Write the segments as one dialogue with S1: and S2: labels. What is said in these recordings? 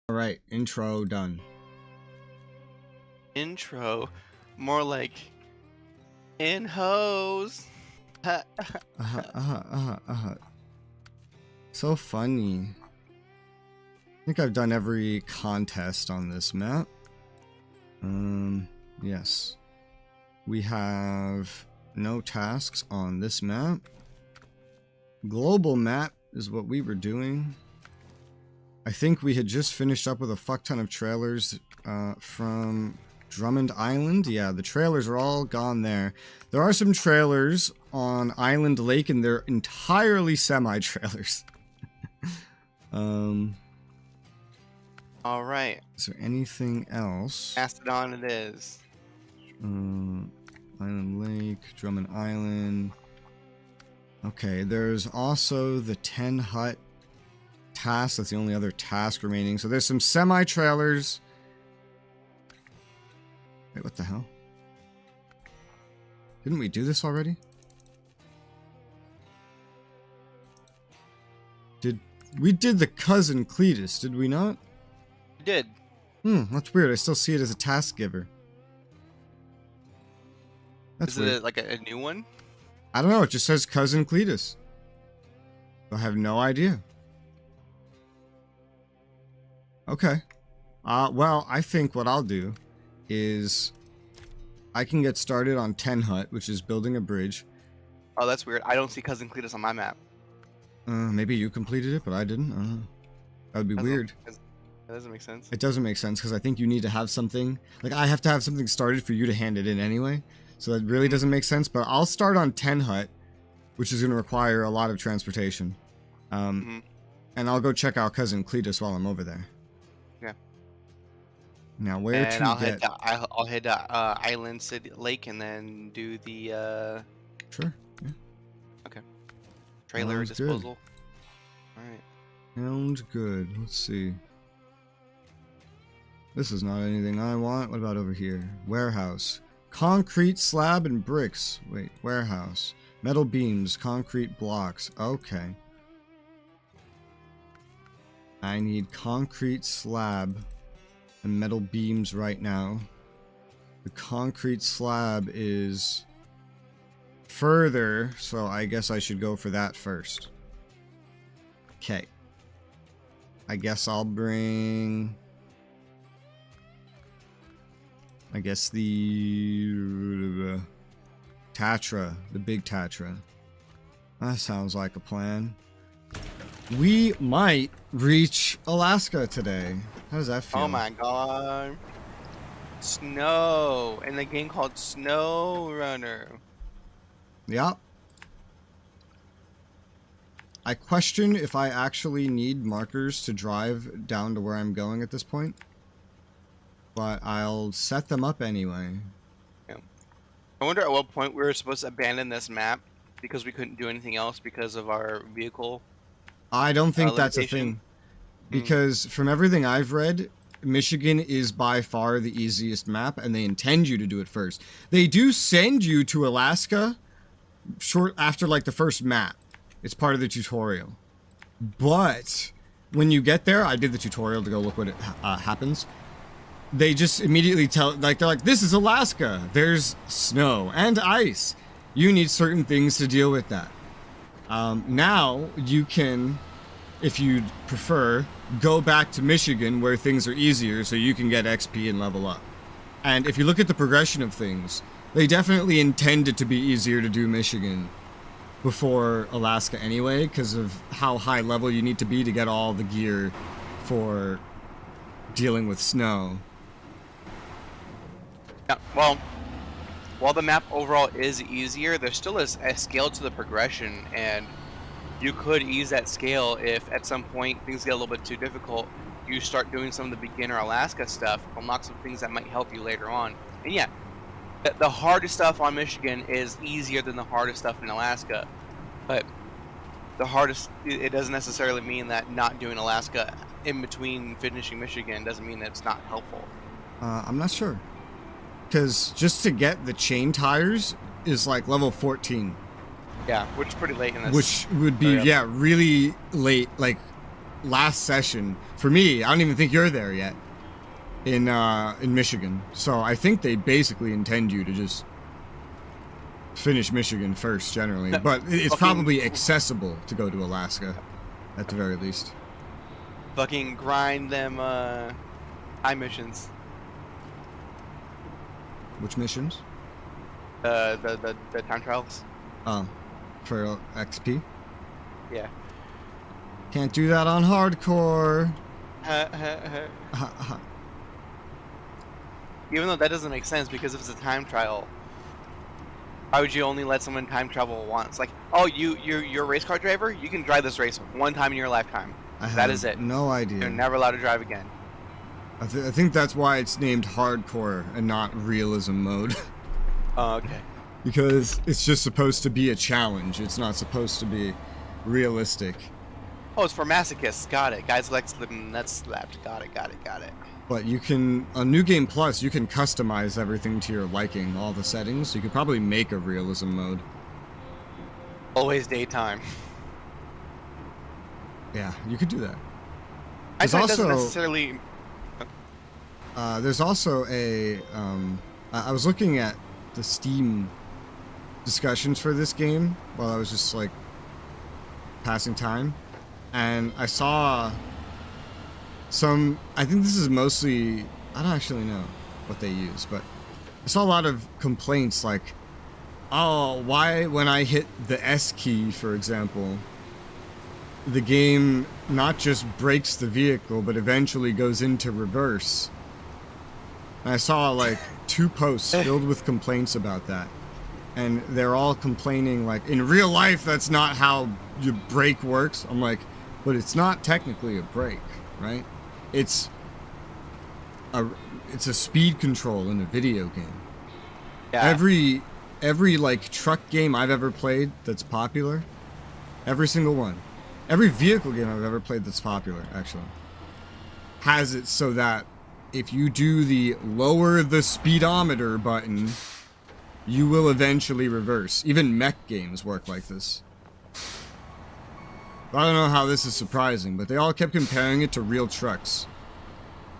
S1: All right, intro done.
S2: Intro, more like in hose.
S1: So funny. I think I've done every contest on this map. Yes. We have no tasks on this map. Global map is what we were doing. I think we had just finished up with a fuck ton of trailers from Drummond Island. Yeah, the trailers are all gone there. There are some trailers on Island Lake, and they're entirely semi-trailers.
S2: All right.
S1: Is there anything else?
S2: Mastodon it is.
S1: Island Lake, Drummond Island. Okay, there's also the 10 hut task. That's the only other task remaining. So there's some semi-trailers. Wait, what the hell? Didn't we do this already? We did the cousin Cletus, did we not?
S2: You did.
S1: That's weird. I still see it as a task giver. That's
S2: Is
S1: weird.
S2: it like a new one?
S1: I don't know. It just says cousin Cletus. I have no idea. Okay. Well, I think what I'll do is I can get started on 10 hut, which is building a bridge.
S2: Oh, that's weird. I don't see Cousin Cletus on my map.
S1: Maybe you completed it, but I didn't. I don't know. That would be weird.
S2: That doesn't make sense.
S1: It doesn't make sense because I think you need to have something. Like, I have to have something started for you to hand it in anyway. So that really doesn't make sense. But I'll start on 10 hut, which is going to require a lot of transportation. And I'll go check out cousin Cletus while I'm over there.
S2: Yeah.
S1: Now, where to get...
S2: I'll head to Island City Lake and then do the
S1: Sure. Yeah.
S2: okay. Trailer
S1: Sounds
S2: disposal. Alright.
S1: Sounds good. Let's see. This is not anything I want. What about over here? Warehouse. Concrete slab and bricks. Wait, warehouse. Metal beams, concrete blocks. Okay. I need concrete slab and metal beams right now. The concrete slab is further, so I guess I should go for that first. Okay. I guess I'll bring... I guess the Tatra, the big Tatra. That sounds like a plan. We might reach Alaska today. How does that feel?
S2: Oh my god. Snow in the game called Snowrunner.
S1: Yep. I question if I actually need markers to drive down to where I'm going at this point. But I'll set them up anyway.
S2: Yeah. I wonder at what point we were supposed to abandon this map because we couldn't do anything else because of our vehicle.
S1: I don't think that's a thing. Because from everything I've read, Michigan is by far the easiest map, and they intend you to do it first. They do send you to Alaska short after like the first map. It's part of the tutorial. But when you get there, I did the tutorial to go look what happens. They just immediately tell, like, they're like, this is Alaska. There's snow and ice. You need certain things to deal with that. Now you can, if you prefer, go back to Michigan where things are easier so you can get XP and level up. And if you look at the progression of things, they definitely intend it to be easier to do Michigan before Alaska anyway, because of how high level you need to be to get all the gear for dealing with snow.
S2: Yeah, well, while the map overall is easier, there still is a scale to the progression, and you could ease that scale if at some point things get a little bit too difficult. You start doing some of the beginner Alaska stuff, unlock some things that might help you later on. And yeah, the hardest stuff on Michigan is easier than the hardest stuff in Alaska, but the hardest, it doesn't necessarily mean that not doing Alaska in between finishing Michigan doesn't mean that it's not helpful.
S1: I'm not sure. Because just to get the chain tires is like level 14.
S2: Yeah, which is pretty late in this.
S1: Which would be, yeah, really late. Like last session. For me, I don't even think you're there yet in Michigan. So I think they basically intend you to just finish Michigan first, generally. But it's probably accessible to go to Alaska, at the very least.
S2: Fucking grind them time missions.
S1: Which missions?
S2: The time trials.
S1: Oh, for XP?
S2: Yeah.
S1: Can't do that on hardcore.
S2: Even though that doesn't make sense, because if it's a time trial, why would you only let someone time travel once? Like, oh, you're a race car driver? You can drive this race one time in your lifetime. That is it.
S1: No idea.
S2: You're never allowed to drive again.
S1: I think that's why it's named hardcore and not realism mode.
S2: Oh, okay.
S1: Because it's just supposed to be a challenge. It's not supposed to be realistic.
S2: Oh, it's for masochists. Got it. Guys like slipping nuts slapped. Got it.
S1: But you can, on New Game Plus, you can customize everything to your liking, all the settings. So you could probably make a realism mode.
S2: Always daytime.
S1: Yeah, you could do that.
S2: I think it doesn't necessarily...
S1: there's also a... I was looking at the Steam discussions for this game while I was just, like, passing time. And I saw some... I think this is mostly... I don't actually know what they use, but I saw a lot of complaints like, oh, why when I hit the S key, for example, the game not just breaks the vehicle, but eventually goes into reverse. And I saw like 2 posts filled with complaints about that. And they're all complaining like, in real life, that's not how your brake works. I'm like, but it's not technically a brake, right? It's a speed control in a video game.
S2: Yeah.
S1: Every like truck game I've ever played that's popular, every single one, every vehicle game I've ever played that's popular, actually, has it so that if you do the lower the speedometer button, you will eventually reverse. Even mech games work like this. I don't know how this is surprising, but they all kept comparing it to real trucks.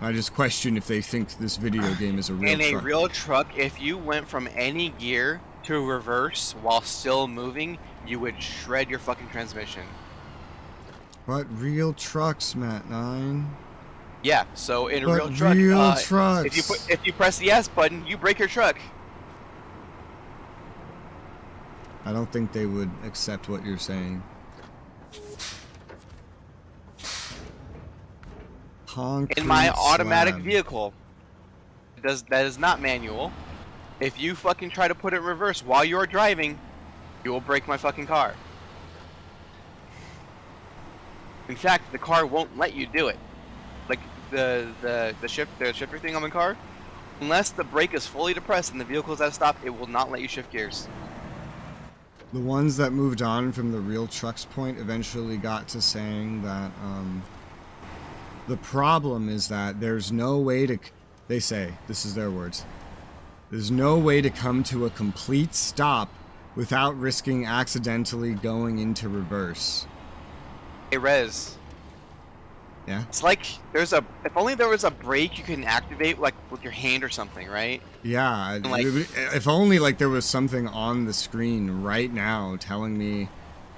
S1: I just question if they think this video game is a real truck.
S2: In a real truck, if you went from any gear to reverse while still moving, you would shred your fucking transmission.
S1: What? Real trucks, Matt 9?
S2: Yeah, so in a
S1: But
S2: real truck,
S1: real trucks.
S2: if you press the S button, you break your truck.
S1: I don't think they would accept what you're saying.
S2: In my automatic
S1: slab.
S2: vehicle, that is not manual. If you fucking try to put it in reverse while you're driving, you will break my fucking car. In fact, the car won't let you do it. Like the shifter thing on the car, unless the brake is fully depressed and the vehicle is at a stop, it will not let you shift gears.
S1: The ones that moved on from the real trucks point eventually got to saying that the problem is that there's no way to, they say, this is their words, there's no way to come to a complete stop without risking accidentally going into reverse.
S2: Hey, Rez.
S1: Yeah?
S2: It's like there's a, if only there was a brake you can activate like with your hand or something, right?
S1: Yeah,
S2: like,
S1: if only like there was something on the screen right now telling me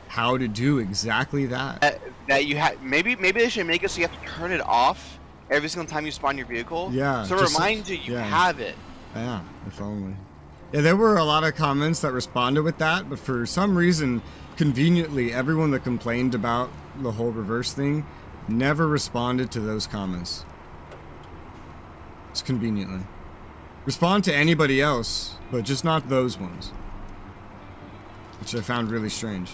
S1: how to do exactly that.
S2: That you have, maybe they should make it so you have to turn it off every single time you spawn your vehicle.
S1: Yeah.
S2: So it reminds you have it.
S1: Yeah, if only. Yeah, there were a lot of comments that responded with that, but for some reason, conveniently, everyone that complained about the whole reverse thing never responded to those comments. Just conveniently. Respond to anybody else, but just not those ones. Which I found really strange.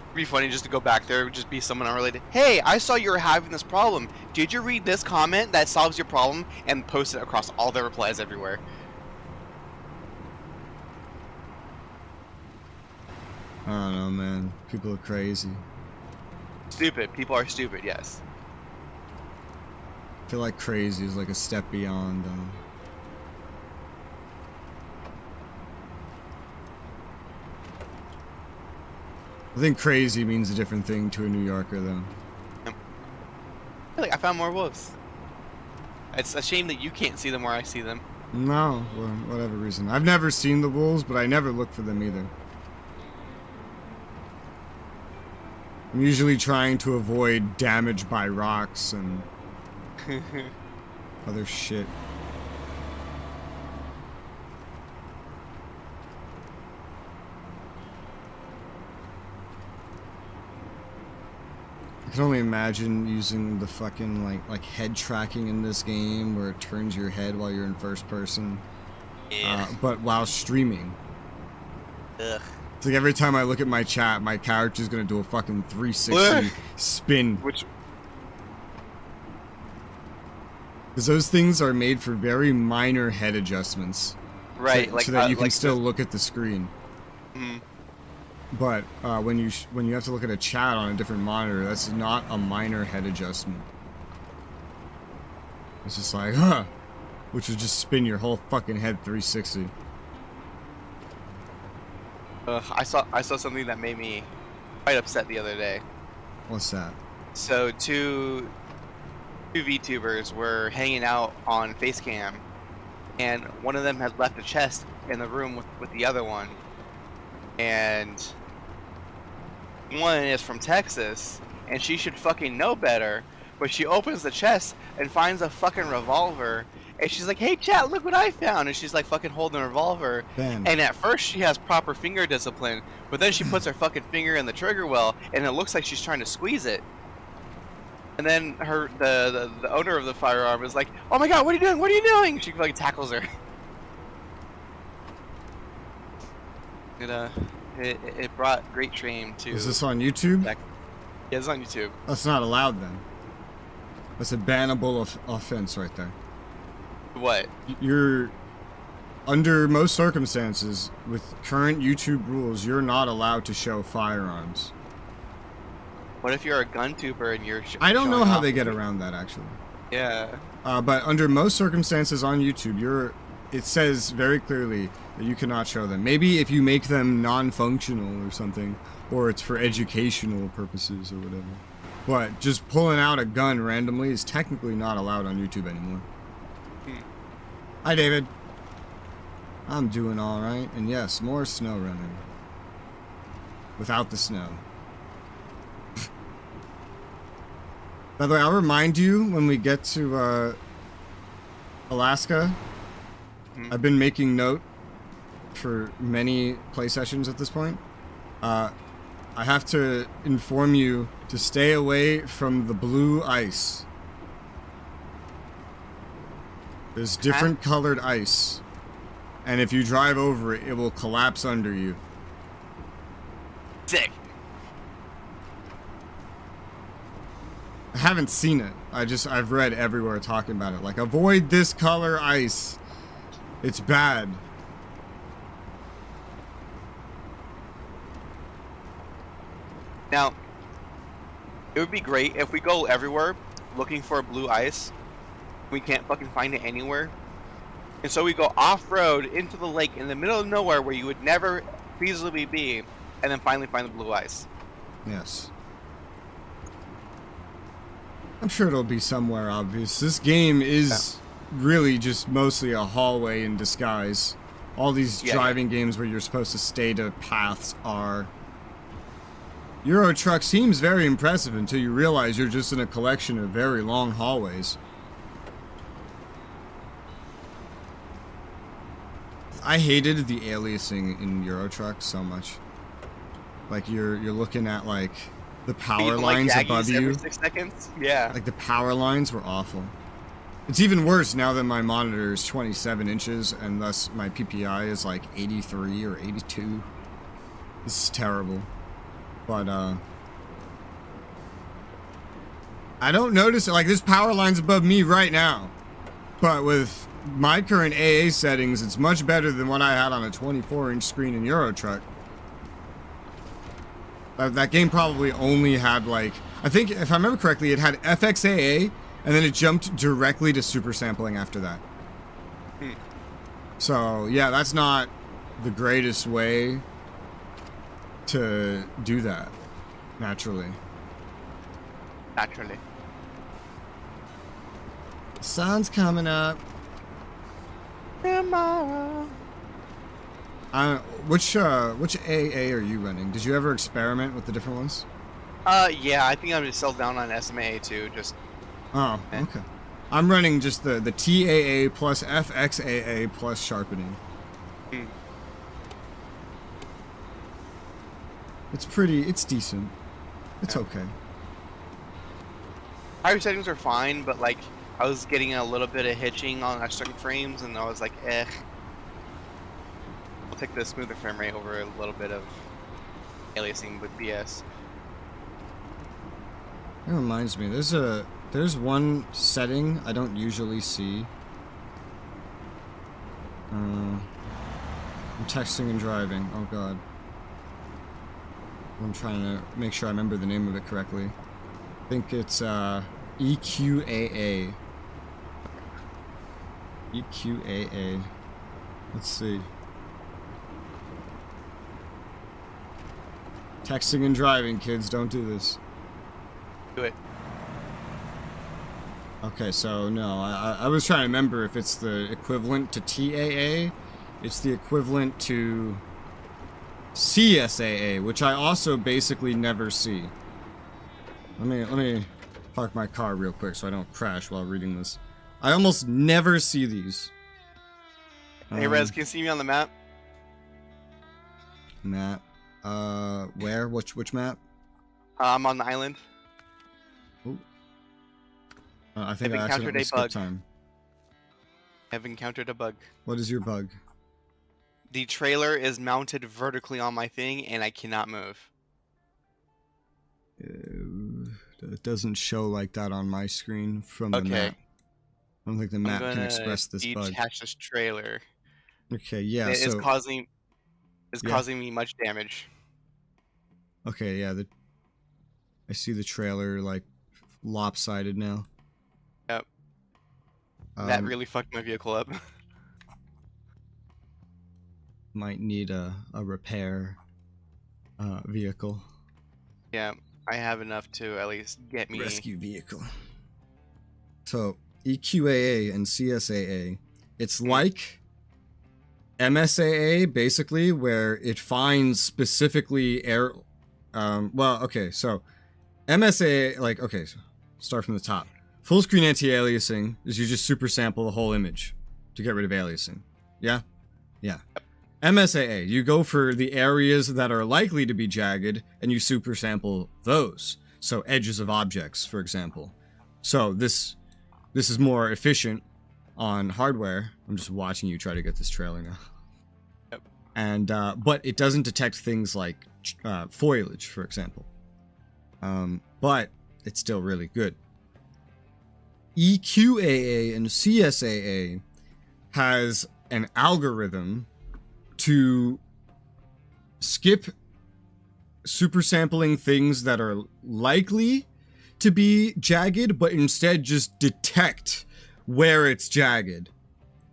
S2: It'd be funny just to go back there, just be someone unrelated. Hey, I saw you were having this problem. Did you read this comment that solves your problem? And post it across all the replies everywhere.
S1: I don't know, man. People are crazy.
S2: Stupid. People are stupid, yes.
S1: I feel like crazy is like a step beyond, I think crazy means a different thing to a New Yorker, though.
S2: I found more wolves. It's a shame that you can't see them where I see them.
S1: No, for whatever reason. I've never seen the wolves, but I never look for them either. I'm usually trying to avoid damage by rocks and other shit. I can only imagine using the fucking like head tracking in this game where it turns your head while you're in first person.
S2: Yeah.
S1: But while streaming.
S2: Ugh.
S1: It's like every time I look at my chat, my character's gonna do a fucking 360 spin.
S2: Which...
S1: Because those things are made for very minor head adjustments.
S2: Right,
S1: so that you can still look at the screen.
S2: Mm-hmm.
S1: But when you have to look at a chat on a different monitor, that's not a minor head adjustment. It's just like, huh, which would just spin your whole fucking head 360.
S2: I saw something that made me quite upset the other day.
S1: What's that?
S2: So two VTubers were hanging out on Facecam, and one of them had left a chest in the room with the other one, and one is from Texas, and she should fucking know better, but she opens the chest and finds a fucking revolver, and she's like, hey chat, look what I found, and she's like fucking holding the revolver.
S1: Ben.
S2: And at first she has proper finger discipline, but then she puts her fucking finger in the trigger well, and it looks like she's trying to squeeze it. And then the owner of the firearm is like, oh my god, what are you doing? What are you doing? She fucking tackles her. It brought great shame to...
S1: Is this on YouTube?
S2: Yeah, it's on YouTube.
S1: That's not allowed then. That's a bannable offense right there.
S2: What?
S1: You're... Under most circumstances, with current YouTube rules, you're not allowed to show firearms.
S2: What if you're a gun tuber and you're
S1: I don't know how they get around that, actually.
S2: Yeah.
S1: But under most circumstances on YouTube, it says very clearly that you cannot show them. Maybe if you make them non-functional or something, or it's for educational purposes or whatever. But just pulling out a gun randomly is technically not allowed on YouTube anymore. Hi, David. I'm doing all right, and yes, more SnowRunner. Without the snow. By the way, I'll remind you when we get to Alaska. I've been making note for many play sessions at this point. I have to inform you to stay away from the blue ice. There's different colored ice. And if you drive over it, it will collapse under you.
S2: Sick.
S1: I haven't seen it. I've read everywhere talking about it. Like, avoid this color ice. It's bad.
S2: Now, it would be great if we go everywhere looking for blue ice. We can't fucking find it anywhere. And so we go off-road into the lake in the middle of nowhere where you would never feasibly be, and then finally find the blue ice.
S1: Yes. I'm sure it'll be somewhere obvious. This game is really just mostly a hallway in disguise. All these driving games where you're supposed to stay to paths are. Euro Truck seems very impressive until you realize you're just in a collection of very long hallways. I hated the aliasing in Euro Truck so much. Like you're looking at like the power lines above you.
S2: Every 6 seconds? Yeah.
S1: Like the power lines were awful. It's even worse now that my monitor is 27 inches and thus my PPI is like 83 or 82. This is terrible. But I don't notice it. Like this power line's above me right now. But with my current AA settings, it's much better than what I had on a 24-inch screen in Euro Truck. That game probably only had like, I think if I remember correctly, it had FXAA and then it jumped directly to super sampling after that. So yeah, that's not the greatest way to do that naturally.
S2: Naturally.
S1: The sun's coming up.
S2: Tomorrow.
S1: Which AA are you running? Did you ever experiment with the different ones?
S2: Yeah, I think I'm just still down on SMA too. Just.
S1: Oh, okay. I'm running just the TAA plus FXAA plus sharpening.
S2: Hmm.
S1: It's decent. It's okay.
S2: Higher settings are fine, but like I was getting a little bit of hitching on certain frames, and I was like, eh. I'll take the smoother frame rate over a little bit of aliasing with BS.
S1: That reminds me, there's one setting I don't usually see. I'm texting and driving. Oh god. I'm trying to make sure I remember the name of it correctly. I think it's EQAA. EQAA. Let's see. Texting and driving, kids, don't do this.
S2: Do it.
S1: Okay, so no, I was trying to remember if it's the equivalent to TAA. It's the equivalent to CSAA, which I also basically never see. Let me park my car real quick so I don't crash while reading this. I almost never see these.
S2: Hey Rez, can you see me on the map?
S1: Map. Where? Which map?
S2: I'm on the island.
S1: Ooh. I think
S2: I've
S1: I
S2: encountered
S1: accidentally
S2: a
S1: skipped
S2: bug.
S1: time.
S2: I've encountered a bug.
S1: What is your bug?
S2: The trailer is mounted vertically on my thing, and I cannot move.
S1: It doesn't show like that on my screen from the map. I don't think the map can express this bug.
S2: Detach this trailer.
S1: Okay, yeah,
S2: It
S1: so...
S2: is causing me much damage.
S1: Okay, yeah, I see the trailer, like, lopsided now.
S2: Yep. That really fucked my vehicle up.
S1: Might need a repair vehicle.
S2: Yeah, I have enough to at least get me...
S1: Rescue vehicle. So, EQAA and CSAA, it's like MSAA, basically, where it finds specifically well, okay, so MSAA, like, okay, so start from the top. Full screen anti-aliasing is you just super sample the whole image to get rid of aliasing. Yeah? Yeah. MSAA, you go for the areas that are likely to be jagged and you super sample those. So edges of objects, for example. So this is more efficient on hardware. I'm just watching you try to get this trailer now.
S2: Yep.
S1: And but it doesn't detect things like foliage, for example. But it's still really good. EQAA and CSAA has an algorithm to skip super sampling things that are likely to be jagged, but instead just detect where it's jagged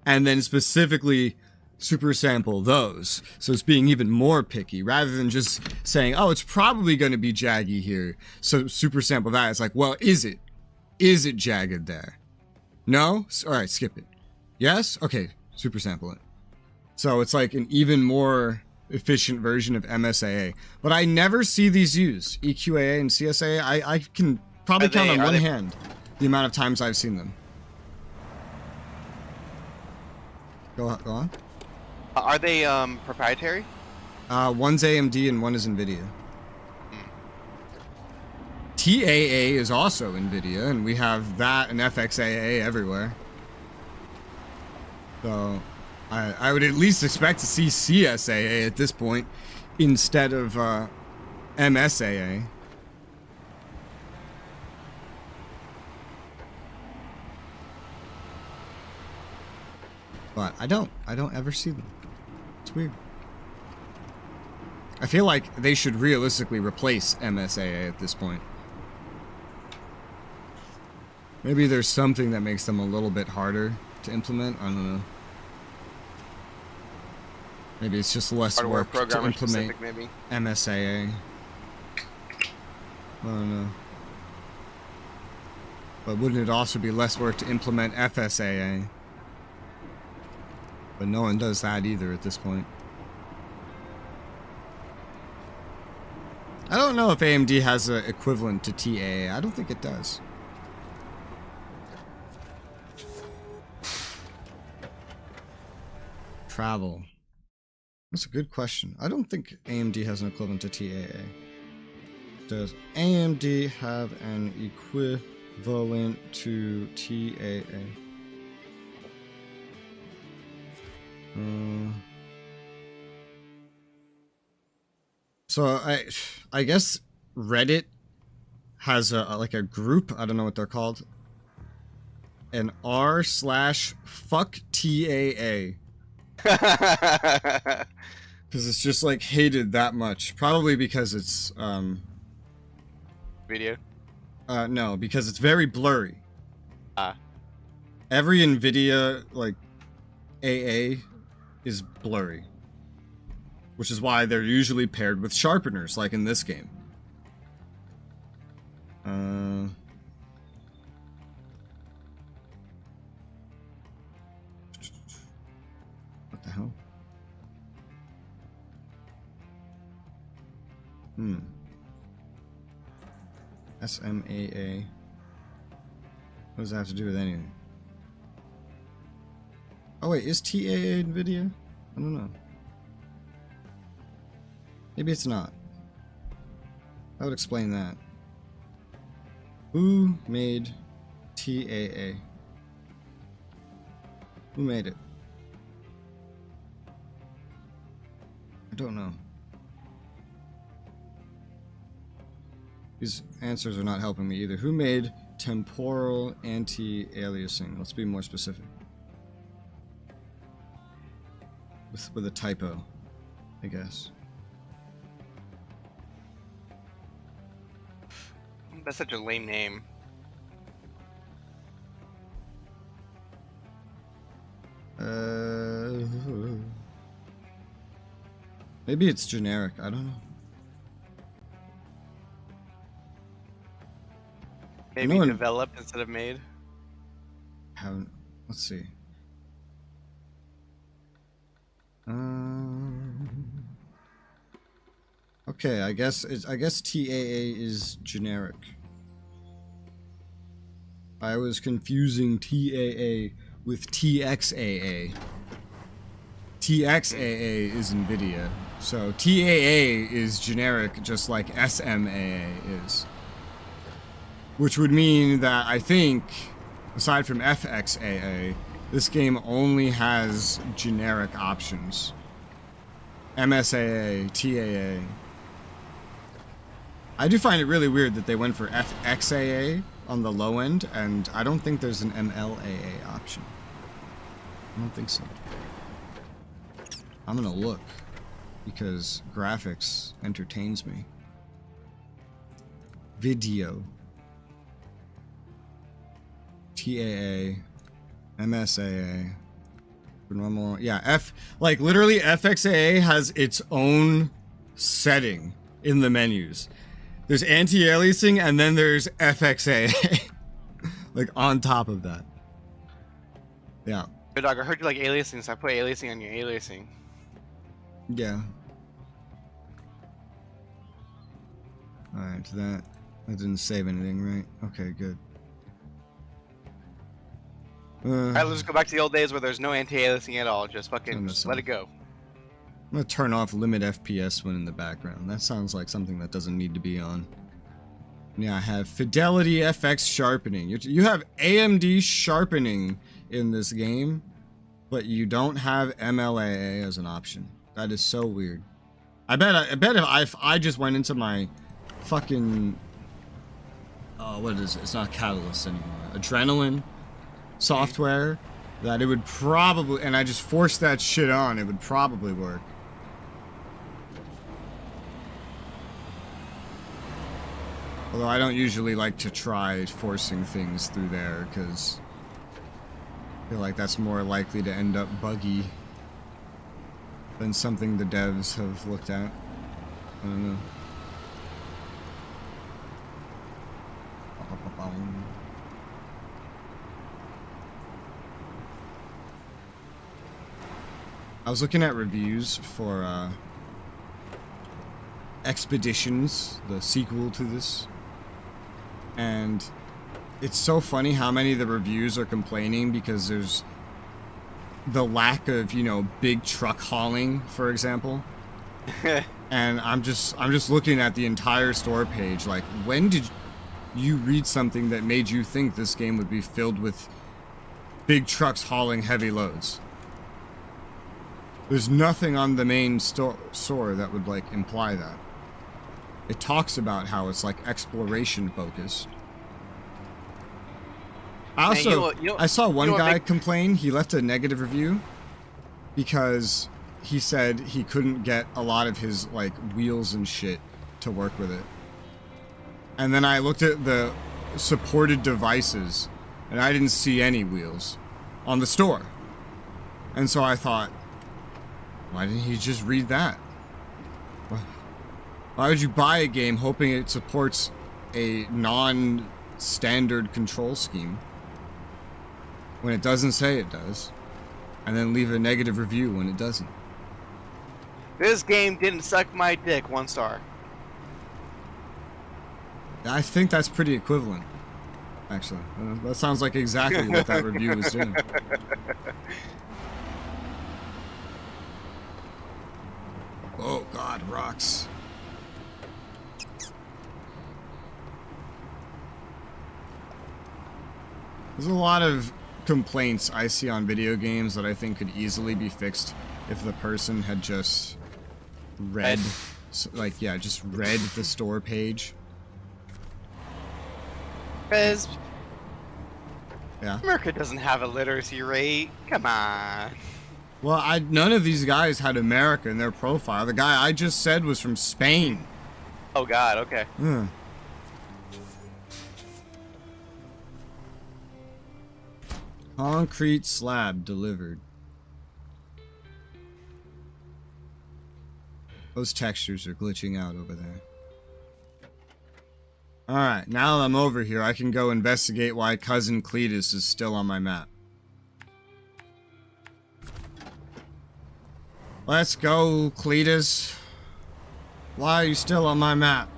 S1: and then specifically super sample those. So it's being even more picky rather than just saying, oh, it's probably going to be jaggy here, so super sample that. It's like, well, is it jagged there? No? All right, skip it. Yes? Okay, super sample it. So it's like an even more efficient version of MSAA. But I never see these used. EQAA and CSAA, I can probably count on one hand the amount of times I've seen them. Go on.
S2: Are they proprietary?
S1: One's AMD and one is NVIDIA. TAA is also NVIDIA, and we have that and FXAA everywhere. So I would at least expect to see CSAA at this point instead of MSAA. But I don't ever see them. It's weird. I feel like they should realistically replace MSAA at this point. Maybe there's something that makes them a little bit harder to implement. I don't know. Maybe it's just less
S2: Hardware
S1: work to
S2: programmer
S1: implement
S2: specific, maybe.
S1: MSAA. I don't know. But wouldn't it also be less work to implement FSAA? But no one does that either at this point. I don't know if AMD has an equivalent to TAA. I don't think it does. Travel. That's a good question. I don't think AMD has an equivalent to TAA. Does AMD have an equivalent to TAA? So I guess Reddit has like a group. I don't know what they're called. An r/fuck TAA. Because it's just like hated that much. Probably because it's
S2: Video?
S1: No, because it's very blurry.
S2: Ah.
S1: Every NVIDIA like AA is blurry. Which is why they're usually paired with sharpeners, like in this game. What the hell? SMAA. What does that have to do with anything? Oh wait, is TAA NVIDIA? I don't know. Maybe it's not. That would explain that. Who made TAA? Who made it? I don't know. These answers are not helping me either. Who made temporal anti-aliasing? Let's be more specific. With a typo, I guess.
S2: That's such a lame name.
S1: Maybe it's generic. I don't know.
S2: Maybe developed instead of made.
S1: Haven't. Let's see. Okay, I guess TAA is generic. I was confusing TAA with TXAA. TXAA is NVIDIA, so TAA is generic, just like SMAA is. Which would mean that I think, aside from FXAA, this game only has generic options. MSAA, TAA. I do find it really weird that they went for FXAA on the low end, and I don't think there's an MLAA option. I don't think so. I'm gonna look, because graphics entertains me. Video. TAA. MSAA. Normal. Yeah, like literally FXAA has its own setting in the menus. There's anti-aliasing and then there's FXAA. Like on top of that. Yeah.
S2: Hey dog, I heard you like aliasing, so I put aliasing on your aliasing.
S1: Yeah. Alright, that didn't save anything, right? Okay, good.
S2: Alright, let's just go back to the old days where there's no anti-aliasing at all. Just fucking just let it go.
S1: I'm gonna turn off limit FPS when in the background. That sounds like something that doesn't need to be on. Yeah, I have Fidelity FX sharpening. You have AMD sharpening in this game, but you don't have MLAA as an option. That is so weird. I bet if I just went into my fucking what is it? It's not Catalyst anymore. Adrenaline software, that it would probably, and I just forced that shit on, it would probably work. Although I don't usually like to try forcing things through there, because I feel like that's more likely to end up buggy. than something the devs have looked at. I don't know. I was looking at reviews for Expeditions, the sequel to this, and it's so funny how many of the reviews are complaining because there's the lack of, you know, big truck hauling, for example. And I'm just looking at the entire store page, like, when did you read something that made you think this game would be filled with big trucks hauling heavy loads? There's nothing on the main store that would, like, imply that. It talks about how it's, like, exploration focused. I also, I saw one guy complain, he left a negative review because he said he couldn't get a lot of his, like, wheels and shit to work with it. And then I looked at the supported devices and I didn't see any wheels on the store. And so I thought, why didn't he just read that? Why would you buy a game hoping it supports a non-standard control scheme when it doesn't say it does, and then leave a negative review when it doesn't?
S2: This game didn't suck my dick, 1 star.
S1: I think that's pretty equivalent, actually. That sounds like exactly what that review was doing. Oh god, rocks. There's a lot of complaints I see on video games that I think could easily be fixed if the person had just read, like, yeah, just read the store page.
S2: Because
S1: yeah,
S2: America doesn't have a literacy rate. Come on.
S1: Well, none of these guys had America in their profile. The guy I just said was from Spain.
S2: Oh god, okay.
S1: Yeah. Concrete slab delivered. Those textures are glitching out over there. Alright, now that I'm over here, I can go investigate why Cousin Cletus is still on my map. Let's go, Cletus. Why are you still on my map?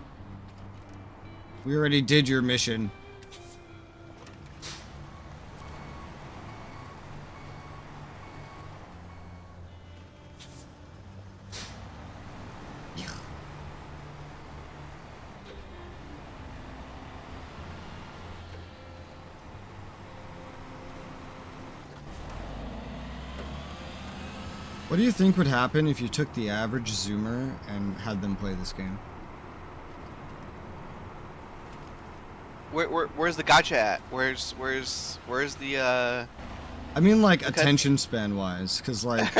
S1: We already did your mission. What do you think would happen if you took the average Zoomer and had them play this game?
S2: Where's the gotcha at? Where's the
S1: I mean, like, attention span wise, because like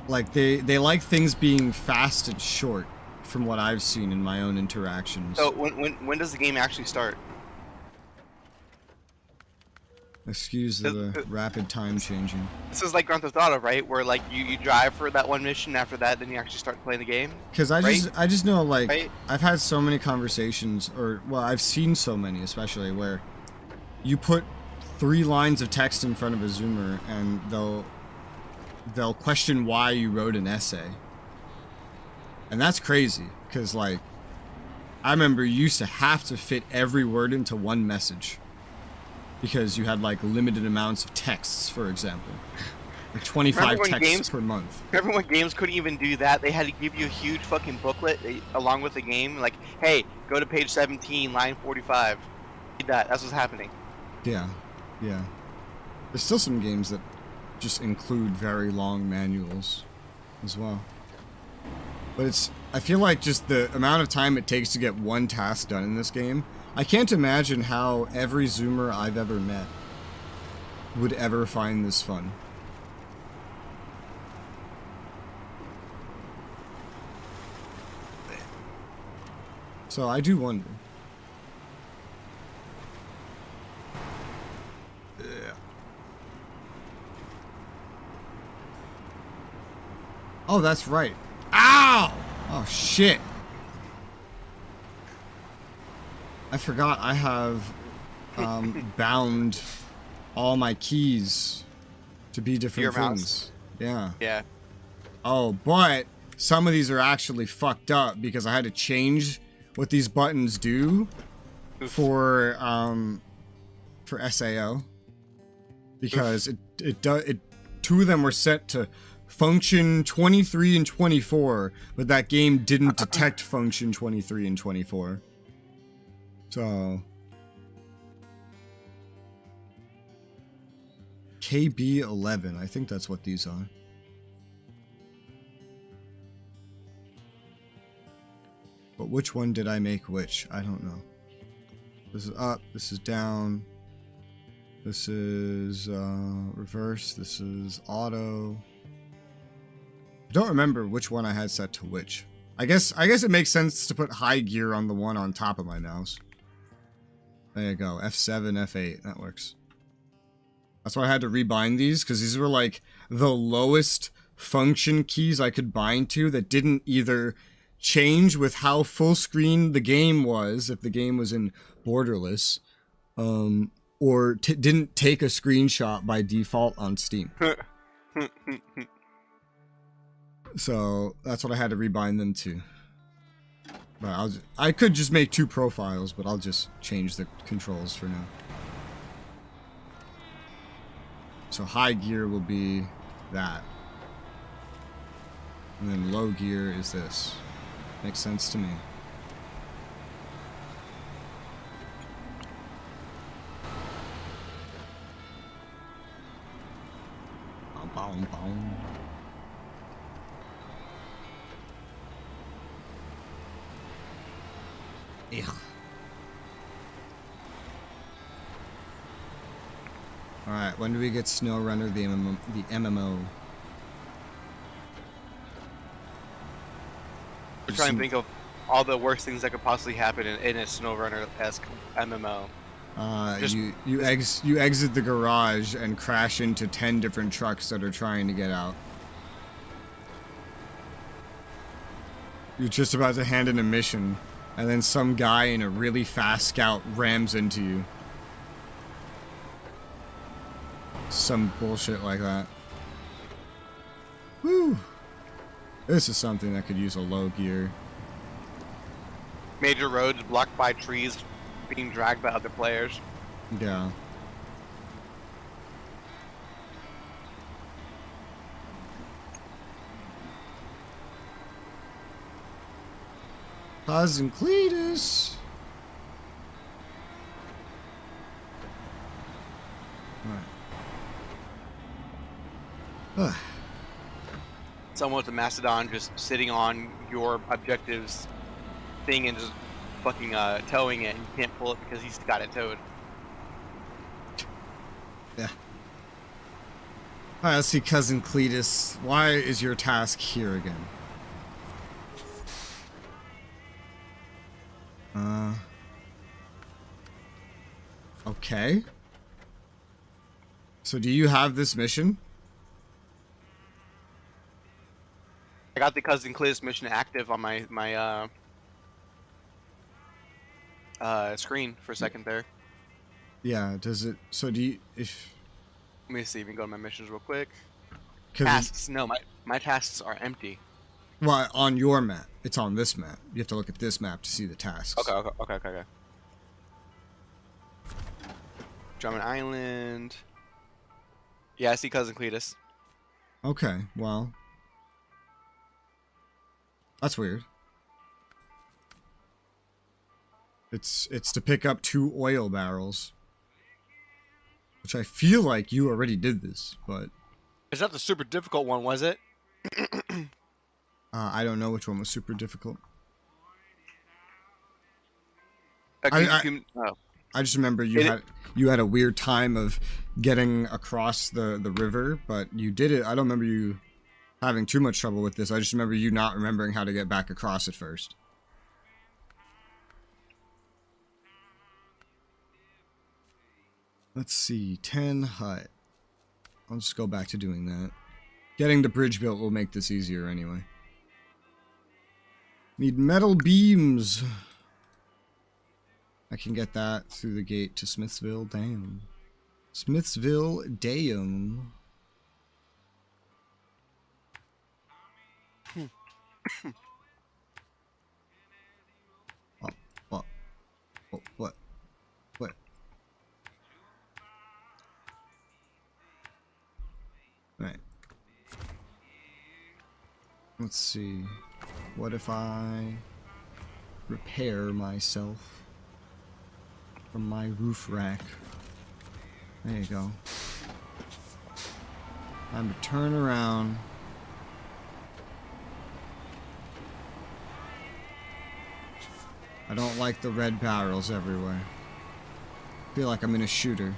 S1: like they like things being fast and short from what I've seen in my own interactions.
S2: So when does the game actually start?
S1: Excuse the rapid time changing.
S2: This is like Grand Theft Auto, right? Where like you drive for that one mission, after that then you actually start playing the game.
S1: Because I just know, like,
S2: right?
S1: I've had so many conversations, or well, I've seen so many, especially where you put 3 lines of text in front of a Zoomer and they'll question why you wrote an essay, and that's crazy. Because like, I remember you used to have to fit every word into one message. Because you had, like, limited amounts of texts, for example. Like 25 texts per month.
S2: Remember when games couldn't even do that? They had to give you a huge fucking booklet along with the game. Like, hey, go to page 17, line 45. Read that. That's what's happening.
S1: Yeah. Yeah. There's still some games that just include very long manuals as well. But I feel like just the amount of time it takes to get one task done in this game, I can't imagine how every Zoomer I've ever met would ever find this fun. So I do wonder. Yeah. Oh, that's right. Ow! Oh, shit. I forgot I have bound all my keys to be different
S2: Your
S1: things.
S2: mouse?
S1: Yeah.
S2: Yeah.
S1: Oh, but some of these are actually fucked up because I had to change what these buttons do for SAO. Because two of them were set to function 23 and 24, but that game didn't detect function 23 and 24. So KB11, I think that's what these are. But which one did I make which? I don't know. This is up, this is down. This is reverse, this is auto. I don't remember which one I had set to which. I guess it makes sense to put high gear on the one on top of my mouse. There you go, F7, F8, that works. That's why I had to rebind these, because these were like the lowest function keys I could bind to that didn't either change with how full screen the game was, if the game was in borderless, or didn't take a screenshot by default on Steam. So that's what I had to rebind them to. But I could just make two profiles, but I'll just change the controls for now. So high gear will be that. And then low gear is this. Makes sense to me. Boom, boom. Ugh. Alright, when do we get SnowRunner, the MMO?
S2: We're trying to think of all the worst things that could possibly happen in a SnowRunner-esque MMO.
S1: You exit the garage and crash into 10 different trucks that are trying to get out. You're just about to hand in a mission, and then some guy in a really fast scout rams into you. Some bullshit like that. Whew. This is something that could use a low gear.
S2: Major roads blocked by trees being dragged by other players.
S1: Yeah. Cousin Cletus. Alright.
S2: Someone with a Mastodon just sitting on your objectives thing and just fucking towing it, and you can't pull it because he's got it towed.
S1: Yeah. Alright, let's see, Cousin Cletus. Why is your task here again? Okay. So do you have this mission?
S2: I got the Cousin Cletus mission active on my screen for a second there.
S1: Yeah, does it, so do you, if...
S2: Let me see, let me go to my missions real quick.
S1: 'Cause
S2: Tasks, no, my tasks are empty.
S1: well, on your map. It's on this map. You have to look at this map to see the tasks.
S2: Okay. Drummond Island. Yeah, I see Cousin Cletus.
S1: Okay, well... That's weird. It's to pick up 2 oil barrels. Which I feel like you already did this, but...
S2: It's not the super difficult one, was it?
S1: I don't know which one was super difficult. I just remember you had a weird time of getting across the river, but you did it. I don't remember you having too much trouble with this. I just remember you not remembering how to get back across it first. Let's see, 10 hut. I'll just go back to doing that. Getting the bridge built will make this easier anyway. Need metal beams. I can get that through the gate to Smithsville. Damn. Smithsville, damn. What? Right. Let's see. What if I repair myself from my roof rack? There you go. Time to turn around. I don't like the red barrels everywhere. I feel like I'm in a shooter.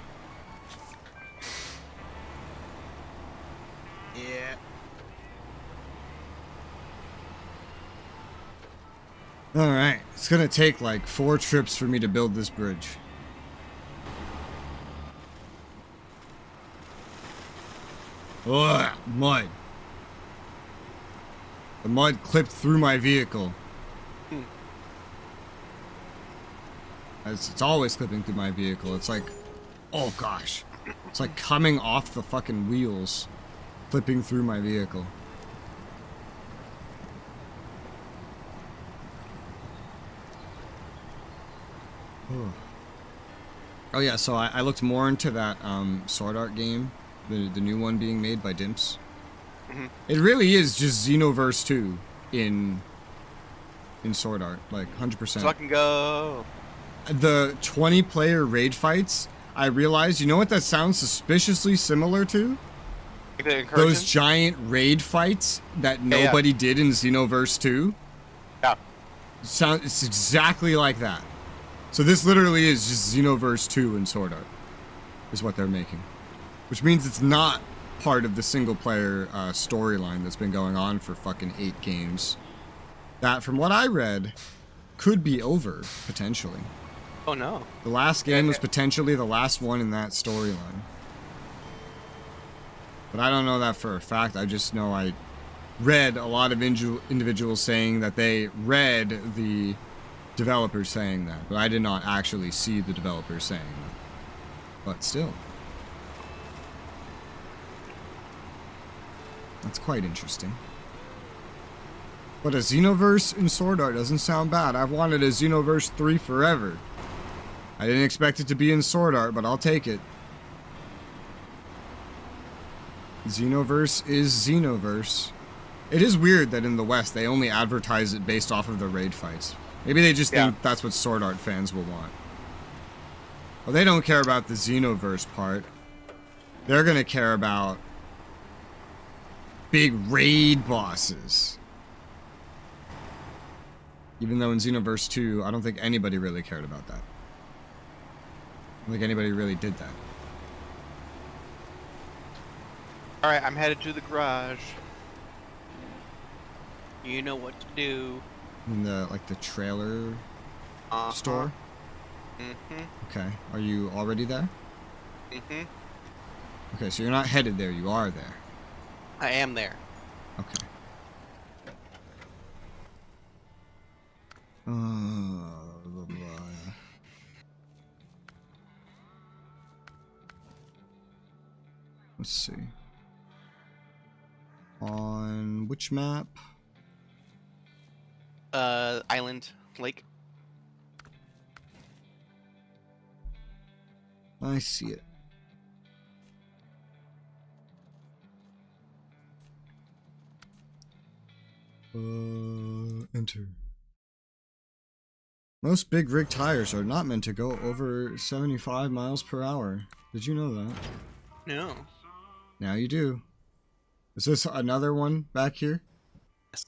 S1: Yeah. Alright, it's gonna take like 4 trips for me to build this bridge. Ugh, mud. The mud clipped through my vehicle. It's always clipping through my vehicle. It's like, oh gosh. It's like coming off the fucking wheels, clipping through my vehicle. Oh yeah, so I looked more into that Sword Art game, the new one being made by Dimps. It really is just Xenoverse 2 in Sword Art, like 100%.
S2: Fucking go.
S1: The 20-player raid fights, I realized, you know what that sounds suspiciously similar to?
S2: Like
S1: those giant raid fights that nobody did in Xenoverse 2.
S2: Yeah.
S1: It's exactly like that. So this literally is just Xenoverse 2 in Sword Art, is what they're making. Which means it's not part of the single-player storyline that's been going on for fucking 8 games. That, from what I read, could be over, potentially.
S2: Oh no.
S1: The last game was potentially the last one in that storyline. But I don't know that for a fact. I just know I read a lot of individuals saying that they read the developers saying that. But I did not actually see the developers saying that. But still. That's quite interesting. But a Xenoverse in Sword Art doesn't sound bad. I've wanted a Xenoverse 3 forever. I didn't expect it to be in Sword Art, but I'll take it. Xenoverse is Xenoverse. It is weird that in the West they only advertise it based off of the raid fights. Maybe they just think that's what Sword Art fans will want. Well, they don't care about the Xenoverse part. They're gonna care about big raid bosses. Even though in Xenoverse 2, I don't think anybody really cared about that. I don't think anybody really did that.
S2: Alright, I'm headed to the garage. You know what to do.
S1: In the, like, the trailer store? Okay. Are you already there? Okay, so you're not headed there, you are there.
S2: I am there.
S1: Okay. Let's see. On which map?
S2: Island, lake.
S1: I see it. Enter. Most big rig tires are not meant to go over 75 miles per hour. Did you know that?
S2: No.
S1: Now you do. Is this another one back here?
S2: Yes.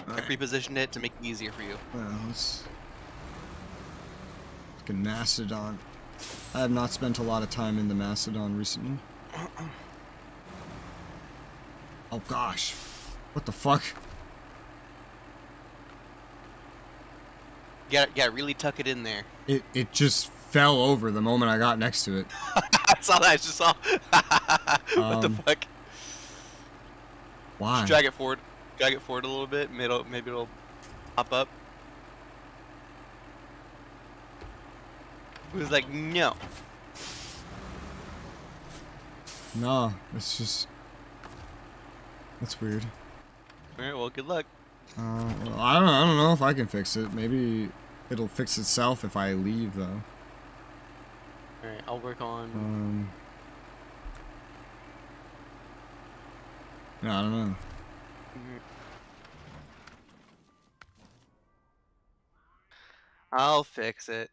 S2: I repositioned it to make it easier for you.
S1: Well, let's... Like a Mastodon. I have not spent a lot of time in the Mastodon recently. Oh gosh. What the fuck?
S2: You gotta really tuck it in there.
S1: It just fell over the moment I got next to it.
S2: I saw that, I just saw. What the fuck?
S1: Why?
S2: Just drag it forward. Drag it forward a little bit. Maybe it'll pop up. It was like, no.
S1: No, it's just... That's weird.
S2: Alright, well, good luck.
S1: Well, I don't know if I can fix it. Maybe it'll fix itself if I leave, though.
S2: Alright, I'll work on...
S1: No, I don't know.
S2: I'll fix it.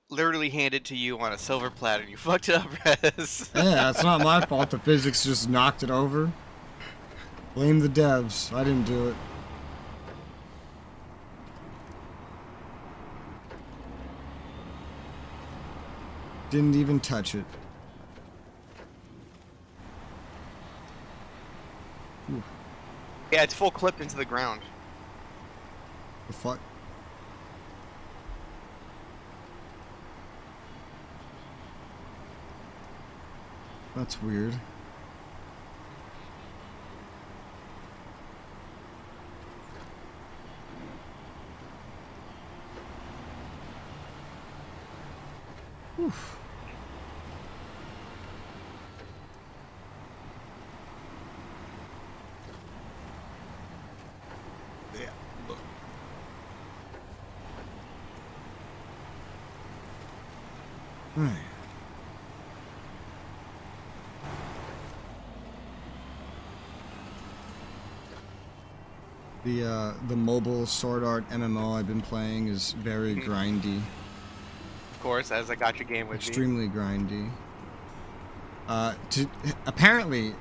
S2: Literally handed to you on a silver platter. You fucked it up, Res.
S1: Yeah, it's not my fault. The physics just knocked it over. Blame the devs. I didn't do it. Didn't even touch it. Ooh.
S2: Yeah, it's full clipped into the ground.
S1: The fuck? That's weird. Oof. Yeah. Right. The mobile Sword Art MMO I've been playing is very grindy.
S2: Of course, as I got your game with
S1: Extremely grindy. Apparently,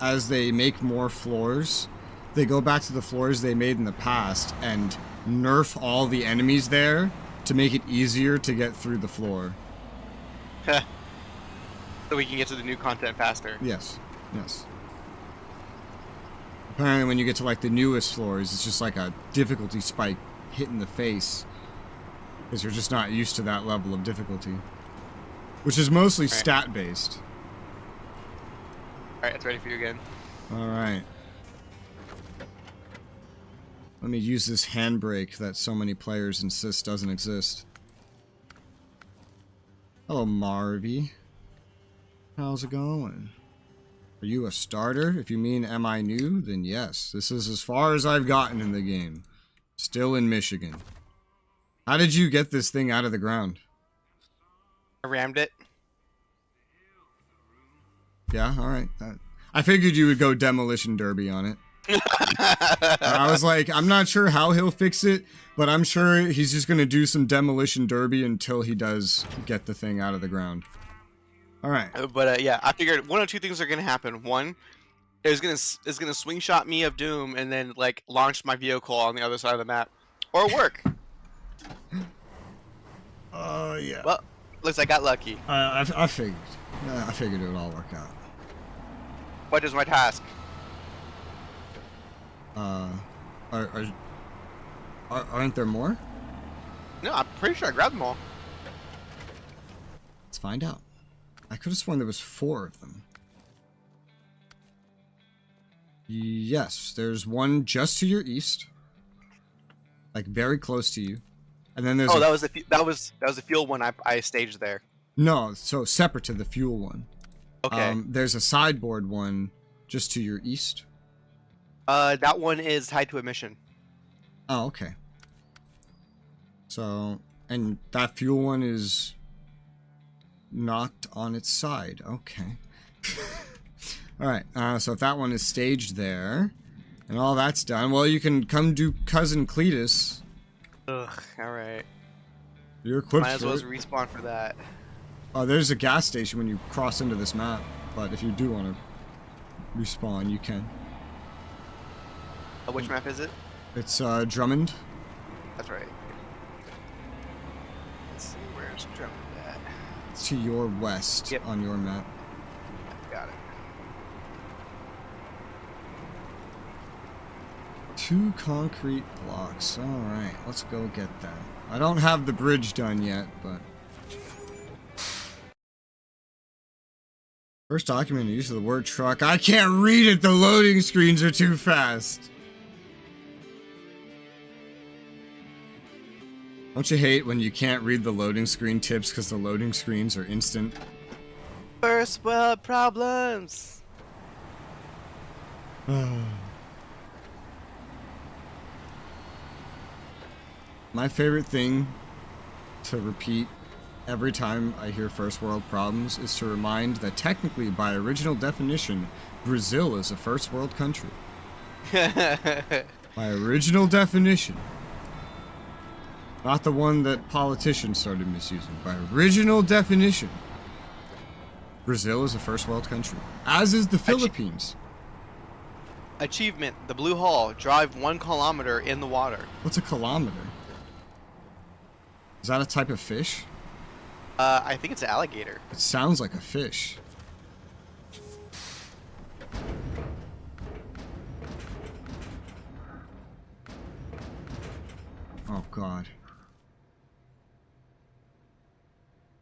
S1: as they make more floors, they go back to the floors they made in the past and nerf all the enemies there to make it easier to get through the floor.
S2: So we can get to the new content faster.
S1: Yes, yes. Apparently when you get to like the newest floors, it's just like a difficulty spike hit in the face. Because you're just not used to that level of difficulty. Which is mostly stat-based.
S2: Alright, it's ready for you again.
S1: Alright. Let me use this handbrake that so many players insist doesn't exist. Hello, Marvy. How's it going? Are you a starter? If you mean am I new, then yes. This is as far as I've gotten in the game. Still in Michigan. How did you get this thing out of the ground?
S2: I rammed it.
S1: Yeah, alright. I figured you would go Demolition Derby on it. I was like, I'm not sure how he'll fix it, but I'm sure he's just going to do some Demolition Derby until he does get the thing out of the ground. Alright.
S2: But yeah, I figured one of two things are going to happen. One, it's gonna swing shot me of doom and then like launch my vehicle on the other side of the map. Or work.
S1: Yeah.
S2: Well, looks like I got lucky.
S1: I figured. I figured it would all work out.
S2: What is my task?
S1: Aren't there more?
S2: No, I'm pretty sure I grabbed them all.
S1: Let's find out. I could have sworn there was 4 of them. Yes, there's one just to your east, like very close to you, and then there's
S2: that was the fuel one I staged there.
S1: No, so separate to the fuel one.
S2: Okay.
S1: There's a sideboard one just to your east.
S2: That one is tied to a mission.
S1: Oh, okay. So, and that fuel one is knocked on its side. Okay. Alright, so if that one is staged there, and all that's done, well, you can come do Cousin Cletus.
S2: Ugh, alright.
S1: You're equipped
S2: Might as
S1: for
S2: well
S1: it.
S2: respawn for that.
S1: There's a gas station when you cross into this map, but if you do want to respawn, you can.
S2: Which map is it?
S1: It's Drummond.
S2: That's right. Let's see, where's Drummond at?
S1: It's to your west on your map.
S2: Got it.
S1: 2 concrete blocks. Alright, let's go get that. I don't have the bridge done yet, but First documented use of the word truck. I can't read it. The loading screens are too fast. Don't you hate when you can't read the loading screen tips because the loading screens are instant?
S2: First world problems.
S1: My favorite thing to repeat every time I hear first world problems is to remind that technically, by original definition, Brazil is a first world country. By original definition. Not the one that politicians started misusing. By original definition, Brazil is a first world country. As is the Philippines.
S2: Achievement, the Blue Hole. Drive 1 kilometer in the water.
S1: What's a kilometer? Is that a type of fish?
S2: I think it's an alligator.
S1: It sounds like a fish. Oh god.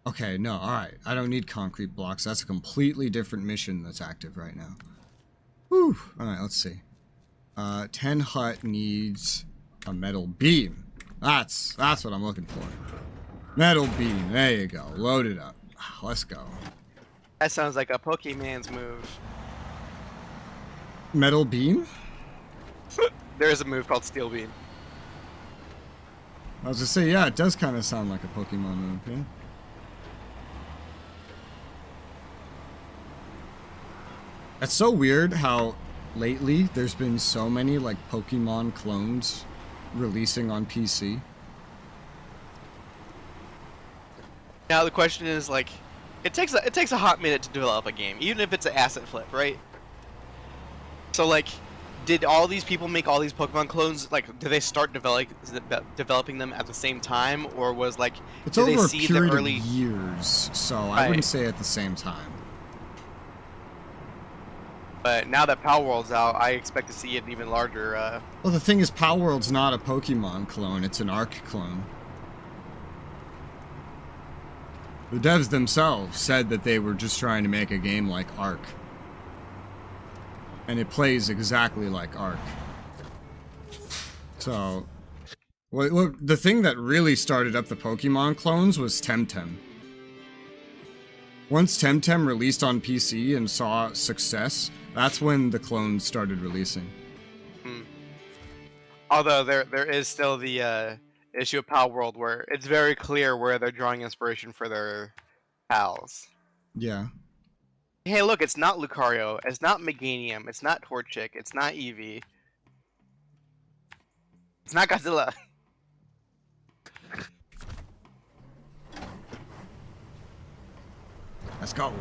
S1: Okay, no, alright. I don't need concrete blocks. That's a completely different mission that's active right now. Whew. Alright, let's see. 10 hut needs a metal beam. That's what I'm looking for. Metal beam. There you go. Load it up. Let's go.
S2: That sounds like a Pokemon's move.
S1: Metal beam?
S2: There is a move called Steel Beam.
S1: I was gonna say, yeah, it does kind of sound like a Pokemon move, yeah? It's so weird how lately there's been so many like Pokemon clones releasing on PC.
S2: Now the question is like, it takes a hot minute to develop a game, even if it's an asset flip, right? So like, did all these people make all these Pokemon clones? Like, did they start developing them at the same time, or was like,
S1: It's
S2: did
S1: over
S2: they
S1: a
S2: see
S1: period
S2: the early
S1: of years, so I
S2: Right.
S1: wouldn't say at the same time.
S2: But now that Power World's out, I expect to see an even larger.
S1: Well, the thing is, Palworld's not a Pokemon clone; it's an Arc clone. The devs themselves said that they were just trying to make a game like Arc. And it plays exactly like Arc. So, well, the thing that really started up the Pokemon clones was Temtem. Once Temtem released on PC and saw success, that's when the clones started releasing.
S2: Although there is still the issue of Power World where it's very clear where they're drawing inspiration for their pals.
S1: Yeah.
S2: Hey, look, it's not Lucario, it's not Meganium, it's not Torchic, it's not Eevee. It's not Godzilla.
S1: Let's go.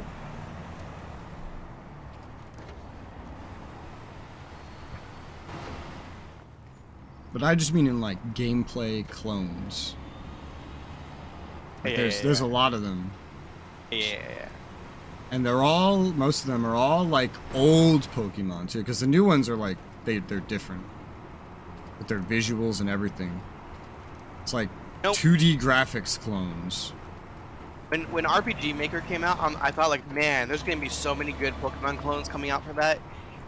S1: But I just mean in like gameplay clones. Like there's a lot of them.
S2: Yeah.
S1: And they're all, most of them are all like old Pokemon too, because the new ones are like, they're different. With their visuals and everything. It's like 2D graphics clones.
S2: When RPG Maker came out, I thought like, man, there's gonna be so many good Pokemon clones coming out for that.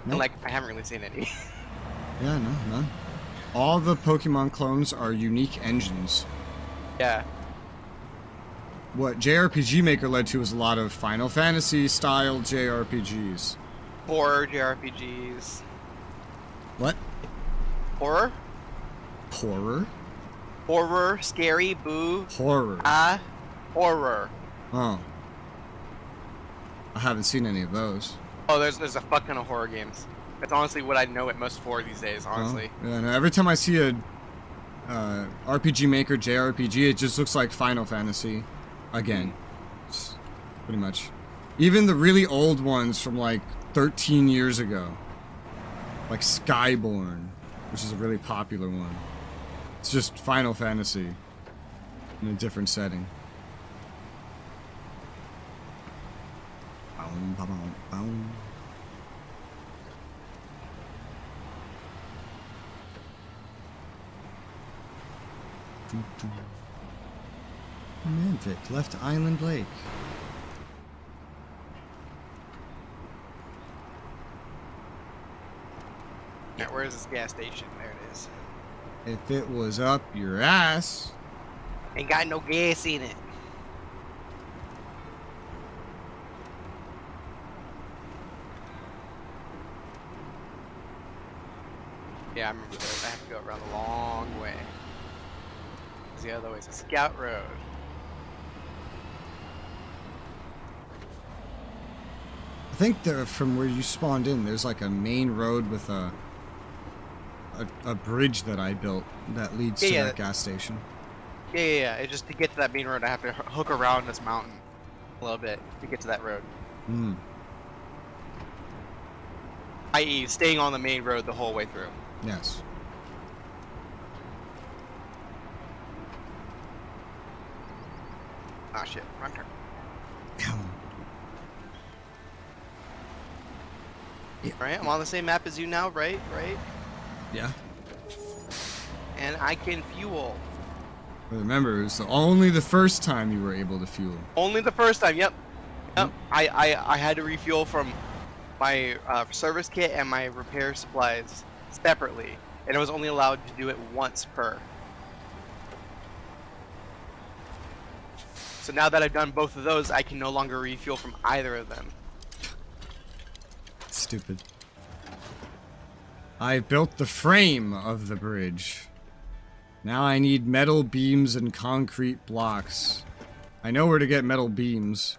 S2: And like, I haven't really seen any.
S1: Yeah, no, none. All the Pokemon clones are unique engines.
S2: Yeah.
S1: What JRPG Maker led to was a lot of Final Fantasy style JRPGs.
S2: Horror JRPGs.
S1: What?
S2: Horror?
S1: Horror?
S2: Horror, scary, boo.
S1: Horror.
S2: Horror.
S1: Oh. I haven't seen any of those.
S2: Oh, there's a fuck ton of horror games. That's honestly what I know it most for these days, honestly.
S1: Oh, yeah, no, every time I see a RPG Maker JRPG, it just looks like Final Fantasy again. It's pretty much. Even the really old ones from like 13 years ago. Like Skyborn, which is a really popular one. It's just Final Fantasy in a different setting. Boom, boom, boom. Manvic left Island Lake.
S2: Alright, where's this gas station? There it is.
S1: If it was up your ass.
S2: Ain't got no gas in it. Yeah, I remember this. I have to go around the long way. 'Cause the other way is a scout road.
S1: I think from where you spawned in, there's like a main road with a bridge that I built that leads to that gas station.
S2: Yeah. It's just to get to that main road, I have to hook around this mountain a little bit to get to that road.
S1: Hmm.
S2: I.e., staying on the main road the whole way through.
S1: Yes.
S2: Ah, shit. Wrong turn. Right, I'm on the same map as you now, right?
S1: Yeah.
S2: And I can fuel.
S1: But remember, it was only the first time you were able to fuel.
S2: Only the first time, yep. I had to refuel from my service kit and my repair supplies separately. And I was only allowed to do it once per. So now that I've done both of those, I can no longer refuel from either of them.
S1: Stupid. I built the frame of the bridge. Now I need metal beams and concrete blocks. I know where to get metal beams.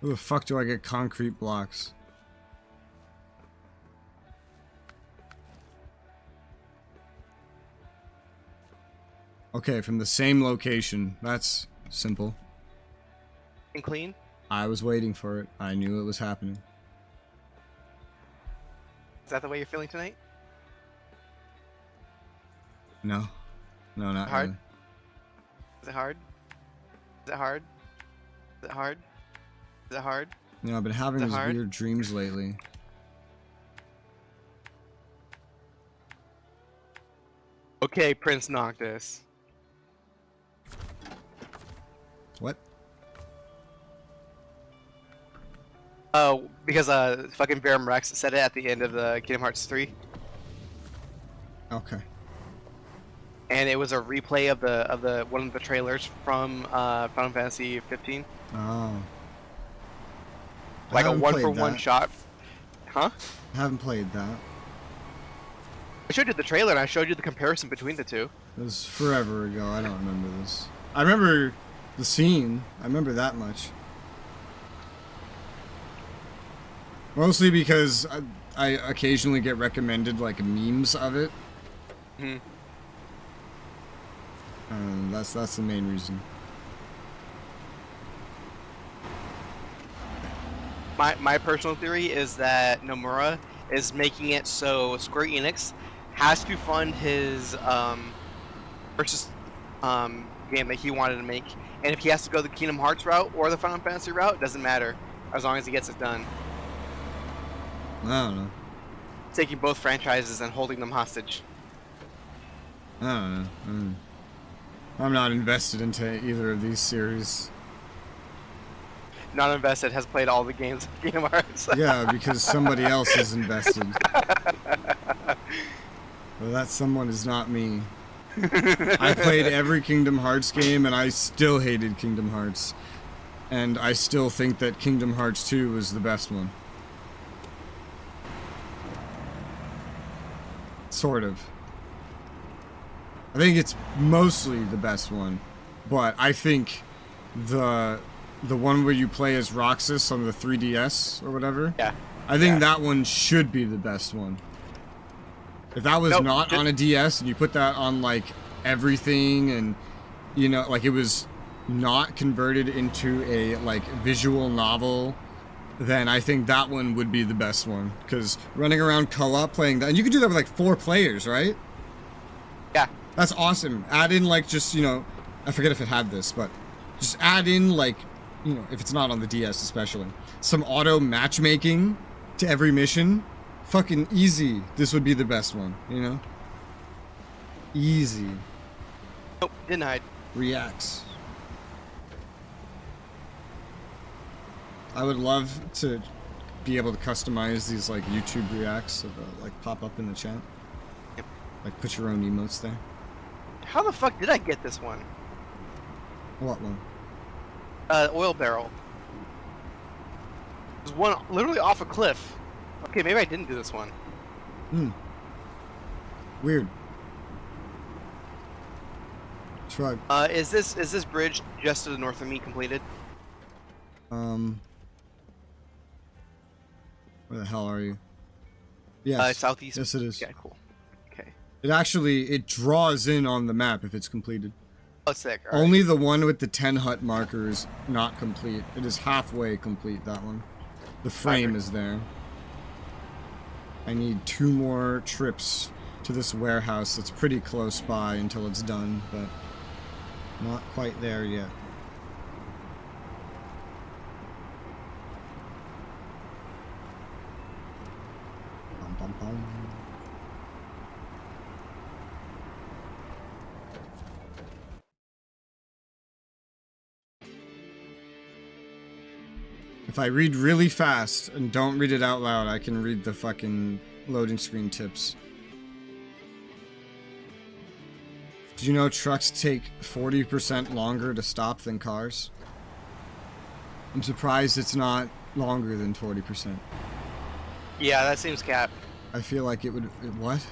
S1: Who the fuck do I get concrete blocks? Okay, from the same location. That's simple.
S2: And clean?
S1: I was waiting for it. I knew it was happening.
S2: Is that the way you're feeling tonight?
S1: No. No, not
S2: Hard?
S1: really.
S2: Is it hard? Is it hard? Is it hard? Is it hard?
S1: You know, I've been having
S2: Is it
S1: these
S2: hard?
S1: weird dreams lately.
S2: Okay, Prince Noctis.
S1: What?
S2: Oh, because fucking Baron Rex said it at the end of the Kingdom Hearts 3.
S1: Okay.
S2: And it was a replay of the one of the trailers from Final Fantasy 15.
S1: Oh.
S2: Like
S1: I
S2: a
S1: haven't played
S2: 1-for-1
S1: that.
S2: shot. Huh?
S1: I haven't played that.
S2: I showed you the trailer and I showed you the comparison between the two.
S1: It was forever ago. I don't remember this. I remember the scene. I remember that much. Mostly because I occasionally get recommended like memes of it.
S2: Hmm.
S1: That's the main reason.
S2: My personal theory is that Nomura is making it so Square Enix has to fund his versus game that he wanted to make, and if he has to go the Kingdom Hearts route or the Final Fantasy route, it doesn't matter as long as he gets it done.
S1: I don't know.
S2: Taking both franchises and holding them hostage.
S1: I don't know. I'm not invested into either of these series.
S2: Not invested has played all the games of Kingdom Hearts.
S1: Yeah, because somebody else is invested. Well, that someone is not me. I played every Kingdom Hearts game and I still hated Kingdom Hearts. And I still think that Kingdom Hearts 2 was the best one. Sort of. I think it's mostly the best one. But I think the one where you play as Roxas on the 3DS or whatever.
S2: Yeah.
S1: I think that one should be the best one. If that was not on a DS and you put that on like everything and you know like it was not converted into a like visual novel, then I think that one would be the best one. Because running around co-op playing that, and you could do that with like 4 players, right?
S2: Yeah.
S1: That's awesome. Add in like just, you know, I forget if it had this, but just add in like, you know, if it's not on the DS especially, some auto matchmaking to every mission. Fucking easy. This would be the best one, you know? Easy.
S2: Nope, denied.
S1: Reacts. I would love to be able to customize these like YouTube reacts that like pop up in the chat.
S2: Yep.
S1: Like put your own emotes there.
S2: How the fuck did I get this one?
S1: What one?
S2: Oil barrel. There's one literally off a cliff. Okay, maybe I didn't do this one.
S1: Hmm. Weird. Shrug.
S2: Is this bridge just to the north of me completed?
S1: Where the hell are you? Yes.
S2: Southeast.
S1: Yes, it is.
S2: Yeah, cool. Okay.
S1: It draws in on the map if it's completed.
S2: Oh, sick. All
S1: Only the one with the 10 hut markers not complete. It is halfway complete, that one. The frame is there. I need 2 more trips to this warehouse that's pretty close by until it's done, but not quite there yet. Bum, bum, bum. If I read really fast and don't read it out loud, I can read the fucking loading screen tips. Did you know trucks take 40% longer to stop than cars? I'm surprised it's not longer than 40%.
S2: Yeah, that seems cap.
S1: I feel like it would... What?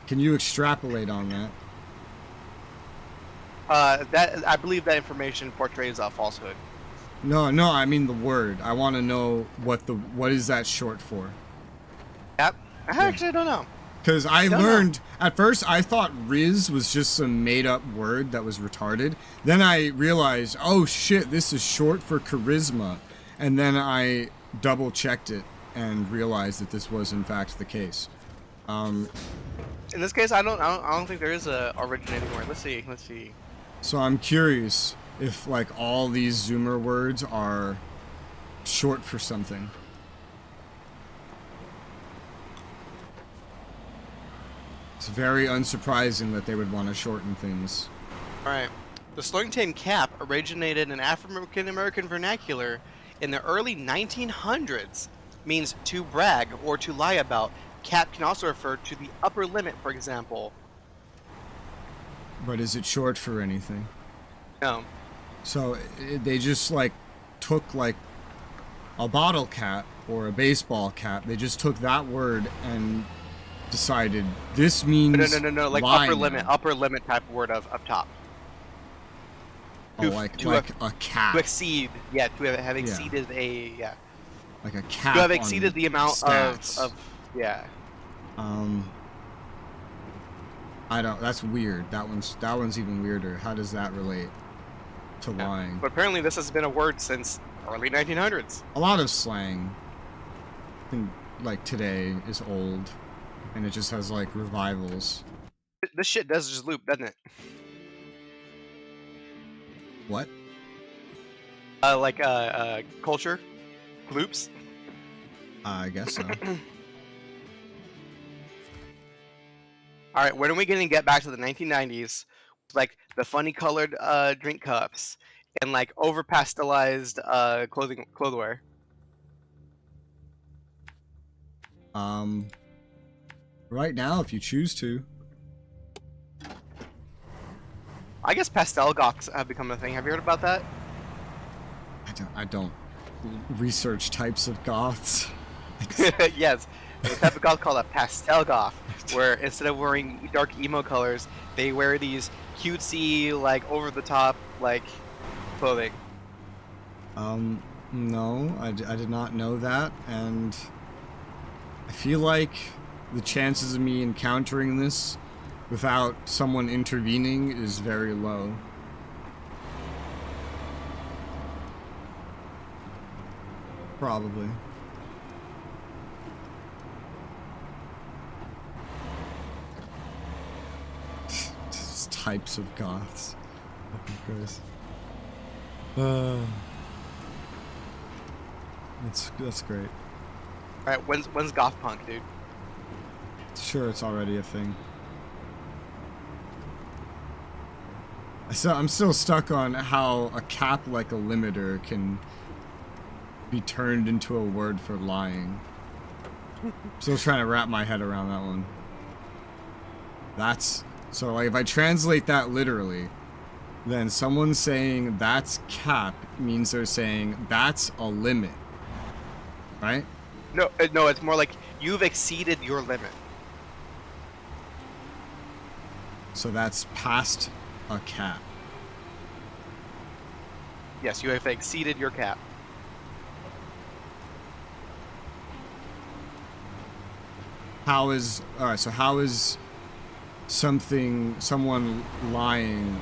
S1: Can you extrapolate on that?
S2: That I believe that information portrays a falsehood.
S1: No, I mean the word. I want to know what is that short for?
S2: Yep. I actually don't know.
S1: Because I learned, at first I thought Riz was just some made up word that was retarded. Then I realized, oh shit, this is short for charisma. And then I double checked it and realized that this was in fact the case.
S2: In this case, I don't think there is a originating word. Let's see.
S1: So I'm curious if like all these Zoomer words are short for something. It's very unsurprising that they would want to shorten things.
S2: Alright. The slowing time cap originated in African American vernacular in the early 1900s. Means to brag or to lie about. Cap can also refer to the upper limit, for example.
S1: But is it short for anything?
S2: No.
S1: So they just like took like a bottle cap or a baseball cap. They just took that word and decided this means
S2: no. Like upper limit type of word of up top.
S1: Oh, like a cap.
S2: To exceed, yeah, to have exceeded
S1: like a cap.
S2: To have exceeded the amount of yeah.
S1: I don't. That's weird. That one's even weirder. How does that relate to lying?
S2: But apparently, this has been a word since early 1900s.
S1: A lot of slang, like today, is old, and it just has like revivals.
S2: This shit does just loop, doesn't it?
S1: What?
S2: Culture loops.
S1: I guess so.
S2: All right, when are we gonna get back to the 1990s, like the funny colored drink cups and like over pastelized clothwear?
S1: Right now, if you choose to.
S2: I guess pastel goths have become a thing. Have you heard about that?
S1: I don't research types of goths.
S2: Yes, there's a type of goth called a pastel goth, where instead of wearing dark emo colors, they wear these cutesy, like over-the-top, like clothing.
S1: No, I did not know that, and I feel like the chances of me encountering this without someone intervening is very low. Probably. Just types of goths. That's great.
S2: Alright, when's goth punk, dude?
S1: Sure, it's already a thing. So I'm still stuck on how a cap like a limiter can be turned into a word for lying. Still trying to wrap my head around that one. That's so like if I translate that literally, then someone saying that's cap means they're saying that's a limit, right?
S2: No, no, it's more like you've exceeded your limit.
S1: So that's past a cap.
S2: Yes, you have exceeded your cap.
S1: How is alright? So how is someone lying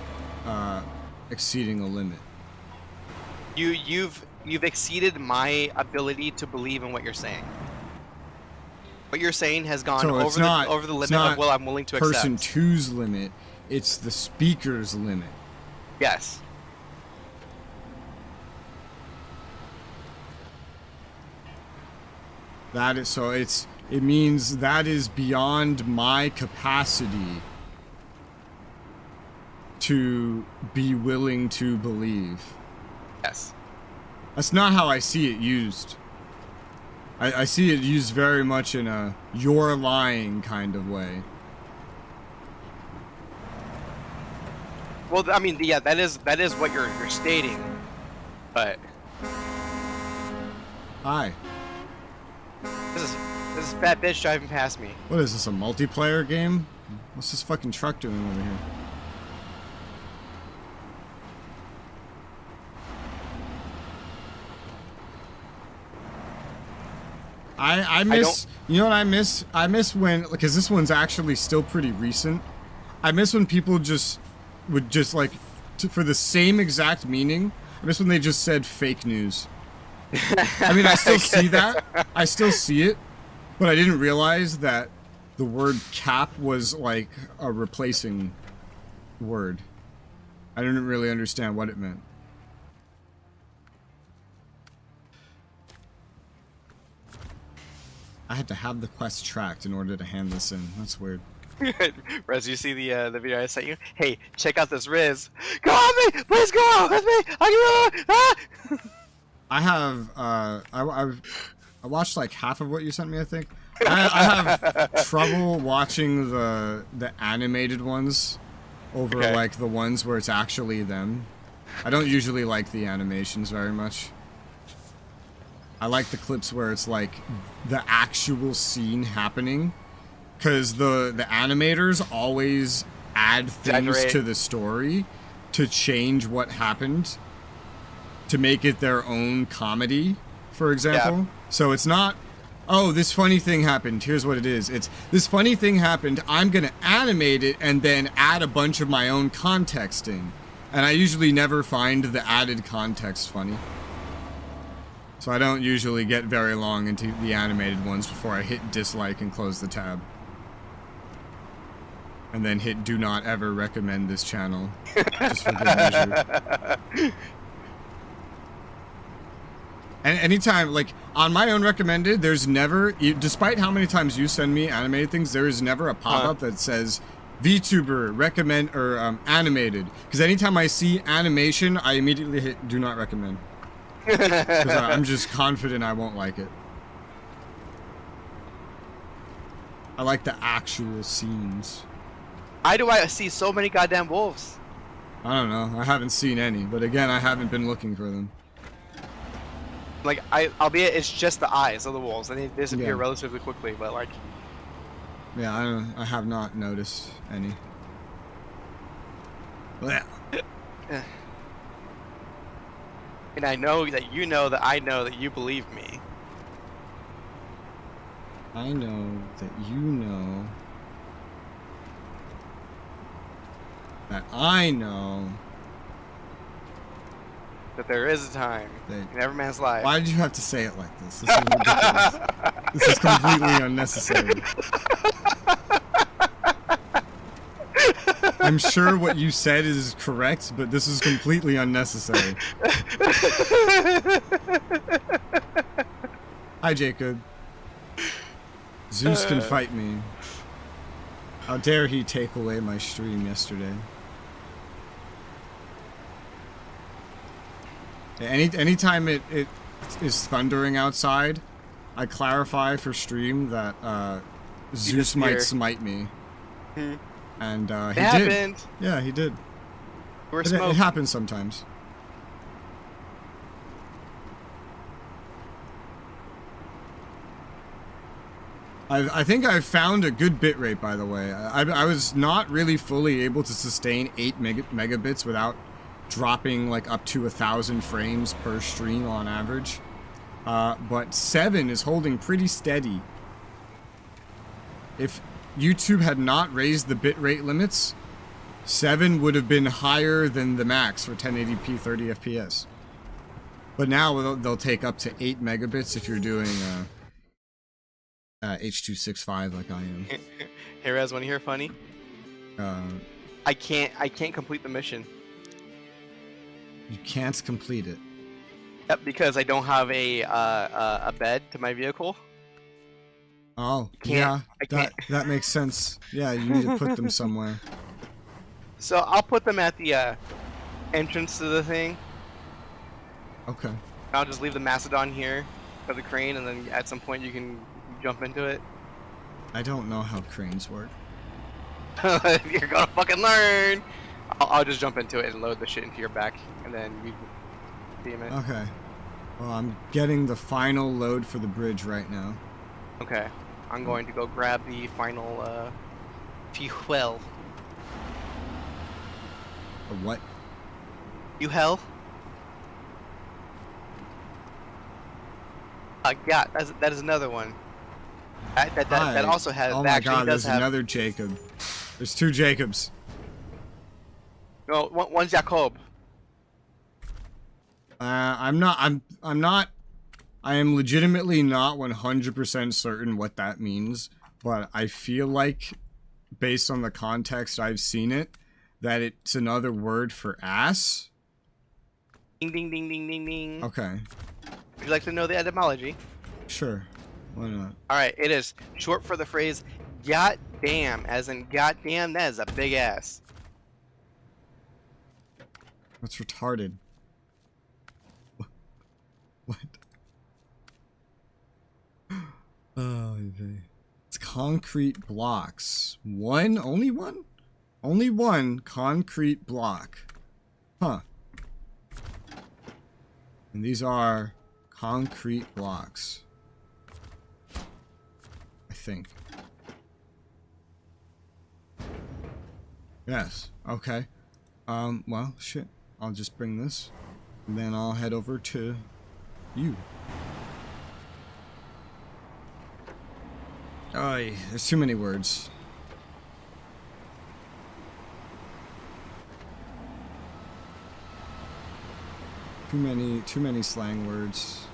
S1: exceeding a limit?
S2: You've exceeded my ability to believe in what you're saying. What you're saying has gone
S1: So
S2: over the limit of what I'm willing to accept.
S1: Person two's limit, it's the speaker's limit.
S2: Yes.
S1: That is so it means that is beyond my capacity to be willing to believe.
S2: Yes.
S1: That's not how I see it used. I see it used very much in a you're lying kind of way.
S2: Well, I mean, yeah, that is what you're stating, but
S1: Hi.
S2: this is fat bitch driving past me.
S1: What is this, a multiplayer game? What's this fucking truck doing over here? I miss, you know what I miss? I miss when, because this one's actually still pretty recent. I miss when people would just like, for the same exact meaning, I miss when they just said fake news. I mean, I still see that. I still see it. But I didn't realize that the word cap was like a replacing word. I didn't really understand what it meant. I had to have the quest tracked in order to hand this in. That's weird.
S2: Rez, you see the video I sent you? Hey, check out this Riz. Go on me! Please go on with me!
S1: I have, I watched like half of what you sent me, I think. I have trouble watching the animated ones over like the ones where it's actually them. I don't usually like the animations very much. I like the clips where it's like the actual scene happening, because the animators always add things to the story to change what happened, to make it their own comedy, for example. Yeah. So it's not, oh, this funny thing happened, here's what it is. It's, this funny thing happened, I'm gonna animate it and then add a bunch of my own context in. And I usually never find the added context funny. So I don't usually get very long into the animated ones before I hit dislike and close the tab. And then hit do not ever recommend this channel, just for good measure. And anytime, like, on my own recommended, there's never, despite how many times you send me animated things, there is never a pop-up that says, VTuber, recommend, or animated. Because anytime I see animation, I immediately hit do not recommend. Because I'm just confident I won't like it. I like the actual scenes.
S2: Why do I see so many goddamn wolves?
S1: I don't know. I haven't seen any. But again, I haven't been looking for them.
S2: Like, albeit it's just the eyes of the wolves, and they disappear relatively quickly, but like...
S1: Yeah, I have not noticed any. Blech.
S2: And I know that you know that I know that you believe me.
S1: I know that you know that I know
S2: that there is a time in every man's life.
S1: Why did you have to say it like this? This is ridiculous. This is completely unnecessary. I'm sure what you said is correct, but this is completely unnecessary. Hi, Jacob. Zeus can fight me. How dare he take away my stream yesterday? Anytime it is thundering outside, I clarify for stream that Zeus might smite me. And he did. Yeah, he did. It happens sometimes. I think I've found a good bitrate, by the way. I was not really fully able to sustain 8 megabits without dropping like up to 1,000 frames per stream on average. But 7 is holding pretty steady. If YouTube had not raised the bitrate limits, 7 would have been higher than the max for 1080p 30 FPS. But now they'll take up to 8 megabits if you're doing H.265 like I am.
S2: Hey Rez, wanna hear funny? I can't complete the mission.
S1: You can't complete it.
S2: Yep, because I don't have a bed to my vehicle.
S1: Oh, yeah, that makes sense. Yeah, you need to put them somewhere.
S2: So I'll put them at the entrance to the thing.
S1: Okay.
S2: I'll just leave the Mastodon here for the crane, and then at some point you can jump into it.
S1: I don't know how cranes work.
S2: You're gonna fucking learn! I'll just jump into it and load the shit into your back, and then you beam it.
S1: Okay. Well, I'm getting the final load for the bridge right now.
S2: Okay. I'm going to go grab the final, fuel.
S1: A what?
S2: Fuel? Yeah, that is another one. That also has.
S1: Oh my god, there's another Jacob. There's 2 Jacobs.
S2: No, one's Jacob.
S1: I am legitimately not 100% certain what that means, but I feel like, based on the context I've seen it, that it's another word for ass.
S2: Ding ding ding ding ding ding.
S1: Okay.
S2: Would you like to know the etymology?
S1: Sure. Why not?
S2: Alright, it is short for the phrase goddamn, as in goddamn, that is a big ass.
S1: That's retarded. What? Oh, it's concrete blocks. One? Only one? Only one concrete block. Huh. And these are concrete blocks. I think. Yes. Okay. Well, shit. I'll just bring this. And then I'll head over to you. Ay, there's too many words. Too many slang words.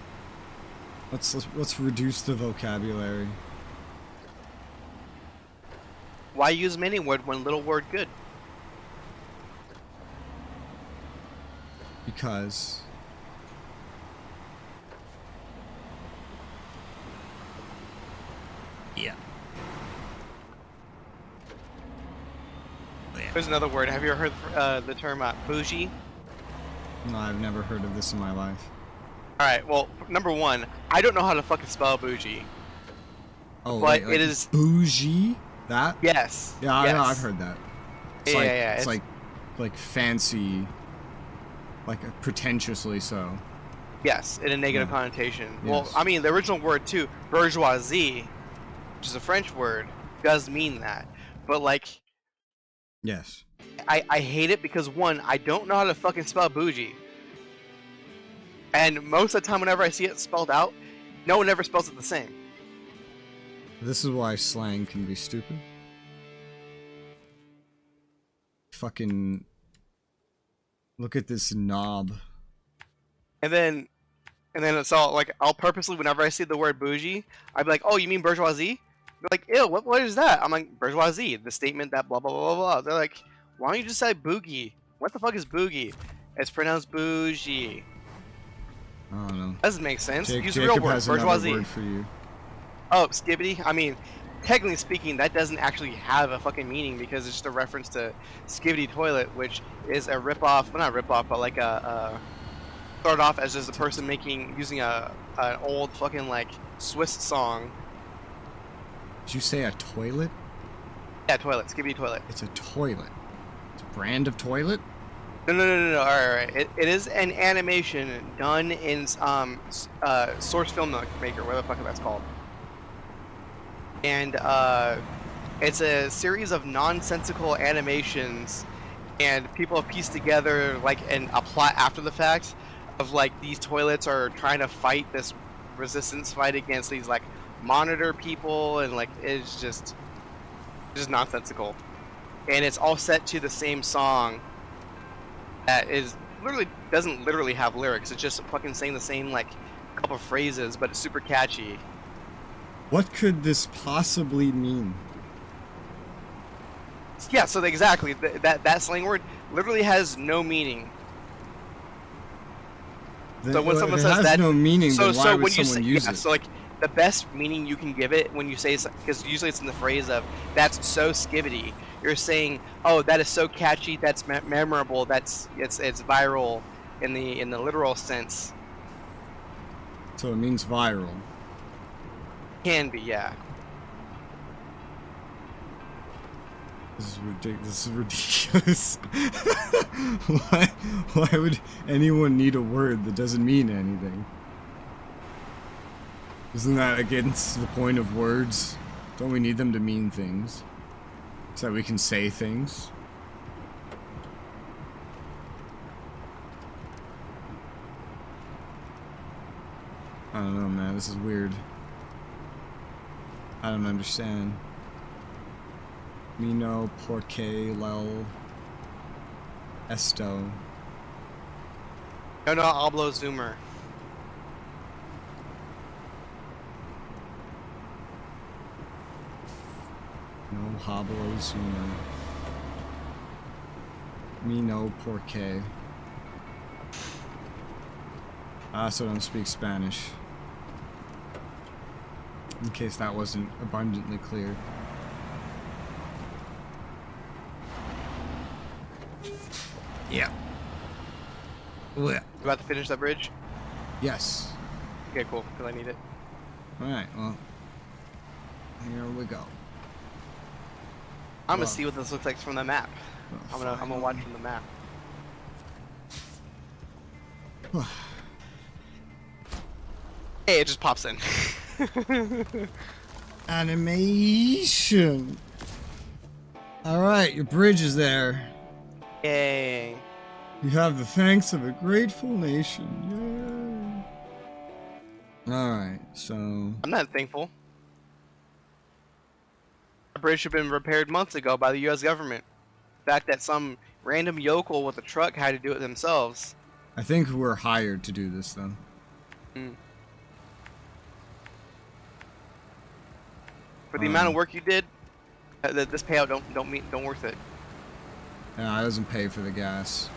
S1: Let's reduce the vocabulary.
S2: Why use many word when little word good?
S1: Because yeah.
S2: There's another word. Have you ever heard the term bougie?
S1: No, I've never heard of this in my life.
S2: Alright, well, number one, I don't know how to fucking spell bougie.
S1: Oh,
S2: but
S1: wait, like
S2: it is
S1: bougie? That?
S2: Yes.
S1: Yeah,
S2: yes.
S1: I know, I've heard that. It's
S2: yeah,
S1: like,
S2: yeah,
S1: it's like fancy, like pretentiously so.
S2: Yes, in a negative connotation.
S1: Yes.
S2: Well, I mean, the original word too, bourgeoisie, which is a French word, does mean that. But like,
S1: yes.
S2: I hate it because one, I don't know how to fucking spell bougie. And most of the time whenever I see it spelled out, no one ever spells it the same.
S1: This is why slang can be stupid. Fucking look at this knob.
S2: And then it's all like, I'll purposely, whenever I see the word bougie, I'd be like, oh, you mean bourgeoisie? They're like, ew, what is that? I'm like, bourgeoisie, the statement that blah blah blah blah blah. They're like, why don't you just say boogie? What the fuck is boogie? It's pronounced bougie.
S1: I don't know.
S2: Doesn't make sense. Use
S1: Jacob
S2: real word,
S1: has
S2: bourgeoisie.
S1: another word for you.
S2: Oh, skibbity? I mean, technically speaking, that doesn't actually have a fucking meaning because it's just a reference to Skibbity Toilet, which is a ripoff, well, not ripoff, but like a Start off as just a person using an old fucking like Swiss song.
S1: Did you say a toilet?
S2: Yeah, toilet. Skibidi toilet.
S1: It's a toilet. It's a brand of toilet?
S2: No. All right. It is an animation done in Source Filmmaker, whatever the fuck that's called. And it's a series of nonsensical animations, and people have pieced together like a plot after the fact of like these toilets are trying to fight this resistance fight against these like monitor people, and like it's just nonsensical. And it's all set to the same song that doesn't literally have lyrics. It's just fucking saying the same like couple phrases, but it's super catchy.
S1: What could this possibly mean?
S2: Yeah, so exactly that slang word literally has no meaning. So when someone says that,
S1: no meaning,
S2: so
S1: then why
S2: so
S1: would
S2: when you
S1: someone
S2: say
S1: use
S2: yeah,
S1: it?
S2: so like the best meaning you can give it when you say, because usually it's in the phrase of "that's so skibbity." You're saying, "Oh, that is so catchy. That's memorable. It's viral," in the literal sense.
S1: So it means viral.
S2: Can be, yeah.
S1: This is ridiculous. Why would anyone need a word that doesn't mean anything? Isn't that against the point of words? Don't we need them to mean things? So that we can say things? I don't know, man. This is weird. I don't understand. Mino, porque, lel, esto.
S2: No, hablo zoomer.
S1: No hablo zoomer. Mino, porque. I also don't speak Spanish. In case that wasn't abundantly clear. Yeah.
S2: You about to finish that bridge?
S1: Yes.
S2: Okay, cool, because I need it.
S1: Alright, well. Here we go.
S2: I'm gonna see what this looks like from the map. I'm gonna watch from the map. Hey, it just pops in.
S1: Animation. Alright, your bridge is there.
S2: Yay.
S1: You have the thanks of a grateful nation. Yay. Alright, so...
S2: I'm not thankful. The bridge should have been repaired months ago by the US government. The fact that some random yokel with a truck had to do it themselves.
S1: I think we're hired to do this, though.
S2: For the amount of work you did, this payout don't worth it.
S1: Yeah, it doesn't pay for the gas.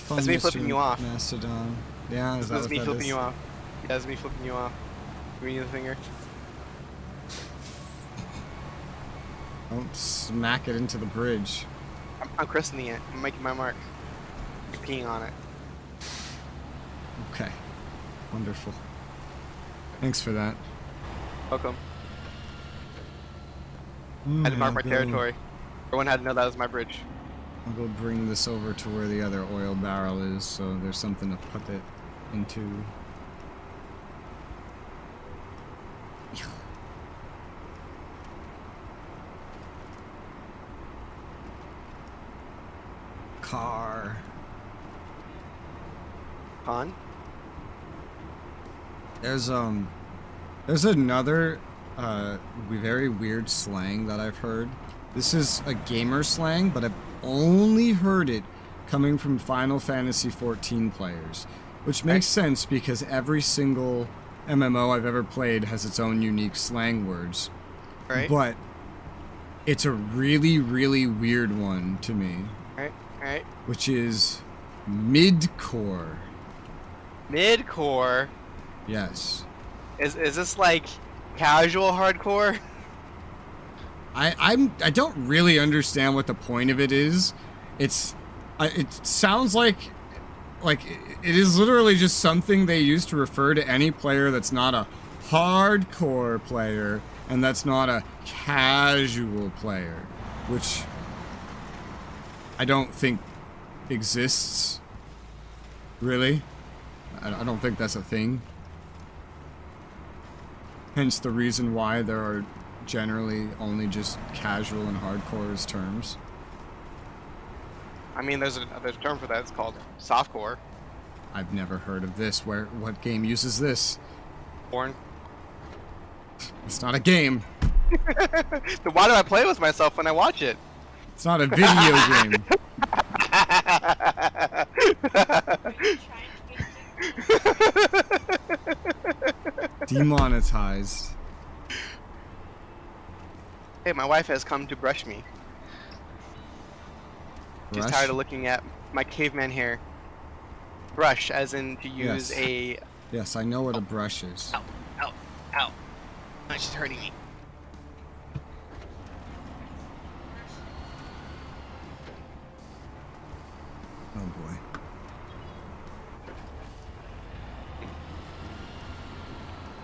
S2: That's me flipping you off.
S1: Mastodon. Yeah, is that
S2: That's
S1: what
S2: me
S1: that
S2: flipping
S1: is?
S2: you off. Yeah, that's me flipping you off. Give me the finger.
S1: Don't smack it into the bridge.
S2: I'm christening it. I'm making my mark. I'm peeing on it.
S1: Okay. Wonderful. Thanks for that.
S2: Welcome. I had to mark my territory. Everyone had to know that was my bridge.
S1: I'll go bring this over to where the other oil barrel is, so there's something to put it into. Car.
S2: Con?
S1: There's another very weird slang that I've heard. This is a gamer slang, but I've only heard it coming from Final Fantasy XIV players, which makes sense because every single MMO I've ever played has its own unique slang words.
S2: Right.
S1: But it's a really, really weird one to me.
S2: Alright.
S1: Which is midcore.
S2: Midcore?
S1: Yes.
S2: Is this like casual hardcore?
S1: I don't really understand what the point of it is. It sounds like it is literally just something they use to refer to any player that's not a hardcore player and that's not a casual player, which I don't think exists. Really? I don't think that's a thing. Hence the reason why there are generally only just casual and hardcore as terms.
S2: I mean, there's a term for that. It's called softcore.
S1: I've never heard of this. What game uses this?
S2: Porn.
S1: It's not a game.
S2: Then why do I play with myself when I watch it?
S1: It's not a video game. Demonetized.
S2: Hey, my wife has come to brush me. She's
S1: Brush?
S2: tired of looking at my caveman hair. Brush, as in to use
S1: Yes.
S2: a...
S1: Yes, I know what a brush is.
S2: Ow, ow, ow. Oh, she's hurting me.
S1: Oh boy.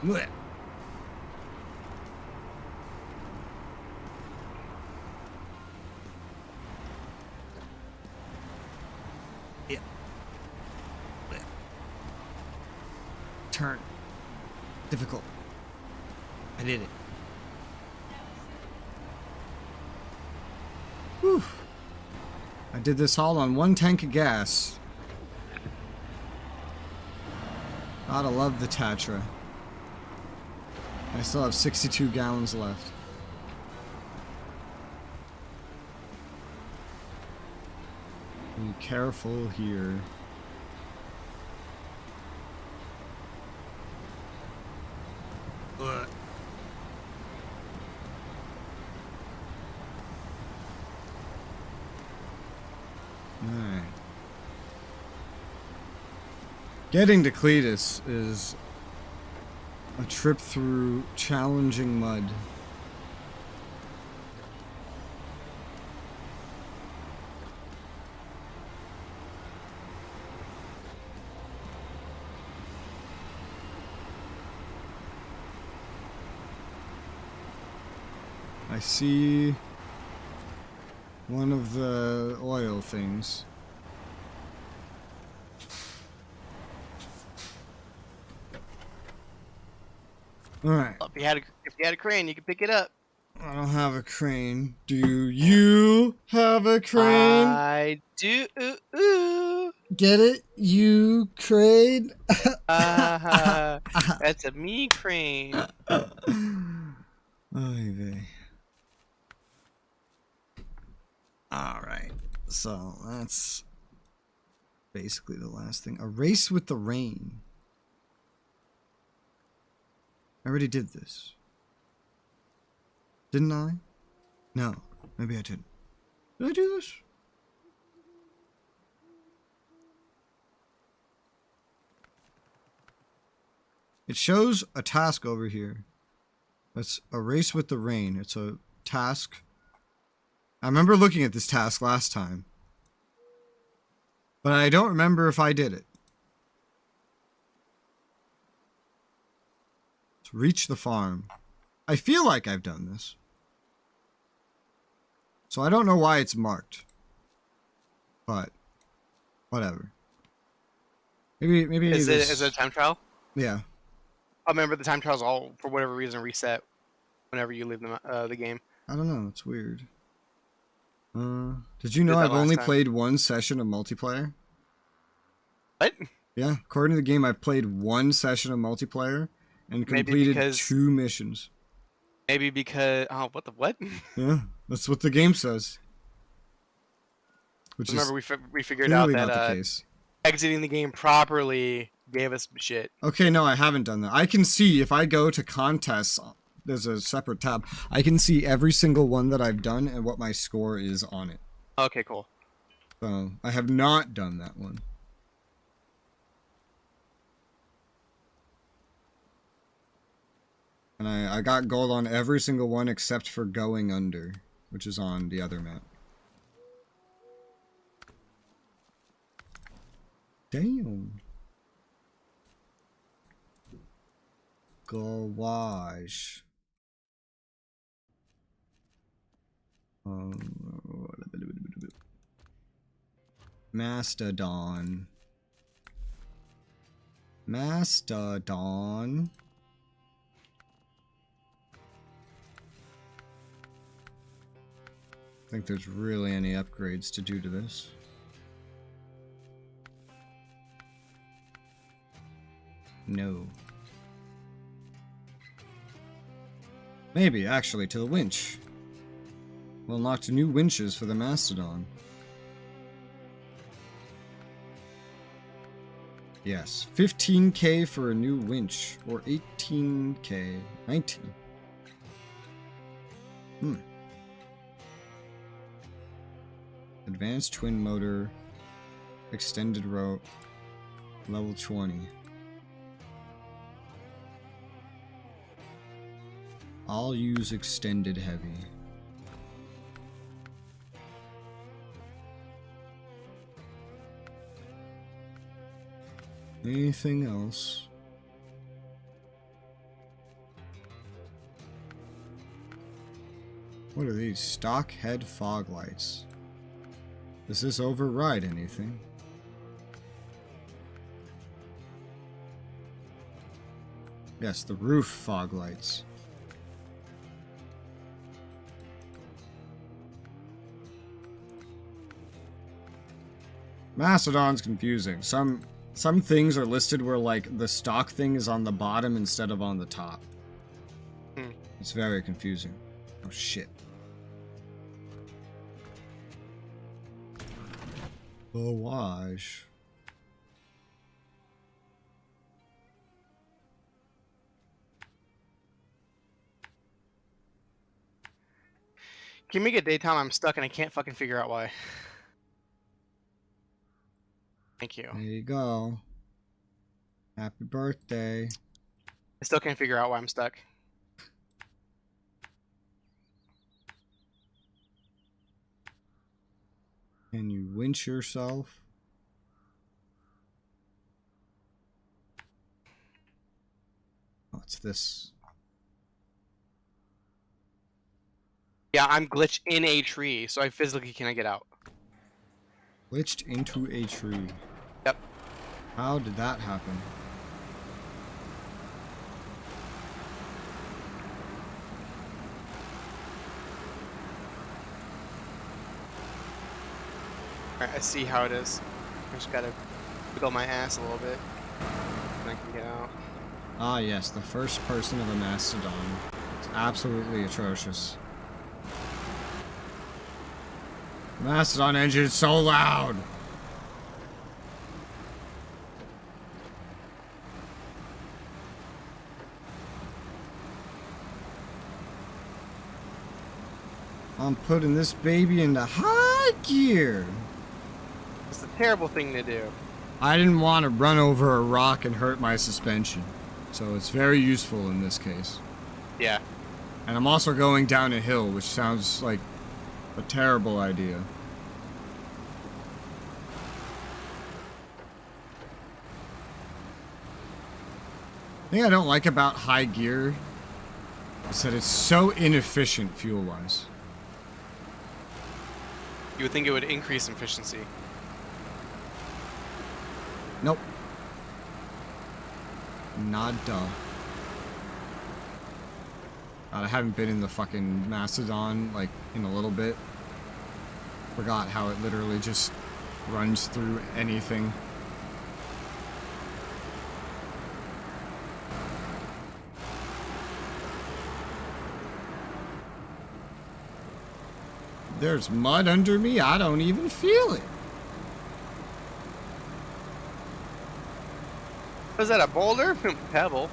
S1: Blech. Yeah. Blech. Turn. Difficult. I did it. Whew. I did this all on 1 tank of gas. Gotta love the Tatra. I still have 62 gallons left. Be careful here. Ugh. Alright. Getting to Cletus is a trip through challenging mud. I see one of the oil things. Alright.
S2: If you had a crane, you could pick it up.
S1: I don't have a crane. Do you have a crane?
S2: I do.
S1: Get it? You crane?
S2: That's a me crane.
S1: Oy vey. Alright, so that's basically the last thing. A race with the rain. I already did this. Didn't I? No, maybe I didn't. Did I do this? It shows a task over here. That's a race with the rain. It's a task. I remember looking at this task last time. But I don't remember if I did it. To reach the farm. I feel like I've done this. So I don't know why it's marked. But whatever. Maybe
S2: Is it a time trial?
S1: Yeah.
S2: I remember the time trials all, for whatever reason, reset whenever you leave the game.
S1: I don't know, it's weird. Did you know I've only played 1 session of multiplayer?
S2: What?
S1: Yeah, according to the game, I've played 1 session of multiplayer and completed 2 missions.
S2: Maybe because... Oh, what?
S1: Yeah, that's what the game says. Which
S2: remember,
S1: is
S2: we figured out
S1: not
S2: that
S1: the case.
S2: Exiting the game properly gave us shit.
S1: Okay, no, I haven't done that. I can see, if I go to contests, there's a separate tab. I can see every single one that I've done and what my score is on it.
S2: Okay, cool.
S1: So, I have not done that one. And I got gold on every single one except for Going Under, which is on the other map. Damn. Gouage. Mastodon. Mastodon. I think there's really any upgrades to do to this. No. Maybe, actually, to the winch. We'll unlock new winches for the Mastodon. Yes, 15k for a new winch, or 18k, 19. Advanced twin motor, extended rope, level 20. I'll use extended heavy. Anything else? What are these? Stock head fog lights. Does this override anything? Yes, the roof fog lights. Mastodon's confusing. Some things are listed where, like, the stock thing is on the bottom instead of on the top. It's very confusing. Oh, shit. Gouage.
S3: Can you make it daytime? I'm stuck and I can't fucking figure out why. Thank you.
S1: There you go. Happy birthday.
S3: I still can't figure out why I'm stuck.
S1: Can you winch yourself? What's this?
S3: Yeah, I'm glitched in a tree, so I physically cannot get out.
S1: Glitched into a tree.
S3: Yep.
S1: How did that happen?
S3: Alright, I see how it is. I just gotta wiggle my ass a little bit. And I can get out.
S1: Ah yes, the first person of a Mastodon. It's absolutely atrocious. Mastodon engine is so loud! I'm putting this baby into high gear!
S3: It's a terrible thing to do.
S1: I didn't want to run over a rock and hurt my suspension, so it's very useful in this case.
S3: Yeah.
S1: And I'm also going down a hill, which sounds like a terrible idea. The thing I don't like about high gear is that it's so inefficient fuel-wise.
S3: You would think it would increase efficiency.
S1: Nope. Nada. God, I haven't been in the fucking Mastodon, like, in a little bit. Forgot how it literally just runs through anything. There's mud under me, I don't even feel it.
S3: Was that a boulder? Pebble.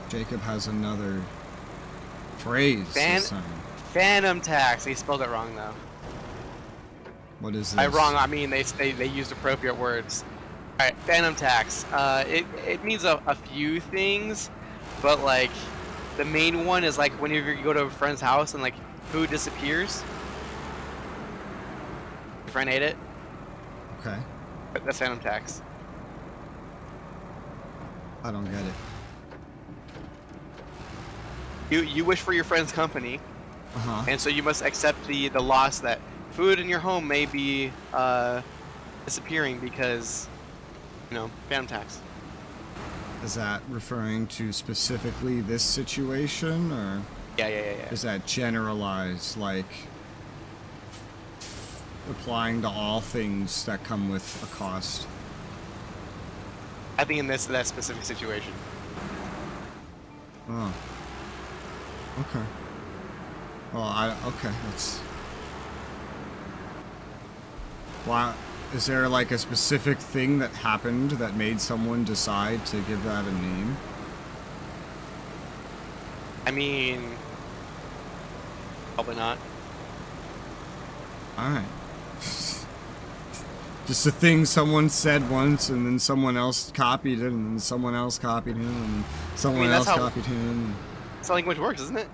S1: Jacob has another phrase this time.
S3: Phantom tax. They spelled it wrong though.
S1: What is this?
S3: By wrong, I mean they used appropriate words.
S2: Alright, phantom tax. It means a few things, but like the main one is like whenever you go to a friend's house and like food disappears. Your friend ate it.
S1: Okay.
S2: That's phantom tax.
S1: I don't get it.
S2: You wish for your friend's company, and so you must accept the loss that food in your home may be disappearing because, you know, phantom tax.
S1: Is that referring to specifically this situation, or
S2: Yeah.
S1: is that generalized, like applying to all things that come with a cost?
S2: I think in that specific situation.
S1: Oh. Okay. Well, okay, that's... Why, is there like a specific thing that happened that made someone decide to give that a name?
S2: I mean, probably not.
S1: Alright. Just a thing someone said once, and then someone else copied it, and then someone else copied him, and someone else copied him.
S2: That's how language works, isn't it?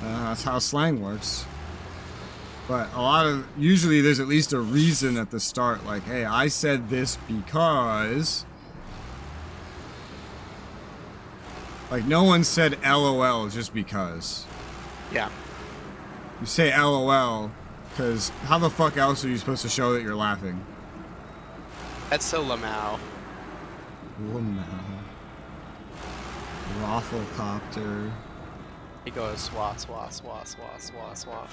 S1: That's how slang works. But usually there's at least a reason at the start, like, hey, I said this because... Like, no one said LOL just because.
S2: Yeah.
S1: You say LOL, because how the fuck else are you supposed to show that you're laughing?
S2: That's so Lamau.
S1: Lamau. Rafflecopter.
S3: He goes swah, swah, swah, swah, swah, swah.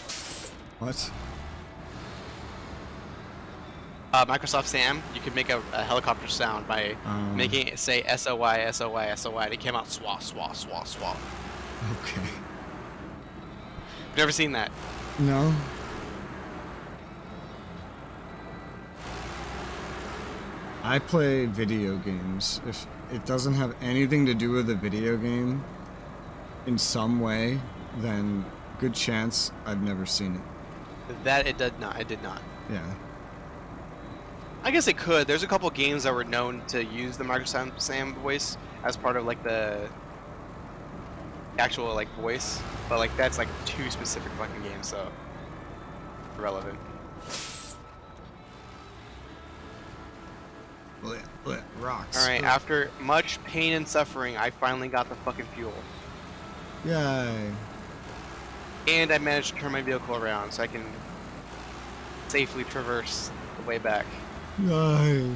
S1: What?
S3: Microsoft Sam, you could make a helicopter sound by making it say SOY, SOY, SOY, and it came out swah, swah, swah, swah.
S1: Okay.
S3: Never seen that.
S1: No. I play video games. If it doesn't have anything to do with the video game in some way, then good chance I've never seen it.
S3: That it did not. It did not.
S1: Yeah.
S3: I guess it could. There's a couple games that were known to use the Microsoft Sam voice as part of like the actual like voice, but like that's like two specific fucking games, so irrelevant.
S1: Rocks.
S3: All right. After much pain and suffering, I finally got the fucking fuel,
S1: Yay.
S3: and I managed to turn my vehicle around so I can safely traverse the way back.
S1: Yay.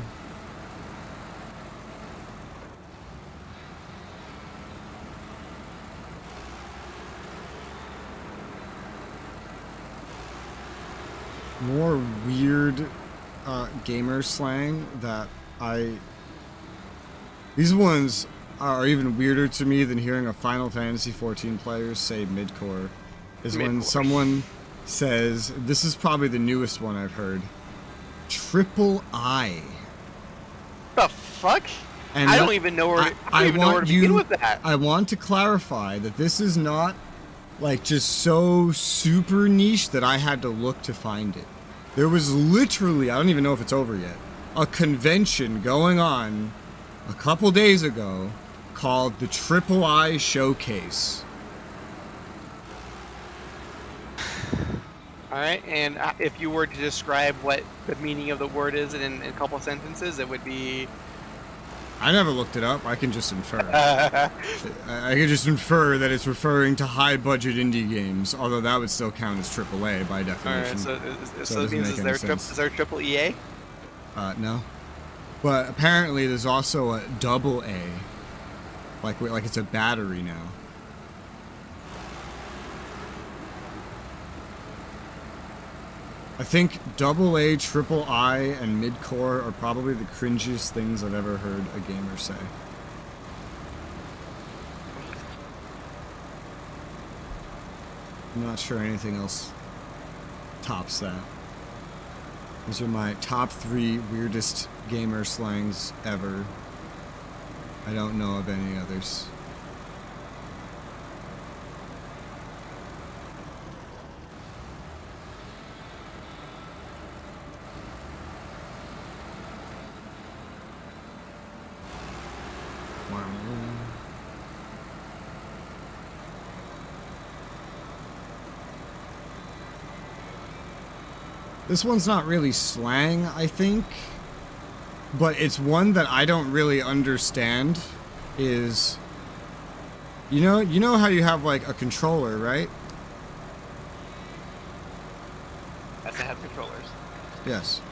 S1: More weird gamer slang that these ones are even weirder to me than hearing a Final Fantasy XIV player say midcore. Is when someone says, this is probably the newest one I've heard, triple I.
S3: The fuck?
S1: And
S3: I don't even know where. I don't even know where to begin with that.
S1: I want to clarify that this is not like just so super niche that I had to look to find it. There was literally, I don't even know if it's over yet, a convention going on a couple days ago called the Triple I Showcase.
S3: Alright, and if you were to describe what the meaning of the word is in a couple sentences, it would be...
S1: I never looked it up. I can just infer. I can just infer that it's referring to high-budget indie games, although that would still count as AAA by definition.
S3: Alright, so it means is there triple EA?
S1: No. But apparently there's also a double A. Like it's a battery now. I think double A, triple I, and midcore are probably the cringiest things I've ever heard a gamer say. I'm not sure anything else tops that. These are my top 3 weirdest gamer slangs ever. I don't know of any others. This one's not really slang, I think. But it's one that I don't really understand. Is... You know how you have, like, a controller, right?
S3: That's to have controllers.
S1: Yes.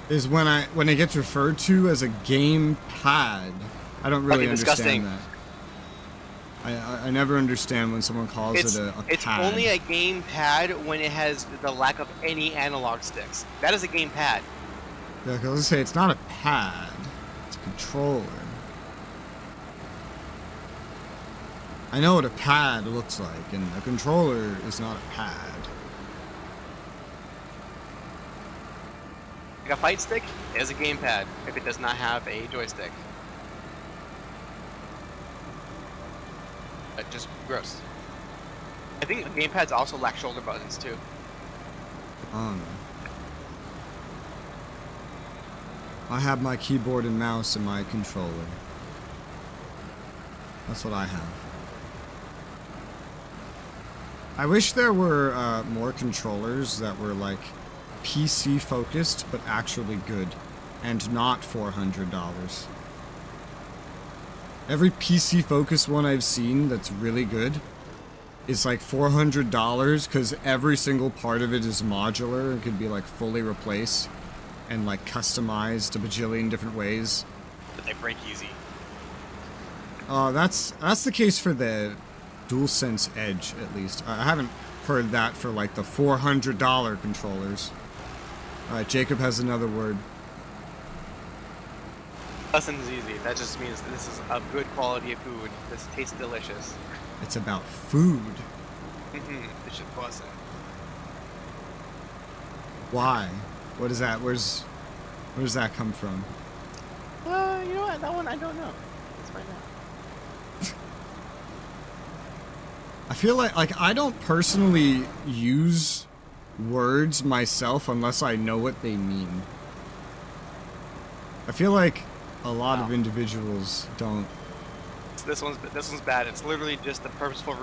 S1: Is when it gets referred to as a game pad. I don't really understand that. I never understand when someone calls it a pad.
S3: It's only a game pad when it has the lack of any analog sticks. That is a game pad.
S1: Yeah, because let's say it's not a pad. It's a controller. I know what a pad looks like, and a controller is not a pad.
S3: Like a fight stick is a game pad if it does not have a joystick. Just gross. I think gamepads also lack shoulder buttons too.
S1: I don't know. I have my keyboard and mouse and my controller. That's what I have. I wish there were more controllers that were like PC focused but actually good and not $400. Every PC focused one I've seen that's really good is like $400 because every single part of it is modular and could be like fully replaced and like customized a bajillion different ways.
S3: But they break easy.
S1: That's the case for the DualSense Edge, at least. I haven't heard that for like the $400 controllers. Alright, Jacob has another word.
S3: Bussin's easy. That just means that this is a good quality of food. This tastes delicious.
S1: It's about food.
S3: This should bussin'.
S1: Why? What is that? Where does that come from?
S3: You know what? That one I don't know. Let's find out.
S1: I feel like I don't personally use words myself unless I know what they mean. I feel like a lot of individuals don't.
S3: So this one's bad. It's literally just the purposeful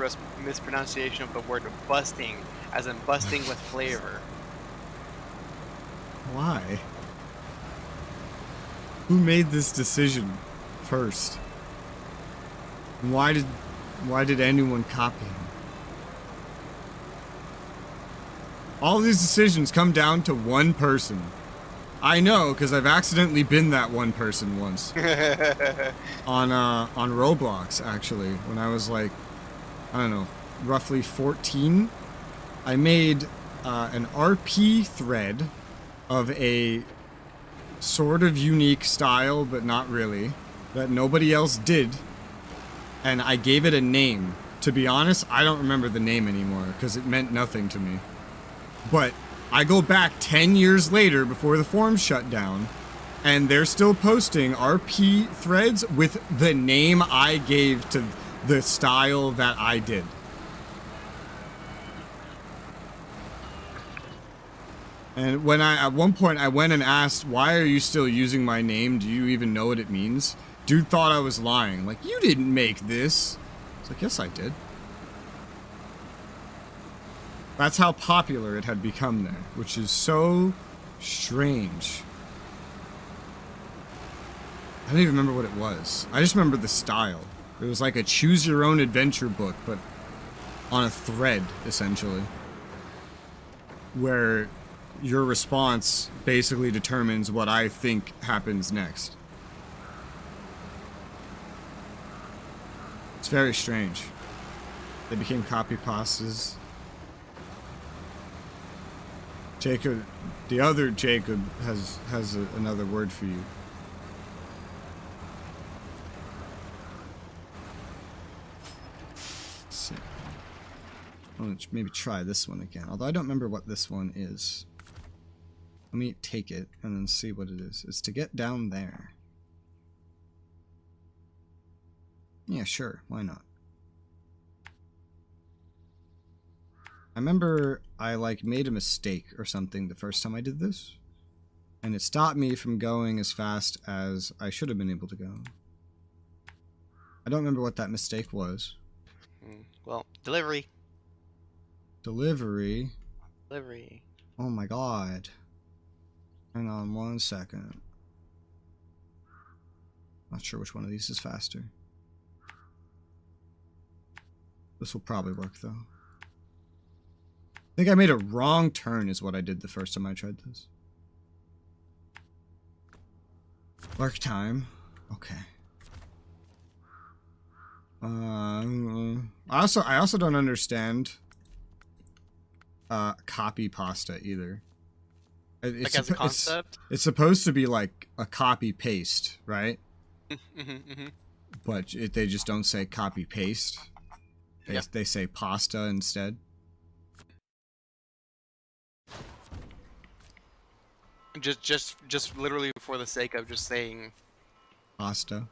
S3: mispronunciation of the word busting, as in busting with flavor.
S1: Why? Who made this decision first? And why did anyone copy him? All these decisions come down to one person. I know, because I've accidentally been that one person once. on Roblox, actually. When I was like, I don't know, roughly 14. I made an RP thread of a sort of unique style, but not really, that nobody else did. And I gave it a name. To be honest, I don't remember the name anymore, because it meant nothing to me. But I go back 10 years later before the forums shut down, and they're still posting RP threads with the name I gave to the style that I did. And when at one point I went and asked, why are you still using my name? Do you even know what it means? Dude thought I was lying. Like, you didn't make this. It's like, yes, I did. That's how popular it had become there, which is so strange. I don't even remember what it was. I just remember the style. It was like a choose-your-own-adventure book, but on a thread, essentially. Where your response basically determines what I think happens next. It's very strange. They became copy pastas. Jacob, the other Jacob has another word for you. Let's see. Let's maybe try this one again. Although I don't remember what this one is. Let me take it and then see what it is. It's to get down there. Yeah, sure. Why not? I remember I like made a mistake or something the first time I did this, and it stopped me from going as fast as I should have been able to go. I don't remember what that mistake was.
S3: Well, delivery.
S1: Delivery.
S3: Delivery.
S1: Oh my god. Hang on 1 second. Not sure which one of these is faster. This will probably work though. I think I made a wrong turn is what I did the first time I tried this. Work time. Okay. I also don't understand copy pasta either.
S3: Like as a concept?
S1: It's supposed to be like a copy paste, right? But they just don't say copy paste. They say pasta instead.
S3: Just literally for the sake of just saying
S1: Pasta.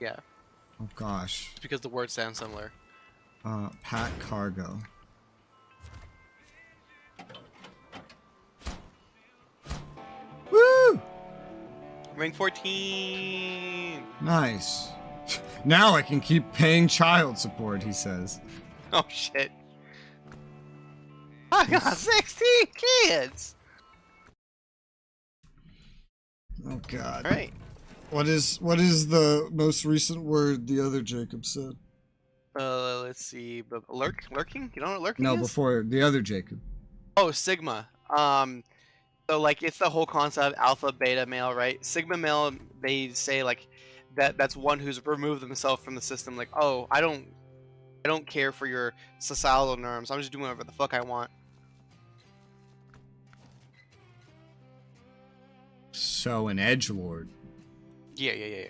S3: yeah.
S1: Oh gosh.
S3: Because the words sound similar.
S1: Pack cargo. Woo!
S3: Rank 14.
S1: Nice. Now I can keep paying child support, he says.
S3: Oh shit. I got 16 kids.
S1: Oh god.
S3: All right.
S1: What is the most recent word the other Jacob said?
S3: Let's see. Lurking? You know what lurking
S1: No,
S3: is?
S1: before the other Jacob.
S3: Oh, Sigma. So like it's the whole concept of alpha, beta male, right? Sigma male, they say like that's one who's removed themselves from the system. Like, oh, I don't care for your societal norms. I'm just doing whatever the fuck I want.
S1: So an edgelord.
S3: Yeah.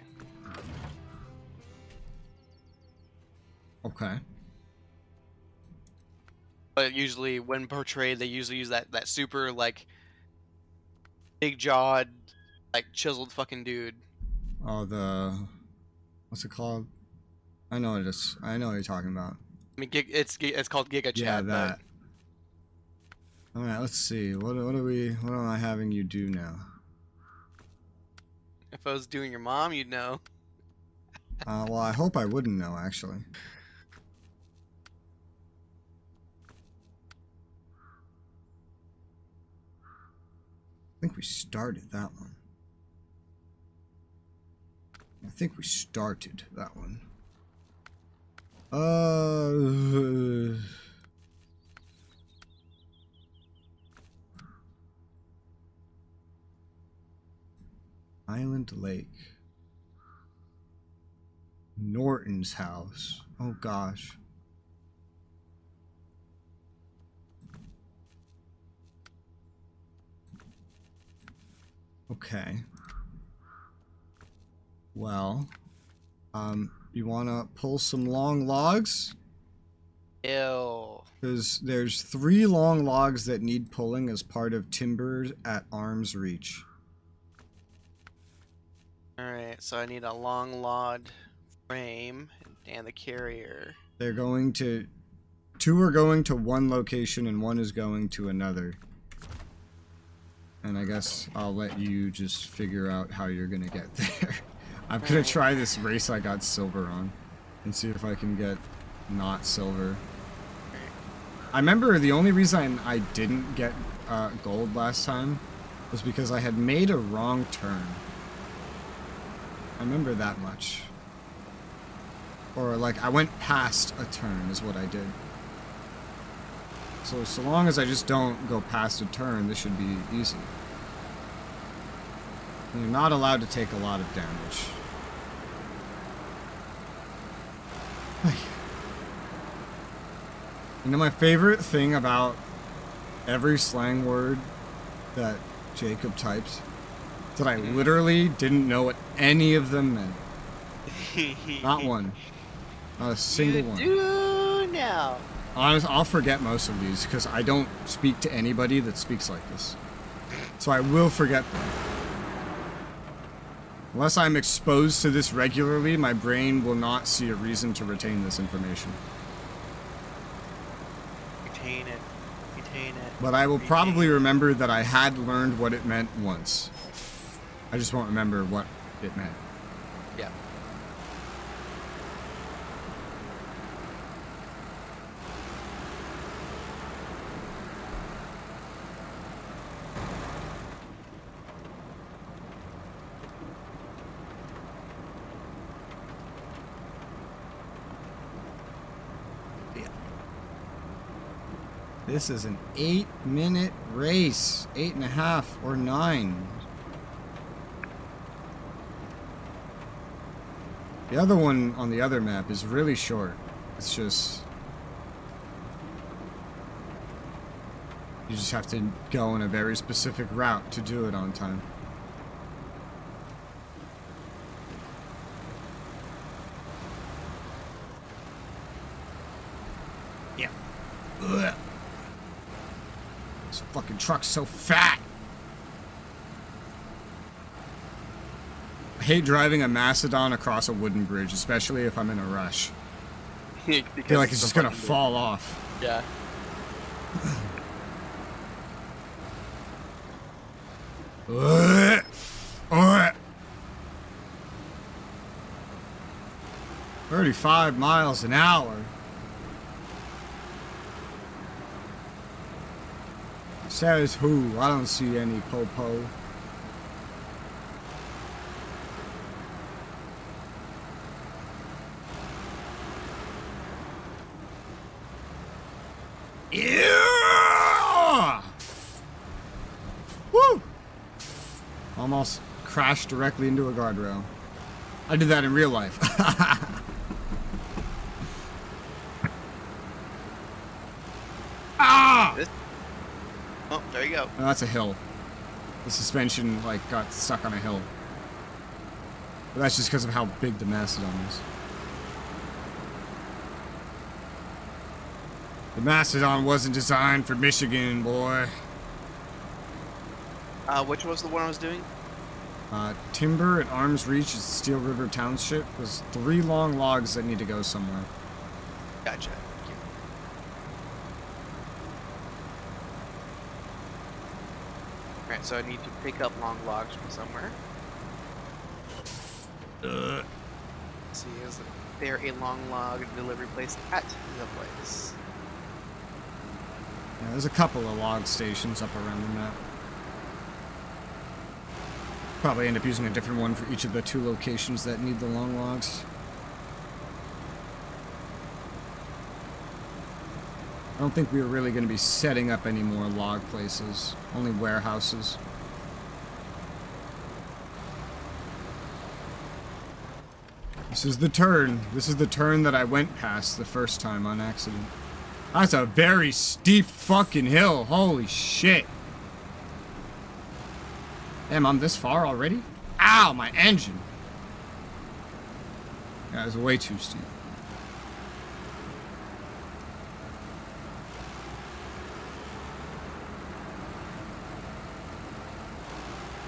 S1: Okay.
S3: But usually, when portrayed, they usually use that super like big jawed, like chiseled fucking dude.
S1: Oh, what's it called? I know what it is. I know what you're talking about.
S3: I mean, it's called Giga Chad.
S1: Yeah, that. All right, let's see. What am I having you do now?
S3: If I was doing your mom, you'd know.
S1: Well, I hope I wouldn't know, actually. I think we started that one. Island Lake. Norton's house. Oh gosh. Okay. Well, you wanna pull some long logs?
S3: Ew.
S1: Because there's 3 long logs that need pulling as part of timber at arm's reach.
S3: Alright, so I need a long log frame and the carrier.
S1: They're going to... 2 are going to one location and 1 is going to another. And I guess I'll let you just figure out how you're gonna get there. I'm gonna try this race I got silver on and see if I can get not silver. I remember the only reason I didn't get gold last time was because I had made a wrong turn. I remember that much. Or like I went past a turn is what I did. So long as I just don't go past a turn, this should be easy. You're not allowed to take a lot of damage. You know, my favorite thing about every slang word that Jacob types is that I literally didn't know what any of them meant. Not one. Not a single one.
S3: You do now.
S1: Honest, I'll forget most of these because I don't speak to anybody that speaks like this. So I will forget them. Unless I'm exposed to this regularly, my brain will not see a reason to retain this information.
S3: Retain it.
S1: But I will probably remember that I had learned what it meant once. I just won't remember what it meant.
S3: Yeah.
S1: This is an 8-minute race. 8.5 or 9. The other one on the other map is really short. It's just... You just have to go in a very specific route to do it on time. Yeah. Ugh. This fucking truck's so fat. I hate driving a Macedon across a wooden bridge, especially if I'm in a rush. I feel like it's just gonna fall off.
S3: Yeah.
S1: Ugh. Ugh. 35 miles an hour. Says who? I don't see any popo. Yeah! Woo! Almost crashed directly into a guardrail. I did that in real life. Ah!
S3: Oh, there you go.
S1: Oh, that's a hill. The suspension, like, got stuck on a hill. But that's just because of how big the Macedon is. The Macedon wasn't designed for Michigan, boy.
S3: Which was the one I was doing?
S1: Timber at Arms Reach is Steel River Township. There's 3 long logs that need to go somewhere.
S3: Gotcha. Alright, so I need to pick up long logs from somewhere. Let's see, is there a long log delivery place at the place?
S1: Yeah, there's a couple of log stations up around the map. Probably end up using a different one for each of the 2 locations that need the long logs. I don't think we were really going to be setting up any more log places. Only warehouses. This is the turn. This is the turn that I went past the first time on accident. That's a very steep fucking hill. Holy shit. Damn, I'm this far already? Ow, my engine. That was way too steep.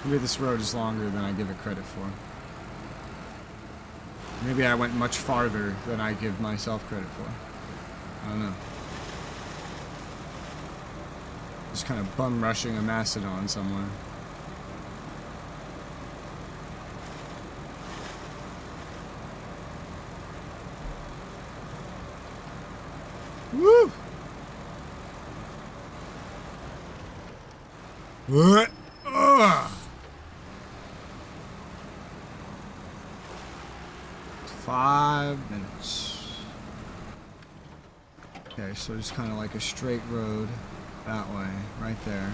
S1: Maybe this road is longer than I give it credit for. Maybe I went much farther than I give myself credit for. I don't know. Just kind of bum rushing a Macedon somewhere. Woo! What? Ugh! 5 minutes. Okay, so just kind of like a straight road that way, right there.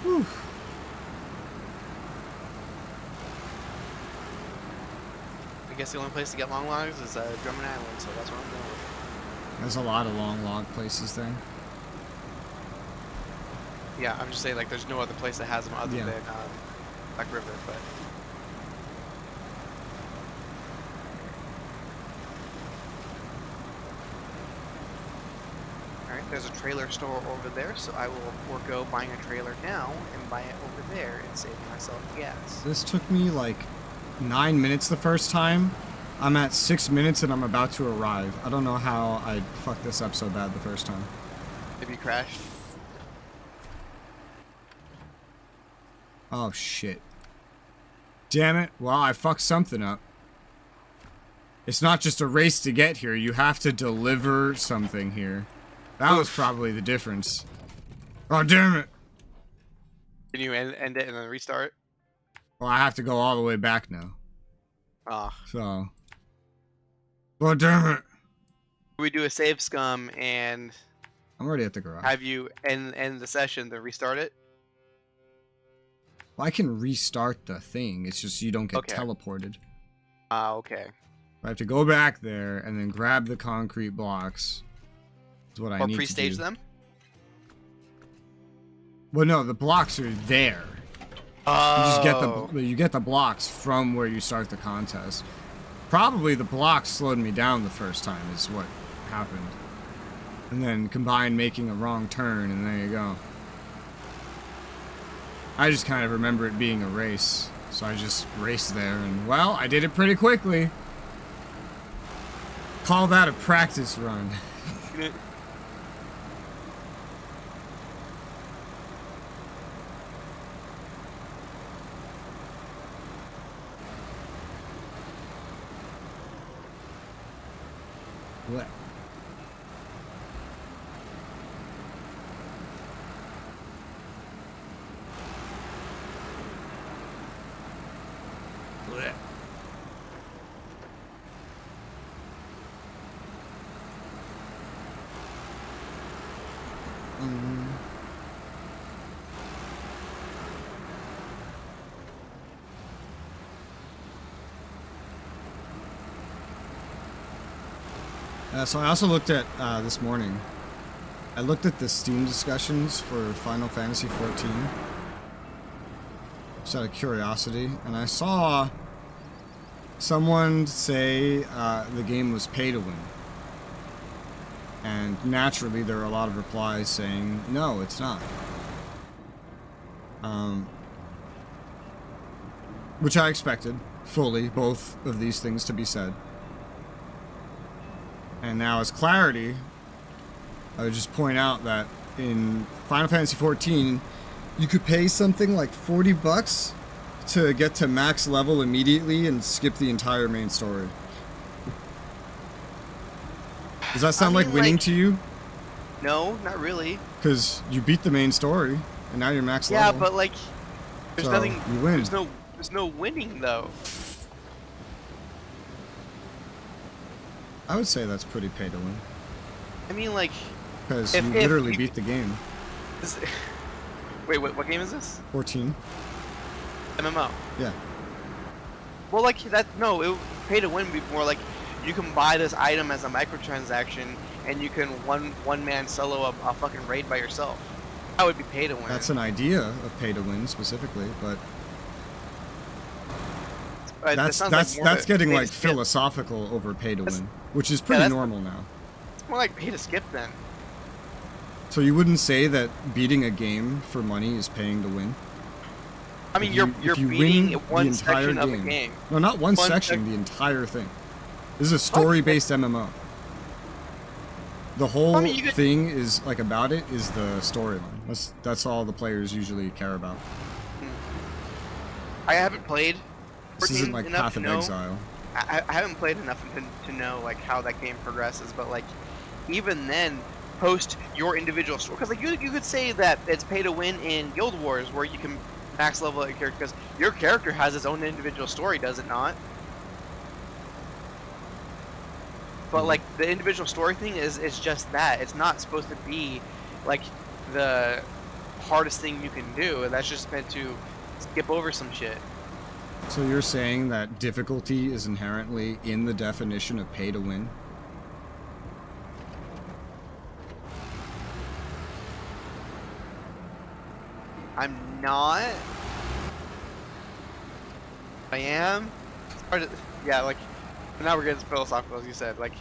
S1: Whew.
S3: I guess the only place to get long logs is Drummond Island, so that's what I'm going with.
S1: There's a lot of long log places there.
S3: Yeah, I'm just saying, like, there's no other place that has them other
S1: Yeah.
S3: than Black River, but... Alright, there's a trailer store over there, so I will forego buying a trailer now and buy it over there and save myself gas.
S1: This took me like 9 minutes the first time. I'm at 6 minutes and I'm about to arrive. I don't know how I fucked this up so bad the first time.
S3: Have you crashed?
S1: Oh shit. Damn it. Well, I fucked something up. It's not just a race to get here. You have to deliver something here. That was probably the difference. Oh, damn it.
S3: Can you end it and then restart?
S1: Well, I have to go all the way back now.
S3: Ah.
S1: So, Oh, damn it.
S3: We do a save scum and
S1: I'm already at the garage.
S3: have you end the session, then restart it?
S1: Well, I can restart the thing. It's just you don't get
S3: Okay.
S1: teleported.
S3: Okay.
S1: I have to go back there and then grab the concrete blocks. Is what I
S3: Or
S1: need to
S3: pre-stage
S1: do.
S3: them?
S1: Well, no, the blocks are there.
S3: Oh.
S1: You just get the blocks from where you start the contest. Probably the blocks slowed me down the first time is what happened. And then combined making a wrong turn, and there you go. I just kind of remember it being a race, so I just raced there, and well, I did it pretty quickly. Call that a practice run. What? Blech. So I also looked at this morning. I looked at the Steam discussions for Final Fantasy XIV, just out of curiosity, and I saw someone say the game was pay to win. And naturally, there are a lot of replies saying, no, it's not. Which I expected, fully, both of these things to be said. And now as clarity, I would just point out that in Final Fantasy XIV, you could pay something like $40 to get to max level immediately and skip the entire main story. Does that sound like winning to you?
S3: No, not really.
S1: Because you beat the main story, and now you're max level.
S3: Yeah, but like, there's
S1: So,
S3: nothing.
S1: you win.
S3: There's no winning though.
S1: I would say that's pretty pay to win.
S3: I mean, like,
S1: Because
S3: If-
S1: you
S3: if
S1: literally
S3: you-
S1: beat the game.
S3: is, wait, what game is this?
S1: 14.
S3: MMO.
S1: Yeah.
S3: Well, like that. No, pay to win would be more like you can buy this item as a microtransaction, and you can one man solo a fucking raid by yourself. That would be pay to win.
S1: That's an idea of pay to win specifically, but
S3: That sounds like more of
S1: that's
S3: a
S1: getting
S3: pay to
S1: like
S3: skip.
S1: philosophical over pay to
S3: That's-
S1: win, which is pretty
S3: that's-
S1: normal now.
S3: It's more like pay to skip then.
S1: So you wouldn't say that beating a game for money is paying to win?
S3: I mean,
S1: If
S3: you're
S1: if you
S3: beating
S1: win
S3: one
S1: the entire
S3: section of the game.
S1: No, not one
S3: One
S1: section,
S3: sec-
S1: the entire thing. This is a story-based MMO. The whole
S3: I mean, you could-
S1: thing is like about it is the storyline. That's all the players usually care about.
S3: I haven't played.
S1: This
S3: 14
S1: isn't like
S3: enough
S1: Path
S3: to
S1: of
S3: know.
S1: Exile.
S3: I haven't played enough to know like how that game progresses, but like even then, post your individual story, because like you could say that it's pay to win in Guild Wars where you can max level your character because your character has its own individual story, does it not? But like the individual story thing is just that. It's not supposed to be like the hardest thing you can do. That's just meant to skip over some shit.
S1: So you're saying that difficulty is inherently in the definition of pay to win?
S3: I'm not. I am. It's hard to, yeah, like now we're getting philosophical, as you said. Like,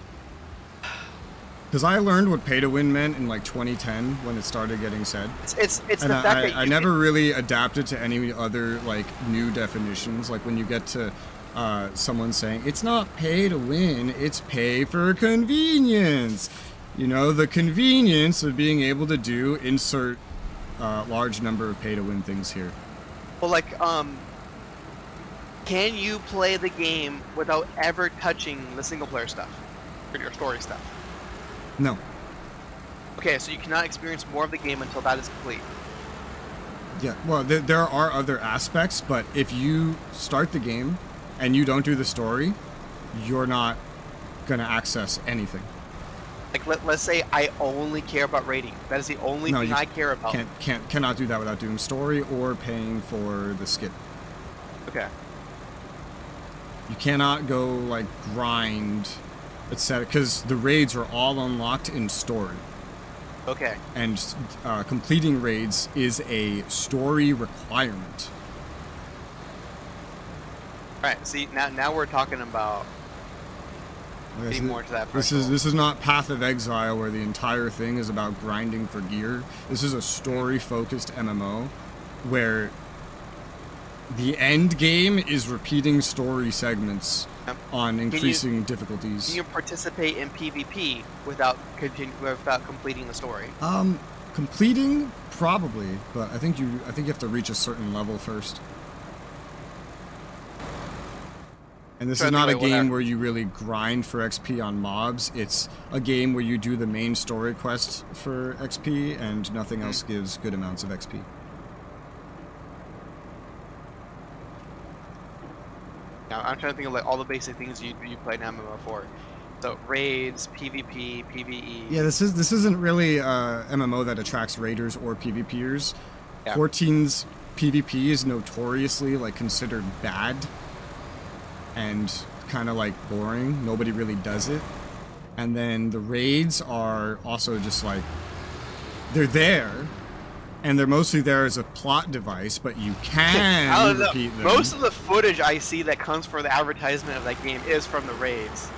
S1: Because I learned what pay to win meant in like 2010 when it started getting said.
S3: it's
S1: And
S3: the fact that
S1: I
S3: you
S1: never
S3: can-
S1: really adapted to any other like new definitions. Like when you get to someone saying it's not pay to win, it's pay for convenience. You know, the convenience of being able to do insert large number of pay to win things here.
S3: Well, like, can you play the game without ever touching the single player stuff or your story stuff?
S1: No.
S3: Okay, so you cannot experience more of the game until that is complete.
S1: Yeah, well, there are other aspects, but if you start the game and you don't do the story, you're not gonna access anything.
S2: Like let's say I only care about rating. That is the only thing I care about.
S1: Cannot do that without doing story or paying for the skip.
S2: Okay.
S1: You cannot go like grind, etc. Because the raids are all unlocked in story.
S2: Okay.
S1: And completing raids is a story requirement.
S2: All right. See, now we're talking about getting more to that.
S1: This is not Path of Exile where the entire thing is about grinding for gear. This is a story-focused MMO where the end game is repeating story segments on increasing difficulties.
S2: Can you participate in PvP without completing the story?
S1: Completing probably, but I think you have to reach a certain level first. And this is not a game where you really grind for XP on mobs. It's a game where you do the main story quest for XP, and nothing else gives good amounts of XP.
S2: Now, I'm trying to think of like all the basic things you play in MMO for. So raids, PvP, PvE.
S1: Yeah, this isn't really a MMO that attracts raiders or PvPers. Yeah. 14's PvP is notoriously like considered bad and kind of like boring. Nobody really does it. And then the raids are also just like, they're there, and they're mostly there as a plot device, but you can repeat them.
S2: Most of the footage I see that comes for the advertisement of that game is from the raids.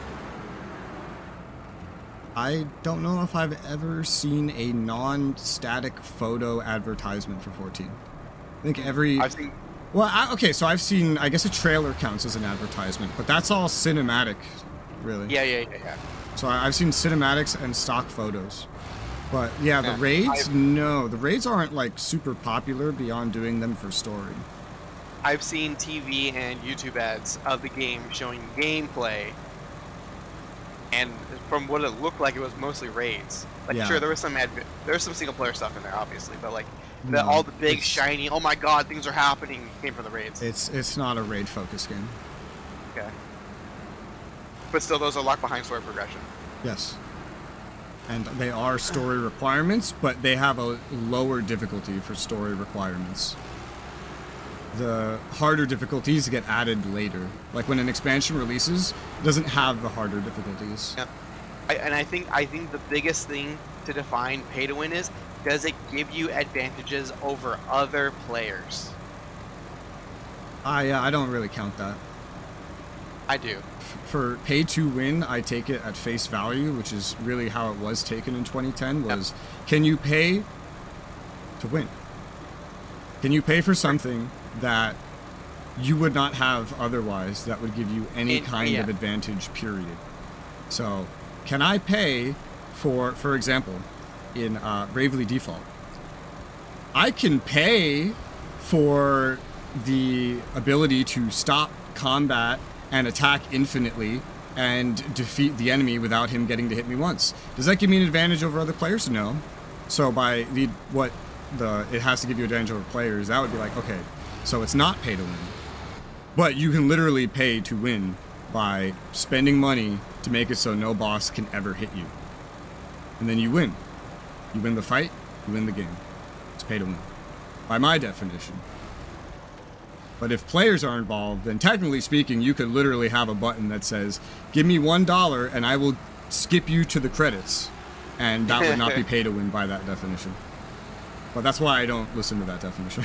S1: I don't know if I've ever seen a non-static photo advertisement for 14. I think
S2: I've seen...
S1: Well, okay, so I've seen, I guess a trailer counts as an advertisement, but that's all cinematic, really.
S2: Yeah.
S1: So I've seen cinematics and stock photos. But yeah, the raids, no. The raids aren't like super popular beyond doing them for story.
S2: I've seen TV and YouTube ads of the game showing gameplay, and from what it looked like, it was mostly raids. Like, sure, there was some single player stuff in there, obviously, but like all the big shiny, oh my god, things are happening came from the raids.
S1: It's not a raid focused game.
S2: Okay. But still, those are locked behind story progression.
S1: Yes. And they are story requirements, but they have a lower difficulty for story requirements. The harder difficulties get added later. Like when an expansion releases, it doesn't have the harder difficulties.
S2: Yeah. I think the biggest thing to define pay to win is, does it give you advantages over other players?
S1: Yeah, I don't really count that.
S2: I do.
S1: For pay to win, I take it at face value, which is really how it was taken in 2010, was can you pay to win? Can you pay for something that you would not have otherwise that would give you any kind of advantage, period? So, can I pay for example, in Bravely Default, I can pay for the ability to stop combat and attack infinitely and defeat the enemy without him getting to hit me once. Does that give me an advantage over other players? No. So by it has to give you advantage over players, that would be like, okay, so it's not pay to win. But you can literally pay to win by spending money to make it so no boss can ever hit you. And then you win. You win the fight, you win the game. It's pay to win. By my definition. But if players are involved, then technically speaking, you could literally have a button that says, give me $1 and I will skip you to the credits. And that would not be pay to win by that definition. But that's why I don't listen to that definition.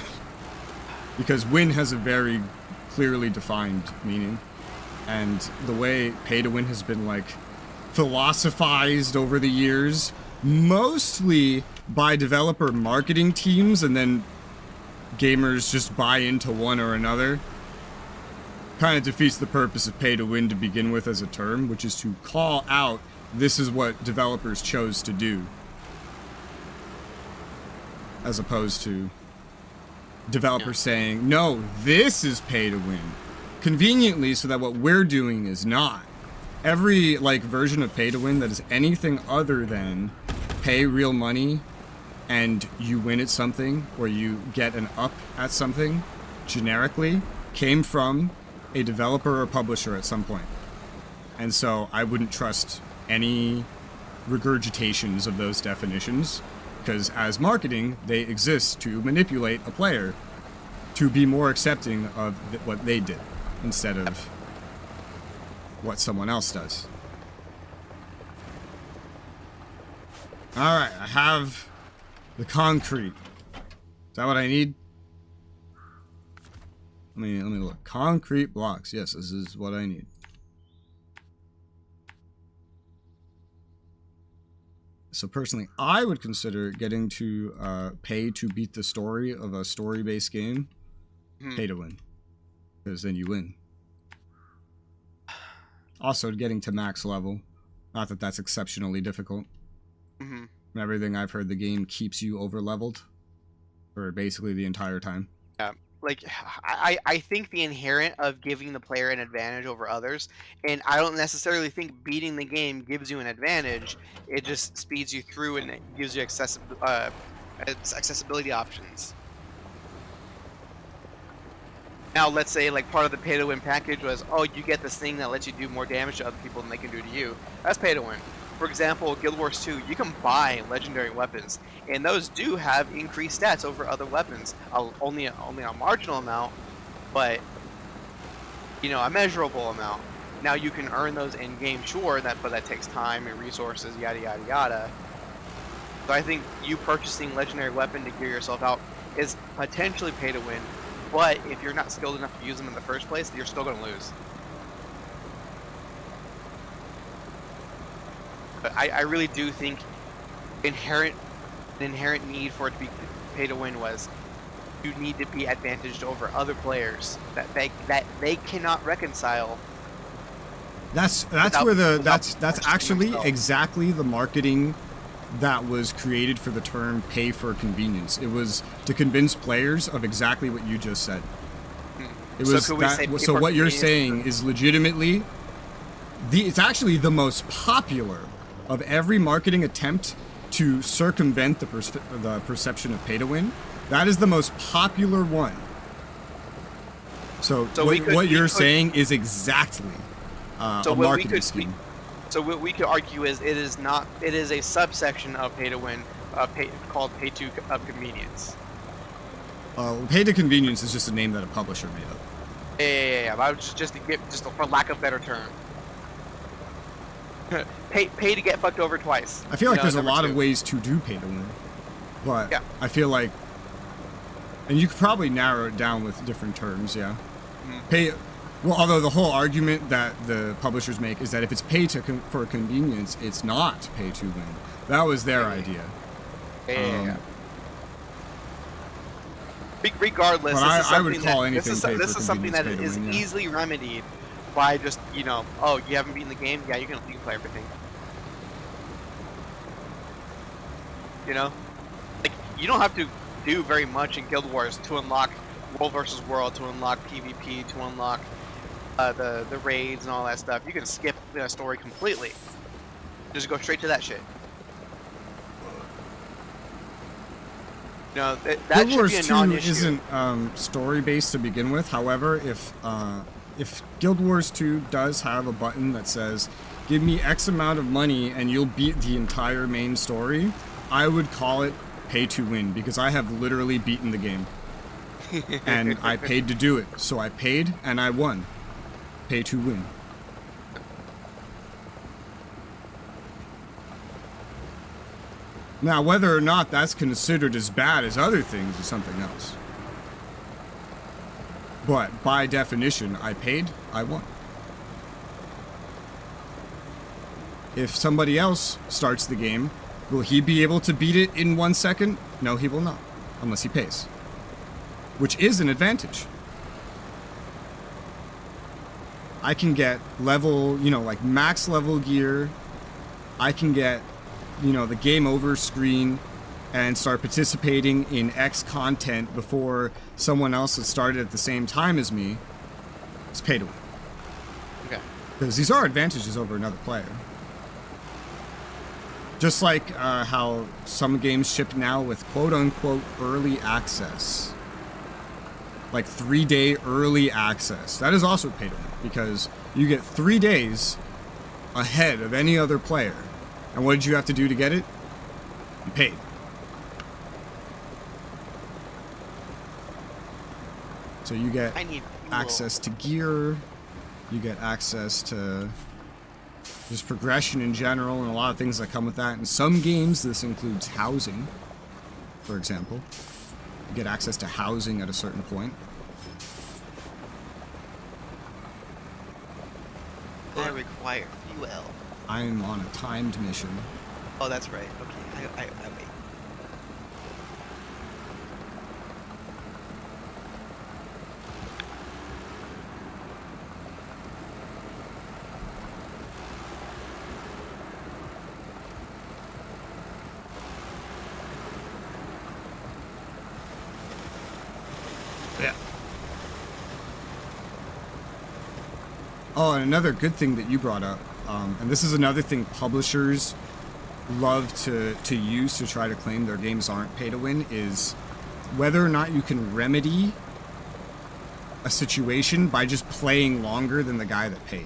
S1: Because win has a very clearly defined meaning. And the way pay to win has been like philosophized over the years, mostly by developer marketing teams, and then gamers just buy into one or another, kind of defeats the purpose of pay to win to begin with as a term, which is to call out this is what developers chose to do, as opposed to developers saying, no, this is pay to win, conveniently, so that what we're doing is not. Every version of pay to win that is anything other than pay real money and you win at something, or you get an up at something, generically, came from a developer or publisher at some point. And so I wouldn't trust any regurgitations of those definitions, because as marketing, they exist to manipulate a player to be more accepting of what they did instead of what someone else does. Alright, I have the concrete. Is that what I need? Let me look. Concrete blocks. Yes, this is what I need. So personally, I would consider getting to pay to beat the story of a story-based game. Pay to win. Because then you win. Also, getting to max level. Not that that's exceptionally difficult. From everything I've heard, the game keeps you over-leveled for basically the entire time.
S2: Yeah. Like, I think the inherent of giving the player an advantage over others, and I don't necessarily think beating the game gives you an advantage. It just speeds you through and it gives you accessibility options. Now, let's say like part of the pay-to-win package was, oh, you get this thing that lets you do more damage to other people than they can do to you. That's pay-to-win. For example, Guild Wars 2, you can buy legendary weapons, and those do have increased stats over other weapons. Only a marginal amount, but you know, a measurable amount. Now you can earn those in game, sure, but that takes time and resources, yada yada yada. So I think you purchasing legendary weapon to gear yourself out is potentially pay to win, but if you're not skilled enough to use them in the first place, you're still going to lose. But I really do think the inherent need for it to be pay to win was you need to be advantaged over other players that they cannot reconcile.
S1: That's actually exactly the marketing that was created for the term pay for convenience. It was to convince players of exactly what you just said. It was so what you're saying is legitimately it's actually the most popular of every marketing attempt to circumvent the perception of pay to win. That is the most popular one. So what you're saying is exactly a marketing scheme.
S2: So what we could argue is it is a subsection of pay to win, called pay to convenience.
S1: Pay to convenience is just a name that a publisher made up.
S2: Yeah. I was just for lack of a better term. Pay to get fucked over twice.
S1: I feel like there's a lot of ways to do pay to win, but yeah. I feel like, and you could probably narrow it down with different terms. Yeah, although the whole argument that the publishers make is that if it's pay for convenience, it's not pay to win. That was their idea.
S2: Yeah. Regardless,
S1: but I would call anything
S2: this is something that is easily remedied by just, oh, you haven't beaten the game? Yeah, you can play everything. Like, you don't have to do very much in Guild Wars to unlock World versus World, to unlock PvP, to unlock the raids and all that stuff. You can skip the story completely. Just go straight to that shit. That
S1: Guild
S2: should
S1: Wars
S2: be a
S1: 2
S2: non-issue.
S1: isn't story-based to begin with. However, if Guild Wars 2 does have a button that says, give me X amount of money and you'll beat the entire main story, I would call it pay to win, because I have literally beaten the game. And I paid to do it. So I paid and I won. Pay to win. Now, whether or not that's considered as bad as other things is something else. But by definition, I paid, I won. If somebody else starts the game, will he be able to beat it in 1 second? No, he will not, unless he pays. Which is an advantage. I can get level, like max level gear. I can get, the game over screen and start participating in X content before someone else has started at the same time as me. It's pay to win.
S2: Okay.
S1: Because these are advantages over another player. Just like how some games ship now with quote-unquote early access. Like 3-day early access. That is also pay to win, because you get 3 days ahead of any other player. And what did you have to do to get it? You paid. So you get access to gear, you get access to just progression in general, and a lot of things that come with that. In some games, this includes housing, for example. You get access to housing at a certain point.
S3: I require fuel.
S1: I'm on a timed mission.
S3: Oh, that's right. Okay, I wait.
S1: Yeah. Oh, and another good thing that you brought up, and this is another thing publishers love to use to try to claim their games aren't pay to win, is whether or not you can remedy a situation by just playing longer than the guy that paid.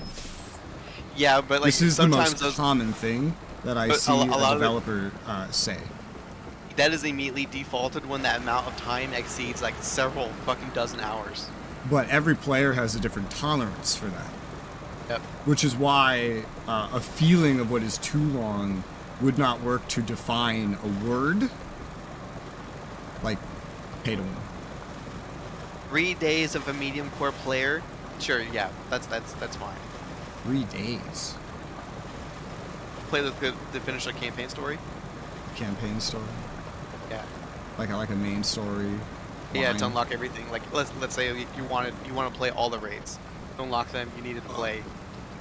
S3: Yeah, but like
S1: this is the
S3: sometimes
S1: most common thing that I see a developer say.
S3: That is immediately defaulted when that amount of time exceeds like several fucking dozen hours.
S1: But every player has a different tolerance for that.
S3: Yep.
S1: Which is why a feeling of what is too long would not work to define a word like pay to win.
S3: 3 days of a medium core player? Sure, yeah, that's fine.
S1: 3 days.
S3: Play the finish a campaign story?
S1: Campaign story?
S3: Yeah.
S1: Like a main story.
S3: Yeah, to unlock everything. Like let's say you want to play all the raids. To unlock them, you needed to play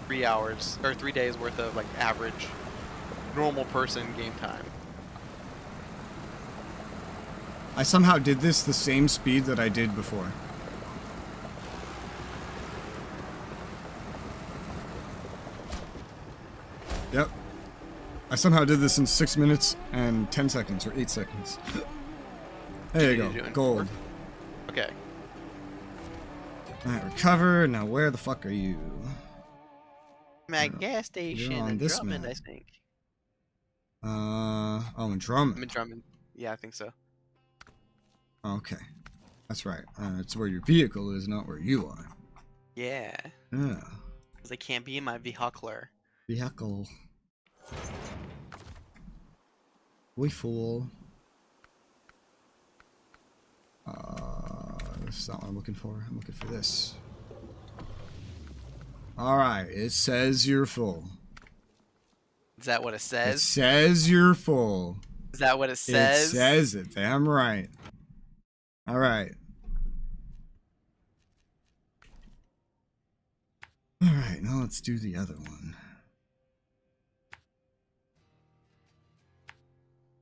S3: 3 hours or 3 days worth of like average normal person game time.
S1: I somehow did this the same speed that I did before. Yep. I somehow did this in 6 minutes and 10 seconds or 8 seconds. There you go. Gold.
S3: Okay.
S1: Alright, recover. Now where the fuck are you?
S3: I'm at gas station in Drummond, I think.
S1: Oh, in Drummond.
S3: I'm in Drummond. Yeah, I think so.
S1: Okay. That's right. It's where your vehicle is, not where you are.
S3: Yeah.
S1: Yeah.
S3: Because I can't be in my vehicle.
S1: Vehicle. We fool. This is not what I'm looking for. I'm looking for this. Alright, it says you're full.
S3: Is that what it says?
S1: It says you're full.
S3: Is that what it says?
S1: It says it. Damn right. Alright. Alright, now let's do the other one.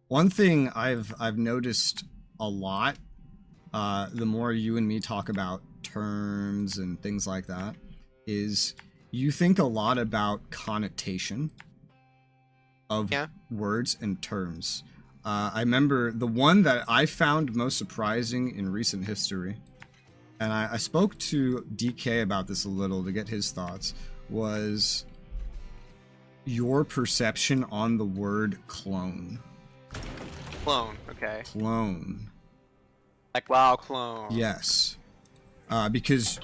S1: One thing I've noticed a lot, the more you and me talk about terms and things like that, is you think a lot about connotation of words and terms. I remember the one that I found most surprising in recent history, and I spoke to DK about this a little to get his thoughts, was your perception on the word clone.
S3: Clone, okay.
S1: Clone.
S3: Like, wow, clone.
S1: Yes. Because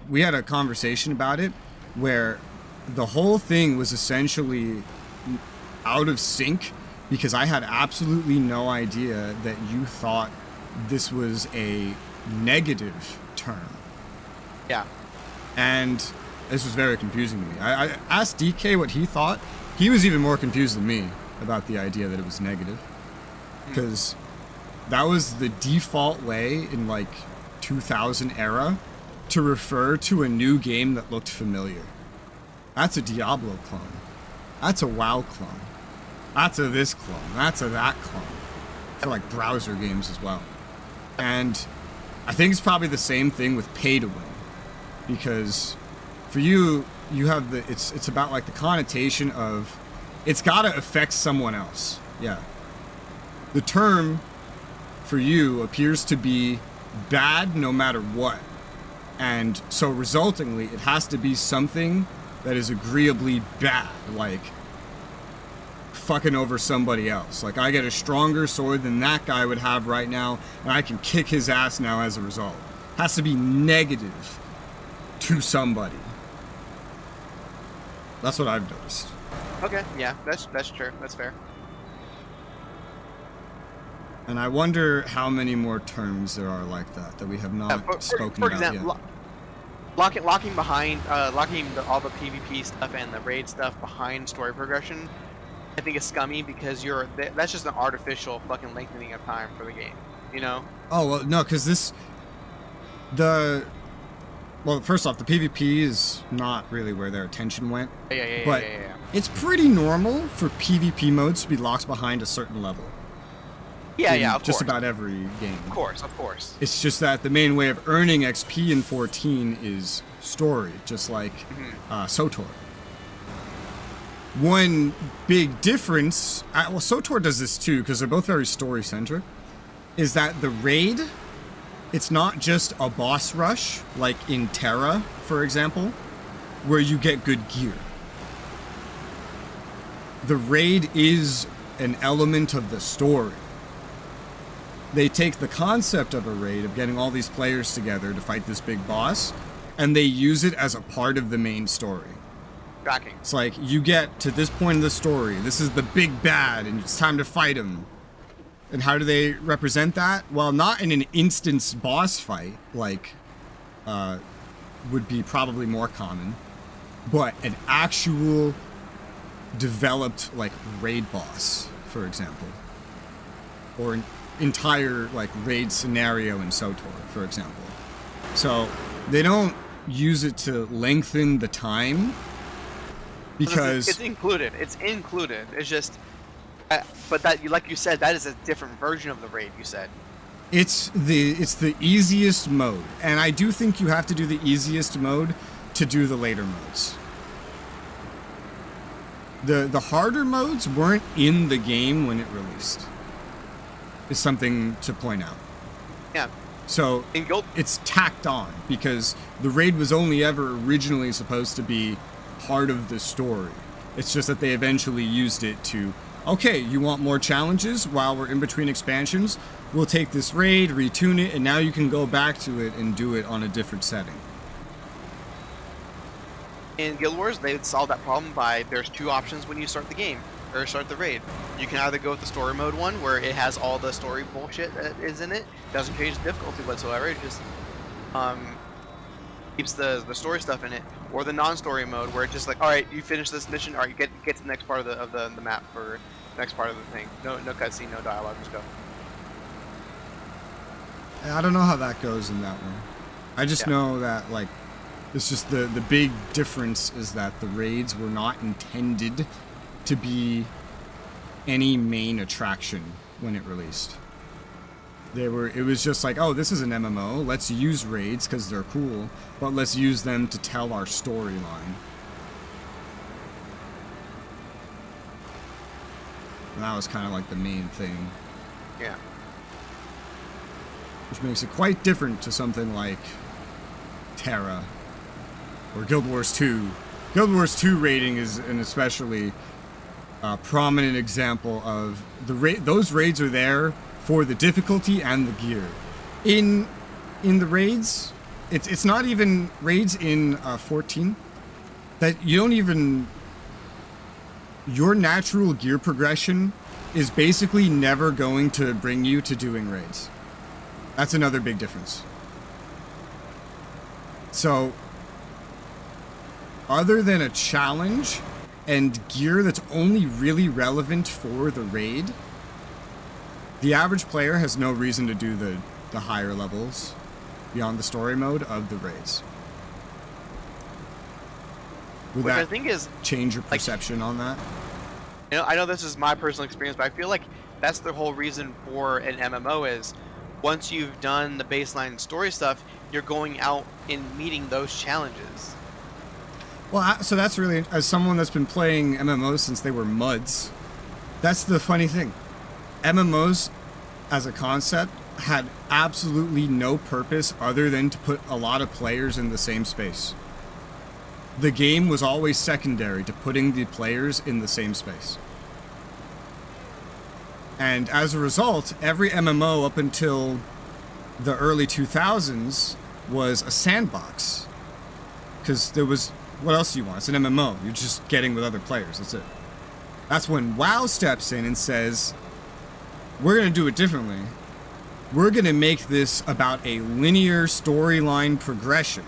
S1: we had a conversation about it where the whole thing was essentially out of sync because I had absolutely no idea that you thought this was a negative term.
S3: Yeah.
S1: And this was very confusing to me. I asked DK what he thought. He was even more confused than me about the idea that it was negative. Because that was the default way in like 2000 era to refer to a new game that looked familiar. That's a Diablo clone. That's a WoW clone. That's a this clone. That's a that clone. For like browser games as well. And I think it's probably the same thing with pay to win. Because for you, you have the it's about like the connotation of it's gotta affect someone else. Yeah. The term for you appears to be bad no matter what. And so resultingly, it has to be something that is agreeably bad, like fucking over somebody else. Like, I get a stronger sword than that guy would have right now, and I can kick his ass now as a result. Has to be negative to somebody. That's what I've noticed.
S3: Okay, yeah, that's true. That's fair.
S1: And I wonder how many more terms there are like that we have not spoken
S3: for
S1: about
S3: example,
S1: yet.
S3: locking behind, all the PvP stuff and the raid stuff behind story progression, I think is scummy because that's just an artificial fucking lengthening of time for the game, you know?
S1: Oh, well, no, because well, first off, the PvP is not really where their attention went.
S3: Yeah.
S1: It's pretty normal for PvP modes to be locked behind a certain level.
S3: Yeah, of
S1: just
S3: course.
S1: about every game.
S3: Of course.
S1: It's just that the main way of earning XP in 14 is story, just like SOTOR. One big difference, well, SOTOR does this too, because they're both very story-centric, is that the raid, it's not just a boss rush, like in Terra, for example, where you get good gear. The raid is an element of the story. They take the concept of a raid, of getting all these players together to fight this big boss, and they use it as a part of the main story.
S3: Shocking.
S1: It's like, you get to this point in the story, this is the big bad, and it's time to fight him. And how do they represent that? Well, not in an instance boss fight, like, would be probably more common, but an actual developed, like, raid boss, for example. Or an entire, like, raid scenario in SOTOR, for example. So, they don't use it to lengthen the time, because...
S3: It's included. It's just... but that, like you said, that is a different version of the raid, you said.
S1: It's the easiest mode, and I do think you have to do the easiest mode to do the later modes. The harder modes weren't in the game when it released. Is something to point out.
S3: Yeah.
S1: So it's tacked on, because the raid was only ever originally supposed to be part of the story. It's just that they eventually used it to, okay, you want more challenges while we're in between expansions? We'll take this raid, retune it, and now you can go back to it and do it on a different setting.
S3: In Guild Wars, they solved that problem by, there's two options when you start the game, or start the raid. You can either go with the story mode one, where it has all the story bullshit that is in it, doesn't change the difficulty whatsoever, it just keeps the story stuff in it, or the non-story mode, where it's just like, alright, you finish this mission, alright, get to the next part of the map for the next part of the thing. No cutscene, no dialogue, just go.
S1: I don't know how that goes in that one. I just know that, like, it's just the big difference is that the raids were not intended to be any main attraction when it released. It was just like, oh, this is an MMO, let's use raids because they're cool, but let's use them to tell our storyline. And that was kind of like the main thing.
S3: Yeah.
S1: Which makes it quite different to something like Terra or Guild Wars 2. Guild Wars 2 raiding is an especially prominent example of those raids are there for the difficulty and the gear. In the raids, it's not even raids in 14 that you don't even, your natural gear progression is basically never going to bring you to doing raids. That's another big difference. So, other than a challenge and gear that's only really relevant for the raid, the average player has no reason to do the higher levels beyond the story mode of the raids. Would
S3: Which
S1: that
S3: I think is
S1: change your perception on that?
S3: You know, I know this is my personal experience, but I feel like that's the whole reason for an MMO is once you've done the baseline story stuff, you're going out and meeting those challenges.
S1: Well, so that's really, as someone that's been playing MMOs since they were MUDs, that's the funny thing. MMOs, as a concept, had absolutely no purpose other than to put a lot of players in the same space. the game was always secondary to putting the players in the same space. And as a result, every MMO up until the early 2000s was a sandbox. Because there was, what else do you want? It's an MMO. You're just getting with other players. That's it. That's when WoW steps in and says, we're going to do it differently. We're going to make this about a linear storyline progression.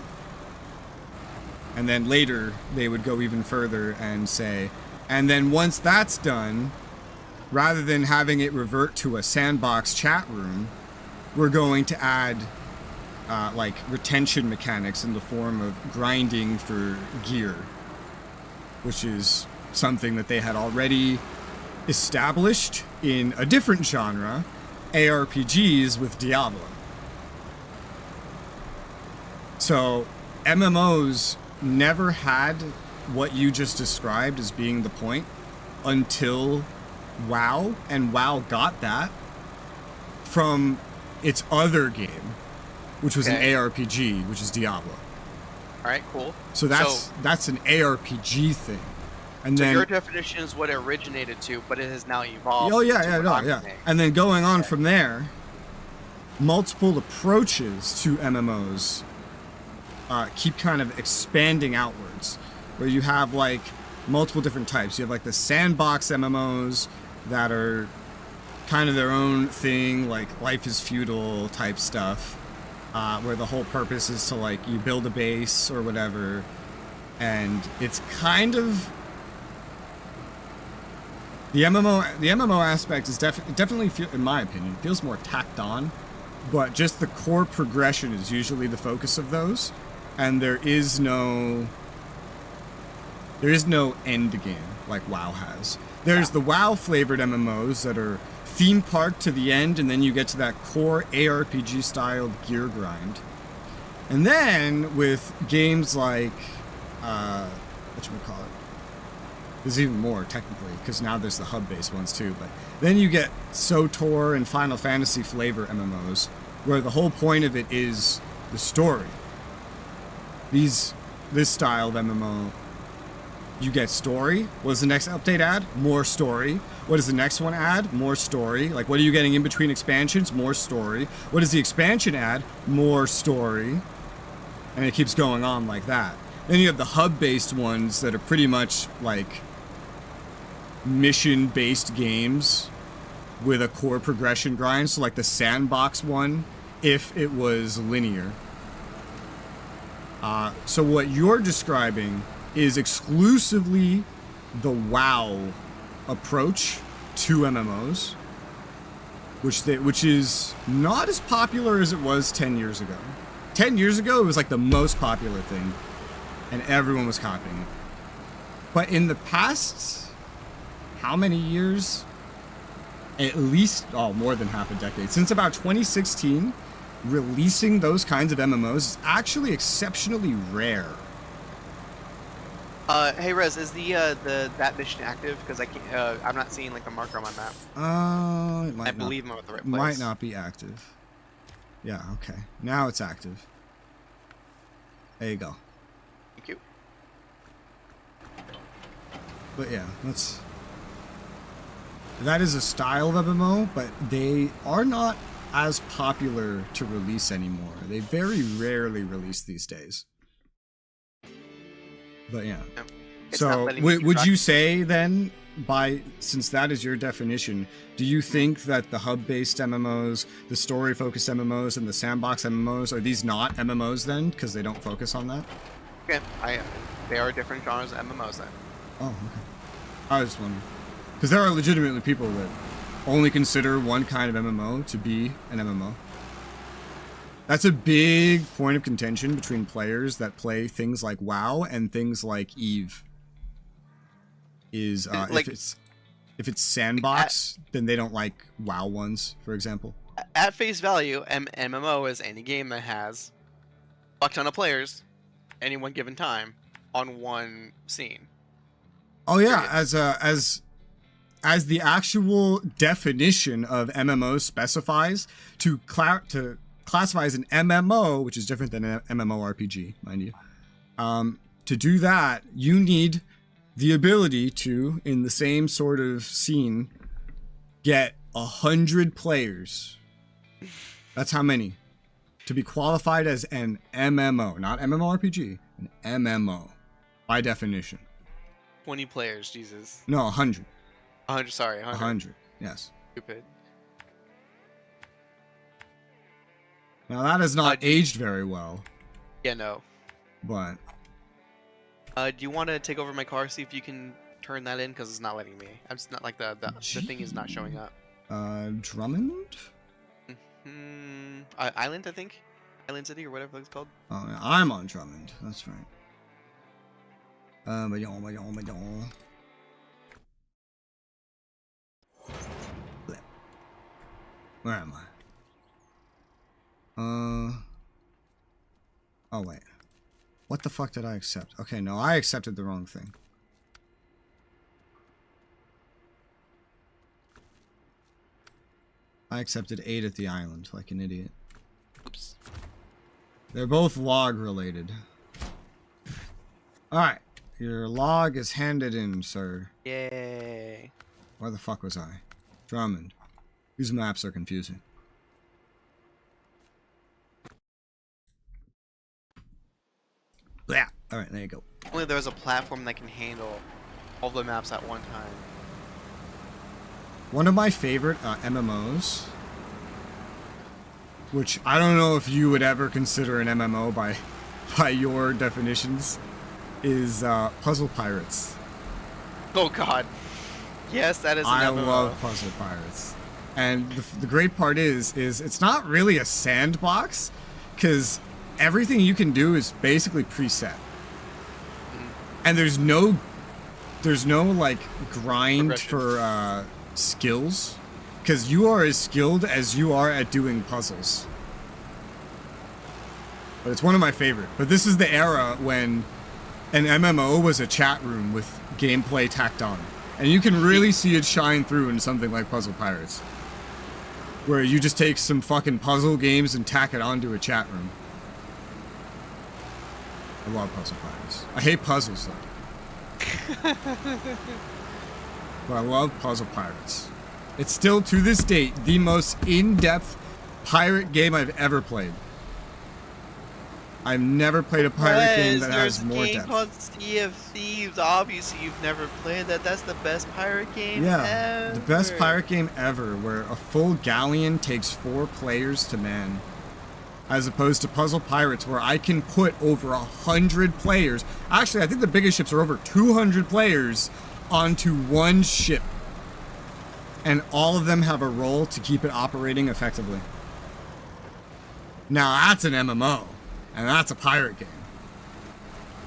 S1: And then later, they would go even further and say, and then once that's done, rather than having it revert to a sandbox chat room, we're going to add like retention mechanics in the form of grinding for gear, which is something that they had already established in a different genre, ARPGs with Diablo. So MMOs never had what you just described as being the point until WoW, and WoW got that from its other game, which was an ARPG, which is Diablo.
S2: All right, cool.
S1: So that's an ARPG thing. And
S2: so
S1: then
S2: your definition is what it originated to, but it has now evolved.
S1: Oh yeah. And then going on from there, multiple approaches to MMOs keep kind of expanding outwards, where you have like multiple different types. You have like the sandbox MMOs that are kind of their own thing, like Life is Feudal type stuff, where the whole purpose is to like you build a base or whatever, and it's kind of the MMO aspect is definitely in my opinion feels more tacked on, but just the core progression is usually the focus of those, and there is no end game like WoW has. There's the WoW flavored MMOs that are theme park to the end, and then you get to that core ARPG styled gear grind. And then with games like whatchamacallit, there's even more technically, because now there's the hub-based ones too, but then you get SOTOR and Final Fantasy flavor MMOs, where the whole point of it is the story. This style of MMO, you get story. What does the next update add? More story. What does the next one add? More story. Like, what are you getting in between expansions? More story. What does the expansion add? More story. And it keeps going on like that. Then you have the hub-based ones that are pretty much like mission-based games with a core progression grind. So like the sandbox one, if it was linear. So what you're describing is exclusively the WoW approach to MMOs, which is not as popular as it was 10 years ago. 10 years ago, it was like the most popular thing, and everyone was copying it. But in the past, how many years? At least, more than half a decade. Since about 2016, releasing those kinds of MMOs is actually exceptionally rare.
S2: Hey Rez, is that mission active? Because I'm not seeing like the marker on my map.
S1: It might
S2: I believe I'm at the right place.
S1: Might not be active. Yeah, okay. Now it's active. There you go.
S2: Thank you.
S1: But yeah, that is a style of MMO, but they are not as popular to release anymore. They very rarely release these days. But yeah. So would you say then, since that is your definition, do you think that the hub-based MMOs, the story-focused MMOs, and the sandbox MMOs, are these not MMOs then, because they don't focus on that?
S2: Okay, they are different genres of MMOs then.
S1: Oh, okay. I was just wondering. Because there are legitimately people that only consider one kind of MMO to be an MMO. That's a big point of contention between players that play things like WoW and things like EVE. Is if it's sandbox, then they don't like WoW ones, for example.
S2: At face value, MMO is any game that has a ton of players, any one given time, on one scene.
S1: Oh yeah, as the actual definition of MMO specifies, to classify as an MMO, which is different than an MMORPG, mind you, to do that, you need the ability to, in the same sort of scene, get 100 players. That's how many. To be qualified as an MMO, not MMORPG, an MMO, by definition.
S3: 20 players, Jesus.
S1: No, 100.
S3: 100, sorry.
S1: 100, yes.
S3: Stupid.
S1: Now that has not aged very well.
S3: Yeah, no.
S1: But...
S3: do you want to take over my car, see if you can turn that in? Because it's not letting me. I'm just not like the thing is not showing up.
S1: Drummond?
S3: Island, I think? Island City or whatever it's called.
S1: Oh, yeah, I'm on Drummond. That's right. Where am I? Oh, wait. What the fuck did I accept? Okay, no, I accepted the wrong thing. I accepted 8 at the island, like an idiot.
S3: Oops.
S1: They're both log related. Alright, your log is handed in, sir.
S3: Yay.
S1: Where the fuck was I? Drummond. These maps are confusing. Yeah. Alright, there you go.
S3: Only there's a platform that can handle all the maps at one time.
S1: One of my favorite MMOs, which I don't know if you would ever consider an MMO by your definitions, is Puzzle Pirates.
S3: Oh god. Yes, that is an MMO.
S1: I love Puzzle Pirates. And the great part is it's not really a sandbox, because everything you can do is basically preset. And there's no like grind for skills, because you are as skilled as you are at doing puzzles. But it's one of my favorite. But this is the era when an MMO was a chat room with gameplay tacked on. And you can really see it shine through in something like Puzzle Pirates, where you just take some fucking puzzle games and tack it onto a chat room. I love Puzzle Pirates. I hate puzzles though. But I love Puzzle Pirates. It's still, to this date, the most in-depth pirate game I've ever played. I've never played a pirate game that has more depth.
S3: There's a game called Sea of Thieves. Obviously, you've never played that. That's the best pirate game ever.
S1: The best pirate game ever, where a full galleon takes 4 players to man. As opposed to Puzzle Pirates, where I can put over 100 players. Actually, I think the biggest ships are over 200 players onto one ship. And all of them have a role to keep it operating effectively. Now that's an MMO. And that's a pirate game.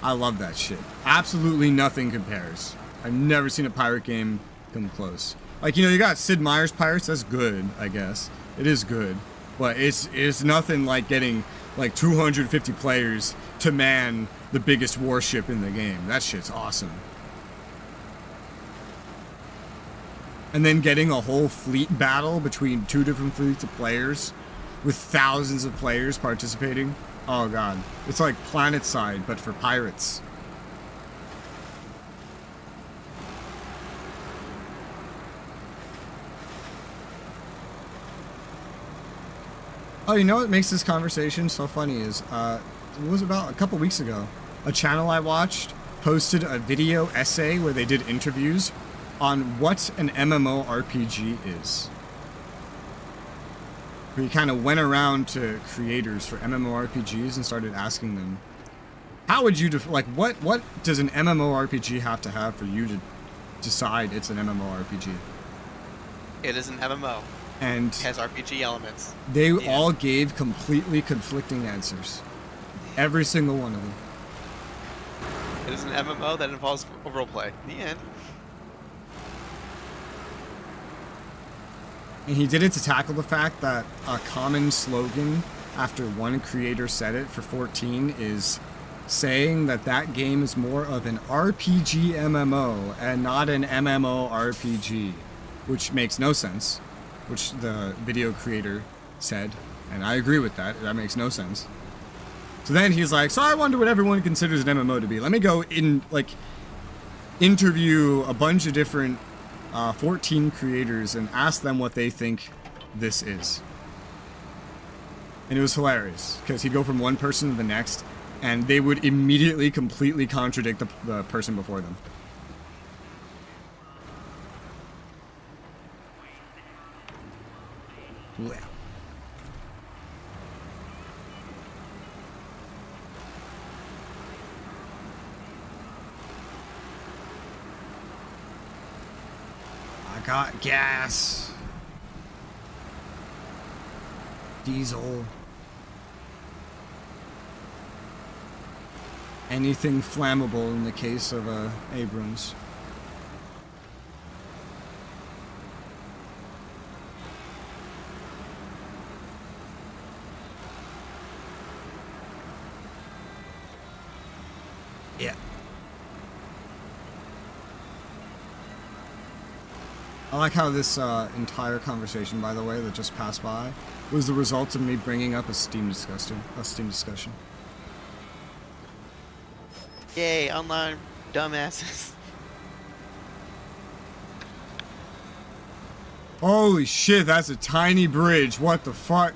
S1: I love that shit. Absolutely nothing compares. I've never seen a pirate game come close. Like, you know, you got Sid Meier's Pirates. That's good, I guess. It is good. But it's nothing like getting like 250 players to man the biggest warship in the game. That shit's awesome. And then getting a whole fleet battle between 2 different fleets of players with thousands of players participating. Oh god. It's like PlanetSide, but for pirates. Oh, you know what makes this conversation so funny is, it was about a couple weeks ago, a channel I watched posted a video essay where they did interviews on what an MMORPG is. We kind of went around to creators for MMORPGs and started asking them, how would you, what does an MMORPG have to have for you to decide it's an MMORPG?
S3: It is an MMO.
S1: And
S3: it has RPG elements.
S1: They all gave completely conflicting answers. Every single one of them.
S3: It is an MMO that involves roleplay. The end.
S1: And he did it to tackle the fact that a common slogan after one creator said it for 14 is saying that that game is more of an RPG MMO and not an MMORPG, which makes no sense, which the video creator said, and I agree with that. That makes no sense. So then he's like, so I wonder what everyone considers an MMO to be. Let me go interview a bunch of different 14 creators and ask them what they think this is. And it was hilarious because he'd go from one person to the next and they would immediately completely contradict the person before them. Yeah. I got gas. Diesel. Anything flammable in the case of Abrams. Yeah. I like how this entire conversation, by the way, that just passed by, was the result of me bringing up a Steam discussion.
S3: Yay, online dumbasses.
S1: Holy shit, that's a tiny bridge. What the fuck?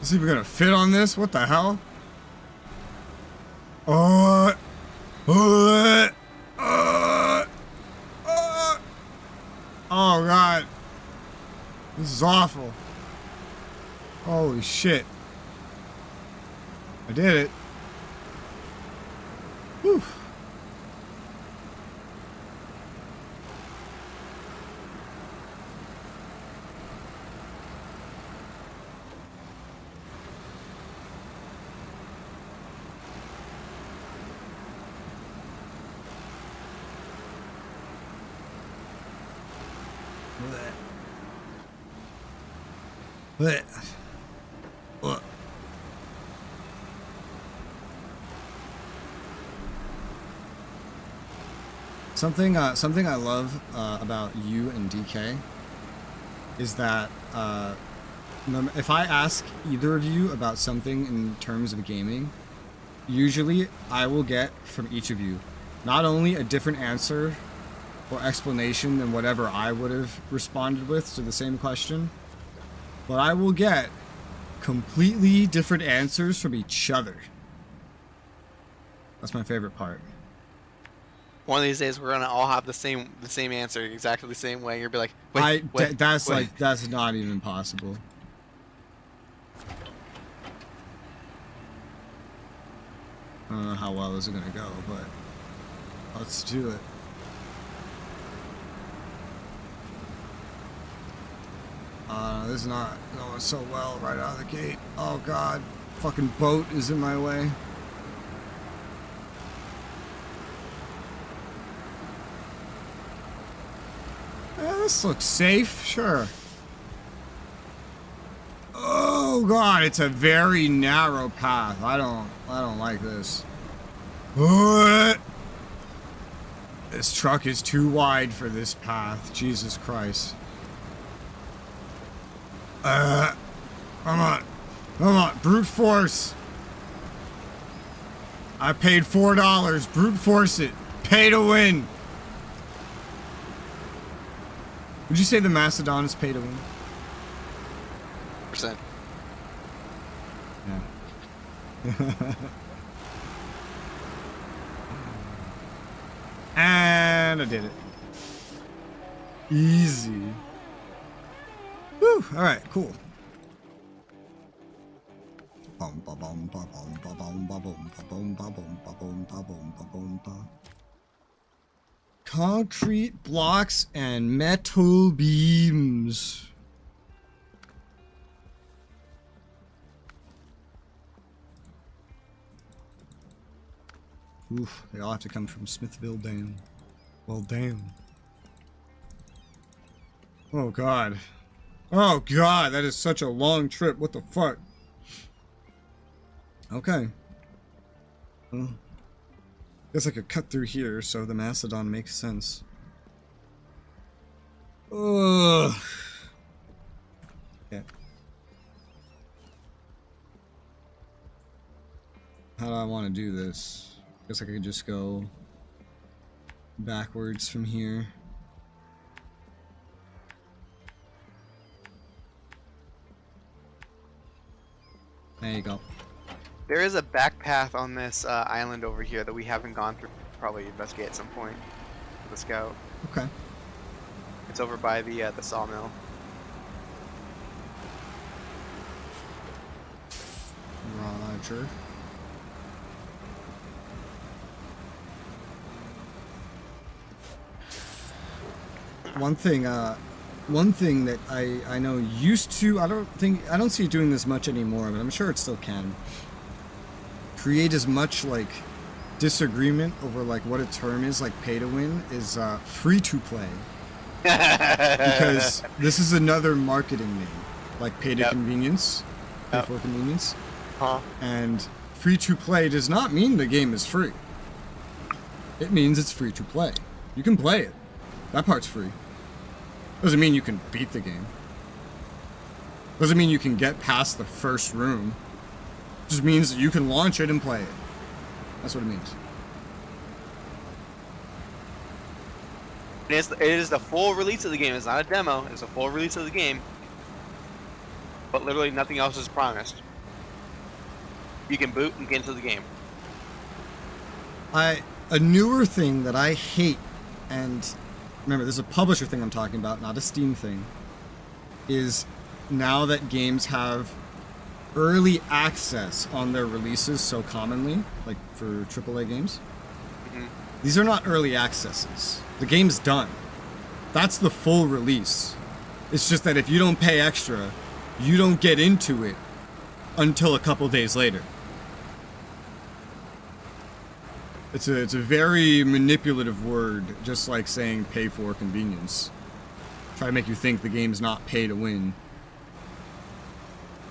S1: Is even gonna fit on this? What the hell? Oh god. This is awful. Holy shit. I did it. Whew. Blech. Blech. Something I love about you and DK is that if I ask either of you about something in terms of gaming, usually I will get from each of you not only a different answer or explanation than whatever I would have responded with to the same question, but I will get completely different answers from each other. That's my favorite part.
S3: One of these days, we're gonna all have the same answer, exactly the same way. You'll be like,
S1: that's
S3: wait.
S1: like that's not even possible. I don't know how well this is gonna go, but let's do it. This is not going so well right out of the gate. Oh god, fucking boat is in my way. Yeah, this looks safe, sure. Oh god, it's a very narrow path. I don't like this. What? This truck is too wide for this path. Jesus Christ. Come on, brute force. I paid $4, brute force it. Pay to win. Would you say the Mastodon is pay to win?
S3: Percent.
S1: Yeah. And I did it. Easy. Woo! Alright, cool. Concrete blocks and metal beams. Oof, they all have to come from Smithville down. Well, damn. Oh god. Oh god, that is such a long trip. What the fuck? Okay. Well, guess I could cut through here so the Mastodon makes sense. Ugh. Yeah. How do I want to do this? Guess I could just go backwards from here. There you go.
S3: There is a back path on this island over here that we haven't gone through. Probably investigate at some point. The scout.
S1: Okay.
S3: It's over by the sawmill.
S1: Roger. One thing that I know used to, I don't see it doing this much anymore, but I'm sure it still can. Create as much like disagreement over like what a term is, like pay to win, is free to play. Because this is another marketing name, like pay to convenience, pay for convenience. And free to play does not mean the game is free. It means it's free to play. You can play it. That part's free. Doesn't mean you can beat the game. Doesn't mean you can get past the first room. Just means that you can launch it and play it. That's what it means.
S3: It is the full release of the game. It's not a demo. It's a full release of the game. But literally nothing else is promised. You can boot and get into the game.
S1: A newer thing that I hate, and remember, this is a publisher thing I'm talking about, not a Steam thing, is now that games have early access on their releases so commonly, like for AAA games. These are not early accesses. The game's done. That's the full release. It's just that if you don't pay extra, you don't get into it until a couple days later. It's a very manipulative word, just like saying pay for convenience. Try to make you think the game's not pay to win.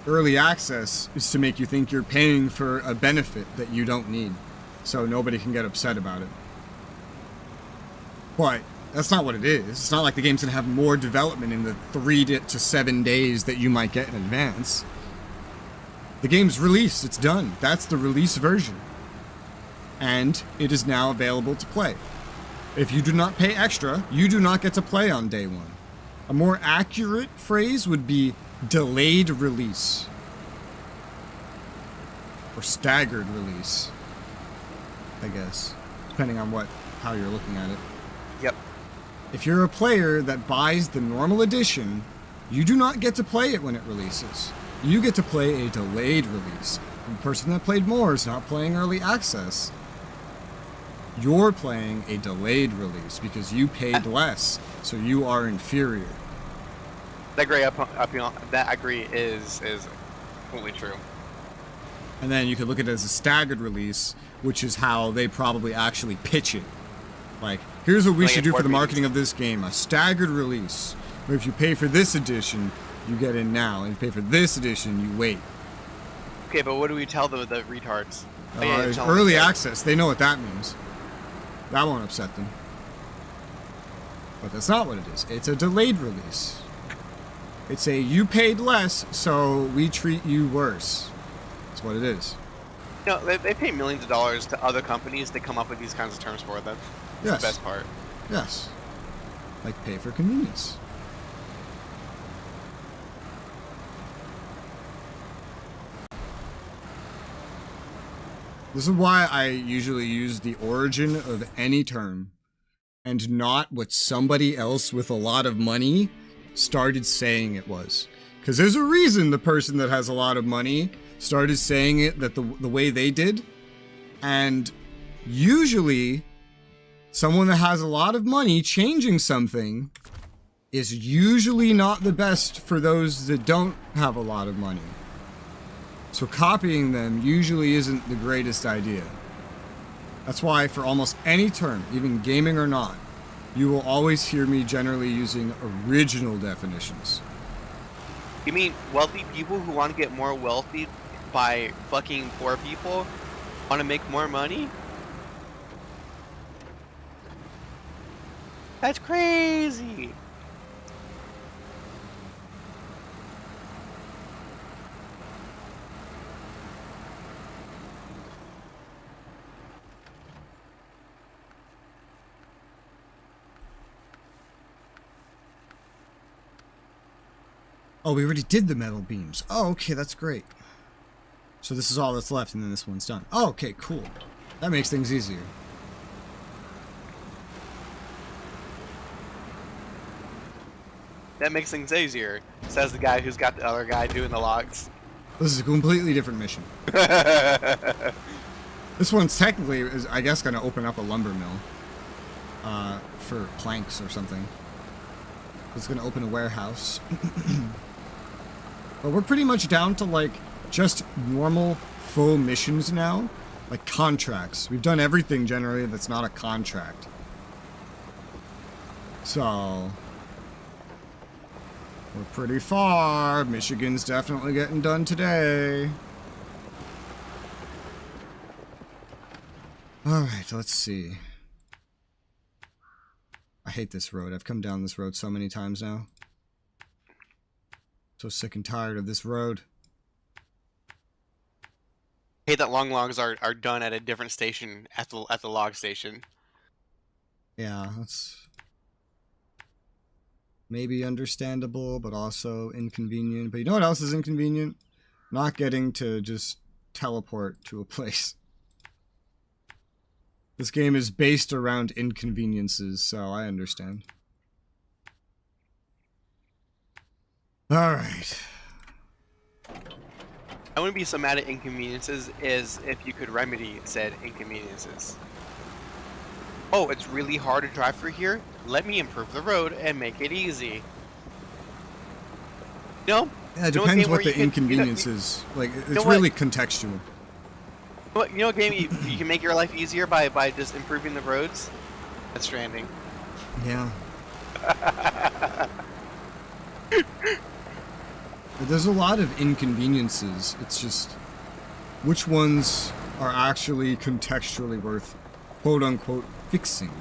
S1: Early access is to make you think you're paying for a benefit that you don't need, so nobody can get upset about it. But that's not what it is. It's not like the game's gonna have more development in the 3 to 7 days that you might get in advance. The game's released, it's done. That's the release version. And it is now available to play. If you do not pay extra, you do not get to play on day one. A more accurate phrase would be delayed release. Or staggered release, I guess, depending on how you're looking at it.
S3: Yep.
S1: If you're a player that buys the normal edition, you do not get to play it when it releases. You get to play a delayed release. The person that played more is not playing early access. You're playing a delayed release because you paid less, so you are inferior.
S3: That agree is completely true.
S1: And then you could look at it as a staggered release, which is how they probably actually pitch it. Like, here's what we should do for the marketing of this game, a staggered release. Where if you pay for this edition, you get in now, and if you pay for this edition, you wait.
S3: Okay, but what do we tell the retards?
S1: Early access, they know what that means. That won't upset them. But that's not what it is. It's a delayed release. It's a you paid less, so we treat you worse. That's what it is.
S3: You know, they pay millions of dollars to other companies to come up with these kinds of terms for them. That's the best part.
S1: Yes. Like pay for convenience. This is why I usually use the origin of any term and not what somebody else with a lot of money started saying it was. Because there's a reason the person that has a lot of money started saying it that the way they did. And usually, someone that has a lot of money changing something is usually not the best for those that don't have a lot of money. So copying them usually isn't the greatest idea. That's why for almost any term, even gaming or not, you will always hear me generally using original definitions.
S3: You mean wealthy people who want to get more wealthy by fucking poor people want to make more money? That's crazy.
S1: Oh, we already did the metal beams. Oh, okay, that's great. So this is all that's left, and then this one's done. Oh, okay, cool. That makes things easier.
S2: That makes things easier, says the guy who's got the other guy doing the logs.
S1: This is a completely different mission. This one's technically, is, I guess, going to open up a lumber mill for planks or something. It's going to open a warehouse. But we're pretty much down to, like, just normal full missions now. Like, contracts. We've done everything, generally, that's not a contract. So... we're pretty far. Michigan's definitely getting done today. Alright, let's see. I hate this road. I've come down this road so many times now. So sick and tired of this road.
S2: I hate that long logs are done at a different station at the log station.
S1: Yeah, that's maybe understandable, but also inconvenient. But you know what else is inconvenient? Not getting to just teleport to a place. This game is based around inconveniences, so I understand. Alright.
S2: I wouldn't be so mad at inconveniences as if you could remedy said inconveniences. Oh, it's really hard to drive through here? Let me improve the road and make it easy. No?
S1: Yeah, it depends what the inconvenience is. Like, it's really contextual.
S2: You know what game you can make your life easier by just improving the roads? That's Stranding.
S1: Yeah. There's a lot of inconveniences. It's just which ones are actually contextually worth quote-unquote fixing.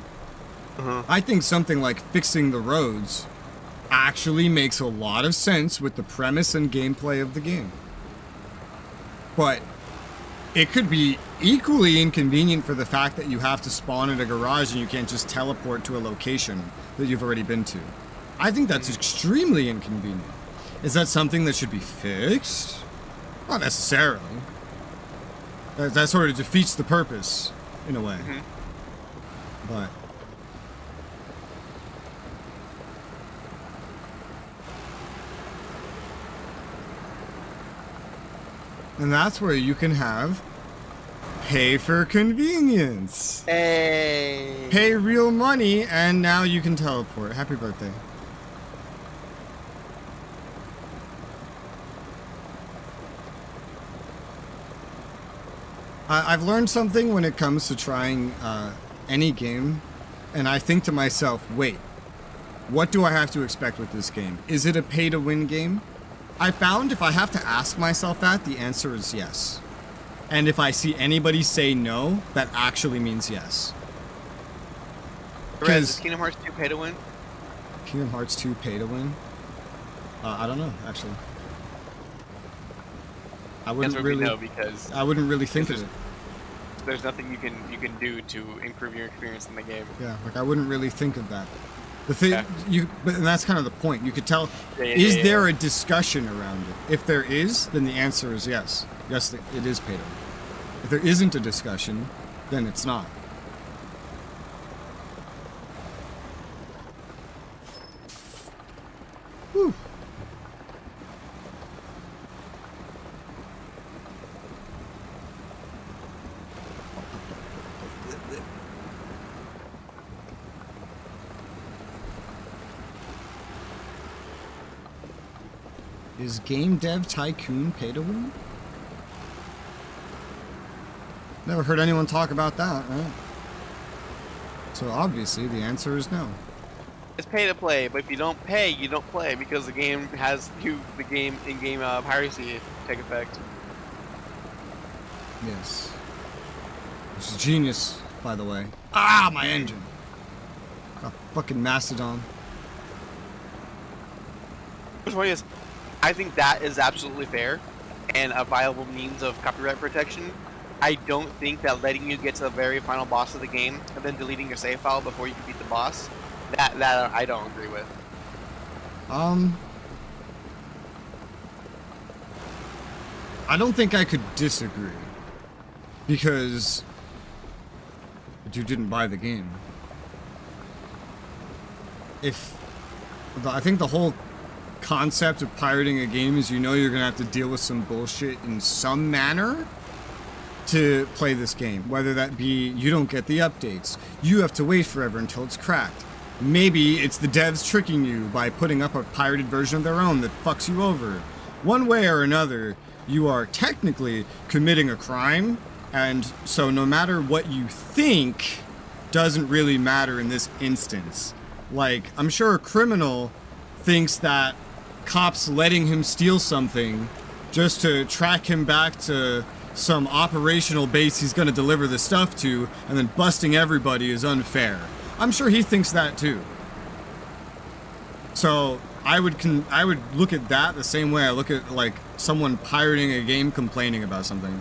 S1: I think something like fixing the roads actually makes a lot of sense with the premise and gameplay of the game. But it could be equally inconvenient for the fact that you have to spawn in a garage and you can't just teleport to a location that you've already been to. I think that's extremely inconvenient. Is that something that should be fixed? Not necessarily. That sort of defeats the purpose, in a way. But... and that's where you can have pay for convenience.
S2: Hey!
S1: Pay real money, and now you can teleport. Happy birthday. I've learned something when it comes to trying any game, and I think to myself, wait, what do I have to expect with this game? Is it a pay-to-win game? I found if I have to ask myself that, the answer is yes. And if I see anybody say no, that actually means yes.
S2: Is Kingdom Hearts 2 pay to win?
S1: Kingdom Hearts 2 pay to win? I don't know, actually. I wouldn't really
S2: know because
S1: I wouldn't really think of it.
S2: There's nothing you can do to improve your experience in the game.
S1: Yeah, like I wouldn't really think of that. The thing and that's kind of the point. You could tell, is there a discussion around it? If there is, then the answer is yes. Yes, it is pay to win. If there isn't a discussion, then it's not. Whew. Is Game Dev Tycoon pay to win? Never heard anyone talk about that, right? So obviously the answer is no.
S2: It's pay to play, but if you don't pay, you don't play because the game has the game in-game piracy take effect.
S1: Yes. Which is genius, by the way. Ah, my engine! A fucking Mastodon.
S2: Which one is? I think that is absolutely fair and a viable means of copyright protection. I don't think that letting you get to the very final boss of the game and then deleting your save file before you can beat the boss, that I don't agree with.
S1: I don't think I could disagree. Because you didn't buy the game. I think the whole concept of pirating a game is you know you're gonna have to deal with some bullshit in some manner to play this game. Whether that be you don't get the updates, you have to wait forever until it's cracked. Maybe it's the devs tricking you by putting up a pirated version of their own that fucks you over. One way or another, you are technically committing a crime, and so no matter what you think doesn't really matter in this instance. Like, I'm sure a criminal thinks that cops letting him steal something just to track him back to some operational base he's gonna deliver the stuff to and then busting everybody is unfair. I'm sure he thinks that too. So I would look at that the same way I look at like someone pirating a game complaining about something.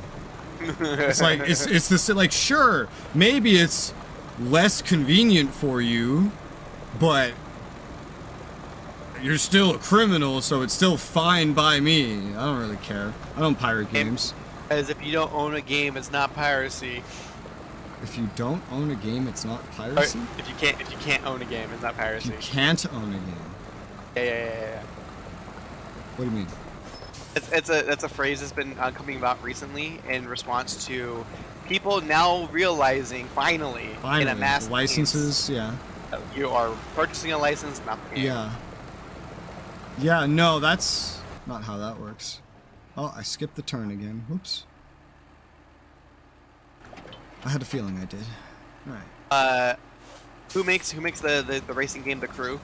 S1: It's like it's this like sure maybe it's less convenient for you, but you're still a criminal, so it's still fine by me. I don't really care. I don't pirate games.
S3: As if you don't own a game, it's not piracy.
S1: If you don't own a game, it's not piracy?
S3: Or if you can't own a game, it's not piracy.
S1: If you can't own a game.
S3: Yeah.
S1: What do you mean?
S3: That's a phrase that's been coming about recently in response to people now realizing finally in a mass
S1: licenses, yeah.
S3: You are purchasing a license, not the game.
S1: Yeah. Yeah, no, that's not how that works. Oh, I skipped the turn again. Whoops. I had a feeling I did. Alright.
S3: Who makes the racing game The Crew?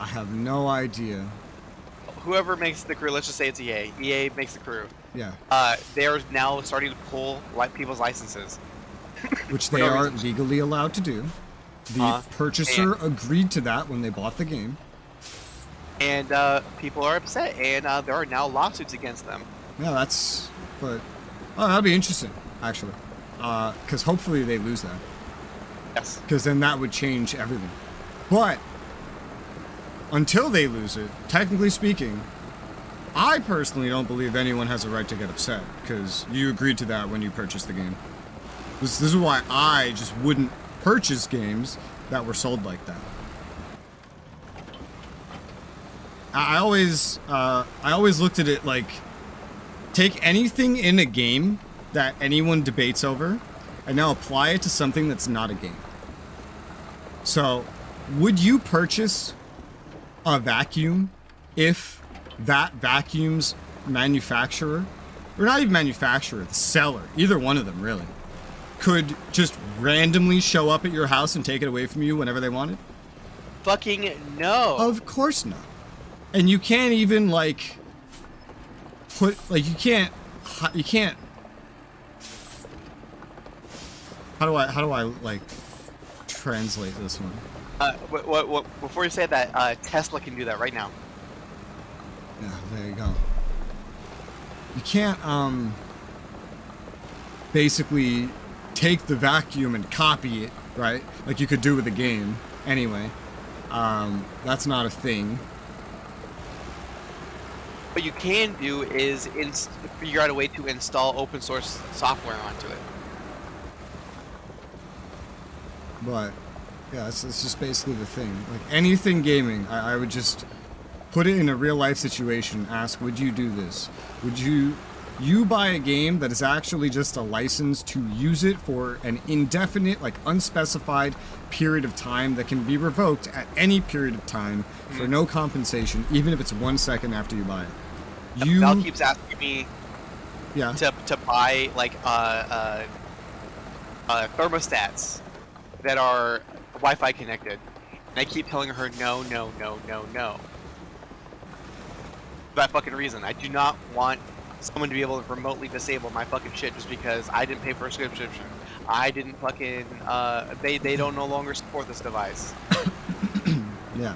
S1: I have no idea.
S3: Whoever makes The Crew, let's just say it's EA. EA makes The Crew.
S1: Yeah.
S3: They're now starting to pull people's licenses.
S1: Which they are legally allowed to do. The purchaser agreed to that when they bought the game.
S3: And people are upset, and there are now lawsuits against them.
S1: Yeah, that'll be interesting, actually. Because hopefully they lose that.
S3: Yes.
S1: Because then that would change everything. But until they lose it, technically speaking, I personally don't believe anyone has a right to get upset, because you agreed to that when you purchased the game. This is why I just wouldn't purchase games that were sold like that. I always looked at it like, take anything in a game that anyone debates over, and now apply it to something that's not a game. So, would you purchase a vacuum if that vacuum's manufacturer, or not even manufacturer, the seller, either one of them really, could just randomly show up at your house and take it away from you whenever they wanted?
S3: Fucking no.
S1: Of course not. And you can't even like you can't how do I like translate this one?
S3: What before you say that, Tesla can do that right now.
S1: Yeah, there you go. You can't basically take the vacuum and copy it, right? Like you could do with a game anyway. That's not a thing.
S3: What you can do is figure out a way to install open source software onto it.
S1: But yeah, it's just basically the thing. Like anything gaming, I would just put it in a real life situation. Ask, would you do this? Would you buy a game that is actually just a license to use it for an indefinite, like unspecified period of time that can be revoked at any period of time for no compensation, even if it's 1 second after you buy it?
S3: Val keeps asking me to buy like thermostats that are Wi-Fi connected, and I keep telling her no. For that fucking reason, I do not want someone to be able to remotely disable my fucking shit just because I didn't pay for a subscription. I didn't fucking they don't no longer support this device.
S1: Yeah.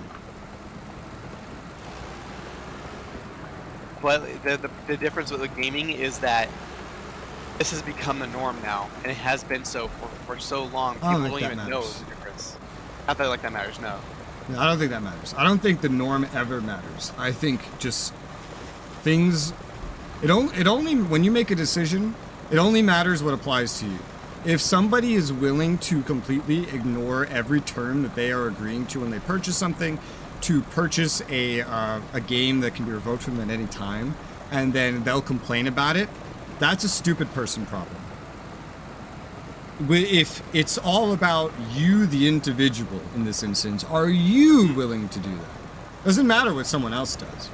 S3: But the difference with the gaming is that this has become the norm now, and it has been so for so long. People don't even know the difference. Not that like that matters, no.
S1: No, I don't think that matters. I don't think the norm ever matters. I think just things It only when you make a decision, it only matters what applies to you. If somebody is willing to completely ignore every term that they are agreeing to when they purchase something, to purchase a game that can be revoked from them at any time, and then they'll complain about it, that's a stupid person problem. If it's all about you, the individual, in this instance, are you willing to do that? Doesn't matter what someone else does.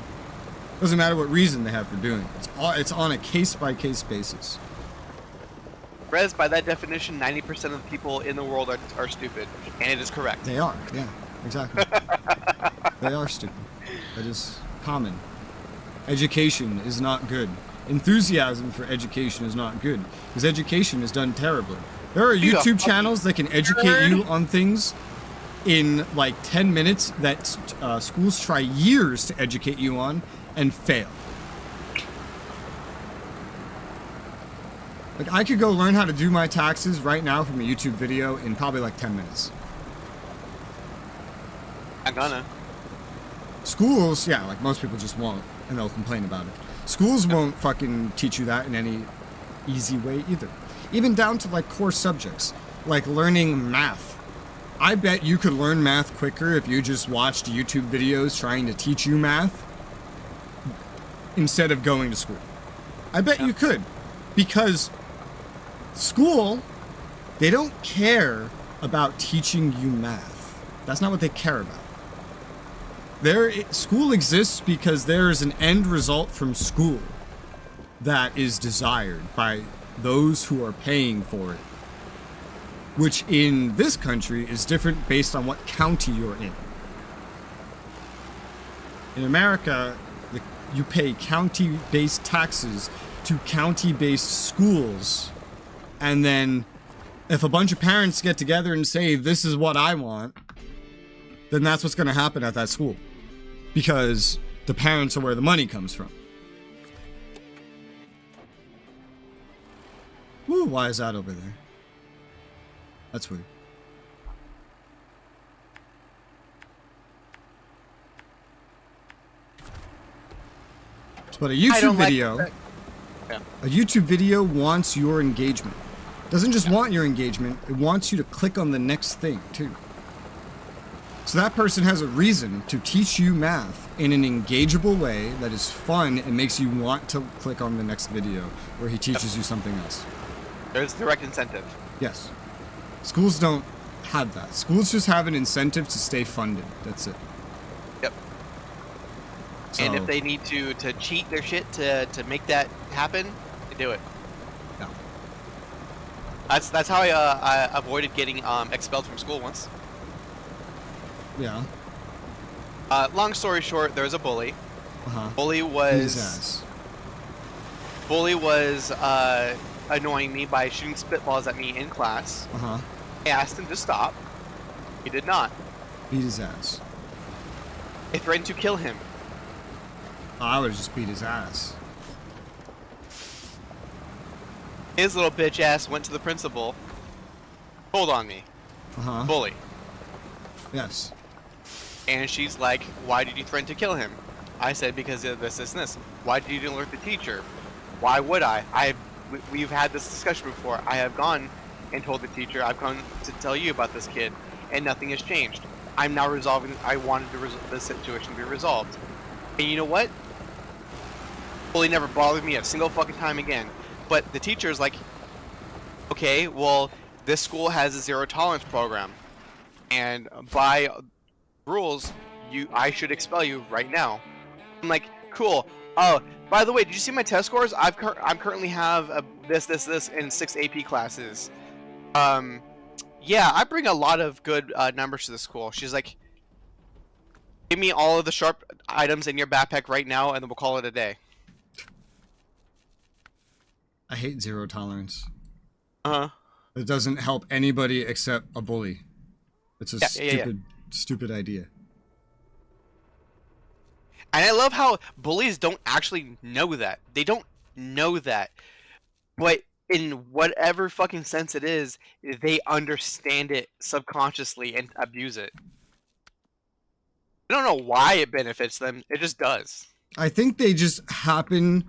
S1: Doesn't matter what reason they have for doing it. It's on a case-by-case basis.
S2: Res, by that definition, 90% of the people in the world are stupid, and it is correct.
S1: They are, yeah, exactly. They are stupid. That is common. Education is not good. Enthusiasm for education is not good, because education is done terribly. There are YouTube channels that can educate you on things in like 10 minutes that schools try years to educate you on and fail. Like, I could go learn how to do my taxes right now from a YouTube video in probably like 10 minutes.
S2: I'm gonna.
S1: Schools, yeah, like most people just won't, and they'll complain about it. Schools won't fucking teach you that in any easy way either. Even down to like core subjects, like learning math. I bet you could learn math quicker if you just watched YouTube videos trying to teach you math instead of going to school. I bet you could, because school, they don't care about teaching you math. That's not what they care about. School exists because there is an end result from school that is desired by those who are paying for it, which in this country is different based on what county you're in. In America, you pay county-based taxes to county-based schools, and then if a bunch of parents get together and say, this is what I want, then that's what's going to happen at that school, because the parents are where the money comes from. Ooh, why is that over there? That's weird. But a YouTube video, a YouTube video wants your engagement. It doesn't just want your engagement, it wants you to click on the next thing too. So that person has a reason to teach you math in an engageable way that is fun and makes you want to click on the next video where he teaches you something else.
S2: There's direct incentive.
S1: Yes. Schools don't have that. Schools just have an incentive to stay funded. That's it.
S2: Yep.
S1: So,
S2: and if they need to cheat their shit to make that happen, they do it.
S1: yeah.
S2: That's how I avoided getting expelled from school once.
S1: Yeah.
S2: Long story short, there was a bully.
S1: Uh-huh.
S2: Bully was annoying me by shooting spitballs at me in class.
S1: Uh-huh.
S2: I asked him to stop. He did not.
S1: Beat his ass.
S2: I threatened to kill him.
S1: I would have just beat his ass.
S2: His little bitch ass went to the principal, told on me.
S1: Uh-huh.
S2: Bully.
S1: Yes.
S2: And she's like, why did you threaten to kill him? I said, because of this, this, and this. Why did you alert the teacher? Why would I? We've had this discussion before. I have gone and told the teacher, I've gone to tell you about this kid, and nothing has changed. I'm now resolving, I wanted the situation to be resolved. And you know what? Bully never bothered me a single fucking time again. But the teacher's like, okay, well, this school has a zero tolerance program. And by rules, I should expel you right now. I'm like, cool. Oh, by the way, did you see my test scores? I'm currently have this in 6 AP classes. Yeah, I bring a lot of good numbers to the school. She's like, give me all of the sharp items in your backpack right now, and then we'll call it a day.
S1: I hate zero tolerance.
S2: Uh-huh.
S1: It doesn't help anybody except a bully. It's a stupid idea.
S2: And I love how bullies don't actually know that. They don't know that. But in whatever fucking sense it is, they understand it subconsciously and abuse it. I don't know why it benefits them. It just does.
S1: I think they just happen...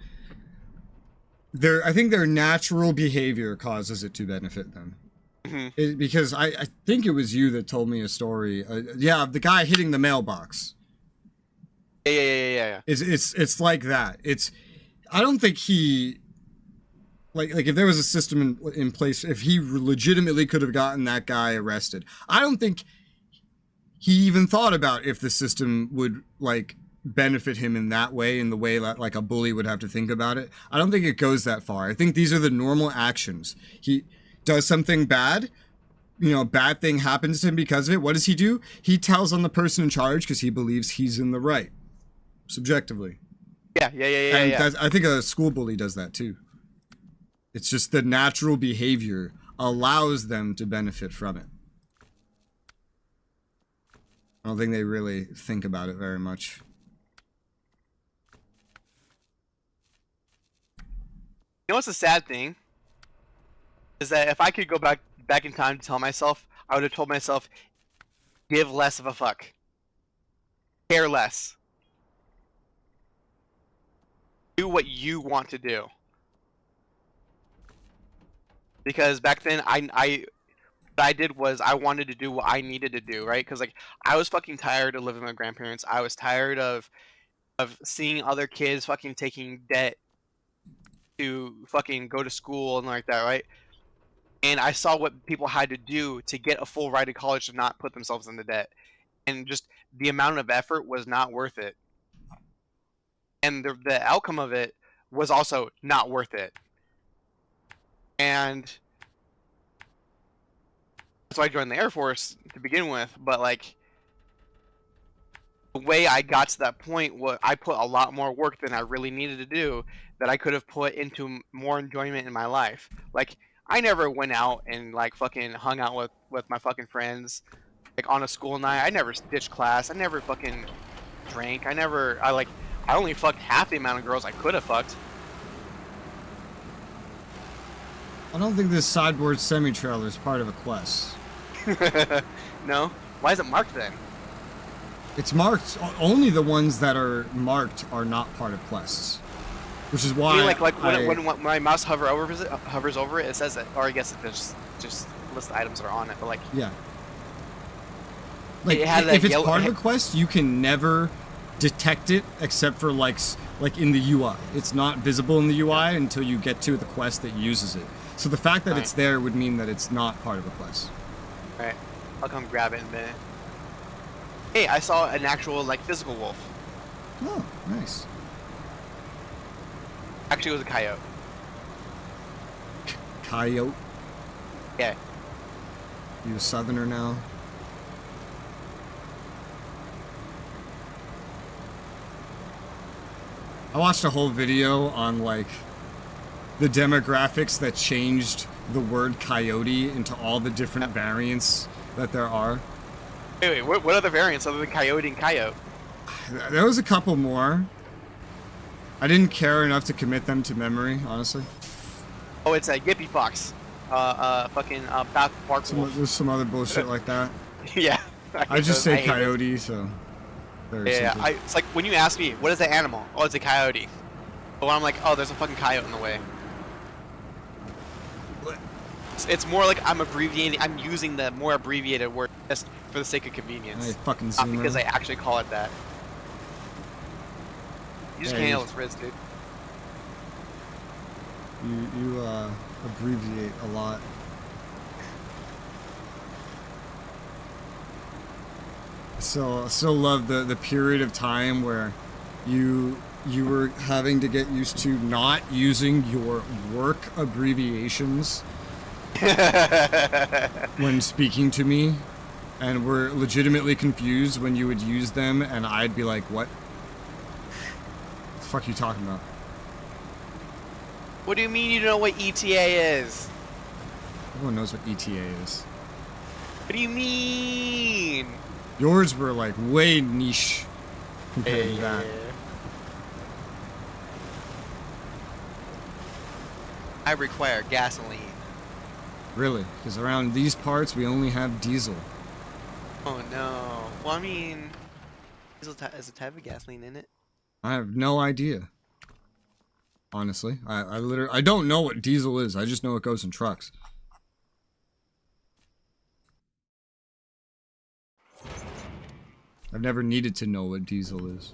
S1: I think their natural behavior causes it to benefit them. Because I think it was you that told me a story. Yeah, the guy hitting the mailbox.
S3: Yeah.
S1: It's like that. I don't think he, like if there was a system in place, if he legitimately could have gotten that guy arrested, I don't think he even thought about if the system would like benefit him in that way, in the way that like a bully would have to think about it. I don't think it goes that far. I think these are the normal actions. He does something bad, you know, a bad thing happens to him because of it. What does he do? He tells on the person in charge because he believes he's in the right, subjectively.
S3: Yeah.
S1: And I think a school bully does that too. It's just the natural behavior allows them to benefit from it. I don't think they really think about it very much.
S3: You know what's the sad thing? Is that if I could go back in time to tell myself, I would have told myself, give less of a fuck. Care less. Do what you want to do. Because back then, what I did was I wanted to do what I needed to do, right? Because like I was fucking tired of living with my grandparents. I was tired of seeing other kids fucking taking debt to fucking go to school and like that, right? And I saw what people had to do to get a full ride to college to not put themselves into debt. And just the amount of effort was not worth it. And the outcome of it was also not worth it. And that's why I joined the Air Force to begin with. But like, the way I got to that point was I put a lot more work than I really needed to do that I could have put into more enjoyment in my life. Like, I never went out and like fucking hung out with my fucking friends like on a school night. I never ditched class. I never fucking drank. I only fucked half the amount of girls I could have fucked.
S1: I don't think this sideboard semi-trailer is part of a quest.
S3: No? Why is it marked then?
S1: It's marked. Only the ones that are marked are not part of quests. Which is why
S3: when my mouse hovers over it, it says it. Or I guess it just lists the items that are on it. But like,
S1: yeah. Like if it's part of a quest, you can never detect it except for like in the UI. It's not visible in the UI until you get to the quest that uses it. So the fact that it's there would mean that it's not part of a quest.
S3: Alright, I'll come grab it in a minute. Hey, I saw an actual like physical wolf.
S1: Oh, nice.
S3: Actually, it was a coyote.
S1: Coyote?
S3: Yeah.
S1: You a southerner now? I watched a whole video on like the demographics that changed the word coyote into all the different variants that there are.
S3: Wait, what other variants other than coyote and coyote?
S1: There was a couple more. I didn't care enough to commit them to memory, honestly.
S3: Oh, it's a yippy fox. Fucking bark wolf.
S1: There's some other bullshit like that.
S3: Yeah.
S1: I just say coyote, so.
S3: Yeah, it's like when you ask me, what is that animal? Oh, it's a coyote. But when I'm like, oh, there's a fucking coyote in the way. It's more like I'm using the more abbreviated word just for the sake of convenience. Not because I actually call it that. You just can't handle this Riz, dude.
S1: You abbreviate a lot. So I still love the period of time where you were having to get used to not using your work abbreviations when speaking to me, and were legitimately confused when you would use them, and I'd be like, what the fuck are you talking about?
S3: What do you mean you don't know what ETA is?
S1: Everyone knows what ETA is.
S3: What do you mean?
S1: Yours were like way niche compared to that.
S3: I require gasoline.
S1: Really? Because around these parts we only have diesel.
S3: Oh no. Well, I mean, diesel is a type of gasoline, isn't it?
S1: I have no idea. honestly. I literally, I don't know what diesel is. I just know it goes in trucks. I've never needed to know what diesel is.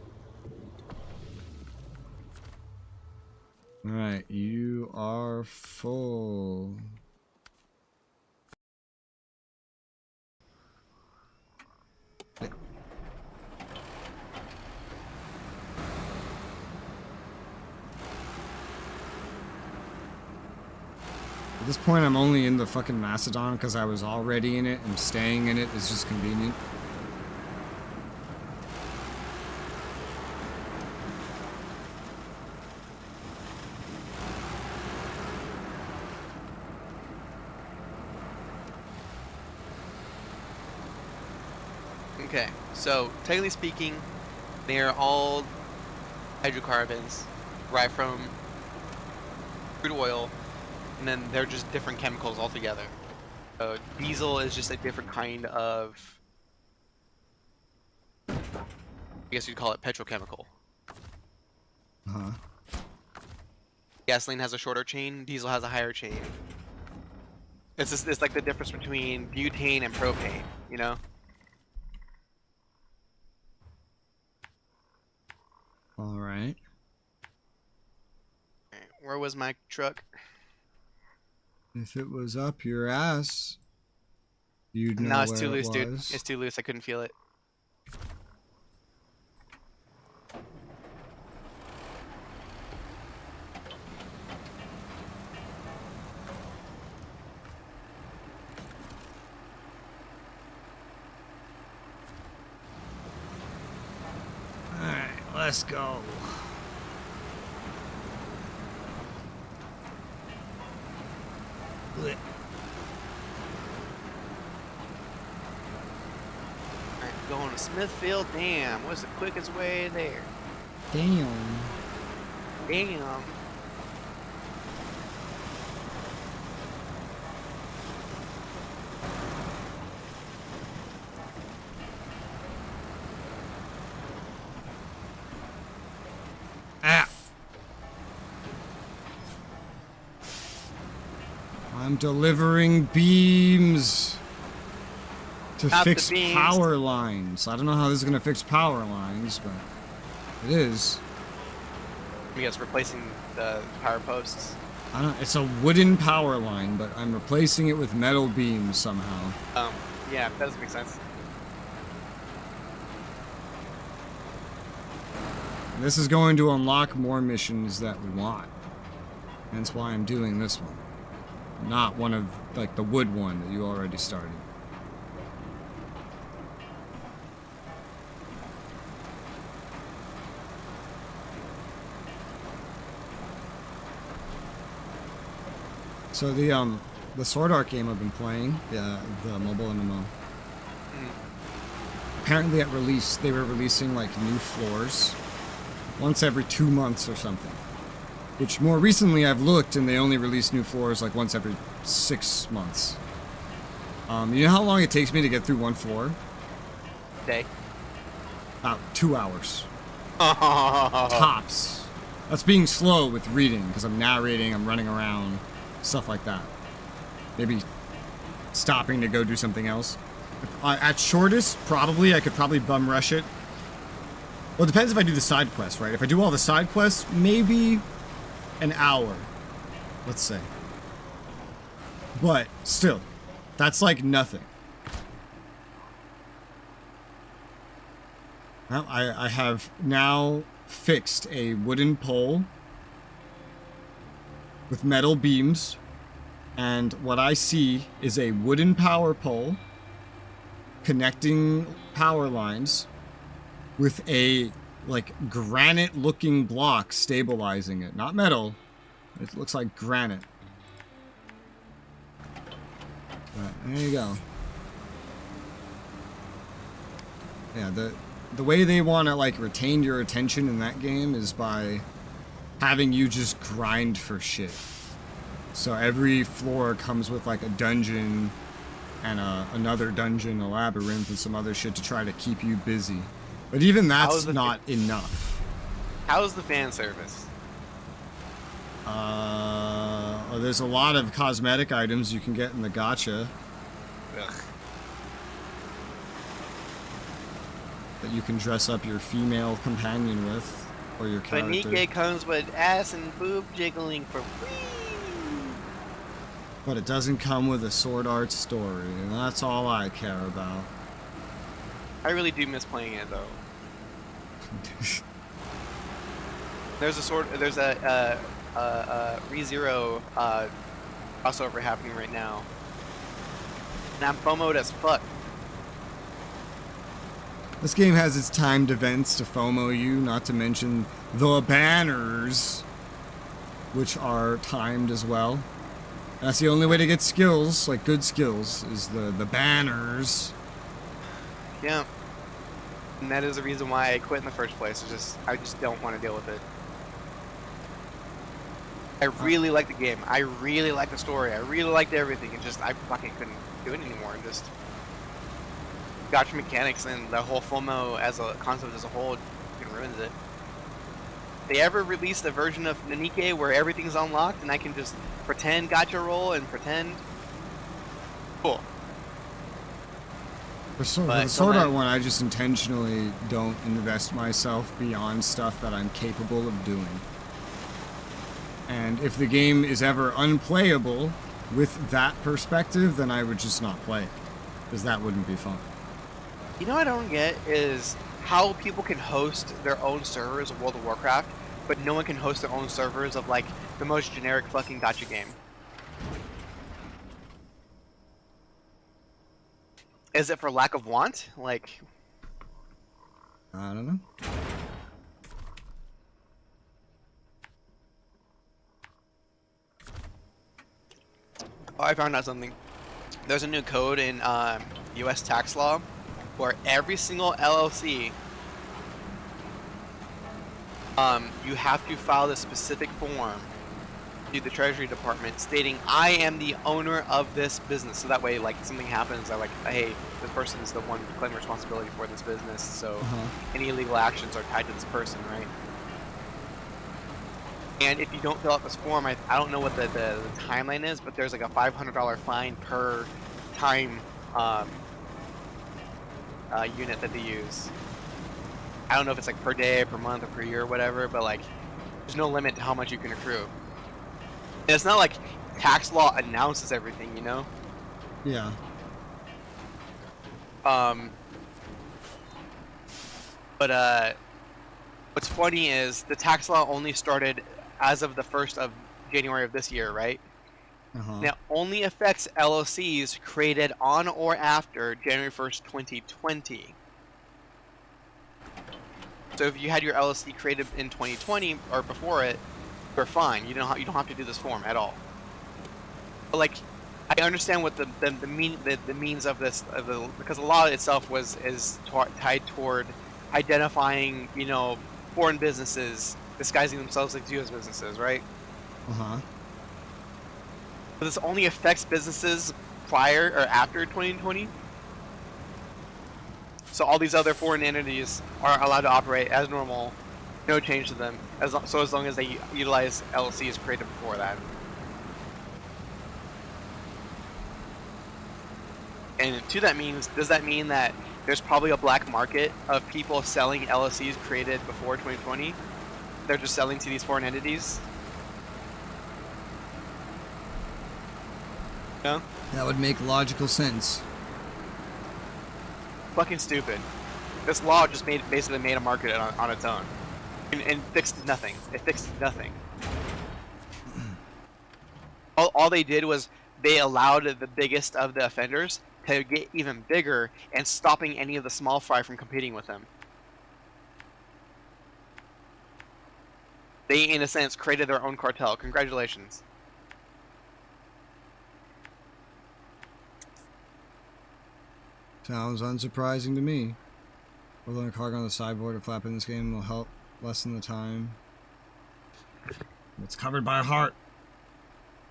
S1: Alright, you are full. At this point, I'm only in the fucking Macedon because I was already in it, and staying in it is just convenient.
S2: Okay, so technically speaking, they are all hydrocarbons derived from crude oil, and then they're just different chemicals altogether. Diesel is just a different kind of, I guess you'd call it petrochemical.
S1: Uh-huh.
S2: Gasoline has a shorter chain, diesel has a higher chain. It's like the difference between butane and propane, you know?
S1: Alright.
S2: Where was my truck?
S1: If it was up your ass, you'd know
S2: No, it's
S1: where
S2: too
S1: it
S2: loose, dude.
S1: was.
S2: It's too loose. I couldn't feel it.
S1: Alright, let's go. Blech.
S2: Alright, going to Smithfield. Damn, what's the quickest way there?
S1: Damn.
S2: Damn.
S1: Ah. I'm delivering beams to
S2: Not the
S1: fix
S2: beams.
S1: power lines. I don't know how this is gonna fix power lines, but it is.
S2: I guess replacing the power posts.
S1: I don't. It's a wooden power line, but I'm replacing it with metal beams somehow.
S2: Yeah, that does make sense.
S1: And this is going to unlock more missions that we want. That's why I'm doing this one. Not one of, like, the wood one that you already started. So the Sword Art game I've been playing, the mobile MMO. Apparently at release, they were releasing, like, new floors once every 2 months or something. Which more recently I've looked and they only release new floors like once every 6 months. You know how long it takes me to get through one floor?
S2: Day.
S1: About 2 hours. Tops. That's being slow with reading because I'm narrating, I'm running around, stuff like that. Maybe stopping to go do something else. At shortest, probably, I could probably bum rush it. Well, it depends if I do the side quests, right? If I do all the side quests, maybe an hour, let's say. But still, that's like nothing. Well, I have now fixed a wooden pole with metal beams, and what I see is a wooden power pole connecting power lines with a, like, granite-looking block stabilizing it. Not metal. It looks like granite. Alright, there you go. Yeah, the way they want to, like, retain your attention in that game is by having you just grind for shit. So every floor comes with, like, a dungeon and another dungeon, a labyrinth, and some other shit to try to keep you busy. But even that's not enough.
S2: How's the fan service?
S1: There's a lot of cosmetic items you can get in the gacha.
S2: Ugh.
S1: That you can dress up your female companion with, or your character.
S2: Banike comes with ass and boob jiggling for free.
S1: But it doesn't come with a sword art story, and that's all I care about.
S2: I really do miss playing it though. There's a ReZero crossover happening right now. And I'm FOMO'd as fuck.
S1: This game has its timed events to FOMO you, not to mention the banners, which are timed as well. That's the only way to get skills, like good skills, is the banners.
S2: Yeah. And that is the reason why I quit in the first place. I just don't want to deal with it. I really like the game. I really like the story. I really liked everything. It's just I fucking couldn't do it anymore. Just gotcha mechanics and the whole FOMO as a concept as a whole fucking ruins it. They ever released a version of Nanike where everything's unlocked and I can just pretend gotcha roll and pretend? Cool.
S1: For the sword art one, I just intentionally don't invest myself beyond stuff that I'm capable of doing. And if the game is ever unplayable with that perspective, then I would just not play it, because that wouldn't be fun.
S2: You know what I don't get is how people can host their own servers of World of Warcraft, but no one can host their own servers of like the most generic fucking gacha game. Is it for lack of want? Like,
S1: I don't know.
S2: oh, I found out something. There's a new code in U.S. tax law where every single LLC, you have to file this specific form to the Treasury Department stating, I am the owner of this business. So that way, like, something happens, they're like, hey, this person is the one claiming responsibility for this business, so any illegal actions are tied to this person, right? And if you don't fill out this form, I don't know what the timeline is, but there's like a $500 fine per time unit that they use. I don't know if it's like per day, per month, or per year, or whatever, but like, there's no limit to how much you can accrue. And it's not like tax law announces everything, you know?
S1: Yeah.
S2: But what's funny is the tax law only started as of the 1st of January of this year, right? Now, only affects LLCs created on or after January 1st, 2020. So if you had your LLC created in 2020 or before it, you're fine. You don't have to do this form at all. But like, I understand what the means of this, because the law itself is tied toward identifying, you know, foreign businesses disguising themselves as U.S. businesses, right? But this only affects businesses prior or after 2020. So all these other foreign entities are allowed to operate as normal, no change to them, as long as they utilize LLCs created before that. And does that mean that there's probably a black market of people selling LLCs created before 2020? They're just selling to these foreign entities? No?
S1: That would make logical sense.
S2: Fucking stupid. This law just basically made a market on its own. And fixed nothing. It fixed nothing. All they did was they allowed the biggest of the offenders to get even bigger and stopping any of the small fry from competing with them. They, in a sense, created their own cartel. Congratulations.
S1: Sounds unsurprising to me. Rolling a cargo on the sideboard or flapping this game will help lessen the time. It's covered by a heart.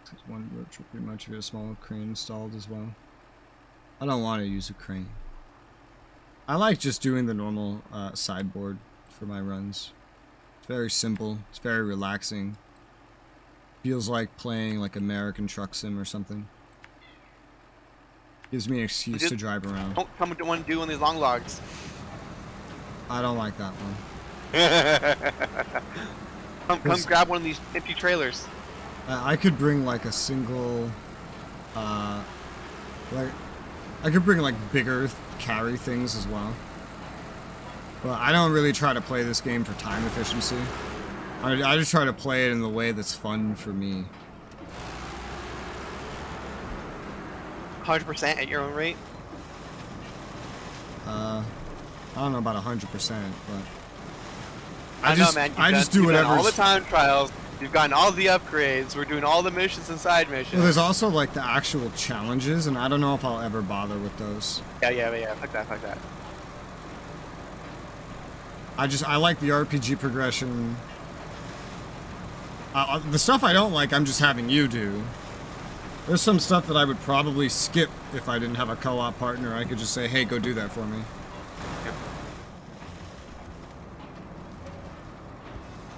S1: There's one virtual pretty much get a small crane installed as well. I don't want to use a crane. I like just doing the normal sideboard for my runs. It's very simple. It's very relaxing. Feels like playing like American Truck Sim or something. Gives me an excuse to drive around.
S2: Don't come to one do on these long logs.
S1: I don't like that one.
S2: Come grab one of these empty trailers.
S1: I could bring like a single, like, I could bring like bigger carry things as well. But I don't really try to play this game for time efficiency. I just try to play it in the way that's fun for me.
S2: 100% at your own rate.
S1: I don't know about 100%, but
S2: I know, man.
S1: I just do whatever.
S2: All the time trials. You've gotten all the upgrades. We're doing all the missions and side missions.
S1: Well, there's also like the actual challenges, and I don't know if I'll ever bother with those.
S2: Yeah. Fuck that.
S1: I like the RPG progression. The stuff I don't like, I'm just having you do. There's some stuff that I would probably skip if I didn't have a co-op partner. I could just say, hey, go do that for me.
S2: Yep.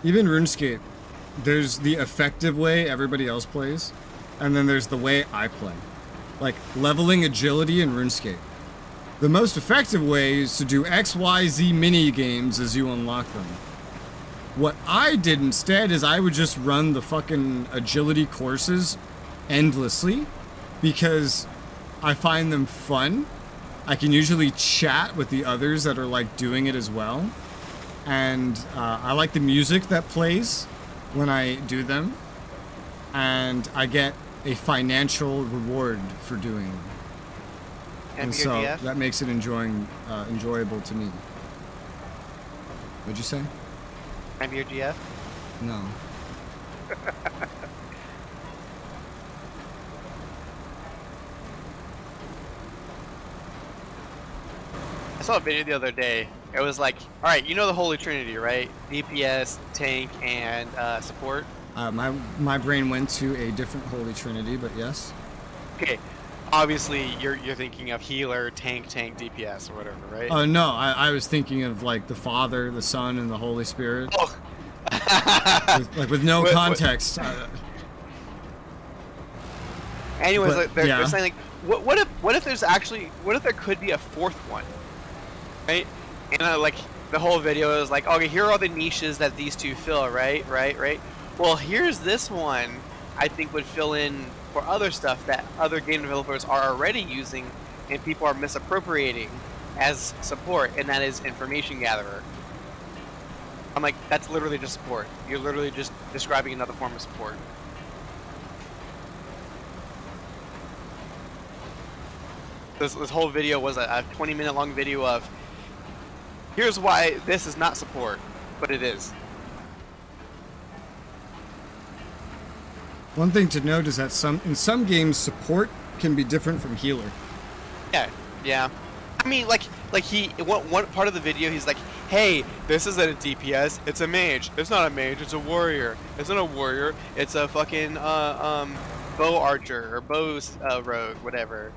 S1: Even RuneScape, there's the effective way everybody else plays, and then there's the way I play. Like, leveling agility in RuneScape. The most effective way is to do X, Y, Z mini games as you unlock them. What I did instead is I would just run the fucking agility courses endlessly because I find them fun. I can usually chat with the others that are like doing it as well. And I like the music that plays when I do them. And I get a financial reward for doing them. And so that makes it enjoyable to me. What'd you say?
S2: And your GF?
S1: No.
S2: I saw a video the other day. It was like, all right, you know the Holy Trinity, right? DPS, tank, and support.
S1: My brain went to a different Holy Trinity, but yes.
S2: Okay, obviously you're thinking of healer, tank, DPS, or whatever, right?
S1: Oh no, I was thinking of like the Father, the Son, and the Holy Spirit.
S2: Oh.
S1: with no context.
S2: Anyways, they're saying like, what if there could be a fourth one, right? And like the whole video is like, okay, here are all the niches that these two fill, right? Well, here's this one I think would fill in for other stuff that other game developers are already using and people are misappropriating as support, and that is information gatherer. I'm like, that's literally just support. You're literally just describing another form of support. This whole video was a 20-minute long video of, here's why this is not support, but it is.
S1: One thing to note is that in some games, support can be different from healer.
S2: Yeah. I mean, like one part of the video, he's like, hey, this isn't a DPS, it's a mage. It's not a mage, it's a warrior. It's not a warrior, it's a fucking bow archer or bow rogue, whatever.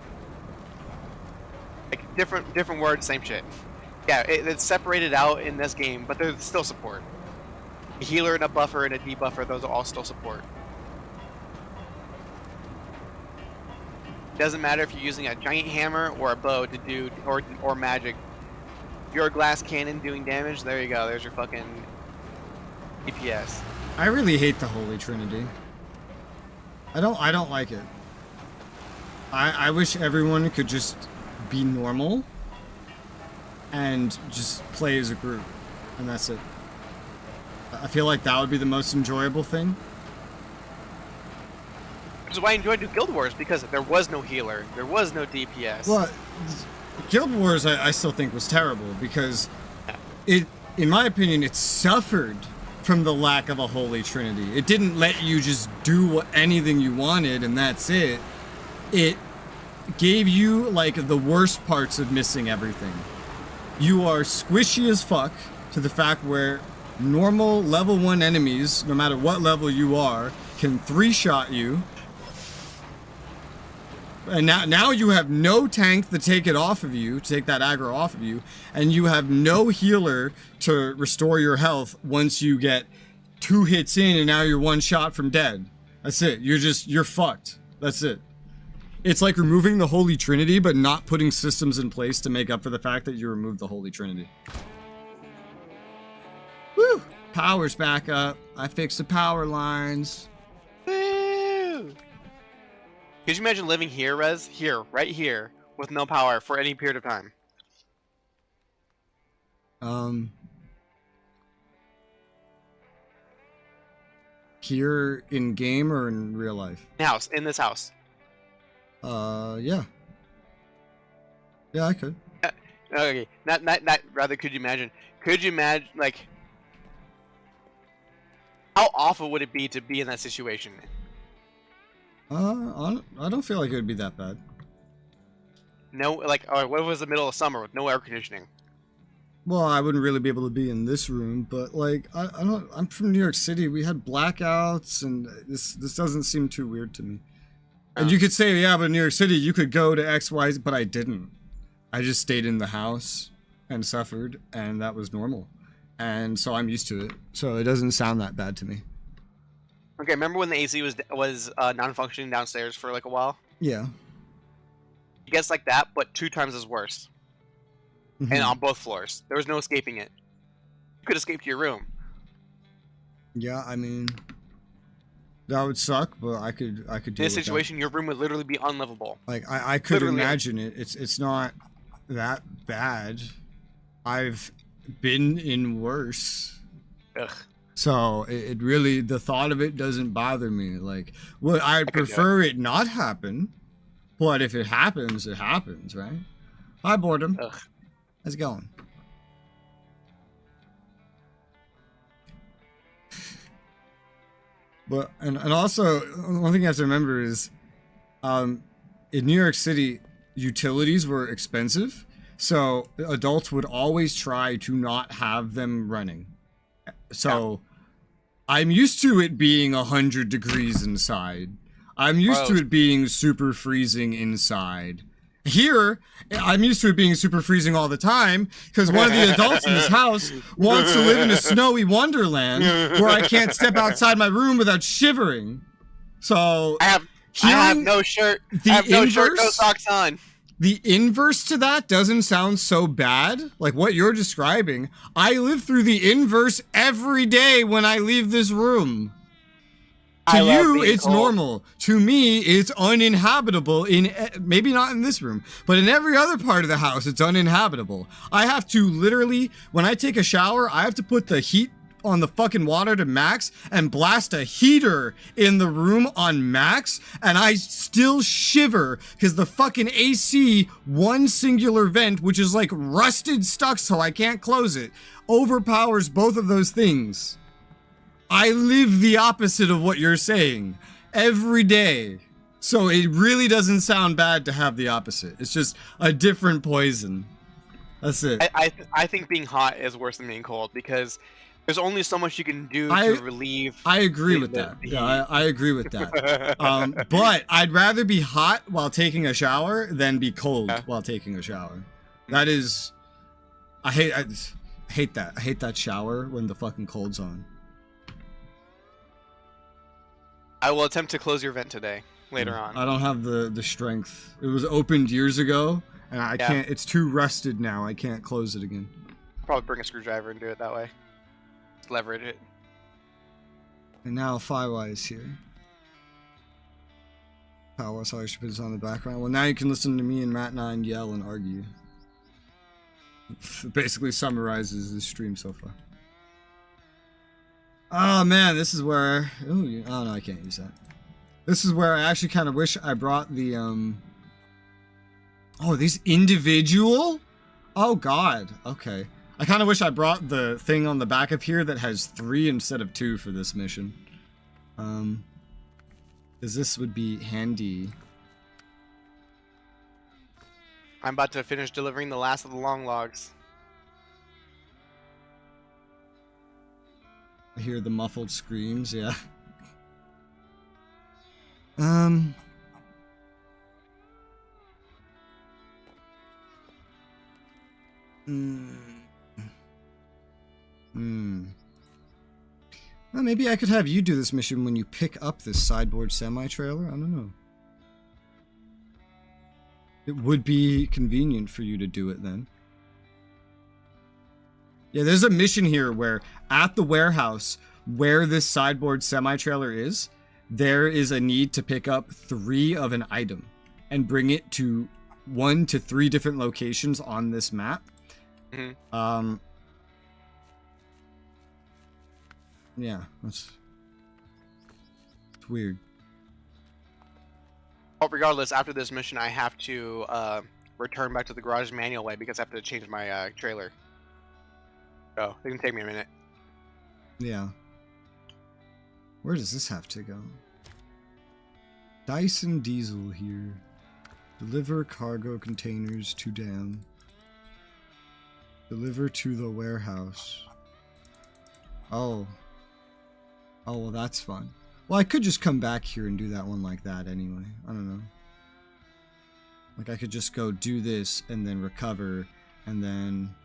S2: Like different words, same shit. Yeah, it's separated out in this game, but they're still support. A healer and a buffer and a debuffer, those are all still support. Doesn't matter if you're using a giant hammer or a bow to do or magic. If you're a glass cannon doing damage, there you go. There's your fucking DPS.
S1: I really hate the Holy Trinity. I don't like it. I wish everyone could just be normal and just play as a group, and that's it. I feel like that would be the most enjoyable thing.
S2: Which is why I enjoyed Guild Wars, because there was no healer, there was no DPS.
S1: Well, Guild Wars I still think was terrible because in my opinion, it suffered from the lack of a Holy Trinity. It didn't let you just do anything you wanted and that's it. It gave you like the worst parts of missing everything. You are squishy as fuck to the fact where normal level 1 enemies, no matter what level you are, can 3-shot you. And now you have no tank to take it off of you, to take that aggro off of you, and you have no healer to restore your health once you get 2 hits in and now you're 1 shot from dead. That's it. You're fucked. That's it. It's like removing the Holy Trinity, but not putting systems in place to make up for the fact that you removed the Holy Trinity. Woo! Power's back up. I fixed the power lines.
S2: Woo! Could you imagine living here, Rez? Here, right here, with no power for any period of time?
S1: Here in game or in real life?
S2: In this house.
S1: Yeah. Yeah, I could.
S2: Okay, not, rather, could you imagine? Could you imagine, like, how awful would it be to be in that situation?
S1: I don't feel like it would be that bad.
S2: No, like, what if it was the middle of summer with no air conditioning?
S1: Well, I wouldn't really be able to be in this room, but like, I'm from New York City. We had blackouts, and this doesn't seem too weird to me. And you could say, yeah, but in New York City, you could go to X, Y, but I didn't. I just stayed in the house and suffered, and that was normal. And so I'm used to it. So it doesn't sound that bad to me.
S2: Okay, remember when the AC was non-functioning downstairs for like a while?
S1: Yeah.
S2: It gets like that, but 2 times as worse.
S1: Mm-hmm.
S2: And on both floors. There was no escaping it. You could escape to your room.
S1: Yeah, I mean, that would suck, but I could deal
S2: In this
S1: with
S2: situation,
S1: that.
S2: your room would literally be unlivable.
S1: Like I could
S2: Literally.
S1: imagine it. It's not that bad. I've been in worse.
S2: Ugh.
S1: So it really, the thought of it doesn't bother me. Like, well, I'd prefer it not happen, but if it happens, it happens, right? Hi, boredom.
S2: Ugh.
S1: How's it going? But and also one thing you have to remember is, in New York City, utilities were expensive, so adults would always try to not have them running. So I'm used to it being 100 degrees inside. I'm used to it being super freezing inside. Here, I'm used to it being super freezing all the time because one of the adults in this house wants to live in a snowy wonderland where I can't step outside my room without shivering. So
S2: I have no shirt. I have no shirt, no socks on.
S1: The inverse to that doesn't sound so bad. Like what you're describing, I live through the inverse every day when I leave this room. To you, it's cold. Normal. To me, it's uninhabitable maybe not in this room, but in every other part of the house, it's uninhabitable. I have to literally, when I take a shower, I have to put the heat on the fucking water to max and blast a heater in the room on max, and I still shiver because the fucking AC, one singular vent, which is like rusted stuck so I can't close it, overpowers both of those things. I live the opposite of what you're saying every day. So it really doesn't sound bad to have the opposite. It's just a different poison. That's it.
S2: I think being hot is worse than being cold because there's only so much you can do to relieve.
S1: I agree with that. Yeah, I agree with that. But I'd rather be hot while taking a shower than be cold while taking a shower. That is, I hate that. I hate that shower when the fucking cold's on.
S2: I will attempt to close your vent today, later on.
S1: I don't have the strength. It was opened years ago, and I can't, it's too rusted now. I can't close it again.
S2: Probably bring a screwdriver and do it that way. Just leverage it.
S1: And now Firewire is here. Power, sorry, I should put this on the background. Well, now you can listen to me and Matt9 yell and argue. It basically summarizes the stream so far. Oh man, this is where... oh no, I can't use that. This is where I actually kind of wish I brought the... oh, these individual? Oh god, okay. I kind of wish I brought the thing on the back of here that has 3 instead of 2 for this mission. Because this would be handy.
S2: I'm about to finish delivering the last of the long logs.
S1: I hear the muffled screams, yeah. Well, maybe I could have you do this mission when you pick up this sideboard semi-trailer. I don't know. It would be convenient for you to do it then. Yeah, there's a mission here where at the warehouse where this sideboard semi-trailer is, there is a need to pick up 3 of an item and bring it to 1 to 3 different locations on this map.
S2: Mm-hmm.
S1: Yeah, it's weird.
S2: Oh, regardless, after this mission, I have to return back to the garage manual way because I have to change my trailer. So it can take me a minute.
S1: Yeah. Where does this have to go? Dyson Diesel here. Deliver cargo containers to dam. Deliver to the warehouse. Oh. Oh, well, that's fun. Well, I could just come back here and do that one like that anyway. I don't know. Like, I could just go do this and then recover and then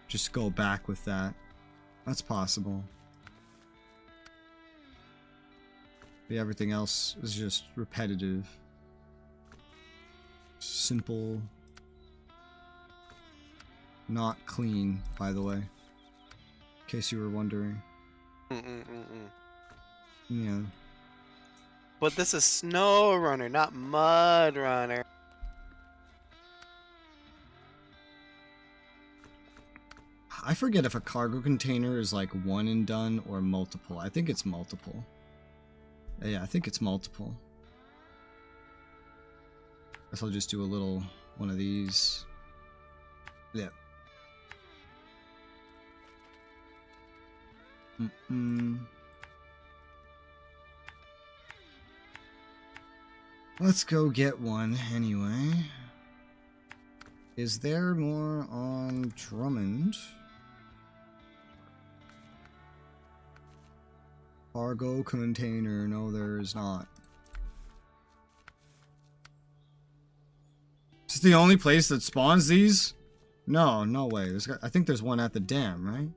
S1: just go back with that. That's possible. But everything else is just repetitive. Simple. Not clean, by the way. In case you were wondering. Yeah.
S2: But this is Snowrunner, not Mud Runner.
S1: I forget if a cargo container is like one and done or multiple. I think it's multiple. Yeah, I think it's multiple. Guess I'll just do a little one of these. Yeah. Let's go get one anyway. Is there more on Drummond? Cargo container. No, there is not. Is this the only place that spawns these? No, no way. I think there's one at the dam, right?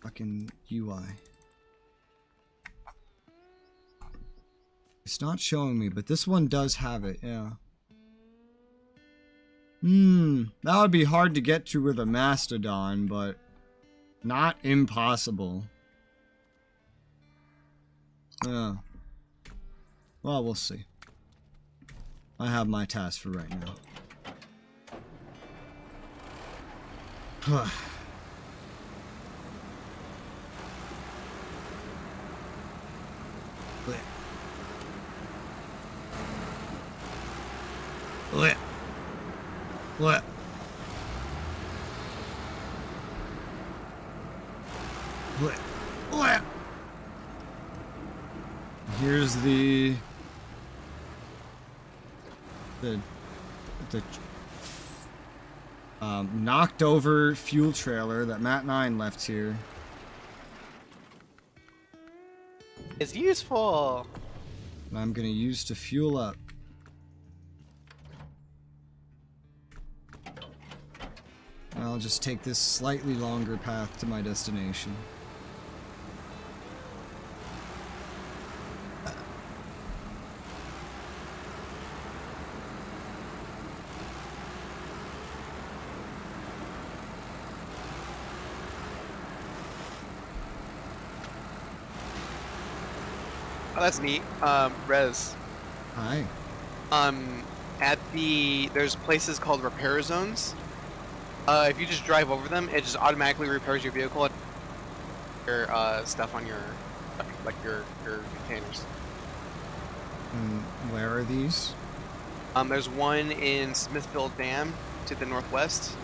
S1: Fucking UI. It's not showing me, but this one does have it, yeah. That would be hard to get to with a Mastodon, but not impossible. Yeah. Well, we'll see. I have my task for right now. What? Here's the knocked over fuel trailer that Matt 9 left here.
S2: It's useful.
S1: And I'm gonna use to fuel up. I'll just take this slightly longer path to my destination.
S2: Oh, that's neat. Res.
S1: Hi.
S2: There's places called repair zones. If you just drive over them, it just automatically repairs your vehicle and your stuff on your containers.
S1: And where are these?
S2: There's one in Smithville Dam to the northwest.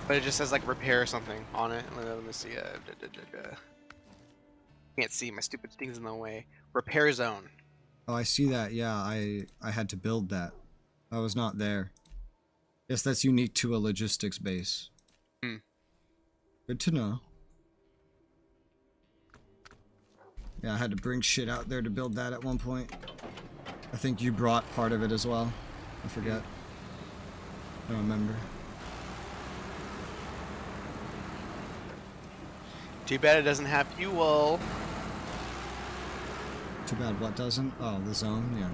S2: But it just says like repair or something on it. Let me see. Can't see, my stupid thing's in the way. Repair zone.
S1: Oh, I see that. Yeah, I had to build that. I was not there. Yes, that's unique to a logistics base. Good to know. Yeah, I had to bring shit out there to build that at one point. I think you brought part of it as well. I forget. I don't remember.
S3: Too bad it doesn't have fuel.
S1: Too bad what doesn't? Oh, the zone? Yeah.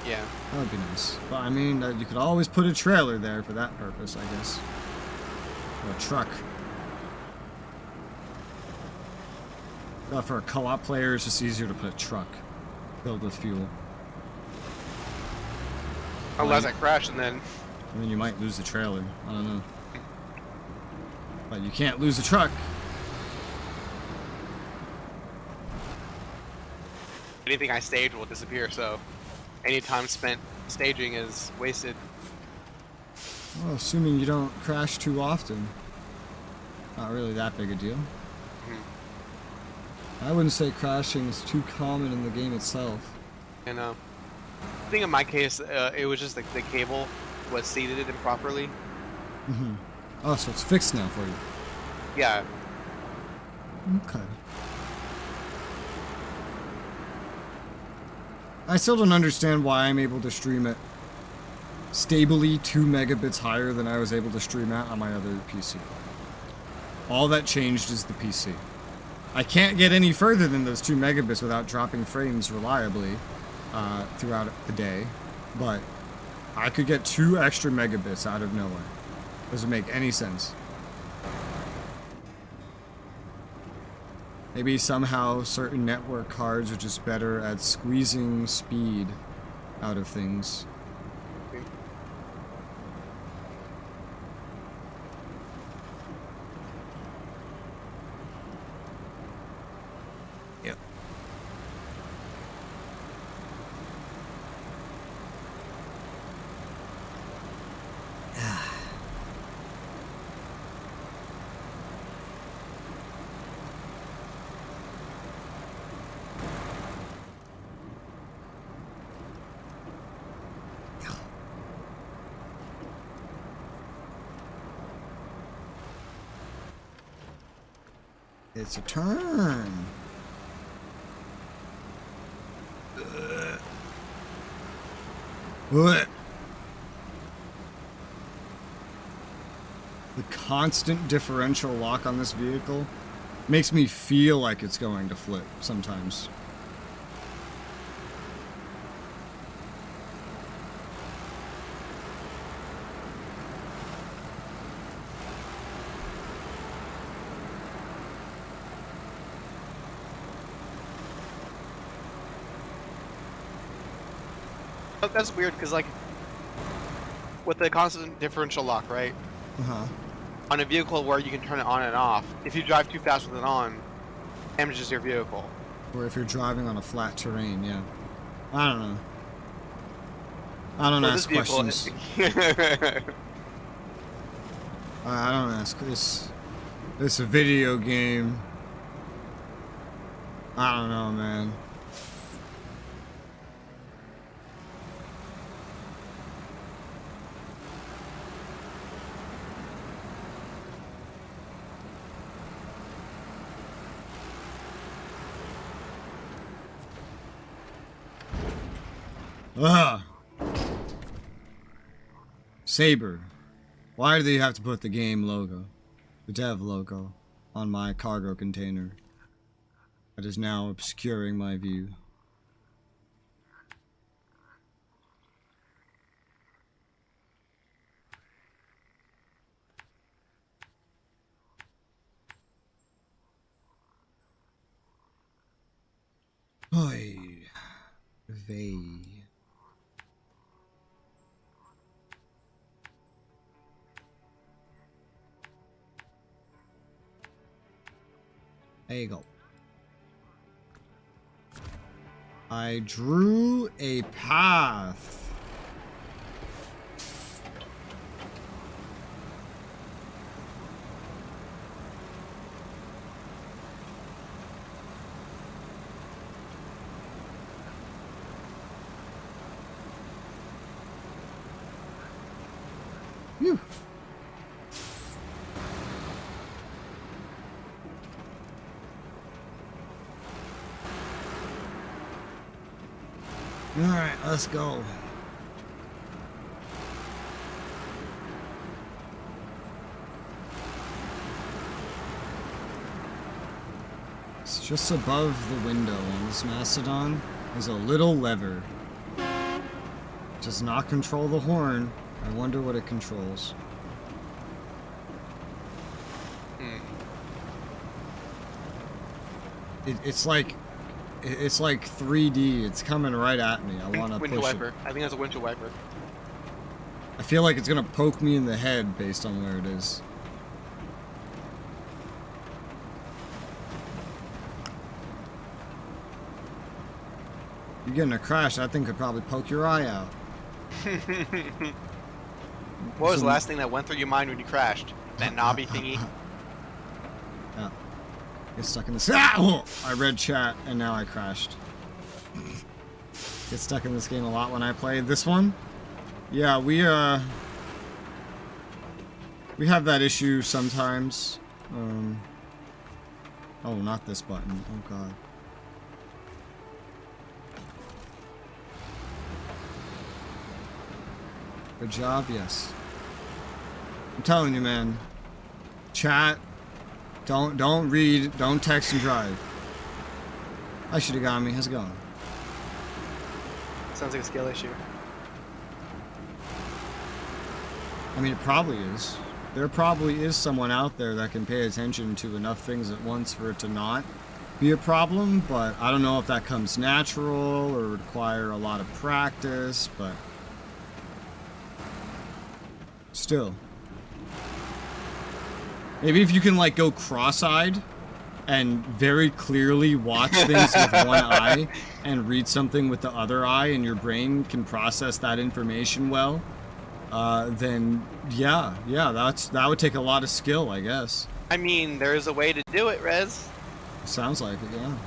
S3: Yeah.
S1: That would be nice. But I mean, you could always put a trailer there for that purpose, I guess. Or a truck. But for a co-op player, it's just easier to put a truck filled with fuel.
S3: Unless I crash and then...
S1: And then you might lose the trailer. I don't know. But you can't lose the truck.
S3: Anything I stage will disappear, so any time spent staging is wasted.
S1: Well, assuming you don't crash too often. Not really that big a deal. I wouldn't say crashing is too common in the game itself.
S3: And I think in my case, it was just like the cable was seated improperly.
S1: Mm-hmm. Oh, so it's fixed now for you.
S3: Yeah.
S1: Okay. I still don't understand why I'm able to stream it stably 2 megabits higher than I was able to stream at on my other PC. All that changed is the PC. I can't get any further than those 2 megabits without dropping frames reliably throughout the day, but I could get 2 extra megabits out of nowhere. Doesn't make any sense. Maybe somehow certain network cards are just better at squeezing speed out of things. Yep. It's a turn. What? The constant differential lock on this vehicle makes me feel like it's going to flip sometimes.
S3: That's weird, because, like, with the constant differential lock, right?
S1: Uh-huh.
S3: On a vehicle where you can turn it on and off, if you drive too fast with it on, it damages your vehicle.
S1: Or if you're driving on a flat terrain, yeah. I don't know. I don't ask questions. I don't ask. It's a video game. I don't know, man. Ugh. Saber. Why do they have to put the game logo, the dev logo, on my cargo container? That is now obscuring my view. Oy vey. There you go. I drew a path. Phew. Alright, let's go. Just above the window on this Mastodon is a little lever. Does not control the horn. I wonder what it controls. It's like 3D. It's coming right at me. I want to push
S3: windshield wiper.
S1: it.
S3: I think that's a windshield wiper.
S1: I feel like it's gonna poke me in the head based on where it is. You're getting a crash. That thing could probably poke your eye out.
S3: What was the last thing that went through your mind when you crashed? That knobby thingy?
S1: Yeah. Get stuck in this. Ah! I read chat and now I crashed. Get stuck in this game a lot when I play this one. Yeah, we have that issue sometimes. Oh, not this button. Oh god. Good job, yes. I'm telling you, man. Chat. Don't read. Don't text and drive. I should have got me. How's it going?
S3: Sounds like a skill issue.
S1: I mean, it probably is. There probably is someone out there that can pay attention to enough things at once for it to not be a problem, but I don't know if that comes natural or require a lot of practice, but still. Maybe if you can, like, go cross-eyed and very clearly watch things with one eye and read something with the other eye and your brain can process that information well, then yeah, that would take a lot of skill, I guess.
S3: I mean, there is a way to do it, Rez.
S1: Sounds like it, yeah.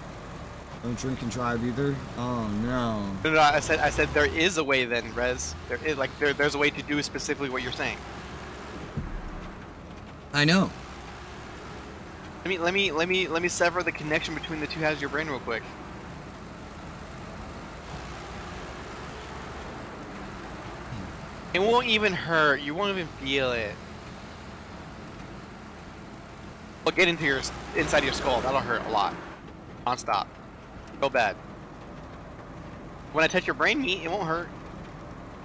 S1: Don't drink and drive either. Oh no.
S3: No, I said there is a way then, Rez. There is there's a way to do specifically what you're saying.
S1: I know.
S3: Let me sever the connection between the two halves of your brain real quick. It won't even hurt. You won't even feel it. Well, get into inside your skull. That'll hurt a lot. Non-stop. Go bad. When I touch your brain meat, it won't hurt.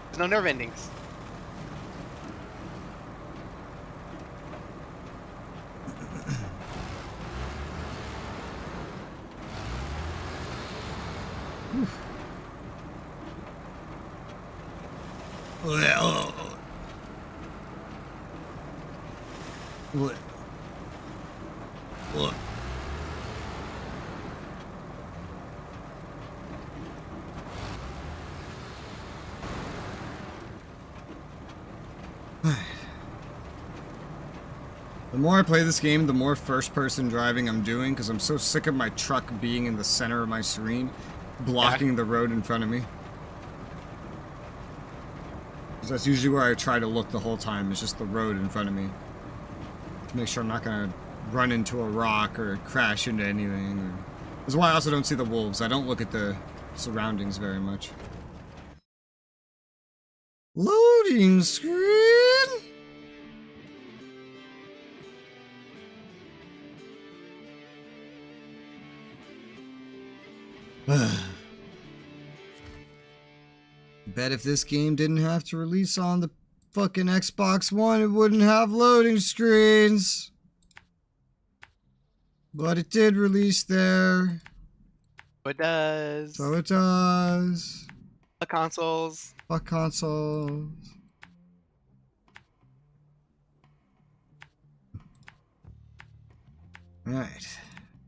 S3: There's no nerve endings.
S1: What? The more I play this game, the more first-person driving I'm doing, because I'm so sick of my truck being in the center of my screen, blocking the road in front of me. Because that's usually where I try to look the whole time, is just the road in front of me. To make sure I'm not going to run into a rock or crash into anything. That's why I also don't see the wolves. I don't look at the surroundings very much. Loading screen! Bet if this game didn't have to release on the fucking Xbox One, it wouldn't have loading screens. But it did release there.
S3: It does.
S1: So it does.
S3: Fuck consoles.
S1: Fuck consoles. Alright.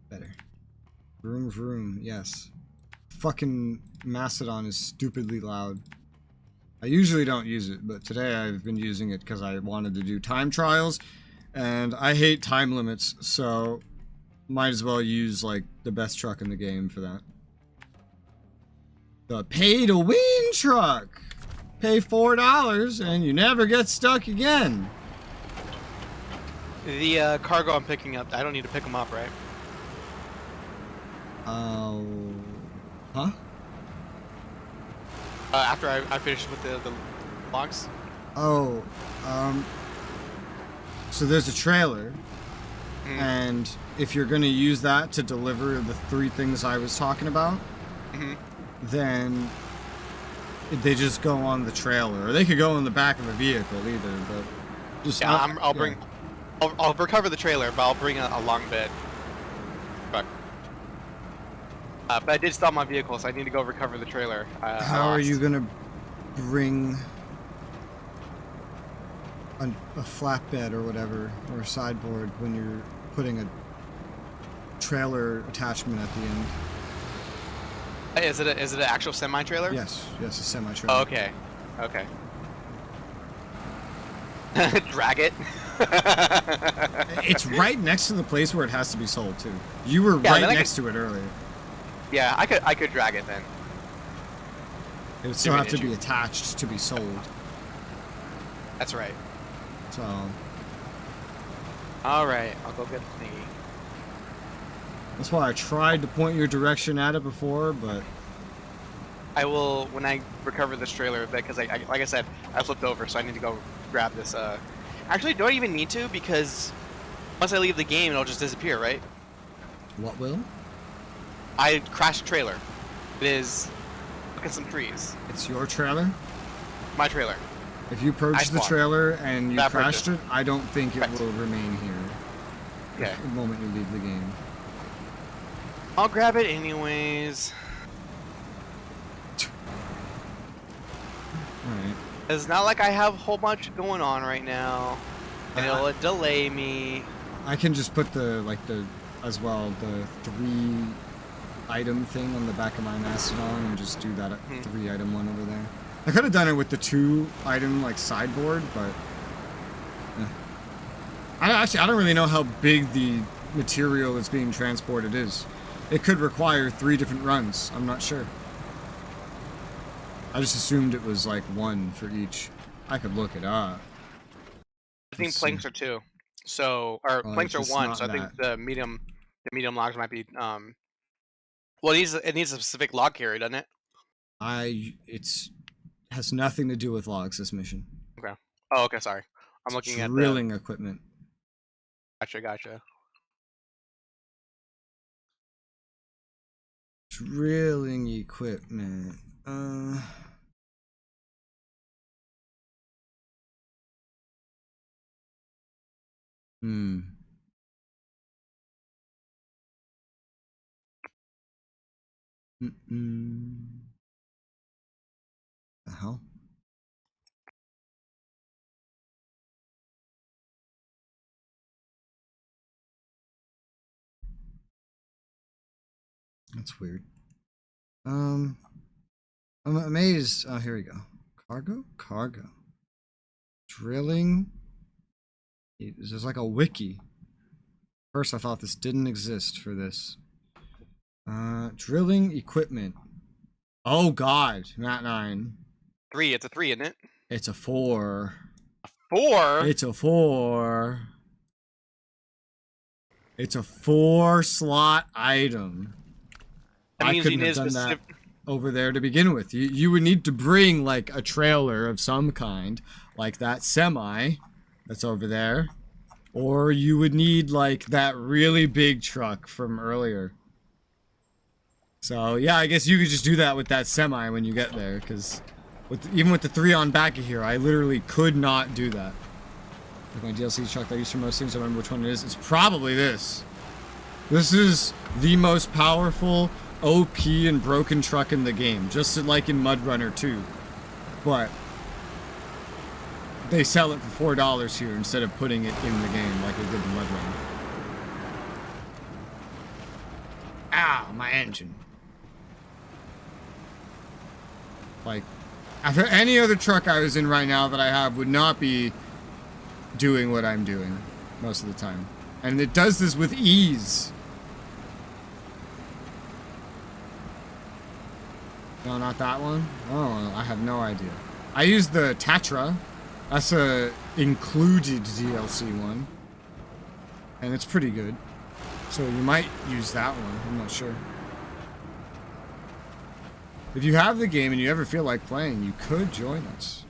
S1: Better. Vroom vroom, yes. Fucking Mastodon is stupidly loud. I usually don't use it, but today I've been using it because I wanted to do time trials, and I hate time limits, so might as well use, like, the best truck in the game for that. The pay-to-win truck! Pay $4 and you never get stuck again!
S3: The cargo I'm picking up, I don't need to pick them up, right?
S1: Huh?
S3: After I finish with the logs?
S1: Oh, so there's a trailer, and if you're going to use that to deliver the 3 things I was talking about, then they just go on the trailer, or they could go in the back of a vehicle either. But just
S3: I'll recover the trailer, but I'll bring a long bed. But I did stop my vehicle, so I need to go recover the trailer.
S1: How are you gonna bring a flatbed or whatever, or a sideboard, when you're putting a trailer attachment at the end?
S3: Is it an actual semi-trailer?
S1: Yes, a semi-trailer.
S3: Oh, okay. Drag it.
S1: It's right next to the place where it has to be sold too. You were right next to it earlier.
S3: Yeah, I could drag it then.
S1: It would still have to be attached to be sold.
S3: That's right.
S1: So.
S3: Alright, I'll go get the thingy.
S1: That's why I tried to point your direction at it before, but...
S3: I will, when I recover this trailer, because like I said, I flipped over, so I need to go grab this, Actually, do I even need to? Because once I leave the game, it'll just disappear, right?
S1: What will?
S3: I crashed a trailer. It is... Look at some trees.
S1: It's your trailer?
S3: My trailer.
S1: If you purged the trailer and you crashed it, I don't think it will remain here.
S3: Okay.
S1: The moment you leave the game.
S3: I'll grab it anyways.
S1: Alright.
S3: It's not like I have a whole bunch going on right now. And it'll delay me.
S1: I can just put the 3 item thing on the back of my Mastodon and just do that 3 item one over there. I could have done it with the 2 item sideboard, but I don't really know how big the material that's being transported is. It could require 3 different runs. I'm not sure. I just assumed it was like 1 for each. I could look it up.
S3: I think planks are 2. So, or planks are 1. So I think the medium logs might be well, it needs a specific log carrier, doesn't it?
S1: It's has nothing to do with logs, this mission.
S3: Okay. Oh, okay, sorry. I'm looking at
S1: drilling equipment.
S3: Gotcha.
S1: Drilling equipment. The hell? That's weird. I'm amazed. Oh, here we go. Cargo. Drilling. There's like a wiki. First, I thought this didn't exist for this. Drilling equipment. Oh God, not 9.
S3: 3. It's a 3, isn't it?
S1: It's a 4.
S3: A 4?
S1: It's a 4. It's a 4-slot item. I couldn't have done that over there to begin with. You would need to bring like a trailer of some kind, like that semi that's over there, or you would need like that really big truck from earlier. So yeah, I guess you could just do that with that semi when you get there, because even with the 3 on back of here, I literally could not do that. Like my DLC truck that I use for most things, I remember which one it is. It's probably this. This is the most powerful, OP, and broken truck in the game, just like in Mud Runner 2. But they sell it for $4 here instead of putting it in the game like they did in Mud Runner. Ow, my engine. Like, after any other truck I was in right now that I have would not be doing what I'm doing most of the time. And it does this with ease. No, not that one? Oh, I have no idea. I used the Tatra. That's a included DLC one. And it's pretty good. So you might use that one. I'm not sure. If you have the game and you ever feel like playing, you could join us.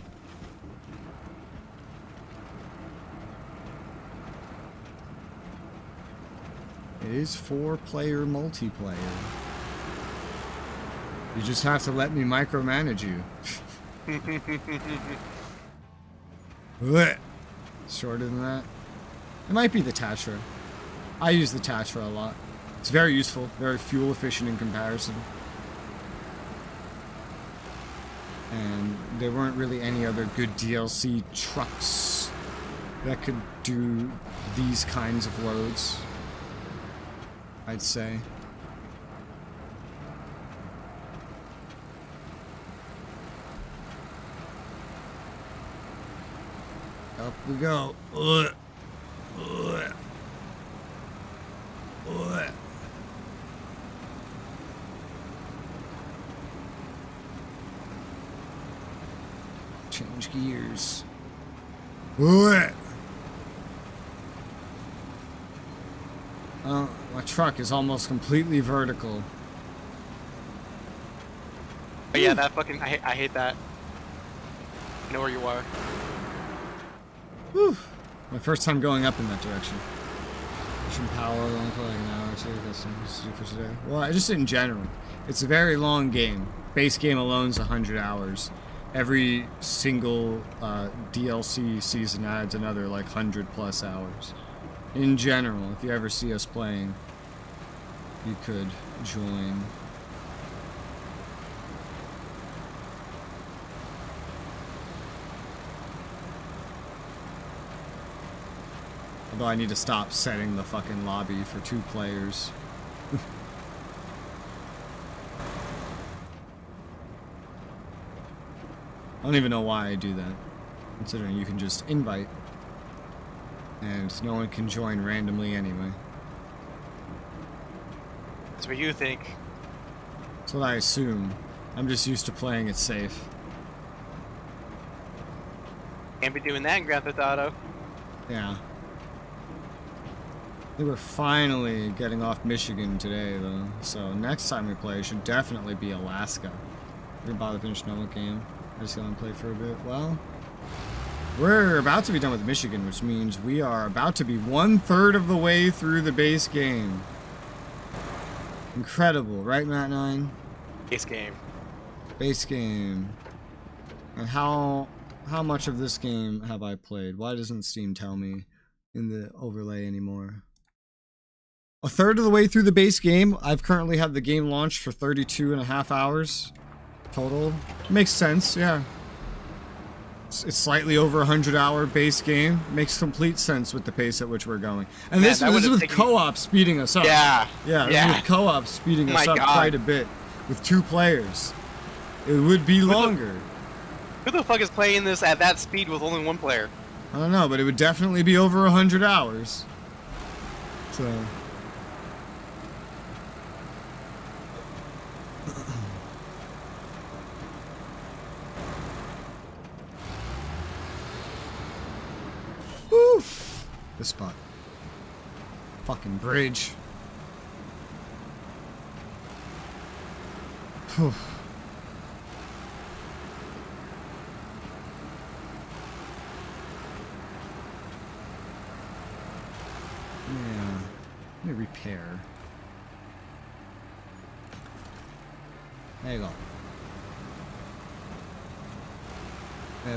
S1: It is 4-player multiplayer. You just have to let me micromanage you. Blech. Shorter than that. It might be the Tatra. I use the Tatra a lot. It's very useful, very fuel efficient in comparison. And there weren't really any other good DLC trucks that could do these kinds of loads, I'd say. Up we go. Ugh. Ugh. Ugh. Change gears. Ugh. My truck is almost completely vertical.
S3: Oh, yeah, that fucking I hate that. I know where you are.
S1: Whew. My first time going up in that direction. Mission power, only for like an hour or two. That's something to do for today. Well, just in general. It's a very long game. Base game alone's 100 hours. Every single DLC season adds another like 100+ hours. In general, if you ever see us playing, you could join. Although I need to stop setting the fucking lobby for 2 players. I don't even know why I do that, considering you can just invite, and no one can join randomly anyway.
S3: That's what you think.
S1: That's what I assume. I'm just used to playing it safe.
S3: Can't be doing that in Grand Theft Auto.
S1: Yeah. I think we're finally getting off Michigan today, though. So next time we play should definitely be Alaska. We didn't bother to finish no game. I just gonna play for a bit. Well, we're about to be done with Michigan, which means we are about to be 1/3 of the way through the base game. Incredible, right, Matt 9?
S3: Base game.
S1: Base game. And how much of this game have I played? Why doesn't Steam tell me in the overlay anymore? 1/3 of the way through the base game. I've currently had the game launched for 32.5 hours total. Makes sense, yeah. It's slightly over 100-hour base game. Makes complete sense with the pace at which we're going. And
S3: Man,
S1: this is with co-op speeding us up.
S3: Yeah.
S1: Yeah, this is with co-op speeding us up quite a bit. With 2 players. It would be longer.
S3: Who the fuck is playing this at that speed with only 1 player?
S1: I don't know, but it would definitely be over 100 hours. So... Woo! This spot. Fucking bridge. Whew. Yeah. Let me repair. There you go.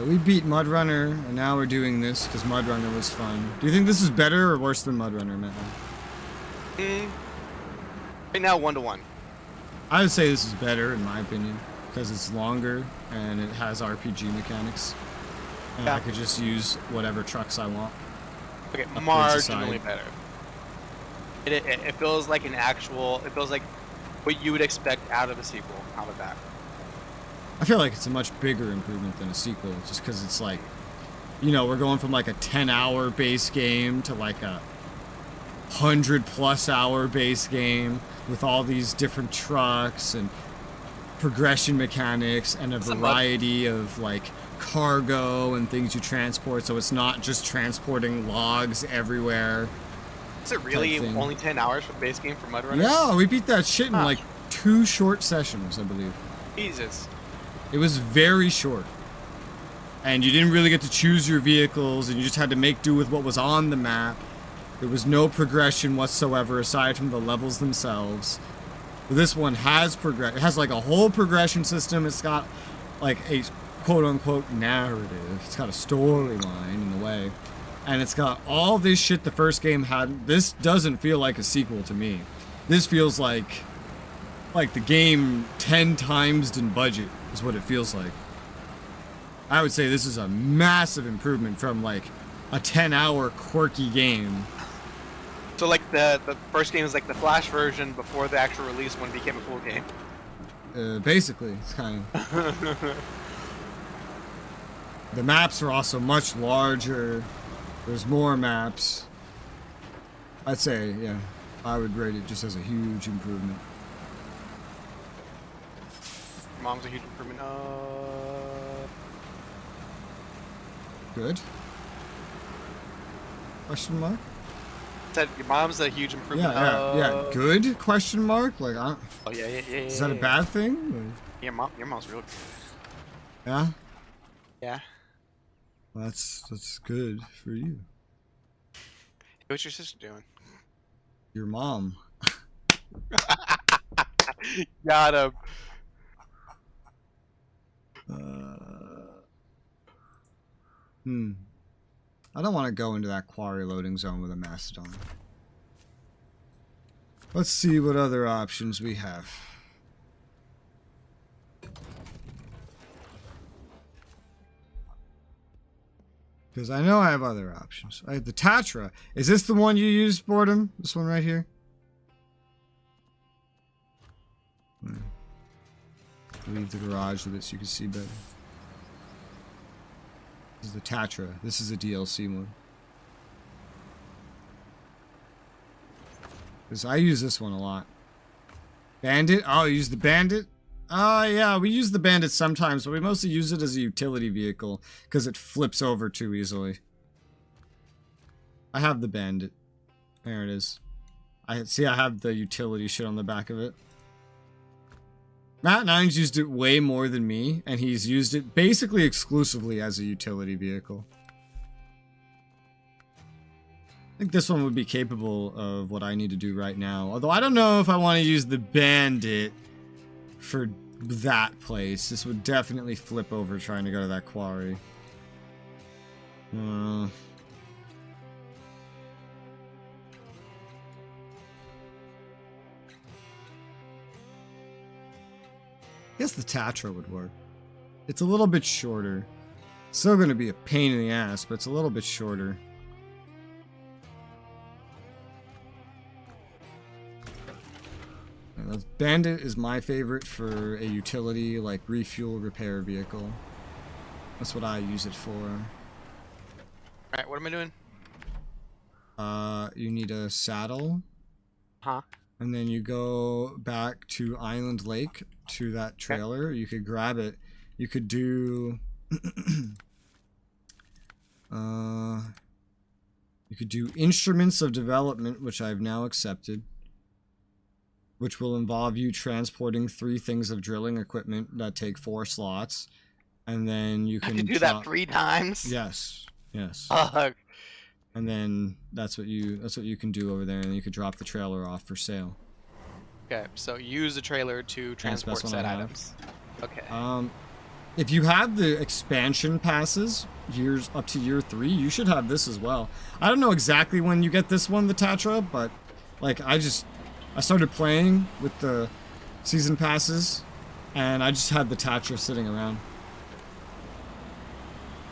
S1: We beat Mudrunner, and now we're doing this because Mudrunner was fun. Do you think this is better or worse than Mudrunner, Matt?
S3: Right now, 1-to-1.
S1: I would say this is better, in my opinion, because it's longer and it has RPG mechanics. And I could just use whatever trucks I want.
S3: Okay, marginally better. It feels like an actual... It feels like what you would expect out of a sequel. Out of that.
S1: I feel like it's a much bigger improvement than a sequel, just because it's like, you know, we're going from like a 10-hour base game to like a 100+ hour base game with all these different trucks and progression mechanics and a variety of like cargo and things you transport, so it's not just transporting logs everywhere.
S3: Is it really only 10 hours for the base game for Mudrunner?
S1: Yeah, we beat that shit in like 2 short sessions, I believe.
S3: Jesus.
S1: It was very short. And you didn't really get to choose your vehicles, and you just had to make do with what was on the map. There was no progression whatsoever aside from the levels themselves. This one has progress. It has like a whole progression system. It's got like a quote-unquote narrative. It's got a storyline in a way. And it's got all this shit the first game had. This doesn't feel like a sequel to me. This feels like the game 10 times in budget is what it feels like. I would say this is a massive improvement from like a 10-hour quirky game.
S3: So like the first game is like the Flash version before the actual release when it became a full game.
S1: Basically, it's kind of... The maps are also much larger. There's more maps. I'd say, yeah, I would rate it just as a huge improvement.
S3: Mom's a huge improvement.
S1: Good? Question mark?
S3: Said your mom's a huge improvement.
S1: Yeah. Good? Question mark? Like,
S3: Oh yeah.
S1: is that a bad thing?
S3: Your mom's real good.
S1: Yeah.
S3: Yeah.
S1: Well, that's good for you.
S3: What's your sister doing?
S1: Your mom.
S3: Got him.
S1: I don't want to go into that quarry loading zone with a Mastodon. Let's see what other options we have. Because I know I have other options. I have the Tatra. Is this the one you used, Boredom? This one right here? Leave the garage with it so you can see better. This is the Tatra. This is a DLC one. Because I use this one a lot. Bandit? Oh, you use the Bandit? Yeah, we use the Bandit sometimes, but we mostly use it as a utility vehicle because it flips over too easily. I have the Bandit. There it is. I have the utility shit on the back of it. Matt Nine's used it way more than me, and he's used it basically exclusively as a utility vehicle. I think this one would be capable of what I need to do right now. Although I don't know if I want to use the Bandit for that place. This would definitely flip over trying to go to that quarry. I guess the Tatra would work. It's a little bit shorter. It's still going to be a pain in the ass, but it's a little bit shorter. Bandit is my favorite for a utility, like refuel repair vehicle. That's what I use it for.
S3: Alright, what am I doing?
S1: You need a saddle.
S3: Huh?
S1: And then you go back to Island Lake to that trailer. Okay. You could grab it. You could do... you could do Instruments of Development, which I've now accepted. Which will involve you transporting 3 things of drilling equipment that take 4 slots. And then you can...
S3: I have to do that 3 times?
S1: Yes. Yes.
S3: Ugh.
S1: And then that's what you can do over there, and you could drop the trailer off for sale.
S3: Okay, so use the trailer to transport said items. Okay.
S1: If you have the expansion passes, years up to year 3, you should have this as well. I don't know exactly when you get this one, the Tatra, but like I started playing with the season passes, and I just had the Tatra sitting around.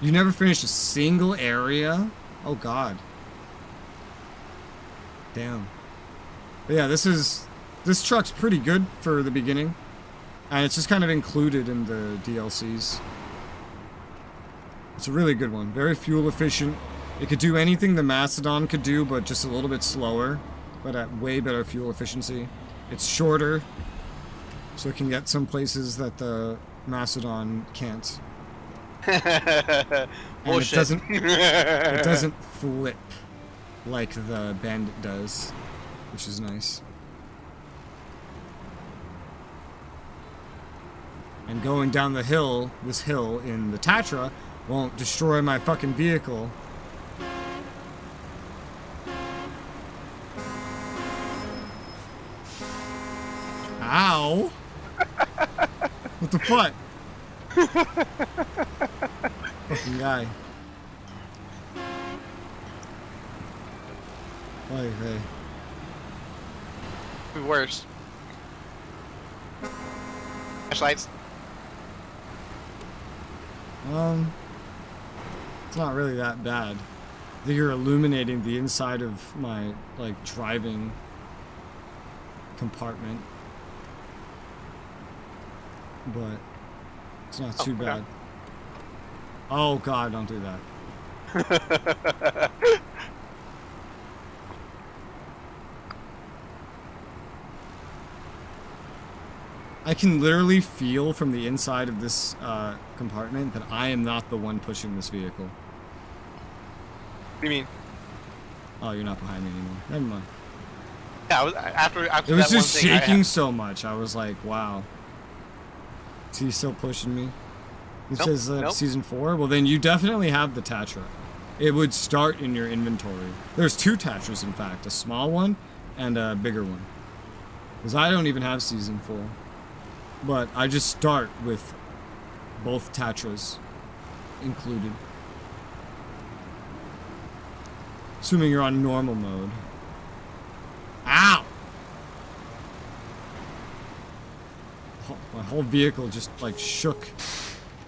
S1: You never finished a single area? Oh god. Damn. But yeah, this truck's pretty good for the beginning. And it's just kind of included in the DLCs. It's a really good one. Very fuel efficient. It could do anything the Mastodon could do, but just a little bit slower. But at way better fuel efficiency. It's shorter, so it can get some places that the Mastodon can't. And it doesn't flip like the Bandit does, which is nice. And going down the hill, this hill in the Tatra, won't destroy my fucking vehicle. Ow! What the fuck? Fucking guy. Hey.
S2: Be worse. Flashlights.
S1: It's not really that bad. I think you're illuminating the inside of my, like, driving compartment. But it's not too bad. Oh god, don't do that. I can literally feel from the inside of this compartment that I am not the one pushing this vehicle.
S2: What do you mean?
S1: Oh, you're not behind me anymore. Never mind.
S2: Yeah, I was, after
S1: It was
S2: that
S1: just
S2: one thing
S1: shaking so much. I was like, wow. Is he still pushing me? It
S2: Nope,
S1: says
S2: nope.
S1: season 4? Well, then you definitely have the Tatra. It would start in your inventory. There's 2 Tatras, in fact. A small one and a bigger one. Because I don't even have season 4. But I just start with both Tatras included. Assuming you're on normal mode. Ow! My whole vehicle just, like, shook.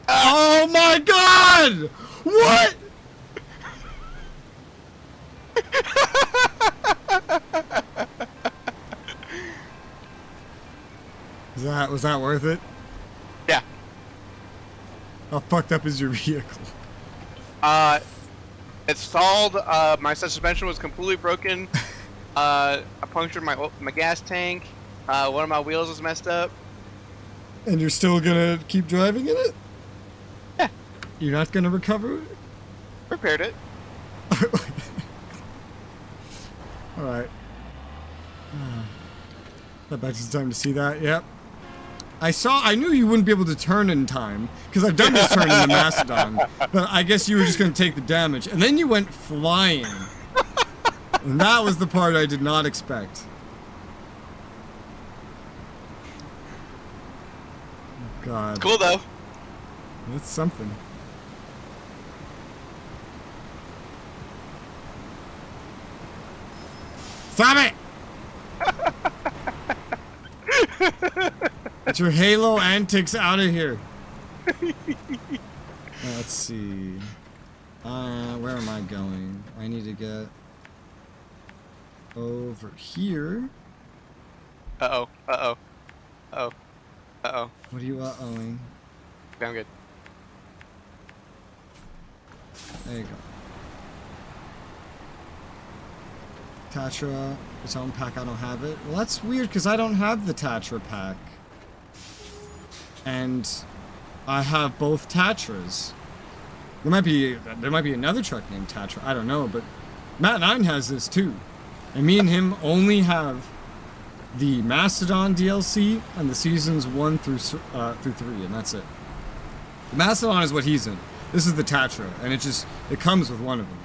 S1: Oh my god! What? Was that worth it?
S2: Yeah.
S1: How fucked up is your vehicle?
S2: It stalled. My suspension was completely broken. I punctured my gas tank. One of my wheels was messed up.
S1: And you're still gonna keep driving in it?
S2: Yeah.
S1: You're not gonna recover it?
S2: Repaired it.
S1: Alright. I bet it's time to see that, yep. I knew you wouldn't be able to turn in time, because I've done this turn in the Mastodon, but I guess you were just gonna take the damage, and then you went flying. And that was the part I did not expect. Oh, God.
S2: Cool though.
S1: That's something. Stop it! Get your Halo antics out of here. Let's see. Where am I going? I need to get over here.
S2: Uh-oh. Uh-oh. Uh-oh. Uh-oh.
S1: What are you uh-ohing?
S2: I'm good.
S1: There you go. Tatra, its own pack, I don't have it. Well, that's weird, because I don't have the Tatra pack. And I have both Tatras. There might be another truck named Tatra, I don't know, but Matt9 has this too. And me and him only have the Mastodon DLC and the seasons 1 through 3, and that's it. The Mastodon is what he's in. This is the Tatra, and it comes with one of them.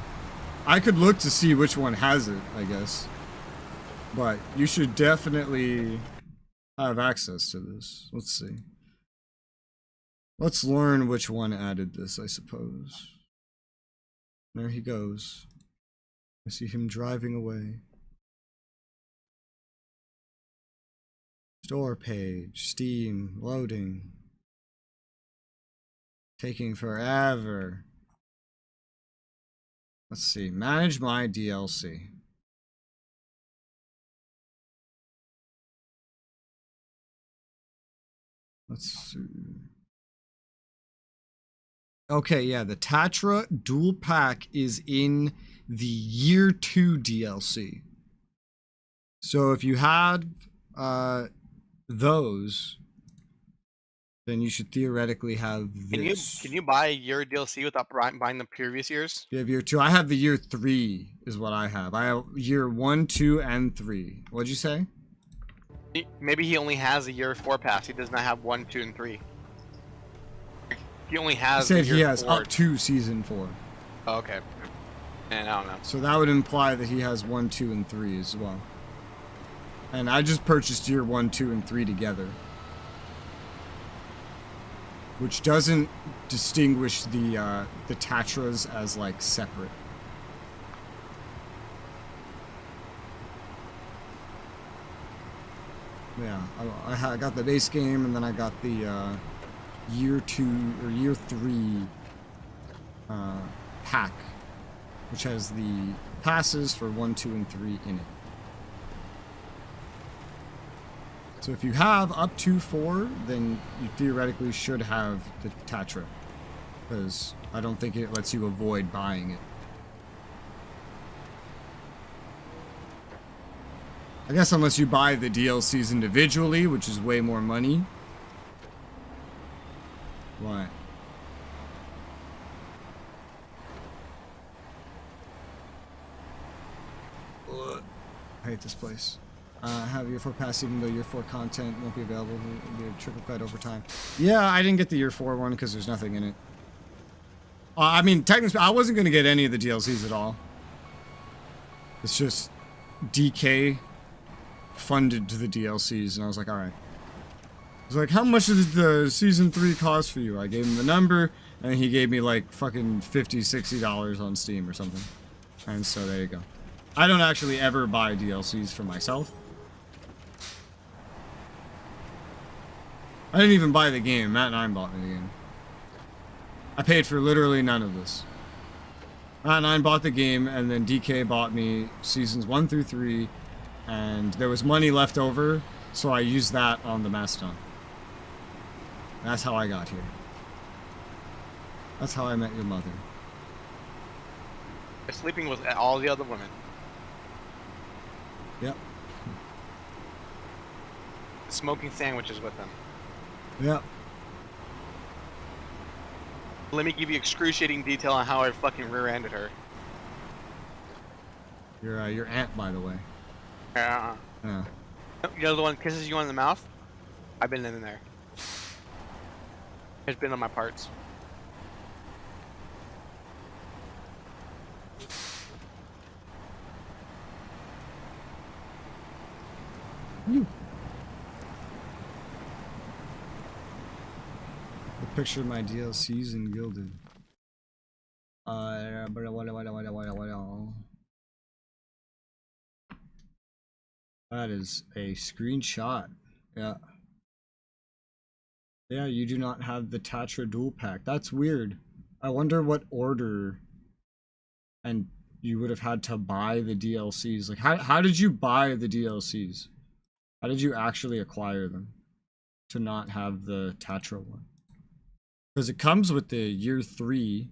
S1: I could look to see which one has it, I guess. But you should definitely have access to this. Let's see. Let's learn which one added this, I suppose. There he goes. I see him driving away. Store page, Steam, loading. Taking forever. Let's see, manage my DLC. Let's see. Okay, yeah, the Tatra dual pack is in the year 2 DLC. So if you had those, then you should theoretically have this.
S2: Can you buy your DLC without buying the previous years?
S1: You have year 2. I have the year 3 is what I have. I have year 1, 2, and 3. What'd you say?
S2: Maybe he only has a year 4 pass. He does not have 1, 2, and 3. He only has.
S1: He said he has
S2: 4.
S1: up to season 4.
S2: Oh, okay. And I don't know.
S1: So that would imply that he has 1, 2, and 3 as well. And I just purchased year 1, 2, and 3 together. Which doesn't distinguish the Tatras as, like, separate. Yeah, I got the base game, and then I got the year 2 or year 3 pack, which has the passes for 1, 2, and 3 in it. So if you have up to 4, then you theoretically should have the Tatra, because I don't think it lets you avoid buying it. I guess unless you buy the DLCs individually, which is way more money. What? Ugh. I hate this place. Have year 4 pass even though year 4 content won't be available. It'll be a triple fed over time. Yeah, I didn't get the year 4 one because there's nothing in it. I mean, technically, I wasn't going to get any of the DLCs at all. It's just DK funded the DLCs, and I was like, alright. I was like, how much does the season 3 cost for you? I gave him the number, and he gave me like fucking $50, $60 on Steam or something. And so there you go. I don't actually ever buy DLCs for myself. I didn't even buy the game. Matt and I bought me the game. I paid for literally none of this. Matt and I bought the game, and then DK bought me seasons 1 through 3, and there was money left over, so I used that on the Mastodon. That's how I got here. That's how I met your mother.
S3: Sleeping with all the other women.
S1: Yep.
S3: Smoking sandwiches with them.
S1: Yep.
S3: Let me give you excruciating detail on how I fucking rear-ended her.
S1: Your aunt, by the way.
S3: Yeah.
S1: Yeah.
S3: You know the one that kisses you on the mouth? I've been in there. It's been on my parts.
S1: You. The picture of my DLCs in Gilded. That is a screenshot. Yeah. Yeah, you do not have the Tatra dual pack. That's weird. I wonder what order and you would have had to buy the DLCs. Like, how did you buy the DLCs? How did you actually acquire them to not have the Tatra one? Because it comes with the year 3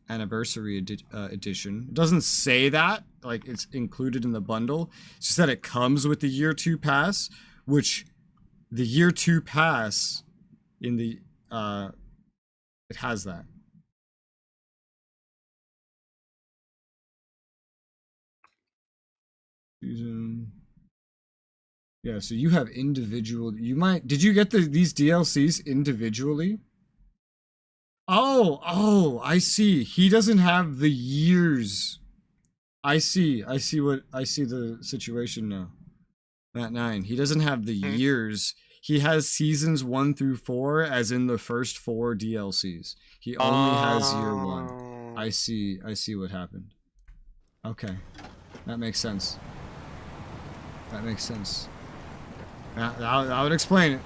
S1: anniversary edition. It doesn't say that, like it's included in the bundle. It's just that it comes with the year 2 pass, which the year 2 pass in the it has that. Season. Yeah, so you have individual. You might. Did you get these DLCs individually? Oh, I see. He doesn't have the years. I see the situation now. Matt 9. He doesn't have the years. He has seasons 1 through 4, as in the first 4 DLCs. He only has year 1. I see what happened. Okay. That makes sense. That makes sense. That would explain it.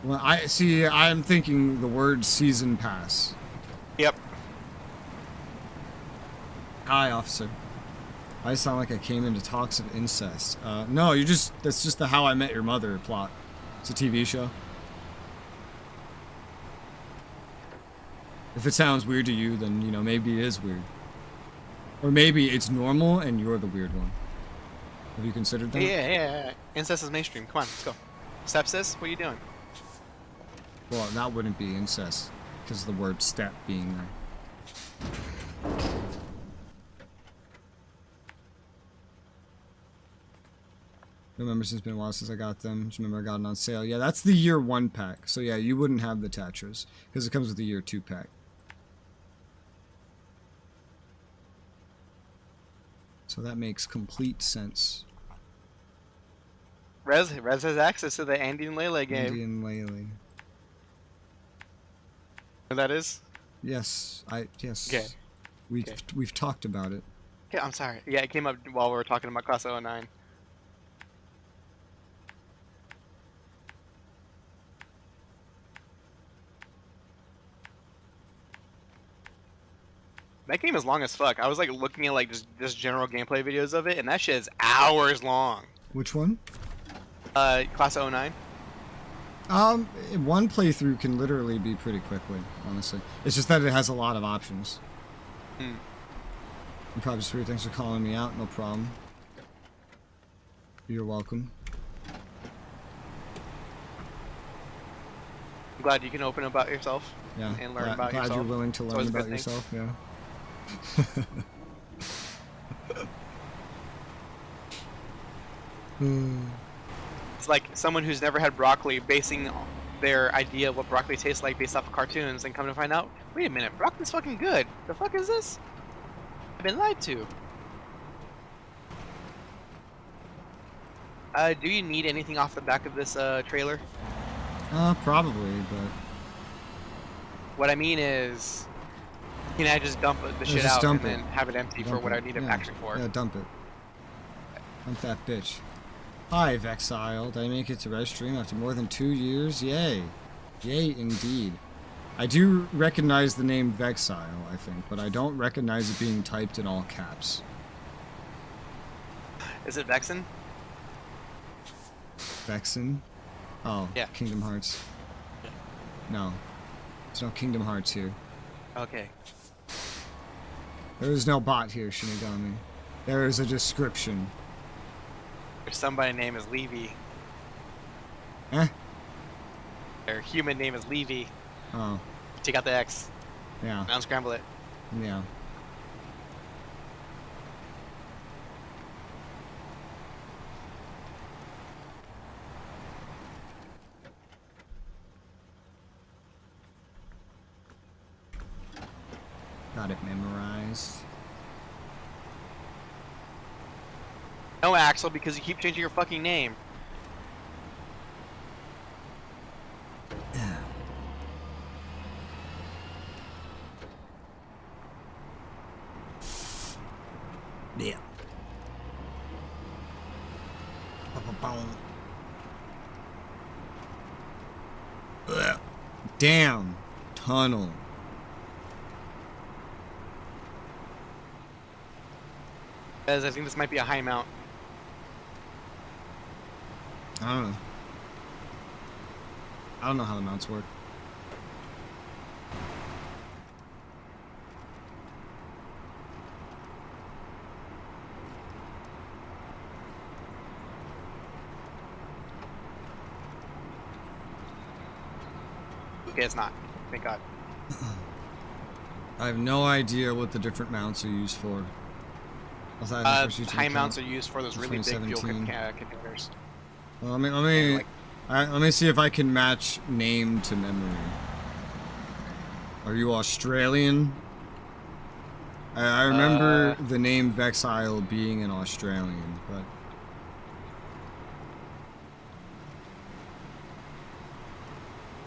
S1: Well, I'm thinking the word season pass.
S3: Yep.
S1: Hi, officer. I sound like I came into talks of incest. No, that's just the How I Met Your Mother plot. It's a TV show. If it sounds weird to you, then, you know, maybe it is weird. Or maybe it's normal and you're the weird one. Have you considered that?
S3: Yeah. Incest is mainstream. Come on, let's go. Sepsis, what are you doing?
S1: Well, that wouldn't be incest, because of the word step being there. Remember, since it's been a while since I got them. Just remember I got it on sale. Yeah, that's the year 1 pack. So yeah, you wouldn't have the Tatras, because it comes with the year 2 pack. So that makes complete sense.
S3: Rez has access to the Andy and Lele game.
S1: Andy and Lele.
S3: What that is?
S1: Yes, yes.
S3: Okay.
S1: We've talked about it.
S3: Okay, I'm sorry. Yeah, it came up while we were talking about Class 09. That game is long as fuck. I was like looking at like just general gameplay videos of it, and that shit is hours long.
S1: Which one?
S3: Class 09.
S1: One playthrough can literally be pretty quickly, honestly. It's just that it has a lot of options.
S3: Hmm.
S1: You probably just thanks for calling me out, no problem. You're welcome.
S3: I'm glad you can open about yourself.
S1: Yeah.
S3: And learn about
S1: glad
S3: yourself.
S1: you're willing to
S3: It's
S1: learn
S3: always a good
S1: about
S3: thing.
S1: yourself, yeah.
S3: It's like someone who's never had broccoli basing their idea of what broccoli tastes like based off of cartoons, and come to find out, wait a minute, broccoli's fucking good. The fuck is this? I've been lied to. Do you need anything off the back of this trailer?
S1: Probably, but
S3: What I mean is, can I just dump the shit
S1: just
S3: out
S1: dump
S3: and
S1: it.
S3: then have it empty for
S1: dump
S3: what
S1: it.
S3: I need it
S1: Yeah.
S3: actually for?
S1: Yeah, dump it. Dump that bitch. Hi, Vexile. Did I make it to ResStream after more than 2 years? Yay. Yay, indeed. I do recognize the name Vexile, I think, but I don't recognize it being typed in all caps.
S3: Is it Vexen?
S1: Vexen? Oh,
S3: Yeah.
S1: Kingdom Hearts.
S3: Yeah.
S1: No. There's no Kingdom Hearts here.
S3: Okay.
S1: There is no bot here, Shinigami. There is a description.
S3: There's somebody named is Levy.
S1: Eh?
S3: Their human name is Levy.
S1: Oh,
S3: Take out the X.
S1: yeah.
S3: And unscramble it.
S1: Yeah. Got it memorized.
S3: No, Axel, because you keep changing your fucking name.
S1: Yeah. Ugh. Damn. Tunnel.
S3: Because I think this might be a high mount.
S1: I don't know. I don't know how the mounts work.
S3: Okay, it's not. Thank God.
S1: I have no idea what the different mounts are used for.
S3: High mounts are used for those really big fuel
S1: 2017.
S3: containers.
S1: Well, let me see if I can match name to memory. Are you Australian? I remember the name Vexile being an Australian, but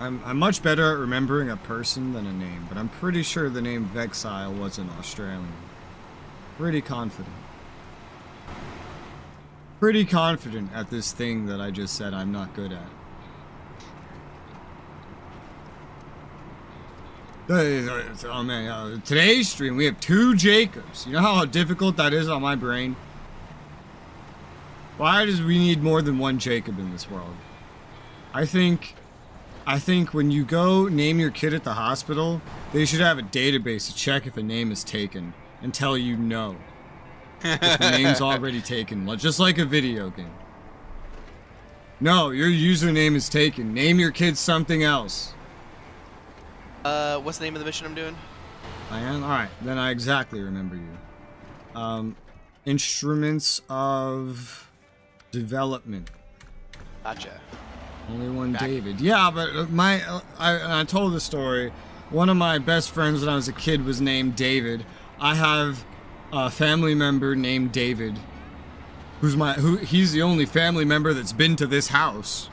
S1: I'm much better at remembering a person than a name, but I'm pretty sure the name Vexile was an Australian. Pretty confident. Pretty confident at this thing that I just said I'm not good at. Oh man, today's stream we have 2 Jacobs. You know how difficult that is on my brain? Why does we need more than 1 Jacob in this world? I think when you go name your kid at the hospital, they should have a database to check if a name is taken and tell you no. If the name's already taken, just like a video game. No, your username is taken. Name your kid something else.
S3: What's the name of the mission I'm doing?
S1: I am? Alright, then I exactly remember you. Instruments of development.
S3: Gotcha.
S1: Only one David. Yeah, but I told the story. One of my best friends when I was a kid was named David. I have a family member named David. he's the only family member that's been to this house.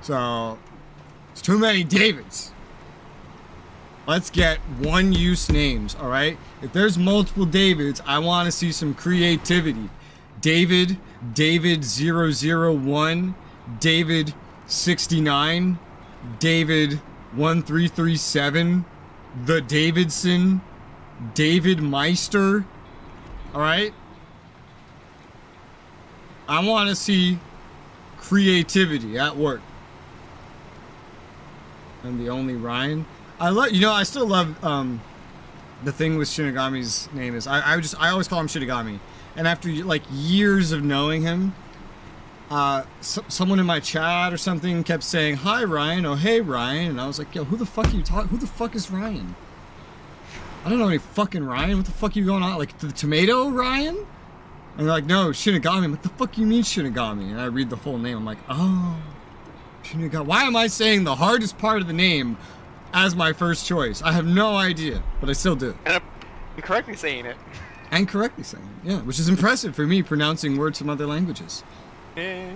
S1: So, it's too many Davids. Let's get one-use names, all right? If there's multiple Davids, I want to see some creativity. David 001, David 69, David 1337, the Davidson, David Meister, all right? I want to see creativity at work. I'm the only Ryan. I still love the thing with Shinigami's name is I always call him Shinigami, and after like years of knowing him, someone in my chat or something kept saying hi Ryan, oh hey Ryan, and I was like, yo, who the fuck are you talking? Who the fuck is Ryan? I don't know any fucking Ryan. What the fuck are you going on? Like the tomato Ryan? And they're like, no, Shinigami. I'm like, the fuck you mean Shinigami? And I read the full name. I'm like, oh, Shinigami. Why am I saying the hardest part of the name as my first choice? I have no idea, but I still do.
S3: And I'm correctly saying it.
S1: And correctly saying it, yeah. Which is impressive for me, pronouncing words from other languages.
S3: Yeah.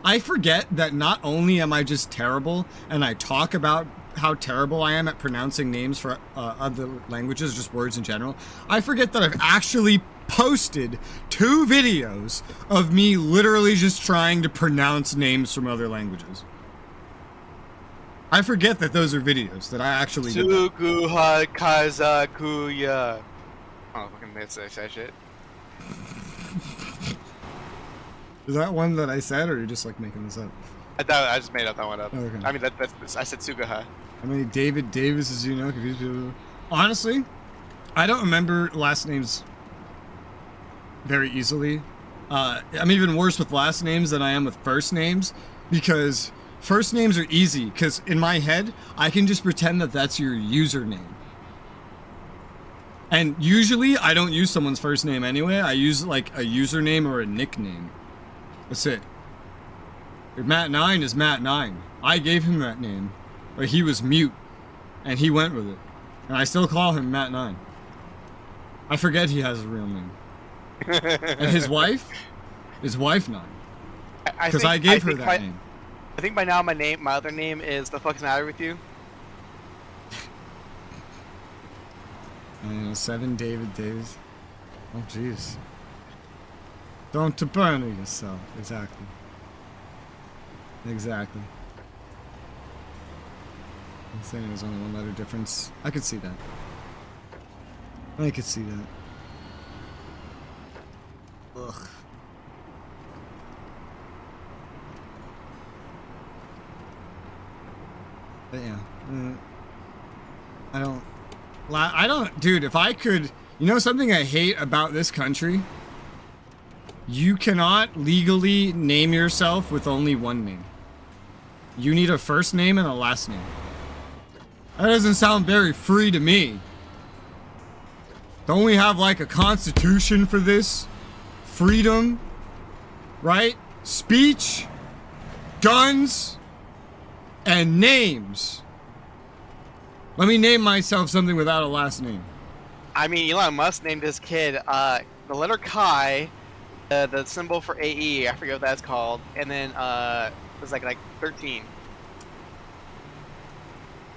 S1: I forget that not only am I just terrible, and I talk about how terrible I am at pronouncing names for other languages, just words in general, I forget that I've actually posted 2 videos of me literally just trying to pronounce names from other languages. I forget that those are videos that I actually did.
S3: Suguha Kazakuya. Oh, fucking miss that shit.
S1: Is that one that I said, or you're just like making this up?
S3: I just made that one up.
S1: Oh, okay.
S3: I mean, that's I said Suguha.
S1: How many David Davises you know? Confused people. Honestly, I don't remember last names very easily. I'm even worse with last names than I am with first names, because first names are easy, because in my head, I can just pretend that that's your username. And usually, I don't use someone's first name anyway. I use like a username or a nickname. That's it. If Matt9 is Matt9. I gave him that name. But he was mute. And he went with it. And I still call him Matt9. I forget he has a real name. And his wife is Wife9. Because I gave her that name.
S3: I think by now my other name is The Fuck's Matter With You?
S1: 7 David Davis. Oh jeez. Don't burn yourself. Exactly. Exactly. I'm saying there's only 1 letter difference. I could see that. I could see that. Ugh. But yeah. I don't, dude, if I could, you know something I hate about this country? You cannot legally name yourself with only 1 name. You need a first name and a last name. That doesn't sound very free to me. Don't we have like a constitution for this? Freedom, right? Speech, guns, and names. Let me name myself something without a last name.
S3: I mean, Elon Musk named his kid the letter Chi, the symbol for AE, I forget what that's called, and then it was like 13.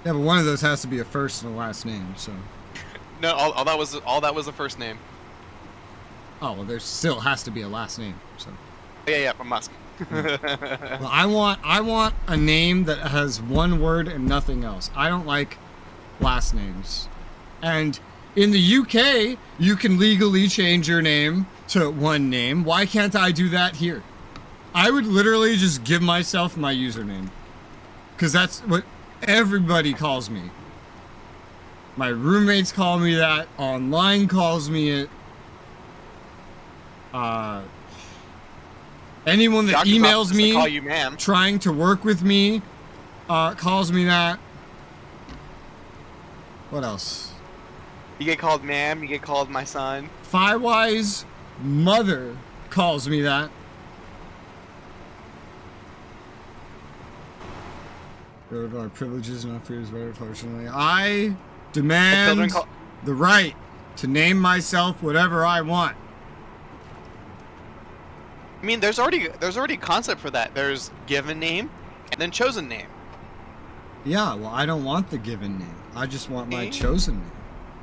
S1: Yeah, but one of those has to be a first and a last name, so.
S3: No, all that was the first name.
S1: Oh well, there still has to be a last name, so.
S3: Yeah, from Musk.
S1: Well, I want a name that has 1 word and nothing else. I don't like last names. And in the UK, you can legally change your name to 1 name. Why can't I do that here? I would literally just give myself my username. Because that's what everybody calls me. My roommates call me that. Online calls me it. Anyone that emails me
S3: call you ma'am.
S1: Trying to work with me calls me that. What else?
S3: You get called ma'am, you get called my son.
S1: Fiwise mother calls me that. Go to our privileges, not fears, very unfortunately. I demand the right to name myself whatever I want.
S3: I mean, there's already a concept for that. There's given name and then chosen name.
S1: Yeah, well, I don't want the given name. I just want my chosen name.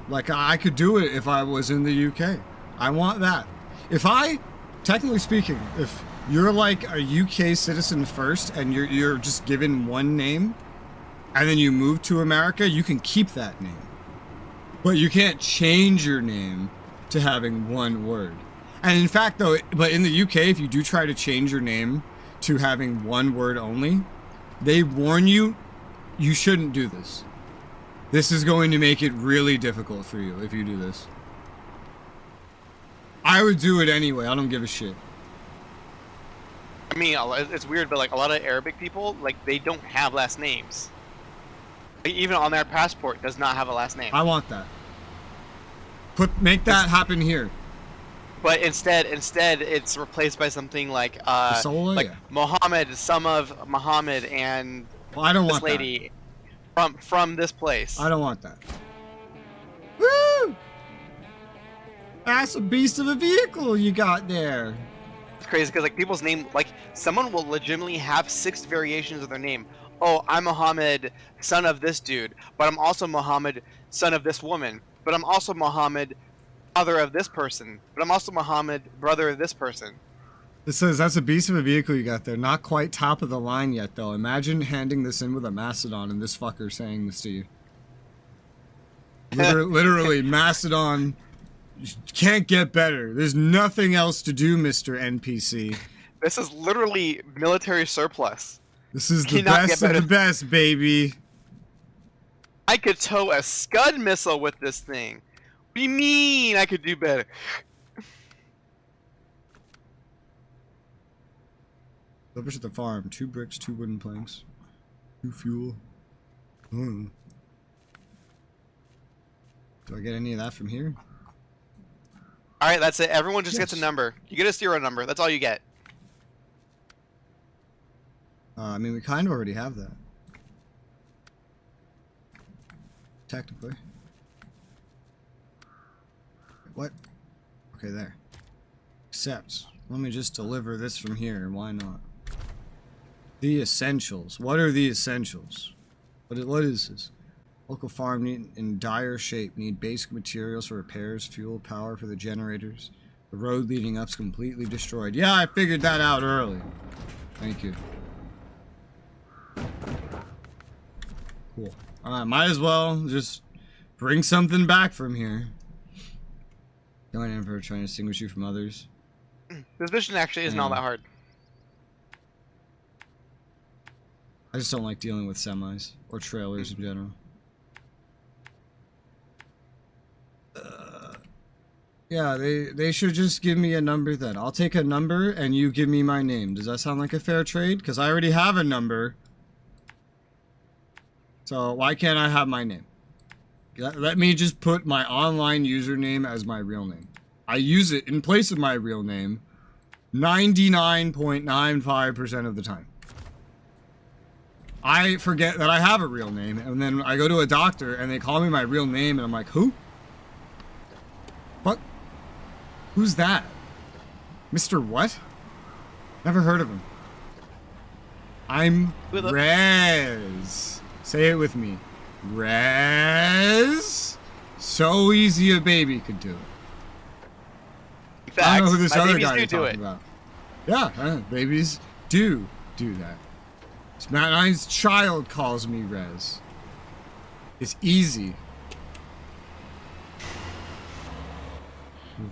S1: Like, I could do it if I was in the UK. I want that. If I, technically speaking, if you're like a UK citizen first and you're just given one name and then you move to America, you can keep that name. But you can't change your name to having one word. And in fact, though, but in the UK, if you do try to change your name to having one word only, they warn you, you shouldn't do this. This is going to make it really difficult for you if you do this. I would do it anyway. I don't give a shit.
S3: I mean, it's weird, but like a lot of Arabic people, like they don't have last names. Like, even on their passport, does not have a last name.
S1: I want that. Make that happen here.
S3: But instead, it's replaced by something like
S1: Resoula,
S3: like
S1: yeah.
S3: Muhammad, son of Muhammad, and
S1: Well, I don't
S3: this
S1: want
S3: lady from this place.
S1: that. I don't want that. Woo! That's a beast of a vehicle you got there.
S3: It's crazy because like people's name, like someone will legitimately have 6 variations of their name. Oh, I'm Muhammad, son of this dude, but I'm also Muhammad, son of this woman, but I'm also Muhammad, father of this person, but I'm also Muhammad, brother of this person.
S1: It says that's a beast of a vehicle you got there. Not quite top of the line yet, though. Imagine handing this in with a Mastodon and this fucker saying this to you. Literally, Mastodon can't get better. There's nothing else to do, Mr. NPC.
S3: This is literally military surplus.
S1: This is the
S3: Cannot
S1: best
S3: get
S1: of the
S3: better.
S1: best, baby.
S3: I could tow a Scud missile with this thing. What do you mean I could do better?
S1: Delivered at the farm. 2 bricks, 2 wooden planks. 2 fuel. Do I get any of that from here?
S3: Alright, that's it. Everyone just gets a
S1: Yes.
S3: number. You get a serial number. That's all you get.
S1: I mean, we kind of already have that. Technically. What? Okay, there. Except, let me just deliver this from here. Why not? The essentials. What are the essentials? What is this? Local farm in dire shape. Need basic materials for repairs, fuel, power for the generators. The road leading up's completely destroyed. Yeah, I figured that out early. Thank you. Cool. Might as well just bring something back from here. Going in for trying to distinguish you from others.
S3: This mission actually isn't all that hard.
S1: I just don't like dealing with semis or trailers in general. Yeah, they should just give me a number then. I'll take a number and you give me my name. Does that sound like a fair trade? Because I already have a number. So why can't I have my name? Let me just put my online username as my real name. I use it in place of my real name 99.95% of the time. I forget that I have a real name, and then I go to a doctor and they call me my real name and I'm like, who? What? Who's that? Mr. What? Never heard of him. I'm Rez. Say it with me. Rez. So easy a baby could do it.
S3: Facts.
S1: I don't know who this
S3: My
S1: other
S3: babies
S1: guy
S3: do
S1: you're
S3: do
S1: talking
S3: it.
S1: about. Yeah, babies do that. Matt Nine's child calls me Rez. It's easy.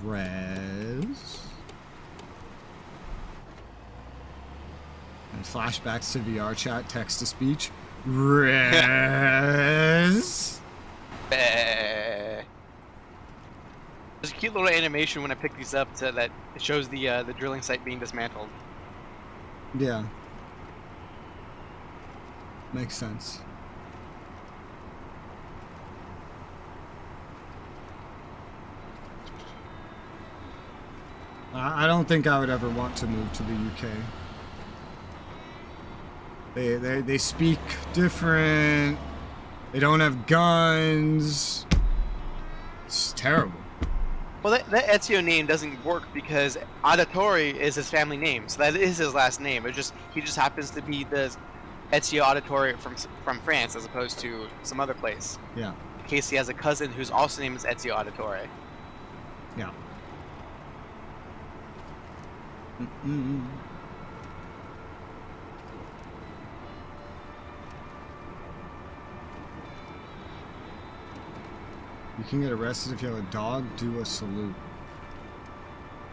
S1: Rez. And flashbacks to VR chat, text to speech. Rez.
S3: There's a cute little animation when I pick these up that it shows the drilling site being dismantled.
S1: Yeah. Makes sense. I don't think I would ever want to move to the UK. They speak different. They don't have guns. It's terrible.
S2: Well, that Ezio name doesn't work because Auditore is his family name, so that is his last name. He just happens to be the Ezio Auditore from France as opposed to some other place.
S1: Yeah.
S2: In case he has a cousin whose also name is Ezio Auditore.
S1: Yeah. Mm-mm. You can get arrested if you have a dog. Do a salute.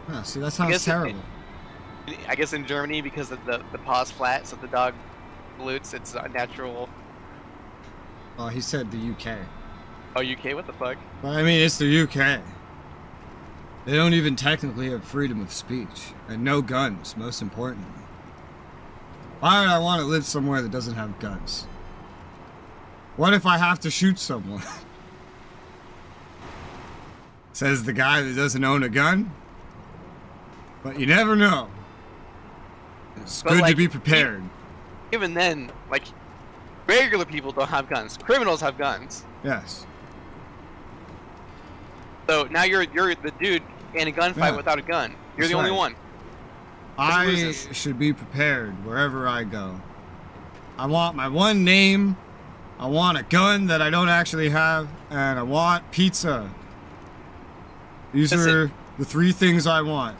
S1: Huh, see, that sounds terrible.
S2: I guess in Germany, because of the paw's flat, so the dog salutes, it's a natural.
S1: Oh, he said the UK.
S2: Oh, UK? What the fuck?
S1: Well, I mean, it's the UK. They don't even technically have freedom of speech. And no guns, most importantly. Why would I want to live somewhere that doesn't have guns? What if I have to shoot someone? Says the guy that doesn't own a gun. But you never know. It's good to be prepared.
S2: Even then, like, regular people don't have guns. Criminals have guns.
S1: Yes.
S2: So now you're the dude in a gunfight without a gun. You're the only one.
S1: I should be prepared wherever I go. I want my one name. I want a gun that I don't actually have. And I want pizza. These are the three things I want.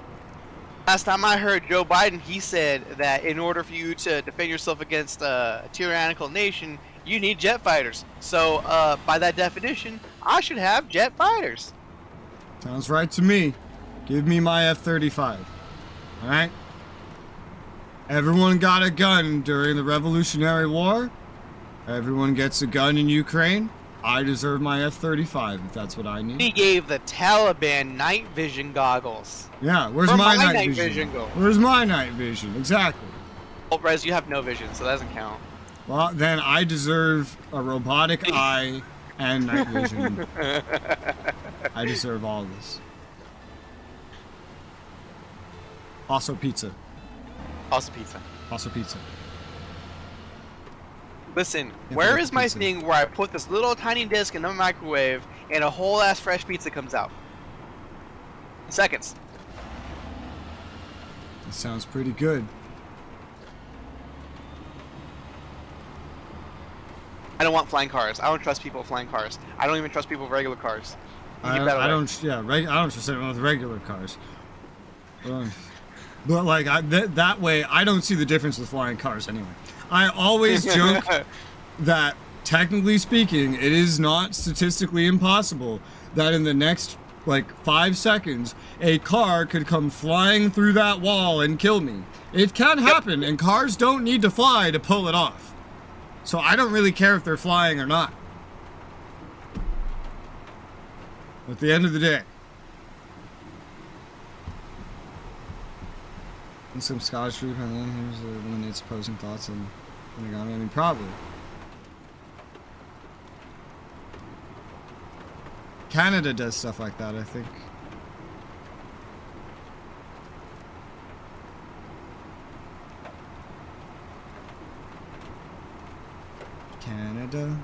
S2: Last time I heard Joe Biden, he said that in order for you to defend yourself against a tyrannical nation, you need jet fighters. So, by that definition, I should have jet fighters.
S1: Sounds right to me. Give me my F-35. Alright? Everyone got a gun during the Revolutionary War. Everyone gets a gun in Ukraine. I deserve my F-35 if that's what I need.
S2: He gave the Taliban night vision goggles.
S1: Yeah, where's my night vision? Where's my night vision? Exactly.
S2: Well, Rez, you have no vision, so that doesn't count.
S1: Well, then I deserve a robotic eye and night vision. I deserve all this. Also pizza.
S2: Also pizza.
S1: Also pizza.
S2: Listen, where is my thing where I put this little tiny disc in the microwave and a whole ass fresh pizza comes out? Seconds.
S1: That sounds pretty good.
S2: I don't want flying cars. I don't trust people with flying cars. I don't even trust people with regular cars.
S1: I don't trust anyone with regular cars. But like that way, I don't see the difference with flying cars anyway. I always joke that, technically speaking, it is not statistically impossible that in the next, like, 5 seconds, a car could come flying through that wall and kill me. It can happen, and cars don't need to fly to pull it off. So I don't really care if they're flying or not. At the end of the day. And some Scottish group, and then here's when it's opposing thoughts on origami. I mean, probably. Canada does stuff like that, I think. Canada.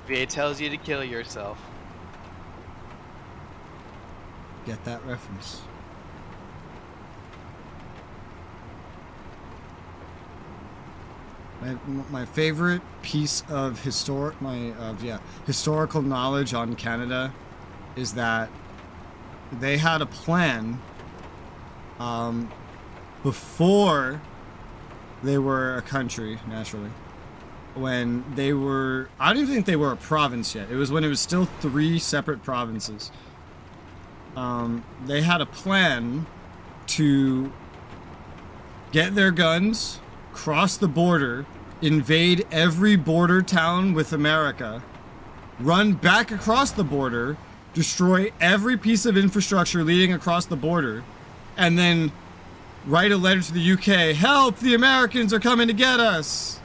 S2: VA tells you to kill yourself.
S1: Get that reference. My favorite piece of historical knowledge on Canada is that they had a plan before they were a country, naturally. When they were, I don't even think they were a province yet. It was when it was still 3 separate provinces. They had a plan to get their guns, cross the border, invade every border town with America, run back across the border, destroy every piece of infrastructure leading across the border, and then write a letter to the UK, help, the Americans are coming to get us!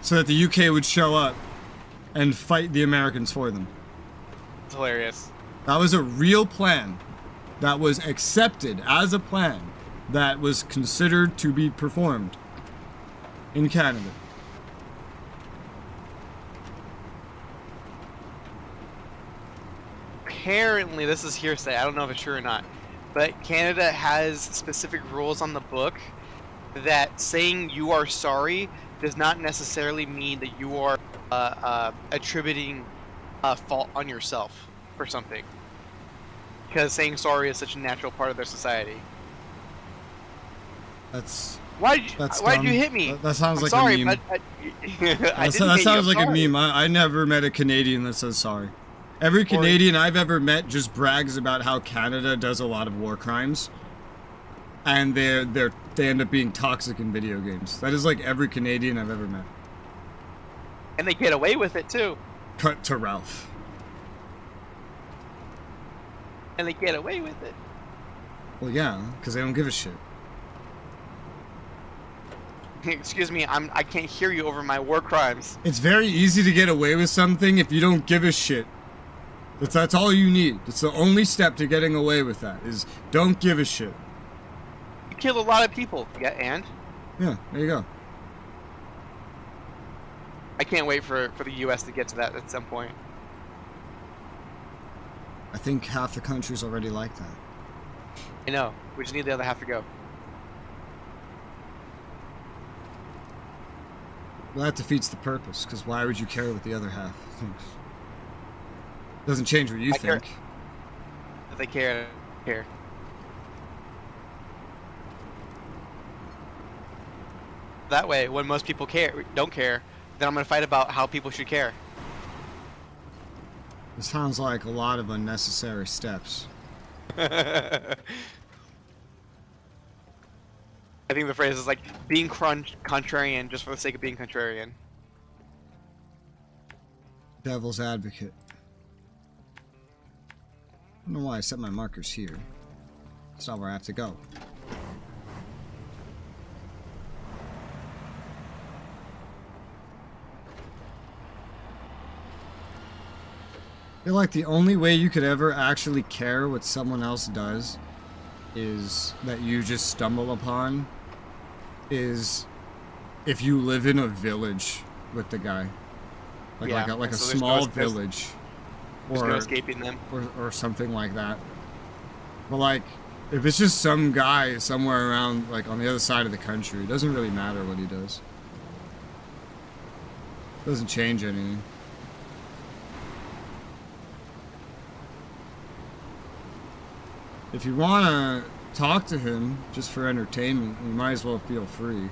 S1: So that the UK would show up and fight the Americans for them.
S2: It's hilarious.
S1: That was a real plan that was accepted as a plan that was considered to be performed in Canada.
S3: apparently, this is hearsay, I don't know if it's true or not, but Canada has specific rules on the book that saying you are sorry does not necessarily mean that you are attributing a fault on yourself for something. Because saying sorry is such a natural part of their society. Why'd you hit me?
S1: That sounds like
S3: sorry,
S1: a meme.
S3: But
S1: that sounds like a meme. I never met a Canadian that says sorry. Every Canadian I've ever met just brags about how Canada does a lot of war crimes, and they end up being toxic in video games. That is like every Canadian I've ever met.
S3: And they get away with it too.
S1: Cut to Ralph.
S3: And they get away with it.
S1: Well, yeah, because they don't give a shit.
S3: Excuse me, I can't hear you over my war crimes.
S1: It's very easy to get away with something if you don't give a shit. That's all you need. It's the only step to getting away with that, is don't give a shit.
S3: You kill a lot of people. Yeah, and?
S1: Yeah, there you go.
S3: I can't wait for the US to get to that at some point.
S1: I think half the country's already like that.
S3: I know. We just need the other half to go.
S1: Well, that defeats the purpose, because why would you care what the other half thinks? Doesn't change what you think.
S3: If they care, care. That way, when most people don't care, then I'm going to fight about how people should care.
S1: It sounds like a lot of unnecessary steps.
S3: I think the phrase is like being contrarian just for the sake of being contrarian.
S1: Devil's advocate. I don't know why I set my markers here. That's not where I have to go. I feel like the only way you could ever actually care what someone else does is that you just stumble upon is if you live in a village with the guy. Like,
S3: yeah,
S1: like a
S3: so
S1: small village.
S3: There's no escaping them.
S1: Or something like that. But like, if it's just some guy somewhere around, like on the other side of the country, it doesn't really matter what he does. It doesn't change anything. If you want to talk to him just for entertainment, you might as well feel free.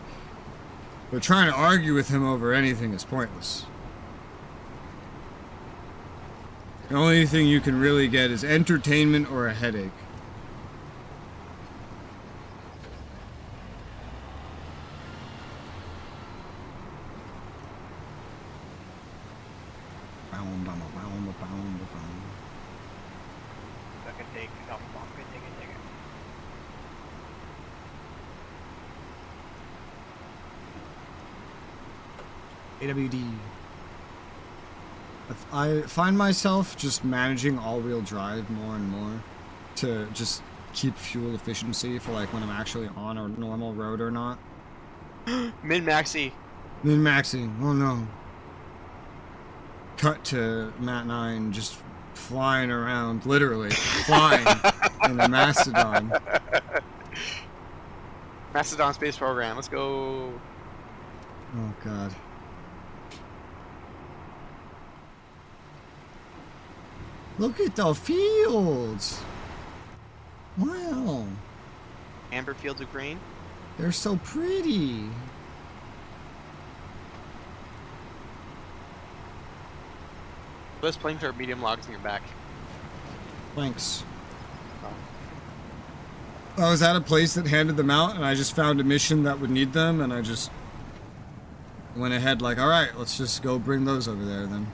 S1: But trying to argue with him over anything is pointless. The only thing you can really get is entertainment or a headache. AWD. I find myself just managing all-wheel drive more and more to just keep fuel efficiency for like when I'm actually on a normal road or not.
S3: Min-maxi.
S1: Min-maxing. Oh no. Cut to Matt 9 just flying around, literally flying in a Mastodon.
S3: Mastodon space program. Let's go.
S1: Oh god. Look at the fields! Wow.
S3: Amber fields of grain?
S1: They're so pretty.
S3: Those planks are medium logs in your back.
S1: Thanks. I was at a place that handed them out and I just found a mission that would need them and I just went ahead like, alright, let's just go bring those over there then.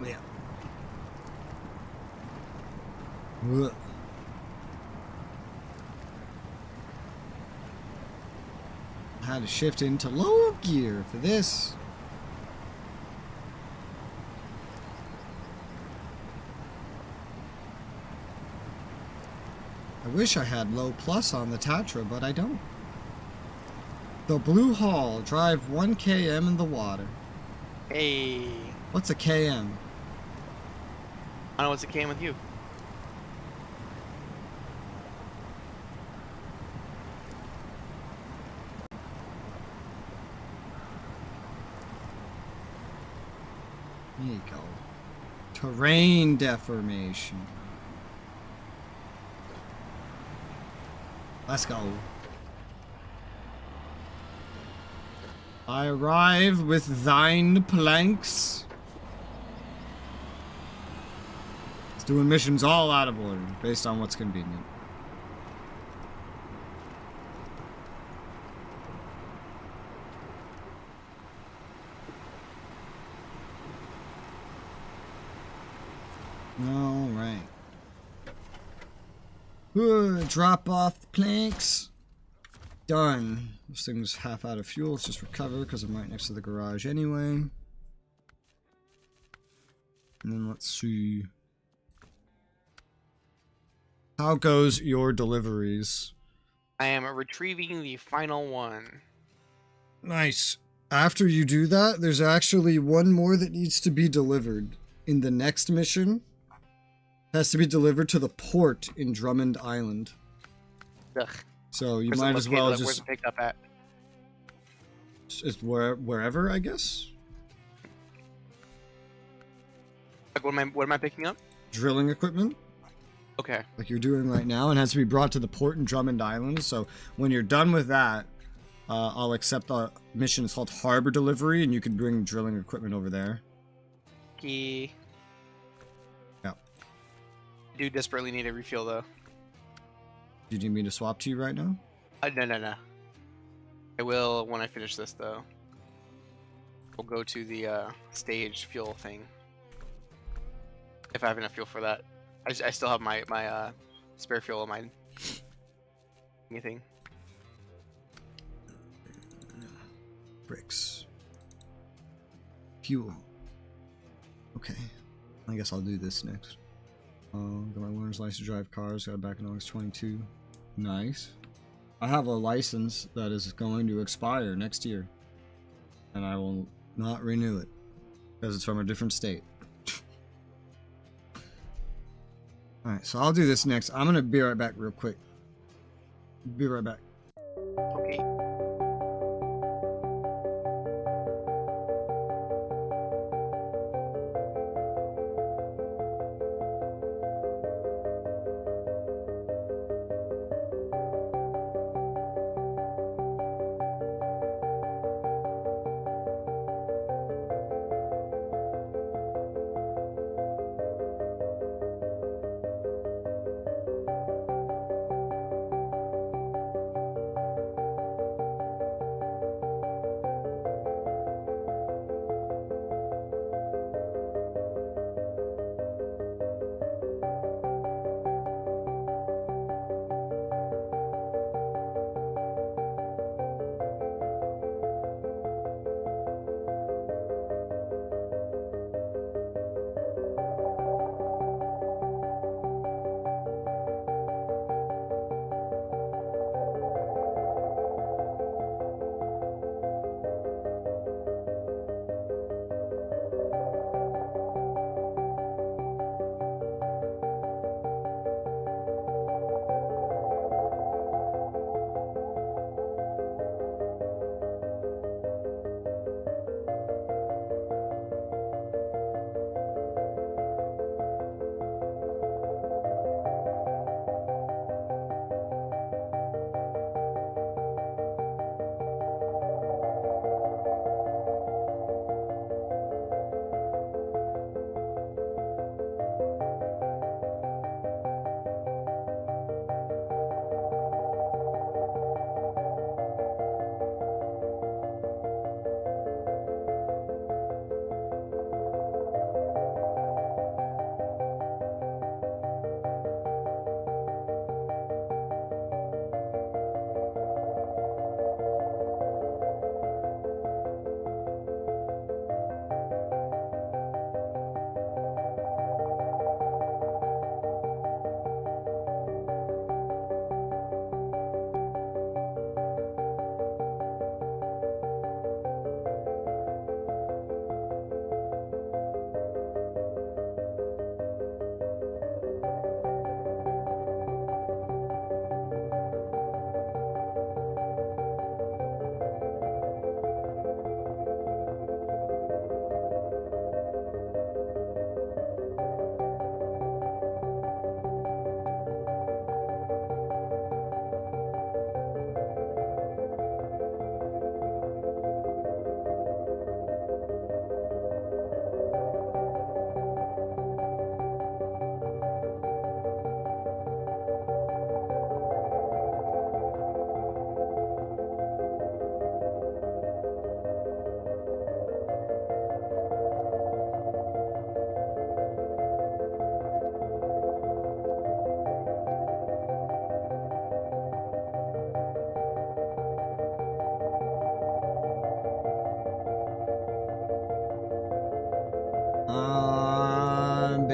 S1: Yeah. Ugh. Had to shift into low gear for this. I wish I had low plus on the Tatra, but I don't. The Blue Hall. Drive 1 km in the water.
S3: Hey.
S1: What's a km?
S3: I don't know what's a can with you.
S1: There you go. Terrain deformation. Let's go. I arrive with thine planks. It's doing missions all out of order, based on what's convenient. Alright. Drop off the planks. Done. This thing's half out of fuel. Let's just recover because I'm right next to the garage anyway. And then let's see. How goes your deliveries?
S3: I am retrieving the final one.
S1: Nice. After you do that, there's actually one more that needs to be delivered in the next mission. It has to be delivered to the port in Drummond Island.
S3: Ugh.
S1: So you might as well
S3: Where's
S1: just
S3: it picked up at?
S1: it's wherever, I guess.
S3: Like, what am I picking up?
S1: Drilling equipment,
S3: Okay.
S1: like you're doing right now, and has to be brought to the port in Drummond Island. So when you're done with that, I'll accept the mission. It's called Harbor Delivery, and you can bring drilling equipment over there.
S3: Key.
S1: Yeah.
S3: I do desperately need a refuel though.
S1: Do you need me to swap to you right now?
S3: No. I will when I finish this though. We'll go to the stage fuel thing. If I have enough fuel for that. I still have my spare fuel in my anything.
S1: Bricks. Fuel. Okay. I guess I'll do this next. Got my learner's license to drive cars. Got it back in August 22. Nice. I have a license that is going to expire next year. And I will not renew it. Because it's from a different state. Alright, so I'll do this next. I'm gonna be right back real quick. Be right back.
S3: Okay.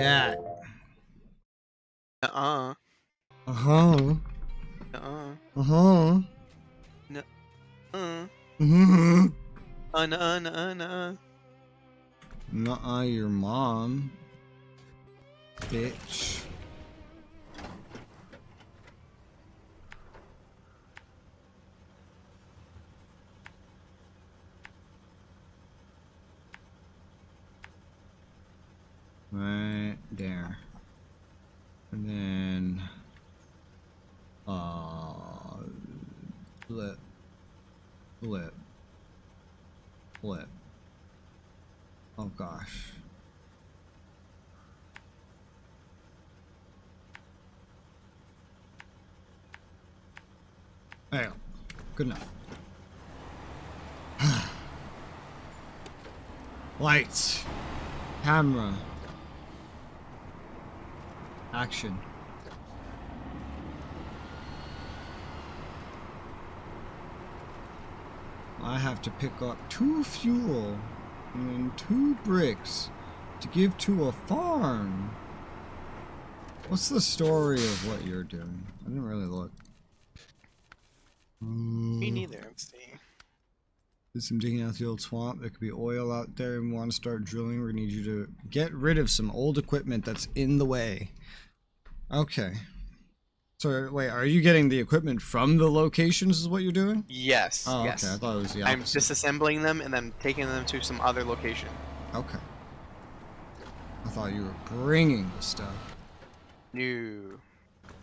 S1: bet.
S2: Uh-uh.
S1: Uh-huh.
S2: Uh-uh.
S1: Uh-huh.
S2: Uh-uh.
S1: Uh-huh.
S2: Uh-uh.
S1: Nuh-uh, your mom. Bitch. Right there. And then flip. Oh gosh. There you go. Good enough. Lights. Camera. Action. I have to pick up 2 fuel and then 2 bricks to give to a farm. What's the story of what you're doing? I didn't really look.
S2: Me neither. Let's see.
S1: Did some digging out the old swamp. There could be oil out there and we want to start drilling. We need you to get rid of some old equipment that's in the way. Okay. So, wait, are you getting the equipment from the locations is what you're doing?
S2: Yes.
S1: Oh,
S2: yes.
S1: okay. I thought it was the
S2: I'm
S1: opposite.
S2: disassembling them and then taking them to some other location.
S1: Okay. I thought you were bringing the stuff.
S2: No.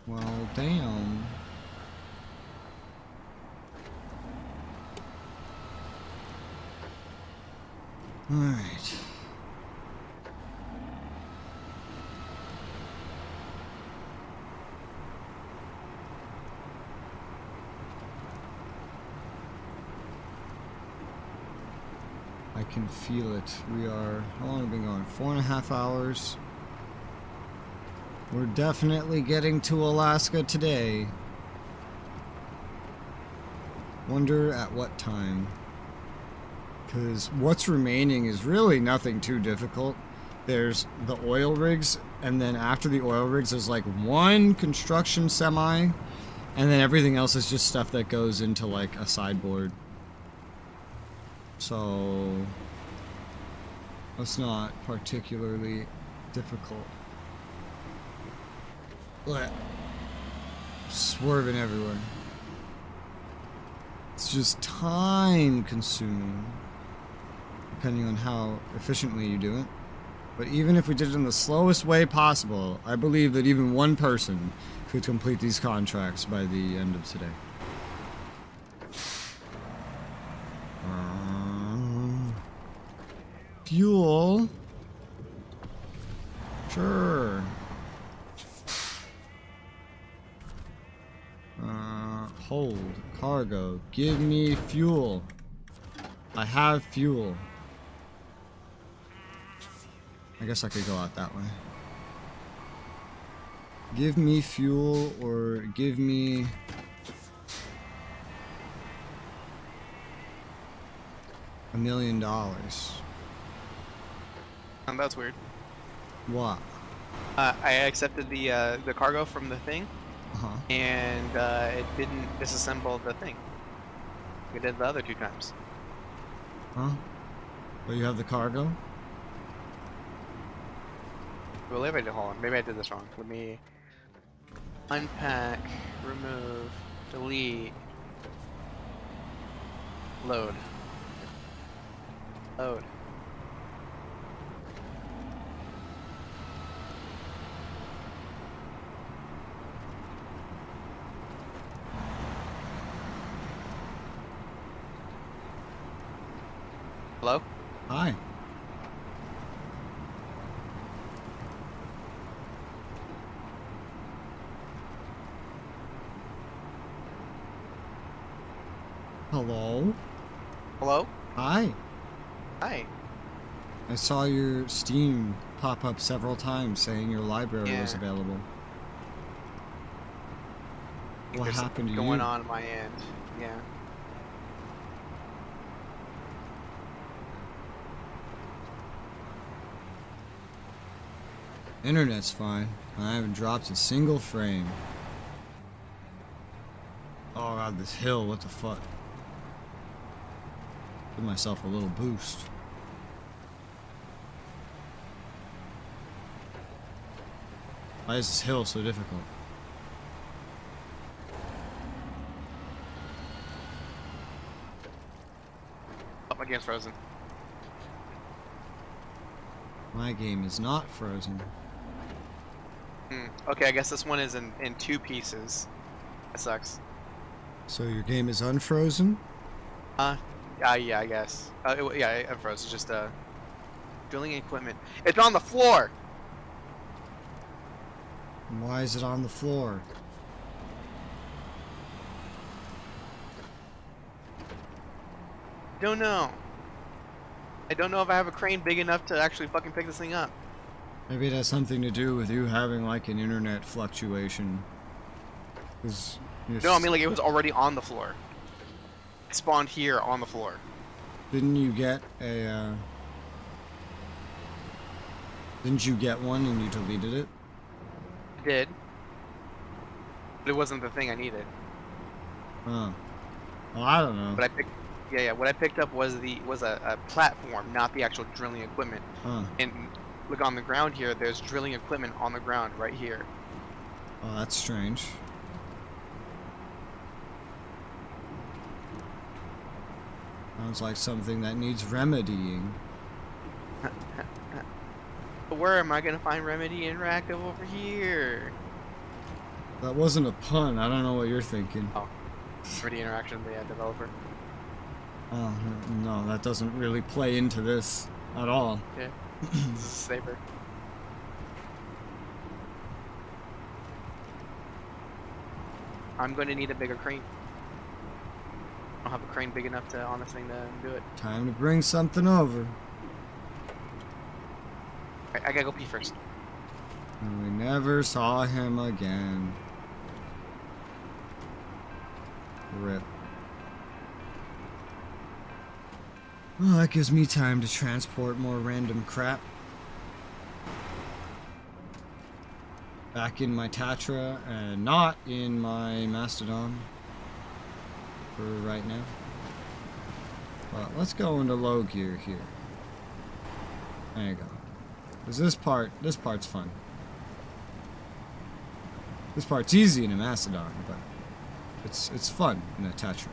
S1: Well, damn. Alright. I can feel it. We are... How long have we been going? 4.5 hours. We're definitely getting to Alaska today. Wonder at what time. Because what's remaining is really nothing too difficult. There's the oil rigs, and then after the oil rigs there's like 1 construction semi, and then everything else is just stuff that goes into like a sideboard. So that's not particularly difficult. But swerving everywhere. It's just time consuming, depending on how efficiently you do it. But even if we did it in the slowest way possible, I believe that even 1 person could complete these contracts by the end of today. Fuel. Sure. Hold. Cargo. Give me fuel. I have fuel. I guess I could go out that way. Give me fuel or give me... $1 million.
S2: That's weird.
S1: What?
S2: I accepted the cargo from the thing, and it didn't disassemble the thing. We did the other 2 times.
S1: Huh? But you have the cargo?
S2: Well, maybe I did, hold on. Maybe I did this wrong. Let me unpack, remove, delete, load. Load. Hello?
S1: Hi. Hello?
S2: Hello?
S1: Hi.
S2: Hi.
S1: I saw your Steam pop up several times saying your library was
S2: Yeah.
S1: available. What
S2: There's
S1: happened to you?
S2: going on my end. Yeah.
S1: Internet's fine. I haven't dropped a single frame. Oh god, this hill, what the fuck? Give myself a little boost. Why is this hill so difficult?
S2: Oh, my game's frozen.
S1: My game is not frozen.
S2: Okay, I guess this one is in 2 pieces. That sucks.
S1: So your game is unfrozen?
S2: Yeah, I guess. Yeah, it froze. It's just drilling equipment. It's on the floor.
S1: Why is it on the floor?
S2: Don't know. I don't know if I have a crane big enough to actually fucking pick this thing up.
S1: Maybe it has something to do with you having like an internet fluctuation. 'Cause
S2: No, I mean like it was already on the floor. It spawned here on the floor.
S1: didn't you get a didn't you get one and you deleted it?
S2: I did. But it wasn't the thing I needed.
S1: Oh. Well, I don't know.
S2: But I picked what I picked up was a platform, not the actual drilling equipment.
S1: Huh.
S2: And look on the ground here, there's drilling equipment on the ground right here.
S1: Oh, that's strange. Sounds like something that needs remedying.
S2: But where am I gonna find Remedy Interactive over here?
S1: That wasn't a pun. I don't know what you're thinking.
S2: Oh, Remedy Interaction, the developer.
S1: Oh, no, that doesn't really play into this at all.
S2: Yeah, this is safer. I'm going to need a bigger crane. I don't have a crane big enough to on this thing to do it.
S1: Time to bring something over.
S2: I gotta go pee first.
S1: And we never saw him again. Rip. Well, that gives me time to transport more random crap. Back in my Tatra and not in my Mastodon for right now. But let's go into low gear here. There you go. Because this part's fun. This part's easy in a Mastodon, but it's fun in a Tatra.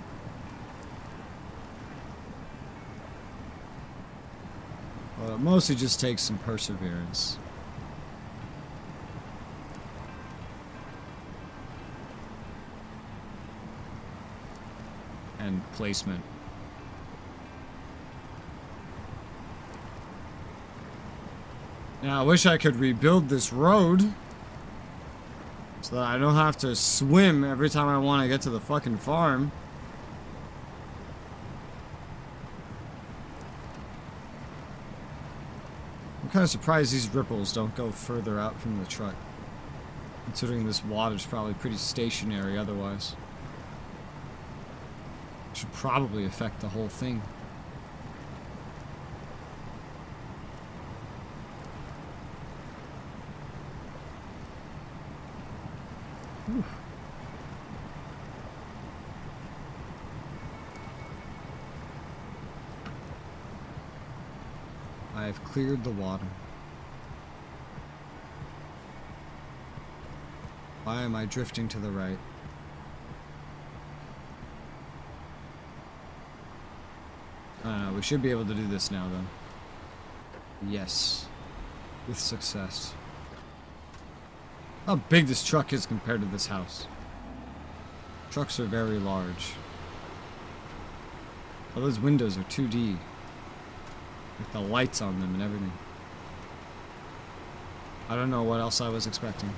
S1: Well, it mostly just takes some perseverance. And placement. Now, I wish I could rebuild this road so that I don't have to swim every time I want to get to the fucking farm. I'm kind of surprised these ripples don't go further out from the truck, considering this water's probably pretty stationary otherwise. Should probably affect the whole thing. Whew. I have cleared the water. Why am I drifting to the right? I don't know, we should be able to do this now then. Yes. With success. How big this truck is compared to this house. Trucks are very large. Oh, those windows are 2D. With the lights on them and everything. I don't know what else I was expecting.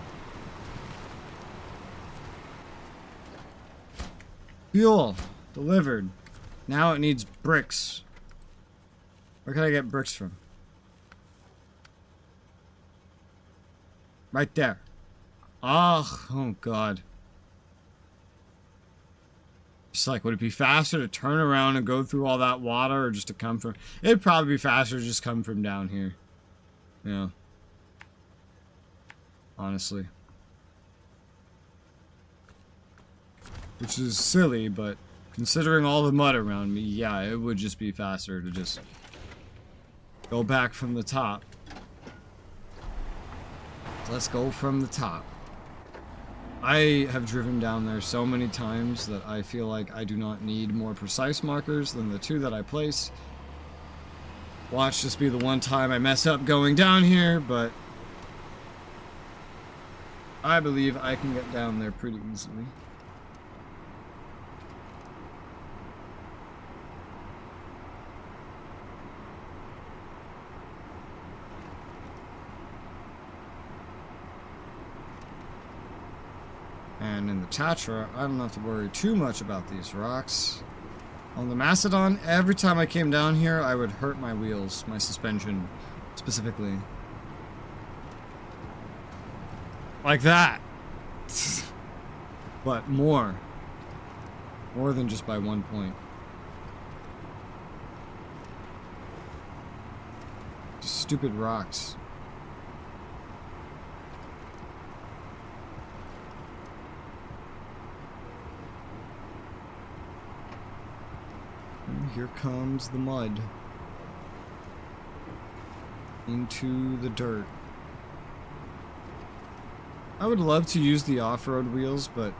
S1: Fuel! Delivered. Now it needs bricks. Where can I get bricks from? Right there. Oh god. Just like, would it be faster to turn around and go through all that water or just to come from... It'd probably be faster to just come from down here. Yeah. honestly. Which is silly, but considering all the mud around me, yeah, it would just be faster to just go back from the top. Let's go from the top. I have driven down there so many times that I feel like I do not need more precise markers than the 2 that I placed. Watch this be the one time I mess up going down here, but I believe I can get down there pretty easily. And in the Tatra, I don't have to worry too much about these rocks. On the Macedon, every time I came down here, I would hurt my wheels, my suspension, specifically. Like that! But more. More than just by 1 point. Just stupid rocks. And here comes the mud. Into the dirt. I would love to use the off-road wheels, but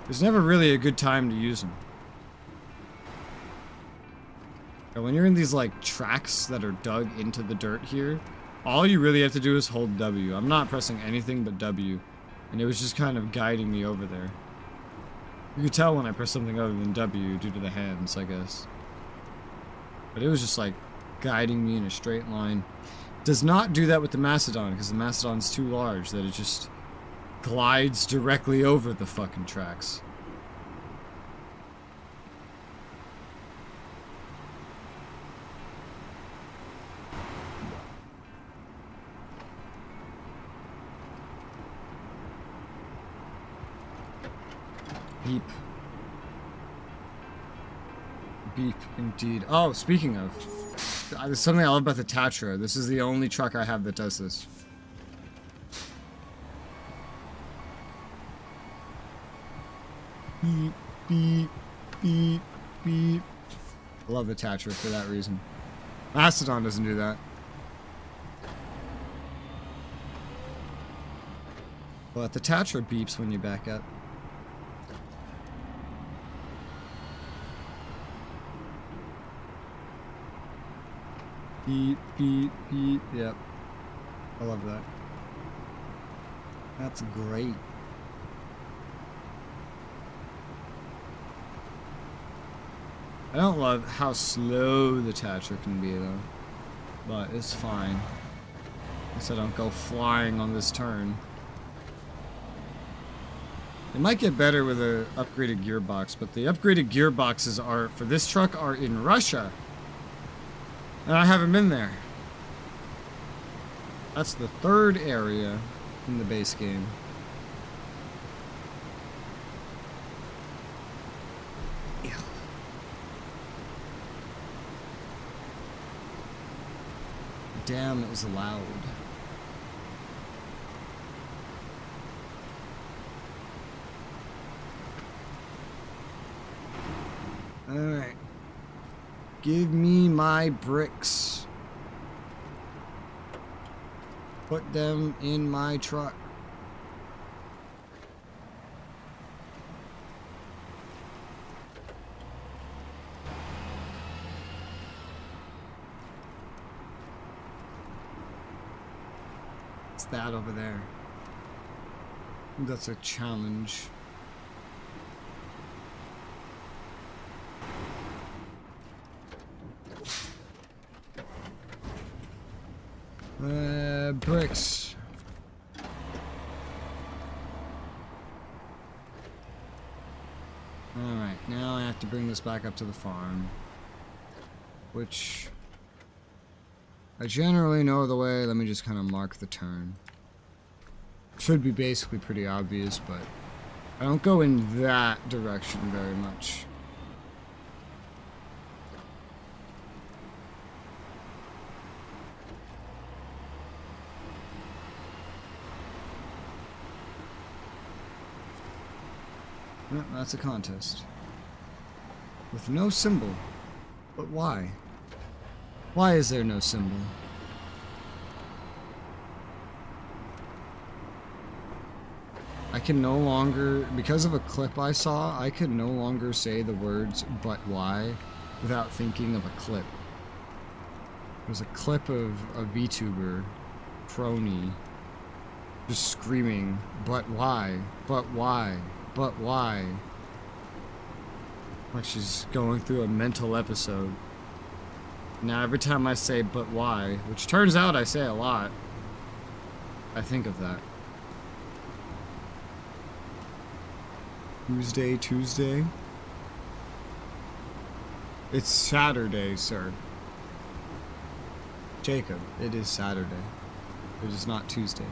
S1: there's never really a good time to use them. And when you're in these like tracks that are dug into the dirt here, all you really have to do is hold W. I'm not pressing anything but W, and it was just kind of guiding me over there. You could tell when I press something other than W due to the hands, I guess. But it was just like guiding me in a straight line. Does not do that with the Macedon, because the Macedon's too large that it just glides directly over the fucking tracks. Beep. Beep, indeed. Oh, speaking of, there's something I love about the Tatra. This is the only truck I have that does this. Beep, beep, beep, beep. I love the Tatra for that reason. Mastodon doesn't do that. But the Tatra beeps when you back up. Beep, beep, beep. Yep. I love that. That's great. I don't love how slow the Tatra can be though. But it's fine. At least I don't go flying on this turn. It might get better with an upgraded gearbox, but the upgraded gearboxes are for this truck are in Russia. And I haven't been there. That's the 3rd area in the base game. Ew. Damn is loud. Alright. Give me my bricks. Put them in my truck. What's that over there? That's a challenge. Bricks. Alright, now I have to bring this back up to the farm. Which I generally know the way. Let me just kind of mark the turn. Should be basically pretty obvious, but I don't go in that direction very much. No, that's a contest. With no symbol. But why? Why is there no symbol? I can no longer, because of a clip I saw, I could no longer say the words "but why" without thinking of a clip. There's a clip of a VTuber, Crony, just screaming, "But why? But why? But why?" Like she's going through a mental episode. Now every time I say "but why," which turns out I say a lot, I think of that. Tuesday. It's Saturday, sir. Jacob, it is Saturday. It is not Tuesday.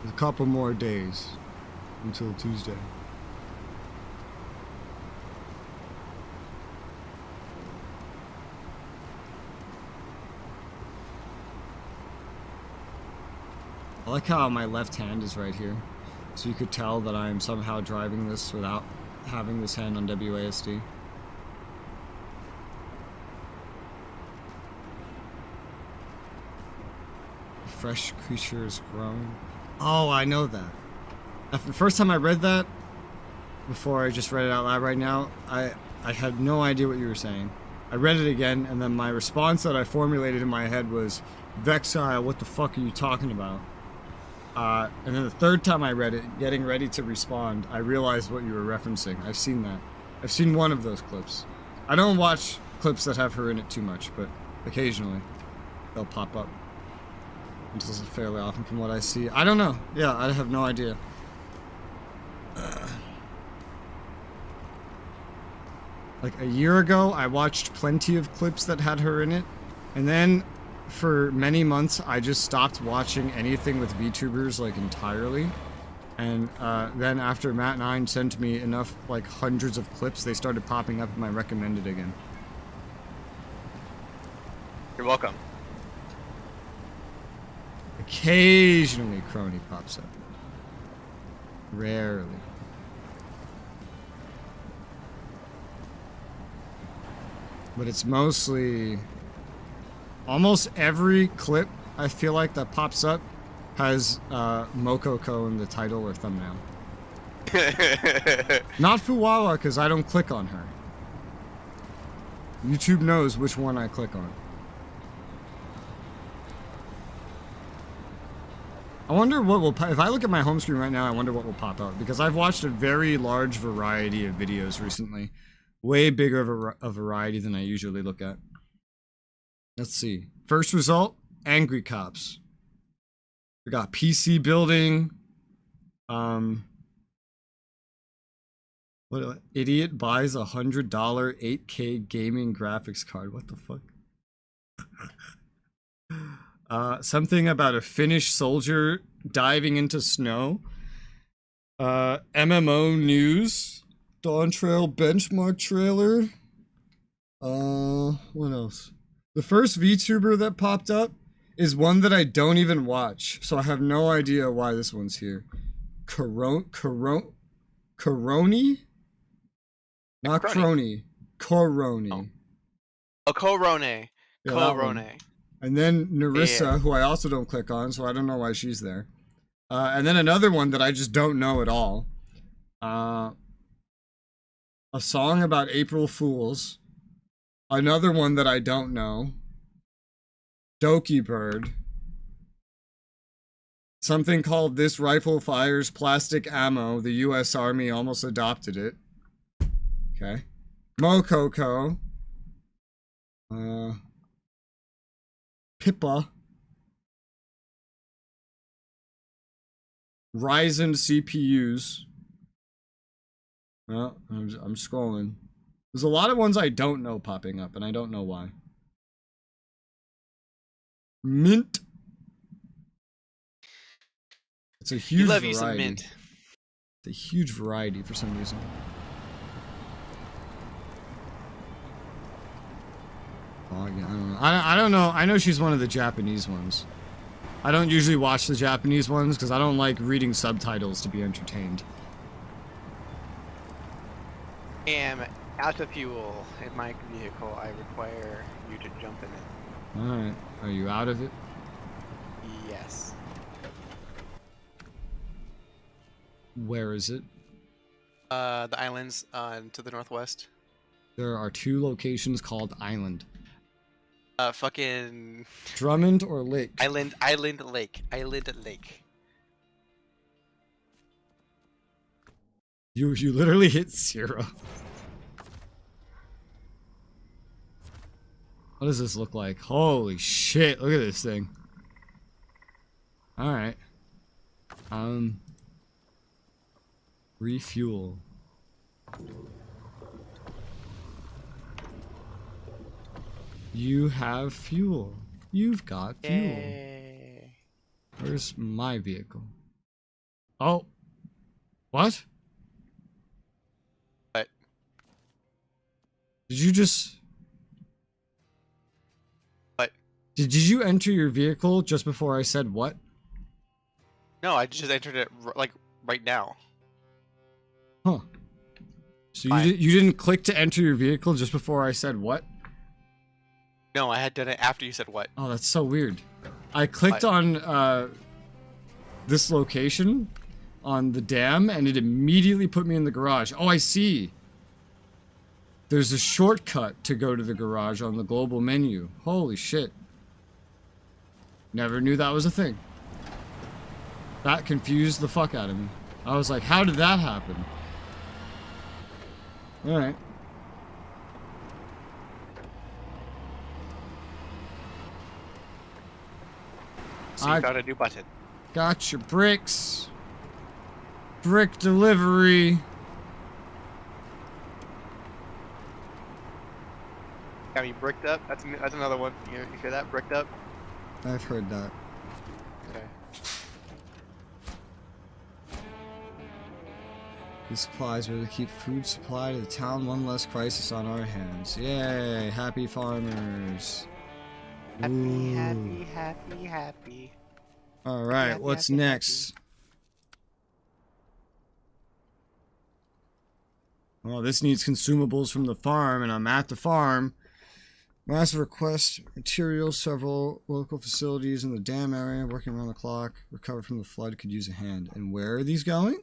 S1: There's a couple more days until Tuesday. I like how my left hand is right here, so you could tell that I am somehow driving this without having this hand on WASD. Fresh creatures grown. Oh, I know that. The first time I read that, before I just read it out loud right now, I had no idea what you were saying. I read it again, and then my response that I formulated in my head was, "Vexile, what the fuck are you talking about?" And then the third time I read it, getting ready to respond, I realized what you were referencing. I've seen that. I've seen one of those clips. I don't watch clips that have her in it too much, but occasionally they'll pop up. It does it fairly often from what I see. I don't know. Yeah, I have no idea. Like a year ago, I watched plenty of clips that had her in it, and then for many months, I just stopped watching anything with VTubers, like, entirely. And then after Matt9 sent me enough, like, hundreds of clips, they started popping up in my recommended again.
S2: You're welcome.
S1: Occasionally, Crony pops up. Rarely. But it's mostly... Almost every clip, I feel like, that pops up has Mokoko in the title or thumbnail. Not Fuwawa, because I don't click on her. YouTube knows which one I click on. I wonder what will... If I look at my home screen right now, I wonder what will pop up. Because I've watched a very large variety of videos recently. Way bigger of a variety than I usually look at. Let's see. First result, Angry Cops. We got PC building. What idiot buys $100 8K gaming graphics card? What the fuck? Something about a Finnish soldier diving into snow. MMO news. Dawn Trail benchmark trailer. What else? The first VTuber that popped up is one that I don't even watch, so I have no idea why this one's here. Coroni? Not Crony. Coroni.
S2: Oh, Corone.
S1: Yeah,
S2: Corone.
S1: And then Narissa,
S2: Yeah.
S1: who I also don't click on, so I don't know why she's there. And then another one that I just don't know at all. A song about April Fools. Another one that I don't know. Doki Bird. Something called This Rifle Fires Plastic Ammo. The US Army almost adopted it. Okay. Mokoko. Pippa. Ryzen CPUs. Well, I'm scrolling. There's a lot of ones I don't know popping up, and I don't know why. Mint. It's a huge variety.
S2: You some mint.
S1: It's a huge variety for some reason. Oh, yeah, I don't know. I don't know. I know she's one of the Japanese ones. I don't usually watch the Japanese ones because I don't like reading subtitles to be entertained.
S3: I am out of fuel in my vehicle. I require you to jump in it.
S1: Alright. Are you out of it?
S3: Yes.
S1: Where is it?
S3: The islands to the northwest.
S1: There are 2 locations called Island.
S3: Fucking
S1: Drummond or Lake?
S3: Island Lake.
S1: You literally hit 0. What does this look like? Holy shit, look at this thing. Alright. Refuel. You have fuel. You've got fuel.
S3: Yay.
S1: Where's my vehicle? Oh. What?
S3: What?
S1: Did you just...
S3: What?
S1: Did you enter your vehicle just before I said what?
S3: No, I just entered it like right now.
S1: Huh. So
S3: Fine.
S1: you didn't click to enter your vehicle just before I said what?
S3: No, I had done it after you said what.
S1: Oh, that's so weird. I clicked
S3: What?
S1: on this location on the dam and it immediately put me in the garage. Oh, I see. There's a shortcut to go to the garage on the global menu. Holy shit. Never knew that was a thing. That confused the fuck out of me. I was like, how did that happen? Alright.
S3: So you found a new button.
S1: Got your bricks. Brick delivery.
S3: Got me bricked up. That's another one. You hear that? Bricked up.
S1: I've heard that.
S3: Okay.
S1: These supplies were to keep food supply to the town, one less crisis on our hands. Yay, happy farmers. Ooh.
S3: Happy.
S1: Alright,
S3: happy,
S1: what's
S3: happy,
S1: next? Well, this needs consumables from the farm, and I'm at the farm. Massive request materials, several local facilities in the dam area, working around the clock. Recover from the flood, could use a hand. And where are these going?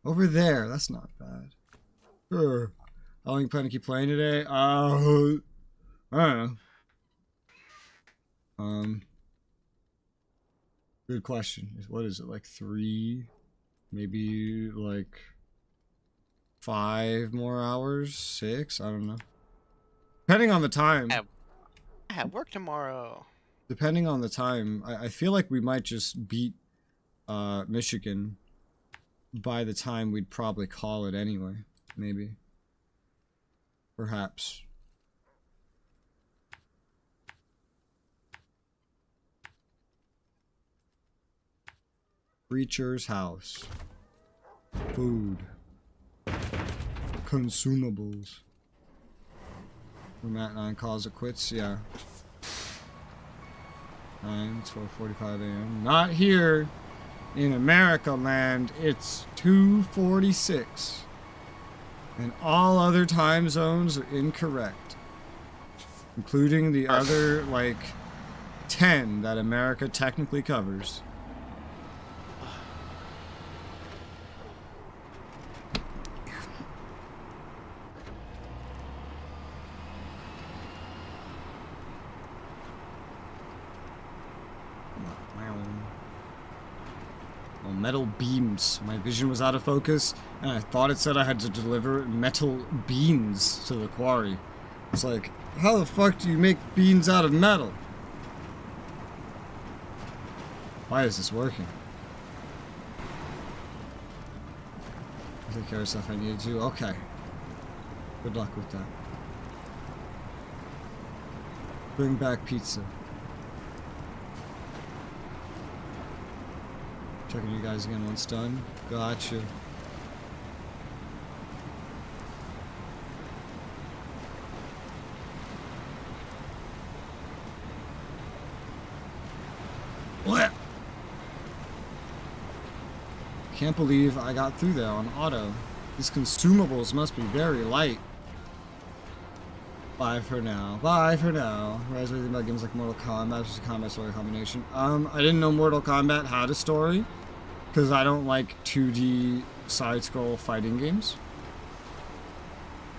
S1: Over there, that's not bad. How long you plan to keep playing today? I don't know. Good question. What is it, like 3? Maybe like 5 more hours? 6? I don't know. Depending on the time.
S3: I have work tomorrow.
S1: Depending on the time, I feel like we might just beat Michigan by the time we'd probably call it anyway. Maybe. Perhaps. Preacher's house. Food. Consumables. We're Matt 9 calls it quits, yeah. 12:45 a.m. Not here in America land, it's 2:46. And all other time zones are incorrect. Including the other, like, 10 that America technically covers. Metal beams. My vision was out of focus, and I thought it said I had to deliver metal beans to the quarry. It's like, how the fuck do you make beans out of metal? Why is this working? Take care of stuff I needed to. Okay. Good luck with that. Bring back pizza. Checking you guys again once done. Gotcha. What? Can't believe I got through there on auto. These consumables must be very light. Bye for now. Bye for now. Rise anything about games like Mortal Kombat, which is a combat story combination. I didn't know Mortal Kombat had a story, because I don't like 2D side-scroll fighting games.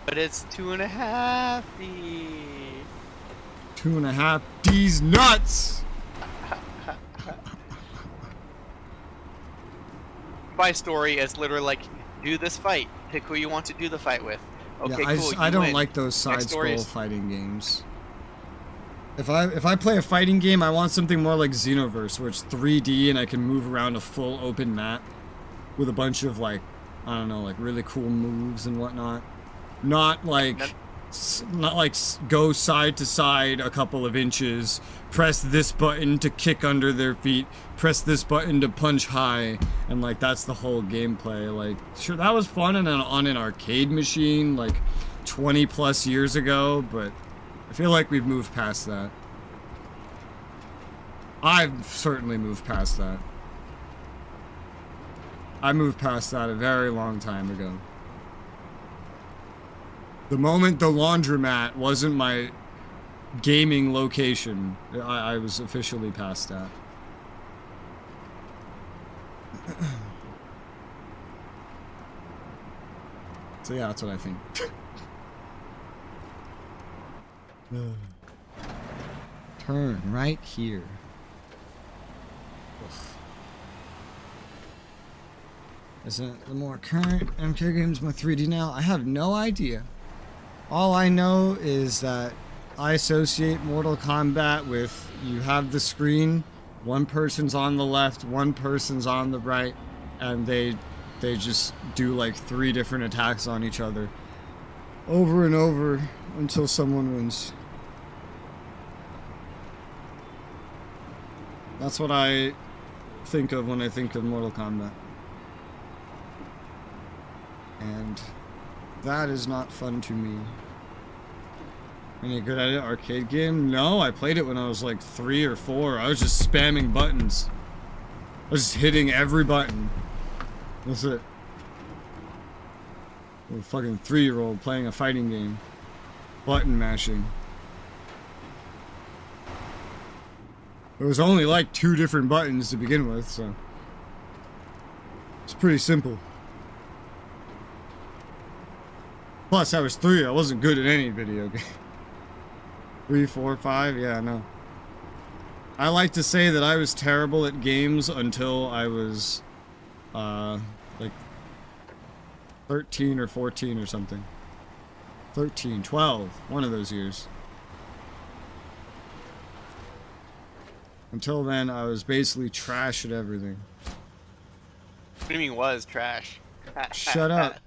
S3: But it's 2.5D.
S1: 2.5D's nuts!
S3: My story is literally like, do this fight. Pick who you want to do the fight with. Okay,
S1: yeah,
S3: cool.
S1: I don't
S3: win.
S1: like those side-scroll fighting games. If I play a fighting game, I want something more like Xenoverse, where it's 3D and I can move around a full open map with a bunch of like, I don't know, like really cool moves and whatnot. Not like go side to side a couple of inches, press this button to kick under their feet, press this button to punch high, and like that's the whole gameplay. Like, sure, that was fun on an arcade machine like 20 plus years ago, but I feel like we've moved past that. I've certainly moved past that. I moved past that a very long time ago. The moment the laundromat wasn't my gaming location, I was officially past that. So yeah, that's what I think. Turn right here. Ugh. Isn't the more current MK games my 3D now? I have no idea. All I know is that I associate Mortal Kombat with you have the screen, one person's on the left, one person's on the right, and they just do like 3 different attacks on each other over and over until someone wins. That's what I think of when I think of Mortal Kombat. And that is not fun to me. Any good at it? Arcade game? No, I played it when I was like 3 or 4. I was just spamming buttons. I was just hitting every button. That's it. A fucking 3-year-old playing a fighting game. Button mashing. There was only like 2 different buttons to begin with, so it's pretty simple. Plus, I was 3. I wasn't good at any video game. 3, 4, 5. Yeah, no. I like to say that I was terrible at games until I was, like 13 or 14 or something. 13, 12. One of those years. Until then, I was basically trash at everything.
S3: What do you mean was trash?
S1: Shut up.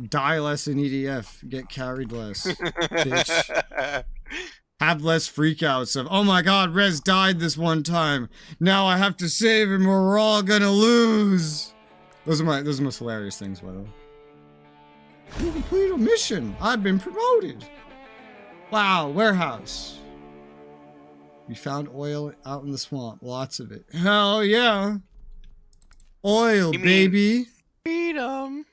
S1: Die less in EDF. Get carried less. Bitch. Have less freakouts of, oh my god, Res died this one time. Now I have to save him or we're all gonna lose. Those are my most hilarious things, by the way. You completed a mission. I've been promoted. Wow, warehouse. We found oil out in the swamp. Lots of it. Hell yeah. Oil, baby.
S3: Freedom.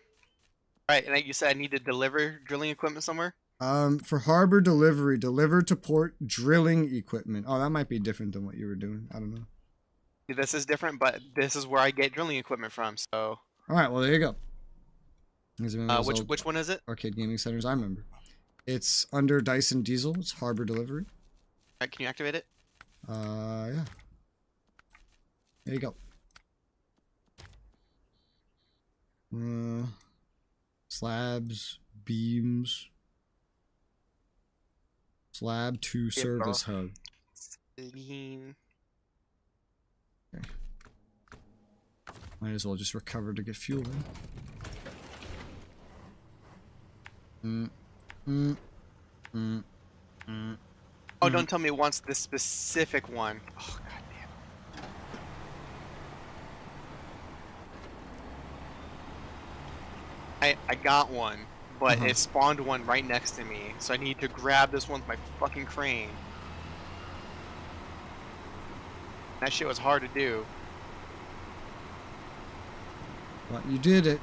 S3: Right, and like you said, I need to deliver drilling equipment somewhere?
S1: For harbor delivery, deliver to port drilling equipment. Oh, that might be different than what you were doing. I don't know.
S3: This is different, but this is where I get drilling equipment from, so...
S1: Alright, well, there you go.
S3: Which one is it?
S1: Arcade gaming centers, I remember. It's under Dyson Diesel. It's harbor delivery.
S3: Alright, can you activate it?
S1: Yeah. There you go. Slabs, beams. Slab to service hub. Okay. Might as well just recover to get fuel in.
S3: Oh, don't tell me it wants this specific one. Oh, god damn. I got one, but it spawned one right next to me, so I need to grab this one with my fucking crane. That shit was hard to do.
S1: But you did it.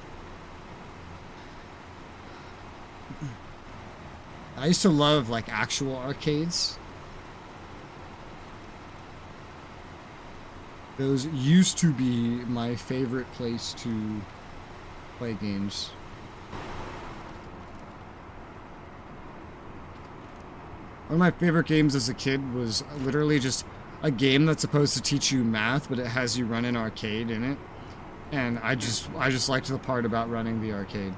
S1: I used to love like actual arcades. Those used to be my favorite place to play games. One of my favorite games as a kid was literally just a game that's supposed to teach you math, but it has you run an arcade in it. And I just liked the part about running the arcade.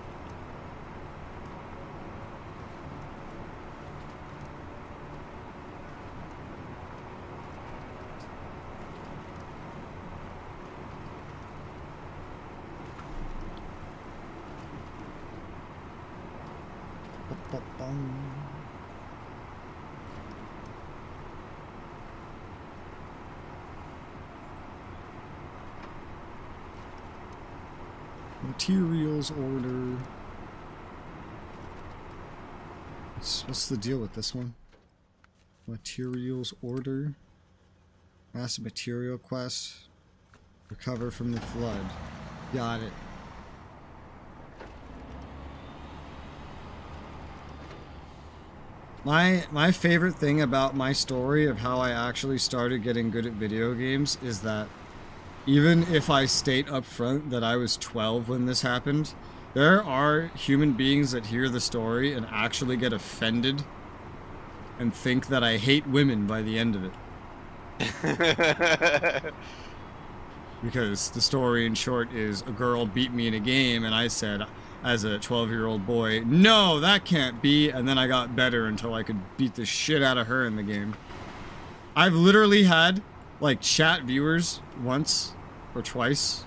S1: Materials order. What's the deal with this one? Materials order. Massive material quest. Recover from the flood. Got it. My favorite thing about my story of how I actually started getting good at video games is that even if I state up front that I was 12 when this happened, there are human beings that hear the story and actually get offended and think that I hate women by the end of it. Because the story in short is a girl beat me in a game and I said, as a 12-year-old boy, no, that can't be, and then I got better until I could beat the shit out of her in the game. I've literally had, like, chat viewers once or twice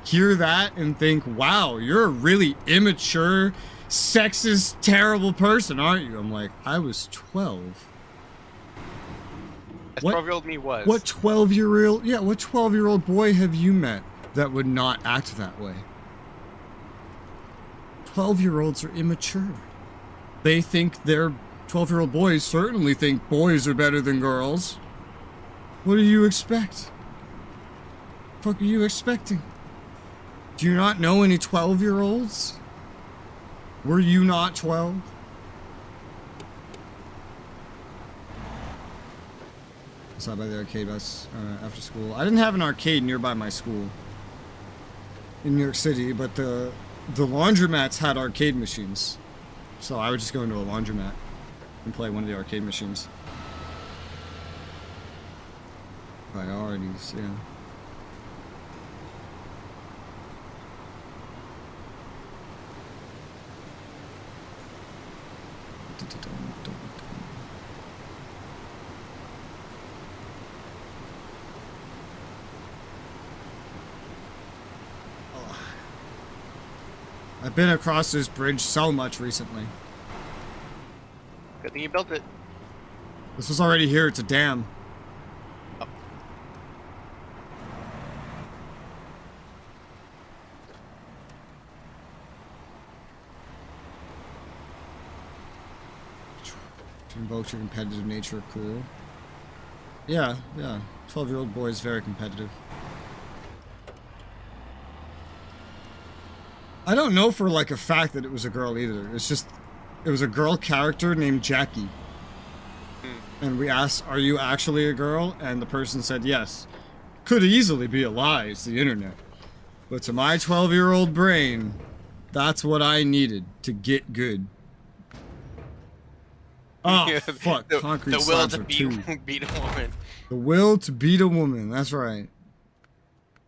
S1: hear that and think, wow, you're a really immature, sexist, terrible person, aren't you? I'm like, I was 12.
S3: As 12-year-old me was.
S1: What 12-year-old boy have you met that would not act that way? 12-year-olds are immature. They think 12-year-old boys certainly think boys are better than girls. What do you expect? What the fuck are you expecting? Do you not know any 12-year-olds? Were you not 12? I saw by the arcade bus after school. I didn't have an arcade nearby my school in New York City, but the laundromats had arcade machines. So I would just go into a laundromat and play one of the arcade machines. Priorities, yeah. I've been across this bridge so much recently.
S3: Good thing you built it.
S1: This was already here, it's a dam.
S3: Oh.
S1: To invoke your competitive nature, cool. Yeah. 12-year-old boy is very competitive. I don't know for like a fact that it was a girl either. It's just, it was a girl character named Jackie. And we asked, are you actually a girl? And the person said yes. Could easily be a lie, it's the internet. But to my 12-year-old brain, that's what I needed to get good. Oh, fuck. Concrete slabs are two.
S3: Beat a woman.
S1: The will to beat a woman, that's right.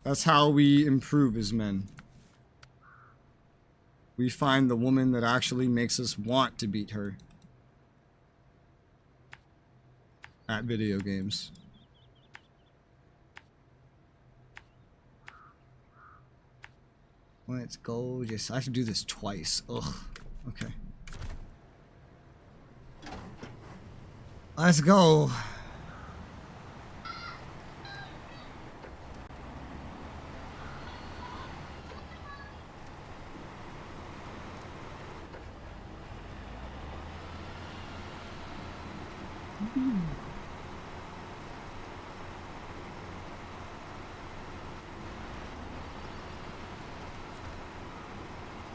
S1: That's how we improve as men. We find the woman that actually makes us want to beat her. At video games. Let's go. Just I have to do this twice. Ugh. Okay. Let's go.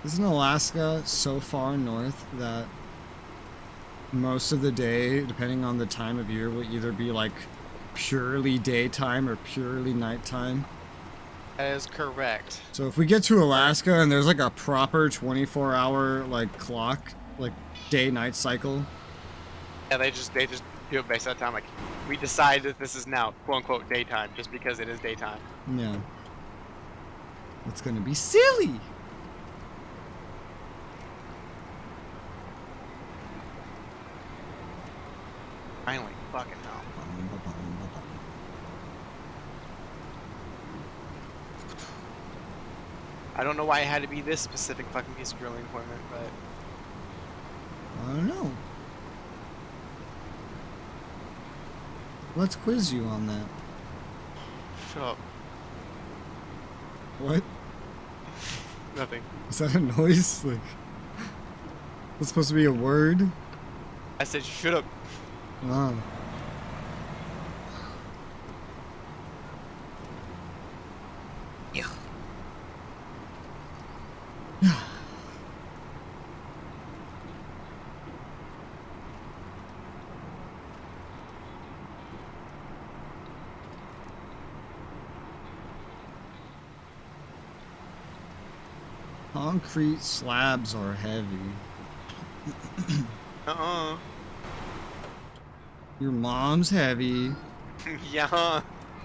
S1: Isn't Alaska so far north that most of the day, depending on the time of year, will either be like purely daytime or purely nighttime?
S3: That is correct.
S1: So if we get to Alaska and there's like a proper 24-hour like clock, like day-night cycle.
S3: Yeah, they just do it based on time. Like, we decide that this is now quote unquote daytime just because it is daytime.
S1: Yeah. It's gonna be silly.
S3: Finally, fucking hell. I don't know why it had to be this specific fucking piece of drilling equipment, but
S1: I don't know. Let's quiz you on that.
S3: shut up.
S1: What?
S3: Nothing.
S1: Is that a noise? Like, that's supposed to be a word?
S3: I said shut up.
S1: Oh. Yeah. Concrete slabs are heavy. Your mom's heavy.
S3: Yeah.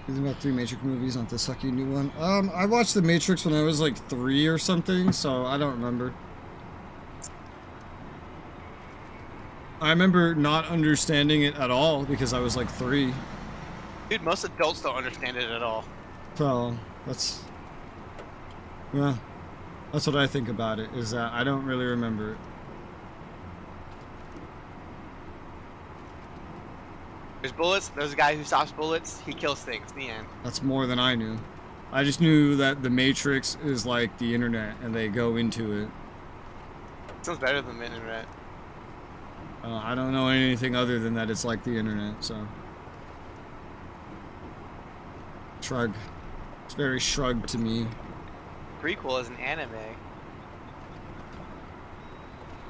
S1: There's about 3 Matrix movies, not the sucky new one. I watched The Matrix when I was like 3 or something, so I don't remember. I remember not understanding it at all because I was like 3.
S3: Dude, most adults don't understand it at all.
S1: So, that's... yeah. That's what I think about it, is that I don't really remember it.
S3: There's bullets, there's a guy who stops bullets, he kills things, the end.
S1: That's more than I knew. I just knew that the Matrix is like the internet, and they go into it.
S3: Sounds better than the internet.
S1: I don't know anything other than that it's like the internet, so... Shrug. It's very shrug to me.
S3: Prequel is an anime.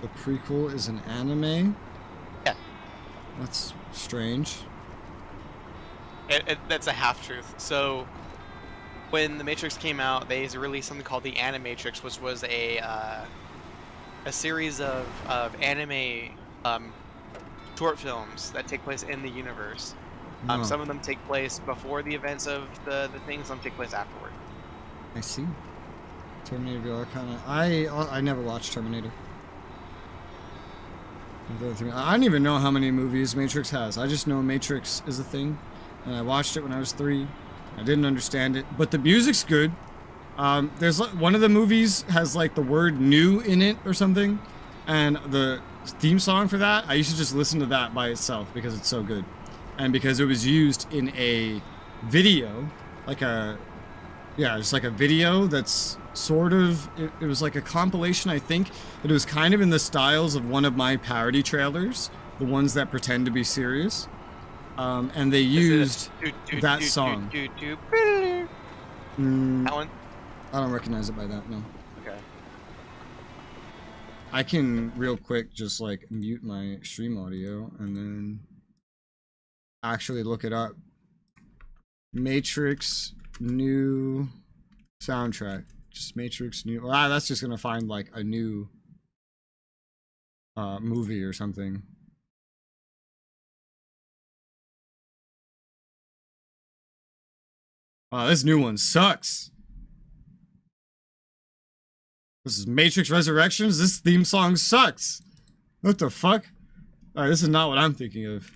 S1: The prequel is an anime?
S3: Yeah.
S1: That's strange.
S3: That's a half-truth. So, when The Matrix came out, they released something called the Animatrix, which was a series of anime short films that take place in the universe.
S1: Oh,
S3: Some of them take place before the events of the things, some take place afterward.
S1: I see. Terminator VR kinda... I never watched Terminator. I don't even know how many movies Matrix has. I just know Matrix is a thing, and I watched it when I was 3. I didn't understand it, but the music's good. There's like, one of the movies has like the word "new" in it or something, and the theme song for that, I used to just listen to that by itself because it's so good, and because it was used in a video, like a... yeah, just like a video that's sort of... It was like a compilation, I think. But it was kind of in the styles of one of my parody trailers. The ones that pretend to be serious. And they used that song.
S3: That one?
S1: I don't recognize it by that, no.
S3: Okay.
S1: I can, real quick, just like mute my stream audio and then actually look it up. Matrix new soundtrack. Just Matrix new... that's just gonna find like a new movie or something. Wow, this new one sucks. This is Matrix Resurrections. This theme song sucks. What the fuck? Alright, this is not what I'm thinking of.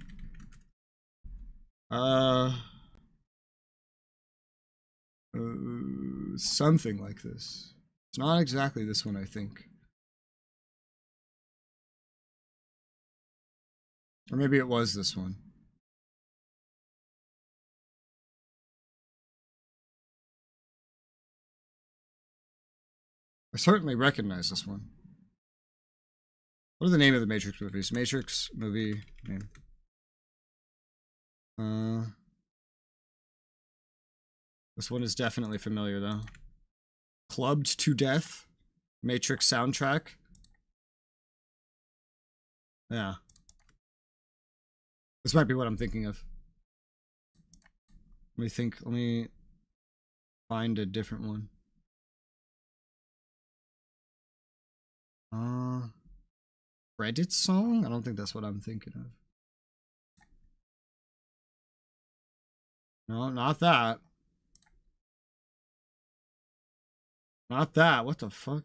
S1: Something like this. It's not exactly this one, I think. Or maybe it was this one. I certainly recognize this one. What are the name of the Matrix movies? Matrix movie name. This one is definitely familiar though. Clubbed to Death. Matrix soundtrack. Yeah. This might be what I'm thinking of. Let me find a different one. Reddit song? I don't think that's what I'm thinking of. No, not that. Not that. What the fuck?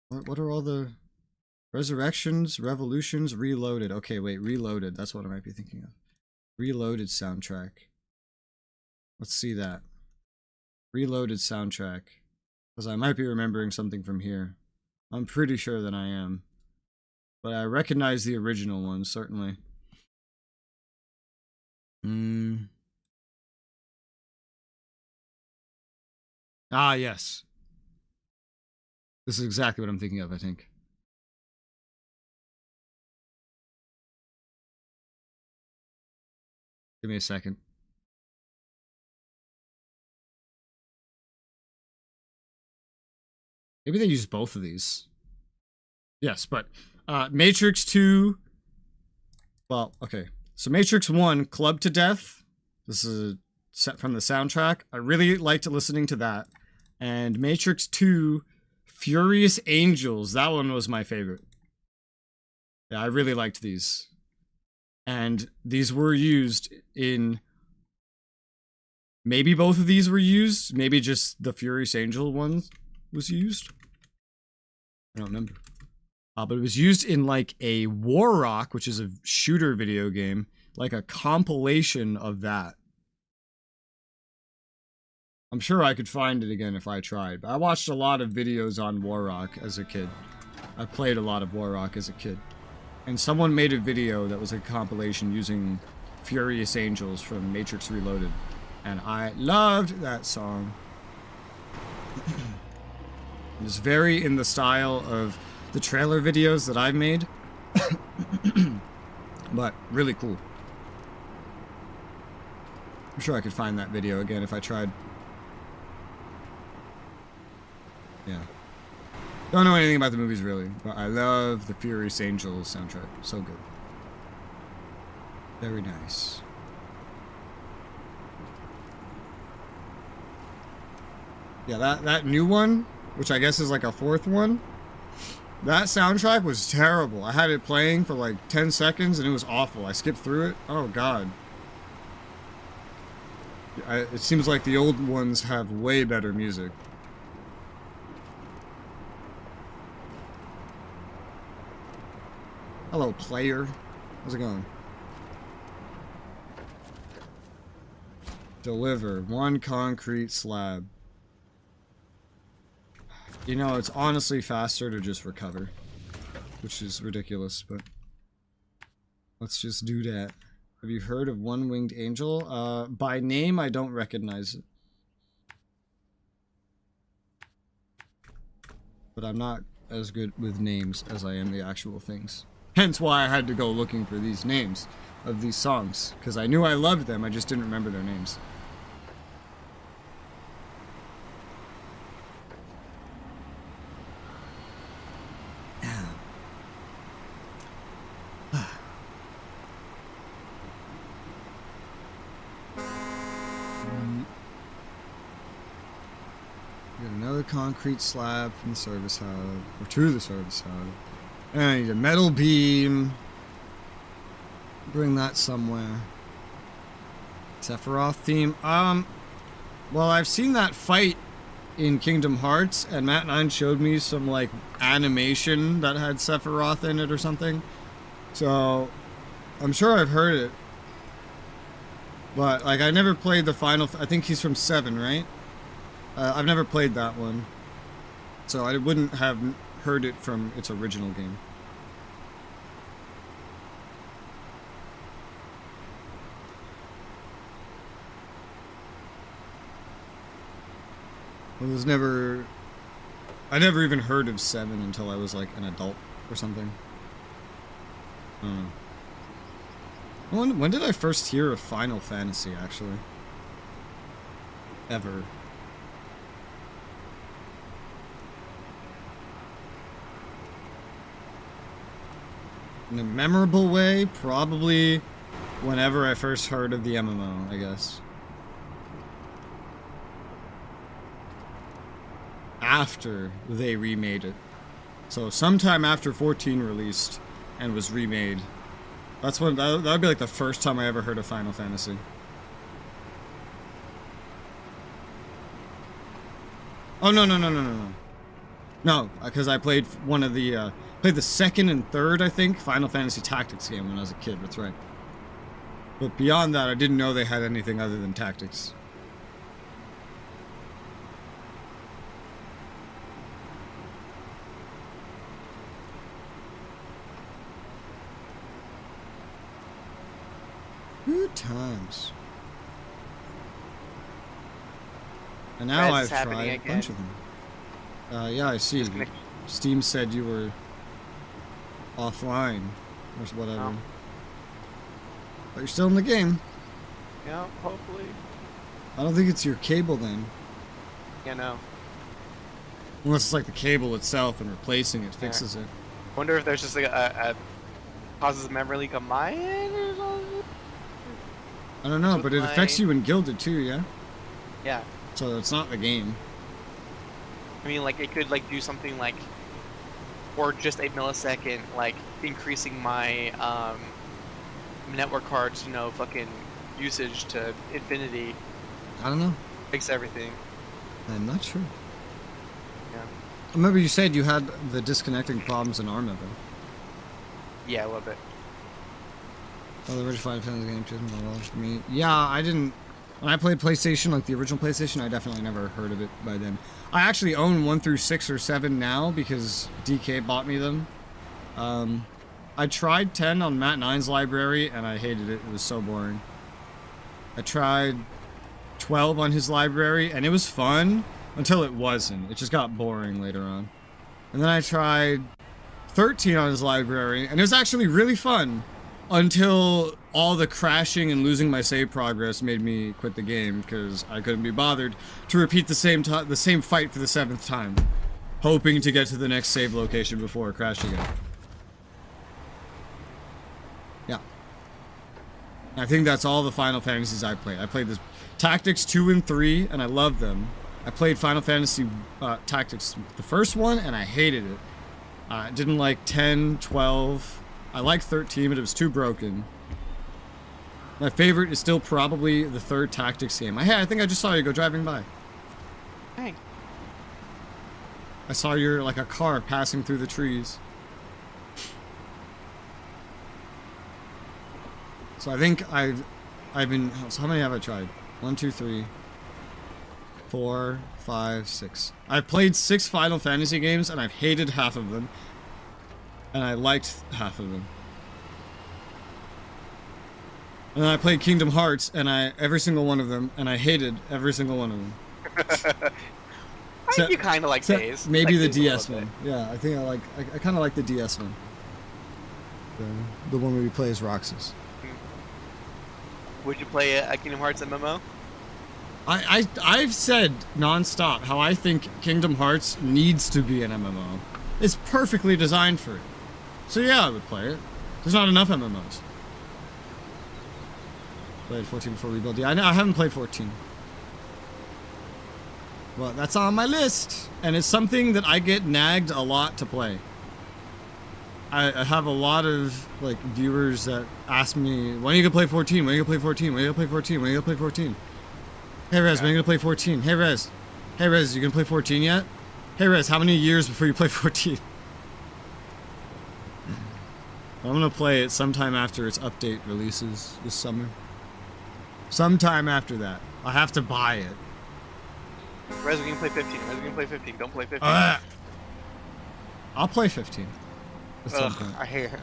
S1: What are all the Resurrections, Revolutions, Reloaded? Okay, wait, Reloaded. That's what I might be thinking of. Reloaded soundtrack. Let's see that. Reloaded soundtrack. Because I might be remembering something from here. I'm pretty sure that I am. But I recognize the original one, certainly. Ah, yes. This is exactly what I'm thinking of, I think. Give me a second. Maybe they use both of these. Yes, but Matrix 2. Well, okay. So Matrix 1, Club to Death. This is a set from the soundtrack. I really liked listening to that. And Matrix 2, Furious Angels. That one was my favorite. Yeah, I really liked these. And these were used in... Maybe both of these were used. Maybe just the Furious Angel one was used. I don't remember. But it was used in like a War Rock, which is a shooter video game. Like a compilation of that. I'm sure I could find it again if I tried. But I watched a lot of videos on War Rock as a kid. I played a lot of War Rock as a kid. And someone made a video that was a compilation using Furious Angels from Matrix Reloaded. And I loved that song. It's very in the style of the trailer videos that I've made. But really cool. I'm sure I could find that video again if I tried. Yeah. Don't know anything about the movies really, but I love the Furious Angels soundtrack. So good. Very nice. Yeah, that new one, which I guess is like a fourth one, that soundtrack was terrible. I had it playing for like 10 seconds and it was awful. I skipped through it. Oh god. It seems like the old ones have way better music. Hello, player. How's it going? Deliver 1 concrete slab. You know, it's honestly faster to just recover. Which is ridiculous, but... let's just do that. Have you heard of One-Winged Angel? By name, I don't recognize it. But I'm not as good with names as I am the actual things. Hence why I had to go looking for these names of these songs. Because I knew I loved them, I just didn't remember their names. Another concrete slab from the service hub, or to the service hub. And I need a metal beam. Bring that somewhere. Sephiroth theme. Well, I've seen that fight in Kingdom Hearts, and Matt9 showed me some, like, animation that had Sephiroth in it or something. So, I'm sure I've heard it. But, like, I never played the final... I think he's from 7, right? I've never played that one. So I wouldn't have heard it from its original game. I never even heard of 7 until I was like an adult or something. When did I first hear of Final Fantasy, actually? Ever. In a memorable way, probably whenever I first heard of the MMO, I guess. After they remade it. So sometime after 14 released and was remade. That's when that would be like the first time I ever heard of Final Fantasy. Oh no. No, because I played one of the played the second and third, I think, Final Fantasy Tactics game when I was a kid, that's right. But beyond that, I didn't know they had anything other than Tactics. Good times. And now I've tried a bunch of them. Yeah, I see. Steam said you were offline or whatever.
S3: Oh.
S1: But you're still in the game.
S3: Yeah, hopefully.
S1: I don't think it's your cable then.
S3: Yeah, no.
S1: Unless it's like the cable itself and replacing it fixes it.
S3: Wonder if there's just like a causes a memory leak on my end or something?
S1: I don't know, but it affects you in Gilded too, yeah?
S3: Yeah.
S1: So it's not the game.
S3: I mean, like, it could, like, do something like, for just a millisecond, like, increasing my, network card's, you know, fucking usage to infinity.
S1: I don't know.
S3: Fix everything.
S1: I'm not sure.
S3: Yeah.
S1: I remember you said you had the disconnecting problems in Arma, though.
S3: Yeah, a little bit.
S1: Oh, the original Final Fantasy game took a while for me. Yeah, I didn't... When I played PlayStation, like the original PlayStation, I definitely never heard of it by then. I actually own 1 through 6 or 7 now because DK bought me them. I tried 10 on Matt 9's library and I hated it. It was so boring. I tried 12 on his library and it was fun until it wasn't. It just got boring later on. And then I tried 13 on his library and it was actually really fun until all the crashing and losing my save progress made me quit the game because I couldn't be bothered to repeat the same fight for the 7th time, hoping to get to the next save location before crashing it. Yeah. I think that's all the Final Fantasies I played. I played this Tactics 2 and 3, and I loved them. I played Final Fantasy Tactics, the first one, and I hated it. I didn't like 10, 12. I liked 13, but it was too broken. My favorite is still probably the 3rd Tactics game. I think I just saw you go driving by.
S3: Hey.
S1: I saw your, like, a car passing through the trees. So I think I've been, so how many have I tried? 1, 2, 3, 4, 5, 6. I've played 6 Final Fantasy games and I've hated half of them. And I liked half of them. And then I played Kingdom Hearts, and every single one of them, and I hated every single one of them.
S3: I think you kind of like Days.
S1: Maybe
S3: like
S1: the DS one. Yeah, I think I kind of like the DS one. The one where you play as Roxas.
S3: Would you play a Kingdom Hearts MMO?
S1: I've said non-stop how I think Kingdom Hearts needs to be an MMO. It's perfectly designed for it. So yeah, I would play it. There's not enough MMOs. Played 14 before Rebuild. Yeah, I haven't played 14. Well, that's on my list. And it's something that I get nagged a lot to play. I have a lot of, like, viewers that ask me, when are you gonna play 14? When are you gonna play 14? When are you gonna play 14? When are you gonna play 14? Hey, Rez, when are you gonna play 14? Hey, Rez. Hey, Rez, you gonna play 14 yet? Hey, Rez, how many years before you play 14? I'm gonna play it sometime after its update releases this summer. Sometime after that. I have to buy it.
S3: Rez, we can play 15. Rez, we can play 15. Don't play 15.
S1: I'll play 15. At some point.
S3: I hate it.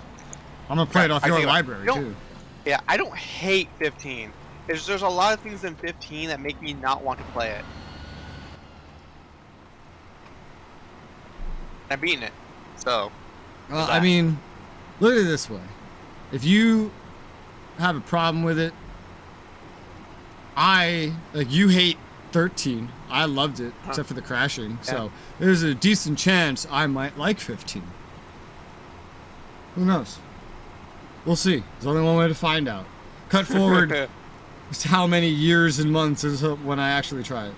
S1: I'm gonna play it off your library, too.
S3: Yeah, I don't hate 15. There's a lot of things in 15 that make me not want to play it. I'm beating it. So.
S1: Well, I mean, look at it this way. If you have a problem with it, you hate 13. I loved it, except for the crashing. Yeah. So there's a decent chance I might like 15. Who knows? We'll see. There's only one way to find out. Cut forward how many years and months is when I actually try it.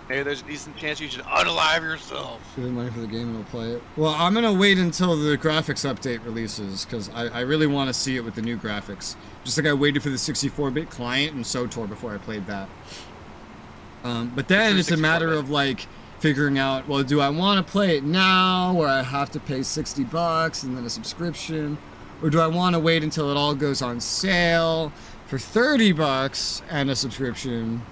S2: Maybe there's a decent chance you should unalive yourself.
S1: Give me money for the game and I'll play it. Well, I'm gonna wait until the graphics update releases because I really want to see it with the new graphics. Just like I waited for the 64-bit client and SOTOR before I played that. But then it's a matter of like figuring out, well, do I want to play it now where I have to pay $60 and then a subscription? Or do I want to wait until it all goes on sale for $30 and a subscription?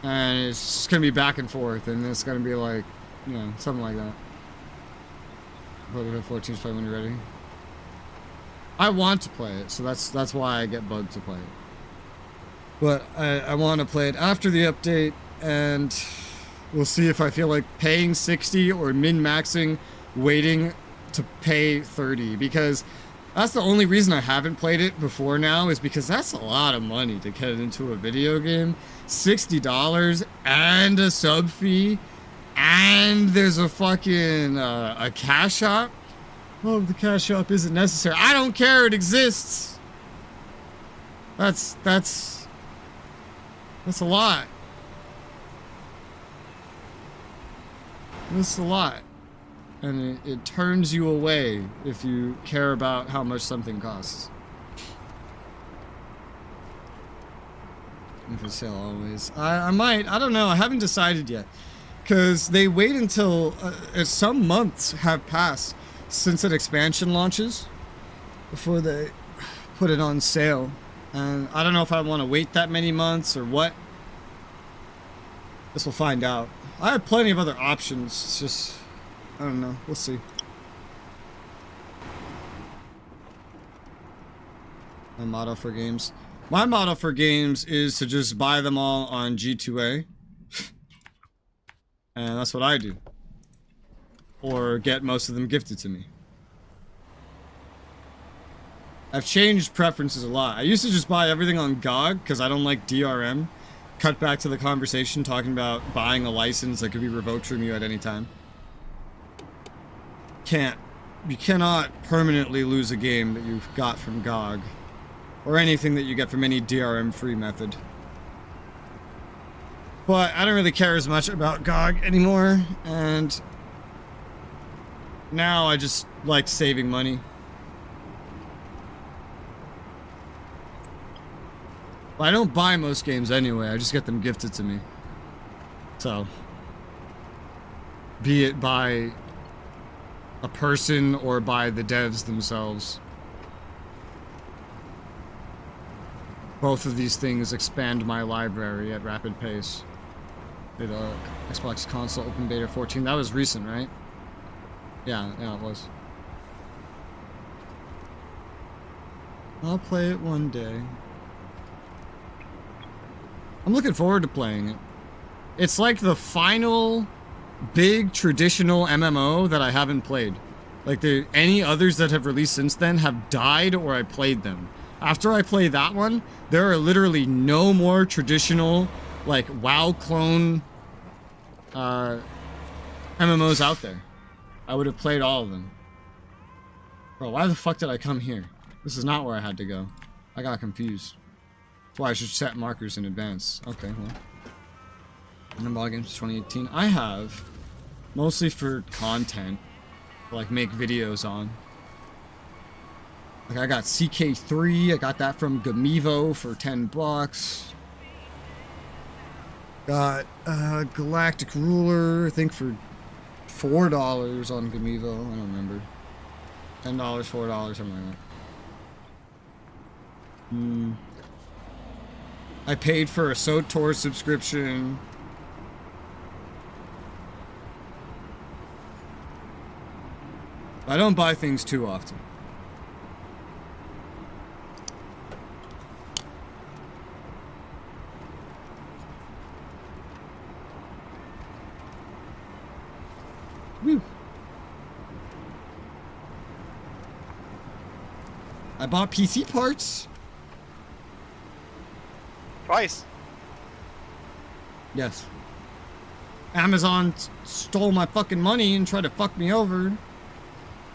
S1: And it's just going to be back and forth, and it's going to be like, you know, something like that. But 14 play when you're ready. I want to play it, so that's why I get bugged to play it. But I want to play it after the update, and we'll see if I feel like paying 60 or min-maxing, waiting to pay 30, because that's the only reason I haven't played it before now, is because that's a lot of money to get into a video game. $60 and a sub fee, and there's a fucking a cash shop. Oh, the cash shop isn't necessary. I don't care, it exists. That's a lot. That's a lot. And it turns you away if you care about how much something costs. For sale always. I might. I don't know. I haven't decided yet. Because they wait until some months have passed since an expansion launches before they put it on sale. And I don't know if I want to wait that many months or what. Guess we'll find out. I have plenty of other options. It's just, I don't know. We'll see. My motto for games. My motto for games is to just buy them all on G2A. And that's what I do. Or get most of them gifted to me. I've changed preferences a lot. I used to just buy everything on GOG because I don't like DRM. Cut back to the conversation talking about buying a license that could be revoked from you at any time. You cannot permanently lose a game that you've got from GOG. Or anything that you get from any DRM-free method. But I don't really care as much about GOG anymore, and now I just like saving money. But I don't buy most games anyway, I just get them gifted to me. So, be it by a person or by the devs themselves. Both of these things expand my library at rapid pace. Did Xbox console open beta 14? That was recent, right? Yeah, it was. I'll play it one day. I'm looking forward to playing it. It's like the final big traditional MMO that I haven't played. Like any others that have released since then have died or I played them. After I play that one, there are literally no more traditional, like, WoW clone MMOs out there. I would have played all of them. Bro, why the fuck did I come here? This is not where I had to go. I got confused. That's why I should set markers in advance. Okay, well. Number games 2018. I have, mostly for content, like make videos on. Like I got CK3, I got that from Gamivo for $10. Got Galactic Ruler, I think for $4 on Gamivo. I don't remember. $10, $4, something like that. I paid for a SOTOR subscription. I don't buy things too often. Woo. I bought PC parts.
S2: Twice.
S1: Yes. Amazon stole my fucking money and tried to fuck me over.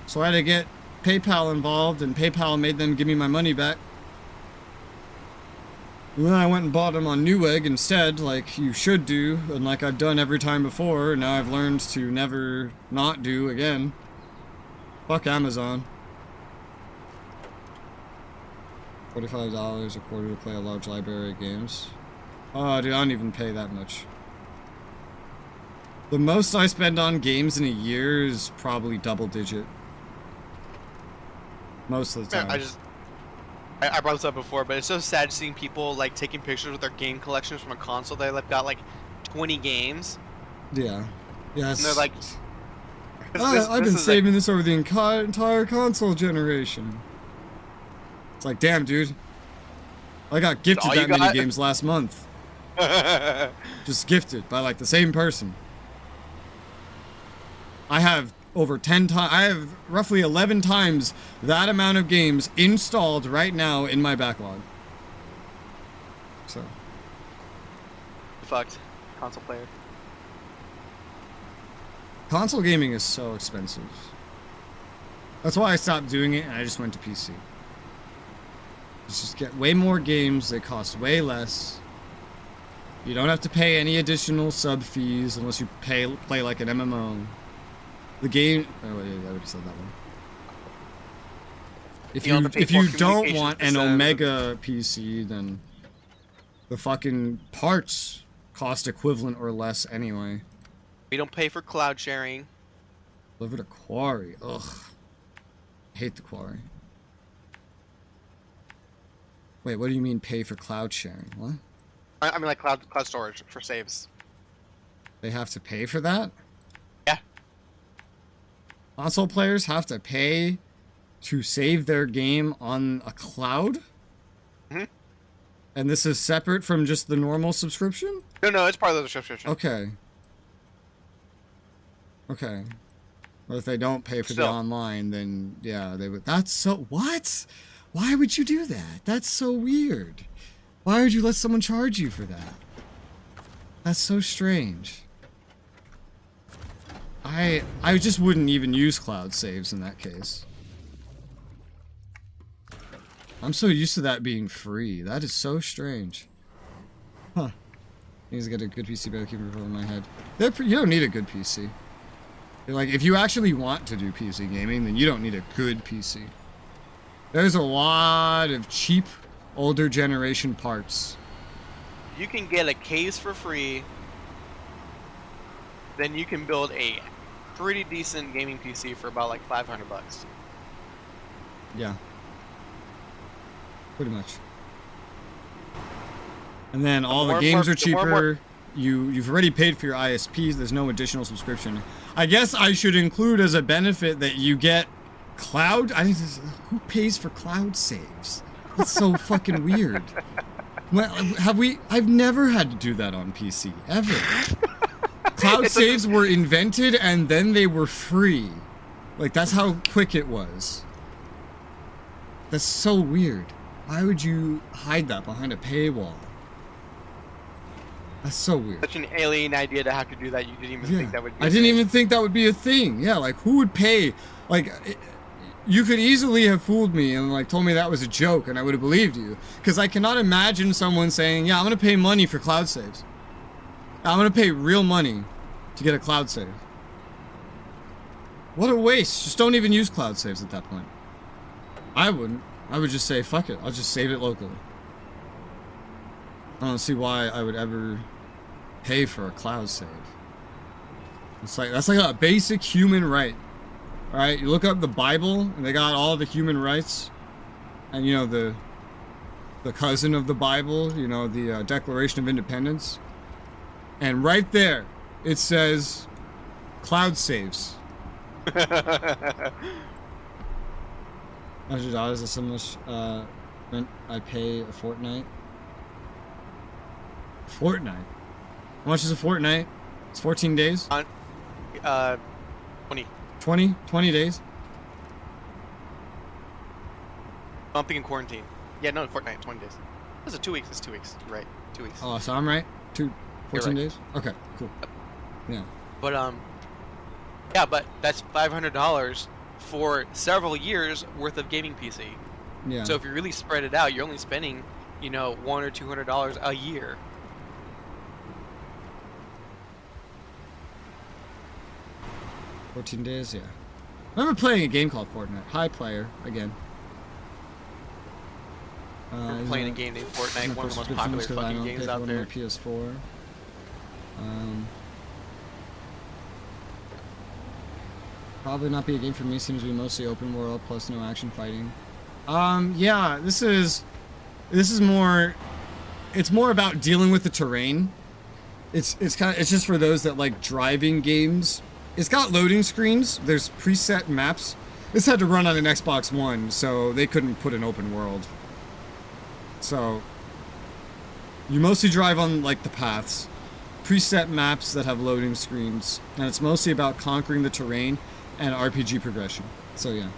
S1: So I had to get PayPal involved, and PayPal made them give me my money back. And then I went and bought them on Newegg instead, like you should do, and like I've done every time before, and now I've learned to never not do again. Fuck Amazon. $45 a quarter to play a large library of games. Oh, dude, I don't even pay that much. The most I spend on games in a year is probably double digit. Most of the time.
S3: I brought this up before, but it's so sad seeing people like taking pictures with their game collections from a console. They like got like 20 games.
S1: Yeah. Yes.
S3: And they're like,
S1: I've been saving this over the entire console generation. It's like, damn, dude. I got gifted that many games last month. Just gifted by like the same person. I have over 10 times. I have roughly 11 times that amount of games installed right now in my backlog. So.
S3: Fucked. Console player.
S1: Console gaming is so expensive. That's why I stopped doing it and I just went to PC. Just get way more games, they cost way less. You don't have to pay any additional sub fees unless you play like an MMO. The game... Oh, wait, I already said that one. If you don't want an Omega PC, then the fucking parts cost equivalent or less anyway.
S3: We don't pay for cloud sharing.
S1: Deliver to Quarry. Ugh. I hate the Quarry. Wait, what do you mean pay for cloud sharing? What?
S3: I mean like cloud storage for saves.
S1: They have to pay for that?
S3: Yeah.
S1: Console players have to pay to save their game on a cloud?
S3: Mm-hmm.
S1: And this is separate from just the normal subscription?
S3: No, it's part of the subscription.
S1: Okay. Okay. Well, if they don't pay for the online, then yeah, they would. That's so... What? Why would you do that? That's so weird. Why would you let someone charge you for that? That's so strange. I just wouldn't even use cloud saves in that case. I'm so used to that being free. That is so strange. Huh. Needs to get a good PC, better keep it over my head. You don't need a good PC. Like, if you actually want to do PC gaming, then you don't need a good PC. There's a lot of cheap, older generation parts.
S3: You can get a case for free, then you can build a pretty decent gaming PC for about like $500.
S1: Yeah. Pretty much. And then all the games are cheaper. You've already paid for your ISPs. There's no additional subscription. I guess I should include as a benefit that you get cloud. Who pays for cloud saves? That's so fucking weird. Well, I've never had to do that on PC ever. Cloud saves were invented and then they were free. Like, that's how quick it was. That's so weird. Why would you hide that behind a paywall? That's so weird.
S3: Such an alien idea to have to do that. You didn't even think that would be
S1: I didn't even think that would be a thing. Yeah, like, who would pay? Like, you could easily have fooled me and, like, told me that was a joke and I would have believed you. Because I cannot imagine someone saying, yeah, I'm going to pay money for cloud saves. I'm going to pay real money to get a cloud save. What a waste. Just don't even use cloud saves at that point. I wouldn't. I would just say, fuck it. I'll just save it locally. I don't see why I would ever pay for a cloud save. That's like a basic human right. Alright, you look up the Bible, and they got all the human rights. And, you know, the cousin of the Bible, you know, the Declaration of Independence. And right there, it says, cloud saves. $100 is so much rent I pay a fortnight. Fortnite? How much is a fortnight? It's 14 days?
S3: 20.
S1: 20 days?
S3: I'm thinking quarantine. Yeah, no, fortnight, 20 days. This is 2 weeks. It's 2 weeks. You're right. 2 weeks.
S1: Oh, so I'm right? 14
S3: right.
S1: days? Okay, cool. Yeah.
S3: But, yeah, but that's $500 for several years worth of gaming PC.
S1: Yeah.
S3: So if you really spread it out, you're only spending, you know, $100 or $200 a year.
S1: $14 days, yeah. I remember playing a game called Fortnite. High player, again.
S3: We're playing a game named Fortnite, one of the most popular fucking games out there.
S1: PS4. Probably not be a game for me. Seems to be mostly open world plus no action fighting. Yeah, this is more. It's more about dealing with the terrain. It's just for those that like driving games. It's got loading screens. There's preset maps. This had to run on an Xbox One, so they couldn't put an open world. So you mostly drive on like the paths, preset maps that have loading screens, and it's mostly about conquering the terrain and RPG progression. So yeah,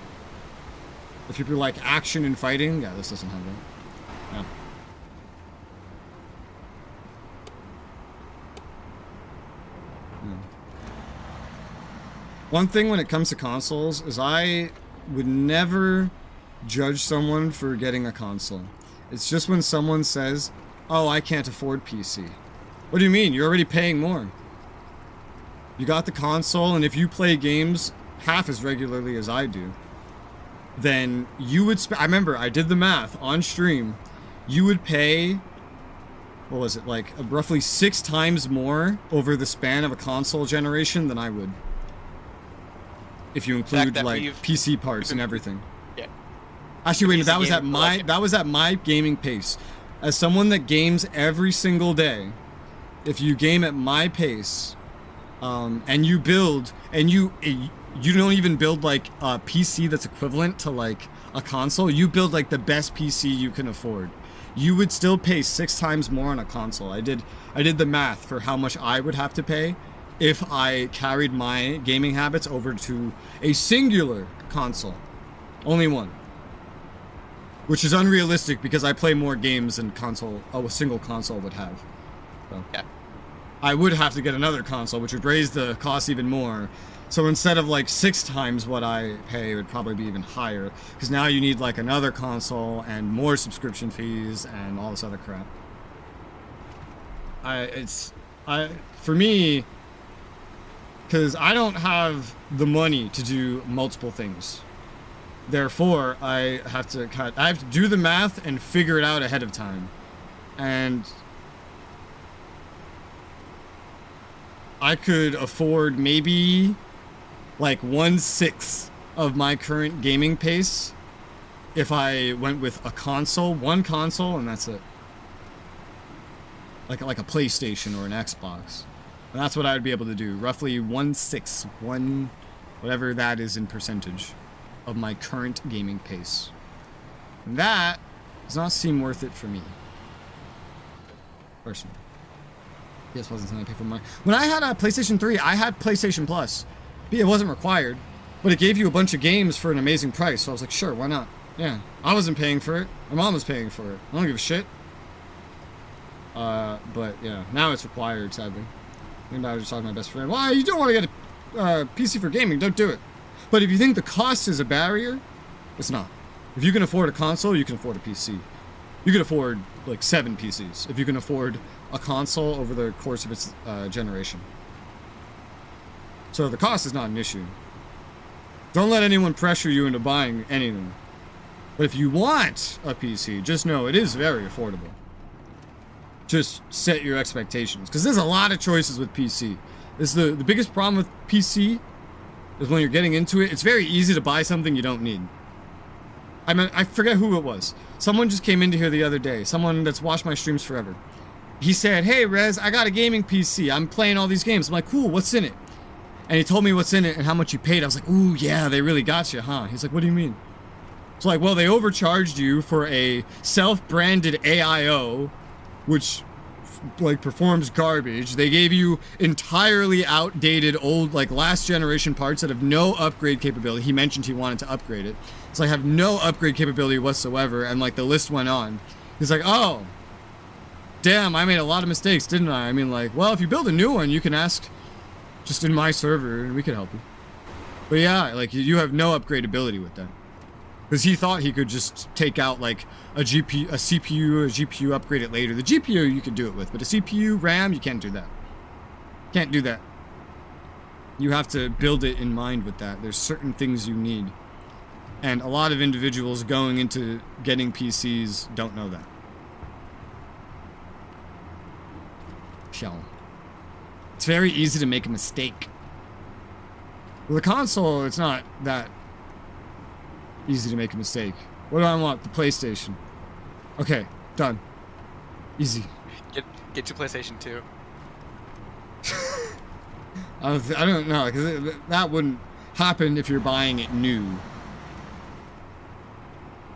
S1: if people like action and fighting, yeah, this doesn't have that. Yeah. One thing when it comes to consoles is I would never judge someone for getting a console. It's just when someone says, oh, I can't afford PC. What do you mean? You're already paying more. You got the console, and if you play games half as regularly as I do, then you would I remember I did the math on stream. You would pay, what was it, like roughly 6 times more over the span of a console generation than I would. If you include like PC parts and everything.
S3: Yeah.
S1: Actually, wait, that was at my gaming pace. As someone that games every single day, if you game at my pace, and you build, and you don't even build like a PC that's equivalent to like a console, you build like the best PC you can afford, you would still pay 6 times more on a console. I did the math for how much I would have to pay if I carried my gaming habits over to a singular console. Only one. Which is unrealistic because I play more games than a single console would have. So,
S3: yeah.
S1: I would have to get another console, which would raise the cost even more. So instead of like 6 times what I pay, it would probably be even higher. Because now you need like another console and more subscription fees and all this other crap. For me, because I don't have the money to do multiple things. Therefore, I have to do the math and figure it out ahead of time. And I could afford maybe like 1/6 of my current gaming pace if I went with one console, and that's it. Like a PlayStation or an Xbox. And that's what I would be able to do. Roughly 1/6, whatever that is in percentage of my current gaming pace. And that does not seem worth it for me. Personally. Yes, wasn't something I paid for money. When I had a PlayStation 3, I had PlayStation Plus. It wasn't required, but it gave you a bunch of games for an amazing price. So I was like, sure, why not? Yeah, I wasn't paying for it. My mom was paying for it. I don't give a shit. But yeah, now it's required, sadly. I was just talking to my best friend. Well, you don't want to get a PC for gaming, don't do it. But if you think the cost is a barrier, it's not. If you can afford a console, you can afford a PC. You can afford like 7 PCs if you can afford a console over the course of its generation. So the cost is not an issue. Don't let anyone pressure you into buying anything. But if you want a PC, just know it is very affordable. Just set your expectations, because there's a lot of choices with PC. This is the biggest problem with PC is when you're getting into it, it's very easy to buy something you don't need. I mean, I forget who it was. Someone just came into here the other day. Someone that's watched my streams forever. He said, hey, Rez, I got a gaming PC. I'm playing all these games. I'm like, cool, what's in it? And he told me what's in it and how much you paid. I was like, ooh, yeah, they really got you, huh? He's like, what do you mean? It's like, well, they overcharged you for a self-branded AIO, which like performs garbage. They gave you entirely outdated, old, like last generation parts that have no upgrade capability. He mentioned he wanted to upgrade it. So I have no upgrade capability whatsoever. And like the list went on. He's like, oh, damn, I made a lot of mistakes, didn't I? I mean, like, well, if you build a new one, you can ask just in my server and we can help you. But yeah, like you have no upgradability with that. Because he thought he could just take out like a CPU, a GPU, upgrade it later. The GPU you can do it with, but a CPU, RAM, you can't do that. Can't do that. You have to build it in mind with that. There's certain things you need. And a lot of individuals going into getting PCs don't know that. Shell. It's very easy to make a mistake. With a console, it's not that easy to make a mistake. What do I want? The PlayStation. Okay, done. Easy.
S3: Get your PlayStation 2.
S1: I don't know, because that wouldn't happen if you're buying it new.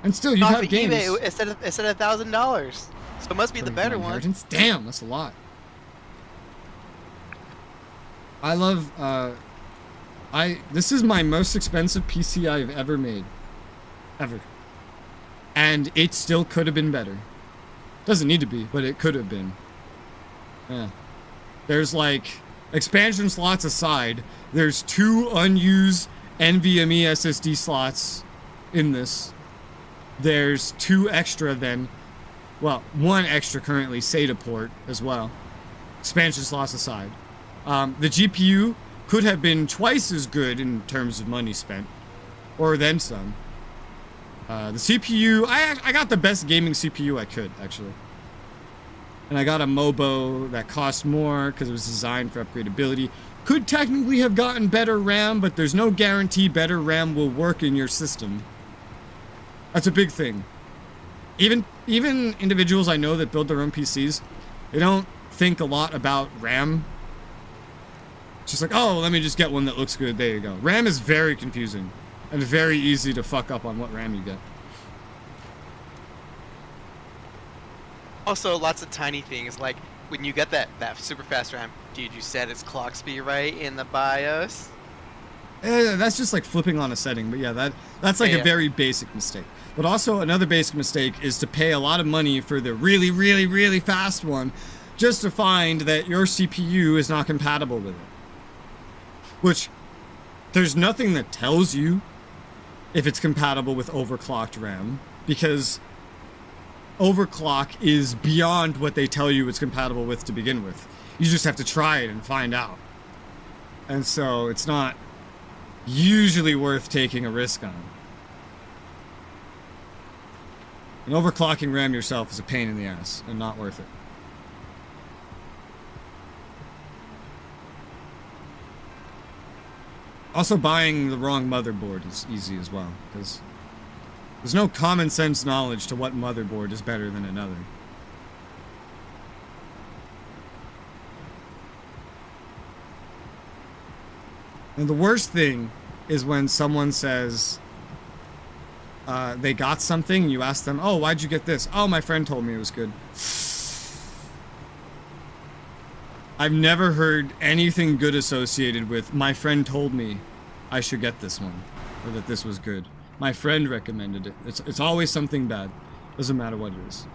S1: And still, you have games.
S3: eBay instead of $1,000, so it must be the better one.
S1: Damn, that's a lot. I love. This is my most expensive PC I've ever made, ever, and it still could have been better. Doesn't need to be, but it could have been. Yeah, there's like expansion slots aside. There's 2 unused NVMe SSD slots in this. There's 2 extra then, well, 1 extra currently SATA port as well. Expansion slots aside. The GPU could have been twice as good in terms of money spent, or then some. The CPU, I got the best gaming CPU I could, actually. And I got a MOBO that cost more because it was designed for upgradability. Could technically have gotten better RAM, but there's no guarantee better RAM will work in your system. That's a big thing. Even individuals I know that build their own PCs, they don't think a lot about RAM. It's just like, oh, let me just get one that looks good. There you go. RAM is very confusing and very easy to fuck up on what RAM you get.
S3: Also, lots of tiny things, like when you get that super fast RAM, did you set its clock speed right in the BIOS?
S1: That's just like flipping on a setting, but yeah, that's like a very basic mistake. But also another basic mistake is to pay a lot of money for the really, really, really fast one just to find that your CPU is not compatible with it. Which, there's nothing that tells you if it's compatible with overclocked RAM, because overclock is beyond what they tell you it's compatible with to begin with. You just have to try it and find out. And so it's not usually worth taking a risk on. And overclocking RAM yourself is a pain in the ass and not worth it. Also, buying the wrong motherboard is easy as well, because there's no common sense knowledge to what motherboard is better than another. And the worst thing is when someone says they got something, you ask them, oh, why'd you get this? Oh, my friend told me it was good. I've never heard anything good associated with, my friend told me I should get this one, or that this was good. My friend recommended it. It's always something bad. Doesn't matter what it is.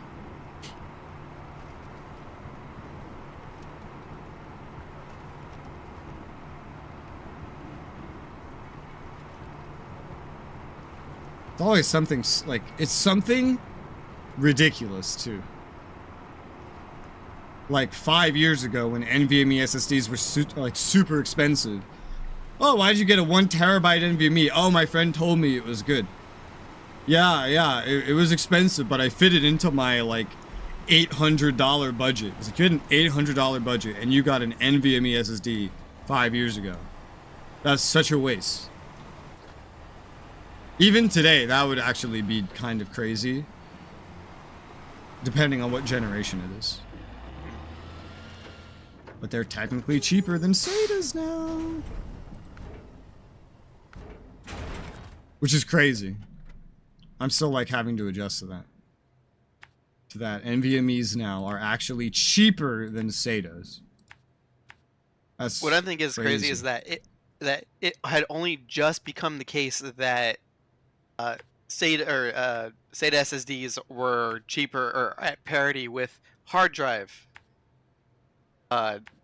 S1: It's always something, like, it's something ridiculous, too. Like 5 years ago when NVMe SSDs were super expensive. Oh, why did you get a 1 terabyte NVMe? Oh, my friend told me it was good. Yeah, it was expensive, but I fit it into my like $800 budget. It's like you had an $800 budget and you got an NVMe SSD 5 years ago. That's such a waste. Even today, that would actually be kind of crazy, depending on what generation it is. But they're technically cheaper than SATAs now. Which is crazy. I'm still like having to adjust to that. NVMEs now are actually cheaper than SATAs. That's
S3: what I think is crazy is that it had only just become the case that SATA SSDs were cheaper or at parity with hard drive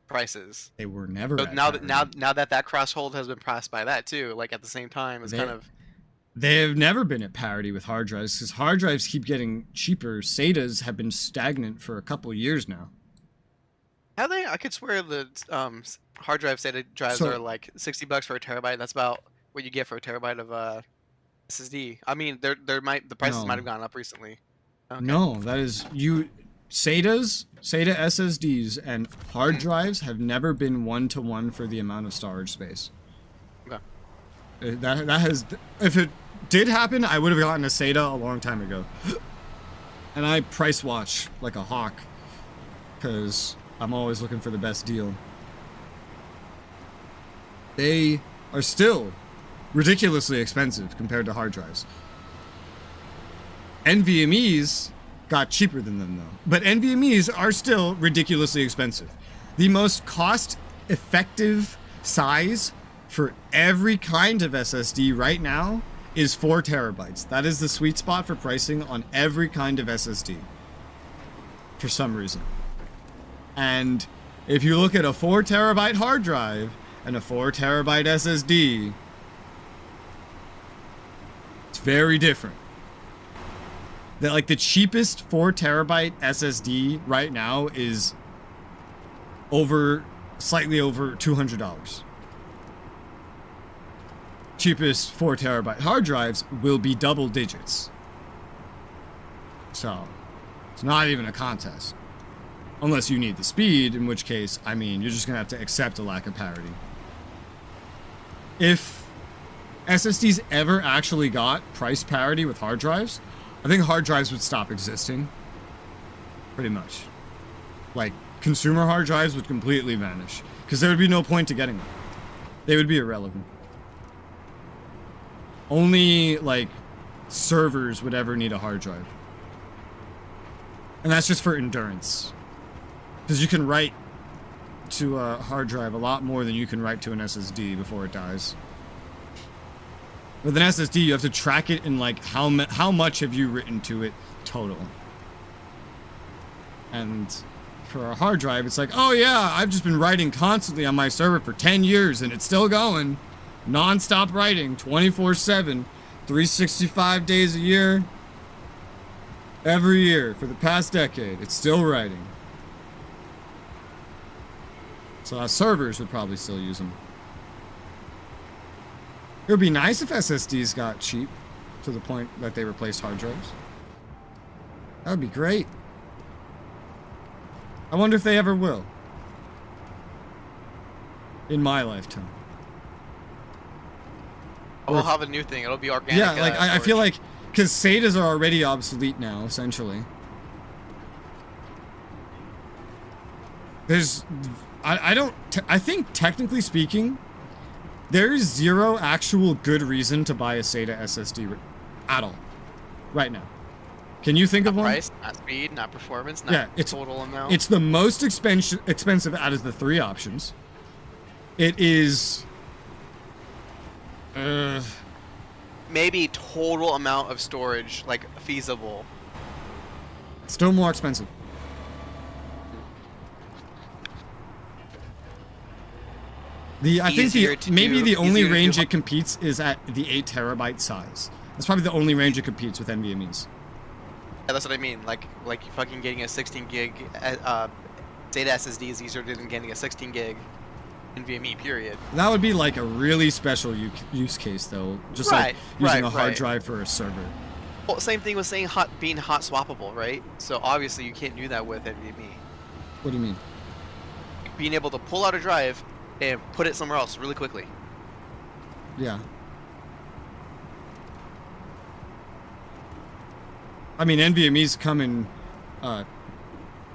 S2: prices.
S1: They were never.
S2: So
S1: at
S2: now
S1: parity.
S2: that cross-hold has been passed by that too, like at the same time, it's kind of.
S1: They have never been at parity with hard drives because hard drives keep getting cheaper. SATAs have been stagnant for a couple years now.
S2: Have they? I could swear the hard drive SATA drives are like $60 for a terabyte. That's about what you get for a terabyte of SSD. I mean, the prices might have gone up recently. Okay.
S1: No, that is SATA SSDs and hard drives have never been 1-to-1 for the amount of storage space.
S2: Okay.
S1: That has, if it did happen, I would have gotten a SATA a long time ago. And I price watch like a hawk because I'm always looking for the best deal. They are still ridiculously expensive compared to hard drives. NVMEs got cheaper than them though, but NVMEs are still ridiculously expensive. The most cost-effective size for every kind of SSD right now is 4 terabytes. That is the sweet spot for pricing on every kind of SSD for some reason. And if you look at a 4 terabyte hard drive and a 4 terabyte SSD, it's very different. Like the cheapest 4 terabyte SSD right now is slightly over $200. Cheapest 4 terabyte hard drives will be double digits. So it's not even a contest. Unless you need the speed, in which case, I mean, you're just gonna have to accept a lack of parity. If SSDs ever actually got price parity with hard drives, I think hard drives would stop existing. Pretty much. Like, consumer hard drives would completely vanish. Because there would be no point to getting them. They would be irrelevant. Only, like, servers would ever need a hard drive. And that's just for endurance. Because you can write to a hard drive a lot more than you can write to an SSD before it dies. With an SSD, you have to track it in, like, how much have you written to it total. And for a hard drive, it's like, oh yeah, I've just been writing constantly on my server for 10 years and it's still going. Non-stop writing, 24/7, 365 days a year. Every year for the past decade, it's still writing. So our servers would probably still use them. It would be nice if SSDs got cheap to the point that they replaced hard drives. That would be great. I wonder if they ever will. In my lifetime.
S2: We'll have a new thing. It'll be organic.
S1: Yeah, like I feel like, because SATAs are already obsolete now, essentially. I think technically speaking, there is zero actual good reason to buy a SATA SSD at all, right now. Can you think of one?
S2: Not price, not speed, not performance, not total amount.
S1: It's the most expensive out of the 3 options. It is...
S2: maybe total amount of storage, like, feasible.
S1: Still more expensive. I think maybe the only range it competes is at the 8 terabyte size. That's probably the only range it competes with NVMEs.
S2: Yeah, that's what I mean. Like fucking getting a 16 gig SATA SSD is easier than getting a 16 gig NVMe. Period.
S1: That would be like a really special use case, though. Just like using a hard drive for a server.
S2: Well, same thing with saying being hot swappable, right? So obviously you can't do that with NVMe.
S1: What do you mean?
S2: Being able to pull out a drive and put it somewhere else really quickly.
S1: Yeah. I mean, NVMEs come in,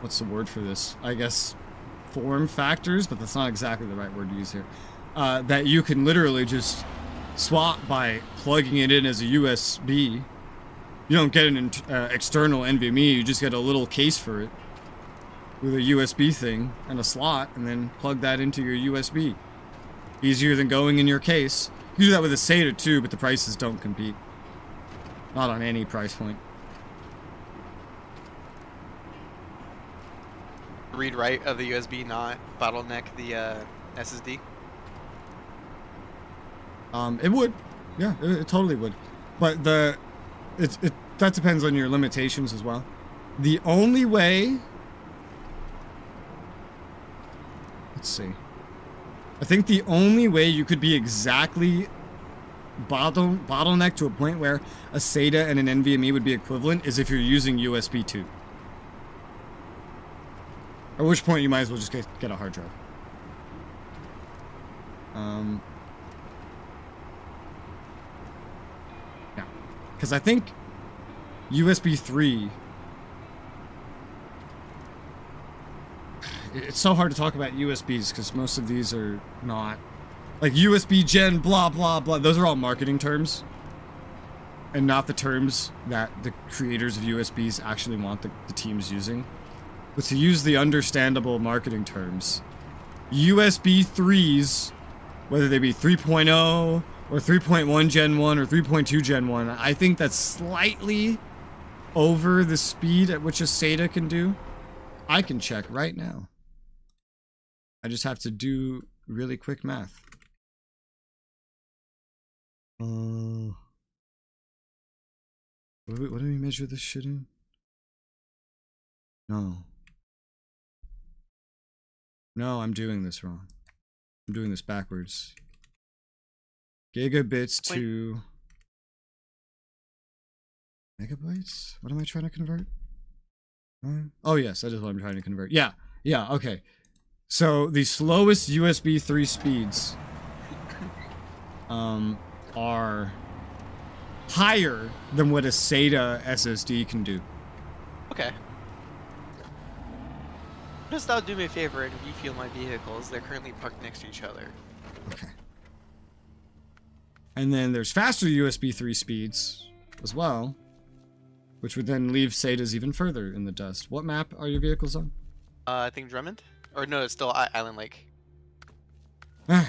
S1: what's the word for this? I guess form factors, but that's not exactly the right word to use here. That you can literally just swap by plugging it in as a USB. You don't get an external NVMe, you just get a little case for it with a USB thing and a slot, and then plug that into your USB. Easier than going in your case. You can do that with a SATA too, but the prices don't compete. Not on any price point.
S3: read write of the USB not bottleneck the SSD?
S1: It would. Yeah, it totally would. But that depends on your limitations as well. The only way... Let's see. I think the only way you could be exactly bottlenecked to a point where a SATA and an NVMe would be equivalent is if you're using USB 2. At which point you might as well just get a hard drive. Yeah. Because I think USB 3... It's so hard to talk about USBs because most of these are not... Like USB gen blah blah blah. Those are all marketing terms. And not the terms that the creators of USBs actually want the teams using. But to use the understandable marketing terms, USB 3s, whether they be 3.0 or 3.1 Gen 1 or 3.2 Gen 1, I think that's slightly over the speed at which a SATA can do. I can check right now. I just have to do really quick math. What do we measure this shit in? No, I'm doing this wrong. I'm doing this backwards. Gigabits to megabytes? What am I trying to convert? Oh yes, that is what I'm trying to convert. Yeah, okay. So the slowest USB 3 speeds are higher than what a SATA SSD can do.
S3: Okay. Just thought, do me a favor and refuel my vehicles. They're currently parked next to each other.
S1: Okay. And then there's faster USB 3 speeds as well, which would then leave SATAs even further in the dust. What map are your vehicles on?
S3: I think Drummond? Or no, it's still Island Lake.
S1: Alright.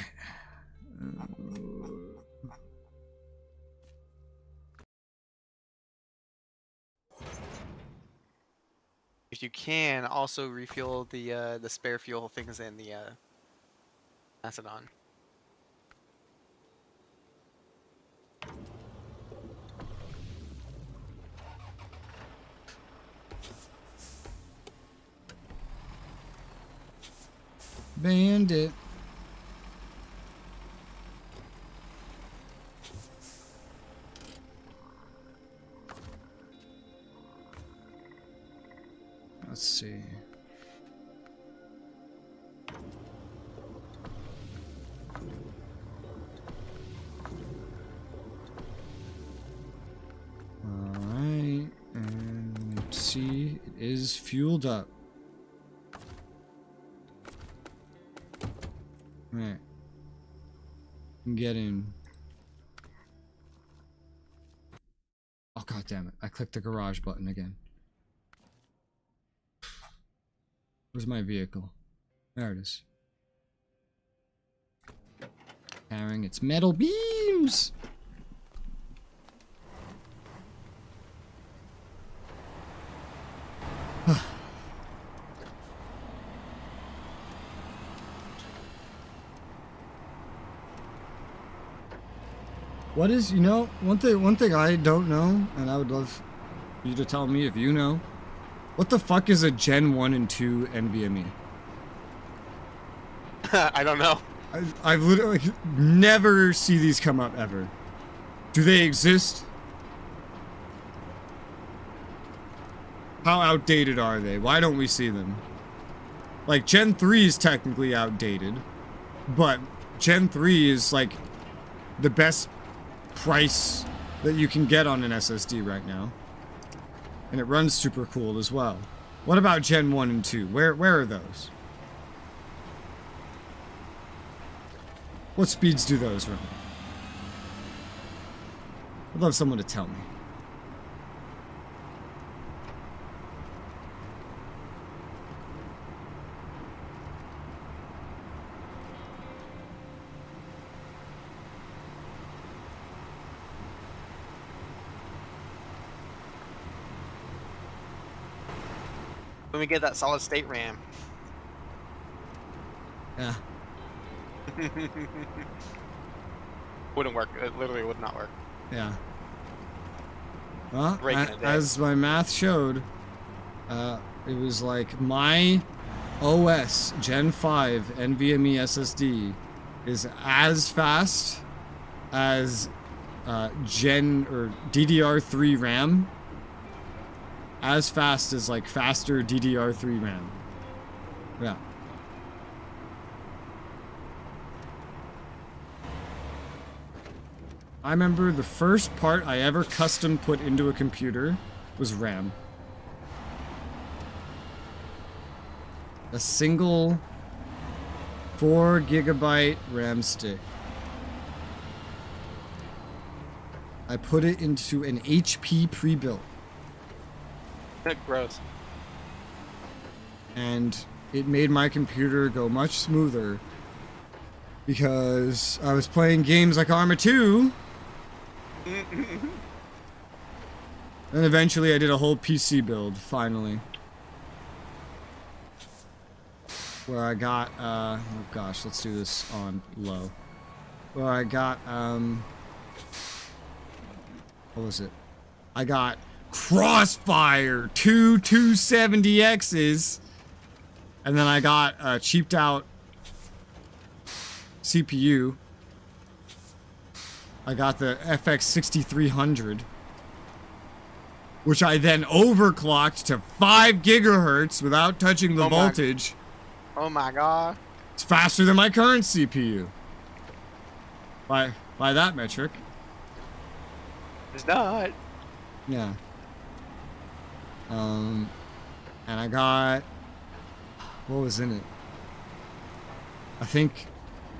S3: If you can, also refuel the spare fuel things in the Macedon.
S1: Bandit. Let's see. Alright, and see, it is fueled up. Alright. Get in. Oh god damn it. I clicked the garage button again. Where's my vehicle? There it is. Carrying its metal beams! What is, one thing I don't know, and I would love you to tell me if you know. What the fuck is a Gen 1 and 2 NVMe?
S3: I don't know.
S1: I've literally never see these come up ever. Do they exist? How outdated are they? Why don't we see them? Like, Gen 3 is technically outdated, but Gen 3 is like the best price that you can get on an SSD right now. And it runs super cool as well. What about Gen 1 and 2? Where are those? What speeds do those run? I'd love someone to tell me.
S3: When we get that solid state RAM.
S1: Yeah.
S3: Wouldn't work. It literally would not work.
S1: Yeah. Well,
S3: Breaking it down.
S1: as my math showed, it was like my OS Gen 5 NVMe SSD is as fast as Gen or DDR3 RAM, as fast as like faster DDR3 RAM. Yeah. I remember the first part I ever custom put into a computer was RAM. A single 4 GB RAM stick. I put it into an HP pre-built.
S3: Gross.
S1: And it made my computer go much smoother because I was playing games like Arma 2. And eventually I did a whole PC build, finally. Where I got, oh gosh, let's do this on low. Where I got, what was it? I got Crossfire, two 270Xs, and then I got a cheaped out CPU. I got the FX 6300, which I then overclocked to 5 gigahertz without touching the voltage.
S3: Oh my god.
S1: It's faster than my current CPU. By that metric.
S3: It's not.
S1: Yeah. And I got, what was in it? I think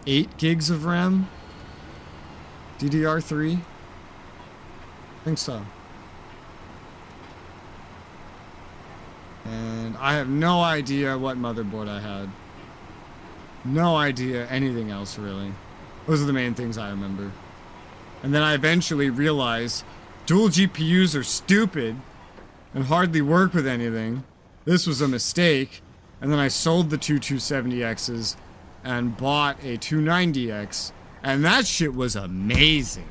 S1: 8 gigs of RAM. DDR3. I think so. And I have no idea what motherboard I had. No idea anything else, really. Those are the main things I remember. And then I eventually realized dual GPUs are stupid and hardly work with anything. This was a mistake. And then I sold the two 270Xs and bought a 290X. And that shit was amazing.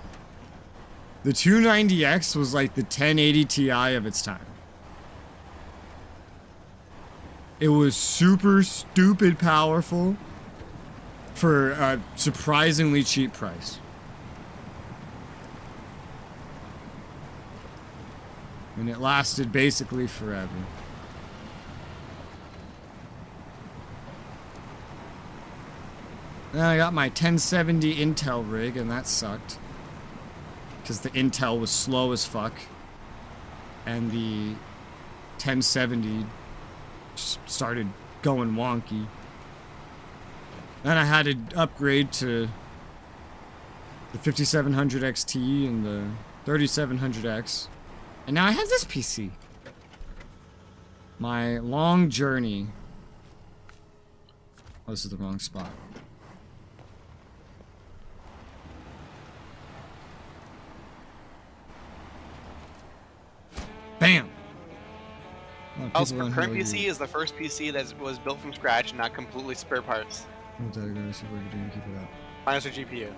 S1: The 290X was like the 1080 Ti of its time. It was super stupid powerful for a surprisingly cheap price. And it lasted basically forever. Then I got my 1070 Intel rig, and that sucked. Because the Intel was slow as fuck. And the 1070 started going wonky. Then I had to upgrade to the 5700 XT and the 3700X. And now I have this PC. My long journey. Oh, this is the wrong spot. Bam!
S3: Also, the current PC is the first PC that was built from scratch, not completely spare parts. Minus her GPU.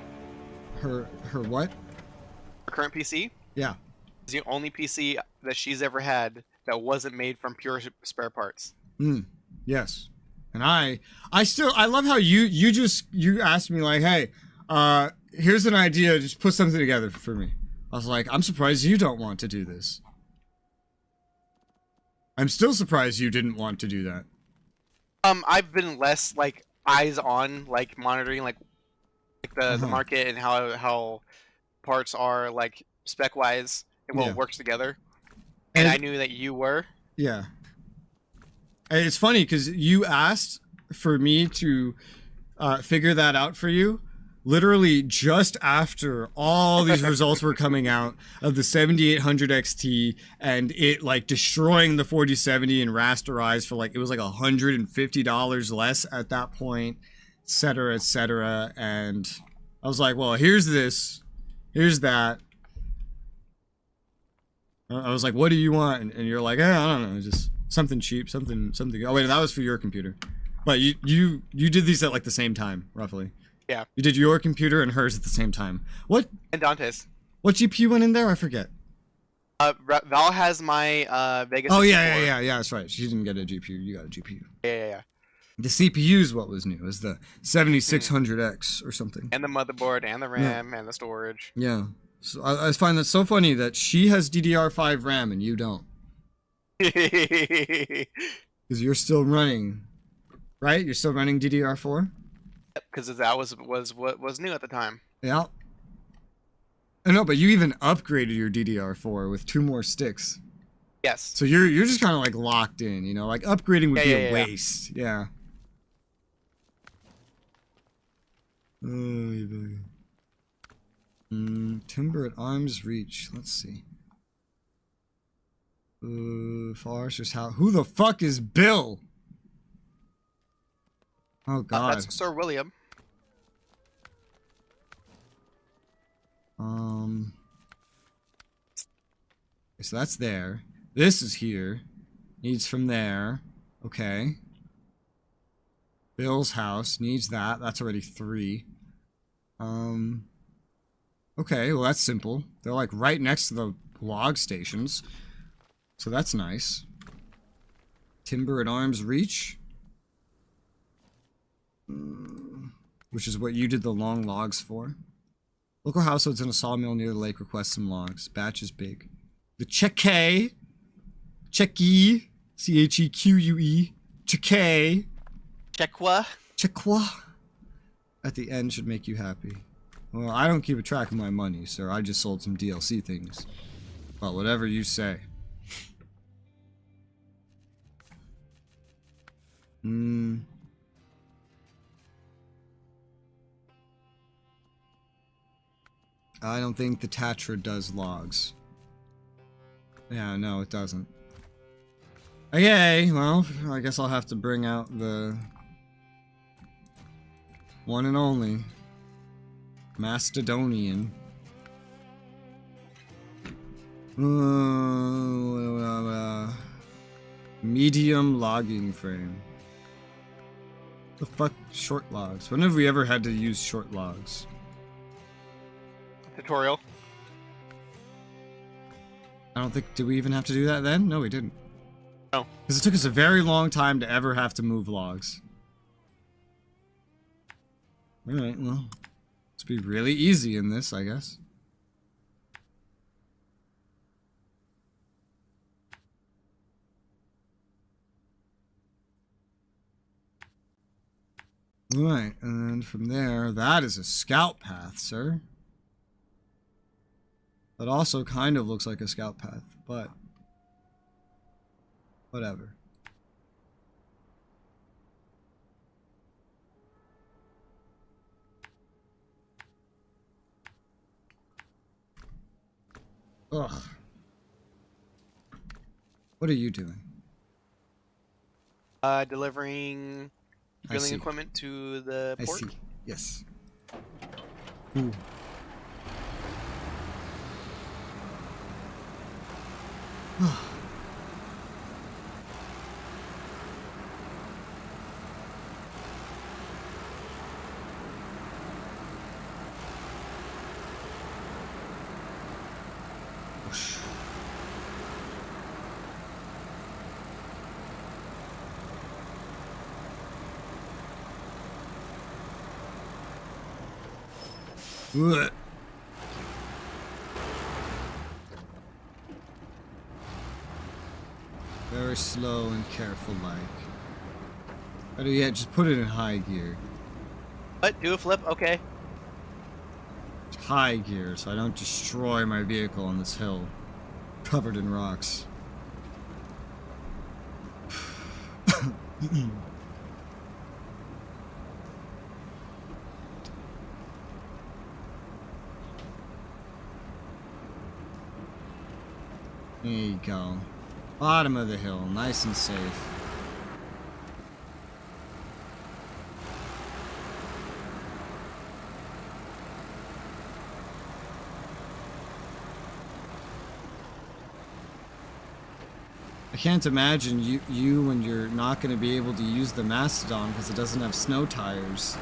S1: Her what?
S3: Her current PC
S1: Yeah.
S3: is the only PC that she's ever had that wasn't made from pure spare parts.
S1: Yes. And I love how you asked me like, hey, here's an idea, just put something together for me. I was like, I'm surprised you don't want to do this. I'm still surprised you didn't want to do that.
S3: I've been less like eyes on, like monitoring like the market and how parts are like spec wise and what works together. And I knew that you were.
S1: Yeah. And it's funny because you asked for me to figure that out for you. Literally just after all these results were coming out of the 7800 XT and it like destroying the 4070 and rasterized for like, it was like $150 less at that point, et cetera, et cetera. And I was like, well, here's this, here's that. I was like, what do you want? And you're like, I don't know, just something cheap, something. Oh wait, that was for your computer. But you did these at like the same time, roughly.
S2: Yeah.
S1: You did your computer and hers at the same time. What?
S2: And Dante's.
S1: What GPU went in there? I forget.
S2: Val has my Vegas.
S1: Oh
S2: 64.
S1: yeah. That's right. She didn't get a GPU. You got a GPU.
S2: Yeah.
S1: The CPU is what was new. Is the 7600X or something.
S2: And the motherboard, and the RAM, and the storage.
S1: Yeah. So I find that so funny that she has DDR5 RAM and you don't. Because you're still running, right? You're still running DDR4.
S2: Because that was what was new at the time.
S1: Yeah. I know, but you even upgraded your DDR4 with 2 more sticks.
S2: Yes.
S1: So you're just kind of like locked in, you know, like upgrading would be a waste. Yeah. Timber at arm's reach. Let's see. Forester's house. Who the fuck is Bill? Oh God.
S2: That's Sir William.
S1: So that's there. This is here. Needs from there. Okay. Bill's house needs that. That's already 3. Okay, well that's simple. They're like right next to the log stations. So that's nice. Timber at arm's reach. Which is what you did the long logs for. Local households in a sawmill near the lake request some logs. Batch is big. The Cheque. Cheque. C-H-E-Q-U-E. Cheque.
S2: Chequa.
S1: Chequa. At the end should make you happy. Well, I don't keep a track of my money, sir. I just sold some DLC things. Well, whatever you say. I don't think the Tatra does logs. Yeah, no, it doesn't. Okay, well, I guess I'll have to bring out the one and only Mastodonian. Medium logging frame. The fuck? Short logs. When have we ever had to use short logs?
S2: Tutorial.
S1: I don't think... Did we even have to do that then? No, we didn't.
S2: No.
S1: Because it took us a very long time to ever have to move logs. Alright, well. Let's be really easy in this, I guess. Right, and then from there, that is a scout path, sir. That also kind of looks like a scout path, but whatever. Ugh. What are you doing?
S2: Delivering drilling equipment to the port.
S1: I see. Yes. Ooh. Ugh. Very slow and careful like. Better yet, just put it in high gear.
S2: What? Do a flip? Okay.
S1: High gear, so I don't destroy my vehicle on this hill. Covered in rocks. There you go. Bottom of the hill, nice and safe. I can't imagine you when you're not going to be able to use the Mastodon because it doesn't have snow tires.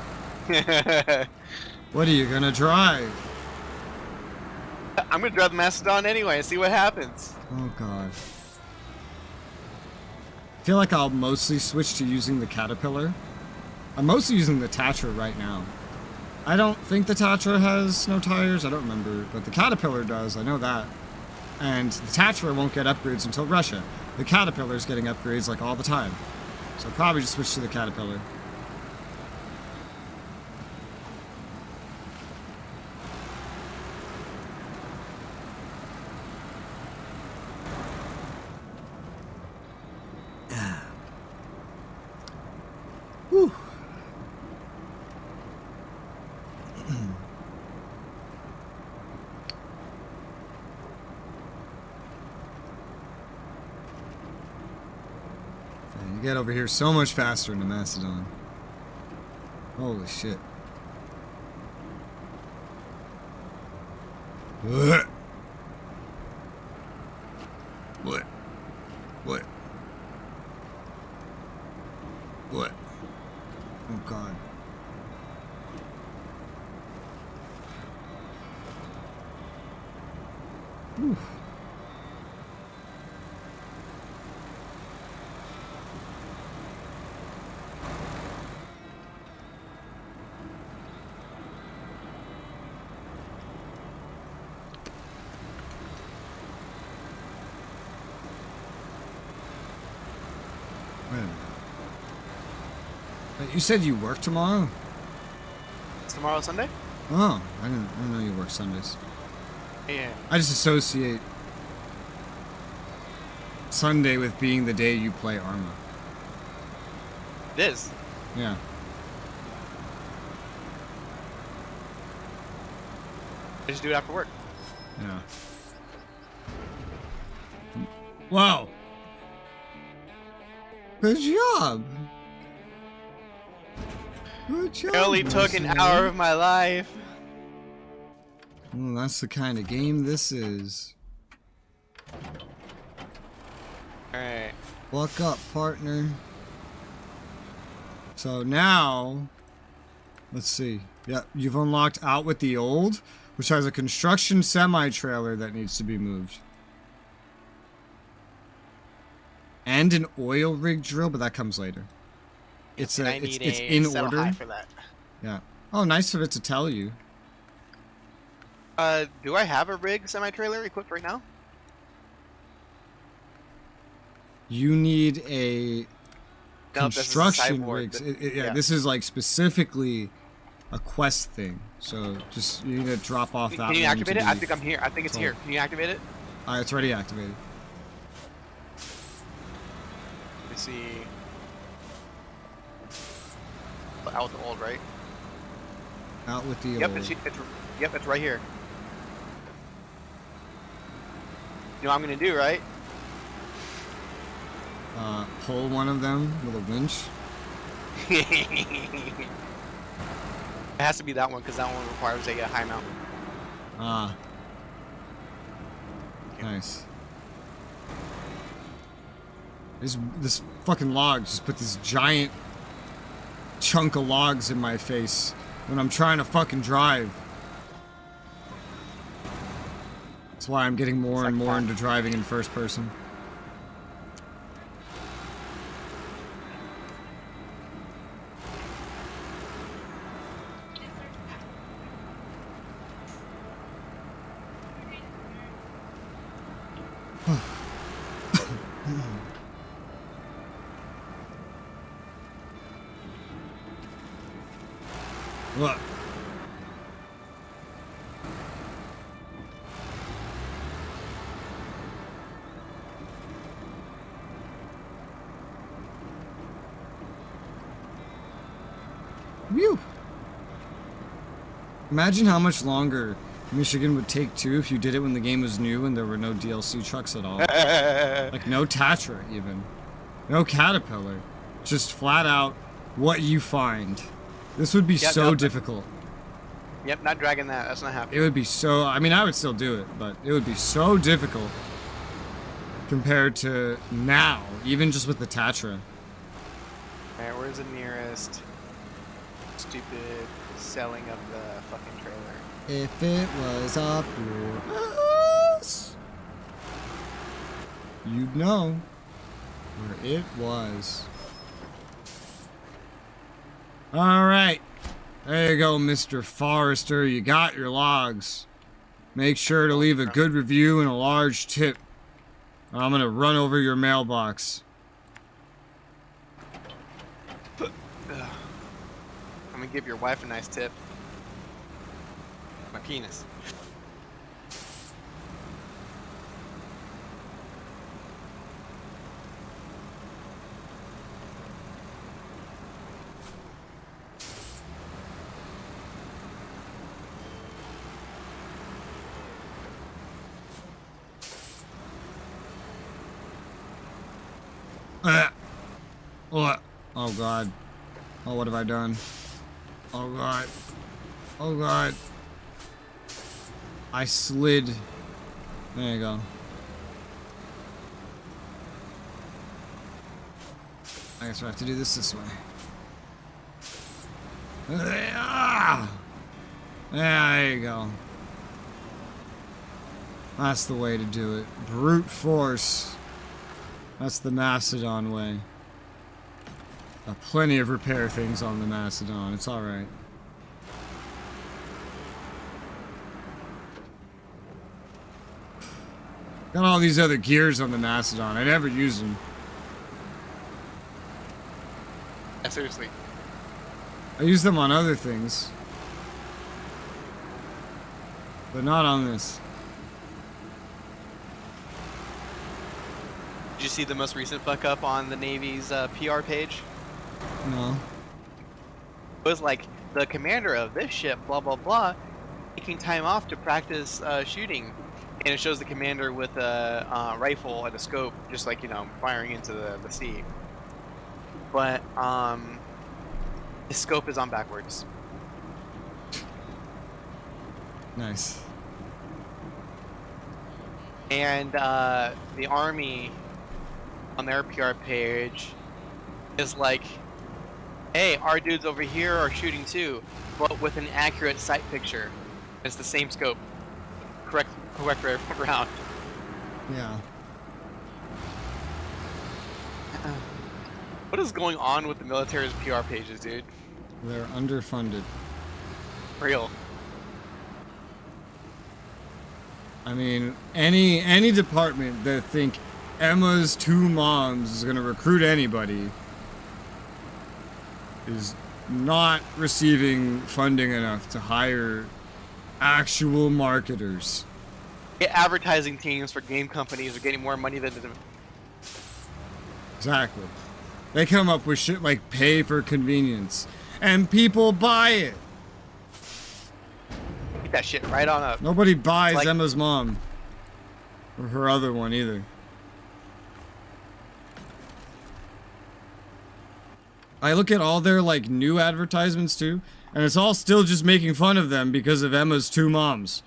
S1: What are you going to drive?
S2: I'm gonna drive the Mastodon anyway and see what happens.
S1: Oh god. I feel like I'll mostly switch to using the Caterpillar. I'm mostly using the Tatra right now. I don't think the Tatra has snow tires, I don't remember, but the Caterpillar does, I know that. And the Tatra won't get upgrades until Russia. The Caterpillar's getting upgrades like all the time. So I'll probably just switch to the Caterpillar. Whew. You get over here so much faster in the Mastodon. Holy shit. What? What? What? What? Oh god. Whew. Wait a minute. Wait, you said you work tomorrow?
S2: Is tomorrow Sunday?
S1: Oh, I didn't know you work Sundays.
S2: Yeah.
S1: I just associate Sunday with being the day you play Arma.
S2: It is.
S1: Yeah.
S2: I just do it after work.
S1: Yeah. Wow. Good job. Good job.
S2: It only took an
S1: Mercenary.
S2: hour of my life.
S1: Well, that's the kind of game this is.
S2: Alright.
S1: Buck up, partner. So now, let's see. Yeah, you've unlocked Out with the Old, which has a construction semi-trailer that needs to be moved. And an oil rig drill, but that comes later. It's
S2: And
S1: a,
S2: I
S1: it's
S2: need
S1: in
S2: a sell
S1: order.
S2: high for that.
S1: Yeah. Oh, nice of it to tell you.
S2: Do I have a rig semi-trailer equipped right now?
S1: You need a
S2: Nope, this is a
S1: construction
S2: cyborg.
S1: rigs. Yeah,
S2: Yeah.
S1: this is like specifically a quest thing. So just you need to drop off that.
S2: Can you
S1: one
S2: activate
S1: to
S2: it? I
S1: be
S2: think I'm here. I think it's
S1: told.
S2: here. Can you activate it?
S1: It's already activated.
S2: Let's see. Out with the old, right?
S1: Out with the
S2: Yep,
S1: old.
S2: it's right here. You know what I'm gonna do, right?
S1: Pull one of them with a winch.
S2: It has to be that one because that one requires a high mount.
S1: Ah. Nice. This fucking log just put this giant chunk of logs in my face when I'm trying to fucking drive. That's why I'm getting more and more into driving in first person. Look. Whew. Imagine how much longer Michigan would take too if you did it when the game was new and there were no DLC trucks at all. Like no Tatra even. No Caterpillar. Just flat out what you find. This would be so difficult.
S2: Yep, not dragging that. That's not happening.
S1: It would be so... I mean, I would still do it, but it would be so difficult. compared to now, even just with the Tatra.
S3: Alright, where's the nearest stupid selling of the fucking trailer?
S1: If it was up your ass, you'd know where it was. Alright. There you go, Mr. Forrester. You got your logs. Make sure to leave a good review and a large tip. I'm gonna run over your mailbox.
S3: I'm gonna give your wife a nice tip. My penis.
S1: What? Oh god. Oh, what have I done? Oh god. Oh god. I slid. There you go. I guess I have to do this way. Yeah, there you go. That's the way to do it. Brute force. That's the Mastodon way. Plenty of repair things on the Mastodon. It's alright. Got all these other gears on the Mastodon. I never use them.
S3: Yeah, seriously.
S1: I use them on other things. But not on this.
S3: Did you see the most recent fuck up on the Navy's PR page?
S1: No.
S3: It was like, the commander of this ship, blah blah blah, taking time off to practice shooting. And it shows the commander with a rifle and a scope, just like, you know, firing into the sea. But, his scope is on backwards.
S1: Nice.
S3: And, the Army, on their PR page, is like, hey, our dudes over here are shooting too, but with an accurate sight picture. It's the same scope. Correct round.
S1: Yeah.
S3: What is going on with the military's PR pages, dude?
S1: They're underfunded.
S3: Real.
S1: I mean, any department that think Emma's two moms is gonna recruit anybody is not receiving funding enough to hire actual marketers.
S3: Advertising teams for game companies are getting more money than the...
S1: Exactly. They come up with shit like pay for convenience, and people buy it.
S3: Get that shit right on up.
S1: Nobody buys
S3: Like-
S1: Emma's mom. Or her other one either. I look at all their like new advertisements too, and it's all still just making fun of them because of Emma's two moms.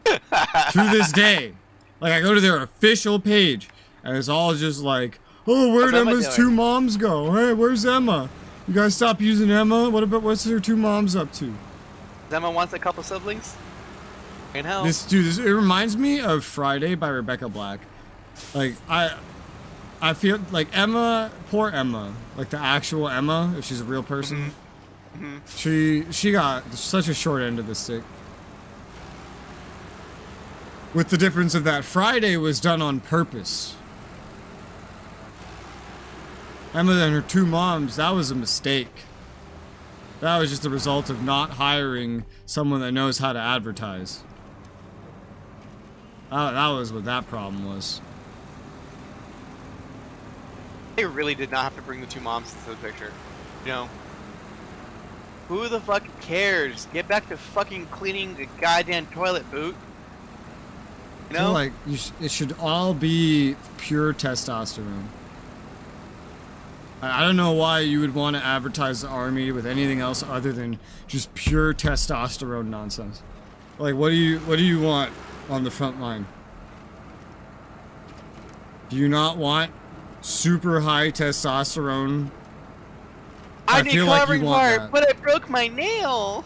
S1: To this day. Like I go to their official page and it's all just like, oh, where'd
S3: What's Emma
S1: Emma's
S3: doing?
S1: two moms go? Hey, where's Emma? You guys stop using Emma? What's her two moms up to?
S3: Emma wants a couple siblings? Can help.
S1: It reminds me of Friday by Rebecca Black. Like I feel like Emma, poor Emma, like the actual Emma, if she's a real person. She got such a short end of the stick. With the difference of that Friday was done on purpose. Emma and her two moms, that was a mistake. That was just a result of not hiring someone that knows how to advertise. That was what that problem was.
S3: They really did not have to bring the two moms into the picture. You know? Who the fuck cares? Get back to fucking cleaning the goddamn toilet, boot. You
S1: I feel
S3: know?
S1: like it should all be pure testosterone. I don't know why you would want to advertise the army with anything else other than just pure testosterone nonsense. Like, what do you want on the front line? Do you not want super high testosterone?
S2: I need
S1: feel like you
S2: covering
S1: want
S2: part,
S1: that.
S2: but I broke my nail.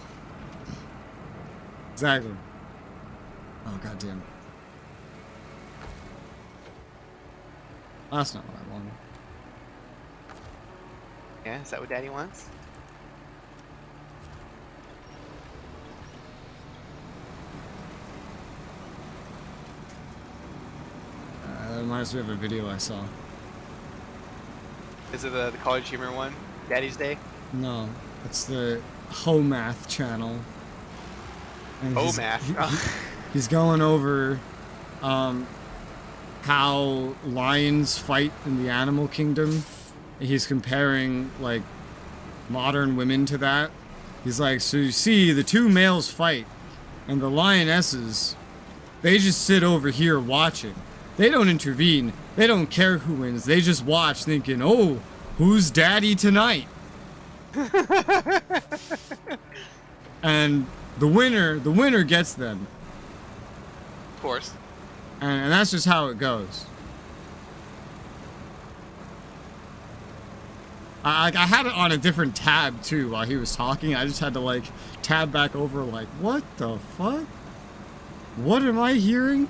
S1: Exactly. Oh, goddamn. That's not what I wanted.
S2: Yeah, is that what Daddy wants?
S1: That reminds me of a video I saw.
S2: Is it the College Humor one? Daddy's Day?
S1: No, it's the Homath channel. And
S2: Oh, math.
S1: he's going over how lions fight in the animal kingdom. He's comparing like modern women to that. He's like, so you see the two males fight and the lionesses, they just sit over here watching. They don't intervene. They don't care who wins. They just watch thinking, oh, who's daddy tonight? And the winner gets them.
S2: Of course.
S1: And that's just how it goes. I had it on a different tab too while he was talking. I just had to like tab back over like, what the fuck? What am I hearing?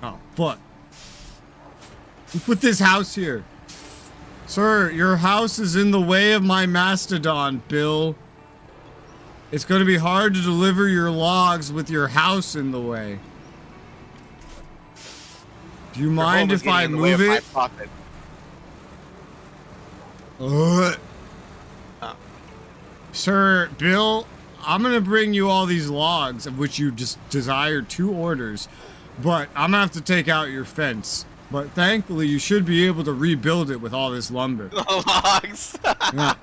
S1: Oh, fuck. You put this house here. Sir, your house is in the way of my mastodon, Bill. It's going to be hard to deliver your logs with your house in the way. Do you mind if I move it?
S2: Oh.
S1: Sir, Bill, I'm going to bring you all these logs, of which you just desired 2 orders, but I'm going to have to take out your fence. But thankfully, you should be able to rebuild it with all this lumber.
S2: Logs.
S1: Yeah.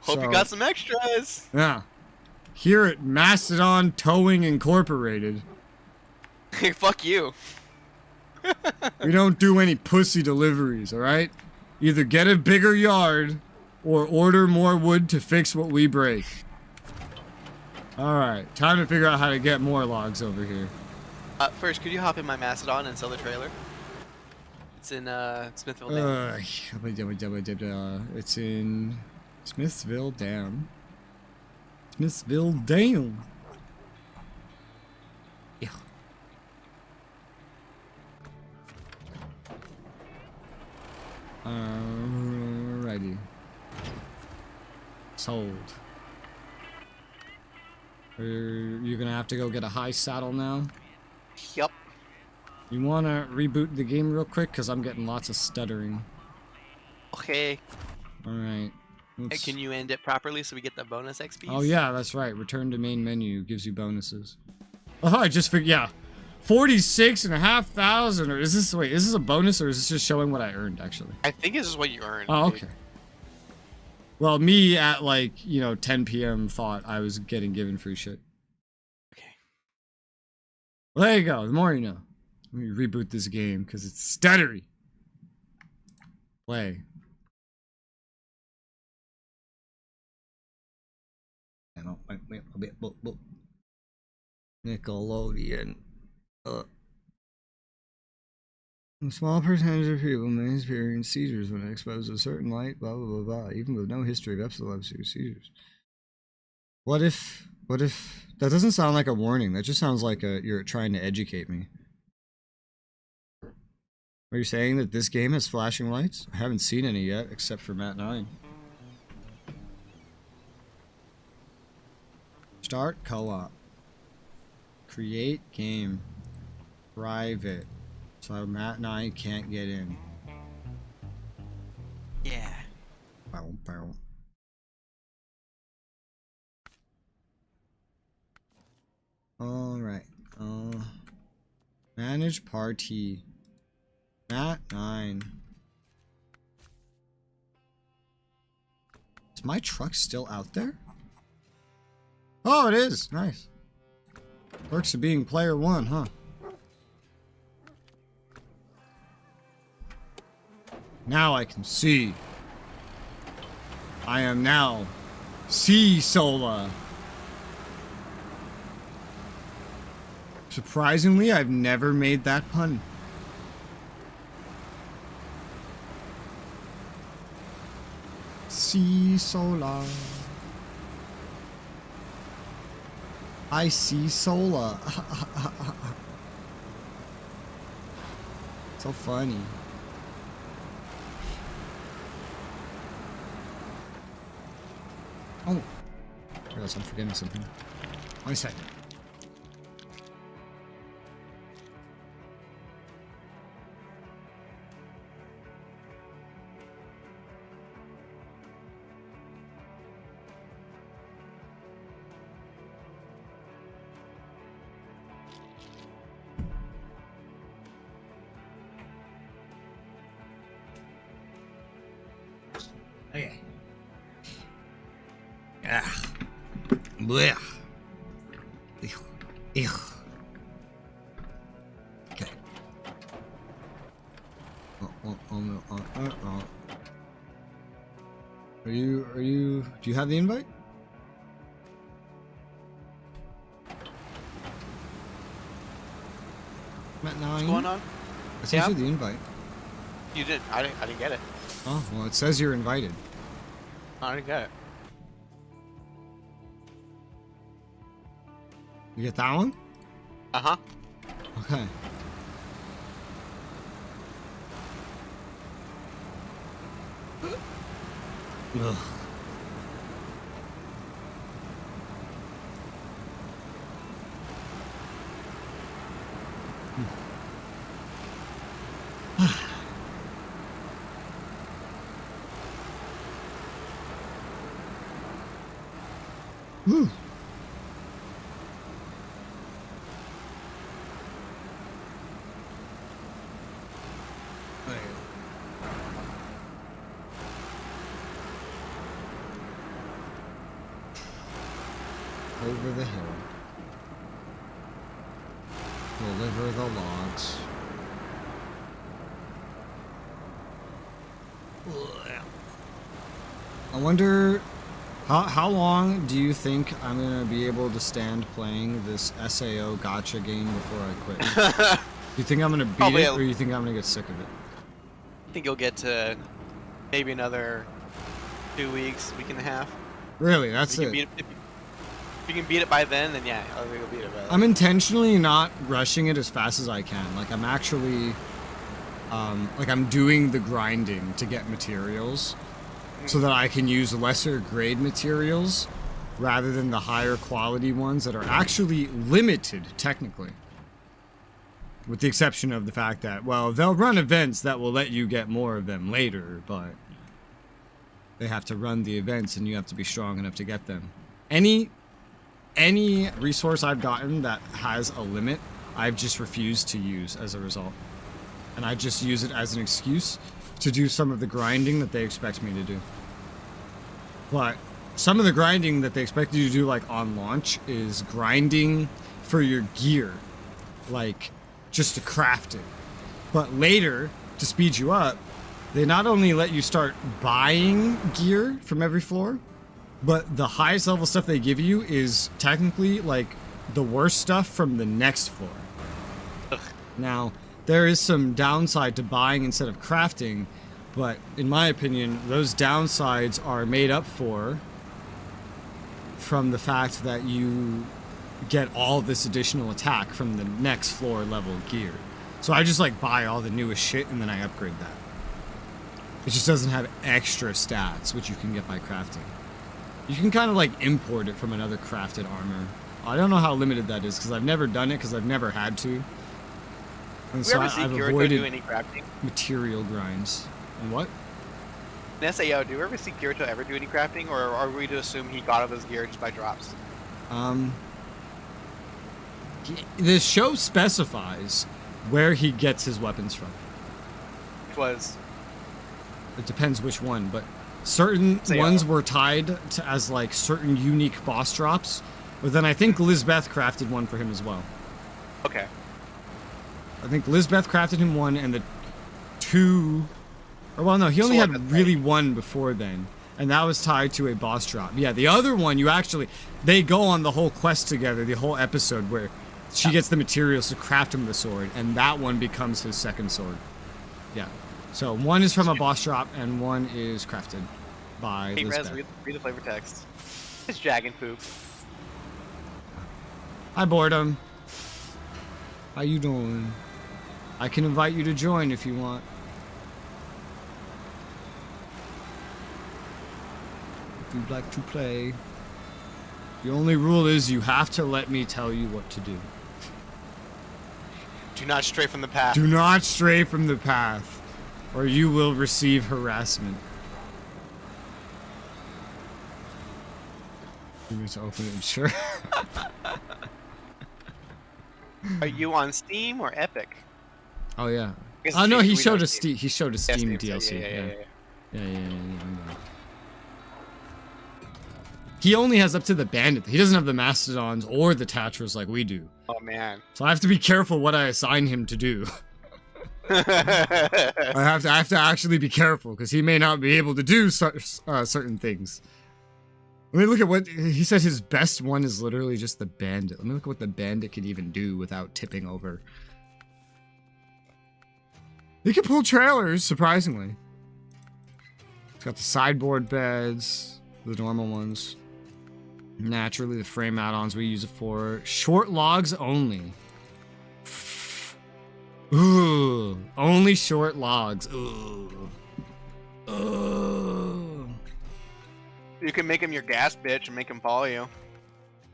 S2: Hope you got some extras.
S1: Yeah. Here at Mastodon Towing Incorporated.
S2: Hey, fuck you.
S1: We don't do any pussy deliveries, alright? Either get a bigger yard, or order more wood to fix what we break. Alright, time to figure out how to get more logs over here.
S2: First, could you hop in my Mastodon and sell the trailer? It's in, Smithville Dam.
S1: It's in Smithville Dam. Smithville Dam. Yeah. Alrighty. Sold. You're gonna have to go get a high saddle now?
S2: Yup.
S1: You wanna reboot the game real quick? Cause I'm getting lots of stuttering.
S2: Okay.
S1: Alright.
S2: Hey, can you end it properly so we get the bonus XP?
S1: Oh yeah, that's right. Return to main menu gives you bonuses. Oh, I just figured, yeah. 46,500, or is this, wait, is this a bonus or is this just showing what I earned actually?
S2: I think it's just what you earned.
S1: Oh,
S2: dude.
S1: okay. Well, me at like, 10 p.m. thought I was getting given free shit.
S2: Okay.
S1: Well, there you go. The more you know. Let me reboot this game because it's stuttery. Play. Nickelodeon. A small percentage of people may experience seizures when exposed to certain light, blah, blah, blah, blah, even with no history of epilepsy or seizures. What if, that doesn't sound like a warning, that just sounds like you're trying to educate me. Are you saying that this game has flashing lights? I haven't seen any yet, except for Mat 9. Start co-op. Create game. Private. So Mat 9 can't get in.
S2: Yeah.
S1: Bow, bow. Alright. Manage party. Mat 9. Is my truck still out there? Oh, it is. Nice. Perks of being player 1, huh? Now I can see. I am now Sea Sola. Surprisingly, I've never made that pun. See solar. I see solar. So funny. Oh, I realize I'm forgetting something. 1 second. Okay. Ah. Blech. Ew. Okay. Are you, do you have the invite? Matt,
S3: What's going on?
S1: I sent you the invite.
S3: You didn't. I didn't get it.
S1: Oh, well, it says you're invited.
S3: I didn't get it.
S1: You get that one?
S3: Uh-huh.
S1: Okay. Ugh. Woo. Over the hill. Deliver the logs. I wonder how long do you think I'm gonna be able to stand playing this SAO gacha game before I quit? Do you think I'm gonna beat
S3: Probably
S1: it, or you think I'm gonna get sick of it?
S3: I think you'll get to maybe another 2 weeks, week and a half.
S1: Really, that's
S3: If
S1: it.
S3: if you can beat it by then yeah, I think you'll beat it by then.
S1: I'm intentionally not rushing it as fast as I can. Like I'm actually, like I'm doing the grinding to get materials, so that I can use lesser grade materials rather than the higher quality ones that are actually limited technically. With the exception of the fact that, well, they'll run events that will let you get more of them later, but they have to run the events and you have to be strong enough to get them. Any resource I've gotten that has a limit, I've just refused to use as a result. And I just use it as an excuse to do some of the grinding that they expect me to do. But some of the grinding that they expect you to do, like on launch, is grinding for your gear, like just to craft it. But later, to speed you up, they not only let you start buying gear from every floor, but the highest level stuff they give you is technically like the worst stuff from the next floor.
S3: Ugh.
S1: Now, there is some downside to buying instead of crafting, but in my opinion, those downsides are made up for from the fact that you get all this additional attack from the next floor level gear. So I just like buy all the newest shit and then I upgrade that. It just doesn't have extra stats, which you can get by crafting. You can kind of like import it from another crafted armor. I don't know how limited that is because I've never done it because I've never had to. And so I've avoided
S3: do any crafting?
S1: material grinds. And what?
S3: In SAO, do you ever see Kirito ever do any crafting, or are we to assume he got all his gear just by drops?
S1: The show specifies where he gets his weapons from.
S3: Which was
S1: It depends which one, but certain
S3: SAO.
S1: ones were tied to as like certain unique boss drops. But then I think Lizbeth crafted one for him as well.
S3: okay.
S1: I think Lizbeth crafted him one, and the two... Or, well, no, he only
S3: Sword,
S1: had
S3: that's
S1: really one before then. And that was tied to a boss drop. Yeah, the other one, you actually... They go on the whole quest together, the whole episode, where she gets the materials to craft him the sword, and that one becomes his second sword. Yeah. So one is from a boss drop, and one is crafted by
S3: Hey, Rez,
S1: Lisbeth.
S3: read the flavor text. It's dragon poop.
S1: Hi, Boredom. How you doing? I can invite you to join if you want. If you'd like to play. The only rule is you have to let me tell you what to do.
S3: Do not stray from the path.
S1: Do not stray from the path, or you will receive harassment. You need to open it, sure.
S3: Are you on Steam or Epic?
S1: Oh yeah.
S3: Guess
S1: Oh no,
S3: Steam,
S1: he
S3: we
S1: showed
S3: know
S1: a Steam. He showed a Steam
S3: Yeah,
S1: DLC.
S3: yeah.
S1: Yeah. He only has up to the bandit. He doesn't have the mastodons or the tatras like we do.
S3: Oh man.
S1: So I have to be careful what I assign him to do. I have to actually be careful because he may not be able to do certain things. Let me look at what he said. His best one is literally just the bandit. Let me look at what the bandit can even do without tipping over. He can pull trailers, surprisingly. It's got the sideboard beds, the normal ones. Naturally, the frame add-ons we use it for. Short logs only. Ooh, only short logs. Ooh. Ooh.
S3: You can make him your gas bitch and make him follow you.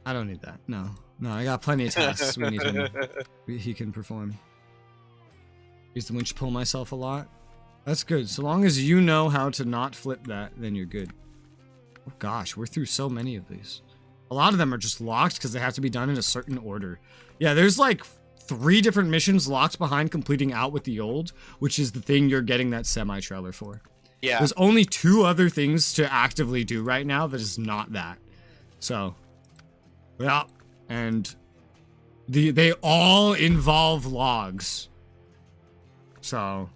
S1: I don't need that. No, I got plenty of tasks we need him. He can perform. Used to winch pull myself a lot. That's good. So long as you know how to not flip that, then you're good. Oh gosh, we're through so many of these. A lot of them are just locked because they have to be done in a certain order. Yeah, there's like 3 different missions locked behind completing out with the old, which is the thing you're getting that semi-trailer for.
S3: Yeah.
S1: There's only 2 other things to actively do right now that is not that. So, yeah, and they all involve logs. So,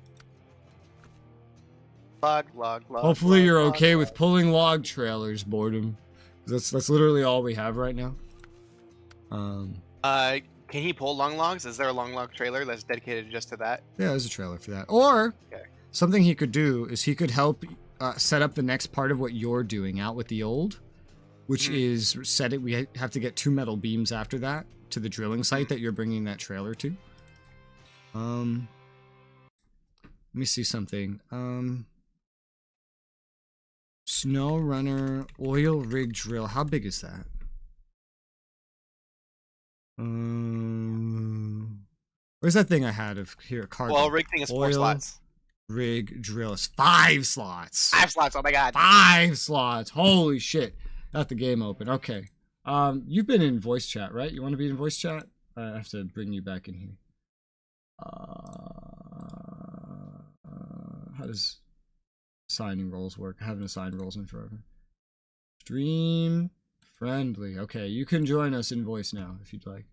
S3: Log.
S1: hopefully
S3: log,
S1: you're
S3: log,
S1: okay
S3: log.
S1: with pulling log trailers, Boredom. That's literally all we have right now.
S3: Can he pull long logs? Is there a long log trailer that's dedicated just to that?
S1: Yeah, there's a trailer for that. Or
S3: Okay.
S1: something he could do is he could help set up the next part of what you're doing out with the old, which is set it. We have to get 2 metal beams after that to the drilling site that you're bringing that trailer to. Let me see something. Snowrunner oil rig drill. How big is that? Where's that thing I had of here? Cargo.
S3: Well, rig thing is 4
S1: Oil
S3: slots.
S1: Rig drill is 5 slots.
S3: 5 slots. Oh my god.
S1: 5 slots. Holy shit. Got the game open. Okay. You've been in voice chat, right? You want to be in voice chat? I have to bring you back in here. How does assigning roles work? I haven't assigned roles in forever. Stream friendly. Okay, you can join us in voice now if you'd like.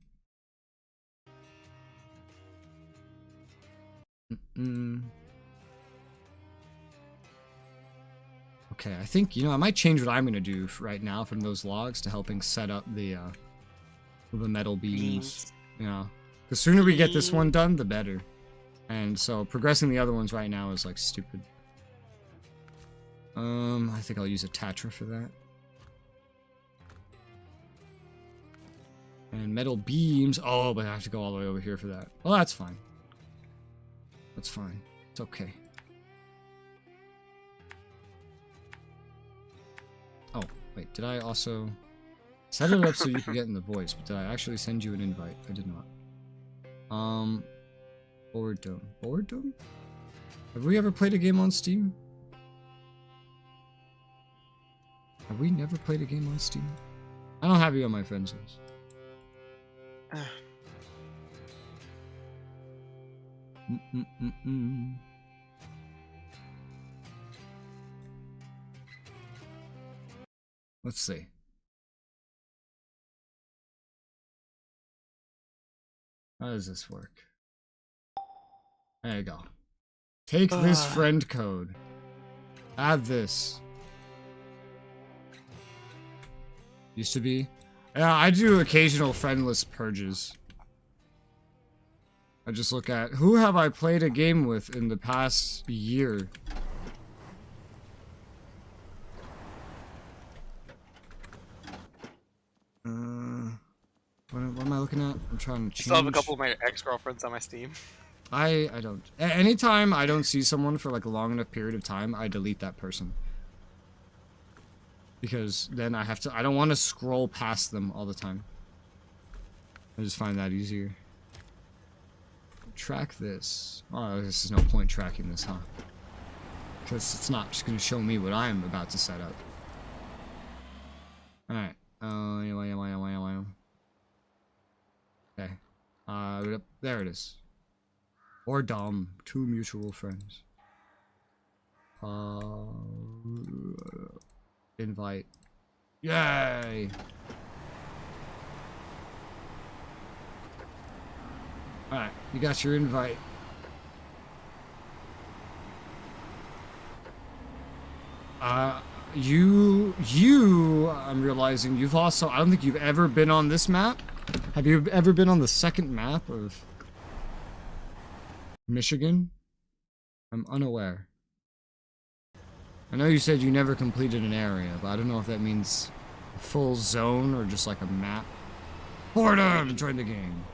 S1: Okay, I think, I might change what I'm going to do right now from those logs to helping set up the metal beams. Yeah. The sooner we get this one done, the better. And so progressing the other ones right now is like stupid. I think I'll use a Tatra for that. And metal beams. Oh, but I have to go all the way over here for that. Well, that's fine. That's fine. It's okay. Oh, wait. Did I also set it up so you could get in the voice? But did I actually send you an invite? I did not. Boredom. Boredom? Have we ever played a game on Steam? Have we never played a game on Steam? I don't have you on my friends list. Let's see. How does this work? There you go. Take this friend code. Add this. Used to be. Yeah, I do occasional friendless purges. I just look at who have I played a game with in the past year. What am I looking at? I'm trying to change.
S3: I still have a couple of my ex-girlfriends on my Steam.
S1: I don't. Anytime I don't see someone for like a long enough period of time, I delete that person. Because then I don't want to scroll past them all the time. I just find that easier. Track this. Oh, this is no point tracking this, huh? Because it's not just going to show me what I'm about to set up. Alright. Okay. There it is. Or Dom. 2 mutual friends. Invite. Yay! Alright, you got your invite. I'm realizing you've also, I don't think you've ever been on this map. Have you ever been on the second map of Michigan? I'm unaware. I know you said you never completed an area, but I don't know if that means a full zone or just like a map. Boredom! Join the game.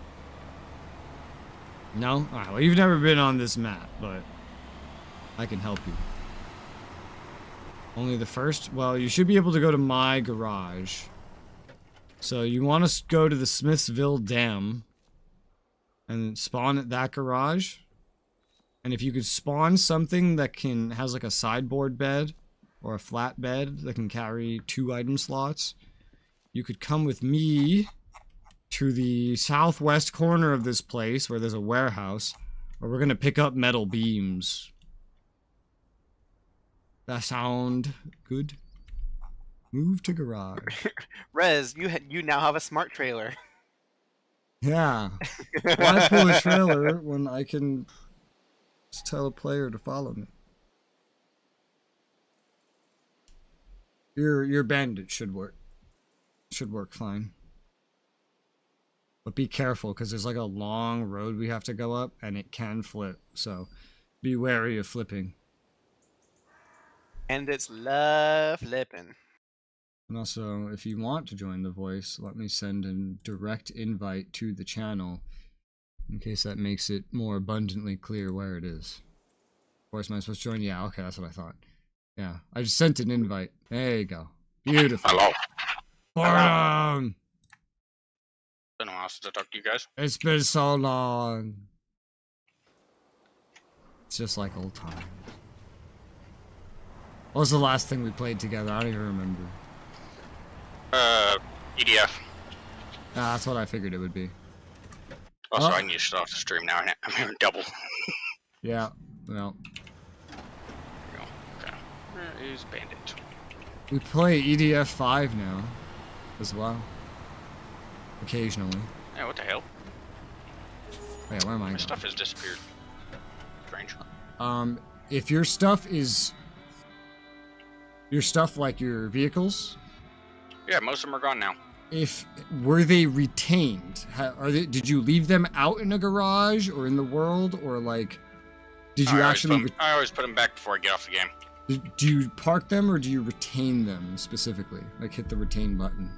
S1: No? Alright, well, you've never been on this map, but I can help you. Only the first? Well, you should be able to go to my garage. So you want to go to the Smithsville Dam and spawn at that garage. And if you could spawn something that has like a sideboard bed or a flat bed that can carry 2 item slots, you could come with me to the southwest corner of this place where there's a warehouse where we're gonna pick up metal beams. That sound good? Move to garage.
S3: Rez, you now have a smart trailer.
S1: Yeah. Why pull a trailer when I can just tell a player to follow me? Your bandit should work. Should work fine. But be careful, because there's like a long road we have to go up, and it can flip, so be wary of flipping.
S3: And it's love flipping.
S1: And also, if you want to join The Voice, let me send a direct invite to the channel, in case that makes it more abundantly clear where it is. Of course, am I supposed to join? Yeah, okay, that's what I thought. Yeah, I just sent an invite. There you go. Beautiful.
S4: Hello.
S1: Boredom!
S4: Been a while since I talked to you guys.
S1: It's been so long. It's just like old times. What was the last thing we played together? I don't even remember.
S4: EDF.
S1: Nah, that's what I figured it would be.
S4: Also,
S1: Oh.
S4: I need to shut off the stream now. I'm having double.
S1: Yeah, well.
S4: There we go. Okay. Where is Bandit?
S1: We play EDF 5 now, as well. Occasionally.
S4: Yeah, what the hell?
S1: Wait, where am I
S4: My
S1: going?
S4: stuff has disappeared. Strange.
S1: If your stuff is... Your stuff, like your vehicles...
S4: Yeah, most of them are gone now.
S1: Were they retained? Did you leave them out in a garage, or in the world, or like... Did you actually...
S4: I always put them back before I get off the game.
S1: Do you park them, or do you retain them, specifically? Like, hit the retain button?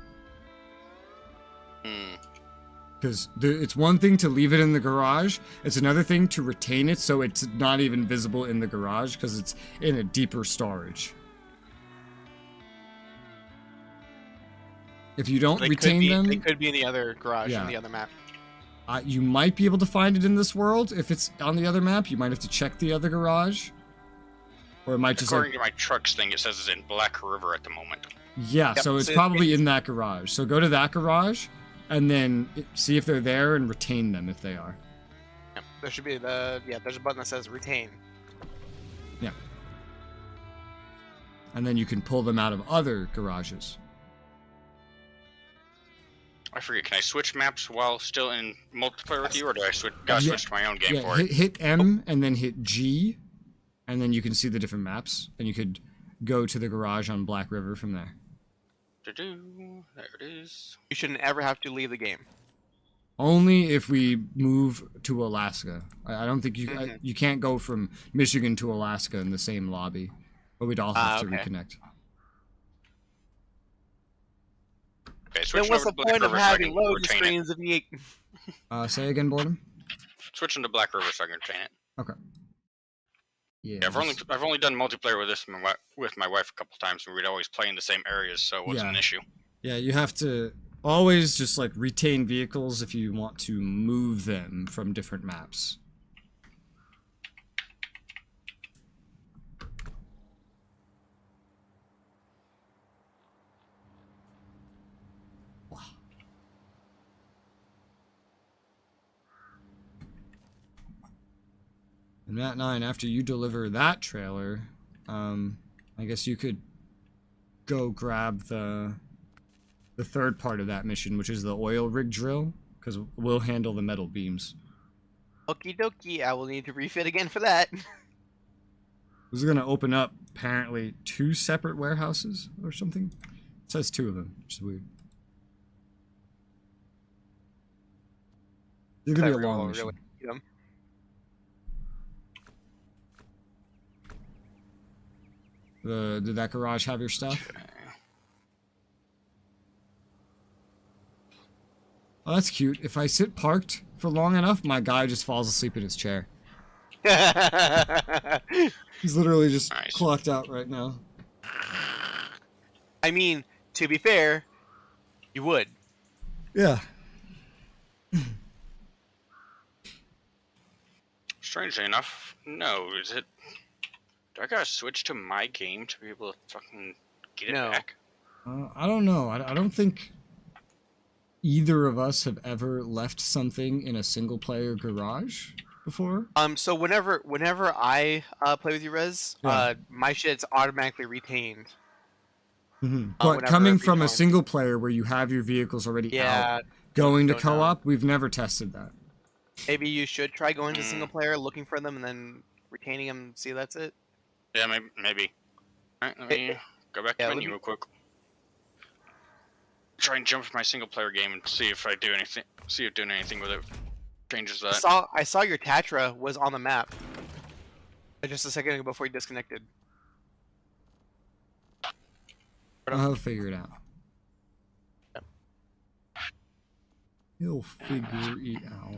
S1: Because it's one thing to leave it in the garage, it's another thing to retain it so it's not even visible in the garage, because it's in a deeper storage. If you don't retain them...
S3: They could be in the other garage
S1: Yeah.
S3: in the other map.
S1: You might be able to find it in this world. If it's on the other map, you might have to check the other garage. Or it might just
S4: According to my trucks thing, it says it's in Black River at the moment.
S1: Yeah,
S3: Yep,
S1: so it's
S3: so
S1: probably in that garage. So go to that garage, and then see if they're there and retain them if they are.
S3: Yep. There should be there's a button that says retain.
S1: Yeah. And then you can pull them out of other garages.
S4: I forget, can I switch maps while still in multiplayer with you, or do I switch to my own game
S1: Yeah,
S4: for it?
S1: hit M and then hit G, and then you can see the different maps, and you could go to the garage on Black River from there.
S4: There it is.
S3: You shouldn't ever have to leave the game.
S1: Only if we move to Alaska. I don't think you you can't go from Michigan to Alaska in the same lobby, but we'd all have to reconnect.
S4: Okay,
S2: Then what's the point of having loading
S4: retain
S2: screens if you...
S1: Say again, Boredom?
S4: Switching to Black River so I can retain it.
S1: Okay. Yeah,
S4: Yeah, I've only done multiplayer with this with my wife a couple times, and we'd always play in the same areas, so it wasn't an issue.
S1: Yeah, you have to always just like retain vehicles if you want to move them from different maps. And Matt 9, after you deliver that trailer, I guess you could go grab the third part of that mission, which is the oil rig drill, because we'll handle the metal beams.
S2: Okie dokie, I will need to refit again for that.
S1: This is going to open up, apparently, 2 separate warehouses or something. It says 2 of them, which is weird. It's going to be a long mission.
S2: Really,
S1: Did that garage have your stuff? Oh, that's cute. If I sit parked for long enough, my guy just falls asleep in his chair. He's literally just clocked out right now.
S2: I mean, to be fair, you would.
S1: Yeah.
S4: Strangely enough, no. Is it? Do I gotta switch to my game to be able to fucking get it back?
S1: I don't know. I don't think either of us have ever left something in a single-player garage before.
S2: So whenever I play with you, Rez, my shit's automatically retained.
S1: But coming from a single-player where you have your vehicles already out, going to co-op, we've never tested that.
S2: Maybe you should try going to single-player, looking for them, and then retaining them. See, that's it.
S4: Yeah, maybe. Alright, let me go back to menu real quick. Try and jump to my single player game and see if I do anything. See if doing anything with it changes that.
S2: I saw your Tatra was on the map just a second ago before you disconnected.
S1: I'll figure it out. He'll figure it out.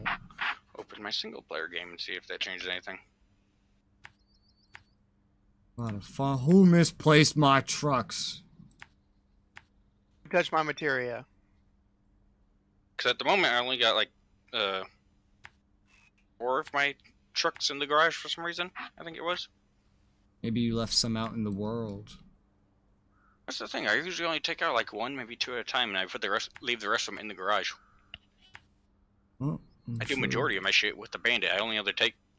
S4: Open my single player game and see if that changes anything.
S1: Who misplaced my trucks?
S2: Touch my materia.
S4: Because at the moment I only got like 4 of my trucks in the garage for some reason. I think it was.
S1: Maybe you left some out in the world.
S4: That's the thing. I usually only take out like 1, maybe 2 at a time, and I put leave the rest of them in the garage.
S1: Well,
S4: I do majority of my shit with the bandit. I only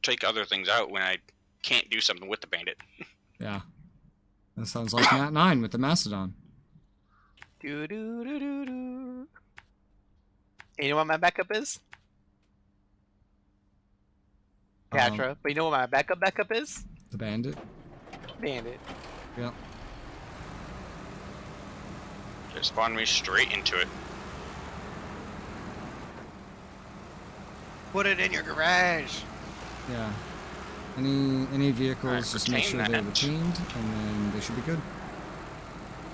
S4: take other things out when I can't do something with the bandit.
S1: Yeah, that sounds like Nat 9 with the Mastodon.
S2: Do do do do do. You know what my backup is? Tatra. But you know what my backup is?
S1: The bandit.
S2: Bandit.
S1: Yep.
S4: It spawned me straight into it.
S2: Put it in your garage.
S1: Yeah. Any vehicles, just make sure they're retained, and then they should be good.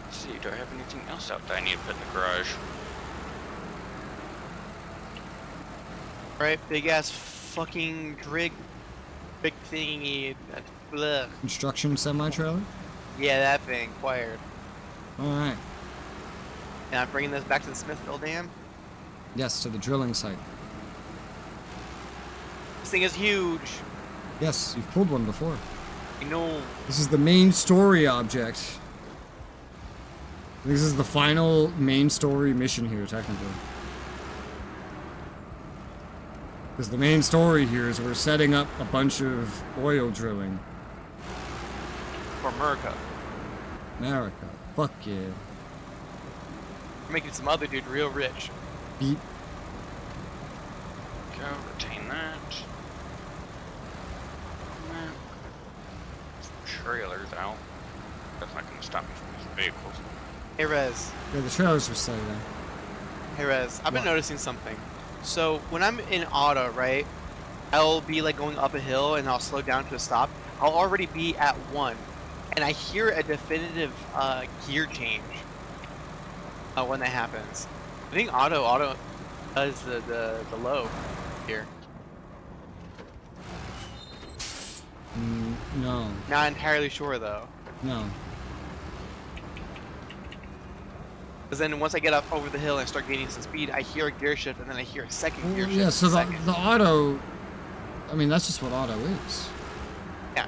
S4: Let's see, do I have anything else out that I need to put in the garage?
S2: Right, big ass fucking big thingy. Blech.
S1: Construction semi-trailer?
S2: Yeah, that thing. Acquired.
S1: Alright.
S2: And I'm bringing this back to the Smithville Dam?
S1: Yes, to the drilling site.
S2: This thing is huge.
S1: Yes, you've pulled one before.
S2: You know.
S1: This is the main story object. This is the final main story mission here, technically. Because the main story here is we're setting up a bunch of oil drilling.
S2: For America.
S1: America. Fuck yeah.
S2: We're making some other dude real rich.
S1: Beat.
S4: Go, retain that. Trailers out. That's not going to stop me from using vehicles.
S2: Hey Rez.
S1: Yeah, the trailers were still there.
S2: Hey Rez, I've been noticing something.
S3: So when I'm in auto, right, I'll be like going up a hill and I'll slow down to a stop. I'll already be at 1, and I hear a definitive gear change when that happens. I think auto does the low here.
S1: No.
S3: Not entirely sure though.
S1: No.
S3: Because then once I get up over the hill and start gaining some speed, I hear a gear shift, and then I hear a second gear shift.
S1: Yeah, so
S3: second.
S1: the auto, I mean, that's just what auto is.
S3: Yeah.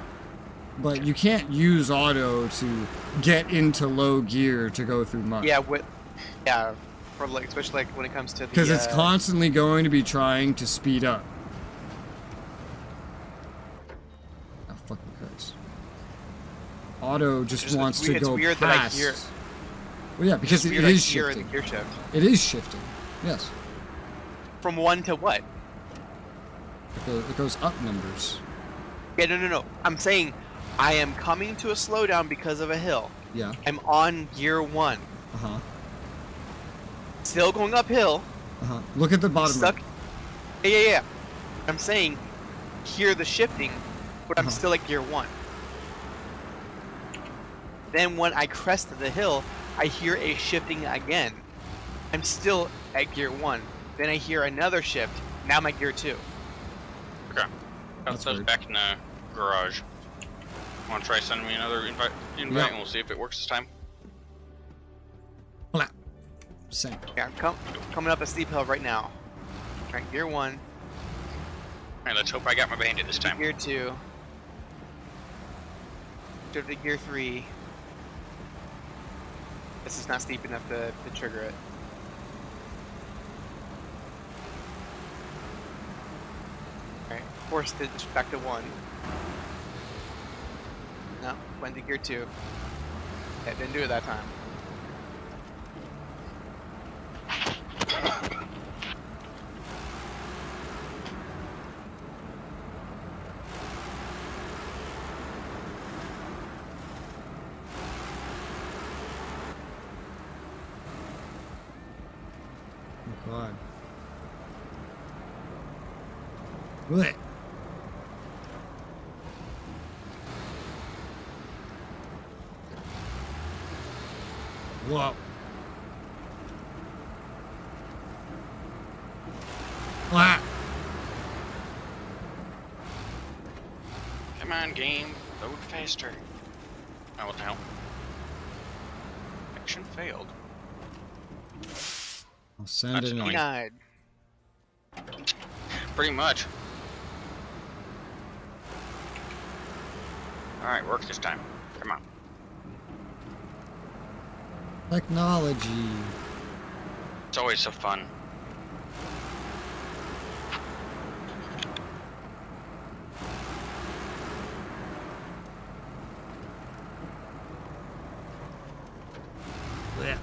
S1: But you can't use auto to get into low gear to go through mud.
S3: Yeah, for like, especially like when it comes to the.
S1: Because it's constantly going to be trying to speed up. Oh, fucking Christ. Auto just wants to go
S3: weird
S1: past.
S3: That I hear.
S1: Well, yeah, because it is shifting.
S3: Gear shift.
S1: It is shifting. Yes.
S3: From 1 to what?
S1: It goes up numbers.
S3: Yeah, no. I'm saying I am coming to a slowdown because of a hill.
S1: Yeah.
S3: I'm on gear 1.
S1: Uh-huh.
S3: Still going uphill.
S1: Uh-huh. Look at the bottom.
S3: Stuck. Yeah. I'm saying hear the shifting, but I'm still at gear 1. Then when I crest the hill, I hear a shifting again. I'm still at gear 1. Then I hear another shift. Now I'm at gear 2.
S4: Okay.
S1: That's
S4: That's
S1: weird.
S4: back in the garage. Want to try sending me another invite, and we'll see if it works this time.
S1: Blah. Same.
S3: Yeah, I'm coming up a steep hill right now. Alright, gear 1.
S4: Alright, let's hope I got my bandit this time.
S3: Gear 2. Shift to gear 3. This is not steep enough to trigger it. Alright, forced it back to 1. No, went to gear 2. Yeah, didn't do it that time.
S1: Oh, God. Blech. Whoa. Ah.
S4: Come on, game. Load faster. Oh, what the hell? Action failed.
S1: I'll send
S4: That's
S1: it in.
S4: annoying.
S3: Denied.
S4: Pretty much. Alright, work this time. Come on.
S1: Technology.
S4: It's always so fun.
S1: Blech.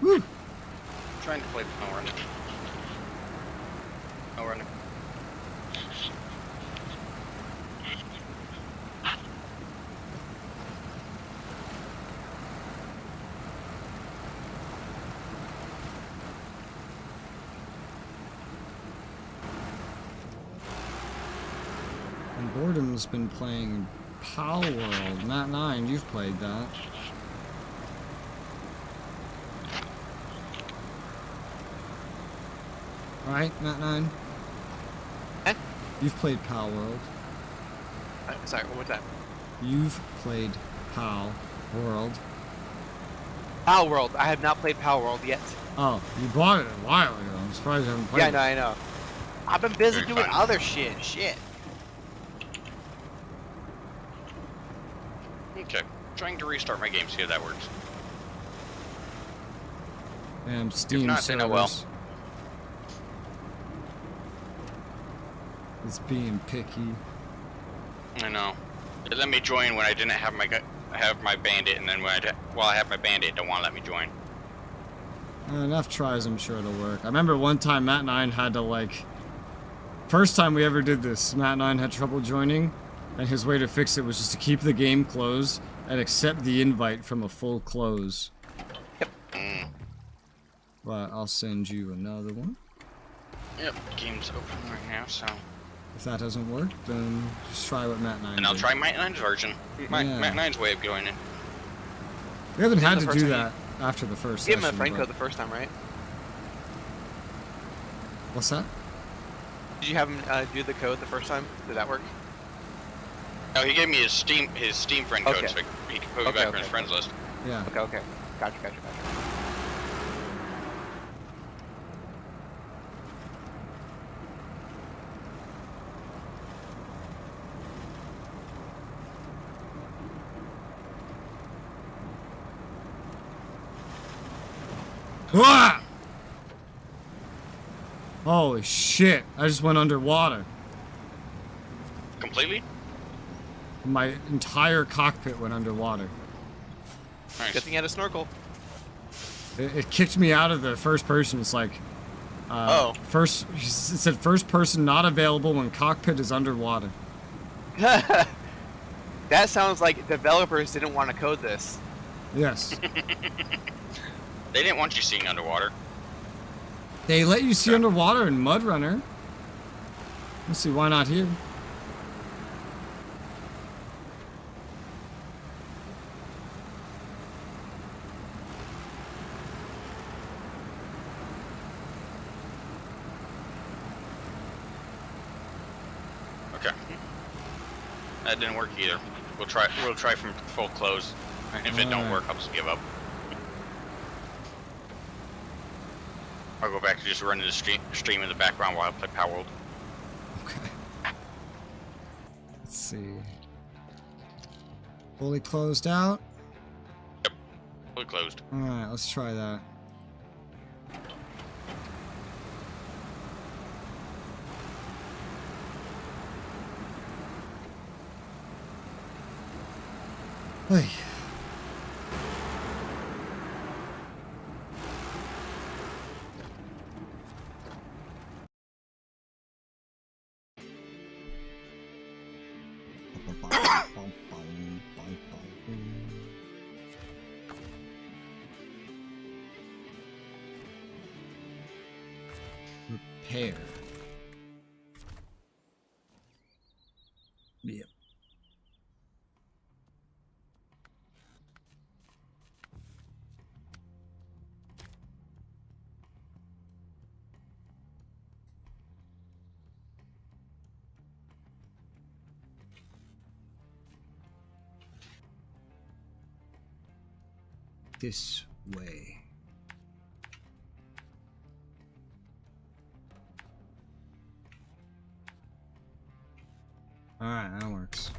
S1: Woo.
S4: Trying to play the Snowrunner. Snowrunner.
S1: And Boredom's been playing Power World. Matt 9, you've played that. Right, Matt 9?
S3: Eh?
S1: You've played Power World.
S3: Sorry, one more time.
S1: You've played Pow World.
S3: Power World. I have not played Power World yet.
S1: Oh, you bought it a while ago. I'm surprised you haven't played
S3: Yeah, I know. I've been busy
S4: Very
S3: doing
S4: fun.
S3: other shit.
S4: Okay. Trying to restart my game, see if that works.
S1: Damn, Steam
S4: not, then oh well.
S1: servers. It's being picky.
S4: I know. It let me join when I didn't have my have my bandit, and then while I have my bandit, don't want to let me join.
S1: Enough tries, I'm sure it'll work. I remember one time Matt and I had to, like... First time we ever did this, Matt and I had trouble joining, and his way to fix it was just to keep the game closed and accept the invite from a full close.
S2: Yep.
S1: But I'll send you another one.
S4: Yep, game's open right now, so...
S1: If that doesn't work, then just try what Matt and I
S4: And I'll
S1: did.
S4: try Matt 9's version. Matt 9's way of going in.
S1: We haven't had
S2: the
S1: to
S2: first
S1: do
S2: time
S1: that after the first
S2: You gave
S1: session.
S2: him a friend
S1: but-
S2: code the first time, right?
S1: What's that?
S2: Did you have him do the code the first time? Did that work?
S4: Oh, he gave me his Steam friend code,
S2: Okay.
S4: so he can put me back on his friends list.
S1: Yeah.
S2: Okay, okay. Gotcha.
S1: Ah! Holy shit, I just went underwater.
S4: Completely?
S1: My entire cockpit went underwater.
S4: Nice.
S2: Good thing you had a snorkel.
S1: It kicked me out of the first person. It's like, it said first person not available when cockpit is underwater.
S2: That sounds like developers didn't want to code this.
S1: Yes.
S4: They didn't want you seeing underwater.
S1: They let you see underwater in Mud Runner. Let's see, why not here?
S4: Okay. That didn't work either. We'll try from full close. And if it don't
S1: Alright.
S4: work, I'll just give up. I'll go back to just running the stream in the background while I play Power World.
S1: Okay. Let's see. Fully closed out.
S4: Fully closed.
S1: Alright, let's try that. Hey. Repair. Yep. This way. Alright, that works.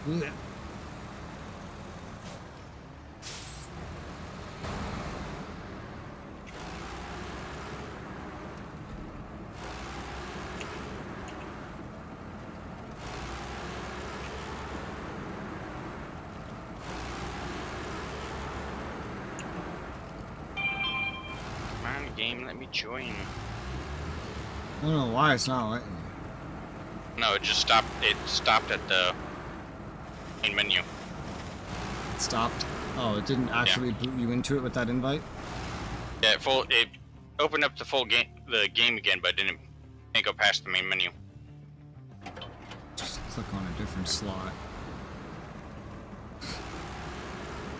S1: Blech.
S4: Come on, game, let me join.
S1: I don't know why it's not letting me.
S4: No, it just stopped. It stopped at the main menu.
S1: It stopped. Oh, it didn't actually boot you into it with that invite?
S4: Yeah, it opened up the game again, but didn't go past the main menu.
S1: Just click on a different slot.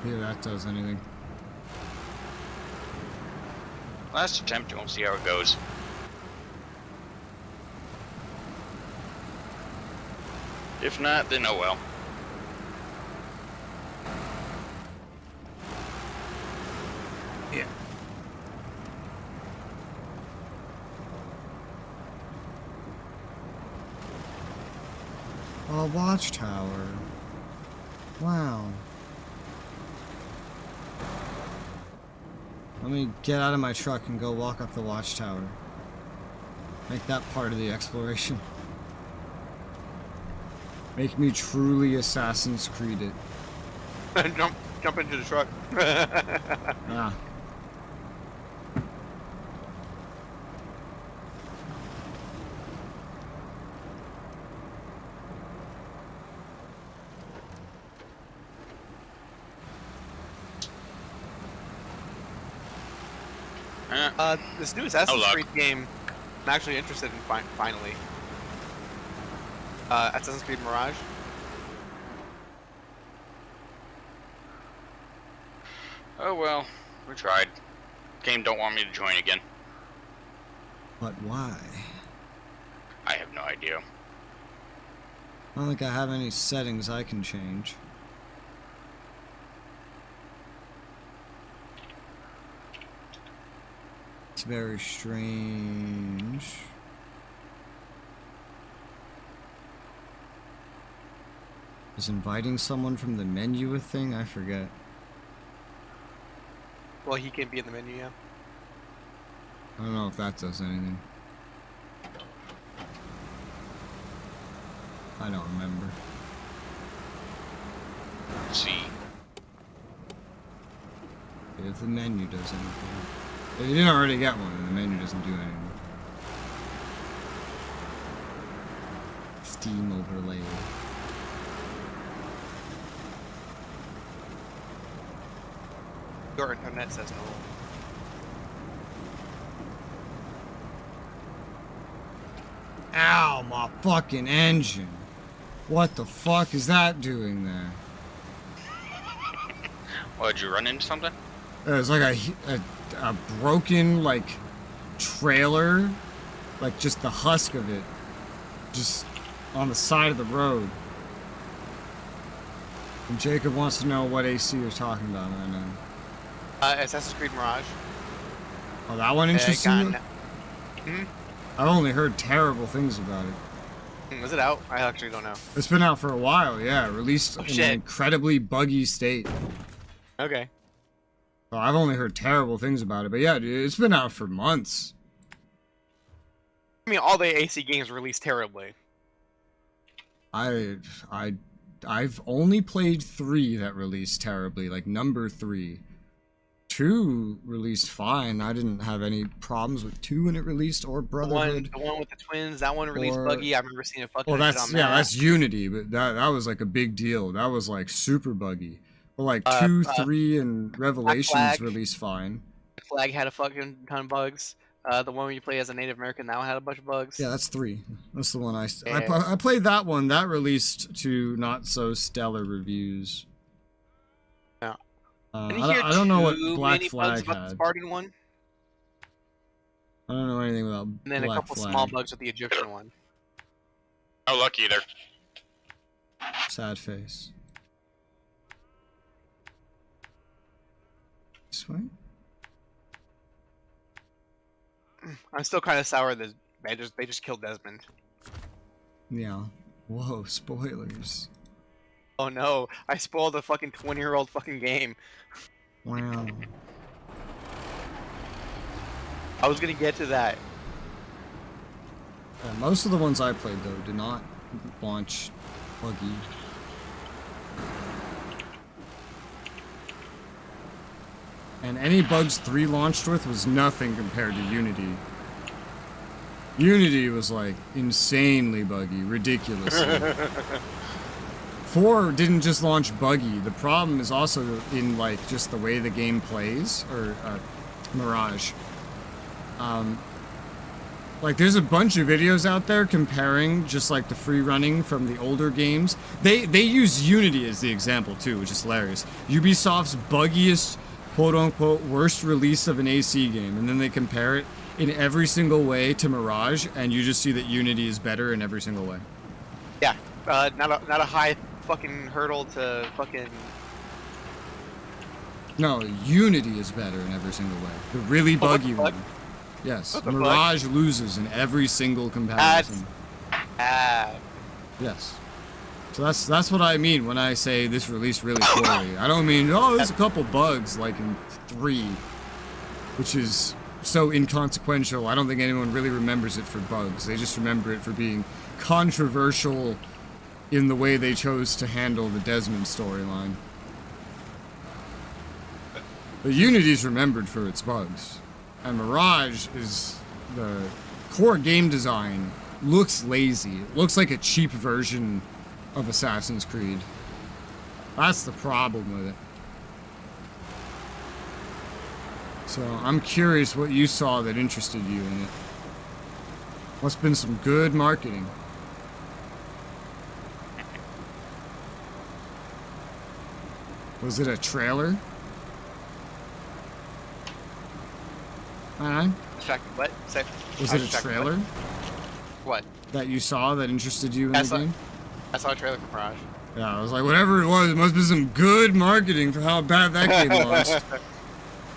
S1: Yeah, that does anything.
S4: Last attempt, we'll see how it goes. If not, then oh well.
S1: Yeah. A watchtower. Wow. Let me get out of my truck and go walk up the watchtower. Make that part of the exploration. Make me truly Assassin's Creed it.
S3: Jump into the truck.
S1: Ah.
S3: This new Assassin's
S4: luck.
S3: Creed game, I'm actually interested in finally. Assassin's Creed Mirage.
S4: Oh well, we tried. Game don't want me to join again.
S1: But why?
S4: I have no idea.
S1: I don't think I have any settings I can change. It's very strange. Is inviting someone from the menu a thing? I forget.
S3: Well, he can be in the menu, yeah.
S1: I don't know if that does anything. I don't remember.
S4: Let's see.
S1: If the menu does anything. If you didn't already get one, and the menu doesn't do anything. Steam overlay.
S3: Your internet says no.
S1: Ow, my fucking engine. What the fuck is that doing there?
S4: Well, did you run into something?
S1: It's like a broken, like, trailer. Like, just the husk of it. Just on the side of the road. And Jacob wants to know what AC you're talking about right now.
S3: Assassin's Creed Mirage.
S1: Oh, that one interests you?
S3: Hmm?
S1: I've only heard terrible things about it.
S3: Was it out? I actually don't know.
S1: It's been out for a while, yeah. Released in an incredibly buggy state.
S3: Okay.
S1: So I've only heard terrible things about it, but yeah, dude, it's been out for months.
S3: I mean, all the AC games released terribly.
S1: I've only played 3 that released terribly, like number 3. 2 released fine. I didn't have any problems with 2 when it released, or Brotherhood.
S3: The one with the twins, that one released buggy. I remember seeing a fucking.
S1: Well, that's
S3: on that.
S1: that's Unity, but that was like a big deal. That was like super buggy. But like 2, 3, and Revelations released fine.
S3: Flag had a fucking ton of bugs. The one where you play as a Native American now had a bunch of bugs.
S1: Yeah, that's 3. That's the one I played. That one that released to not so stellar reviews.
S3: Yeah.
S1: I don't know what Black Flag
S3: had.
S1: had.
S3: Spartan one.
S1: I don't know anything about
S3: And then
S1: Black
S3: a couple
S1: Flag.
S3: small bugs with the Egyptian one.
S4: No luck either.
S1: Sad face. This way?
S3: I'm still kind of sour that they just killed Desmond.
S1: Yeah. Whoa, spoilers.
S3: Oh no, I spoiled a fucking 20-year-old fucking game.
S1: Wow.
S3: I was gonna get to that.
S1: Most of the ones I played, though, did not launch buggy. And any bugs 3 launched with was nothing compared to Unity. Unity was, like, insanely buggy, ridiculously. 4 didn't just launch buggy. The problem is also in, like, just the way the game plays, or Mirage. Like, there's a bunch of videos out there comparing just, like, the free running from the older games. They use Unity as the example, too, which is hilarious. Ubisoft's buggiest, quote-unquote, worst release of an AC game, and then they compare it in every single way to Mirage, and you just see that Unity is better in every single way.
S3: Yeah, not a high fucking hurdle to fucking...
S1: No, Unity is better in every single way. The really buggy one. Yes, Mirage loses in every single comparison. Yes. So that's what I mean when I say this released really poorly. I don't mean, oh, there's a couple bugs like in 3, which is so inconsequential. I don't think anyone really remembers it for bugs. They just remember it for being controversial in the way they chose to handle the Desmond storyline. But Unity's remembered for its bugs. And Mirage is the core game design looks lazy. It looks like a cheap version of Assassin's Creed. That's the problem with it. So I'm curious what you saw that interested you in it. Must have been some good marketing. Was it a trailer?
S2: What?
S1: Was it a trailer?
S2: What?
S1: That you saw that interested you in the game?
S2: I saw a trailer for Mirage.
S1: Yeah, I was like, whatever it was, it must be some good marketing for how bad that game was.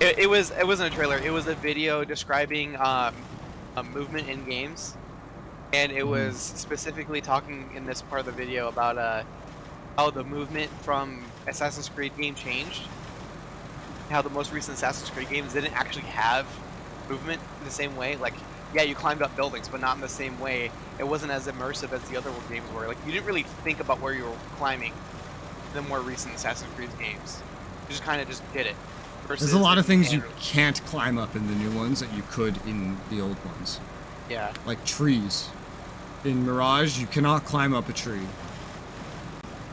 S2: It wasn't a trailer. It was a video describing a movement in games, and it was specifically talking in this part of the video about how the movement from Assassin's Creed game changed. How the most recent Assassin's Creed games didn't actually have movement in the same way. Like, yeah, you climbed up buildings, but not in the same way. It wasn't as immersive as the other games were. Like, you didn't really think about where you were climbing the more recent Assassin's Creed games. You just kind of just did it.
S1: There's a lot of things you can't climb up in the new ones that you could in the old ones.
S2: Yeah.
S1: Like trees. In Mirage, you cannot climb up a tree.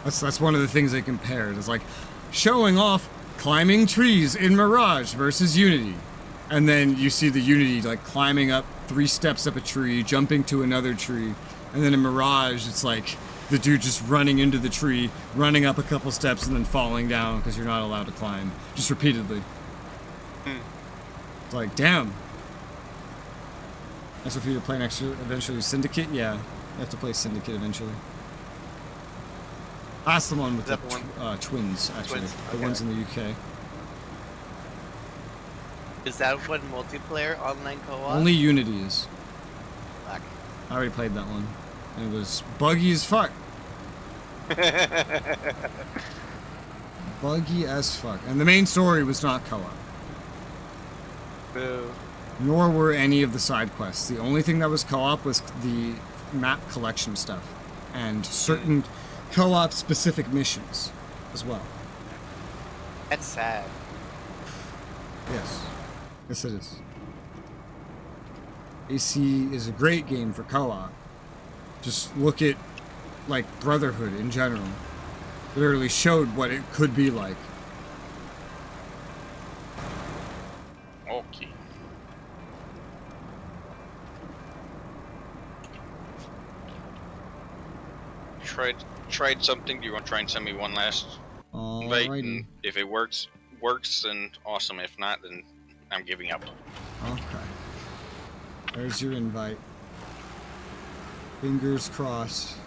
S1: That's one of the things they compared. It's like showing off climbing trees in Mirage versus Unity. And then you see the Unity like climbing up 3 steps up a tree, jumping to another tree. And then in Mirage, it's like the dude just running into the tree, running up a couple steps, and then falling down because you're not allowed to climb. Just repeatedly. It's like, damn. That's for you to play next year, eventually Syndicate? Yeah, you have to play Syndicate eventually. That's the one with the twins, actually.
S2: Twins?
S1: The ones in the UK.
S2: Is that what multiplayer online co-op?
S1: Only Unity is.
S2: Fuck.
S1: I already played that one. And it was buggy as fuck. Buggy as fuck. And the main story was not co-op.
S2: Boo.
S1: Nor were any of the side quests. The only thing that was co-op was the map collection stuff. And certain co-op specific missions as well.
S2: That's sad.
S1: Yes. Yes it is. AC is a great game for co-op. Just look at, like, Brotherhood in general. Literally showed what it could be like.
S4: Okay. Tried something. Do you want to try and send me one last invite? And if it works, then awesome. If not, then I'm giving up.
S1: Okay. There's your invite. Fingers crossed.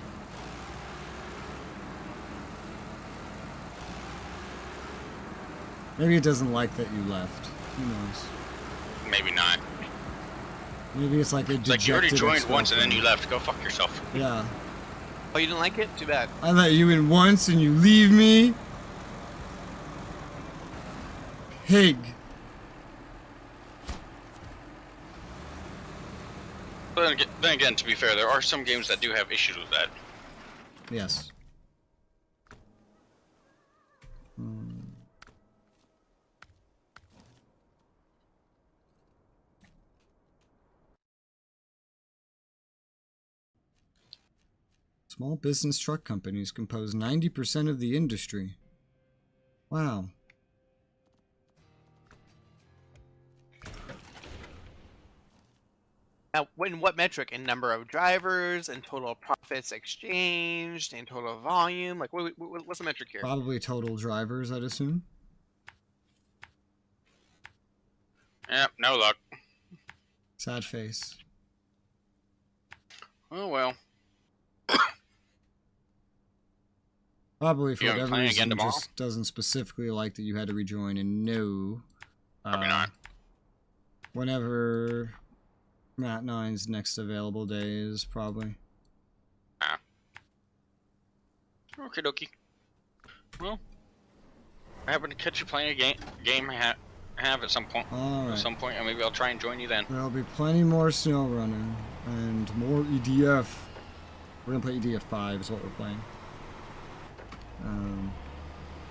S1: Maybe it doesn't like that you left. Who knows?
S4: Maybe not.
S1: Maybe it's like a dejected
S4: Like you already joined once and then you left. Go fuck yourself.
S1: Yeah.
S2: Oh, you didn't like it? Too bad.
S1: I let you in once and you leave me? Pig.
S4: Then again, to be fair, there are some games that do have issues with that.
S1: Yes. Small business truck companies compose 90% of the industry. Wow.
S2: Now, in what metric? In number of drivers, in total profits exchanged, in total volume? Like, what's the metric here?
S1: Probably total drivers, I'd assume.
S4: Yep, no luck.
S1: Sad face.
S4: Oh well.
S1: Probably for whatever reason,
S4: tomorrow?
S1: just doesn't specifically like that you had to rejoin, and no.
S4: Probably not.
S1: Whenever Matt 9's next available day is, probably.
S4: Ah. Okie dokie. Well, I happen to catch you playing a game I have at some point.
S1: Alright.
S4: At some point, and maybe I'll try and join you then.
S1: There'll be plenty more Snowrunner, and more EDF. We're gonna play EDF 5 is what we're playing.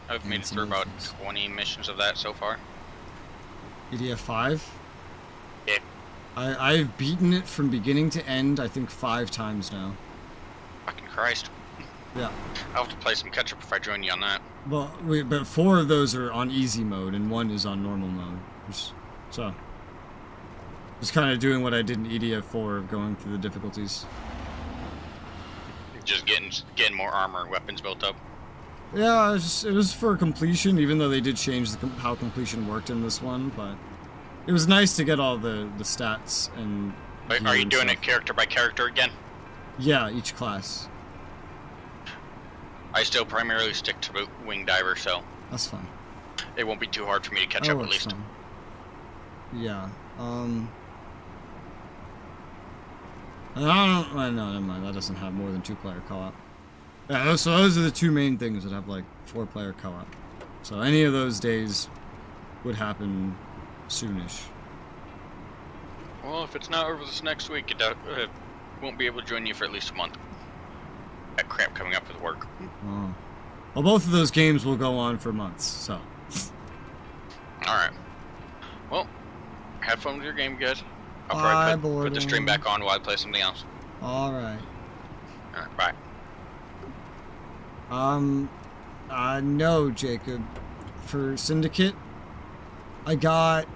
S4: I've made it through about 20 missions of that so far.
S1: EDF 5?
S4: Yeah.
S1: I've beaten it from beginning to end, I think 5 times now.
S4: Fucking Christ.
S1: Yeah.
S4: I'll have to play some catch up if I join you on that.
S1: Well, but 4 of those are on easy mode, and 1 is on normal mode. So, just kind of doing what I did in EDF 4, of going through the difficulties.
S4: Just getting more armor and weapons built up.
S1: Yeah, it was for completion, even though they did change how completion worked in this one, but it was nice to get all the stats and...
S4: Wait, are you doing it character by character again?
S1: Yeah, each class.
S4: I still primarily stick to wing diver, so
S1: That's fine.
S4: it won't be too hard for me to catch up at least.
S1: Fine. Yeah, no, never mind, that doesn't have more than 2-player co-op. Yeah, so those are the 2 main things that have, like, 4-player co-op. So any of those days would happen soonish.
S4: Well, if it's not over this next week, it won't be able to join you for at least a month. That crap coming up with work.
S1: Oh. Well, both of those games will go on for months, so.
S4: Alright. Well, have fun with your game, guys. I'll probably put the stream back on while I play something else.
S1: Alright.
S4: Alright, bye.
S1: No, Jacob. For Syndicate, I got,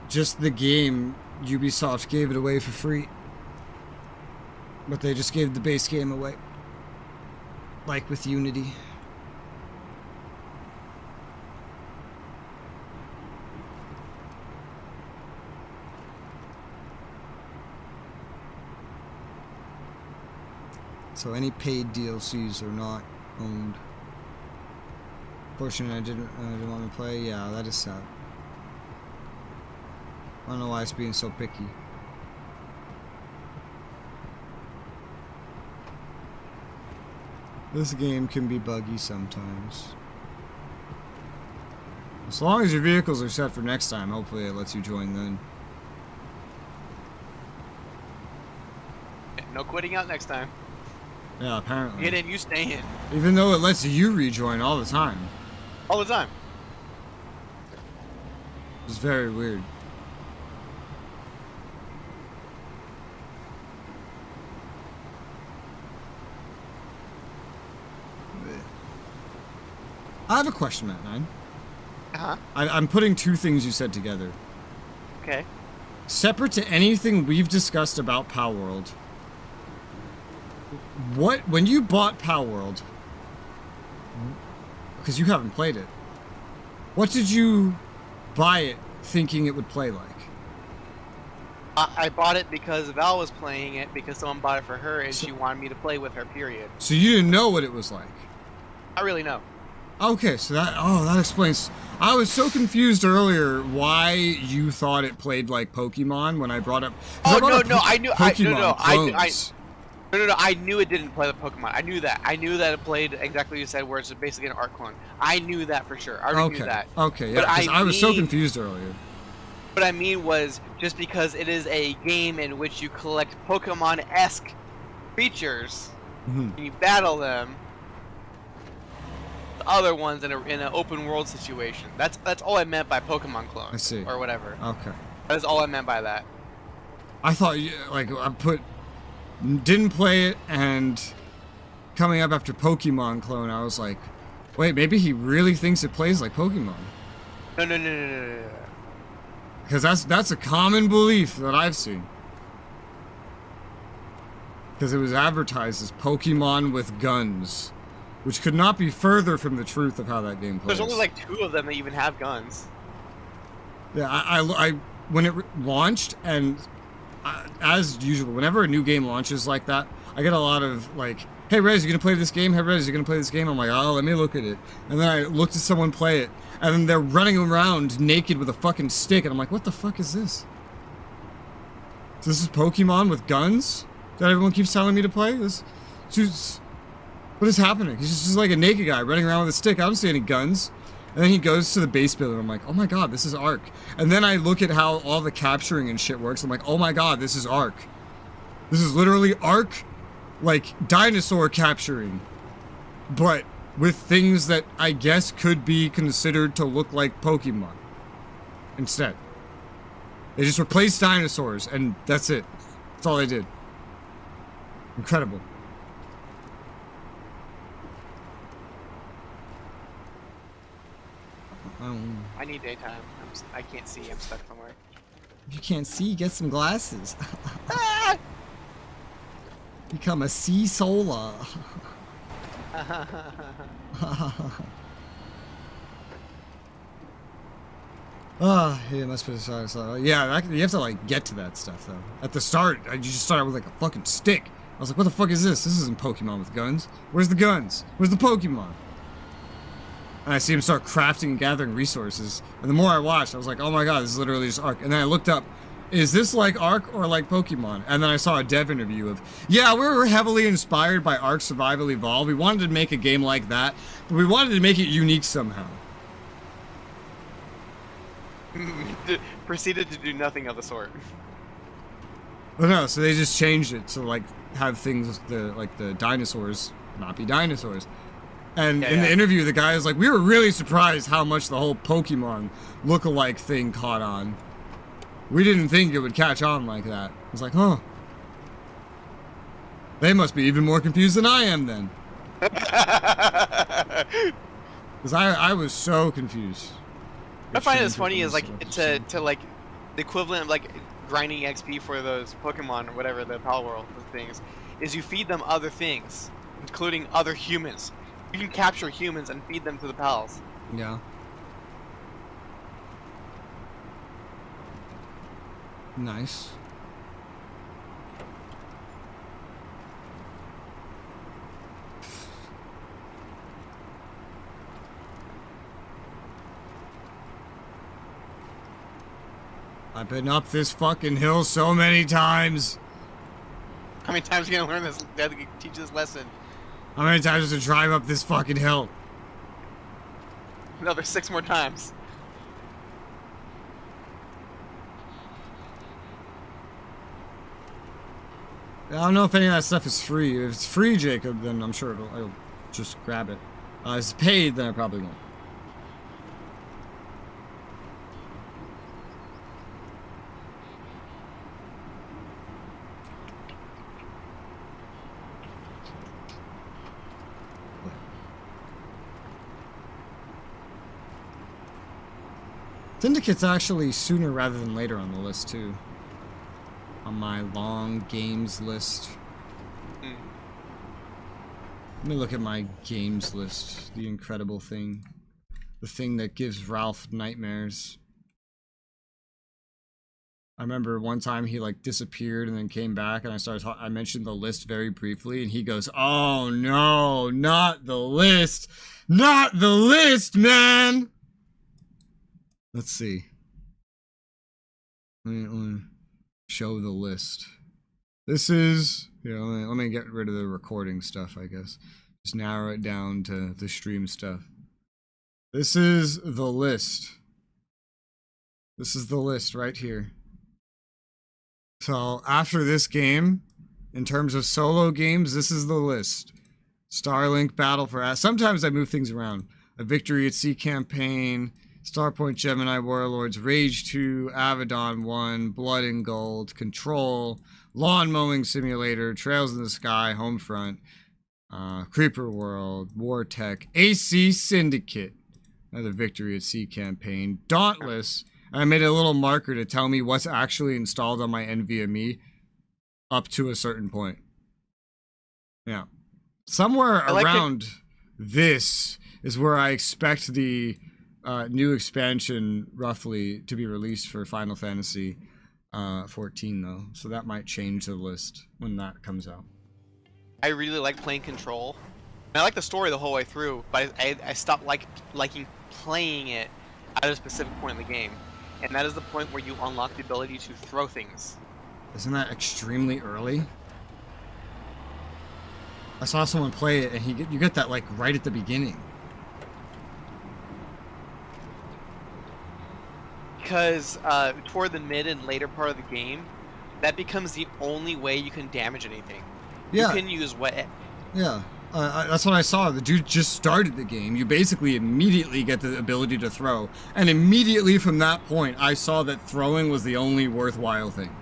S1: just the game. Ubisoft gave it away for free. But they just gave the base game away. Like with Unity. So any paid DLCs are not owned. Fortunately, I didn't want to play. Yeah, that is sad. I don't know why it's being so picky. This game can be buggy sometimes. As long as your vehicles are set for next time, hopefully it lets you join then.
S3: No quitting out next time.
S1: Yeah, apparently.
S3: Get in, you stay in.
S1: Even though it lets you rejoin all the time.
S3: All the time.
S1: It's very weird. I have a question, Matt 9.
S3: Uh-huh.
S1: I'm putting 2 things you said together.
S3: Okay.
S1: Separate to anything we've discussed about Palworld, when you bought Palworld, because you haven't played it, what did you buy it thinking it would play like?
S3: I bought it because Val was playing it because someone bought it for her and she wanted me to play with her, period.
S1: So you didn't know what it was like?
S3: I really know.
S1: Okay, so that explains. I was so confused earlier why you thought it played like Pokemon when I brought up.
S3: Oh no, I knew.
S1: Pokemon
S3: I knew it didn't play the Pokemon. I knew that. I knew that it played exactly what you said, where it's basically an art clone. I knew that for sure. I already knew that.
S1: Okay, yeah, because I was so confused earlier.
S3: What I mean was just because it is a game in which you collect Pokemon-esque creatures and you battle them. Other ones in an open world situation. That's all I meant by Pokemon clone.
S1: I see.
S3: Or whatever.
S1: Okay.
S3: That is all I meant by that.
S1: I thought didn't play it, and coming up after Pokemon clone, I was like, wait, maybe he really thinks it plays like Pokemon.
S3: No.
S1: Because that's a common belief that I've seen. Because it was advertised as Pokemon with guns. Which could not be further from the truth of how that game plays.
S3: There's only like 2 of them that even have guns.
S1: Yeah, I when it launched, and as usual, whenever a new game launches like that, I get a lot of like, hey Rez, you gonna play this game? Hey Rez, you gonna play this game? I'm like, oh, let me look at it. And then I looked at someone play it, and then they're running around naked with a fucking stick, and I'm like, what the fuck is this? So this is Pokemon with guns that everyone keeps telling me to play? What is happening? He's just like a naked guy running around with a stick. I don't see any guns. And then he goes to the base building. I'm like, oh my god, this is Ark. And then I look at how all the capturing and shit works. I'm like, oh my god, this is Ark. This is literally Ark, like dinosaur capturing. but with things that I guess could be considered to look like Pokemon instead. They just replaced dinosaurs, and that's it. That's all they did. Incredible.
S3: I need daytime. I can't see. I'm stuck somewhere.
S1: If you can't see, get some glasses. Become a sea solar. Yeah, must be sorry. Yeah, you have to like get to that stuff though. At the start, you just start out with like a fucking stick. I was like, what the fuck is this? This isn't Pokemon with guns. Where's the guns? Where's the Pokemon? And I see him start crafting and gathering resources. And the more I watched, I was like, oh my god, this is literally just Ark. And then I looked up, is this like Ark or like Pokemon? And then I saw a dev interview of, yeah, we were heavily inspired by Ark Survival Evolved. We wanted to make a game like that, but we wanted to make it unique somehow.
S3: Proceeded to do nothing of the sort.
S1: Oh no, so they just changed it to like have things, like the dinosaurs not be dinosaurs. And in the interview, the guy was like, we were really surprised how much the whole Pokemon look-alike thing caught on. We didn't think it would catch on like that. I was like, huh. They must be even more confused than I am then. Because I was so confused.
S3: I find it funny is like to like the equivalent of like grinding XP for those Pokemon or whatever the Pal World things is you feed them other things, including other humans. You can capture humans and feed them to the pals.
S1: Yeah. Nice. I've been up this fucking hill so many times.
S3: How many times are you gonna learn this? Teach this lesson?
S1: How many times to drive up this fucking hill?
S3: Another 6 more times.
S1: I don't know if any of that stuff is free. If it's free, Jacob, then I'm sure I'll just grab it. If it's paid, then I probably won't. Syndicate's actually sooner rather than later on the list, too. On my long games list. Let me look at my games list. The incredible thing. The thing that gives Ralph nightmares. I remember one time he like disappeared and then came back, and I mentioned the list very briefly, and he goes, "Oh no, not the list! Not the list, man!" Let's see. Let me show the list. This is, let me get rid of the recording stuff, I guess. Just narrow it down to the stream stuff. This is the list. This is the list right here. So after this game, in terms of solo games, this is the list. Starlink Battle for Ass. Sometimes I move things around. A Victory at Sea campaign. Starpoint Gemini Warlords, Rage 2, Avedon 1, Blood and Gold, Control, Lawn Mowing Simulator, Trails in the Sky, Homefront, Creeper World, Wartech, AC Syndicate, another Victory at Sea campaign, Dauntless. I made a little marker to tell me what's actually installed on my NVMe up to a certain point. Yeah. Somewhere around this is where I expect the new expansion roughly to be released for Final Fantasy 14 though, so that might change the list when that comes out.
S3: I really like playing Control. And I like the story the whole way through, but I stopped liking playing it at a specific point in the game, and that is the point where you unlock the ability to throw things.
S1: Isn't that extremely early? I saw someone play it, and you get that like right at the beginning.
S3: Because toward the mid and later part of the game, that becomes the only way you can damage anything.
S1: Yeah.
S3: You can use wet.
S1: Yeah. That's what I saw. The dude just started the game. You basically immediately get the ability to throw. And immediately from that point, I saw that throwing was the only worthwhile thing.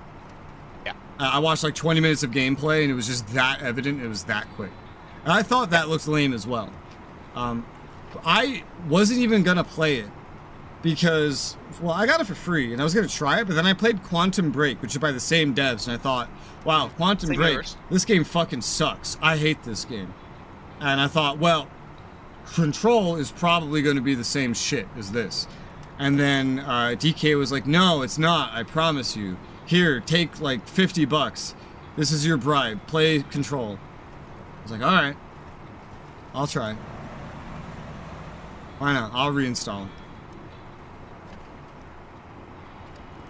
S2: Yeah.
S1: I watched like 20 minutes of gameplay, and it was just that evident. It was that quick. And I thought that looked lame as well. I wasn't even going to play it because, well, I got it for free, and I was going to try it, but then I played Quantum Break, which is by the same devs, and I thought, wow, Quantum Break, this game fucking sucks. I hate this game. And I thought, well, Control is probably going to be the same shit as this. And then DK was like, no, it's not. I promise you. Here, take like $50. This is your bribe. Play Control. I was like, all right. I'll try. Why not? I'll reinstall it.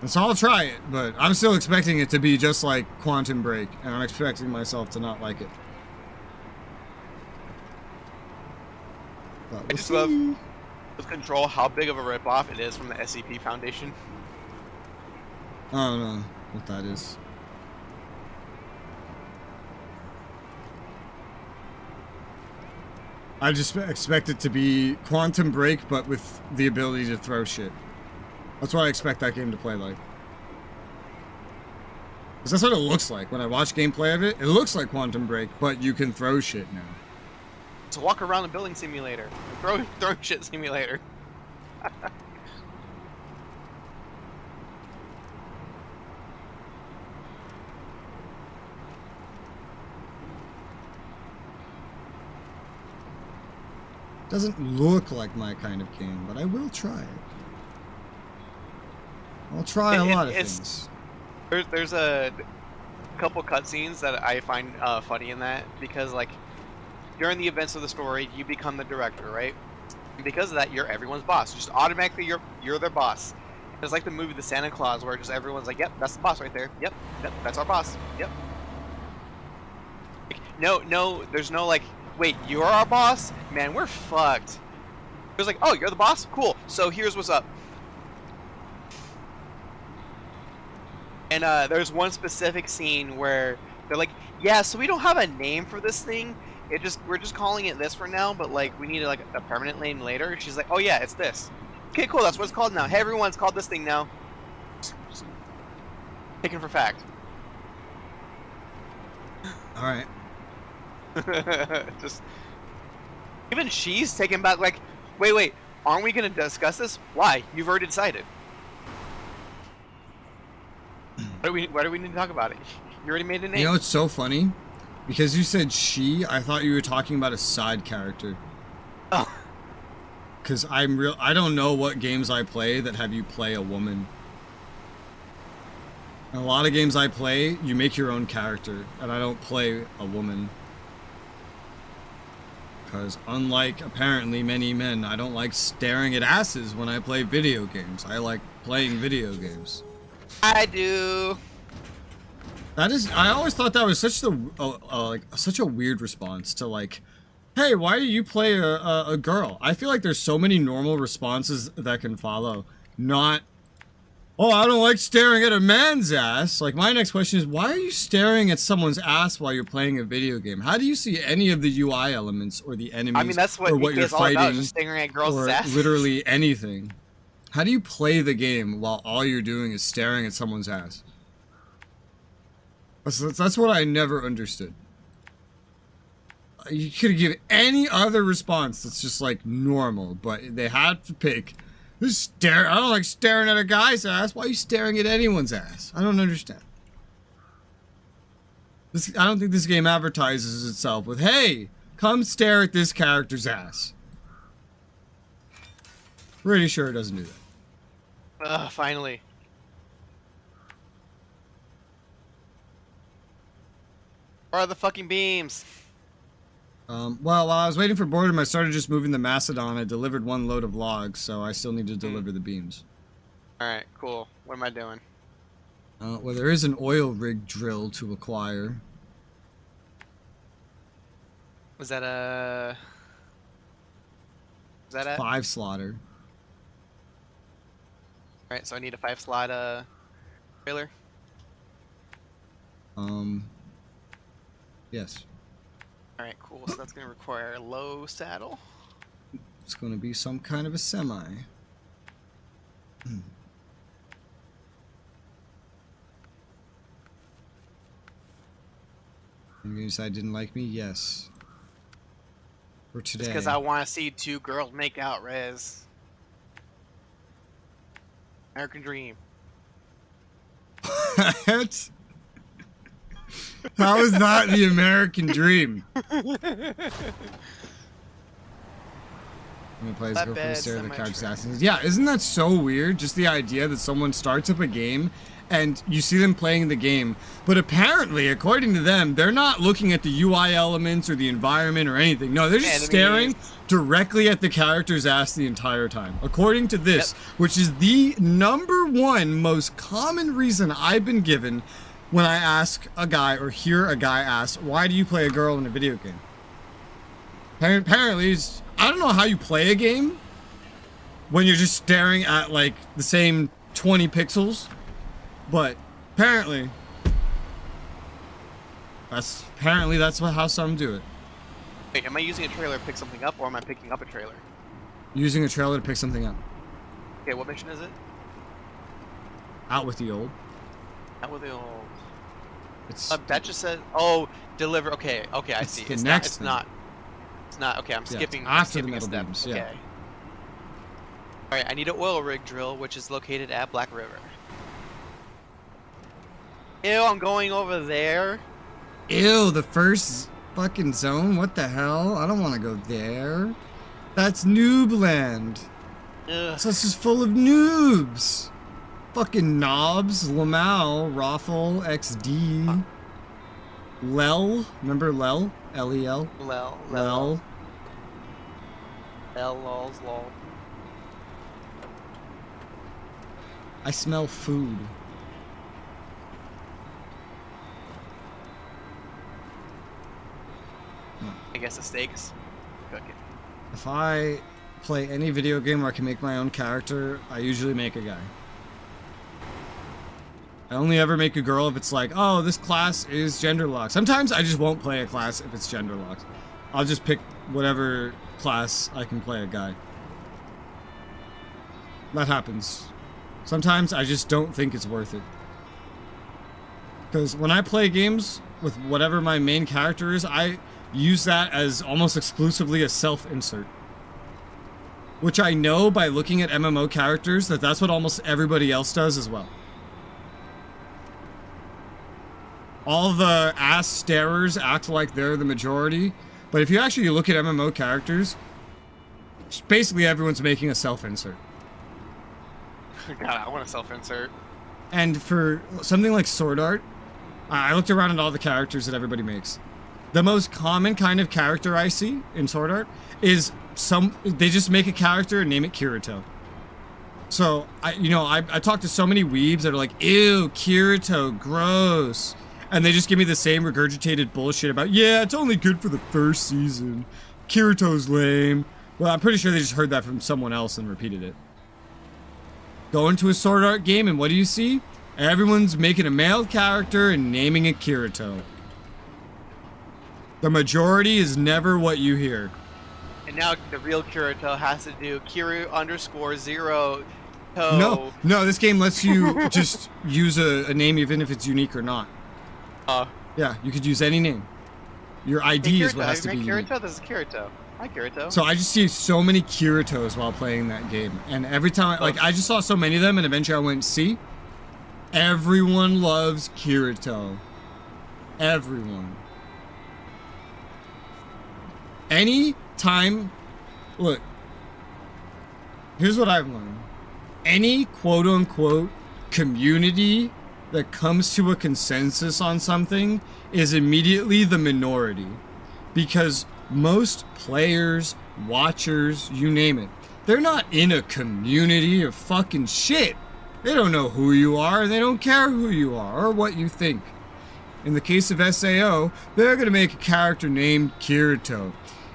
S1: And so I'll try it, but I'm still expecting it to be just like Quantum Break, and I'm expecting myself to not like it.
S2: I just love with Control how big of a ripoff it is from the SCP Foundation.
S1: I don't know what that is. I just expect it to be Quantum Break, but with the ability to throw shit. That's what I expect that game to play like. Because that's what it looks like. When I watch gameplay of it, it looks like Quantum Break, but you can throw shit now.
S2: It's a walk around the building simulator. Throw shit simulator.
S1: Doesn't look like my kind of game, but I will try it. I'll try a lot of things.
S2: There's a couple cutscenes that I find funny in that, because like during the events of the story, you become the director, right? And because of that, you're everyone's boss. Just automatically, you're their boss. It's like the movie The Santa Claus, where just everyone's like, "Yep, that's the boss right there. Yep, that's our boss. Yep." Like, no, there's no like, "Wait, you're our boss? Man, we're fucked." It was like, "Oh, you're the boss? Cool. So here's what's up." And there's one specific scene where they're like, "Yeah, so we don't have a name for this thing. We're just calling it this for now, but like we need like a permanent name later." She's like, "Oh yeah, it's this." Okay, cool. That's what it's called now. Hey, everyone's called this thing now. Taken for fact.
S1: All right.
S2: Just even she's taken back. Like, wait, aren't we gonna discuss this? Why? You've already decided. Why do we need to talk about it? You already made a name.
S1: You know, it's so funny. Because you said she, I thought you were talking about a side character.
S2: Oh.
S1: Because I don't know what games I play that have you play a woman. In a lot of games I play, you make your own character, and I don't play a woman. Because unlike, apparently, many men, I don't like staring at asses when I play video games. I like playing video games.
S2: I do.
S1: That is, I always thought that was such such a weird response to like, hey, why do you play a girl? I feel like there's so many normal responses that can follow. Not, oh, I don't like staring at a man's ass. Like, my next question is, why are you staring at someone's ass while you're playing a video game? How do you see any of the UI elements or the enemies?
S2: I mean, that's what
S1: you're
S2: all about,
S1: fighting,
S2: just staring at girls'
S1: or
S2: asses.
S1: literally anything? How do you play the game while all you're doing is staring at someone's ass? That's what I never understood. You could give any other response that's just like normal, but they had to pick. Just stare. I don't like staring at a guy's ass. Why are you staring at anyone's ass? I don't understand. I don't think this game advertises itself with, hey, come stare at this character's ass. Pretty sure it doesn't do that.
S2: Finally. Where are the fucking beams?
S1: Well, while I was waiting for boredom, I started just moving the Macedon. I delivered one load of logs, so I still need to deliver the beams.
S2: Alright, cool. What am I doing?
S1: Well, there is an oil rig drill to acquire.
S2: Was that a... Is that it?
S1: 5 slaughter.
S2: Alright, so I need a 5-slot trailer.
S1: Yes.
S3: Alright, cool. So that's going to require a low saddle.
S1: It's going to be some kind of a semi. You gonna decide didn't like me? Yes. For today.
S3: It's because I want to see two girls make out, Rez. American Dream.
S1: What? How is that the American dream? I'm gonna play as a girl from Sarah the Couch Assassins. Yeah, isn't that so weird? Just the idea that someone starts up a game and you see them playing the game, but apparently, according to them, they're not looking at the UI elements or the environment or anything. No, they're just staring directly at the character's ass the entire time. According to this, which is the #1 most common reason I've been given when I ask a guy or hear a guy ask, why do you play a girl in a video game? Apparently, I don't know how you play a game when you're just staring at like the same 20 pixels, but apparently that's how some do it.
S3: Wait, am I using a trailer to pick something up, or am I picking up a trailer?
S1: Using a trailer to pick something up.
S3: Okay, what mission is it?
S1: Out with the old.
S3: Out with the old.
S1: It's
S3: that just says, oh, deliver. Okay, I see.
S1: It's not.
S3: It's not. Okay, I'm skipping.
S1: After the
S3: skipping a
S1: metal
S3: step.
S1: beams,
S3: Okay.
S1: yeah.
S3: All right, I need an oil rig drill, which is located at Black River. Ew, I'm going over there.
S1: Ew, the first fucking zone? What the hell? I don't want to go there. That's noob land.
S3: Ugh.
S1: So it's just full of noobs. Fucking knobs, Lamau, Raffle, XD, Lel. Remember Lel? L-E-L?
S3: Lel.
S1: Lel.
S3: Lols, lol.
S1: I smell food.
S3: I guess the steaks. Cook it.
S1: If I play any video game where I can make my own character, I usually make a guy. I only ever make a girl if it's like, oh, this class is gender locked. Sometimes I just won't play a class if it's gender locked. I'll just pick whatever class I can play a guy. That happens. Sometimes I just don't think it's worth it. Because when I play games with whatever my main character is, I use that as almost exclusively a self-insert. Which I know by looking at MMO characters that that's what almost everybody else does as well. All the ass starers act like they're the majority, but if you actually look at MMO characters, basically everyone's making a self-insert.
S3: God, I want to self-insert.
S1: And for something like Sword Art, I looked around at all the characters that everybody makes. The most common kind of character I see in Sword Art is they just make a character and name it Kirito. So, I talk to so many weebs that are like, ew, Kirito, gross. And they just give me the same regurgitated bullshit about, yeah, it's only good for the first season. Kirito's lame. Well, I'm pretty sure they just heard that from someone else and repeated it. Go into a Sword Art game and what do you see? Everyone's making a male character and naming it Kirito. The majority is never what you hear.
S3: And now the real Kirito has to do Kiru_0 to...
S1: No, this game lets you just use a name even if it's unique or not. Yeah, you could use any name. Your ID is what has to be unique.
S3: Kirito? This is Kirito. Hi, Kirito.
S1: So I just see so many Kiritos while playing that game. And every time, I just saw so many of them and eventually I went, see? Everyone loves Kirito. Everyone. Any time, look, here's what I've learned. Any quote-unquote community that comes to a consensus on something is immediately the minority. Because most players, watchers, you name it, they're not in a community of fucking shit. They don't know who you are, and they don't care who you are or what you think. In the case of SAO, they're gonna make a character named Kirito.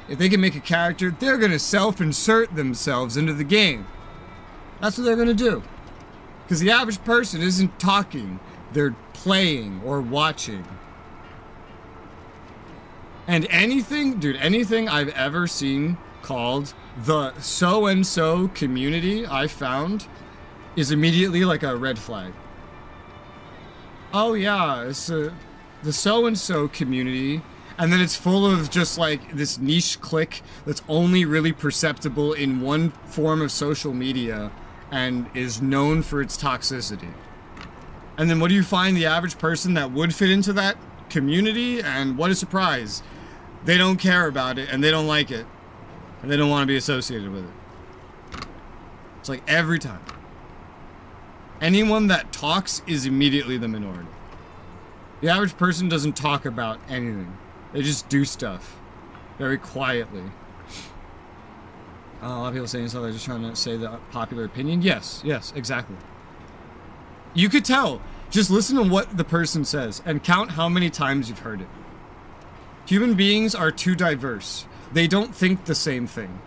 S1: If they can make a character, they're gonna self-insert themselves into the game. That's what they're gonna do. Because the average person isn't talking, they're playing or watching. And anything I've ever seen called the so-and-so community I found is immediately like a red flag. Oh yeah, it's the so-and-so community, and then it's full of just like this niche clique that's only really perceptible in one form of social media and is known for its toxicity. And then what do you find the average person that would fit into that community? And what a surprise. They don't care about it, and they don't like it, and they don't want to be associated with it. It's like every time. Anyone that talks is immediately the minority. The average person doesn't talk about anything. They just do stuff very quietly. A lot of people saying so. They're just trying to say the popular opinion. Yes, exactly. You could tell. Just listen to what the person says and count how many times you've heard it. Human beings are too diverse. They don't think the same thing.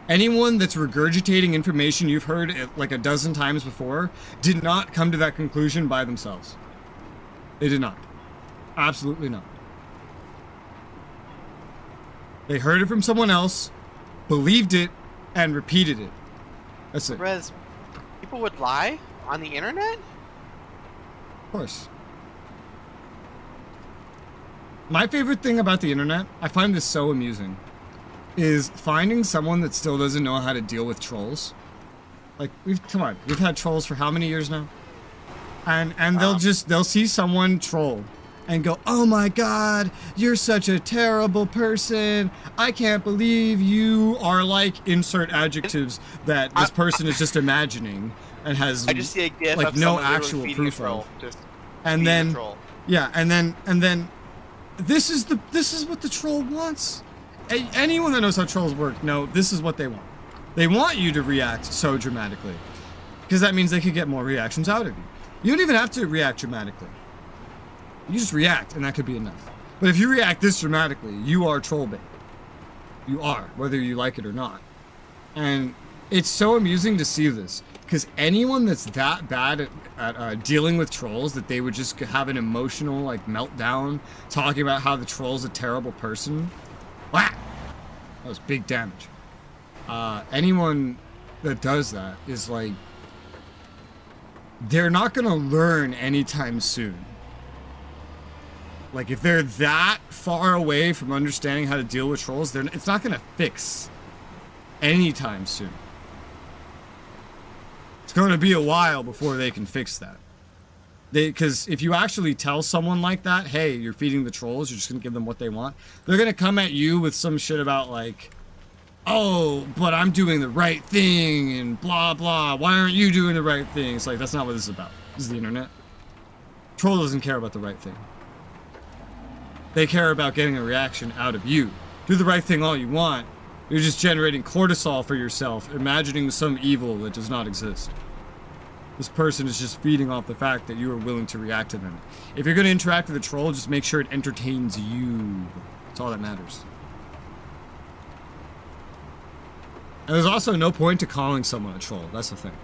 S1: Anyone that's regurgitating information you've heard like a dozen times before did not come to that conclusion by themselves. They did not. Absolutely not. They heard it from someone else, believed it, and repeated it. That's it.
S3: Rez, people would lie on the internet?
S1: Of course. My favorite thing about the internet, I find this so amusing, is finding someone that still doesn't know how to deal with trolls. Like, we've had trolls for how many years now? And they'll see someone troll and go, oh my god, you're such a terrible person. I can't believe you are like insert adjectives that this person is just imagining and has
S3: I just see a gif
S1: like
S3: of
S1: no
S3: someone literally
S1: actual
S3: feeding
S1: proof
S3: a troll.
S1: of.
S3: Just
S1: And
S3: feeding
S1: then
S3: a troll.
S1: yeah, and then this is what the troll wants. Anyone that knows how trolls work, no, this is what they want. They want you to react so dramatically, because that means they could get more reactions out of you. You don't even have to react dramatically. You just react, and that could be enough. But if you react this dramatically, you are troll bait. You are, whether you like it or not. And it's so amusing to see this, because anyone that's that bad at dealing with trolls that they would just have an emotional like meltdown talking about how the troll's a terrible person. Whack! That was big damage. Anyone that does that is like, they're not gonna learn anytime soon. Like, if they're that far away from understanding how to deal with trolls, it's not gonna fix anytime soon. It's gonna be a while before they can fix that. Because if you actually tell someone like that, hey, you're feeding the trolls, you're just gonna give them what they want, they're gonna come at you with some shit about like, oh, but I'm doing the right thing and blah blah, why aren't you doing the right thing? It's like, that's not what this is about. This is the internet. Troll doesn't care about the right thing. They care about getting a reaction out of you. Do the right thing all you want. You're just generating cortisol for yourself, imagining some evil that does not exist. This person is just feeding off the fact that you are willing to react to them. If you're going to interact with a troll, just make sure it entertains you. That's all that matters. And there's also no point to calling someone a troll. That's the thing.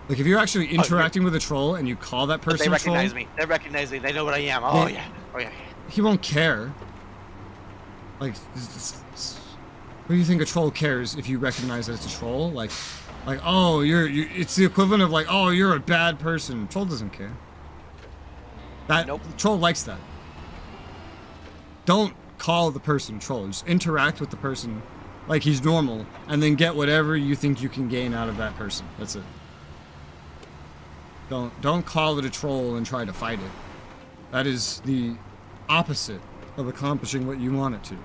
S1: Like, if you're actually interacting with a troll and you call that person a troll...
S3: They recognize me. They recognize me. They know what I am. Oh, yeah. Oh, yeah.
S1: He won't care. Like, what do you think a troll cares if you recognize that it's a troll? Like, oh, it's the equivalent of like, oh, you're a bad person. Troll doesn't care.
S3: Nope.
S1: Troll likes that. Don't call the person troll. Just interact with the person like he's normal, and then get whatever you think you can gain out of that person. That's it. Don't call it a troll and try to fight it. That is the opposite of accomplishing what you want it to.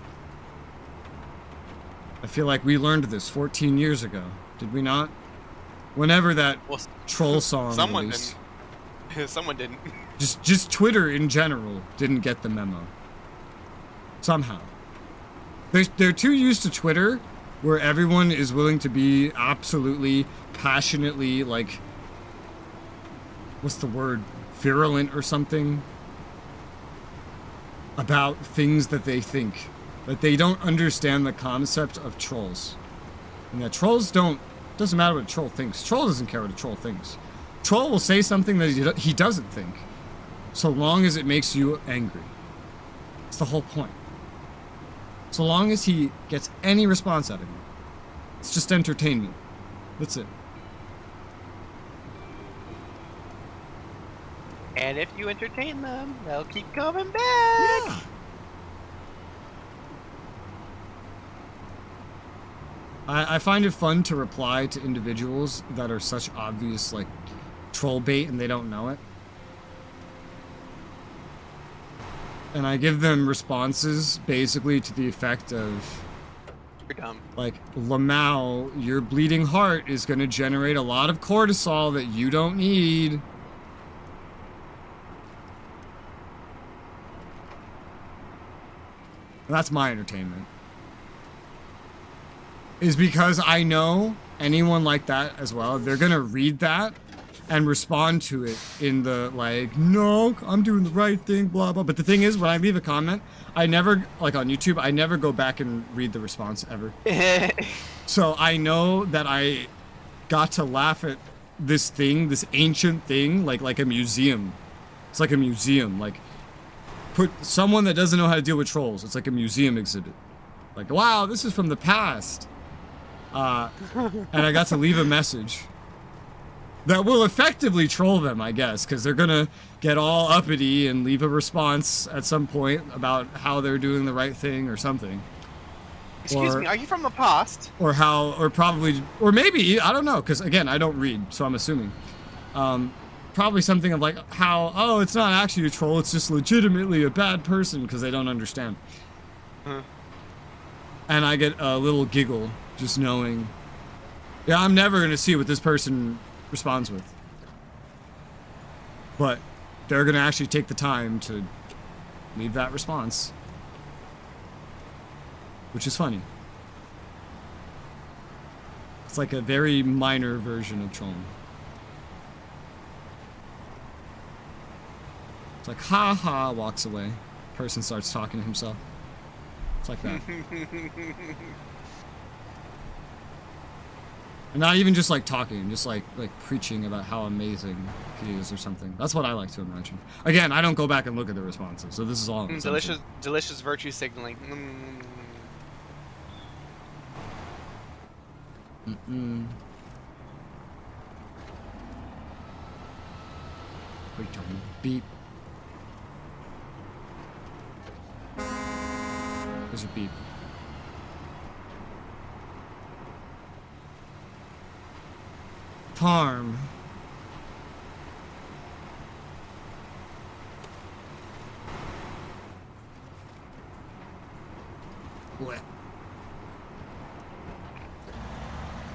S1: I feel like we learned this 14 years ago. Did we not? Whenever that troll song
S3: someone
S1: released.
S3: didn't. Someone didn't.
S1: Just Twitter in general didn't get the memo. Somehow. They're too used to Twitter, where everyone is willing to be absolutely, passionately, like, what's the word? Virulent or something? About things that they think. That they don't understand the concept of trolls. And that trolls doesn't matter what a troll thinks. Troll doesn't care what a troll thinks. Troll will say something that he doesn't think, so long as it makes you angry. the whole point. So long as he gets any response out of you, it's just entertainment. That's it.
S2: And if you entertain them, they'll keep coming back.
S1: Yeah. I find it fun to reply to individuals that are such obvious, like, troll bait and they don't know it. And I give them responses basically to the effect of,
S2: You're dumb.
S1: like, Lamau, your bleeding heart is going to generate a lot of cortisol that you don't need. That's my entertainment. Is because I know anyone like that as well, they're going to read that and respond to it in the, like, no, I'm doing the right thing, blah, blah. But the thing is, when I leave a comment, I never, like on YouTube, I never go back and read the response ever. So I know that I got to laugh at this thing, this ancient thing, like a museum. It's like a museum. Like, put someone that doesn't know how to deal with trolls. It's like a museum exhibit. Like, wow, this is from the past. And I got to leave a message that will effectively troll them, I guess, because they're gonna get all uppity and leave a response at some point about how they're doing the right thing or something.
S2: Excuse me, are you from the past?
S1: Or how, or probably, or maybe, I don't know, because again, I don't read, so I'm assuming. Probably something of like how, oh, it's not actually a troll, it's just legitimately a bad person because they don't understand. And I get a little giggle just knowing, yeah, I'm never going to see what this person responds with. But they're going to actually take the time to leave that response. Which is funny. It's like a very minor version of trolling. It's like, ha ha, walks away. Person starts talking to himself. It's like that. And not even just like talking, just like preaching about how amazing he is or something. That's what I like to imagine. Again, I don't go back and look at the responses, so this is all
S2: Delicious virtue signaling.
S1: Wait, tell me. Beep. There's a beep. Farm. Blech.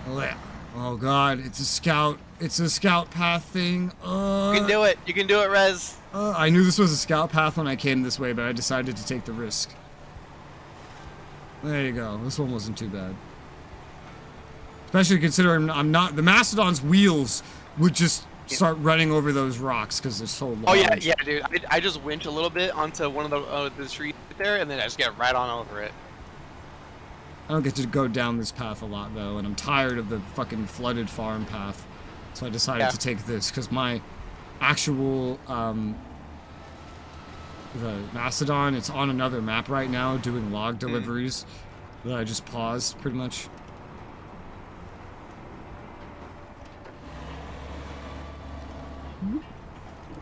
S1: Blech. Oh god, it's a scout. It's a scout path thing.
S2: You can do it. You can do it, Rez.
S1: I knew this was a scout path when I came this way, but I decided to take the risk. There you go. This one wasn't too bad. Especially considering I'm not... The Mastodon's wheels would just start running over those rocks because they're so large.
S2: Oh, yeah, dude. I just winch a little bit onto one of the trees there, and then I just get right on over it.
S1: I don't get to go down this path a lot, though, and I'm tired of the fucking flooded farm path. So I decided to take this, because my actual... the Mastodon, it's on another map right now, doing log deliveries that I just paused, pretty much.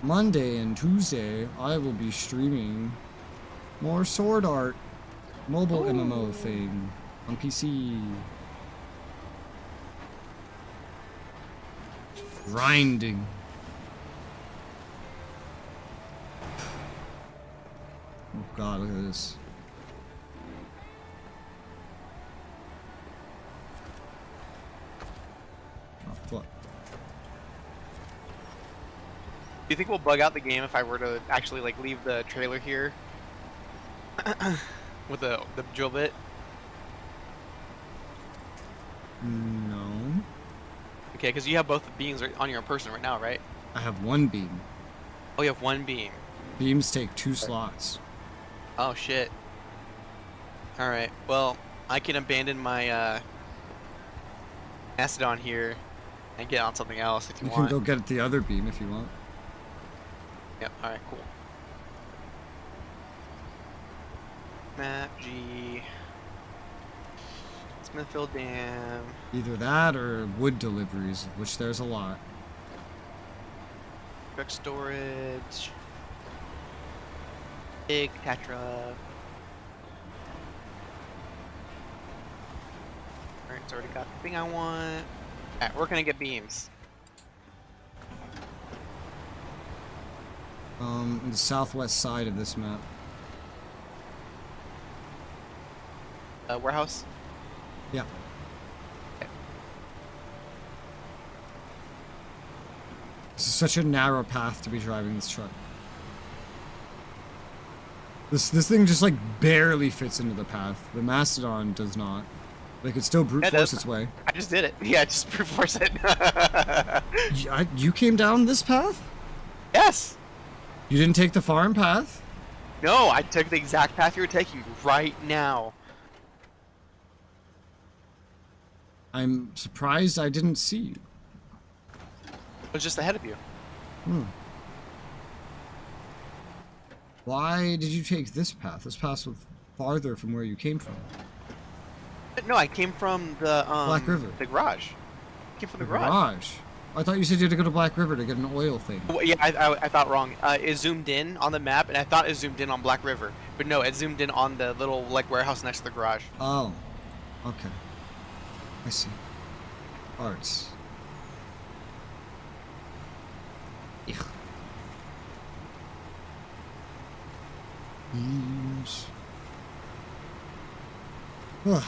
S1: Monday and Tuesday, I will be streaming more Sword Art mobile MMO thing on PC. Grinding. Oh god, look at this. Oh fuck.
S2: Do you think we'll bug out the game if I were to actually like leave the trailer here with the drill bit?
S1: No.
S2: Okay, because you have both the beams on your person right now, right?
S1: I have one beam.
S2: Oh, you have one beam.
S1: Beams take 2 slots.
S2: Oh shit. All right. Well, I can abandon my Mastodon here and get on something else if you want.
S1: You can go get the other beam if you want.
S2: Yep. All right. Cool.
S3: Map G. Smithfield Dam.
S1: Either that or wood deliveries, of which there's a lot.
S3: Truck storage. Big Tetra. Alright, it's already got the thing I want. Alright, we're gonna get beams.
S1: In the southwest side of this map.
S3: Warehouse?
S1: Yeah.
S3: Okay.
S1: This is such a narrow path to be driving this truck. This thing just like barely fits into the path. The Mastodon does not. They could still brute force its way.
S3: I just did it. Yeah, just brute force it.
S1: You came down this path?
S3: Yes!
S1: You didn't take the farm path?
S3: No, I took the exact path you're taking right now.
S1: I'm surprised I didn't see you.
S3: I was just ahead of you.
S1: Hmm. Why did you take this path? This path was farther from where you came from.
S3: No, I came from the
S1: Black River.
S3: The garage. I came from the garage.
S1: Garage? I thought you said you had to go to Black River to get an oil thing.
S3: Well, yeah, I thought wrong. It zoomed in on the map, and I thought it zoomed in on Black River, but no, it zoomed in on the little like warehouse next to the garage.
S1: Oh. Okay. I see. Arts. Ugh. Ugh.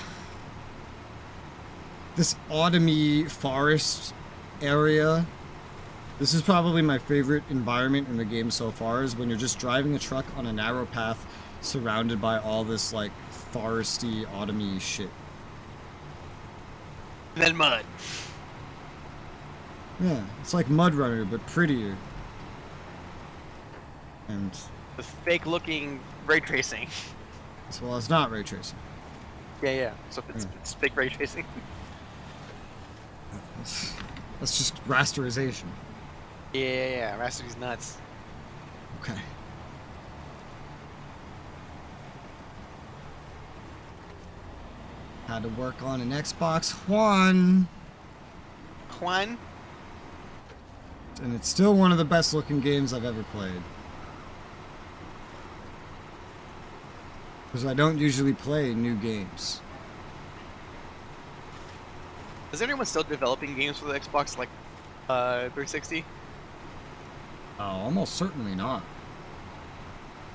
S1: This autumny forest area. This is probably my favorite environment in the game so far, is when you're just driving a truck on a narrow path surrounded by all this like foresty autumny shit.
S3: And then mud.
S1: Yeah, it's like Mud Runner but prettier. And
S3: The fake looking ray tracing.
S1: as well as not ray tracing.
S3: Yeah. So it's fake ray tracing.
S1: That's just rasterization.
S3: Yeah. Raster's nuts.
S1: Okay. Had to work on an Xbox One.
S3: Juan?
S1: And it's still one of the best looking games I've ever played. Because I don't usually play new games.
S3: Is anyone still developing games for the Xbox like 360?
S1: Oh, almost certainly not.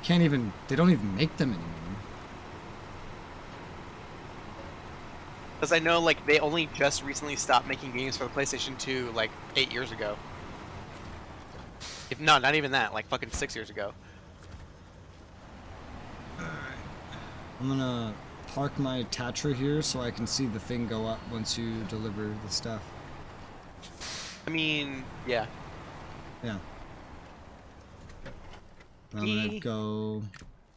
S1: Can't even, they don't even make them anymore.
S3: Because I know like they only just recently stopped making games for the PlayStation 2 like 8 years ago. If not even that, like fucking 6 years ago.
S1: I'm gonna park my Tatra here so I can see the thing go up once you deliver the stuff.
S3: I mean, yeah.
S1: Yeah. I'm gonna go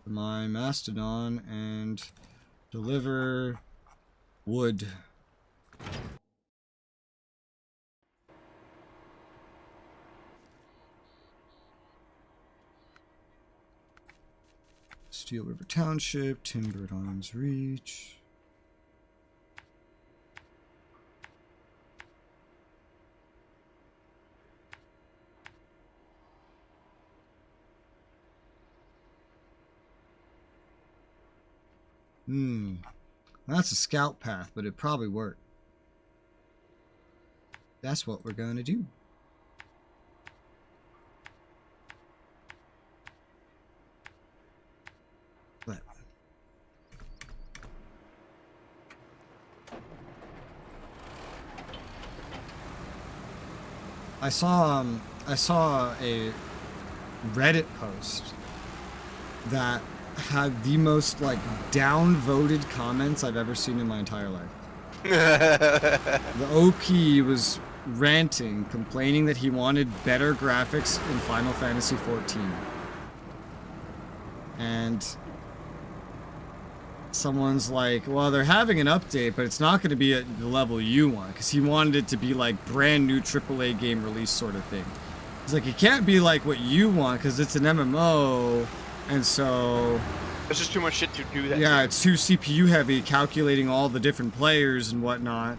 S1: to my Mastodon and deliver wood. Steel River Township, Timbered Arms Reach. That's a scout path, but it'd probably work. That's what we're gonna do. But I saw a Reddit post that had the most like downvoted comments I've ever seen in my entire life. The OP was ranting, complaining that he wanted better graphics in Final Fantasy XIV. And someone's like, well, they're having an update, but it's not going to be at the level you want, because he wanted it to be like brand new AAA game release sort of thing. He's like, it can't be like what you want because it's an MMO, and so
S2: There's just too much shit to do that.
S1: Yeah,
S2: to.
S1: it's too CPU heavy, calculating all the different players and whatnot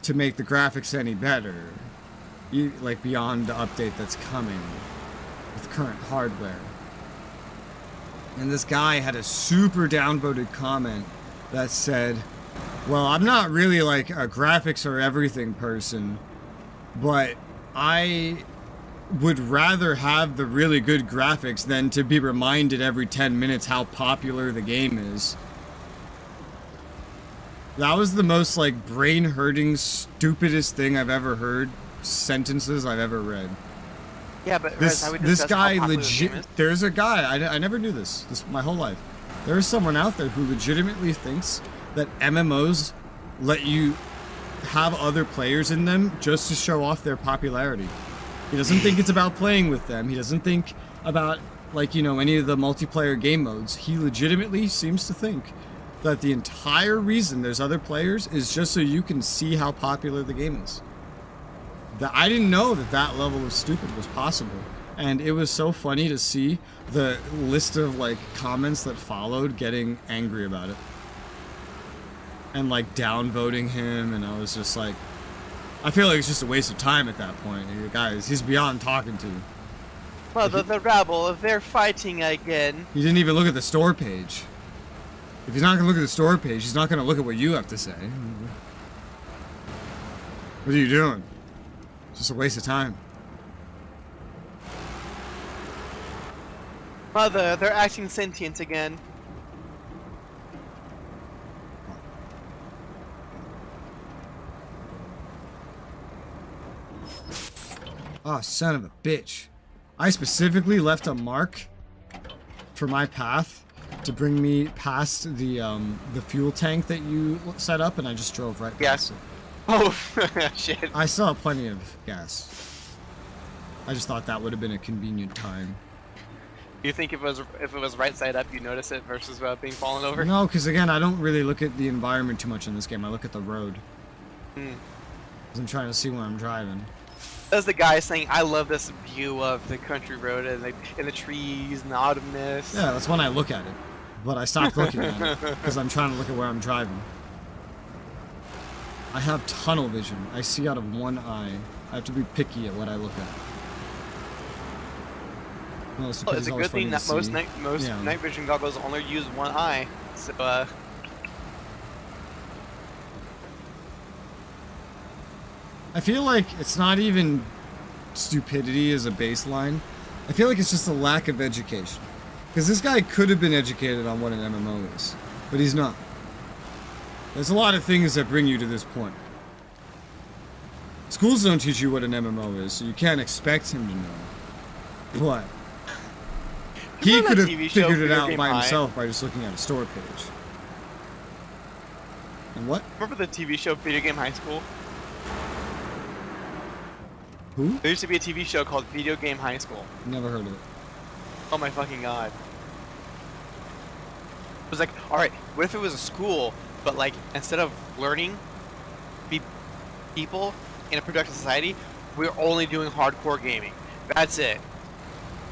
S1: to make the graphics any better. Like beyond the update that's coming with current hardware. And this guy had a super downvoted comment that said, well, I'm not really like a graphics or everything person, but I would rather have the really good graphics than to be reminded every 10 minutes how popular the game is. That was the most like brain-hurting, stupidest thing I've ever heard, sentences I've ever read.
S2: Yeah, but
S1: this guy legit. There's a guy, I never knew this my whole life. There's someone out there who legitimately thinks that MMOs let you have other players in them just to show off their popularity. He doesn't think it's about playing with them. He doesn't think about, like, you know, any of the multiplayer game modes. He legitimately seems to think that the entire reason there's other players is just so you can see how popular the game is. I didn't know that level of stupid was possible. And it was so funny to see the list of, like, comments that followed getting angry about it. And, like, downvoting him, and I was just like, I feel like it's just a waste of time at that point. Guys, he's beyond talking to.
S2: Well, the rabble, they're fighting again.
S1: He didn't even look at the store page. If he's not going to look at the store page, he's not going to look at what you have to say. What are you doing? It's just a waste of time.
S2: Mother, they're acting sentient again.
S1: Oh, son of a bitch. I specifically left a mark for my path to bring me past the fuel tank that you set up, and I just drove right past it.
S2: Oh, shit.
S1: I still have plenty of gas. I just thought that would have been a convenient time.
S2: You think if it was right side up, you'd notice it versus being fallen over?
S1: No, because again, I don't really look at the environment too much in this game. I look at the road. Because I'm trying to see where I'm driving.
S2: That's the guy saying, I love this view of the country road and the trees and the autumn mist.
S1: Yeah, that's when I look at it. But I stopped looking at it because I'm trying to look at where I'm driving. I have tunnel vision. I see out of one eye. I have to be picky at what I look at. Well,
S2: it's a good thing that most night vision goggles only use one eye. So,
S1: I feel like it's not even stupidity as a baseline. I feel like it's just a lack of education. Because this guy could have been educated on what an MMO is, but he's not. There's a lot of things that bring you to this point. Schools don't teach you what an MMO is, so you can't expect him to know. But he could have figured it out by himself by just looking at a store page. And what?
S2: Remember the TV show Video Game High School?
S1: Who?
S2: There used to be a TV show called Video Game High School.
S1: Never heard of it.
S2: Oh my fucking god. It was like, alright, what if it was a school, but like, instead of learning, be people in a productive society, we're only doing hardcore gaming. That's it.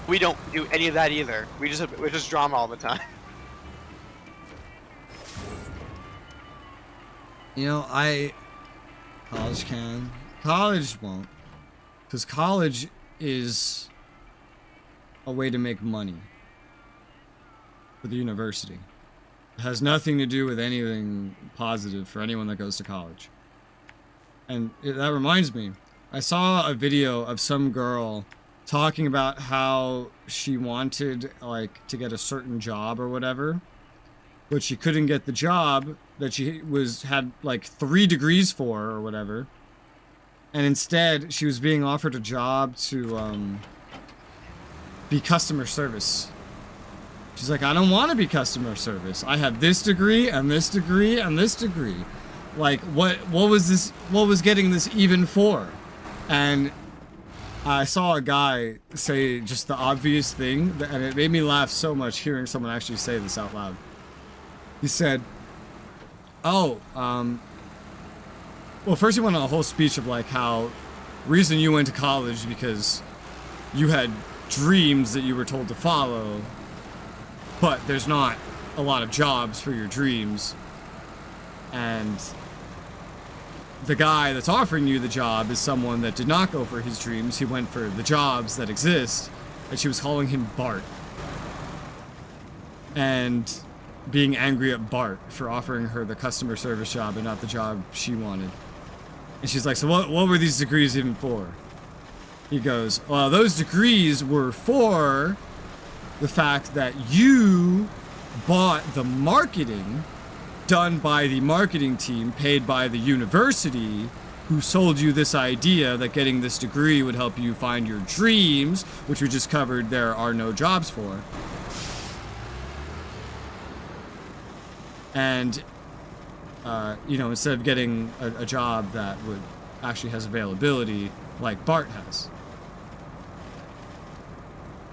S2: We don't do any of that either. We're just drama all the time.
S1: You know, college can. College won't. Because college is a way to make money for the university. It has nothing to do with anything positive for anyone that goes to college. And that reminds me, I saw a video of some girl talking about how she wanted, like, to get a certain job or whatever, but she couldn't get the job that she had like 3 degrees for or whatever. And instead, she was being offered a job to be customer service. She's like, I don't want to be customer service. I have this degree and this degree and this degree. Like, what was this? What was getting this even for? And I saw a guy say just the obvious thing, and it made me laugh so much hearing someone actually say this out loud. He said, "Oh, well, first he went on a whole speech of like how reason you went to college because you had dreams that you were told to follow, but there's not a lot of jobs for your dreams. And the guy that's offering you the job is someone that did not go for his dreams. He went for the jobs that exist, and she was calling him Bart. And being angry at Bart for offering her the customer service job and not the job she wanted. And she's like, so what were these degrees even for? He goes, well, those degrees were for the fact that you bought the marketing done by the marketing team paid by the university who sold you this idea that getting this degree would help you find your dreams, which we just covered there are no jobs for. And, you know, instead of getting a job that would actually has availability like Bart has.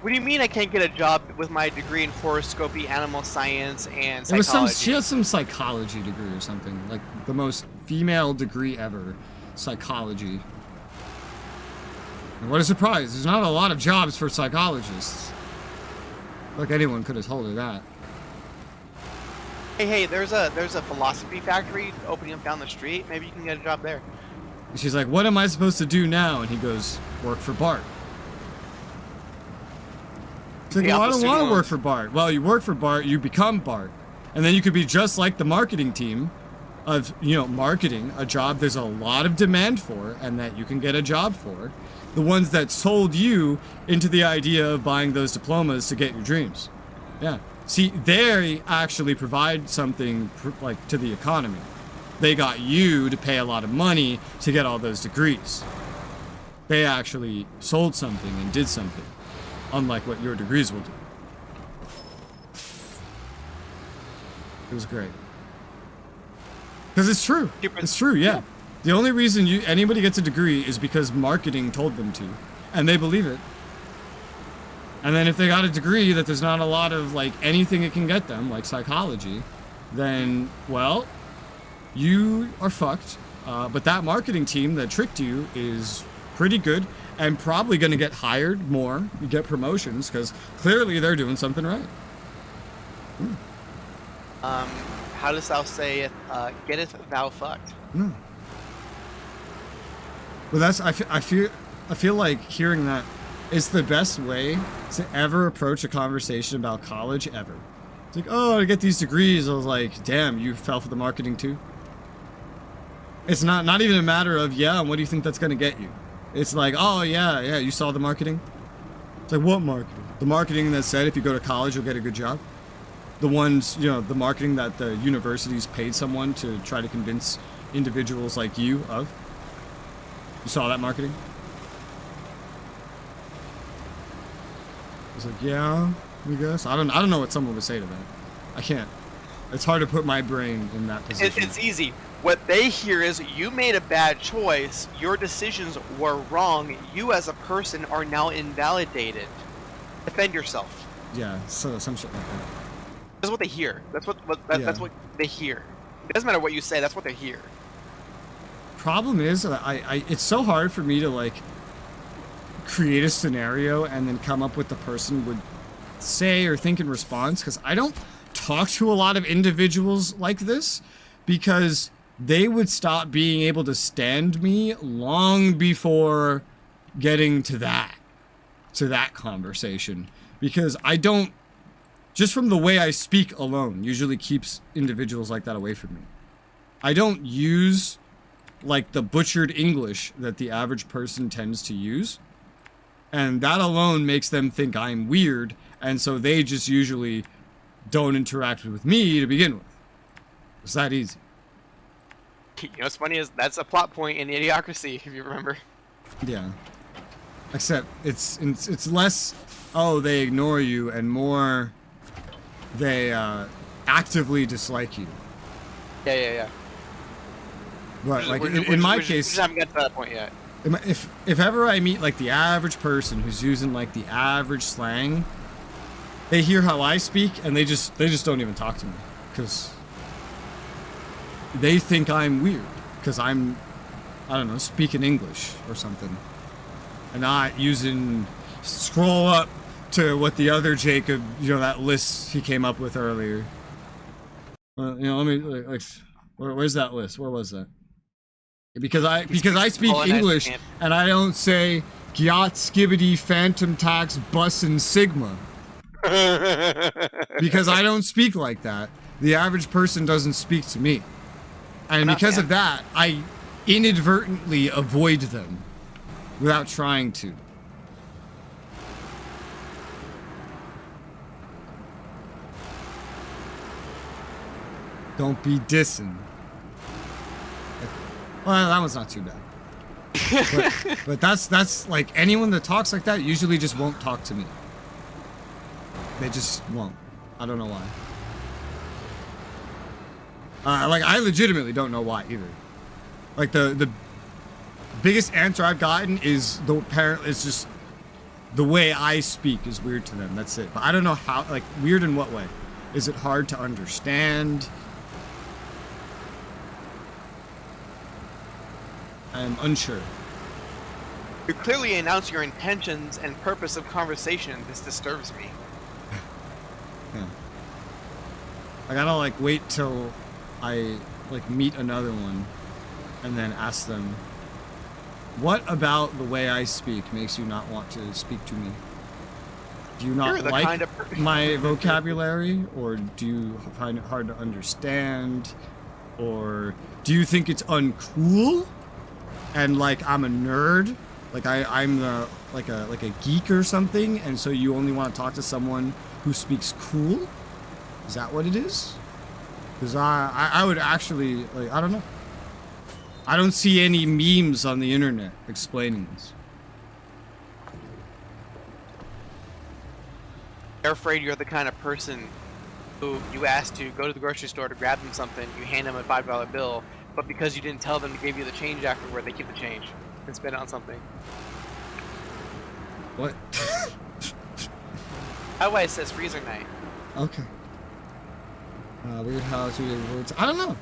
S2: What do you mean I can't get a job with my degree in horoscopy, animal science, and psychology?
S1: She has some psychology degree or something, like the most female degree ever, psychology. And what a surprise! There's not a lot of jobs for psychologists. Like anyone could have told her that.
S2: Hey, there's a philosophy factory opening up down the street. Maybe you can get a job there.
S1: And she's like, "What am I supposed to do now?" And he goes, "Work for Bart." She's like, well, I don't want to work for Bart. Well, you work for Bart, you become Bart. And then you could be just like the marketing team of, you know, marketing a job there's a lot of demand for and that you can get a job for. The ones that sold you into the idea of buying those diplomas to get your dreams. Yeah. See, they actually provide something like to the economy. They got you to pay a lot of money to get all those degrees. They actually sold something and did something. Unlike what your degrees will do. It was great. Because it's true. It's true, yeah. The only reason anybody gets a degree is because marketing told them to. And they believe it. And then if they got a degree that there's not a lot of, like, anything it can get them, like psychology, then, well, you are fucked. But that marketing team that tricked you is pretty good. And probably going to get hired more, get promotions, because clearly they're doing something right.
S2: How does thou say, getteth thou fucked?
S1: No. Well, that's I feel like hearing that is the best way to ever approach a conversation about college ever. It's like, oh, to get these degrees, I was like, damn, you fell for the marketing too. It's not even a matter of, yeah, and what do you think that's going to get you? It's like, oh, yeah, you saw the marketing? It's like, what marketing? The marketing that said if you go to college, you'll get a good job? The ones, you know, the marketing that the universities paid someone to try to convince individuals like you of? You saw that marketing? It's like, yeah, I guess. I don't know what someone would say to that. I can't. It's hard to put my brain in that position.
S2: It's easy. What they hear is you made a bad choice, your decisions were wrong, you as a person are now invalidated. Defend yourself.
S1: Yeah, so some shit like that.
S2: That's what they hear. That's what they hear. It doesn't matter what you say, that's what they hear.
S1: Problem is, it's so hard for me to, like, create a scenario and then come up with the person would say or think in response, because I don't talk to a lot of individuals like this, because they would stop being able to stand me long before getting to that conversation. Because I don't, just from the way I speak alone, usually keeps individuals like that away from me. I don't use, like, the butchered English that the average person tends to use. And that alone makes them think I'm weird, and so they just usually don't interact with me to begin with. It's that easy.
S2: You know what's funny is that's a plot point in Idiocracy, if you remember.
S1: Yeah. Except it's less, oh, they ignore you, and more they actively dislike you.
S2: Yeah.
S1: But like in my case,
S2: we just haven't got to that point yet.
S1: If ever I meet like the average person who's using like the average slang, they hear how I speak and they just don't even talk to me, because they think I'm weird because I'm, I don't know, speaking English or something and not using scroll up to what the other Jacob, that list he came up with earlier. Let me where's that list? Where was that? Because I speak English and I don't say Gyat, Skibbity, Phantom Tax, Bus, and Sigma. Because I don't speak like that. The average person doesn't speak to me. And because of that, I inadvertently avoid them without trying to. Don't be dissing. Well, that one's not too bad. But that's like, anyone that talks like that usually just won't talk to me. They just won't. I don't know why. I legitimately don't know why either. Like the biggest answer I've gotten is it's just the way I speak is weird to them. That's it. But I don't know how, like, weird in what way? Is it hard to understand? I am unsure.
S3: You clearly announce your intentions and purpose of conversation. This disturbs me.
S1: Yeah. I gotta like wait till I like meet another one and then ask them, what about the way I speak makes you not want to speak to me? Do you not like kind of my vocabulary, or do you find it hard to understand, or do you think it's uncool and like I'm a nerd, like I'm like a geek or something, and so you only want to talk to someone who speaks cool? Is that what it is? Because I would actually, like, I don't know. I don't see any memes on the internet explaining this.
S3: They're afraid you're the kind of person who you asked to go to the grocery store to grab them something, you hand them a $5 bill, but because you didn't tell them to give you the change afterward, they keep the change and spend it on something.
S1: What?
S3: Otherwise, it says freezer night.
S1: Okay. Weird how to words. I don't know.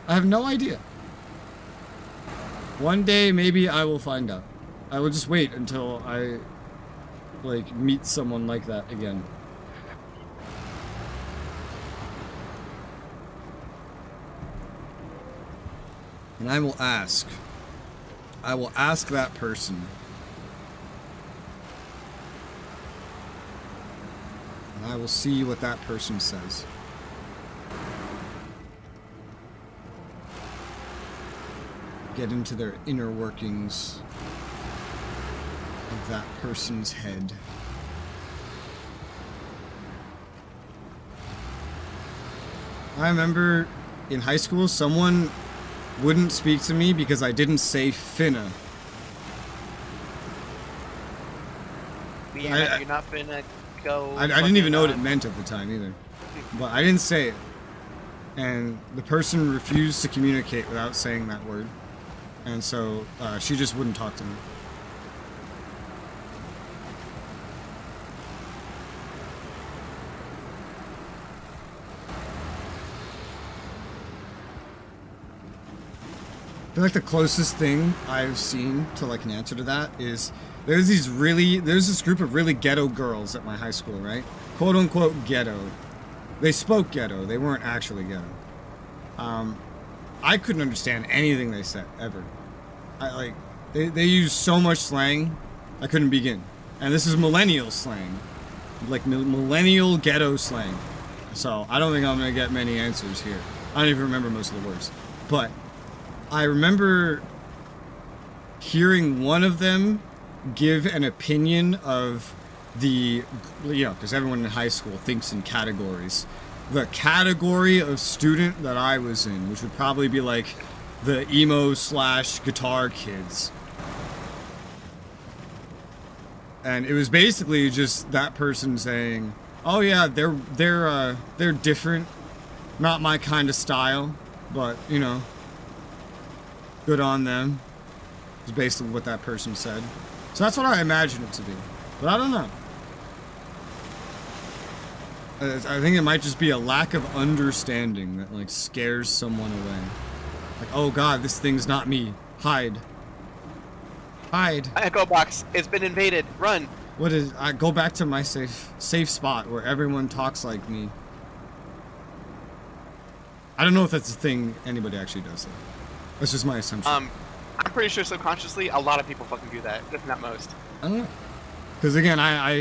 S1: I have no idea. One day, maybe I will find out. I will just wait until I, like, meet someone like that again. And I will ask. I will ask that person. And I will see what that person says. Get into their inner workings of that person's head. I remember in high school, someone wouldn't speak to me because I didn't say finna.
S3: You're not finna go.
S1: I didn't even know what it meant at the time either. But I didn't say it. And the person refused to communicate without saying that word. And so she just wouldn't talk to me. I feel like the closest thing I've seen to like an answer to that is there's this group of really ghetto girls at my high school, right? Quote unquote ghetto. They spoke ghetto. They weren't actually ghetto. I couldn't understand anything they said ever. They used so much slang, I couldn't begin. And this is millennial slang, like millennial ghetto slang. So I don't think I'm gonna get many answers here. I don't even remember most of the words, but I remember hearing one of them give an opinion of because everyone in high school thinks in categories. The category of student that I was in, which would probably be like the emo/guitar kids. And it was basically just that person saying, "Oh yeah, they're different. Not my kind of style, but good on them." Is basically what that person said. So that's what I imagine it to be. But I don't know. I think it might just be a lack of understanding that like scares someone away. Like, oh god, this thing's not me. Hide. Hide.
S3: Echo box. It's been invaded. Run.
S1: What is? I go back to my safe spot where everyone talks like me. I don't know if that's a thing anybody actually does. Though. That's just my assumption.
S3: I'm pretty sure subconsciously a lot of people fucking do that, if not most.
S1: I don't know. Because again, I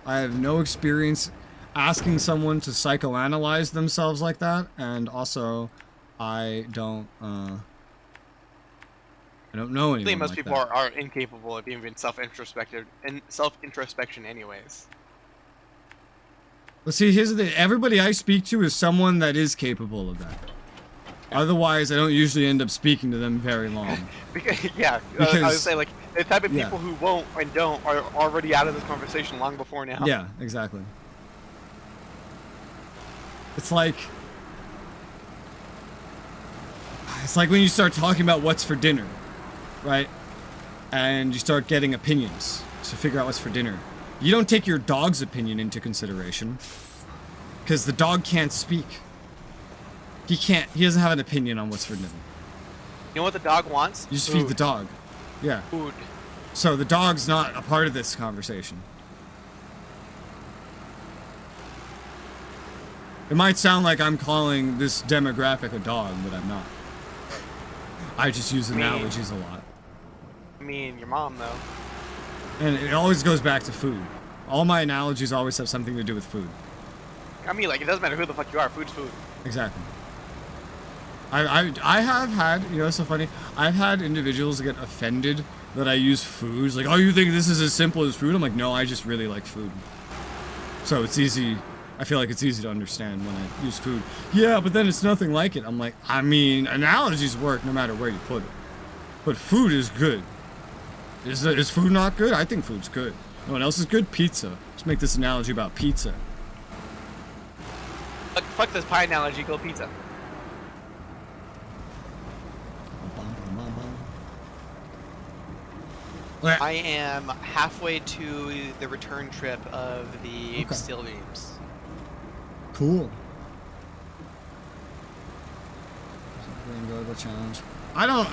S1: have no experience asking someone to psychoanalyze themselves like that, and also I don't know anyone.
S3: I think most
S1: like
S3: people are incapable of even self-introspection anyways.
S1: But see, here's the thing. Everybody I speak to is someone that is capable of that. Otherwise, I don't usually end up speaking to them very long.
S3: Yeah, I would say, like, the type of people who won't and don't are already out of this conversation long before now.
S1: Yeah, exactly. It's like when you start talking about what's for dinner, right? And you start getting opinions to figure out what's for dinner. You don't take your dog's opinion into consideration because the dog can't speak. He doesn't have an opinion on what's for dinner.
S3: You know what the dog wants?
S1: You just feed the dog. Yeah.
S3: Food.
S1: So the dog's not a part of this conversation. It might sound like I'm calling this demographic a dog, but I'm not. I just use analogies a lot.
S3: I mean, your mom, though.
S1: And it always goes back to food. All my analogies always have something to do with food.
S3: I mean, like, it doesn't matter who the fuck you are, food's food.
S1: Exactly. I have had, you know, it's so funny, I've had individuals get offended that I use foods. Like, oh, you think this is as simple as food? I'm like, no, I just really like food. So it's easy, I feel like it's easy to understand when I use food. Yeah, but then it's nothing like it. I'm like, I mean, analogies work no matter where you put it. But food is good. Is food not good? I think food's good. No one else is good? Pizza. Let's make this analogy about pizza.
S3: Fuck this pie analogy, go pizza. I am halfway to the return trip of the steel beams.
S1: Cool. Go challenge. I don't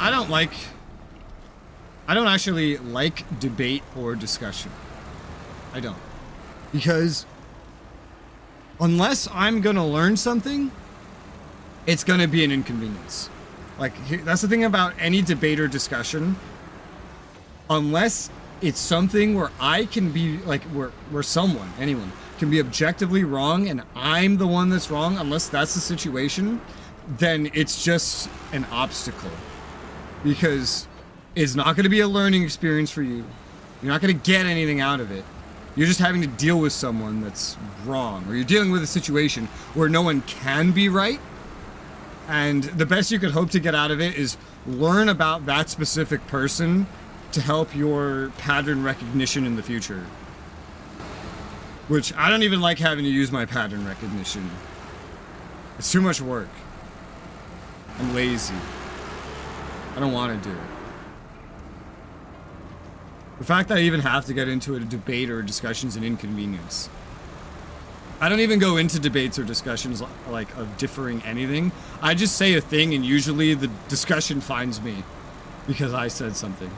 S1: actually like debate or discussion. I don't. Because unless I'm gonna learn something, it's gonna be an inconvenience. Like, that's the thing about any debate or discussion. Unless it's something where I can be, like, where anyone, can be objectively wrong and I'm the one that's wrong, unless that's the situation, then it's just an obstacle. Because it's not going to be a learning experience for you. You're not going to get anything out of it. You're just having to deal with someone that's wrong, or you're dealing with a situation where no one can be right. And the best you could hope to get out of it is learn about that specific person to help your pattern recognition in the future. Which, I don't even like having to use my pattern recognition. It's too much work. I'm lazy. I don't want to do it. The fact that I even have to get into a debate or a discussion is an inconvenience. I don't even go into debates or discussions like of differing anything. I just say a thing and usually the discussion finds me because I said something.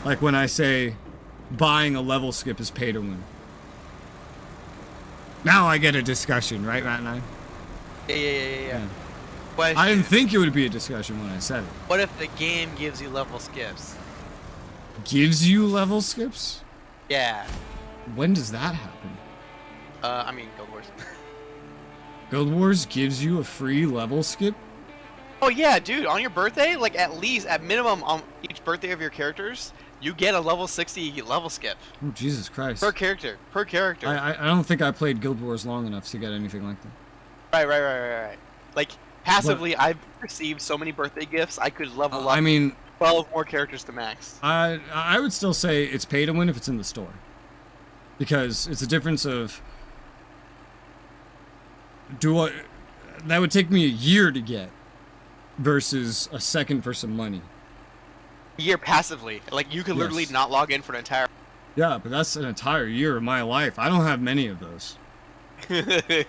S1: Like when I say buying a level skip is pay to win. Now I get a discussion, right, Matt and I?
S3: Yeah.
S1: I didn't think it would be a discussion when I said it.
S3: What if the game gives you level skips?
S1: Gives you level skips?
S3: Yeah.
S1: When does that happen?
S3: I mean, Guild Wars.
S1: Guild Wars gives you a free level skip?
S3: Oh yeah, dude, on your birthday, like at minimum on each birthday of your characters, you get a level 60 level skip.
S1: Oh, Jesus Christ.
S3: Per character.
S1: I don't think I played Guild Wars long enough to get anything like that.
S3: Right. Like, passively, I've received so many birthday gifts, I could level up
S1: I mean,
S3: 12 more characters to max.
S1: I would still say it's pay to win if it's in the store. Because it's a difference of... that would take me a year to get versus a second for some money.
S3: A year passively. Like, you could literally not log in for an entire...
S1: Yeah, but that's an entire year of my life. I don't have many of those.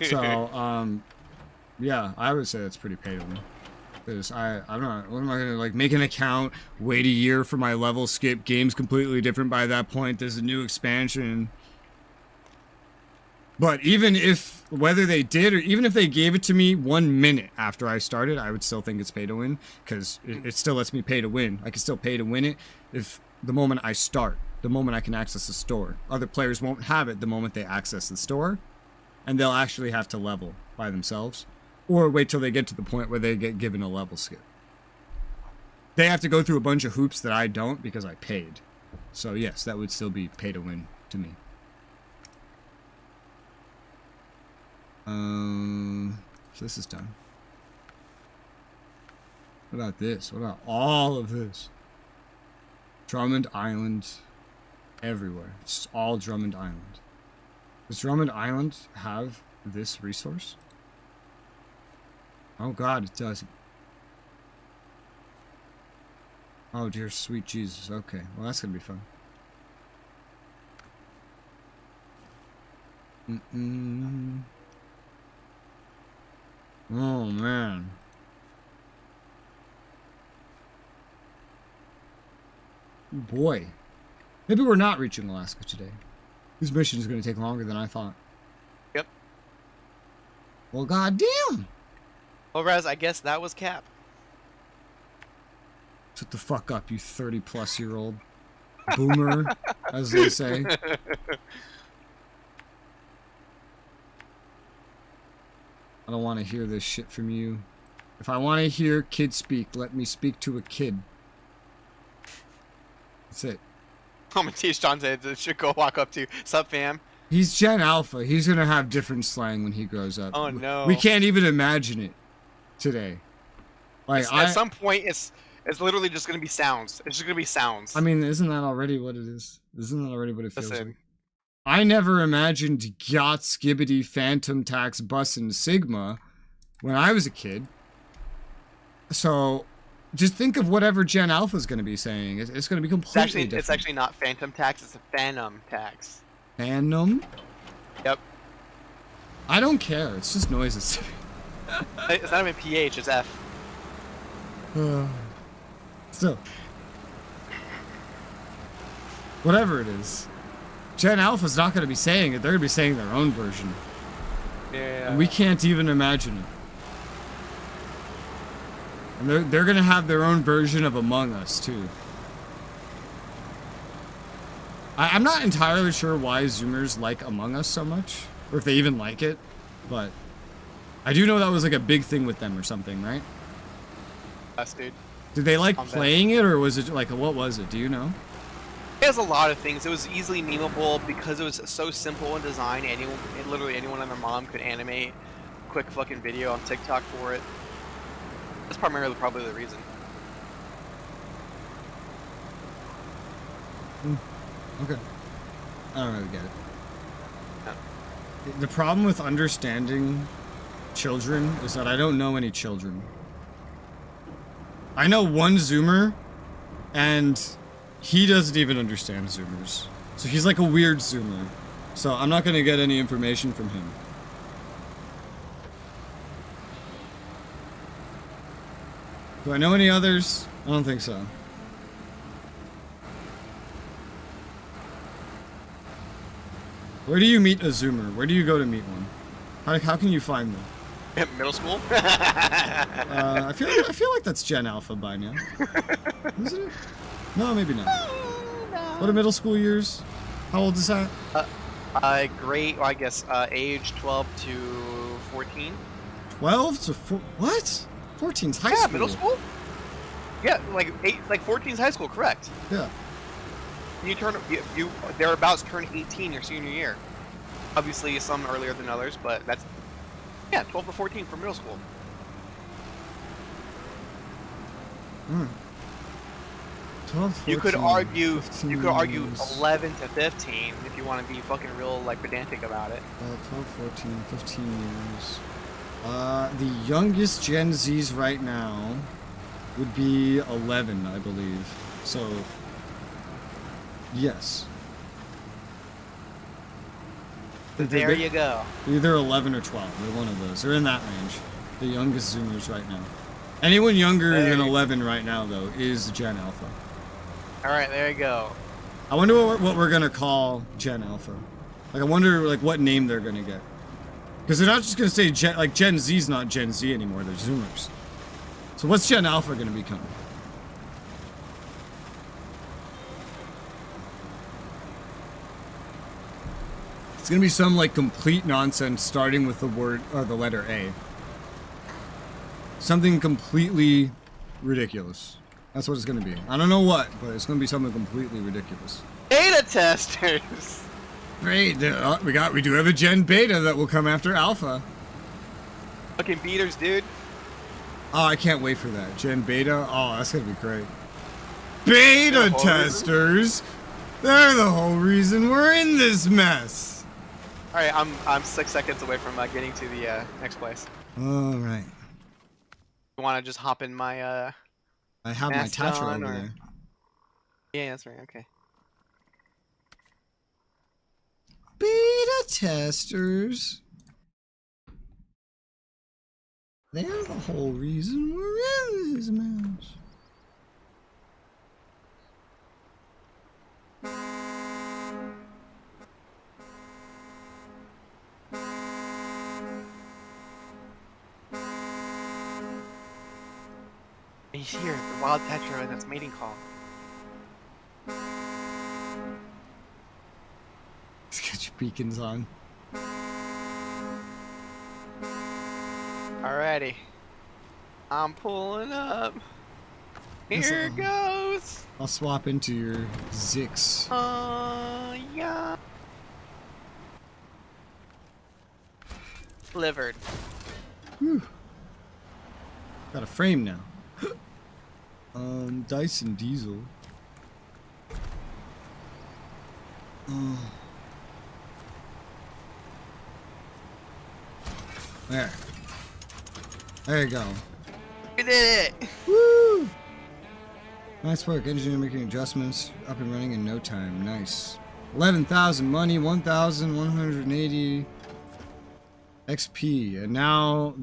S1: So, yeah, I would say that's pretty pay to win. Because I'm not, what am I gonna, like, make an account, wait a year for my level skip, game's completely different by that point, there's a new expansion. But even if, whether they did, or even if they gave it to me 1 minute after I started, I would still think it's pay to win, because it still lets me pay to win. I can still pay to win it if the moment I start, the moment I can access the store. Other players won't have it the moment they access the store, and they'll actually have to level by themselves. Or wait till they get to the point where they get given a level skip. They have to go through a bunch of hoops that I don't because I paid. So yes, that would still be pay to win to me. So this is done. What about this? What about all of this? Drummond Island everywhere. It's all Drummond Island. Does Drummond Island have this resource? Oh god, it doesn't. Oh dear sweet Jesus. Okay, well that's gonna be fun. Oh man. Boy. Maybe we're not reaching Alaska today. This mission is gonna take longer than I thought.
S3: Yep.
S1: Well, goddamn!
S3: Well, Raz, I guess that was Cap.
S1: Shut the fuck up, you 30-plus-year-old boomer, as they say. I don't want to hear this shit from you. If I want to hear kid speak, let me speak to a kid. That's it.
S3: I'm gonna teach Dante to should go walk up to. Sup, fam?
S1: He's Gen Alpha. He's gonna have different slang when he grows up.
S3: Oh no.
S1: We can't even imagine it today. Like
S3: At some point, it's literally just gonna be sounds. It's just gonna be sounds.
S1: I mean, isn't that already what it is? Isn't that already what it feels
S3: Listen.
S1: like? I never imagined Yacht, Skibbity, Phantom, Tax, Bus, and Sigma when I was a kid. So, just think of whatever Gen Alpha is going to be saying. It's going to be completely different.
S3: It's actually not Phantom Tax. It's a Phantom Tax.
S1: Phantom?
S3: Yep.
S1: I don't care. It's just noises.
S3: It's not even PH. It's F.
S1: Still. Whatever it is. Gen Alpha's not going to be saying it. They're going to be saying their own version.
S3: Yeah.
S1: And we can't even imagine it. And they're going to have their own version of Among Us, too. I'm not entirely sure why Zoomers like Among Us so much. Or if they even like it. But I do know that was like a big thing with them or something, right?
S3: Us, dude.
S1: Did they like playing it, or was it like, what was it? Do you know?
S3: It has a lot of things. It was easily memeable because it was so simple in design. Literally anyone and their mom could animate a quick fucking video on TikTok for it. That's primarily probably the reason.
S1: Okay. I don't really get it. The problem with understanding children is that I don't know any children. I know one Zoomer, and he doesn't even understand Zoomers. So he's like a weird Zoomer. So I'm not going to get any information from him. Do I know any others? I don't think so. Where do you meet a Zoomer? Where do you go to meet one? How can you find them?
S3: Middle school?
S1: I feel like that's Gen Alpha by now. Isn't it? No, maybe not. What are middle school years? How old is that?
S3: Grade, well, I guess, age 12 to 14.
S1: 12 to 4? What? 14's high school.
S3: Yeah, middle school? Yeah, like 14's high school, correct.
S1: Yeah.
S3: You thereabouts turn 18 your senior year. Obviously, some earlier than others, but that's, yeah, 12 to 14 for middle school.
S1: 12, 14,
S3: You could argue
S1: years.
S3: 11 to 15 if you want to be fucking real, like, pedantic about it.
S1: 12, 14, 15 years. The youngest Gen Zs right now would be 11, I believe. So, yes.
S3: There you go.
S1: Either 11 or 12. They're one of those. They're in that range. The youngest Zoomers right now. Anyone younger than 11 right now, though, is Gen Alpha.
S3: Alright, there you go.
S1: I wonder what we're gonna call Gen Alpha. Like, I wonder, like, what name they're gonna get. Because they're not just gonna say Gen Z's not Gen Z anymore, they're Zoomers. So what's Gen Alpha gonna become? It's gonna be some, like, complete nonsense starting with the word, or the letter A. Something completely ridiculous. That's what it's gonna be. I don't know what, but it's gonna be something completely ridiculous.
S3: Beta testers!
S1: Great, we do have a Gen Beta that will come after Alpha.
S3: Fucking beaters, dude.
S1: Oh, I can't wait for that. Gen Beta? Oh, that's gonna be great. Beta testers! They're the whole reason we're in this mess!
S3: Alright, I'm 6 seconds away from getting to the next place.
S1: Alright.
S3: You wanna just hop in my
S1: I have my Tatra over there.
S3: Yeah, that's right, okay.
S1: Beta testers. They're the whole reason we're in this mess.
S3: He's here, the wild Tetra and its mating call.
S1: Let's get your beacons on.
S3: Alrighty. I'm pulling up. Here it goes.
S1: I'll swap into your Zix.
S3: Yeah. Delivered.
S1: Whew. Got a frame now. Dyson Diesel. There. There you go.
S3: We did it!
S1: Woo! Nice work. Engineer making adjustments up and running in no time. Nice. 11,000 money, 1,180 XP. And now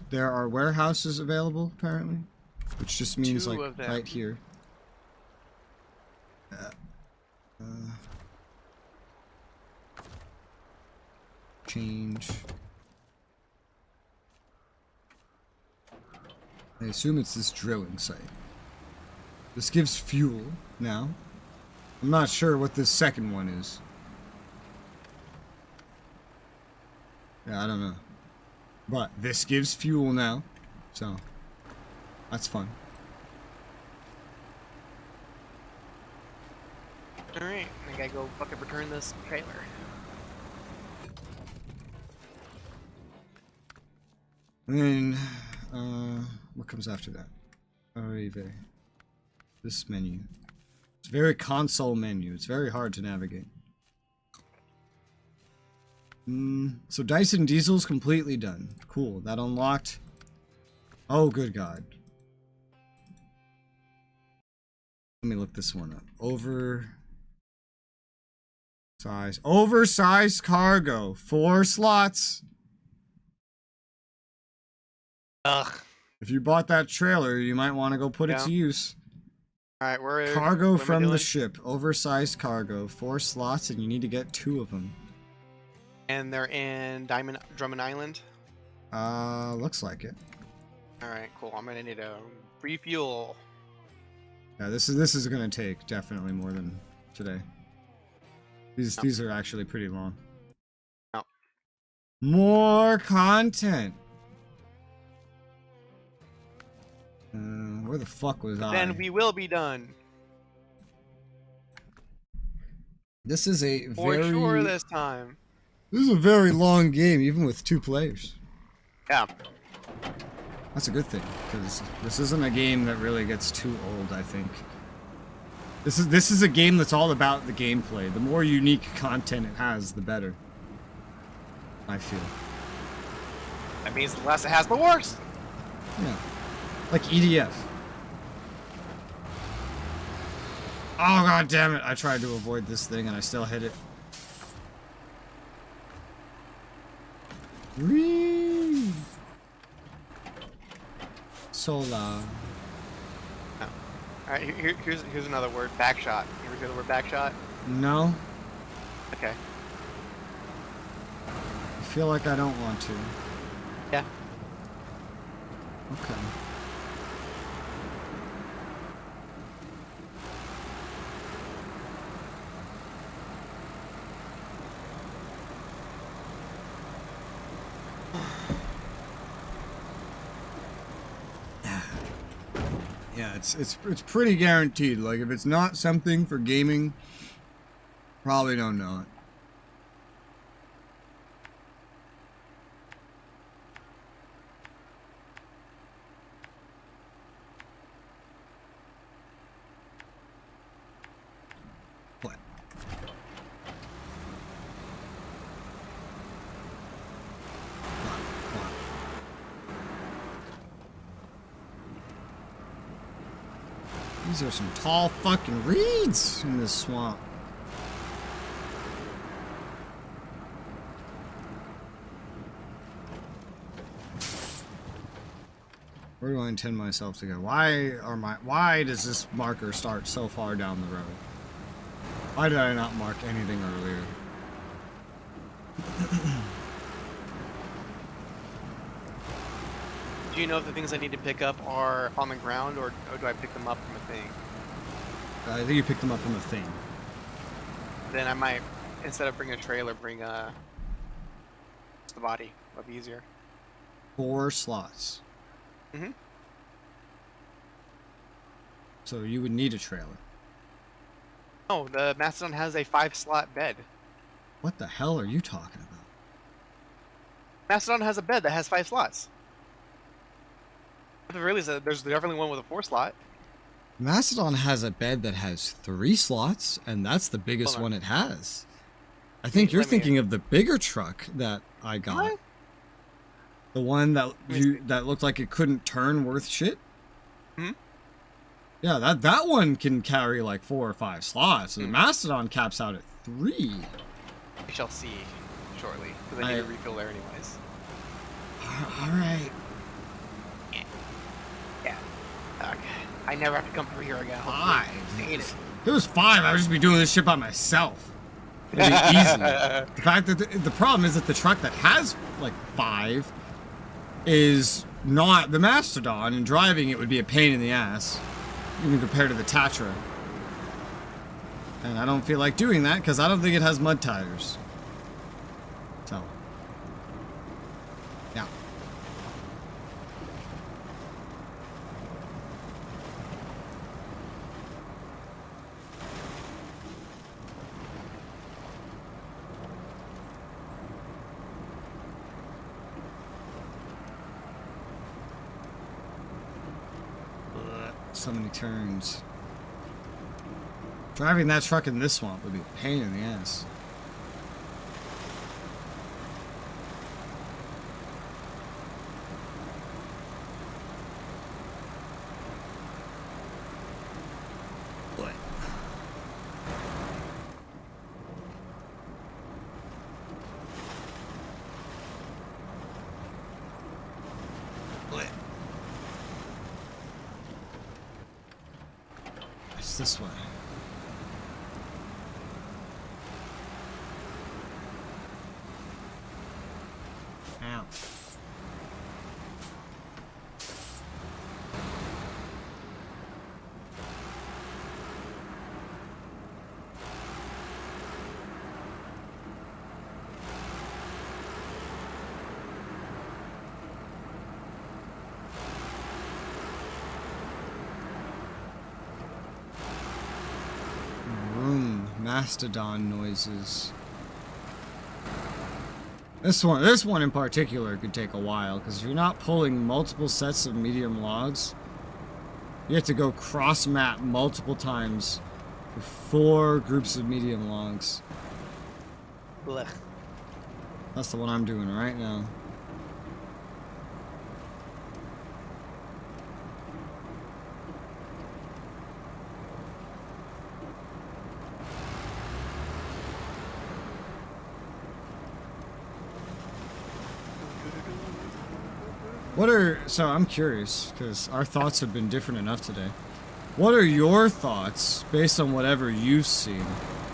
S1: there are warehouses available, apparently. Which just means, like, right here. Change. I assume it's this drilling site. This gives fuel now. I'm not sure what this second one is. Yeah, I don't know. But this gives fuel now. So, that's fun.
S3: Alright, I gotta go fucking return this trailer.
S1: And then, what comes after that? Arrive. This menu. It's a very console menu. It's very hard to navigate. So Dyson Diesel's completely done. Cool. That unlocked. Oh, good God. Let me look this one up. Oversized cargo. 4 slots.
S3: Ugh.
S1: If you bought that trailer, you might want to go put it to use.
S3: Alright, where
S1: Cargo from the ship. Oversized cargo. 4 slots, and you need to get 2 of them.
S3: And they're in Drummond Island?
S1: Looks like it.
S3: Alright, cool. I'm gonna need a refuel.
S1: Yeah, this is gonna take definitely more than today. These are actually pretty long.
S3: No.
S1: More content. Where the fuck was I?
S3: Then we will be done.
S1: This is a
S3: For sure this time.
S1: This is a very long game, even with 2 players.
S3: Yeah.
S1: That's a good thing, because this isn't a game that really gets too old, I think. This is a game that's all about the gameplay. The more unique content it has, the better. I feel.
S3: That means the less it has, the worse.
S1: Yeah. Like EDF. Oh, God damn it. I tried to avoid this thing and I still hit it. Resoula.
S3: All right, here's another word. Backshot. You ever hear the word backshot?
S1: No.
S3: Okay.
S1: I feel like I don't want to.
S3: Yeah.
S1: Okay. Yeah, it's pretty guaranteed. Like, if it's not something for gaming, probably don't know it. What? These are some tall fucking reeds in this swamp. Where do I intend myself to go? Why does this marker start so far down the road? Why did I not mark anything earlier?
S3: Do you know if the things I need to pick up are on the ground, or do I pick them up from a thing?
S1: I think you picked them up from a thing.
S3: Then I might, instead of bring a trailer, bring the body. That'd be easier.
S1: 4 slots.
S3: Mm-hmm.
S1: So you would need a trailer.
S3: Oh, the Mastodon has a 5-slot bed.
S1: What the hell are you talking about?
S3: Mastodon has a bed that has 5 slots. At the very least, there's definitely one with a 4-slot.
S1: Mastodon has a bed that has 3 slots, and that's the biggest one it has. I think you're thinking of the bigger truck that I got.
S3: What?
S1: The one that that looked like it couldn't turn worth shit.
S3: Hmm?
S1: Yeah, that one can carry like 4 or 5 slots. The Mastodon caps out at 3.
S3: We shall see shortly, because I need to refill there anyways.
S1: All right.
S3: Yeah. Okay. I never have to come through here again.
S1: 5.
S3: Hate it.
S1: If it was 5, I would just be doing this shit by myself. It'd be easy. The fact that the problem is that the truck that has like 5 is not the Mastodon, and driving it would be a pain in the ass, even compared to the Tatra. And I don't feel like doing that because I don't think it has mud tires. So, yeah. So many turns. Driving that truck in this swamp would be a pain in the ass. What? What? It's this way. Ow. Mastodon noises. This one in particular could take a while, because if you're not pulling multiple sets of medium logs, you have to go cross map multiple times for 4 groups of medium logs.
S3: Blech.
S1: That's the one I'm doing right now. So I'm curious, because our thoughts have been different enough today. What are your thoughts, based on whatever you've seen,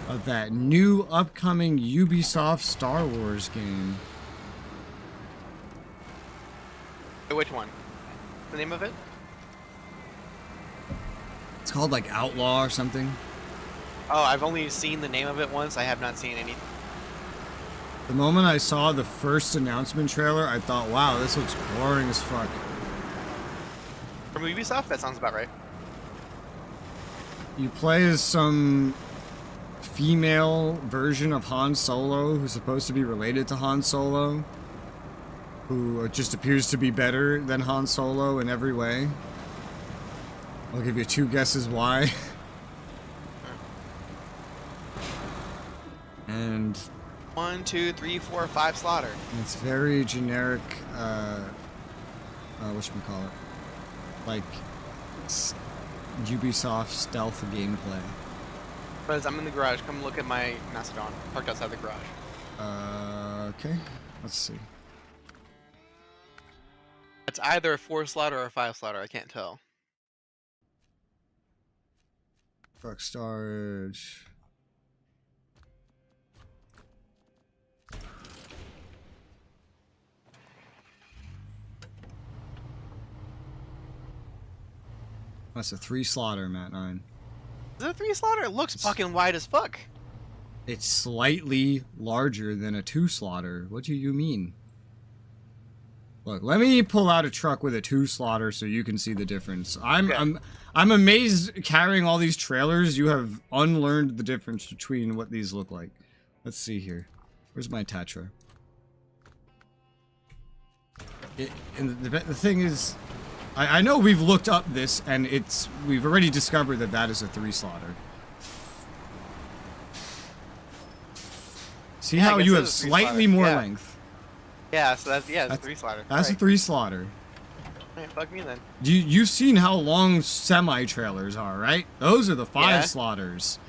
S1: of that new upcoming Ubisoft Star Wars game?
S3: Which one? The name of it?
S1: It's called like Outlaw or something.
S3: Oh, I've only seen the name of it once. I have not seen any.
S1: The moment I saw the first announcement trailer, I thought, wow, this looks boring as fuck.
S3: From Ubisoft? That sounds about right.
S1: You play as some female version of Han Solo who's supposed to be related to Han Solo, who just appears to be better than Han Solo in every way. I'll give you 2 guesses why. And
S3: 1, 2, 3, 4, 5 slaughter.
S1: it's very generic, whatchamacallit, like Ubisoft stealth gameplay.
S3: But I'm in the garage. Come look at my Mastodon. Parked outside the garage.
S1: Okay, let's see.
S3: It's either a 4 slaughter or a 5 slaughter. I can't tell.
S1: Truck storage. That's a 3 slaughter, Matt 9.
S3: Is it a 3 slaughter? It looks fucking wide as fuck.
S1: It's slightly larger than a 2 slaughter. What do you mean? Look, let me pull out a truck with a 2 slaughter so you can see the difference. I'm amazed carrying all these trailers. You have unlearned the difference between what these look like. Let's see here. Where's my Tatra? And the thing is, I know we've looked up this, and we've already discovered that that is a 3 slaughter. See how you have slightly more length?
S3: Yeah, so that's a 3 slaughter.
S1: That's a 3 slaughter.
S3: Alright, fuck me then.
S1: You've seen how long semi-trailers are, right? Those are the 5 slaughters.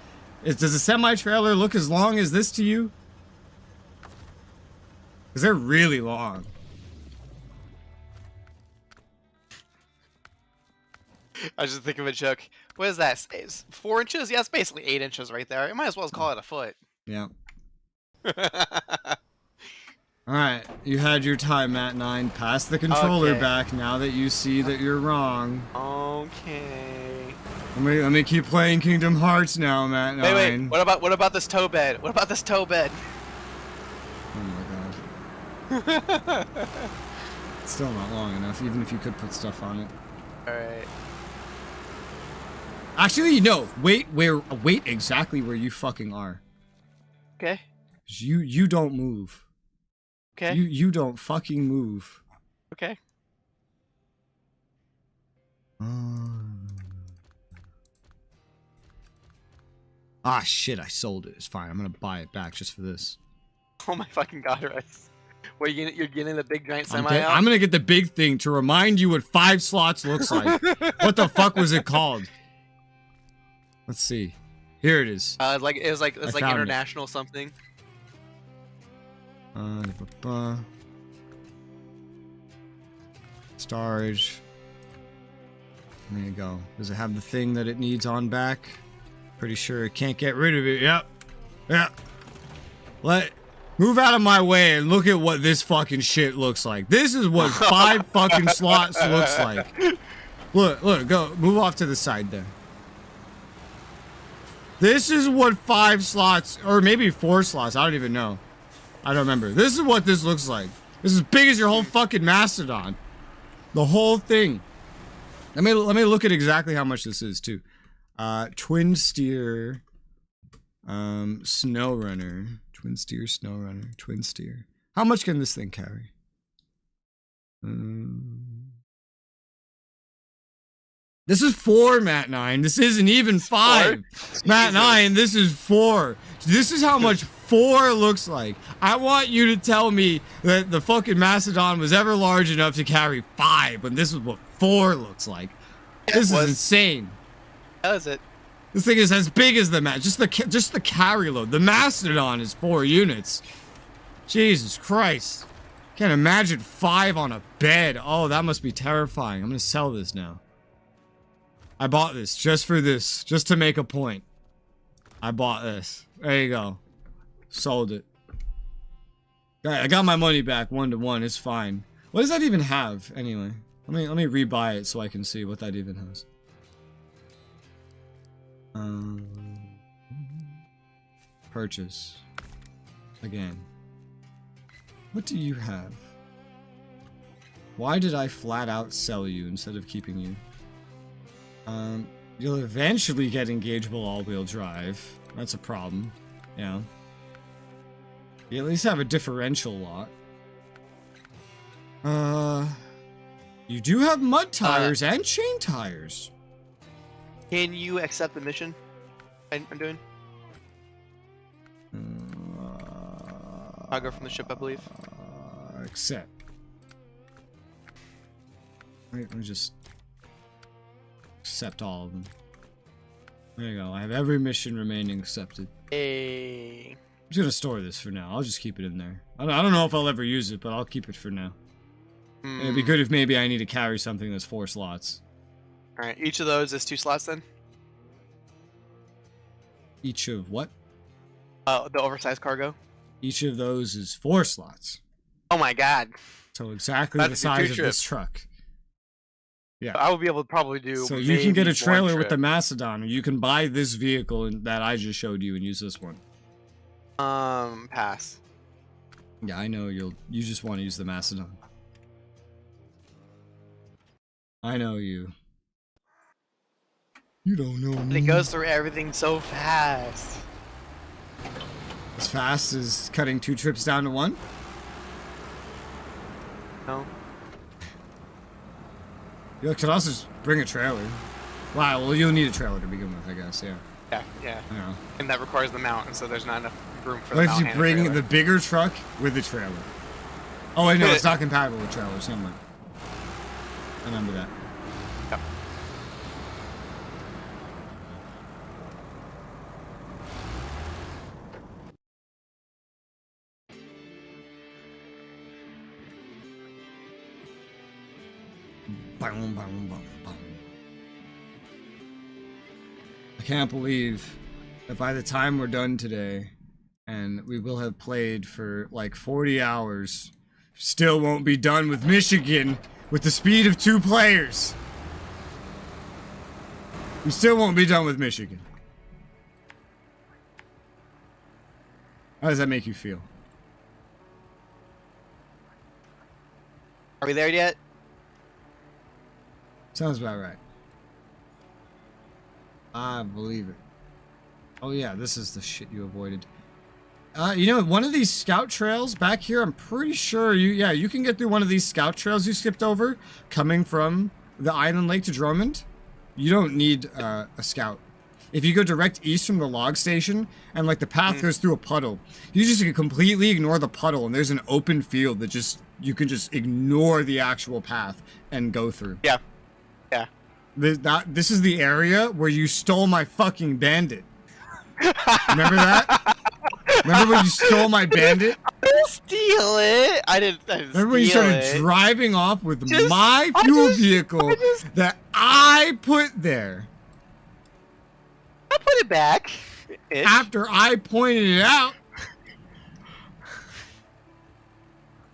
S1: Does a semi-trailer look as long as this to you? Because they're really long.
S3: I was just thinking of a joke. What is that? It's 4 inches? Yeah, it's basically 8 inches right there. You might as well call it a foot.
S1: Yeah. Alright, you had your time, Matt 9. Pass the controller back now that you see that you're wrong.
S3: Okay.
S1: Let me keep playing Kingdom Hearts now, Matt 9.
S3: Wait. What about this toe bed? What about this toe bed?
S1: Oh my god. It's still not long enough, even if you could put stuff on it.
S3: Alright.
S1: Actually, no. Wait exactly where you fucking are.
S3: Okay.
S1: You don't move.
S3: Okay.
S1: You don't fucking move.
S3: Okay.
S1: Ah, shit, I sold it. It's fine. I'm gonna buy it back just for this.
S3: Oh my fucking god, Russ. What, you're getting the big giant semi out?
S1: I'm gonna get the big thing to remind you what 5 slots looks like. What the fuck was it called? Let's see. Here it is.
S3: It was like international something.
S1: Storage. There you go. Does it have the thing that it needs on back? Pretty sure it can't get rid of it. Yep. Move out of my way and look at what this fucking shit looks like. This is what 5 fucking slots looks like. Look, go. Move off to the side there. This is what 5 slots, or maybe 4 slots, I don't even know. I don't remember. This is what this looks like. This is as big as your whole fucking Mastodon. The whole thing. Let me look at exactly how much this is, too. Twin steer, Snowrunner. Twin steer, Snowrunner. Twin steer. How much can this thing carry? This is 4, Matt 9. This isn't even 5. Matt 9, this is 4. This is how much 4 looks like. I want you to tell me that the fucking Mastodon was ever large enough to carry 5 when this is what 4 looks like. This is insane.
S3: How is it?
S1: This thing is as big as the just the carry load. The Mastodon is 4 units. Jesus Christ. Can't imagine 5 on a bed. Oh, that must be terrifying. I'm gonna sell this now. I bought this just for this, just to make a point. I bought this. There you go. Sold it. I got my money back 1-to-1. It's fine. What does that even have anyway? Let me rebuy it so I can see what that even has. Purchase. Again. What do you have? Why did I flat out sell you instead of keeping you? You'll eventually get engageable all-wheel drive. That's a problem. Yeah. You at least have a differential lot. You do have mud tires and chain tires.
S3: Can you accept the mission I'm doing? I'll go from the ship, I believe.
S1: Accept. Wait, let me just accept all of them. There you go. I have every mission remaining accepted.
S3: Hey.
S1: I'm just gonna store this for now. I'll just keep it in there. I don't know if I'll ever use it, but I'll keep it for now. It'd be good if maybe I need to carry something that's 4 slots.
S3: Alright, each of those is 2 slots then?
S1: Each of what?
S3: The oversized cargo.
S1: Each of those is 4 slots.
S3: Oh my god.
S1: So exactly the size of this truck. Yeah.
S3: I would be able to probably do.
S1: So you can get a trailer with the Macedon, or you can buy this vehicle that I just showed you and use this one.
S3: Pass.
S1: Yeah, I know you just want to use the Macedon. I know you. You don't know me.
S3: It goes through everything so fast.
S1: As fast as cutting 2 trips down to 1?
S3: No.
S1: You could also just bring a trailer. Wow, well you'll need a trailer to begin with, I guess, yeah.
S3: Yeah.
S1: Yeah.
S3: And that requires the mount, and so there's not enough room for
S1: What
S3: the
S1: if
S3: mount.
S1: you bring the bigger truck with the trailer? Oh wait, no, it's not compatible with trailers, never mind. Remember that.
S3: Yep.
S1: Boom, boom, boom, boom. I can't believe that by the time we're done today, and we will have played for like 40 hours, still won't be done with Michigan with the speed of 2 players. We still won't be done with Michigan. How does that make you feel?
S3: Are we there yet?
S1: Sounds about right. I believe it. Oh yeah, this is the shit you avoided. You know, one of these scout trails back here, I'm pretty sure you can get through one of these scout trails you skipped over, coming from the island lake to Drummond. You don't need a scout. If you go direct east from the log station, and like the path goes through a puddle, you just completely ignore the puddle, and there's an open field that you can just ignore the actual path and go through.
S3: Yeah. Yeah.
S1: This is the area where you stole my fucking bandit. Remember that? Remember when you stole my bandit?
S3: I didn't steal it. I didn't
S1: Remember when you started driving off with my fuel vehicle that I put there?
S3: I put it back.
S1: After I pointed it out.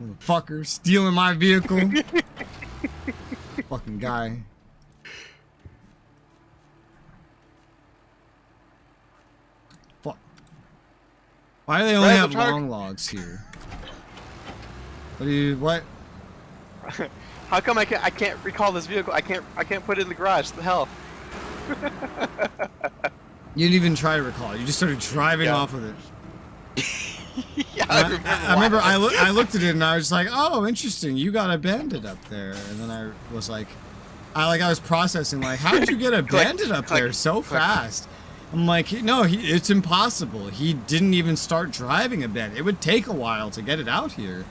S1: Motherfucker, stealing my vehicle. Fucking guy. Fuck. Why do they only have long logs here? What?
S3: How come I can't recall this vehicle? I can't put it in the garage. What the hell?
S1: You didn't even try to recall it. You just started driving off with it.
S3: Yeah,
S1: I remember I looked at it and I was like, oh, interesting. You got a bandit up there. And then I was like, I was processing like, how did you get a bandit up there so fast? I'm like, no, it's impossible. He didn't even start driving a bandit. It would take a while to get it out here.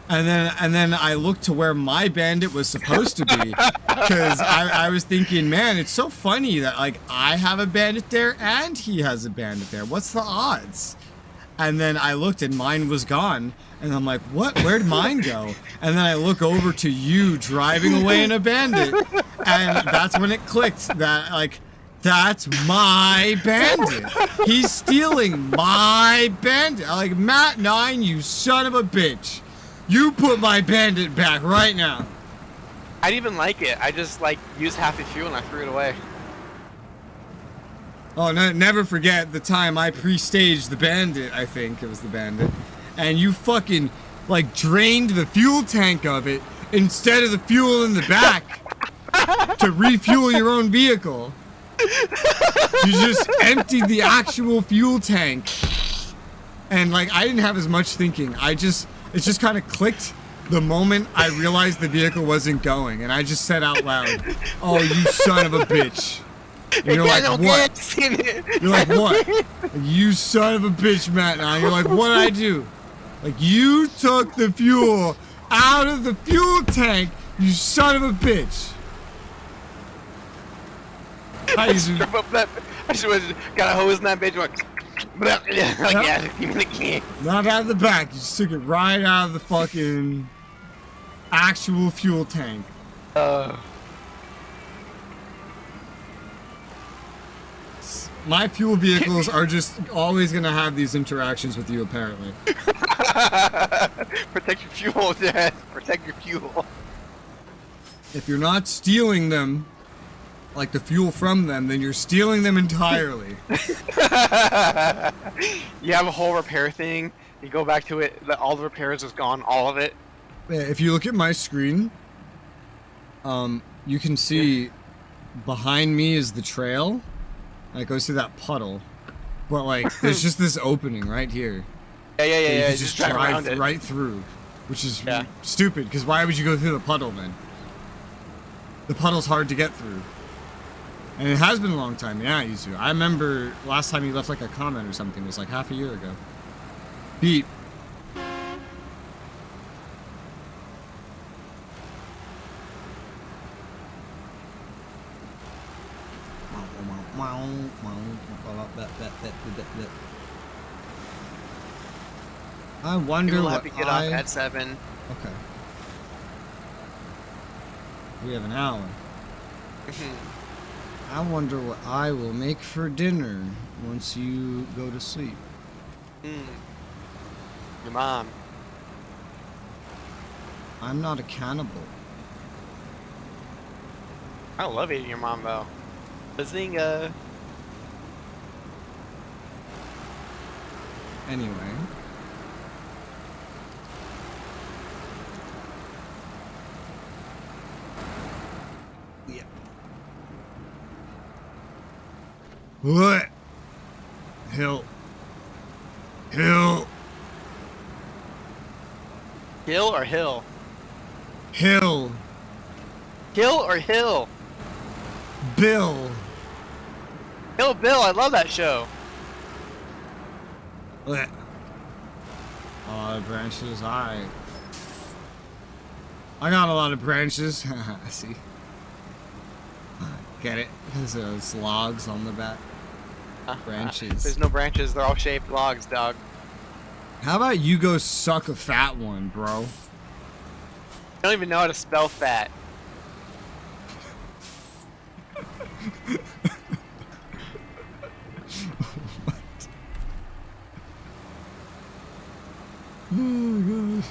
S1: And then I looked to where my bandit was supposed to be, because I was thinking, man, it's so funny that like I have a bandit there and he has a bandit there. What's the odds? And then I looked and mine was gone. And I'm like, what? Where'd mine go? And then I look over to you driving away in a Bandit. And that's when it clicked that, like, that's my Bandit. He's stealing my Bandit. I'm like, Matt 9, you son of a bitch. You put my Bandit back right now.
S3: I didn't even like it. I just, like, used half the fuel and I threw it away.
S1: Oh, no, never forget the time I pre-staged the Bandit, I think it was the Bandit. And you fucking, like, drained the fuel tank of it instead of the fuel in the back to refuel your own vehicle. You just emptied the actual fuel tank. And, like, I didn't have as much thinking. It just kind of clicked the moment I realized the vehicle wasn't going. And I just said out loud, oh, you son of a bitch. And you're like, what? You're like, what? You son of a bitch, Matt. Now you're like, what did I do? Like, you took the fuel out of the fuel tank, you son of a bitch.
S3: I should have got a hose in that bitch. Like, yeah, give me the key.
S1: Not out of the back. You just took it right out of the fucking actual fuel tank. My fuel vehicles are just always gonna have these interactions with you, apparently.
S3: Protect your fuel, Dad. Protect your fuel.
S1: If you're not stealing them, like the fuel from them, then you're stealing them entirely.
S3: You have a whole repair thing. You go back to it. All the repairs is gone. All of it.
S1: Yeah, if you look at my screen, you can see behind me is the trail. It goes through that puddle, but like there's just this opening right here.
S3: Yeah.
S1: You just drive
S3: around it.
S1: right through, which is stupid. Because why would you go through the puddle then? The puddle's hard to get through, and it has been a long time. Yeah, it used to. I remember last time you left like a comment or something. It was like half a year ago. Beat. I wonder
S3: We'll
S1: what
S3: have to get off at 7.
S1: Okay. We have an hour. I wonder what I will make for dinner once you go to sleep.
S3: Your mom.
S1: I'm not a cannibal.
S3: I love eating your mom though. Bazinga.
S1: Anyway. Yeah. What? Hill. Hill.
S3: Hill or hill?
S1: Hill.
S3: Hill or hill?
S1: Bill.
S3: Hill Bill, I love that show.
S1: What? A lot of branches. I got a lot of branches. I see. Get it? There's logs on the back. Branches.
S3: There's no branches. They're all shaped logs, dog.
S1: How about you go suck a fat one, bro?
S3: I don't even know how to spell fat.
S1: Oh, gosh.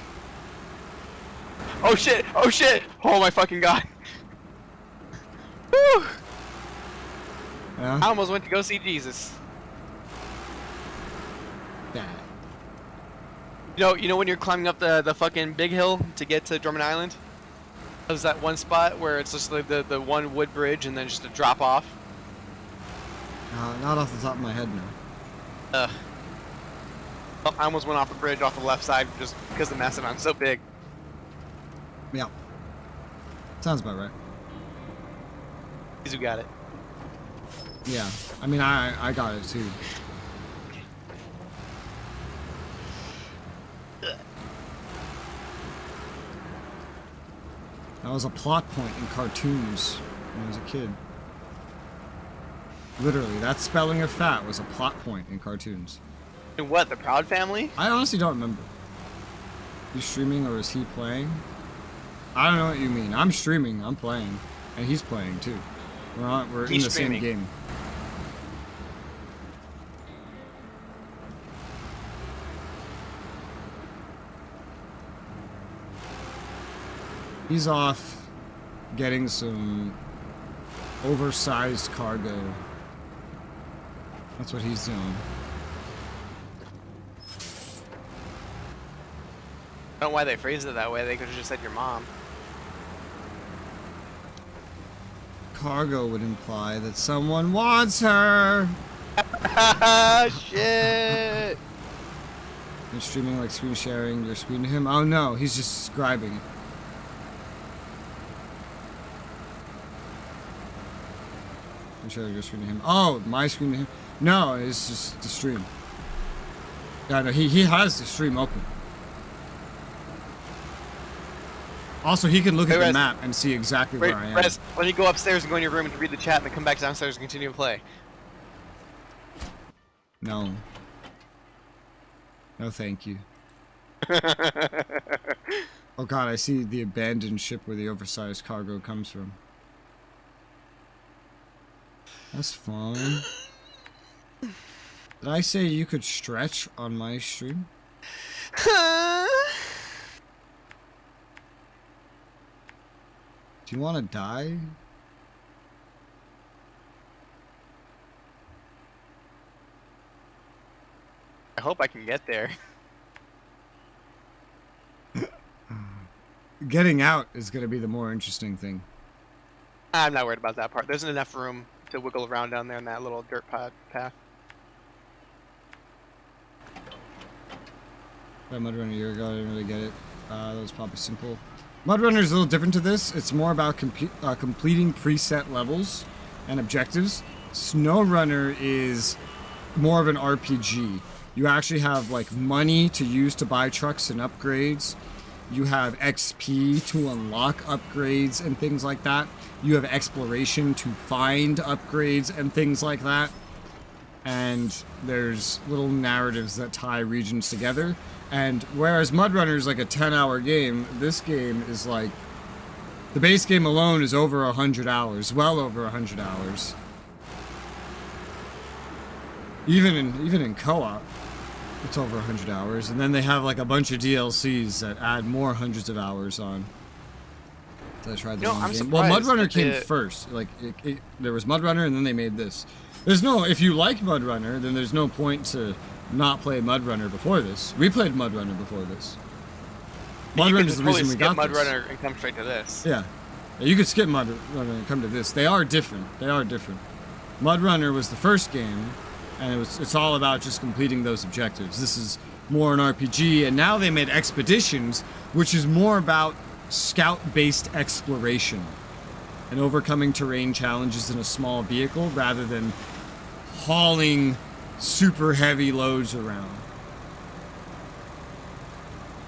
S3: Oh shit! Oh shit! Oh my fucking god! Woo!
S1: Yeah?
S3: I almost went to go see Jesus.
S1: Bad.
S3: You know when you're climbing up the fucking big hill to get to Drummond Island? There's that one spot where it's just like the one wood bridge and then just a drop off.
S1: Not off the top of my head now.
S3: I almost went off the bridge off the left side just because the Mastodon's so big.
S1: Yeah. Sounds about right.
S3: Who got it?
S1: Yeah. I mean, I got it too. That was a plot point in cartoons when I was a kid. Literally, that spelling of fat was a plot point in cartoons.
S2: And what, the Proud Family?
S1: I honestly don't remember. You streaming or is he playing? I don't know what you mean. I'm streaming, I'm playing. And he's playing too. We're in the same game. He's off getting some oversized cargo. That's what he's doing.
S2: I don't know why they phrased it that way. They could have just said your mom.
S1: Cargo would imply that someone wants her.
S2: Shit!
S1: You're streaming like screen sharing your screen to him? Oh no, he's just describing it. Share your screen to him. Oh, my screen to him? No, it's just the stream. Yeah, no, he has the stream open. Also, he can look at the map and see exactly where I am.
S2: Rez, why don't you go upstairs and go in your room and read the chat and then come back downstairs and continue to play?
S1: No. No, thank you. Oh god, I see the abandoned ship where the oversized cargo comes from. That's fun. Did I say you could stretch on my stream? Do you want to die?
S2: I hope I can get there.
S1: Getting out is going to be the more interesting thing.
S2: I'm not worried about that part. There's enough room to wiggle around down there in that little dirt path.
S1: I Mudrunner a year ago, I didn't really get it. That was probably simple. Mudrunner is a little different to this. It's more about completing preset levels and objectives. Snowrunner is more of an RPG. You actually have like money to use to buy trucks and upgrades. You have XP to unlock upgrades and things like that. You have exploration to find upgrades and things like that. And there's little narratives that tie regions together. And whereas Mudrunner is like a 10-hour game, this game is like... The base game alone is over 100 hours. Well over 100 hours. Even in co-op, it's over 100 hours. And then they have like a bunch of DLCs that add more hundreds of hours on. So I tried the wrong game. Well, Mudrunner came first. Like, there was Mudrunner and then they made this. There's no... If you like Mudrunner, then there's no point to not play Mudrunner before this. We played Mudrunner before this. Mudrunner is the reason we got this.
S2: Mudrunner and come straight to this.
S1: Yeah. You could skip Mudrunner and come to this. They are different. They are different. Mudrunner was the first game, and it's all about just completing those objectives. This is more an RPG, and now they made Expeditions, which is more about scout-based exploration and overcoming terrain challenges in a small vehicle rather than hauling super heavy loads around.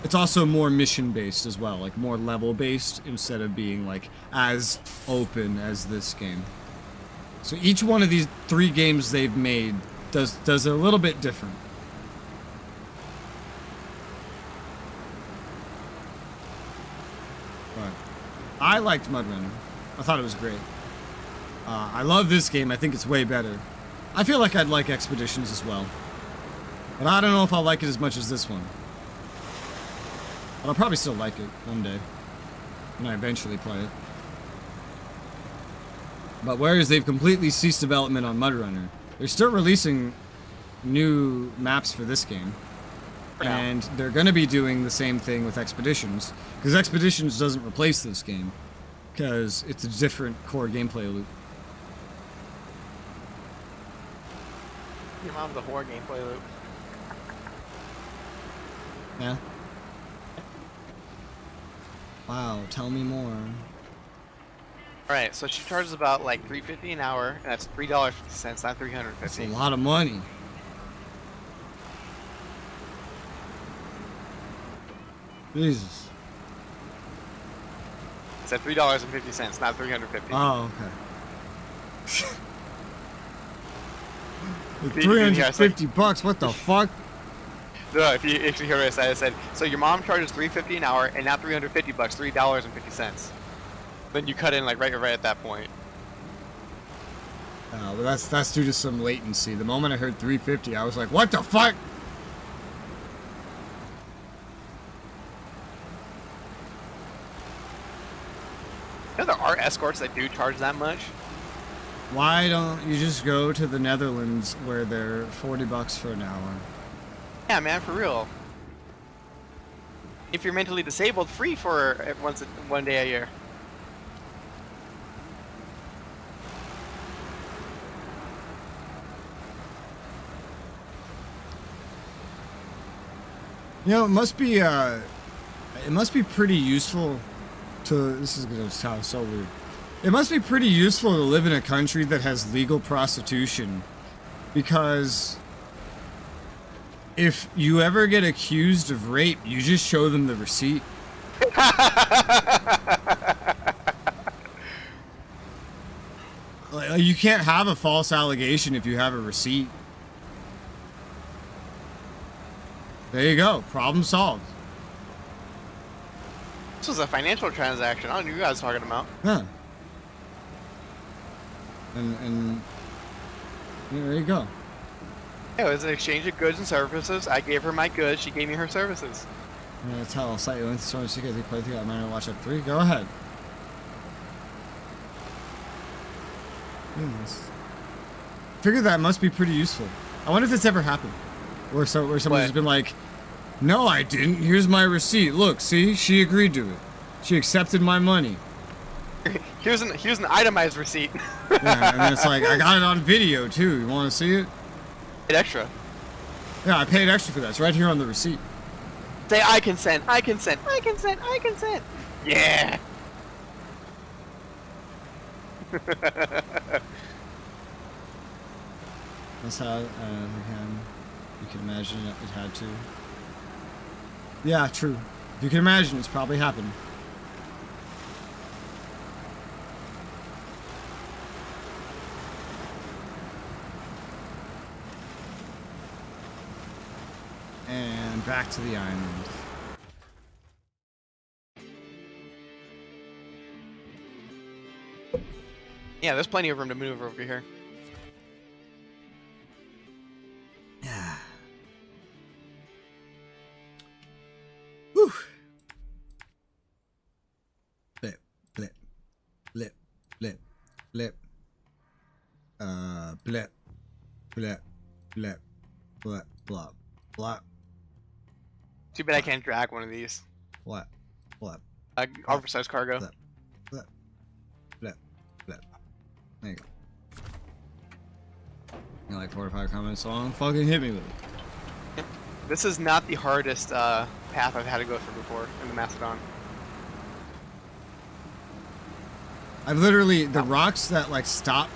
S1: It's also more mission-based as well, like more level-based instead of being like as open as this game. So each one of these 3 games they've made does it a little bit different. But I liked Mudrunner. I thought it was great. I love this game. I think it's way better. I feel like I'd like Expeditions as well. But I don't know if I'll like it as much as this one. But I'll probably still like it one day. When I eventually play it. But whereas they've completely ceased development on Mudrunner, they're still releasing new maps for this game. And they're going to be doing the same thing with Expeditions. Because Expeditions doesn't replace this game. Because it's a different core gameplay loop.
S2: Your mom's a whore gameplay loop.
S1: Yeah? Wow, tell me more.
S2: Alright, so she charges about like $3.50 an hour, and that's $3.50, not $3.50.
S1: That's a lot of money. Jesus.
S2: It's at $3.50, not $3.50.
S1: Oh, okay. $350 bucks, what the fuck?
S2: No, if you hear what I said, so your mom charges $3.50 an hour, and now $350, $3.50. Then you cut in like right at that point.
S1: But that's due to some latency. The moment I heard 350, I was like, what the fuck?
S2: You know there are escorts that do charge that much?
S1: Why don't you just go to the Netherlands where they're $40 for an hour?
S2: Yeah, man, for real. If you're mentally disabled, free for one day a year.
S1: You know, it must be pretty useful to. This is gonna sound so weird. It must be pretty useful to live in a country that has legal prostitution, because if you ever get accused of rape, you just show them the receipt. Like, you can't have a false allegation if you have a receipt. There you go. Problem solved.
S2: This was a financial transaction. I don't know what you guys were talking about.
S1: Huh. And yeah, there you go.
S2: Yeah, it was an exchange of goods and services. I gave her my goods. She gave me her services.
S1: I'm gonna tell slightly length story secret they play through. I'm gonna watch up 3. Go ahead. Figure that must be pretty useful. I wonder if this ever happened. Where someone's just been like, no, I didn't. Here's my receipt. Look, see? She agreed to it. She accepted my money.
S2: Here's an itemized receipt.
S1: Yeah, and then it's like, I got it on video, too. You want to see it?
S2: Paid extra.
S1: Yeah, I paid extra for that. It's right here on the receipt.
S2: Say, I consent, I consent, I consent, I consent. Yeah.
S1: That's how you can imagine it had to. Yeah, true. If you can imagine, it's probably happened. And back to the island.
S2: Yeah, there's plenty of room to maneuver over here.
S1: Yeah. Whew. Blip, blip, blip, blip, blip. Blip, blip, blip, blip, blop, blop.
S2: Too bad I can't drag one of these.
S1: What? Blip.
S2: Oversized cargo.
S1: Blip, blip, blip, blip. There you go. You're like 4 or 5 comments long. Fucking hit me with it.
S2: This is not the hardest path I've had to go through before in the Macedon.
S1: I've literally, the rocks that like stop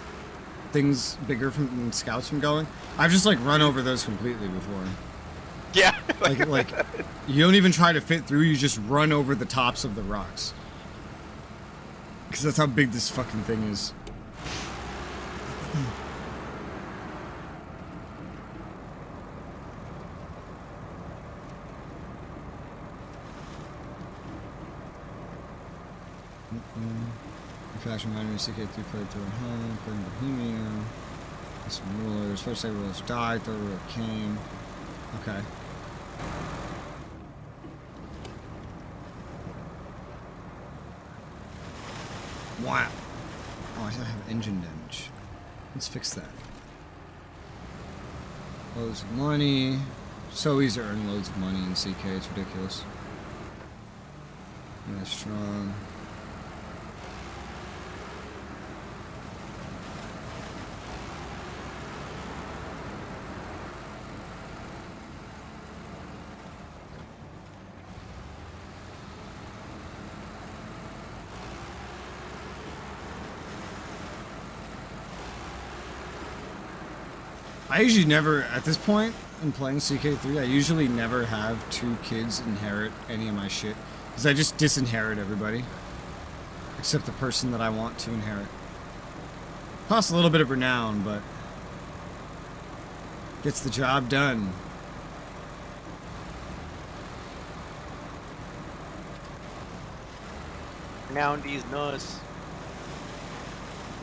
S1: things bigger from scouts from going, I've just like run over those completely before.
S2: Yeah.
S1: like you don't even try to fit through, you just run over the tops of the rocks. Because that's how big this fucking thing is. Faction minor CK3 played through at home, playing Bohemia. Some rulers. First 8 rulers died, 3rd ruler came. Okay. Wow. Oh, I have engine damage. Let's fix that. Loads of money. So easy to earn loads of money in CK, it's ridiculous. Yeah, strong. I usually never, at this point in playing CK3, I usually never have 2 kids inherit any of my shit. Because I just disinherit everybody. Except the person that I want to inherit. Costs a little bit of renown, but gets the job done.
S3: Now these nuts.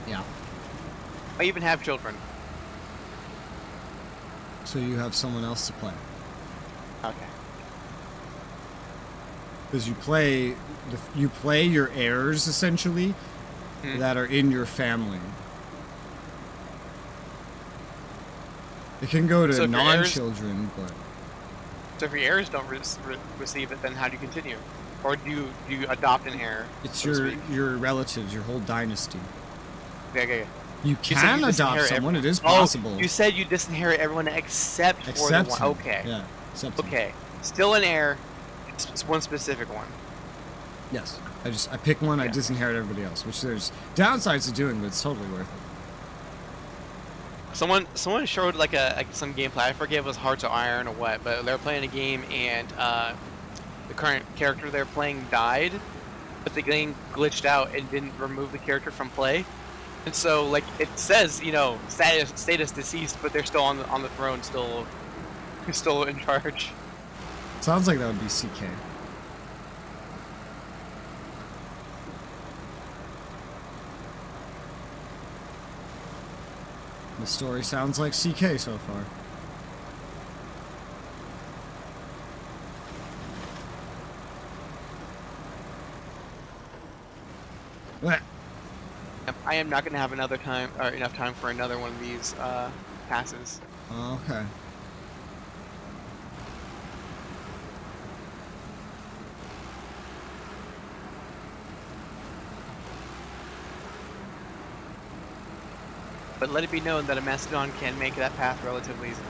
S1: Yeah.
S3: I even have children.
S1: So you have someone else to play.
S3: Okay.
S1: Because you play your heirs essentially that are in your family. It can go to non-children, but
S3: so if your heirs don't receive it, then how do you continue? Or do you adopt an heir?
S1: It's your relatives, your whole dynasty.
S3: Okay.
S1: You can adopt someone. It is possible.
S3: Oh, you said you disinherit everyone except for the one.
S1: him.
S3: Okay.
S1: Yeah. Except
S3: okay. Still an heir. It's one specific one.
S1: Yes. I pick one. Yeah. I disinherit everybody else. Which there's downsides to doing, but it's totally worth it.
S3: Someone showed like some gameplay. I forget if it was Hearts of Iron or what, but they were playing a game and the current character they're playing died, but the game glitched out and didn't remove the character from play. And so, like, it says, you know, status deceased, but they're still on the throne, still in charge.
S1: Sounds like that would be CK. The story sounds like CK so far. What?
S3: I am not going to have enough time for another one of these passes.
S1: Okay.
S3: But let it be known that a Mastodon can make that path relatively easily.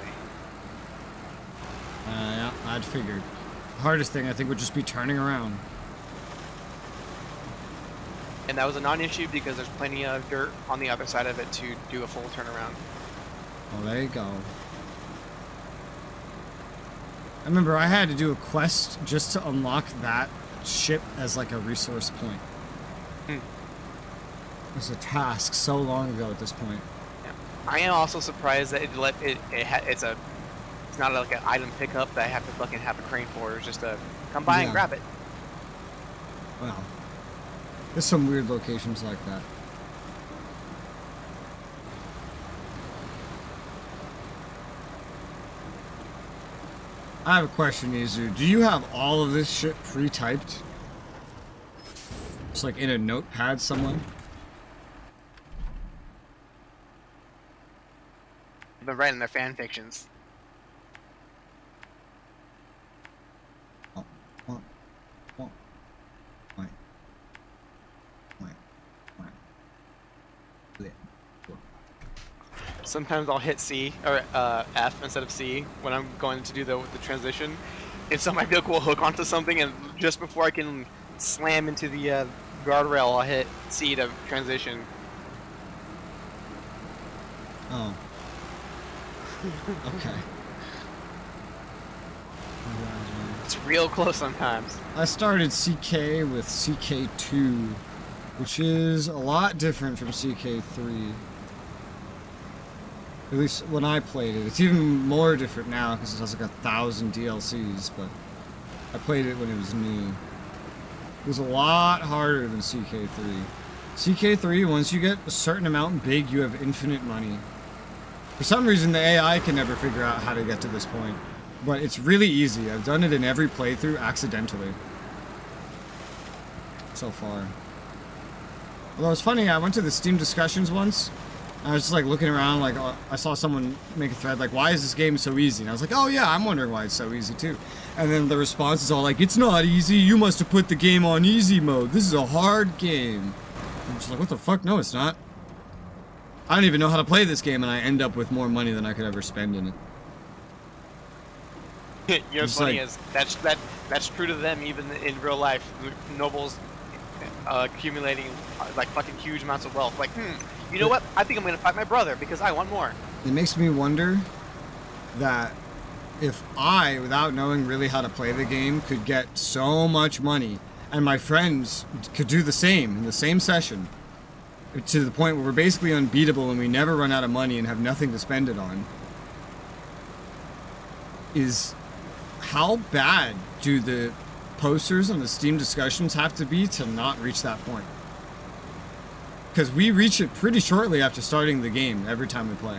S1: Yeah, I'd figured. The hardest thing, I think, would just be turning around.
S3: And that was a non-issue because there's plenty of dirt on the other side of it to do a full turnaround.
S1: Oh, there you go. I remember I had to do a quest just to unlock that ship as like a resource point. It was a task so long ago at this point.
S3: Yeah. I am also surprised that it's not like an item pickup that I have to fucking have a crane for. It's just a come by and grab it.
S1: Wow. There's some weird locations like that. I have a question, Izu. Do you have all of this shit pre-typed? Just like in a notepad somewhere?
S3: I've been writing their fan fictions. Sometimes I'll hit C or F instead of C when I'm going to do the transition, and so my vehicle will hook onto something, and just before I can slam into the guardrail, I'll hit C to transition.
S1: Oh. Okay.
S3: It's real close sometimes.
S1: I started CK with CK2, which is a lot different from CK3. At least when I played it. It's even more different now because it has like 1,000 DLCs, but I played it when it was new. It was a lot harder than CK3. CK3, once you get a certain amount big, you have infinite money. For some reason, the AI can never figure out how to get to this point. But it's really easy. I've done it in every playthrough accidentally. So far. Although it's funny, I went to the Steam discussions once. I was just like looking around, like I saw someone make a thread like, why is this game so easy? And I was like, oh yeah, I'm wondering why it's so easy too. And then the response is all like, it's not easy, you must have put the game on easy mode. This is a hard game. I'm just like, what the fuck? No, it's not. I don't even know how to play this game, and I end up with more money than I could ever spend in it.
S3: You know what's funny is that's true to them even in real life. Nobles accumulating like fucking huge amounts of wealth. Like, you know what? I think I'm gonna fight my brother because I want more.
S1: It makes me wonder that if I, without knowing really how to play the game, could get so much money, and my friends could do the same in the same session, to the point where we're basically unbeatable and we never run out of money and have nothing to spend it on, is how bad do the posters on the Steam discussions have to be to not reach that point. Because we reach it pretty shortly after starting the game every time we play.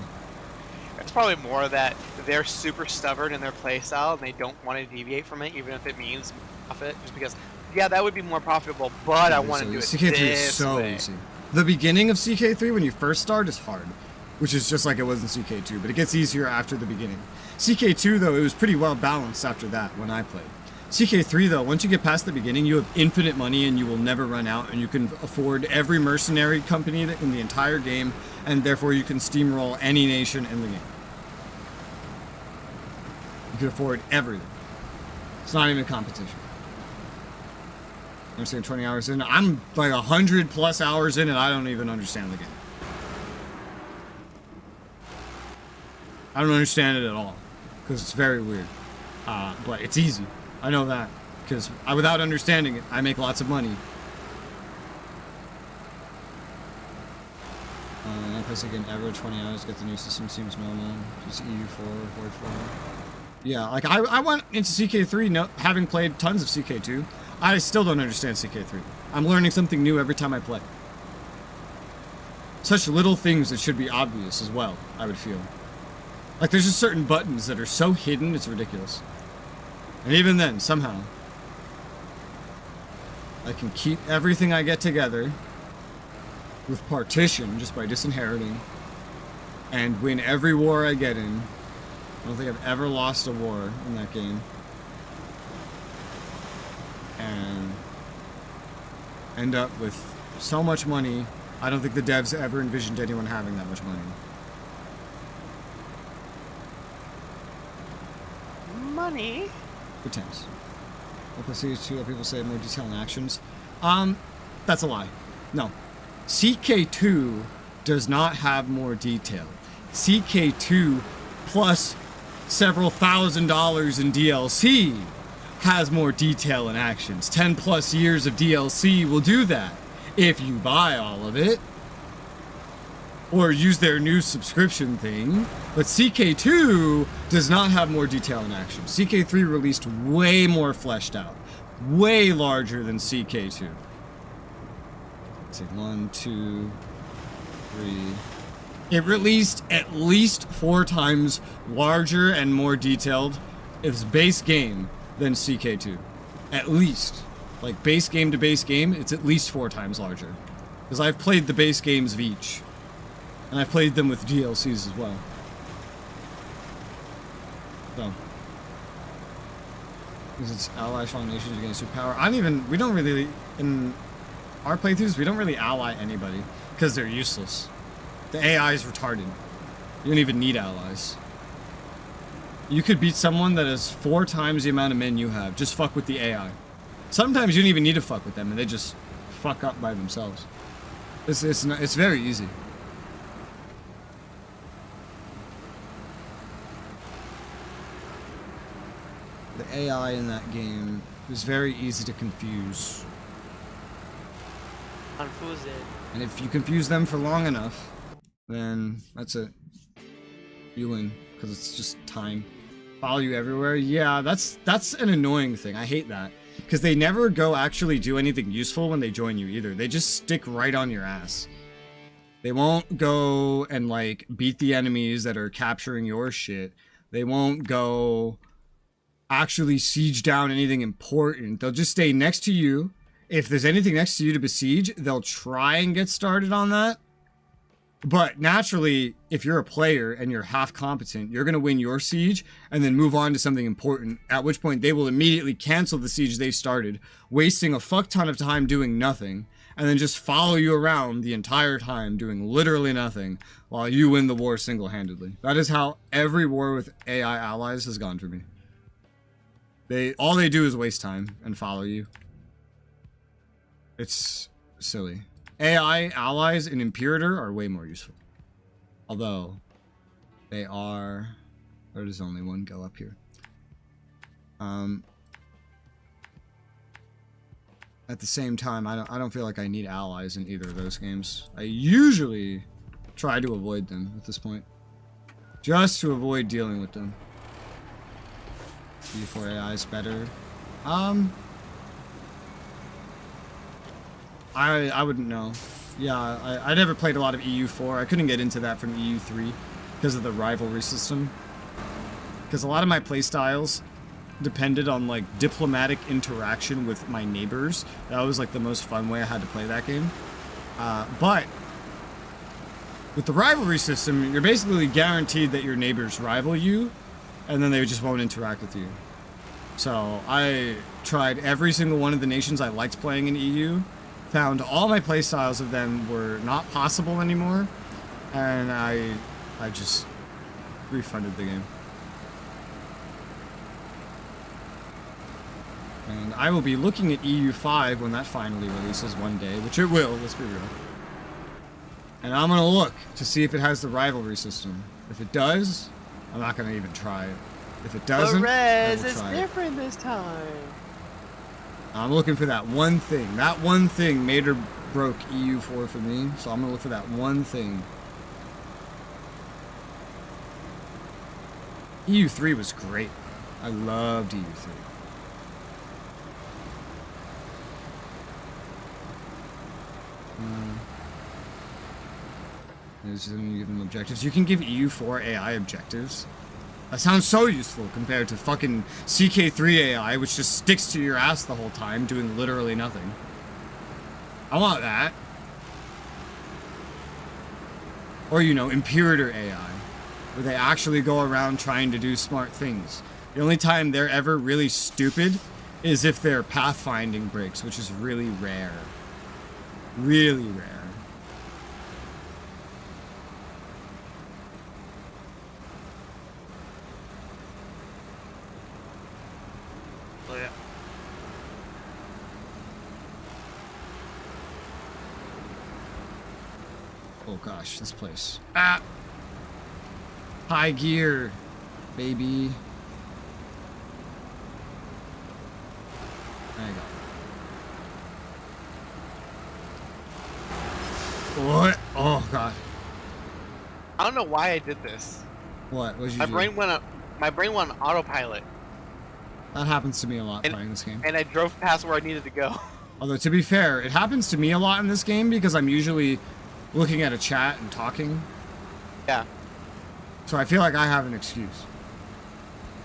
S3: It's probably more that they're super stubborn in their playstyle and they don't want to deviate from it, even if it means profit. Just because, yeah, that would be more profitable, but I want to do it
S1: CK3
S3: this
S1: is so
S3: way.
S1: easy. The beginning of CK3 when you first start is hard, which is just like it was in CK2, but it gets easier after the beginning. CK2 though, it was pretty well balanced after that when I played. CK3 though, once you get past the beginning, you have infinite money and you will never run out, and you can afford every mercenary company in the entire game, and therefore you can steamroll any nation in the game. You can afford everything. It's not even a competition. I'm saying 20 hours in. I'm like 100+ hours in and I don't even understand the game. I don't understand it at all because it's very weird. But it's easy. I know that because without understanding it, I make lots of money. I press again ever 20 hours. Get the new system seems normal. Just EU4, Void 4. Yeah, like I went into CK3 having played tons of CK2. I still don't understand CK3. I'm learning something new every time I play. Such little things that should be obvious as well, I would feel. Like there's just certain buttons that are so hidden, it's ridiculous. And even then, somehow, I can keep everything I get together with partition just by disinheriting and win every war I get in. I don't think I've ever lost a war in that game. And end up with so much money. I don't think the devs ever envisioned anyone having that much money.
S3: Money?
S1: Good times. LPC2, people say more detail in actions. That's a lie. No. CK2 does not have more detail. CK2 plus several $1,000s in DLC has more detail and actions. 10+ years of DLC will do that if you buy all of it or use their new subscription thing. But CK2 does not have more detail and actions. CK3 released way more fleshed out, way larger than CK2. Let's see, 1, 2, 3. It released at least 4 times larger and more detailed its base game than CK2. At least. Like, base game to base game, it's at least 4 times larger. Because I've played the base games of each. And I've played them with DLCs as well. So. Because it's ally strong nations against superpower. We don't really, in our playthroughs, we don't really ally anybody. Because they're useless. The AI is retarded. You don't even need allies. You could beat someone that has 4 times the amount of men you have. Just fuck with the AI. Sometimes you don't even need to fuck with them, and they just fuck up by themselves. It's very easy. The AI in that game is very easy to confuse.
S5: Confuse it.
S1: And if you confuse them for long enough, then that's it. You win, because it's just time. Follow you everywhere. Yeah, that's an annoying thing. I hate that. Because they never go actually do anything useful when they join you either. They just stick right on your ass. They won't go and like beat the enemies that are capturing your shit. They won't go actually siege down anything important. They'll just stay next to you. If there's anything next to you to besiege, they'll try and get started on that. But naturally, if you're a player and you're half competent, you're going to win your siege and then move on to something important, at which point they will immediately cancel the siege they started, wasting a fuck ton of time doing nothing, and then just follow you around the entire time doing literally nothing while you win the war single-handedly. That is how every war with AI allies has gone for me. All they do is waste time and follow you. It's silly. AI allies in Imperator are way more useful. Although, they are... There is only one go up here. At the same time, I don't feel like I need allies in either of those games. I usually try to avoid them at this point. Just to avoid dealing with them. B4 AI is better. I wouldn't know. Yeah, I never played a lot of EU4. I couldn't get into that from EU3 because of the rivalry system. Because a lot of my playstyles depended on like diplomatic interaction with my neighbors. That was like the most fun way I had to play that game. But with the rivalry system, you're basically guaranteed that your neighbors rival you, and then they just won't interact with you. So I tried every single one of the nations I liked playing in EU, found all my playstyles of them were not possible anymore, and I just refunded the game. And I will be looking at EU5 when that finally releases one day, which it will, let's be real. And I'm gonna look to see if it has the rivalry system. If it does, I'm not gonna even try it. If it doesn't,
S3: The res is
S1: try
S3: different this time.
S1: I'm looking for that one thing. That one thing made or broke EU4 for me, so I'm gonna look for that one thing. EU3 was great. I loved EU3. You give them objectives. You can give EU4 AI objectives. That sounds so useful compared to fucking CK3 AI, which just sticks to your ass the whole time, doing literally nothing. I want that. Or, you know, Imperator AI, where they actually go around trying to do smart things. The only time they're ever really stupid is if their pathfinding breaks, which is really rare. Really rare. Oh gosh, this place. Ah! High gear, baby. There you go. What? Oh god.
S3: I don't know why I did this.
S1: What? What did you
S3: My
S1: do?
S3: brain went on autopilot,
S1: That happens to me a lot playing this game.
S3: and I drove past where I needed to go.
S1: Although, to be fair, it happens to me a lot in this game because I'm usually looking at a chat and talking.
S3: Yeah.
S1: So I feel like I have an excuse.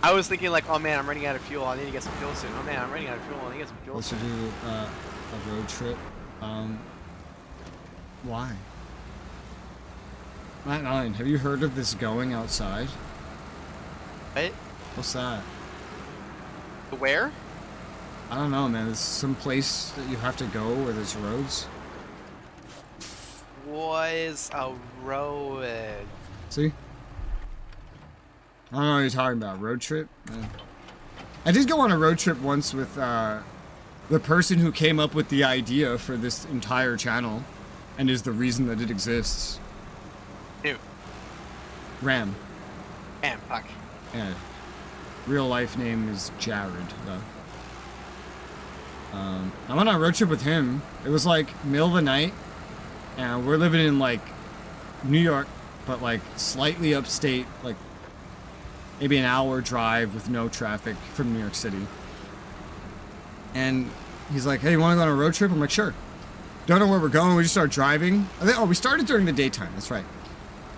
S3: I was thinking like, oh man, I'm running out of fuel. I need to get some fuel soon. Oh man, I'm running out of fuel. I need to get some fuel
S1: Let's
S3: soon.
S1: do a road trip. Why? Matt 9, have you heard of this going outside?
S3: What?
S1: What's that?
S3: Where?
S1: I don't know, man. There's some place that you have to go where there's roads.
S3: What is a road?
S1: See? I don't know what you're talking about. Road trip? Yeah. I did go on a road trip once with the person who came up with the idea for this entire channel and is the reason that it exists.
S3: Who?
S1: Ram.
S3: Damn, fuck.
S1: Yeah. Real life name is Jared, though. I went on a road trip with him. It was like middle of the night, and we're living in like New York, but like slightly upstate, like maybe an hour drive with no traffic from New York City. And he's like, hey, you want to go on a road trip? I'm like, sure. Don't know where we're going. We just start driving. We started during the daytime. That's right.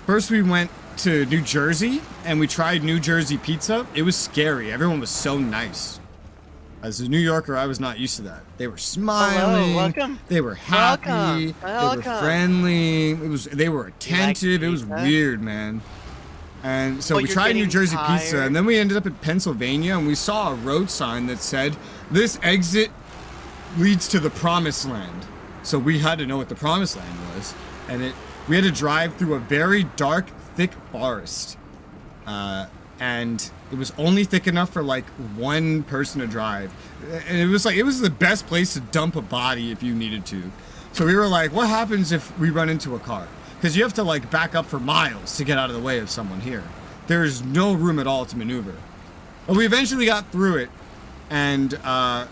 S1: First, we went to New Jersey, and we tried New Jersey pizza. It was scary. Everyone was so nice. As a New Yorker, I was not used to that. They were smiling.
S3: Hello, welcome.
S1: They were happy.
S3: Welcome.
S1: They were friendly. They were attentive. It was weird, man. And so we tried New Jersey pizza, and then we ended up in Pennsylvania, and we saw a road sign that said, "This exit leads to the promised land." So we had to know what the promised land was, and we had to drive through a very dark, thick forest, and it was only thick enough for like one person to drive, and it was the best place to dump a body if you needed to. So we were like, what happens if we run into a car? Because you have to like back up for miles to get out of the way of someone here. There's no room at all to maneuver. But we eventually got through it, and I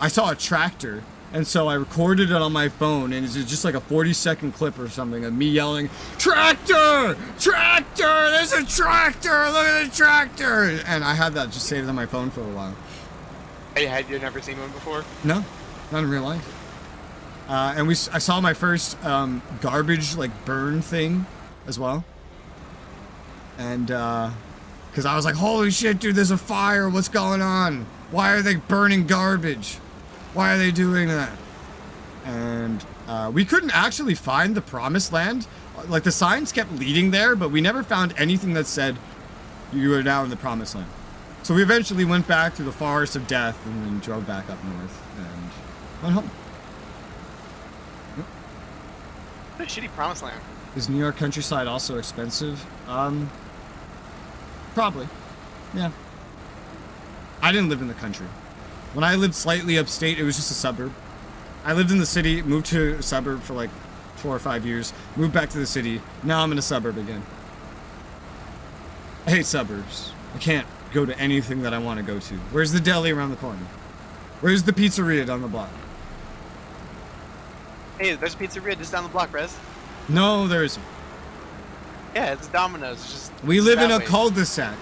S1: saw a tractor. And so I recorded it on my phone, and it's just like a 40-second clip or something of me yelling, "Tractor! Tractor! There's a tractor! Look at the tractor!" And I had that just saved on my phone for a while.
S3: Hey, had you never seen one before?
S1: No, not in real life. And I saw my first garbage like burn thing as well. And because I was like, holy shit, dude, there's a fire. What's going on? Why are they burning garbage? Why are they doing that? And we couldn't actually find the promised land. Like the signs kept leading there, but we never found anything that said you are now in the promised land. So we eventually went back through the forest of death and then drove back up north and went home.
S3: What a shitty promised land.
S1: Is New York countryside also expensive? Probably. Yeah. I didn't live in the country. When I lived slightly upstate, it was just a suburb. I lived in the city, moved to a suburb for like 4 or 5 years, moved back to the city. Now I'm in a suburb again. I hate suburbs. I can't go to anything that I want to go to. Where's the deli around the corner? Where's the pizzeria down the block?
S3: Hey, there's a pizzeria just down the block, Rez.
S1: No, there isn't.
S3: Yeah, it's Domino's. It's just
S1: We live in a
S3: way.
S1: cul-de-sac.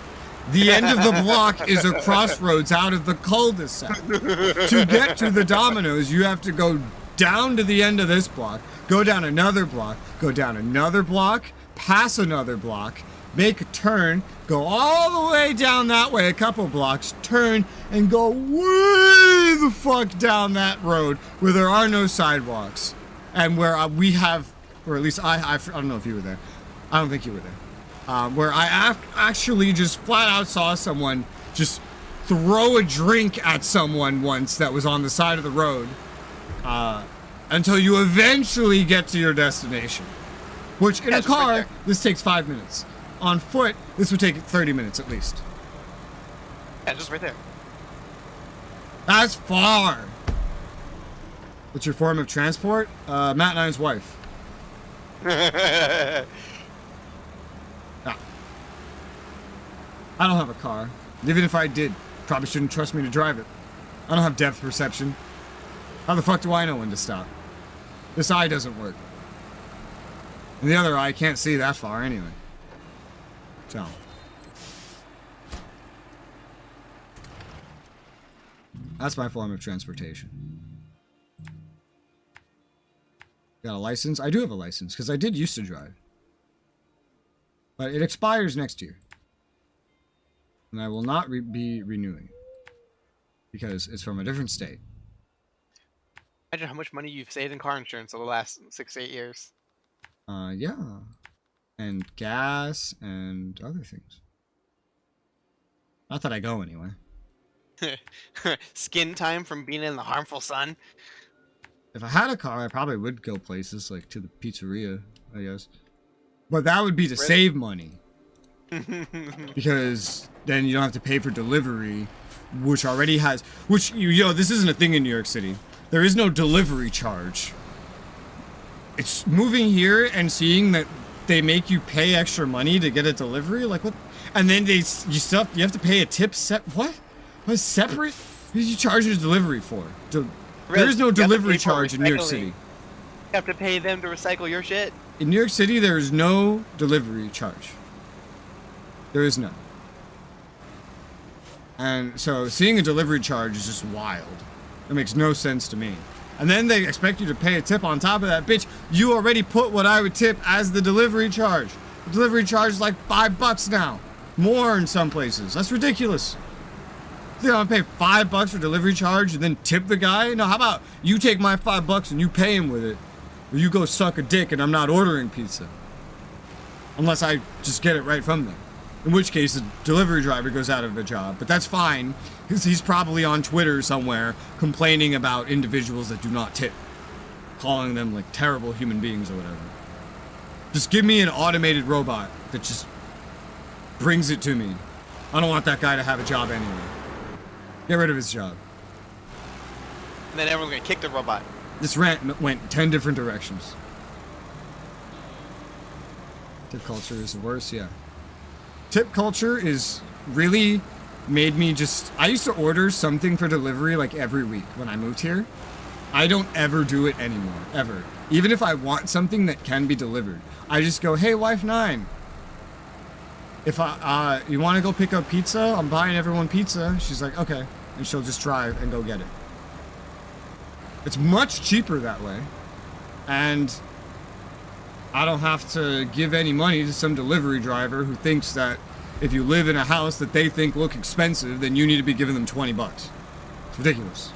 S1: The end of the block is a crossroads out of the cul-de-sac. To get to the Domino's, you have to go down to the end of this block, go down another block, go down another block, pass another block, make a turn, go all the way down that way a couple blocks, turn, and go way the fuck down that road where there are no sidewalks. And where we have, or at least I don't know if you were there. I don't think you were there. Where I actually just flat out saw someone just throw a drink at someone once that was on the side of the road until you eventually get to your destination. Which in a car,
S3: right
S1: this takes 5 minutes. On foot, this would take 30 minutes at least.
S3: Yeah, just right there.
S1: That's far. What's your form of transport? Matt and I's wife. I don't have a car. Even if I did, probably shouldn't trust me to drive it. I don't have depth perception. How the fuck do I know when to stop? This eye doesn't work. And the other eye can't see that far anyway. So. That's my form of transportation. Got a license? I do have a license, because I did used to drive. But it expires next year. And I will not be renewing. Because it's from a different state.
S3: Imagine how much money you've saved in car insurance over the last 6 to 8 years.
S1: Yeah. And gas and other things. Not that I go anywhere.
S3: Skin time from being in the harmful sun.
S1: If I had a car, I probably would go places, like to the pizzeria, I guess. But that would be to save money. Because then you don't have to pay for delivery, which already has... Which, this isn't a thing in New York City. There is no delivery charge. It's moving here and seeing that they make you pay extra money to get a delivery, like what? And then you have to pay a tip what? What is separate? What are you charging a delivery for? There is no delivery charge in New York City.
S3: You have to pay them to recycle your shit.
S1: In New York City, there is no delivery charge. There is none. And so seeing a delivery charge is just wild. It makes no sense to me. And then they expect you to pay a tip on top of that. Bitch, you already put what I would tip as the delivery charge. The delivery charge is like $5 now. More in some places. That's ridiculous. You don't pay $5 for delivery charge and then tip the guy? No, how about you take my $5 and you pay him with it? Or you go suck a dick and I'm not ordering pizza. Unless I just get it right from them. In which case, the delivery driver goes out of a job. But that's fine, because he's probably on Twitter somewhere complaining about individuals that do not tip. Calling them, like, terrible human beings or whatever. Just give me an automated robot that just brings it to me. I don't want that guy to have a job anyway. Get rid of his job.
S3: And then everyone's gonna kick the robot.
S1: This rant went 10 different directions. Tip culture is the worst, yeah. Tip culture is really made me just... I used to order something for delivery like every week when I moved here. I don't ever do it anymore, ever. Even if I want something that can be delivered, I just go, hey, wife 9. If you want to go pick up pizza? I'm buying everyone pizza. She's like, okay. And she'll just drive and go get it. It's much cheaper that way. And I don't have to give any money to some delivery driver who thinks that if you live in a house that they think look expensive, then you need to be giving them 20 bucks. It's ridiculous.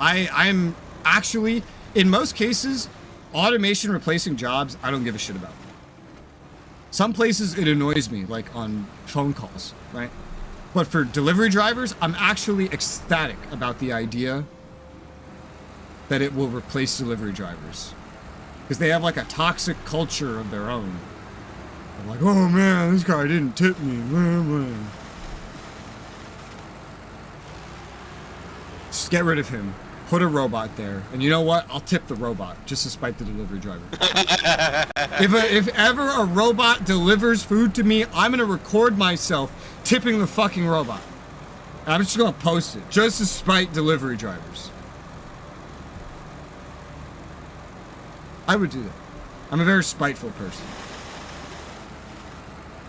S1: I'm actually, in most cases, automation replacing jobs, I don't give a shit about. Some places it annoys me, like on phone calls, right? But for delivery drivers, I'm actually ecstatic about the idea that it will replace delivery drivers. Because they have like a toxic culture of their own. I'm like, oh man, this guy didn't tip me. Just get rid of him. Put a robot there. And you know what? I'll tip the robot, just to spite the delivery driver. If ever a robot delivers food to me, I'm gonna record myself tipping the fucking robot. And I'm just gonna post it, just to spite delivery drivers. I would do that. I'm a very spiteful person.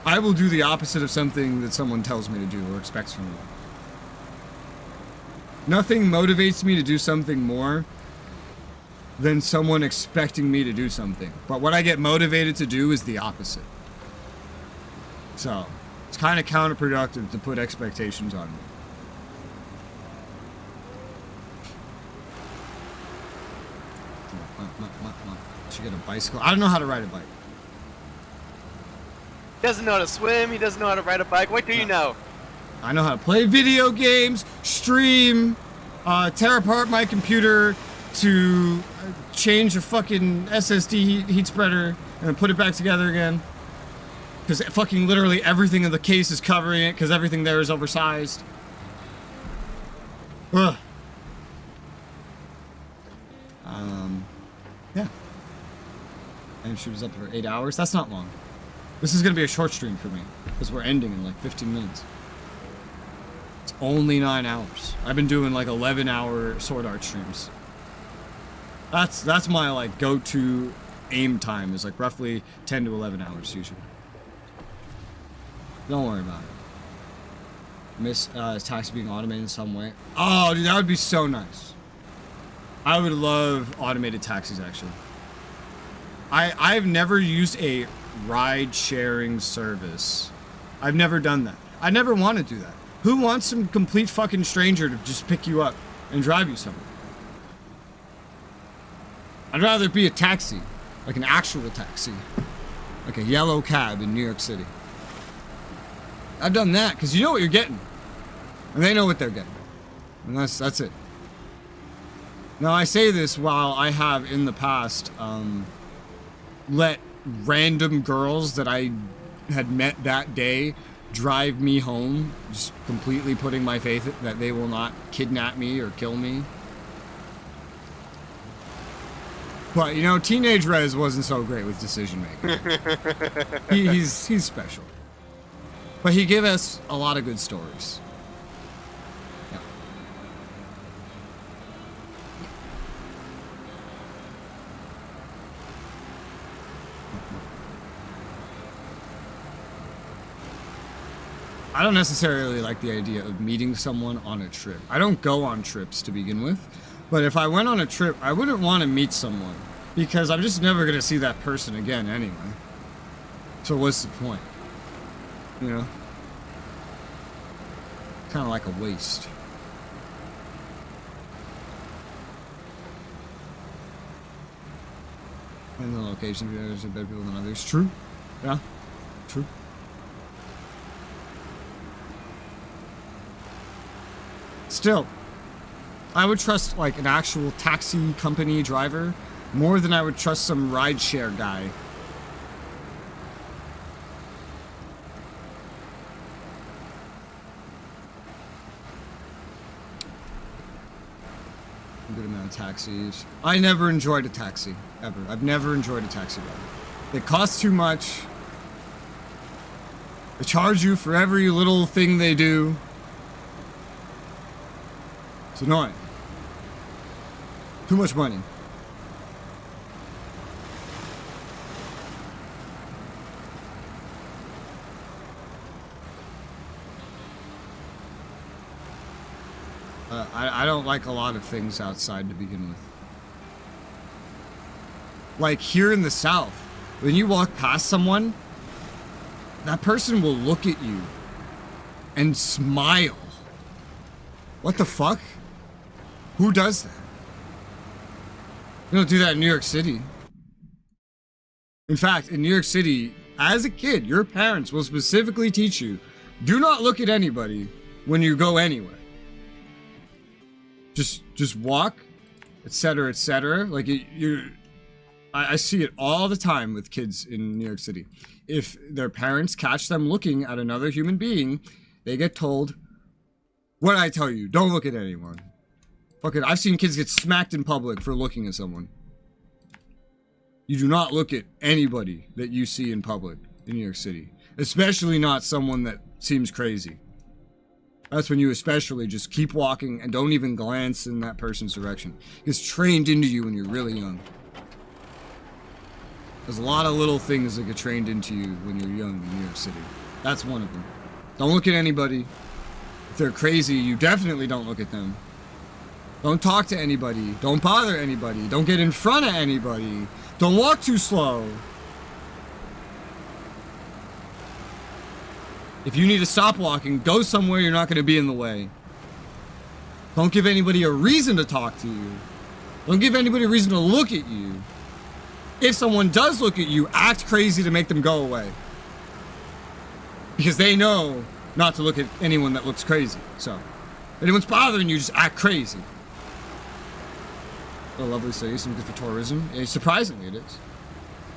S1: I will do the opposite of something that someone tells me to do or expects from me. Nothing motivates me to do something more than someone expecting me to do something. But what I get motivated to do is the opposite. So, it's kind of counterproductive to put expectations on me. Should get a bicycle. I don't know how to ride a bike.
S3: He doesn't know how to swim. He doesn't know how to ride a bike. What do you know?
S1: I know how to play video games, stream, tear apart my computer to change a fucking SSD heat spreader and then put it back together again. Because fucking literally everything in the case is covering it because everything there is oversized. Ugh. Yeah. And she was up for 8 hours. That's not long. This is going to be a short stream for me because we're ending in like 15 minutes. It's only 9 hours. I've been doing like 11-hour Sword Art streams. That's my like go-to aim time is like roughly 10 to 11 hours usually. Don't worry about it. Miss taxi being automated in some way. Oh, dude, that would be so nice. I would love automated taxis actually. I've never used a ride-sharing service. I've never done that. I never want to do that. Who wants some complete fucking stranger to just pick you up and drive you somewhere? I'd rather it be a taxi, like an actual taxi, like a yellow cab in New York City. I've done that because you know what you're getting, and they know what they're getting, and that's it. Now I say this while I have in the past let random girls that I had met that day drive me home, just completely putting my faith that they will not kidnap me or kill me. But you know, Teenage Rez wasn't so great with decision making. he's special, but he gave us a lot of good stories. Yeah. I don't necessarily like the idea of meeting someone on a trip. I don't go on trips to begin with, but if I went on a trip, I wouldn't want to meet someone because I'm just never going to see that person again anyway. So what's the point? You know? Kind of like a waste. In the location, there's better people than others. True. Yeah. True. Still, I would trust like an actual taxi company driver more than I would trust some rideshare guy. A good amount of taxis. I never enjoyed a taxi, ever. I've never enjoyed a taxi ride. They cost too much. They charge you for every little thing they do. It's annoying. Too much money. I don't like a lot of things outside to begin with. Like here in the South, when you walk past someone, that person will look at you and smile. What the fuck? Who does that? You don't do that in New York City. In fact, in New York City, as a kid, your parents will specifically teach you, do not look at anybody when you go anywhere. Just walk, etc., etc. Like I see it all the time with kids in New York City. If their parents catch them looking at another human being, they get told, what did I tell you? Don't look at anyone. Fucking, I've seen kids get smacked in public for looking at someone. You do not look at anybody that you see in public in New York City. Especially not someone that seems crazy. That's when you especially just keep walking and don't even glance in that person's direction. It's trained into you when you're really young. There's a lot of little things that get trained into you when you're young in New York City. That's one of them. Don't look at anybody. If they're crazy, you definitely don't look at them. Don't talk to anybody. Don't bother anybody. Don't get in front of anybody. Don't walk too slow. If you need to stop walking, go somewhere you're not going to be in the way. Don't give anybody a reason to talk to you. Don't give anybody a reason to look at you. If someone does look at you, act crazy to make them go away. Because they know not to look at anyone that looks crazy. So, if anyone's bothering you, just act crazy. A lovely city, some good for tourism. Yeah, surprisingly, it is.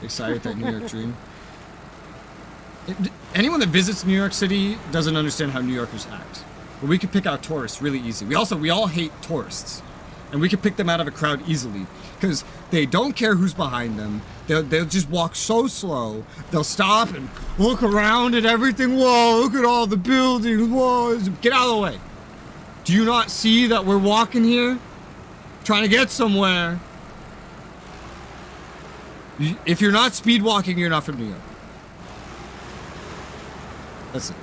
S1: Excited that New York dream. Anyone that visits New York City doesn't understand how New Yorkers act. But we could pick out tourists really easy. We all hate tourists. And we could pick them out of a crowd easily. Because they don't care who's behind them. They'll just walk so slow. They'll stop and look around at everything. Whoa, look at all the buildings. Whoa, get out of the way. Do you not see that we're walking here? Trying to get somewhere. If you're not speed walking, you're not from New York. That's it.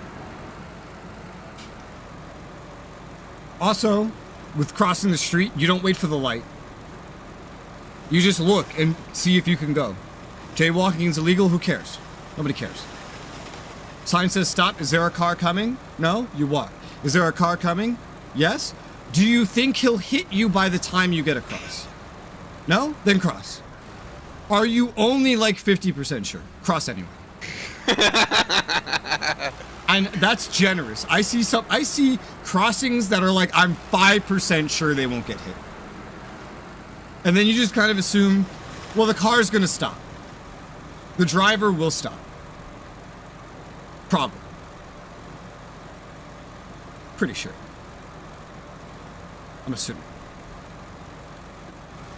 S1: Also, with crossing the street, you don't wait for the light. You just look and see if you can go. Jaywalking is illegal, who cares? Nobody cares. Sign says stop, is there a car coming? No, you walk. Is there a car coming? Yes. Do you think he'll hit you by the time you get across? No? Then cross. Are you only like 50% sure? Cross anyway. And that's generous. I see crossings that are like, I'm 5% sure they won't get hit. And then you just kind of assume, well, the car's gonna stop. The driver will stop. Probably. Pretty sure. I'm assuming.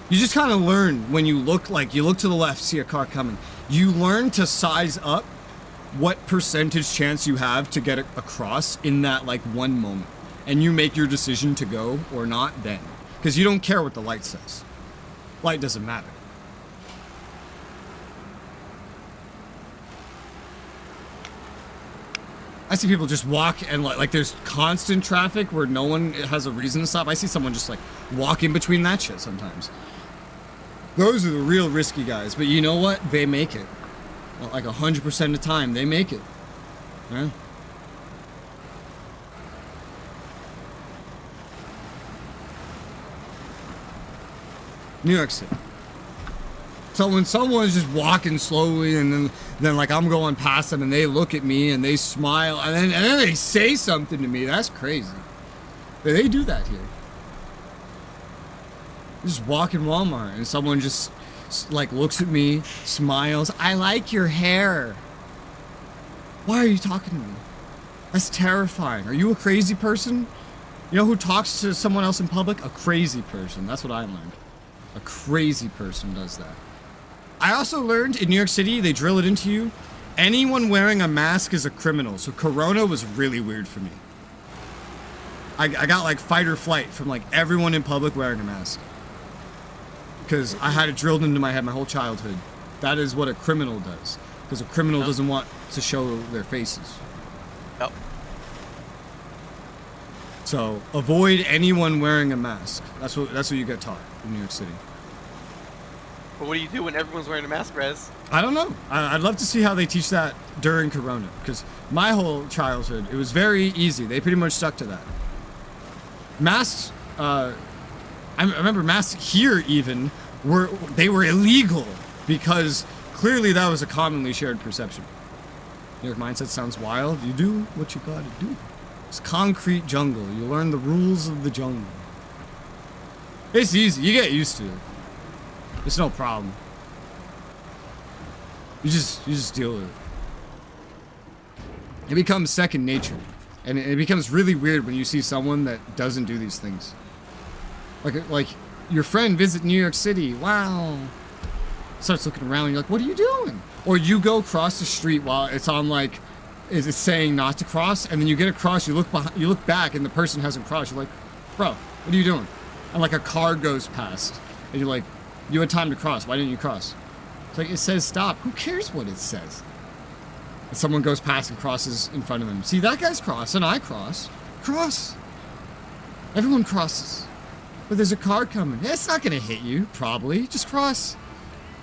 S1: You just kind of learn when you look to the left, see a car coming. You learn to size up what percentage chance you have to get across in that like one moment. And you make your decision to go or not then. Because you don't care what the light says. Light doesn't matter. I see people just walk and like there's constant traffic where no one has a reason to stop. I see someone just like walk in between that shit sometimes. Those are the real risky guys, but you know what? They make it. Like 100% of the time, they make it. Yeah. New York City. So when someone's just walking slowly and then like I'm going past them and they look at me and they smile and then they say something to me, that's crazy. But they do that here. You just walk in Walmart and someone just like looks at me, smiles. I like your hair. Why are you talking to me? That's terrifying. Are you a crazy person? You know who talks to someone else in public? A crazy person. That's what I learned. A crazy person does that. I also learned in New York City, they drill it into you. Anyone wearing a mask is a criminal. So Corona was really weird for me. I got like fight or flight from like everyone in public wearing a mask. Because I had it drilled into my head my whole childhood. That is what a criminal does. Because a criminal doesn't want to show their faces.
S2: Yep.
S1: So avoid anyone wearing a mask. That's what you get taught in New York City.
S2: But what do you do when everyone's wearing a mask, Rez?
S1: I don't know. I'd love to see how they teach that during Corona, because my whole childhood, it was very easy. They pretty much stuck to that. Masks, I remember masks here even, were illegal, because clearly that was a commonly shared perception. New York mindset sounds wild. You do what you gotta do. It's concrete jungle. You learn the rules of the jungle. It's easy. You get used to it. It's no problem. You just deal with it. It becomes second nature. And it becomes really weird when you see someone that doesn't do these things. Like your friend visit New York City. Wow. Starts looking around and you're like, what are you doing? Or you go across the street while it's on like, it's saying not to cross, and then you get across, you look behind, you look back and the person hasn't crossed. You're like, bro, what are you doing? And like a car goes past and you're like, you had time to cross. Why didn't you cross? It's like, it says stop. Who cares what it says? And someone goes past and crosses in front of him. See, that guy's crossing, I cross. Cross. Everyone crosses. But there's a car coming. Yeah, it's not gonna hit you, probably. Just cross.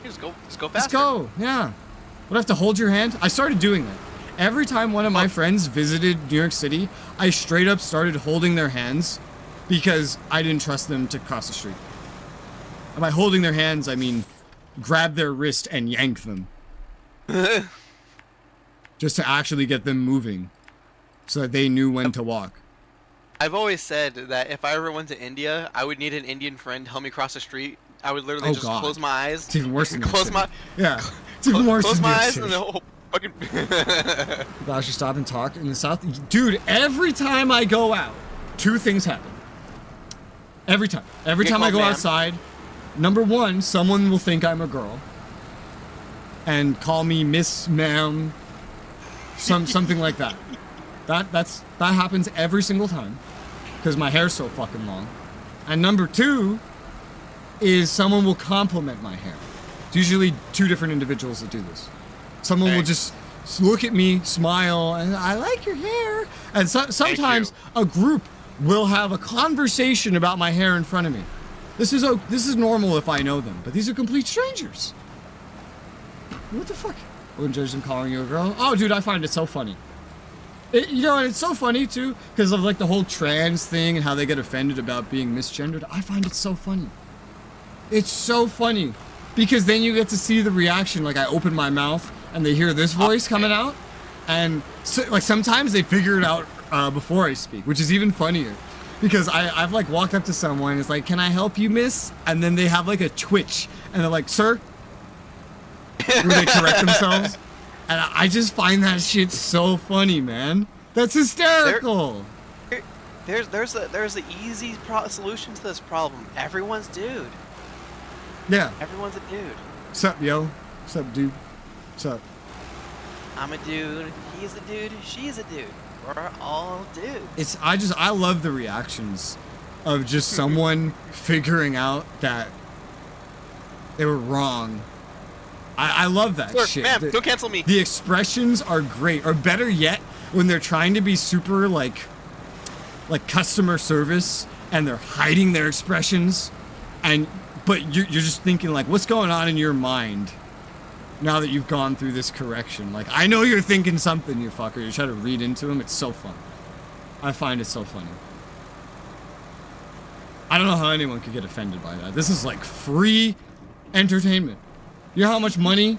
S2: Just go faster.
S1: Let's go, yeah. Would I have to hold your hand? I started doing that. Every time one of my friends visited New York City, I straight up started holding their hands because I didn't trust them to cross the street. And by holding their hands, I mean grab their wrist and yank them. Just to actually get them moving so that they knew when to walk.
S2: I've always said that if I ever went to India, I would need an Indian friend to help me cross the street. I would literally just close my eyes.
S1: It's even worse than
S2: close my
S1: yeah. It's even worse
S2: close
S1: than
S2: my
S1: New York
S2: eyes
S1: City.
S2: and the whole fucking.
S1: People actually stop and talk in the South. Dude, every time I go out, two things happen. Every time. Every time I go outside, number one, someone will think I'm a girl and call me Miss Ma'am, something like that. That happens every single time because my hair's so fucking long. And number two is someone will compliment my hair. It's usually two different individuals that do this. Someone will just look at me, smile, and I like your hair. And sometimes a group will have a conversation about my hair in front of me. This is normal if I know them, but these are complete strangers. What the fuck? I wouldn't judge them calling you a girl. Oh, dude, I find it so funny. You know, and it's so funny too because of like the whole trans thing and how they get offended about being misgendered. I find it so funny. It's so funny because then you get to see the reaction. Like I open my mouth and they hear this voice coming out, and so, like sometimes they figure it out before I speak, which is even funnier because I've like walked up to someone and it's like, can I help you, miss? And then they have like a twitch and they're like, sir, where they correct themselves. And I just find that shit so funny, man. That's hysterical.
S2: There's the easy solution to this problem. Everyone's dude.
S1: Yeah.
S2: Everyone's a dude.
S1: What's up, yo? What's up, dude? What's up?
S2: I'm a dude. He's a dude. She's a dude. We're all dudes.
S1: I love the reactions of just someone figuring out that they were wrong. I love that shit.
S2: Ma'am, don't cancel me.
S1: The expressions are great. Or better yet, when they're trying to be super like customer service and they're hiding their expressions, but you're just thinking like, what's going on in your mind now that you've gone through this correction? Like, I know you're thinking something, you fucker. You try to read into them. It's so fun. I find it so funny. I don't know how anyone could get offended by that. This is like free entertainment. You know how much money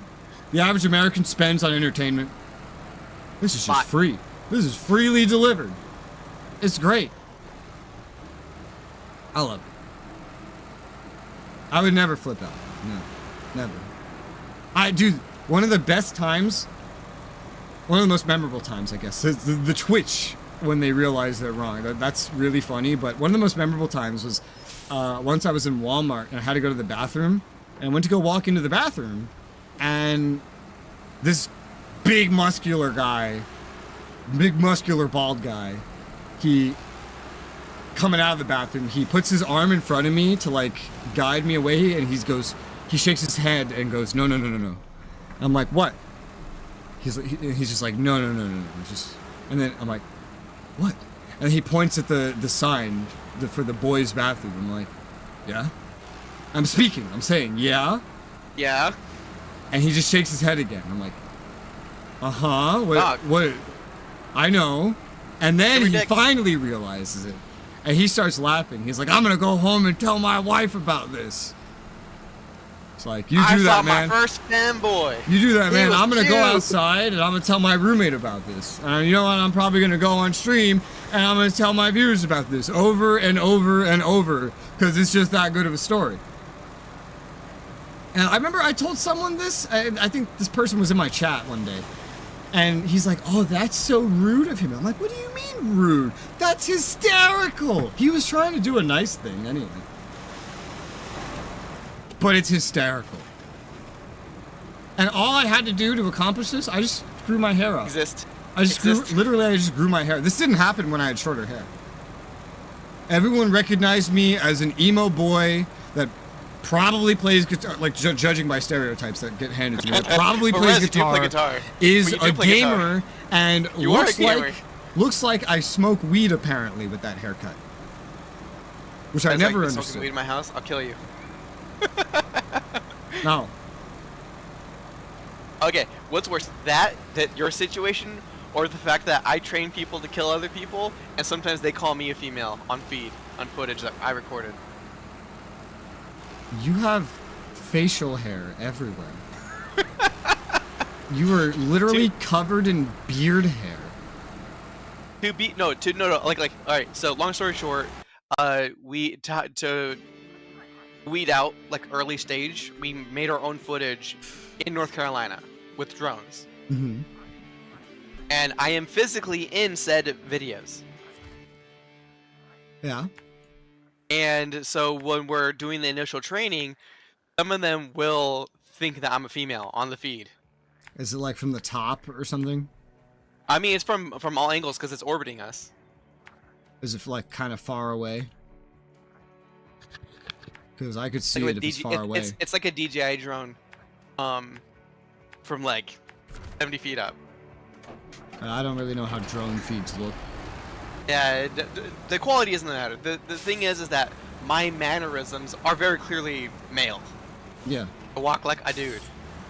S1: the average American spends on entertainment? This is just free. This is freely delivered. It's great. I love it. I would never flip out. No, never. Dude, one of the best times, one of the most memorable times, I guess, is the twitch when they realize they're wrong. That's really funny, but one of the most memorable times was once I was in Walmart and I had to go to the bathroom. And I went to go walk into the bathroom, and this big muscular bald guy, he coming out of the bathroom, he puts his arm in front of me to like guide me away, and he shakes his head and goes, no. I'm like, what? He's just like, no. Just, and then I'm like, what? And he points at the sign for the boys' bathroom. I'm like, yeah? I'm speaking. I'm saying, yeah?
S3: Yeah.
S1: And he just shakes his head again. I'm like, uh-huh.
S3: Dog.
S1: What? I know. And then
S3: Every
S1: he
S3: dick.
S1: finally realizes it. And he starts laughing. He's like, I'm going to go home and tell my wife about this. It's like, you do
S3: I
S1: that,
S3: saw
S1: man.
S3: my first fanboy.
S1: You do that,
S3: It
S1: man.
S3: was
S1: I'm going to go
S3: you.
S1: outside and I'm going to tell my roommate about this. And you know what? I'm probably going to go on stream and I'm going to tell my viewers about this over and over and over because it's just that good of a story. And I remember I told someone this. I think this person was in my chat one day. And he's like, oh, that's so rude of him. I'm like, what do you mean rude? That's hysterical. He was trying to do a nice thing anyway. But it's hysterical. And all I had to do to accomplish this, I just grew my hair up. I just grew my hair. This didn't happen when I had shorter hair. Everyone recognized me as an emo boy that probably plays guitar, like judging by stereotypes that get handed to me. That probably
S3: But
S1: plays
S3: Rez, you do play
S1: guitar,
S3: guitar.
S1: is
S3: But you
S1: a
S3: do play
S1: gamer,
S3: guitar.
S1: and
S3: You are a gamer.
S1: looks like I smoke weed apparently with that haircut, which I
S3: Guys,
S1: never
S3: like, smoking
S1: understood.
S3: weed in my house, I'll kill you.
S1: No.
S3: Okay, what's worse, that your situation, or the fact that I train people to kill other people, and sometimes they call me a female on footage that I recorded.
S1: You have facial hair everywhere. You are literally covered in beard hair.
S3: No, like, all right. So long story short, we to weed out like early stage, we made our own footage in North Carolina with drones,
S1: Mm-hmm.
S3: and I am physically in said videos.
S1: Yeah.
S3: And so when we're doing the initial training, some of them will think that I'm a female on the feed.
S1: Is it like from the top or something?
S3: I mean, it's from all angles because it's orbiting us.
S1: Is it like kind of far away? Because I could see
S3: Like
S1: it if it's far away.
S3: It's like a DJI drone, from like 70 feet up.
S1: I don't really know how drone feeds look.
S3: Yeah, the quality isn't the matter. The thing is that my mannerisms are very clearly male.
S1: Yeah.
S3: I walk like a dude.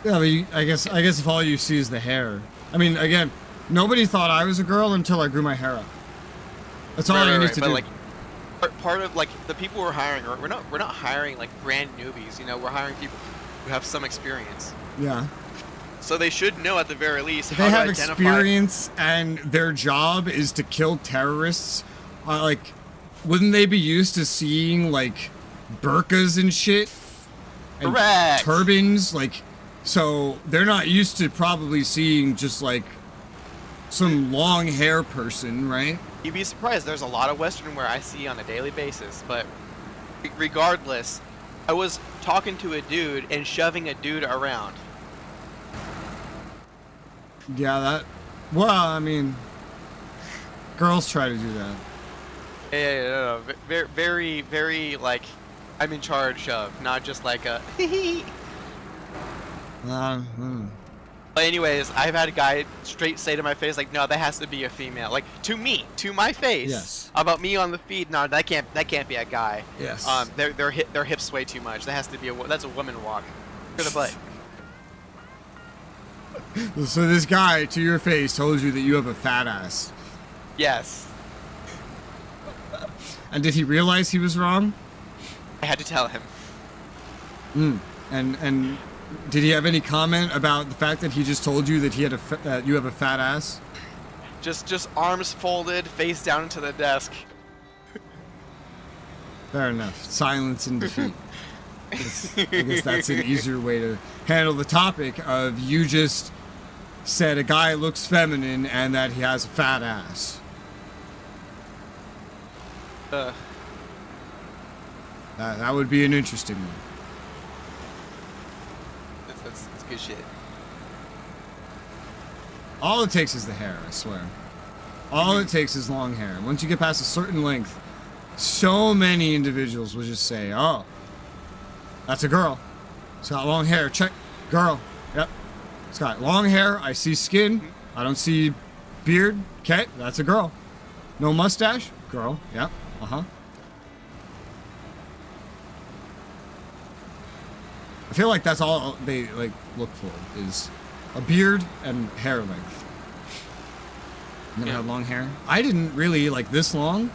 S1: Yeah, but I guess if all you see is the hair. I mean, again, nobody thought I was a girl until I grew my hair up. That's all I need to
S3: but
S1: do.
S3: like, part of like the people we're hiring, we're not hiring like brand newbies. You know, we're hiring people who have some experience.
S1: Yeah.
S3: So they should know at the very least
S1: If
S3: how
S1: they
S3: to
S1: have
S3: identify.
S1: experience and their job is to kill terrorists, like, wouldn't they be used to seeing like burqas and shit? And
S3: Correct.
S1: turbans, like, so they're not used to probably seeing just like some long hair person, right?
S3: You'd be surprised. There's a lot of Western wear I see on a daily basis, but regardless, I was talking to a dude and shoving a dude around.
S1: Yeah, well, I mean, girls try to do that.
S3: Yeah, no. Very, very, very, like, I'm in charge of, not just like a But anyways, I've had a guy straight say to my face, like, no, that has to be a female. Like, to my face.
S1: Yes.
S3: About me on the feed, no, that can't be a guy.
S1: Yes.
S3: Their hips sway too much. That has to be that's a woman walk. To the butt.
S1: So this guy, to your face, told you that you have a fat ass.
S3: Yes.
S1: And did he realize he was wrong?
S3: I had to tell him.
S1: And did he have any comment about the fact that he just told you that he had that you have a fat ass?
S3: Just arms folded, face down into the desk.
S1: Fair enough. Silence and defeat. I guess that's an easier way to handle the topic of you just said a guy looks feminine and that he has a fat ass. That would be an interesting one.
S3: That's good shit.
S1: All it takes is the hair, I swear. All it takes is long hair. Once you get past a certain length, so many individuals will just say, oh, that's a girl. It's got long hair. Check. Girl. Yep. It's got long hair. I see skin. I don't see beard. Okay, that's a girl. No mustache? Girl. Yep. Uh-huh. I feel like that's all they like look for is a beard and hair length. Never had long hair. I didn't really like this long,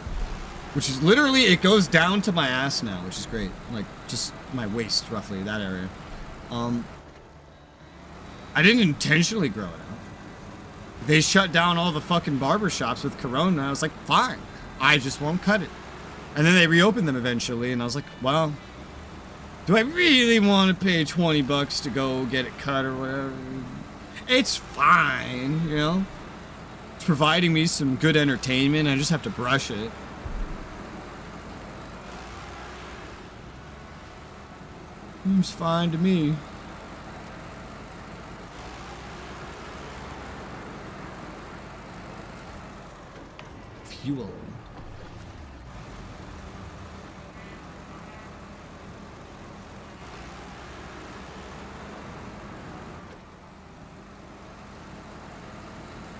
S1: which is literally, it goes down to my ass now, which is great. Like just my waist, roughly, that area. I didn't intentionally grow it out. They shut down all the fucking barber shops with Corona, and I was like, fine, I just won't cut it. And then they reopened them eventually, and I was like, well, do I really want to pay $20 to go get it cut or whatever? It's fine, you know? It's providing me some good entertainment, I just have to brush it. Seems fine to me. Fuel.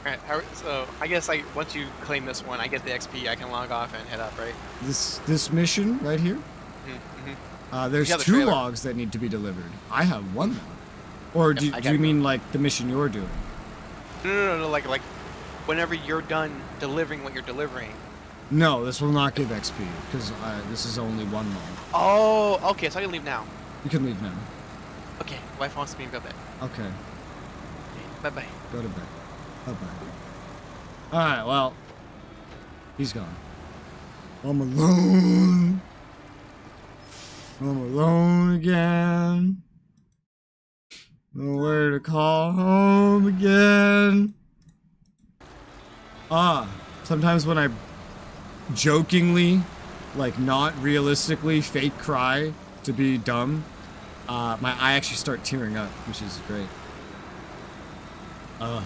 S3: Alright, so I guess once you claim this one, I get the XP, I can log off and head up, right?
S1: This mission right here? There's
S3: the
S1: 2
S3: trailer.
S1: logs that need to be delivered. I have 1 log. Or do
S3: I
S1: you
S3: gotta
S1: mean like the mission you're doing?
S3: No, like whenever you're done delivering what you're delivering.
S1: No, this will not give XP because this is only 1 log.
S3: Oh, okay, so I can leave now.
S1: You can leave now.
S3: Okay, wife wants me to go to bed.
S1: Okay,
S3: Bye-bye.
S1: go to bed. Bye-bye. Alright, well, he's gone. I'm alone. I'm alone again. Nowhere to call home again. Sometimes when I jokingly, like not realistically, fake cry to be dumb, I actually start tearing up, which is great. My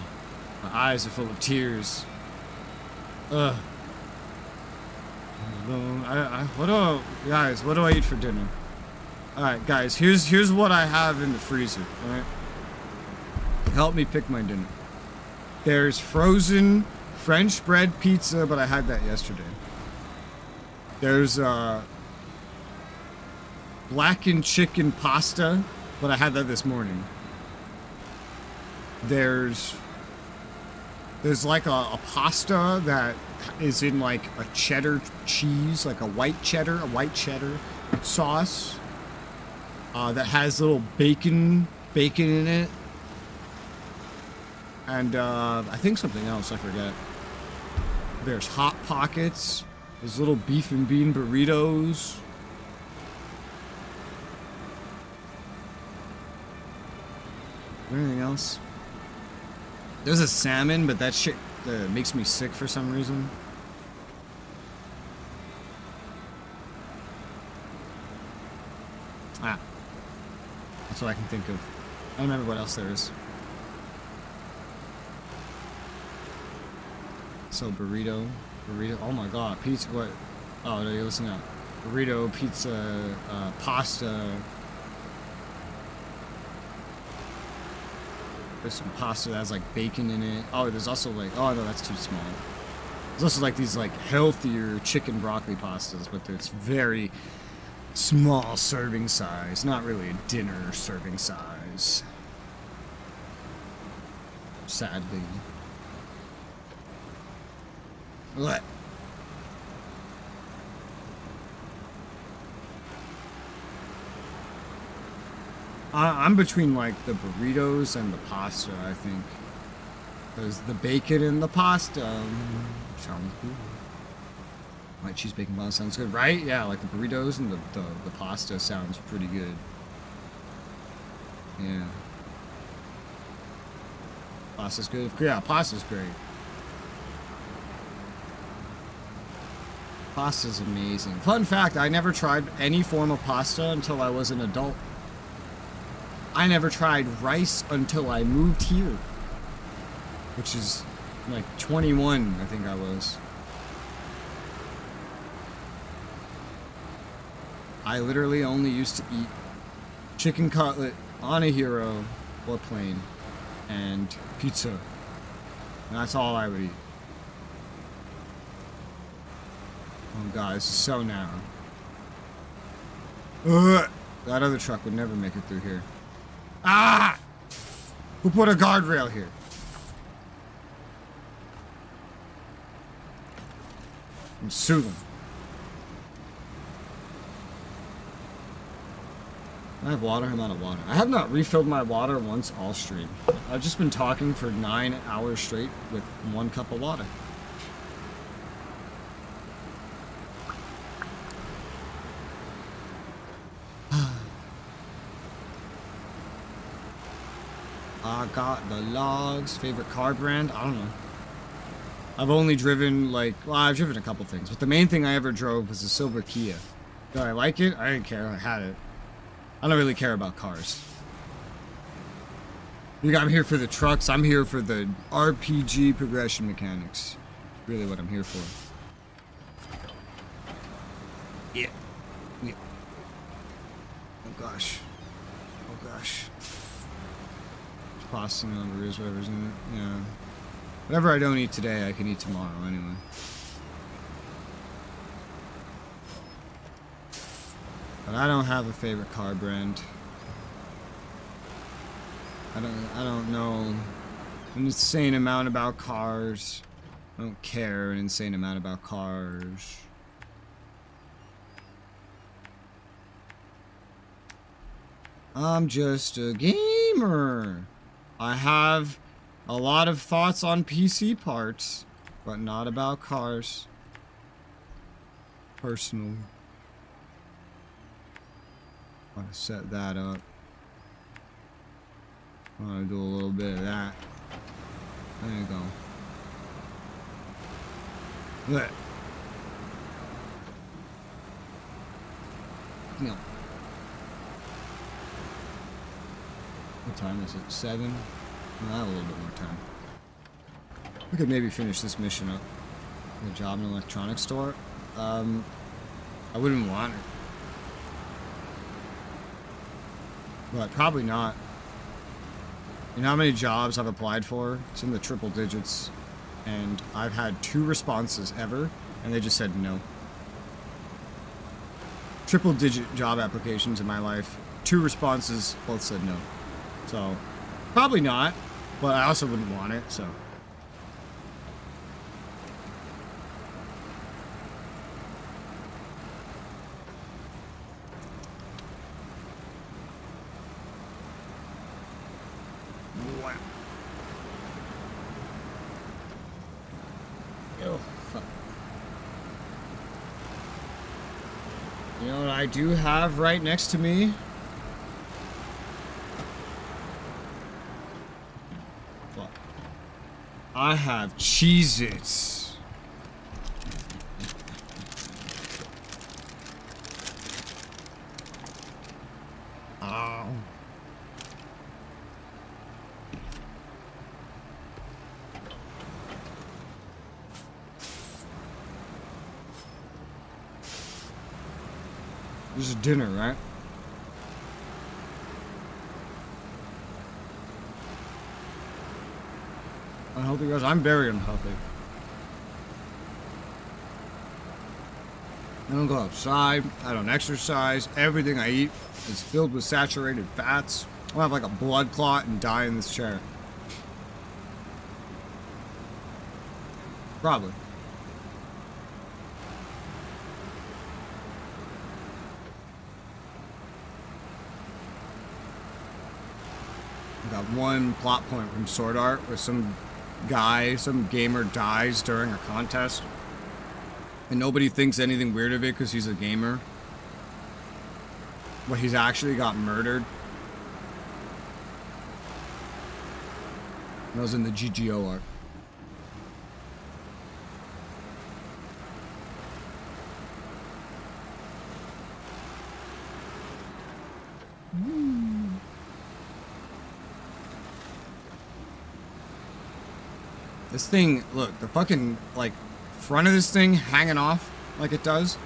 S1: eyes are full of tears. I'm alone. Guys, what do I eat for dinner? Alright, guys, here's what I have in the freezer, alright? Help me pick my dinner. There's frozen French bread pizza, but I had that yesterday. There's blackened chicken pasta, but I had that this morning. There's like a pasta that is in like a cheddar cheese, like a white cheddar sauce that has little bacon in it. And I think something else, I forget. There's Hot Pockets. There's little beef and bean burritos. Anything else? There's a salmon, but that shit makes me sick for some reason. That's what I can think of. I don't remember what else there is. So burrito. Oh my god, pizza. What? Oh no, you're listening up. Burrito, pizza, pasta. There's some pasta that has like bacon in it. Oh, there's also like, oh no, that's too small. There's also like these like healthier chicken broccoli pastas, but it's very small serving size. Not really a dinner serving size. Sadly. What? I'm between like the burritos and the pasta, I think. Because the bacon in the pasta sounds good. White cheese bacon pasta sounds good, right? Yeah, like the burritos and the pasta sounds pretty good. Yeah. Pasta's good. Yeah, pasta's great. Pasta's amazing. Fun fact, I never tried any form of pasta until I was an adult. I never tried rice until I moved here. Which is like 21, I think I was. I literally only used to eat chicken cutlet on a hero or plain and pizza. And that's all I would eat. Oh god, this is so narrow. Ugh. That other truck would never make it through here. Ah! Who put a guardrail here? I'm sue them. I have water? I'm out of water. I have not refilled my water once all stream. I've just been talking for 9 hours straight with 1 cup of water. I got the logs. Favorite car brand? I don't know. I've only driven like, well, I've driven a couple things, but the main thing I ever drove was a silver Kia. Did I like it? I didn't care. I had it. I don't really care about cars. I'm here for the trucks. I'm here for the RPG progression mechanics. That's really what I'm here for. Yeah. Yeah. Oh gosh. Oh gosh. Pasta number is whatever's in it. Yeah. Whatever I don't eat today, I can eat tomorrow anyway. But I don't have a favorite car brand. I don't know an insane amount about cars. I don't care an insane amount about cars. I'm just a gamer. I have a lot of thoughts on PC parts, but not about cars. Personally. I want to set that up. I want to do a little bit of that. There you go. Look. No. What time is it? 7? Well, I have a little bit more time. We could maybe finish this mission up. A job in an electronics store. I wouldn't want it. But probably not. You know how many jobs I've applied for? It's in the triple digits. And I've had 2 responses ever, and they just said no. Triple digit job applications in my life. 2 responses, both said no. So, probably not, but I also wouldn't want it, so. Wow. Oh, fuck. You know what I do have right next to me? I have Cheez-Its. Oh. This is dinner, right? Unhealthy guys, I'm very unhealthy. I don't go outside, I don't exercise, everything I eat is filled with saturated fats. I'll have like a blood clot and die in this chair. Probably. I got one plot point from Sword Art where some gamer dies during a contest. And nobody thinks anything weird of it because he's a gamer. But he's actually got murdered. That was in the GGO art. This thing, look, the fucking, like, front of this thing hanging off like it does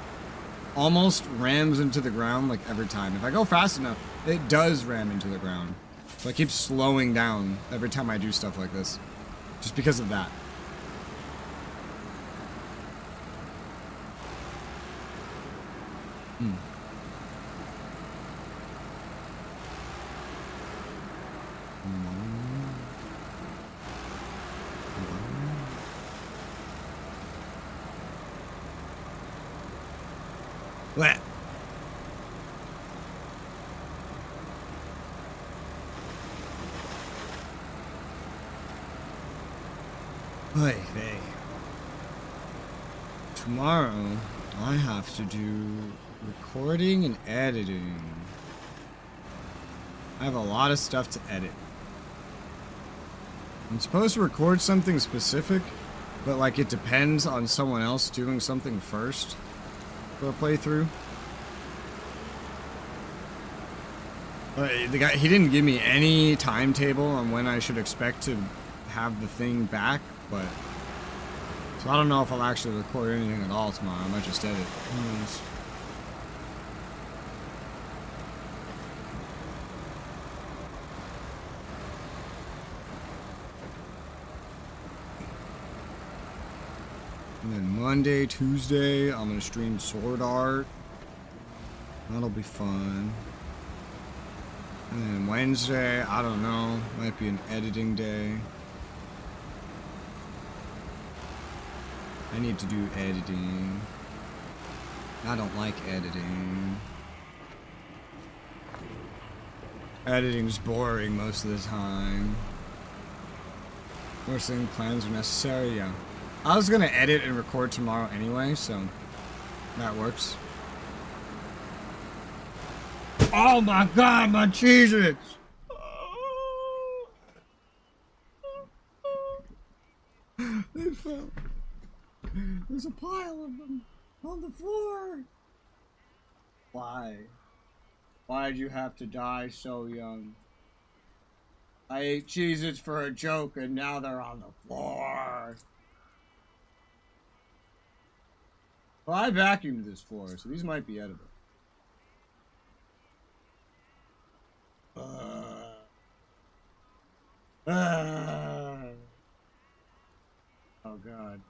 S1: almost rams into the ground, like, every time. If I go fast enough, it does ram into the ground. So I keep slowing down every time I do stuff like this. Just because of that. What? Hey. Tomorrow, I have to do recording and editing. I have a lot of stuff to edit. I'm supposed to record something specific, but like it depends on someone else doing something first for a playthrough. But the guy, he didn't give me any timetable on when I should expect to have the thing back, but so I don't know if I'll actually record anything at all tomorrow. I might just edit. Who knows? And then Monday, Tuesday, I'm gonna stream Sword Art. That'll be fun. And then Wednesday, I don't know, might be an editing day. I need to do editing. I don't like editing. Editing's boring most of the time. First thing, plans are necessary, yeah. I was gonna edit and record tomorrow anyway, so that works. Oh my god, my Cheez-Its! They fell. There's a pile of them on the floor. Why? Why'd you have to die so young? I ate Cheez-Its for a joke and now they're on the floor. Well, I vacuumed this floor, so these might be edible. Oh god.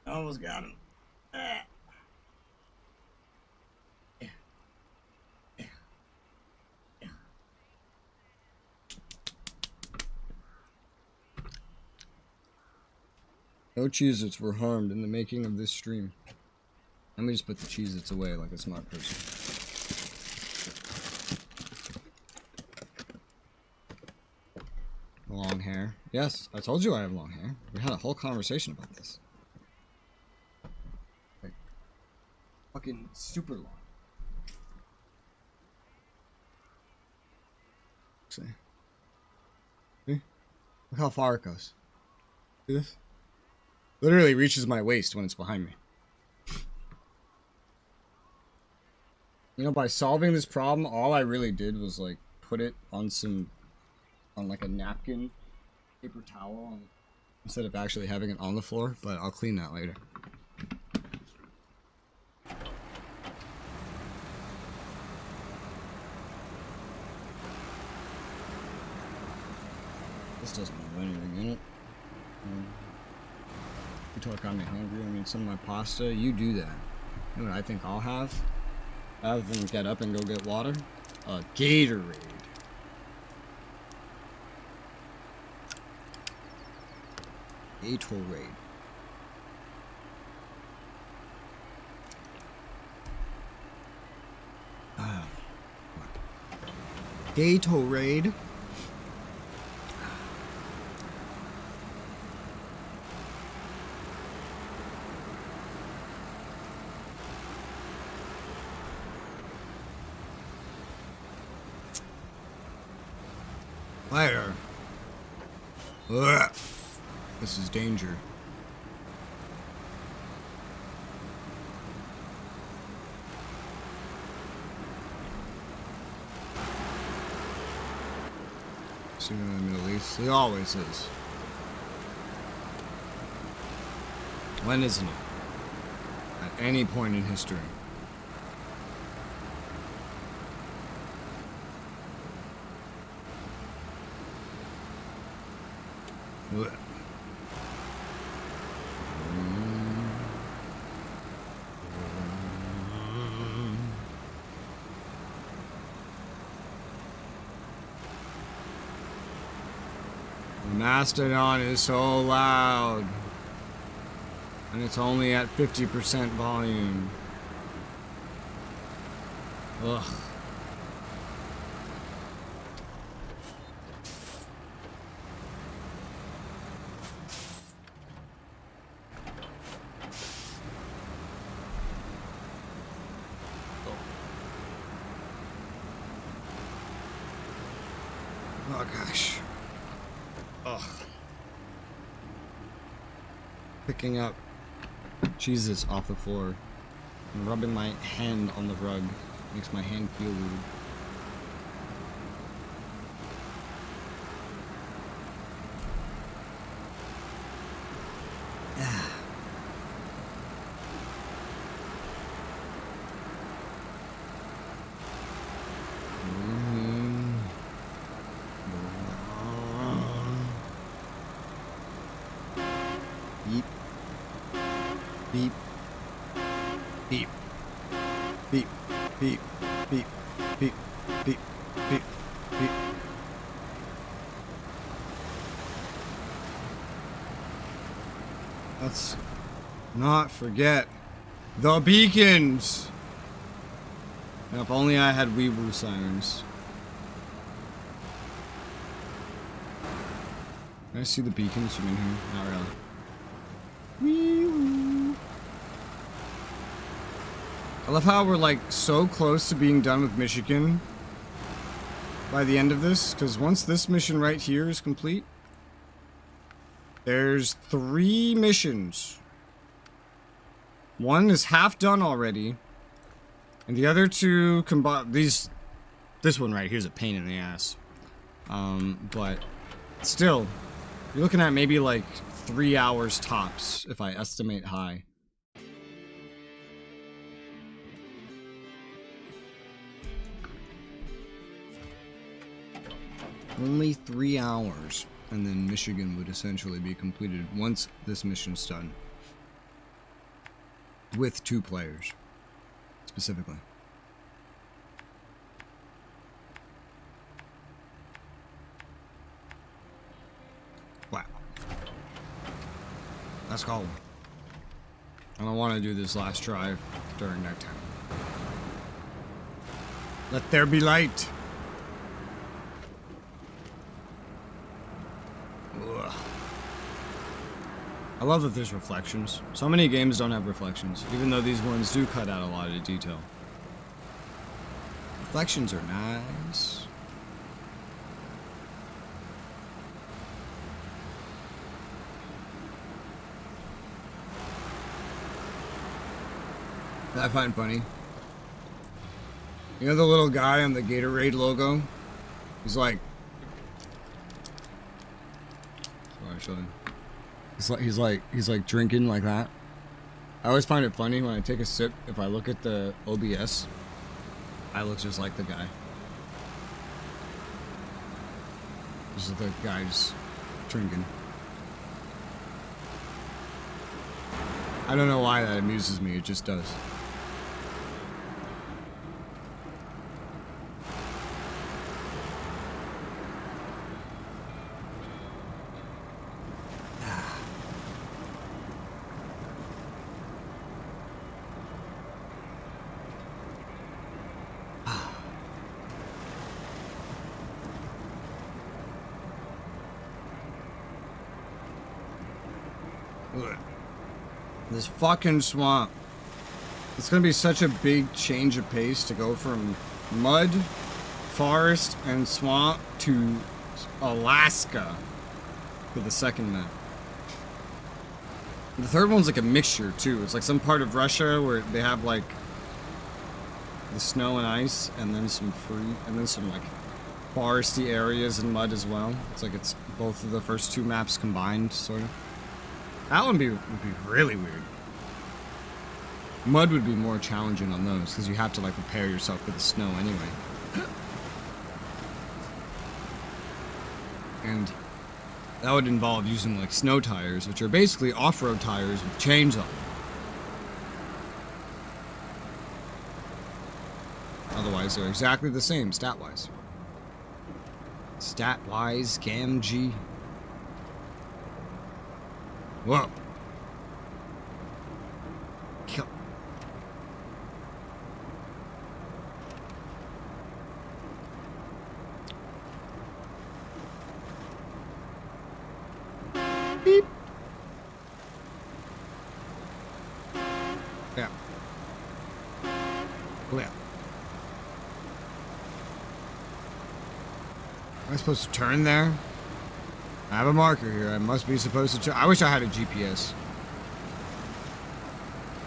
S1: I almost got him. No Cheez-Its were harmed in the making of this stream. Let me just put the Cheez-Its away like a smart person. Long hair. Yes, I told you I have long hair. We had a whole conversation about this. Like, fucking super long. See? See? Look how far it goes. See this? Literally reaches my waist when it's behind me. You know, by solving this problem, all I really did was like put it on like a napkin, paper towel, instead of actually having it on the floor, but I'll clean that later. This doesn't have anything in it. You talk got me hungry. I mean, some of my pasta, you do that. You know what I think I'll have? Rather than get up and go get water? A Gatorade. Gatorade. Gatorade. Fire. Ugh. This is danger. See in the Middle East? He always is. When isn't it? At any point in history. Ugh. The Mastodon is so loud. And it's only at 50% volume. Ugh. Oh gosh. Ugh. Picking up cheeses off the floor and rubbing my hand on the rug makes my hand feel weird. Beep. Beep. Beep. Beep. Beep. Beep. Beep. Beep. Beep. Beep. Let's not forget the beacons. Now, if only I had Weeble sirens. Can I see the beacons from in here? Not really. Wee-woo. I love how we're like so close to being done with Michigan by the end of this, because once this mission right here is complete, there's 3 missions. One is half done already, and the other 2 combine. This one right here is a pain in the ass, but still, you're looking at maybe like 3 hours tops if I estimate high. Only 3 hours, and then Michigan would essentially be completed once this mission's done. With 2 players, specifically. Wow. Let's go. I don't want to do this last drive during that time. Let there be light. Ugh. I love that there's reflections. So many games don't have reflections, even though these ones do cut out a lot of detail. Reflections are nice. That I find funny. You know the little guy on the Gatorade logo? He's like... Sorry, show you. He's like drinking like that. I always find it funny when I take a sip, if I look at the OBS, I look just like the guy. Just the guy's drinking. I don't know why that amuses me, it just does. This fucking swamp. It's gonna be such a big change of pace to go from mud, forest, and swamp to Alaska for the second map. The third one's like a mixture too. It's like some part of Russia where they have like the snow and ice, and then some fruit, and then some like foresty areas and mud as well. It's like it's both of the first 2 maps combined, sort of. That one would be really weird. Mud would be more challenging on those, because you have to like prepare yourself for the snow anyway. And that would involve using like snow tires, which are basically off-road tires with chains on them. Otherwise, they're exactly the same stat-wise. Stat-wise, GAMG. Whoa. Kill. Beep. Yeah. Yeah. Am I supposed to turn there? I have a marker here. I must be supposed to turn. I wish I had a GPS.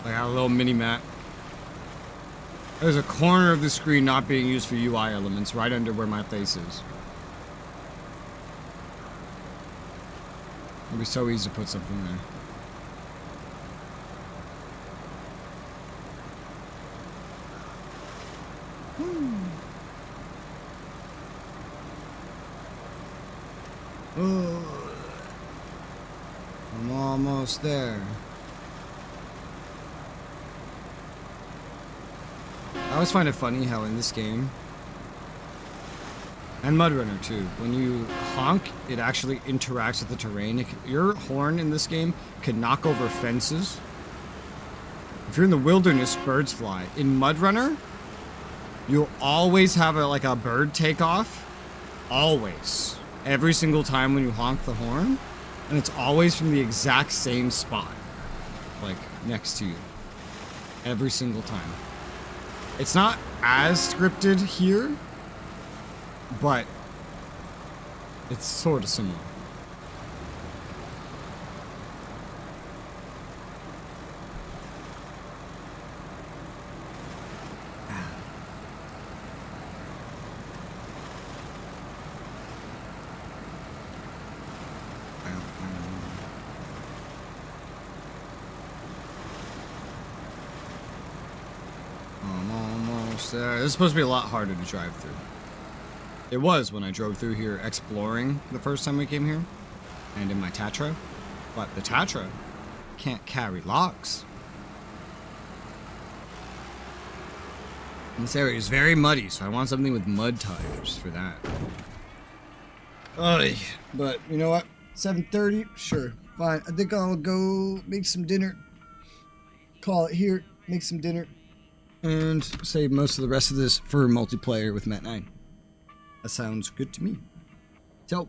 S1: Like a little mini map. There's a corner of the screen not being used for UI elements right under where my face is. It'd be so easy to put something there. Oh, I'm almost there. I always find it funny how in this game, and Mud Runner too, when you honk, it actually interacts with the terrain. Your horn in this game can knock over fences. If you're in the wilderness, birds fly. In Mud Runner, you'll always have a bird take off. Always. Every single time when you honk the horn. And it's always from the exact same spot. Like, next to you. Every single time. It's not as scripted here, but it's sort of similar. This is supposed to be a lot harder to drive through. It was when I drove through here exploring the first time we came here, and in my Tatra, but the Tatra can't carry logs. And this area is very muddy, so I want something with mud tires for that. Oy, but you know what? 7:30? Sure, fine. I think I'll go make some dinner. Call it here, make some dinner. And save most of the rest of this for multiplayer with Matt9. That sounds good to me. So,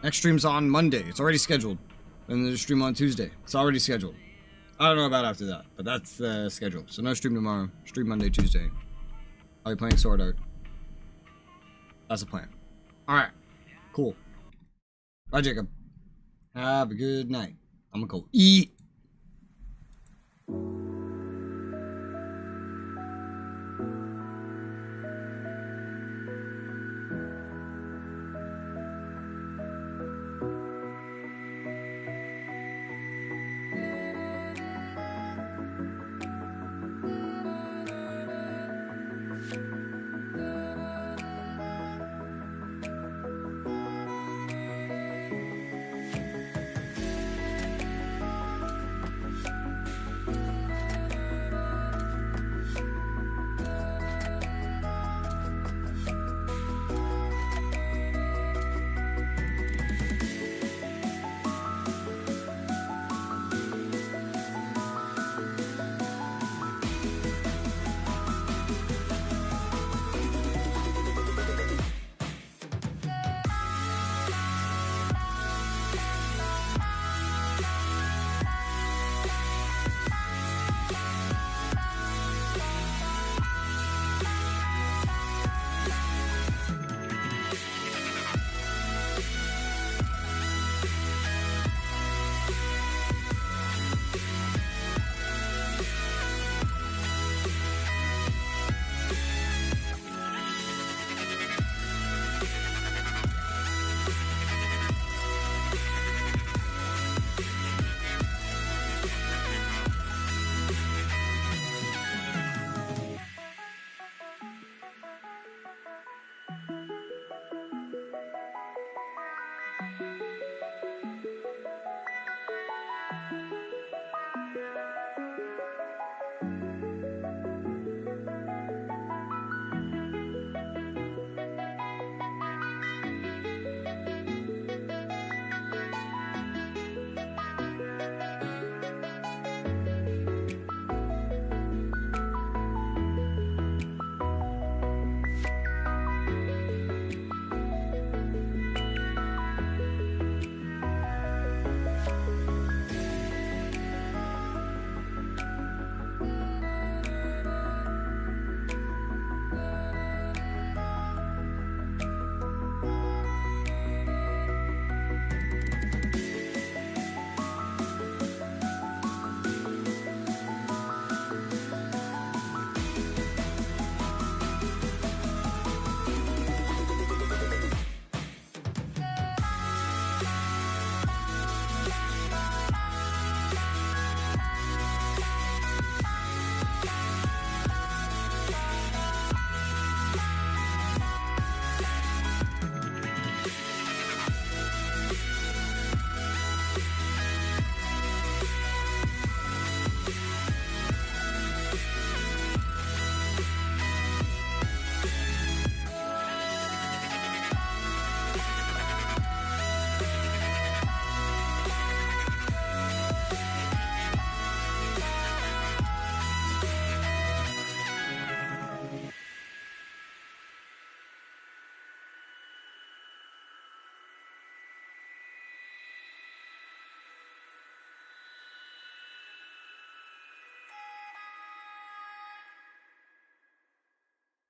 S1: next stream's on Monday. It's already scheduled. And then the stream on Tuesday. It's already scheduled. I don't know about after that, but that's the schedule. So no stream tomorrow. Stream Monday, Tuesday. I'll be playing Sword Art. That's the plan. Alright. Cool. Bye, Jacob. Have a good night. I'm gonna go eat.